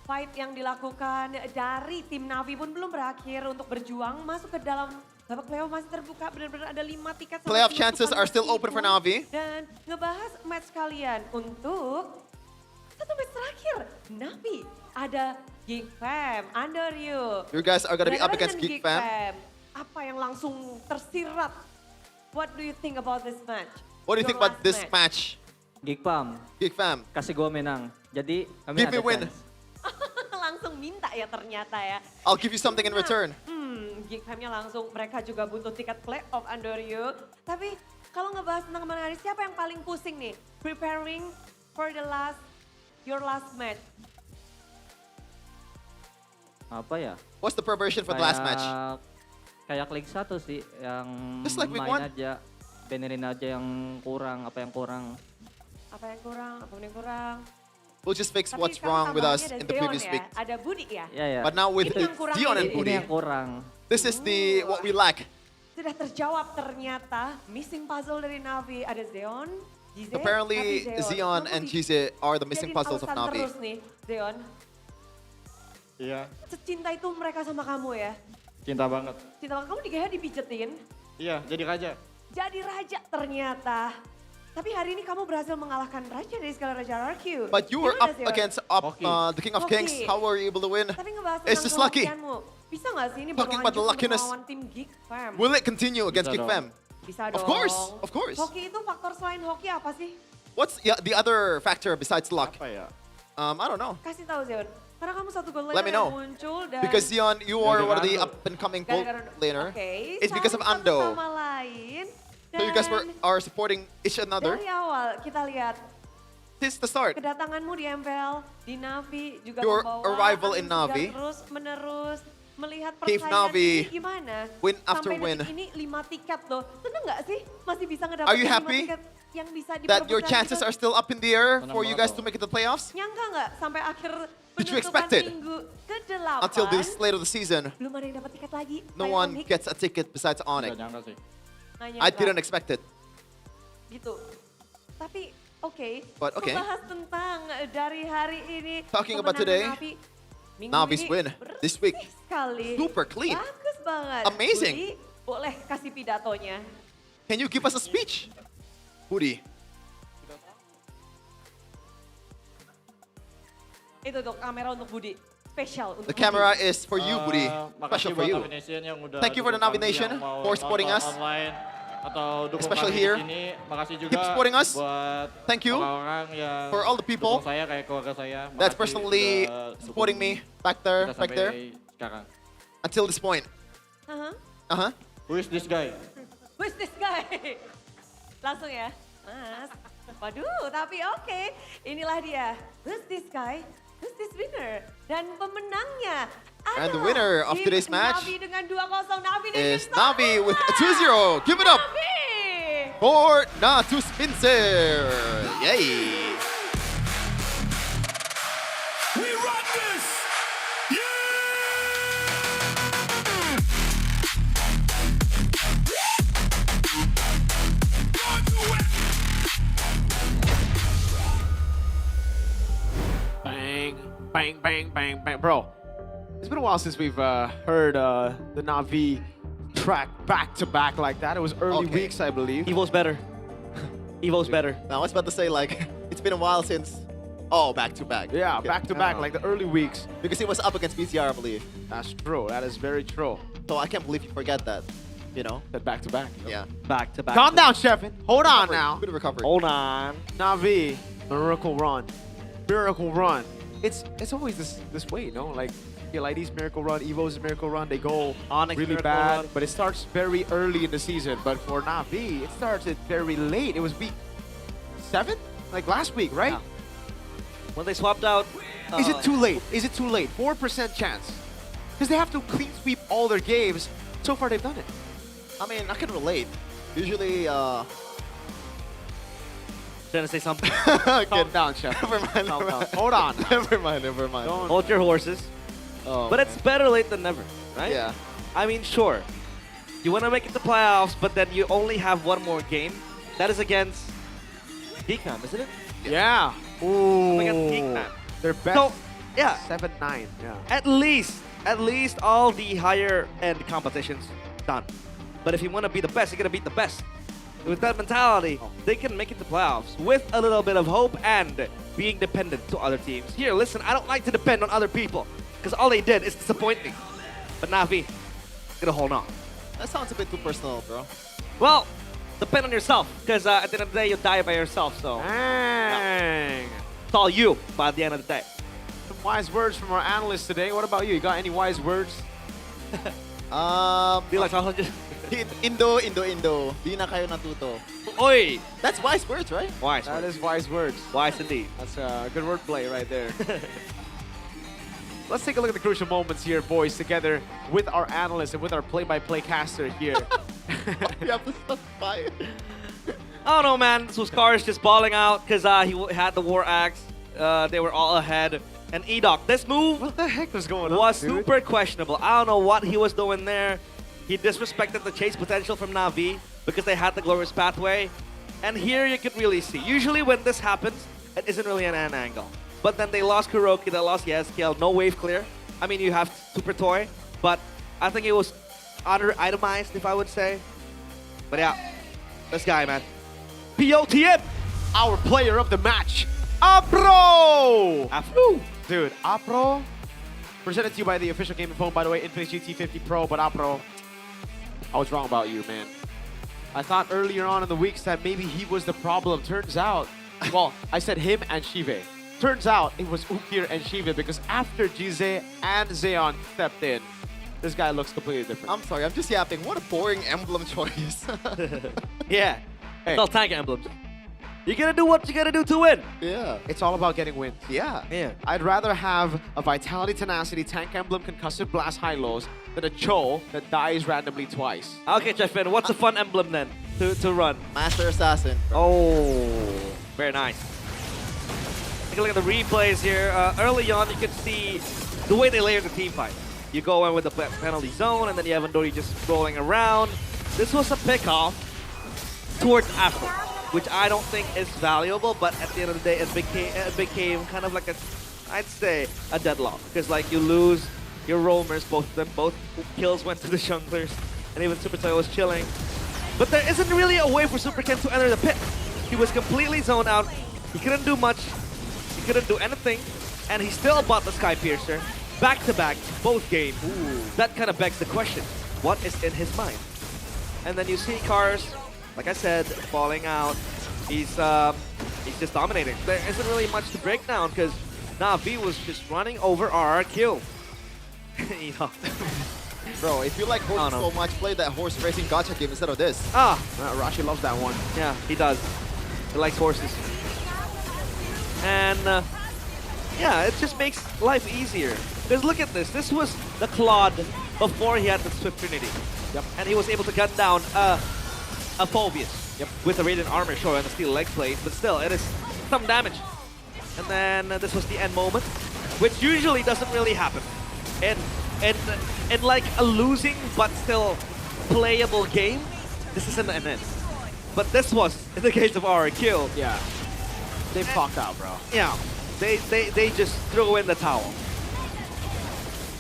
fight yang dilakukan dari tim Navi pun belum berakhir untuk berjuang masuk ke dalam babak playoff masih terbuka, benar-benar ada 5 tiket. sama Playoff 10 chances are still open for Navi. Dan ngebahas match kalian untuk satu match terakhir. Navi ada Geek Fam, Under You. You guys are gonna be up Bagaimana against dengan Geek Fam. Apa yang langsung tersirat? What do you think about this match? What do you Your think about last this match? match? Geek Pam, Geek Fam, kasih gua menang. Jadi kami give ada me win. chance. Langsung minta ya ternyata ya. I'll give you something in return. Geek Fam-nya langsung mereka juga butuh tiket playoff Under You. Tapi kalau ngebahas tentang kemarin hari, siapa yang paling pusing nih? Preparing for your last match. Apa ya? What's the preparation for the last match? Kayak League 1 sih, yang Just like week main 1. aja, benerin aja yang kurang, apa yang kurang. Apa yang kurang? Apa yang kurang? We'll just fix Tapi what's sekarang wrong with tambahannya us ada in the Zeon previous ya, week. Ada Budi ya. Ya. But now with Ini yang kurang Dion and ini. Budi, Ini yang kurang. this is the what we lack. Sudah terjawab ternyata. Missing puzzle dari Navi. Ada Zeon, Jize, Apparently, tapi Zion Kamu and Jize are the missing dijadiin puzzles of alasan Navi. terus nih, Zeon. Iya, Secinta itu mereka sama kamu ya. cinta banget. Cinta banget. Kamu di GH dipijetin. Iya, jadi raja. jadi raja ternyata. Tapi hari ini kamu berhasil mengalahkan raja dari segala raja RQ. But you were Gimana up sih, Ron? against the King of Kings. Hoki. How were you able to win? Tapi ngebahas It's tentang just lucky. kehokianmu. Bisa nggak sih ini Talking about the berlanjut untuk luckiness. melawan tim Geek Fam? Will it continue against Bisa Kick dong. Fam? Bisa Of dong. course, of course. Hoki itu faktor selain hoki apa sih? What's the other factor besides luck? Apa ya? I don't know. Kasih tahu Zion. Karena kamu satu gold Let laner me yang know. muncul dan... Because Zion, you are one of the Gara-gara- up and coming gold Gara-gara- laner. Oke, It's because of saling satu Ando. sama lain. So you guys Dan are supporting each another dari awal kita lihat since the start. kedatanganmu di MPL, di Navi juga Your membawa arrival in angin segar Navi terus menerus melihat gave persaingan Navi ini gimana. win after Sampai win. detik ini 5 tiket loh. Seneng nggak sih masih bisa Are ngedapetin you 5 happy tiket yang bisa that your diperebutkan chances gitu? are still up in the air Senang for you banget guys to dong. make it to the playoffs? Nyangka nggak sampai akhir Did you penutupan expect it? minggu ke-8 Until this late of the season, belum ada yang dapat tiket lagi. no selain one Onyx. gets a ticket besides Onyx. Nggak nyangka sih. Nggak I nyangka. didn't expect it. Gitu. Tapi oke, But okay. membahas tentang dari hari ini. Talking about kemenangan today, Navi, minggu Navi's ini win this week. bersih sekali. Super clean. Bagus banget. Amazing. Budi, boleh kasih pidatonya. Can you give us a speech? Budi. Itu tuh kamera untuk Budi. Spesial untuk The camera Budi. is for you, Budi. Makasih Special for buat you. Navi Nation yang udah Thank you for the dukung Navi kami Nation yang mau for supporting nonton us. online atau dukung Especially kami here. di sini. Makasih juga Keep supporting us. buat Thank you orang-orang yang for all the people dukung saya kayak keluarga saya. that's Makasih personally udah supporting dukung me back there, kita back sampai there, sekarang. until this point. Uh-huh. Who is this guy? Who's this guy? Langsung ya, Mas. Waduh, tapi oke. Inilah dia. Who's this guy? Who's this winner? Dan pemenangnya And the adalah winner of tim today's match Navi dengan 2-0. Navi is Nation Navi with a 2-0. Give it up Navi! for Natu Spencer. Yay! We run this! Bang, bang, bang, bang, bang. Bro, it's been a while since we've heard the Navi track back to back like that. It was early Okay. weeks, I believe. Evo's better. Evo's better. Now I was about to say like it's been a while since. Oh, back to back. Yeah, back to back, like the early weeks. Because he was up against BCR, I believe. That's true. That is very true. So I can't believe you forget that. You know? That back to back. Yeah. Back to back. Calm down, Sheffin. Hold on Recovery. now. Good recovery. Hold on. Navi, miracle run. Miracle run. It's always this way, you know? Like MPL ID's miracle run, Evo's miracle run, they go Onyx really miracle bad, run. but it starts very early in the season. But for Navi, it started very late. It was week 7? Like last week, right? Yeah. When they swapped out... Is it too late? Is it too late? 4% chance. Because they have to clean sweep all their games. So far, they've done it. I mean, I can relate. Usually, Trying to say something. Get down, Chef. never mind. Calm Never down. mind. Hold on. Never mind. Never mind. Don't- Hold your horses. Oh, But it's better late than never, right? yeah. I mean, sure. You want to make it to playoffs, but then you only have one more game. That is against Geekman, isn't it? Yeah. Ooh. Against Geekman. Their best. So, yeah. 7-9. Yeah. At least all the higher end competitions done. But if you want to be the best, you got to beat the best. With that mentality, they can make it to playoffs with a little bit of hope and being dependent to other teams. Here, listen, I don't like to depend on other people because all they did is disappoint me. But Navi, gonna hold on. That sounds a bit too personal, bro. Well, depend on yourself because at the end of the day, you'll die by yourself. So Dang. it's all you by the end of the day. Some wise words from our analyst today. What about you? You got any wise words? Be like, I'll just... Indo. Di na kayo natuto. Oi! That's wise words, right? Wise That words. is wise words. Wise indeed. That's a good wordplay right there. Let's take a look at the crucial moments here, boys, together with our analyst and with our play-by-play caster here. You have to stop by. I don't know, man. So Scar is just balling out because he had the War Axe. They were all ahead. And Edok, this move What the heck was going on, was dude? super questionable. I don't know what he was doing there. He disrespected the chase potential from Navi because they had the Glorious Pathway. And here you could really see. Usually when this happens, it isn't really an angle. But then they lost Kuroki, they lost Yeskiel, no wave clear. I mean, you have Super Toy, but I think it was under-itemized, if I would say. But yeah, This guy, man. POTM! Our player of the match, Apro! Afro! Dude, Apro, presented to you by the official gaming phone, by the way, Infinix GT50 Pro, but Apro, I was wrong about you, man. I thought earlier on in the weeks that maybe he was the problem. Turns out, well, I said him and Shive. Turns out it was Ukir and Shive because after Jize and Zeon stepped in, this guy looks completely different. I'm sorry, I'm just yapping. What a boring emblem choice. Yeah. Hey. It's all tank emblems. You gotta do what you gotta do to win. Yeah. It's all about getting wins. Yeah. Yeah. I'd rather have a Vitality, Tenacity, Tank Emblem, Concussive Blast, High-Lows than a Cho that dies randomly twice. Okay, Jeffin, what's a fun emblem then to run? Master Assassin. Oh, very nice. Take a look at the replays here. Early on, you can see the way they layer the team fight. You go in with the penalty zone, and then you have Andori just rolling around. This was a pick-off towards Afro, which I don't think is valuable, but at the end of the day, it became kind of like I'd say, a deadlock. Because like you lose your roamers, both of them, both kills went to the junglers, and even Super Toy was chilling. But there isn't really a way for Super Ken to enter the pit. He was completely zoned out. He couldn't do much. He couldn't do anything, and he still bought the Sky Piercer back-to-back, both games. That kind of begs the question, what is in his mind? And then you see Cars, like I said, falling out. He's just dominating. There isn't really much to break down because Na'Vi was just running over RRQ. You know. Bro, if you like horses so much, play that horse racing gacha game instead of this. Rashi loves that one. Yeah, he does. He likes horses. And yeah, it just makes life easier. Because look at this. This was the Claude before he had the Swift Trinity. Yep. And he was able to gun down a Phobius. Yep. With the Radiant Armor, sure, and the Steel Leg Plate, but still, it is some damage. And then this was the end moment, which usually doesn't really happen. In like a losing but still playable game, this isn't an end. But this was, in the case of RRQ. Yeah. They fucked out, bro. Yeah. They just threw in the towel.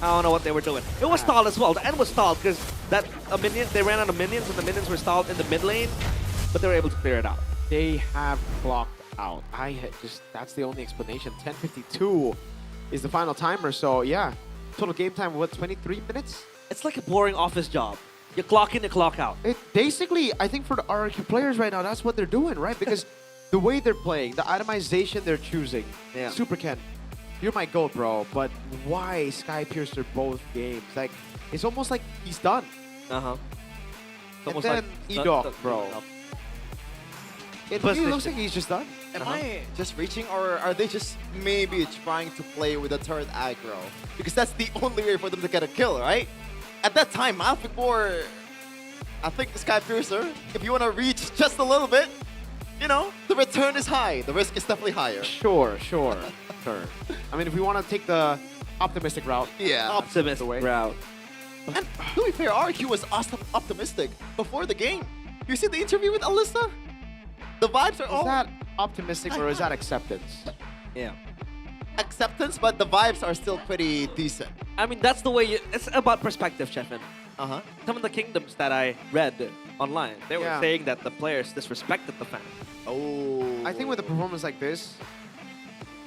I don't know what they were doing. It was stalled as well. The end was stalled because they ran out of minions and the minions were stalled in the mid lane, but they were able to clear it out. They have clocked out. That's the only explanation. 10:52 is the final timer, so yeah. Total game time, what, 23 minutes? It's like a boring office job. You clock in, you clock out. Basically, I think for the RRQ players right now, that's what they're doing, right? Because the way they're playing, the itemization they're choosing. Yeah. Super Ken, you're my GOAT, bro, but why Sky Piercer both games? Like, it's almost like he's done. Uh-huh. And then Edok, bro. It really looks like he's just done. Am I just reaching, or are they just maybe trying to play with the turret aggro? Because that's the only way for them to get a kill, right? At that time, before, I think the Sky Piercer, if you want to reach just a little bit, you know, the return is high. The risk is definitely higher. Sure. I mean, if we want to take the optimistic route. Yeah. Optimistic route. And to be fair, RQ was optimistic before the game. You see the interview with Alyssa? The vibes are all... Is that optimistic or is that acceptance? Yeah. Acceptance, but the vibes are still pretty decent. I mean, that's the way it's about perspective, Chefin. Uh-huh. Some of the kingdoms that I read online, they were saying that the players disrespected the fans. Oh. I think with a performance like this,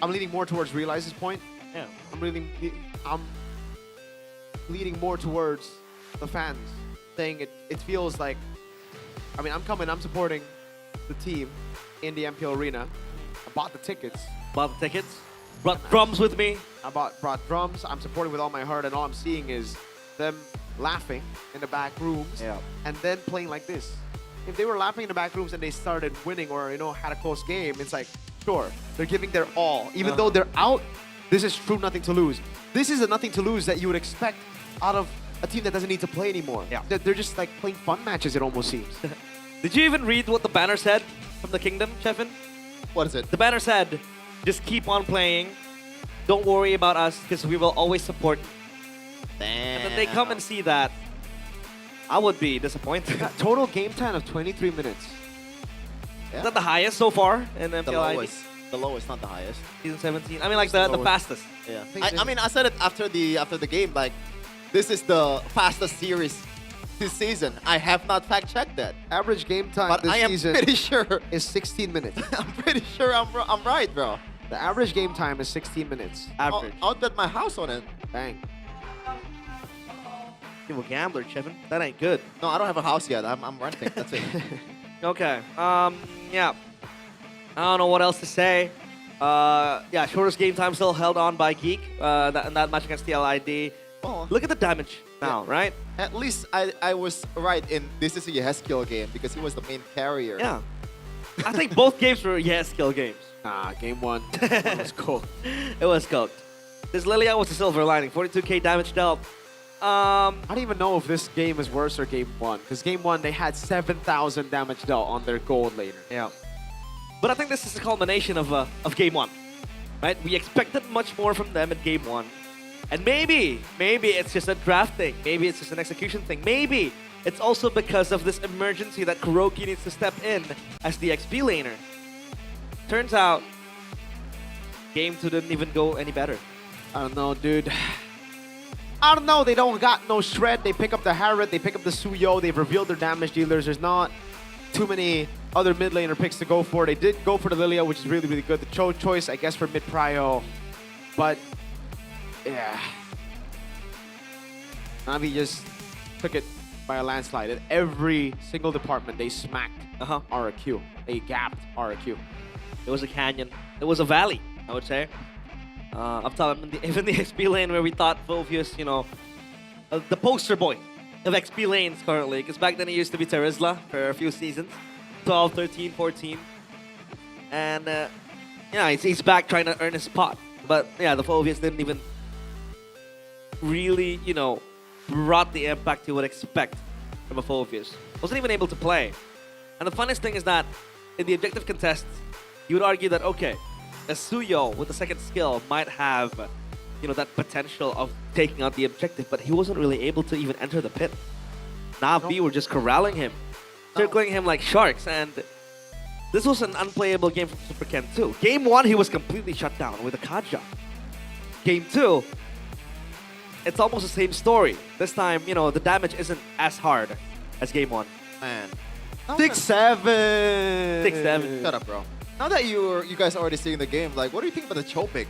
I'm leaning more towards Realize's point. Yeah. I'm leaning more towards the fans, saying it feels like, I mean, I'm supporting the team in the MPL arena. I bought the tickets. Brought drums with me. I brought drums. I'm supporting with all my heart, and all I'm seeing is them laughing in the back rooms and then playing like this. If they were laughing in the back rooms and they started winning or, you know, had a close game, it's like, sure, they're giving their all. Even though they're out, this is true nothing to lose. This is a nothing to lose that you would expect out of a team that doesn't need to play anymore. Yeah. They're just like playing fun matches, it almost seems. Did you even read what the banner said from the kingdom, Chefin? What is it? The banner said, just keep on playing. Don't worry about us because we will always support you. Damn. And then they come and see that. I would be disappointed. Total game time of 23 minutes. Is that the highest so far in the MPL ID? lowest. The lowest, not the highest. Season 17. I mean, like the fastest. Yeah. I mean, I said it after the game. Like, this is the fastest series this season. I have not fact-checked that. Average game time But this I am season pretty sure is 16 minutes. I'm pretty sure I'm right, bro. The average game time is 16 minutes. Average. I'll bet my house on it. Bang. You a gambler, Chevin. That ain't good. No, I don't have a house yet. I'm renting. That's it. Okay. Yeah. I don't know what else to say. Yeah, shortest game time still held on by Geek. That match against TLID. Oh. Look at the damage now, right? At least I was right in this is a yes skill game because he was the main carrier. Yeah. I think both games were yes skill games. Nah, game one was cooked. It was cooked. This Lilia was the silver lining. 42k damage dealt. I don't even know if this game is worse or game one. Because game one, they had 7,000 damage dealt on their gold laner. Yeah. But I think this is a culmination of game one. Right? We expected much more from them in game one. And maybe it's just a draft thing. Maybe it's just an execution thing. Maybe it's also because of this emergency that Kuroki needs to step in as the XP laner. Turns out, game 2 didn't even go any better. I don't know, dude. I don't know. They don't got no shred. They pick up the Harriet. They pick up the Suyo. They've revealed their damage dealers. There's not too many other mid laner picks to go for. They did go for the Lilia, which is really, really good. The choice, I guess, for mid prio. But, yeah. Navi just took it by a landslide. In every single department, they smacked RQ. They gapped RQ. It was a canyon. It was a valley, I would say. Up top, even the XP lane where we thought Volvius, you know, the poster boy of XP lanes currently. Because back then he used to be Terizla for a few seasons. 12, 13, 14. And, yeah, he's back trying to earn his spot. But, yeah, the Volvius didn't even really, you know, brought the impact you would expect from a Volvius. Wasn't even able to play. And the funniest thing is that in the objective contests, you would argue that, okay, a Suyo with the second skill might have, you know, that potential of taking out the objective, but he wasn't really able to even enter the pit. Navi were just corralling him, circling him like sharks, and this was an unplayable game from Super Ken 2. Game 1, he was completely shut down with a Kaja. Game 2, it's almost the same story. This time, you know, the damage isn't as hard as Game 1. Man. 6-7. 6-7. Shut up, bro. Now that you guys are already seeing the game, like, what do you think about the Chopic?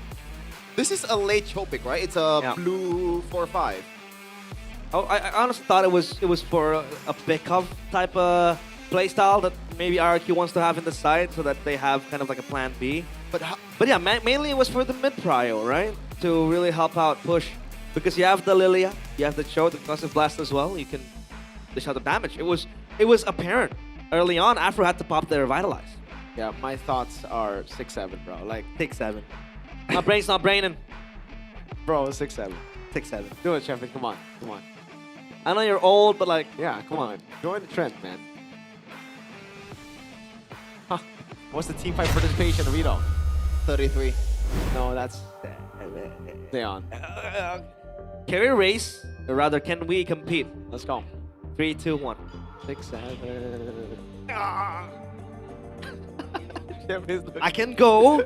This is a late Chopic, right? It's a blue 4-5. Oh, I honestly thought it was for a pickup type of playstyle that maybe RQ wants to have in the side so that they have kind of like a plan B. But yeah, mainly it was for the mid prio, right? To really help out push. Because you have the Lilia, you have the Cho, the Concussive Blast as well. You can dish out the damage. It was apparent early on. Afro had to pop the Revitalize. Yeah, my thoughts are 6-7, bro. Like 6-7. My brain's not braining. Bro, 6-7. 6-7. Do it, Chevin. Come on. Come on. I know you're old, but like... Yeah, come on. Join the trend, man. Huh. What's the team fight participation, Rito? 33. No, that's... Stay on. Can we race? Or rather, can we compete? Let's go. 3, 2, 1. 6-7. I can go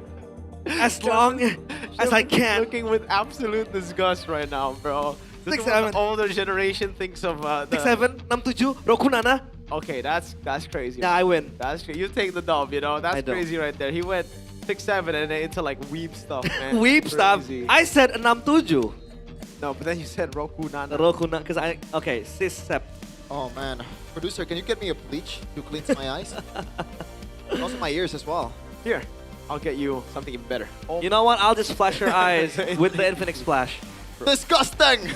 as long as I can. Looking with absolute disgust right now, bro. This is what the older generation thinks of 6-7, 6-7, Rokunana. Okay, that's crazy. Yeah, I win. That's crazy. You take the dub, you know? That's crazy right there. He went 6-7 and then into like weeb stuff, man. Weeb stuff. I said 6-7. No, but then you said Rokunana. Rokunana, because okay, 6-7. Oh man. Producer, can you get me a bleach to cleanse my eyes? And also my ears as well. Here, I'll get you something even better. You know what? I'll just flash your eyes with the Infinix Flash. Disgusting!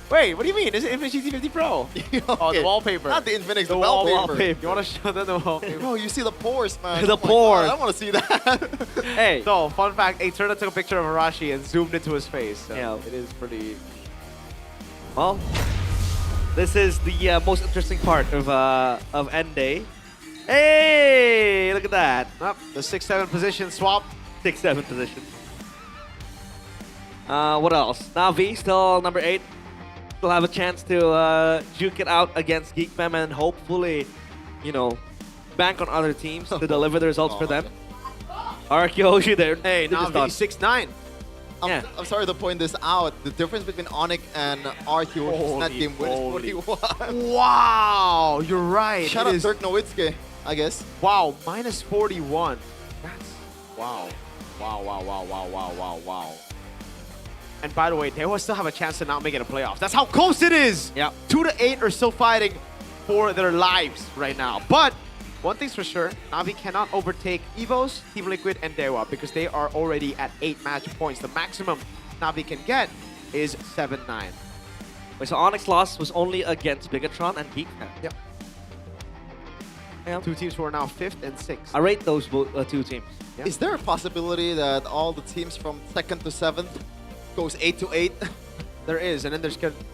Wait, what do you mean? It's Infinix GT50 Pro. Oh, the wallpaper. Not the Infinix, the wallpaper. You want to show them the wallpaper? Bro, you see the pores, man. The pores. I want to see that. Hey. So, fun fact, Turner took a picture of Arashi and zoomed into his face. So yeah. It is pretty... Well, this is the most interesting part of End Day. Hey, look at that. The 6-7 position swap. 6-7 position. What else? Navi, still number 8. Still have a chance to juke it out against GeekFam and hopefully, you know, bank on other teams to deliver the results for them. Arkeoshi there. Hey, Navi 6-9. I'm sorry to point this out. The difference between Onyx and RQ is not game win is 41. Wow, you're right. Shout out Dirk Nowitzki, I guess. Wow, minus 41. That's wow. Wow. And by the way, they will still have a chance to not make it a playoffs. That's how close it is. Yeah. 2 to 8 are still fighting for their lives right now. But one thing's for sure, Na'Vi cannot overtake EVOS, Team Liquid, and Dewa because they are already at 8 match points. The maximum Na'Vi can get is 7-9. Wait, so Onyx loss was only against Bigatron and Geek Fam. Yep. Two teams who are now 5th and 6th. I rate those two teams. Yeah. Is there a possibility that all the teams from 2nd to 7th goes 8 to 8? There is, and then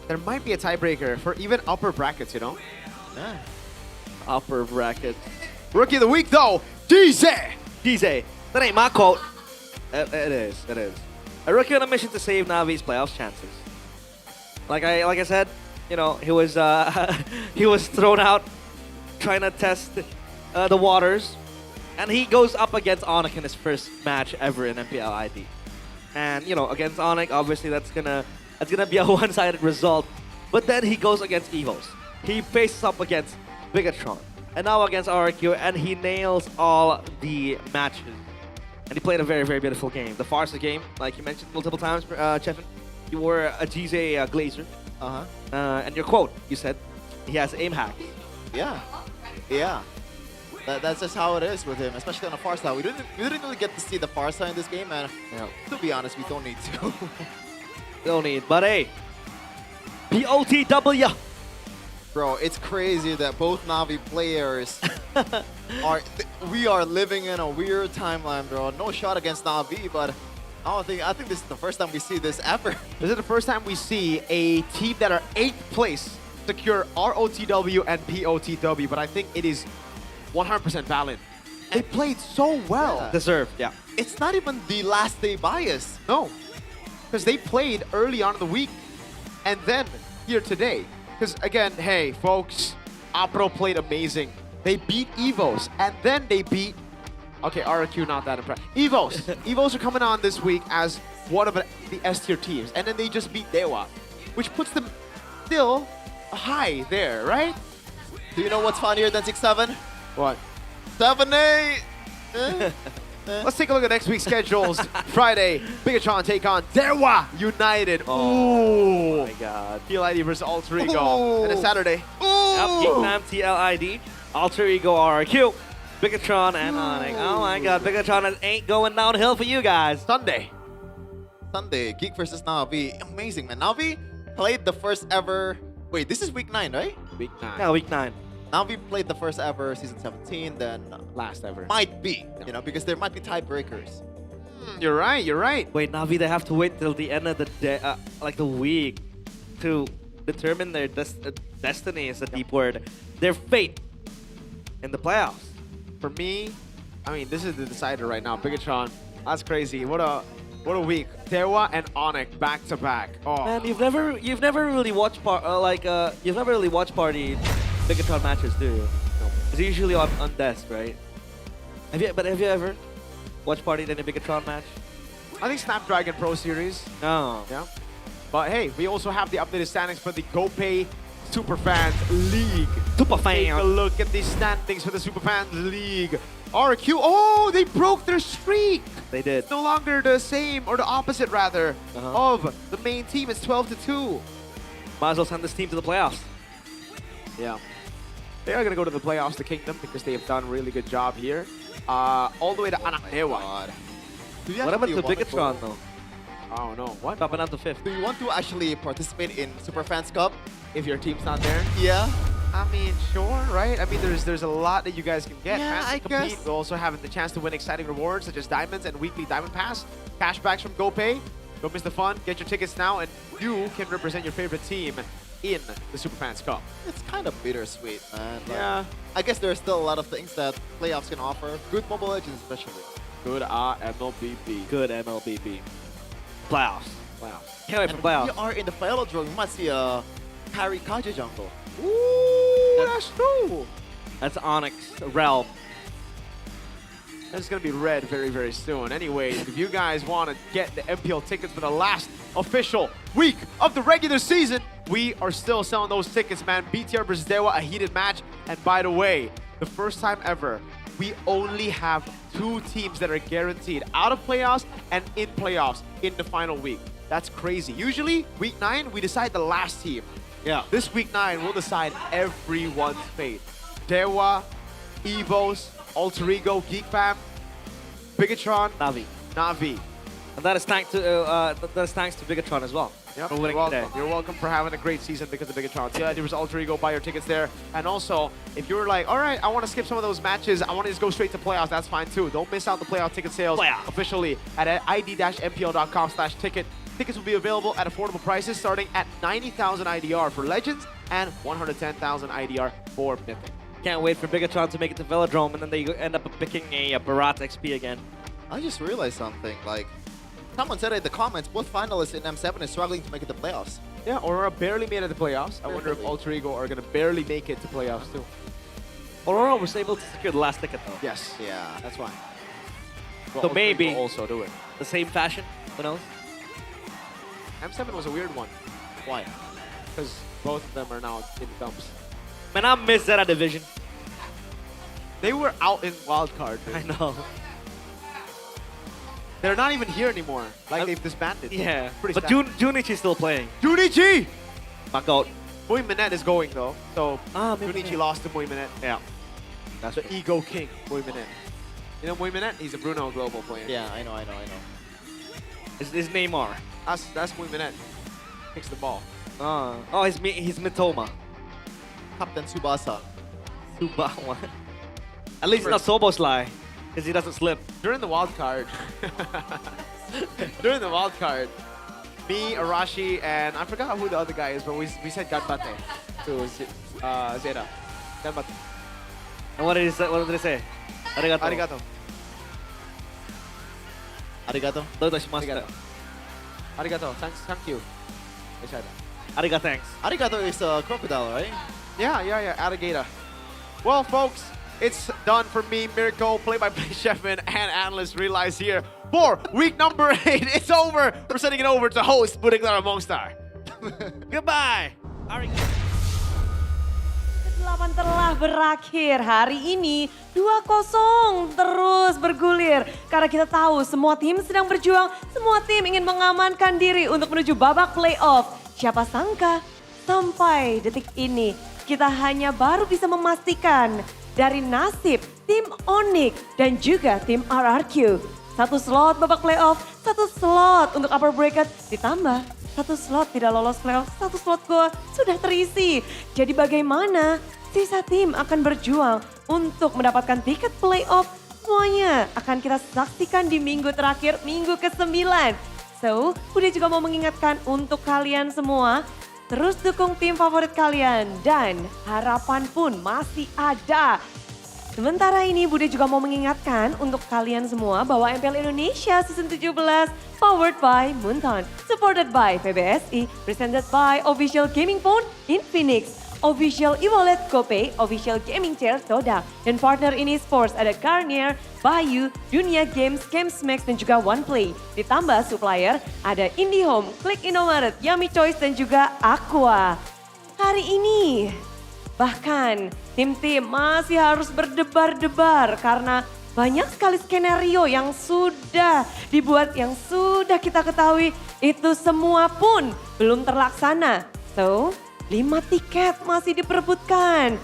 there might be a tiebreaker for even upper brackets, you know? Yeah. Upper bracket. Rookie of the week, though, DJ. That ain't my quote. It is. A rookie on a mission to save Navi's playoffs chances. Like I said, you know, he was he was thrown out trying to test the waters, and he goes up against Onyx in his first match ever in MPL ID. And you know, against Onyx, obviously that's gonna be a one-sided result. But then he goes against EVOS. He faces up against Bigatron, and now against RQ, and he nails all the matches. And he played a very, very beautiful game. The Farsa game, like you mentioned multiple times, Chefin, you were a GZ Glazer. And your quote, you said, he has aim hacks. Yeah. That's just how it is with him, especially on the far side. We didn't really get to see the far side in this game, and to be honest, we don't need to. Don't need, but hey, POTW. Bro, it's crazy that both Na'Vi players we are living in a weird timeline, bro. No shot against Na'Vi, but I think this is the first time we see this ever. This is the first time we see a team that are 8th place secure ROTW and POTW, but I think it is 100% valid. They played so well. Deserved, yeah. It's not even the last day bias. No, because they played early on in the week and then here today. Because again, hey folks, Opro played amazing. They beat EVOS and then they beat, okay, RQ not that impressed. EVOS. EVOS are coming on this week as one of the S tier teams, and then they just beat Dewa, which puts them still high there, right? Do you know what's funnier than 6-7? What? 7-8! Let's take a look at next week's schedules. Friday, Bigatron take on Dewa United. Oh my god. TLID versus Alter Ego. And then Saturday. Yep, Geeknam TLID, Alter Ego RQ, Bigatron and Onyx. Oh my god, Bigatron ain't going downhill for you guys. Sunday, Geek versus Na'Vi. Amazing, man. Na'Vi played the first ever... Wait, this is week 9, right? Week 9. Yeah, week 9. Na'Vi played the first ever season 17, then last ever. Might be, you know, because there might be tiebreakers. You're right. Wait, Na'Vi, they have to wait till the end of the day, like the week, to determine their destiny is a deep word. Their fate in the playoffs. For me, I mean, this is the decider right now. Bigatron, that's crazy. What a week. Dewa and Onyx back to back. Oh man, you've never really watched you've never really watched party Bigatron matches, do you? No. It's usually on desk, right? Have you ever watched party in a Bigatron match? I think Snapdragon Pro Series. No. Yeah. But hey, we also have the updated standings for the GoPay Superfans League. Take a look at the standings for the Superfans League. RQ, oh, they broke their streak. They did. It's no longer the same, or the opposite rather, of the main team. It's 12-2. Might as well send this team to the playoffs. Yeah. They are going to go to the playoffs, the Kingdom, because they have done a really good job here. All the way to Anak Dewa. What about the Bigatron, though? Oh, no. What? Dropping out to 5th. Do you want to actually participate in Superfans Cup? If your team's not there? Yeah. I mean, sure, right? I mean, there's a lot that you guys can get. Yeah, Fans I can compete. guess. We also have the chance to win exciting rewards such as diamonds and weekly diamond pass, cashbacks from GoPay. Don't miss the fun. Get your tickets now, and you can represent your favorite team in the Superfans Cup. It's kind of bittersweet, man. Like, Yeah. I guess there's still a lot of things that playoffs can offer. Good Mobile Legends, especially. Good MLBB. Good MLBB. Playoffs. Can't wait for playoffs. We are in the final draw. We might see a carry Kaja jungle. Ooh, that's true. That's Onyx realm. And it's going to be red very, very soon. Anyways, if you guys want to get the MPL tickets for the last official week of the regular season, we are still selling those tickets, man. BTR versus Dewa, a heated match. And by the way, the first time ever, we only have 2 teams that are guaranteed out of playoffs and in playoffs in the final week. That's crazy. Usually, week 9, we decide the last team. Yeah. This week 9, we'll decide everyone's fate. Dewa, Evos, Alter Ego, Geek Fam, Bigatron, Navi. And that is thanks to Bigatron as well. Yep, for you're winning welcome. today. You're welcome for having a great season because of Bigatron. Yeah, there was Alter Ego, buy your tickets there. And also, if you're like, all right, I want to skip some of those matches, I want to just go straight to playoffs, that's fine too. Don't miss out the playoff ticket sales officially at id-mpl.com/ticket. Tickets will be available at affordable prices starting at 90,000 IDR for Legends and 110,000 IDR for Mythic. Can't wait for Bigatron to make it to Velodrome, and then they end up picking a Barat XP again. I just realized something. Like, someone said it in the comments, both finalists in M7 is struggling to make it to playoffs. Yeah, Aurora barely made it to playoffs. I wonder if Alter Ego are going to barely make it to playoffs too. Aurora was able to secure the last ticket though. Yes. Yeah. That's fine. So Alter maybe Ego also do it. the same fashion. Who knows? M7 was a weird one. Why? Because both of them are now in dumps. Man, I miss Zeta Division. They were out in wildcard. I know. They're not even here anymore. Like they've disbanded. Yeah. Pretty But sad. Junichi's still playing. Junichi! My God. Mui Minette is going though. So Mui Junichi lost to Mui Minette. Yeah. That's the Ego King, Mui Minette. You know Mui Minette? He's a Bruno Global player. Yeah, I know. Is Neymar. That's Mui Minette. Kicks the ball. Oh, he's Mitoma. Captain Tsubasa. Subawa. At least it's not Soboslai, because he doesn't slip. During the wild card, me, Arashi, and I forgot who the other guy is, but we said Ganbate to Zeta. Ganbate. And what did they say? Arigato. Arigato. Arigato. Arigato. Arigato. Thank you. They said. Arigato, thanks. Arigato is a crocodile, right? Yeah. Alligator. Well, folks, it's done for me, Miracle, play-by-play chefman, and analyst Realize here for week number 8. It's over. We're sending it over to host Budiklara Mongstar. Goodbye. Ke-8 telah berakhir. Hari ini 2-0 terus bergulir. Karena kita tahu semua tim sedang berjuang, semua tim ingin mengamankan diri untuk menuju babak playoff. Siapa sangka sampai detik ini kita hanya baru bisa memastikan dari nasib tim Onyx dan juga tim RRQ. 1 slot babak playoff, 1 slot untuk upper bracket, ditambah 1 slot tidak lolos playoff, 1 slot goal sudah terisi. Jadi bagaimana sisa tim akan berjuang untuk mendapatkan tiket playoff? Semuanya akan kita saksikan di minggu terakhir, minggu ke-9. So, Bude juga mau mengingatkan untuk kalian semua, terus dukung tim favorit kalian dan harapan pun masih ada. Sementara ini Bude juga mau mengingatkan untuk kalian semua bahwa MPL Indonesia Season 17 powered by Munton, supported by PBSI, presented by Official Gaming Phone Infinix, Official e-wallet GoPay, Official Gaming Chair Toda, dan partner ini sports ada Garnier, Bayu, Dunia Games, Gamesmax dan juga OnePlay. Ditambah supplier ada IndiHome, Click Innovaret, Yummy Choice dan juga Aqua. Hari ini bahkan tim-tim masih harus berdebar-debar karena banyak sekali skenario yang sudah dibuat, yang sudah kita ketahui itu semua pun belum terlaksana. So, 5 tiket masih diperebutkan.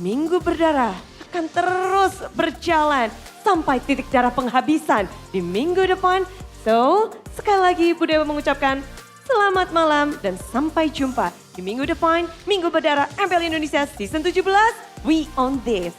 Minggu berdarah akan terus berjalan sampai titik darah penghabisan di minggu depan. So, sekali lagi Bude mengucapkan selamat malam dan sampai jumpa di minggu depan, Minggu Berdarah MPL Indonesia Season 17. We on this.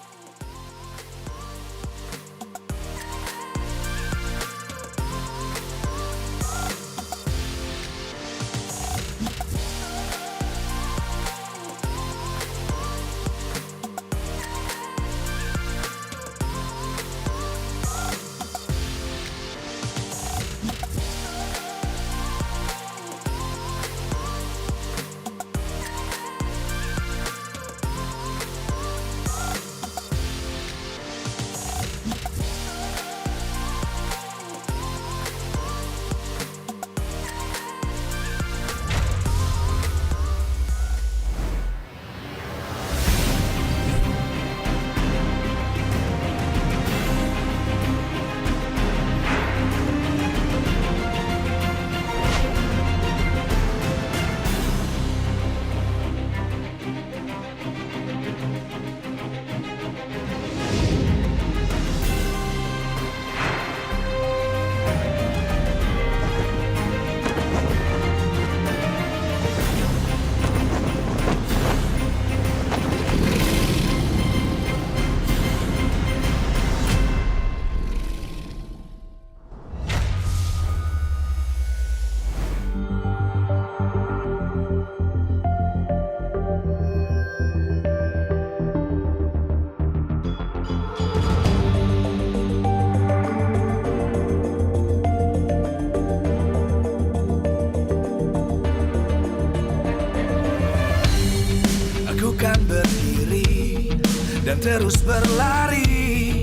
dan terus berlari,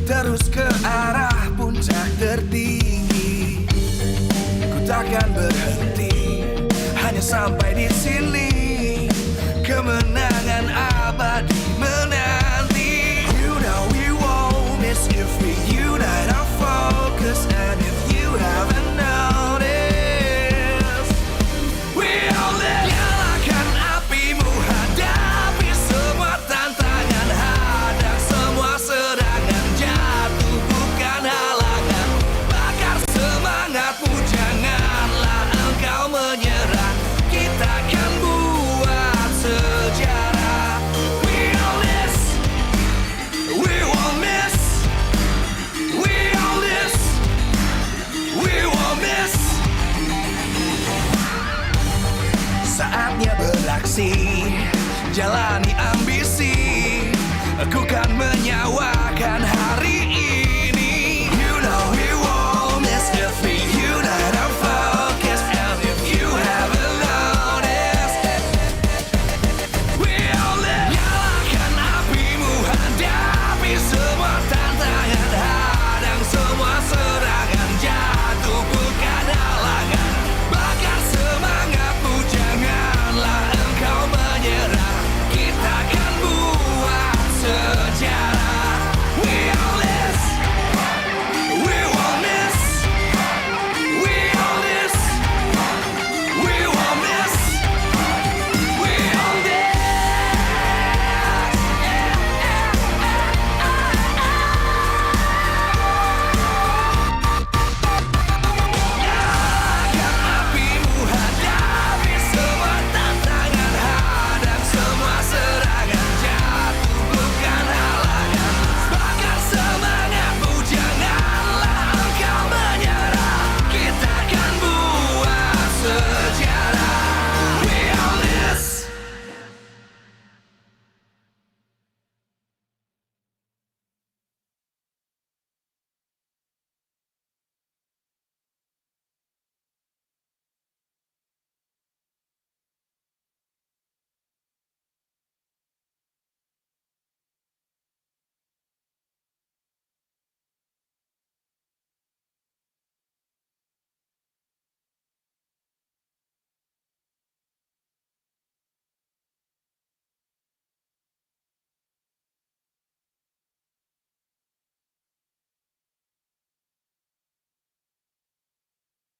terus ke arah puncak tertinggi. Ku takkan berhenti, hanya sampai di sini. Kemenangan abadi menanti. You know we won't miss if we unite our focus. And if you haven't noticed, we all live. Nyalakan apimu, hadapi semua tantangan, hadang semua serangan, jatuh bukan halangan. Bakar semangatmu, janganlah engkau menyerah. Kita akan buat sejarah. We all this, we won't miss. We all this, we won't miss. Saatnya beraksi, jalani ambisi. Aku kan menyawakan hari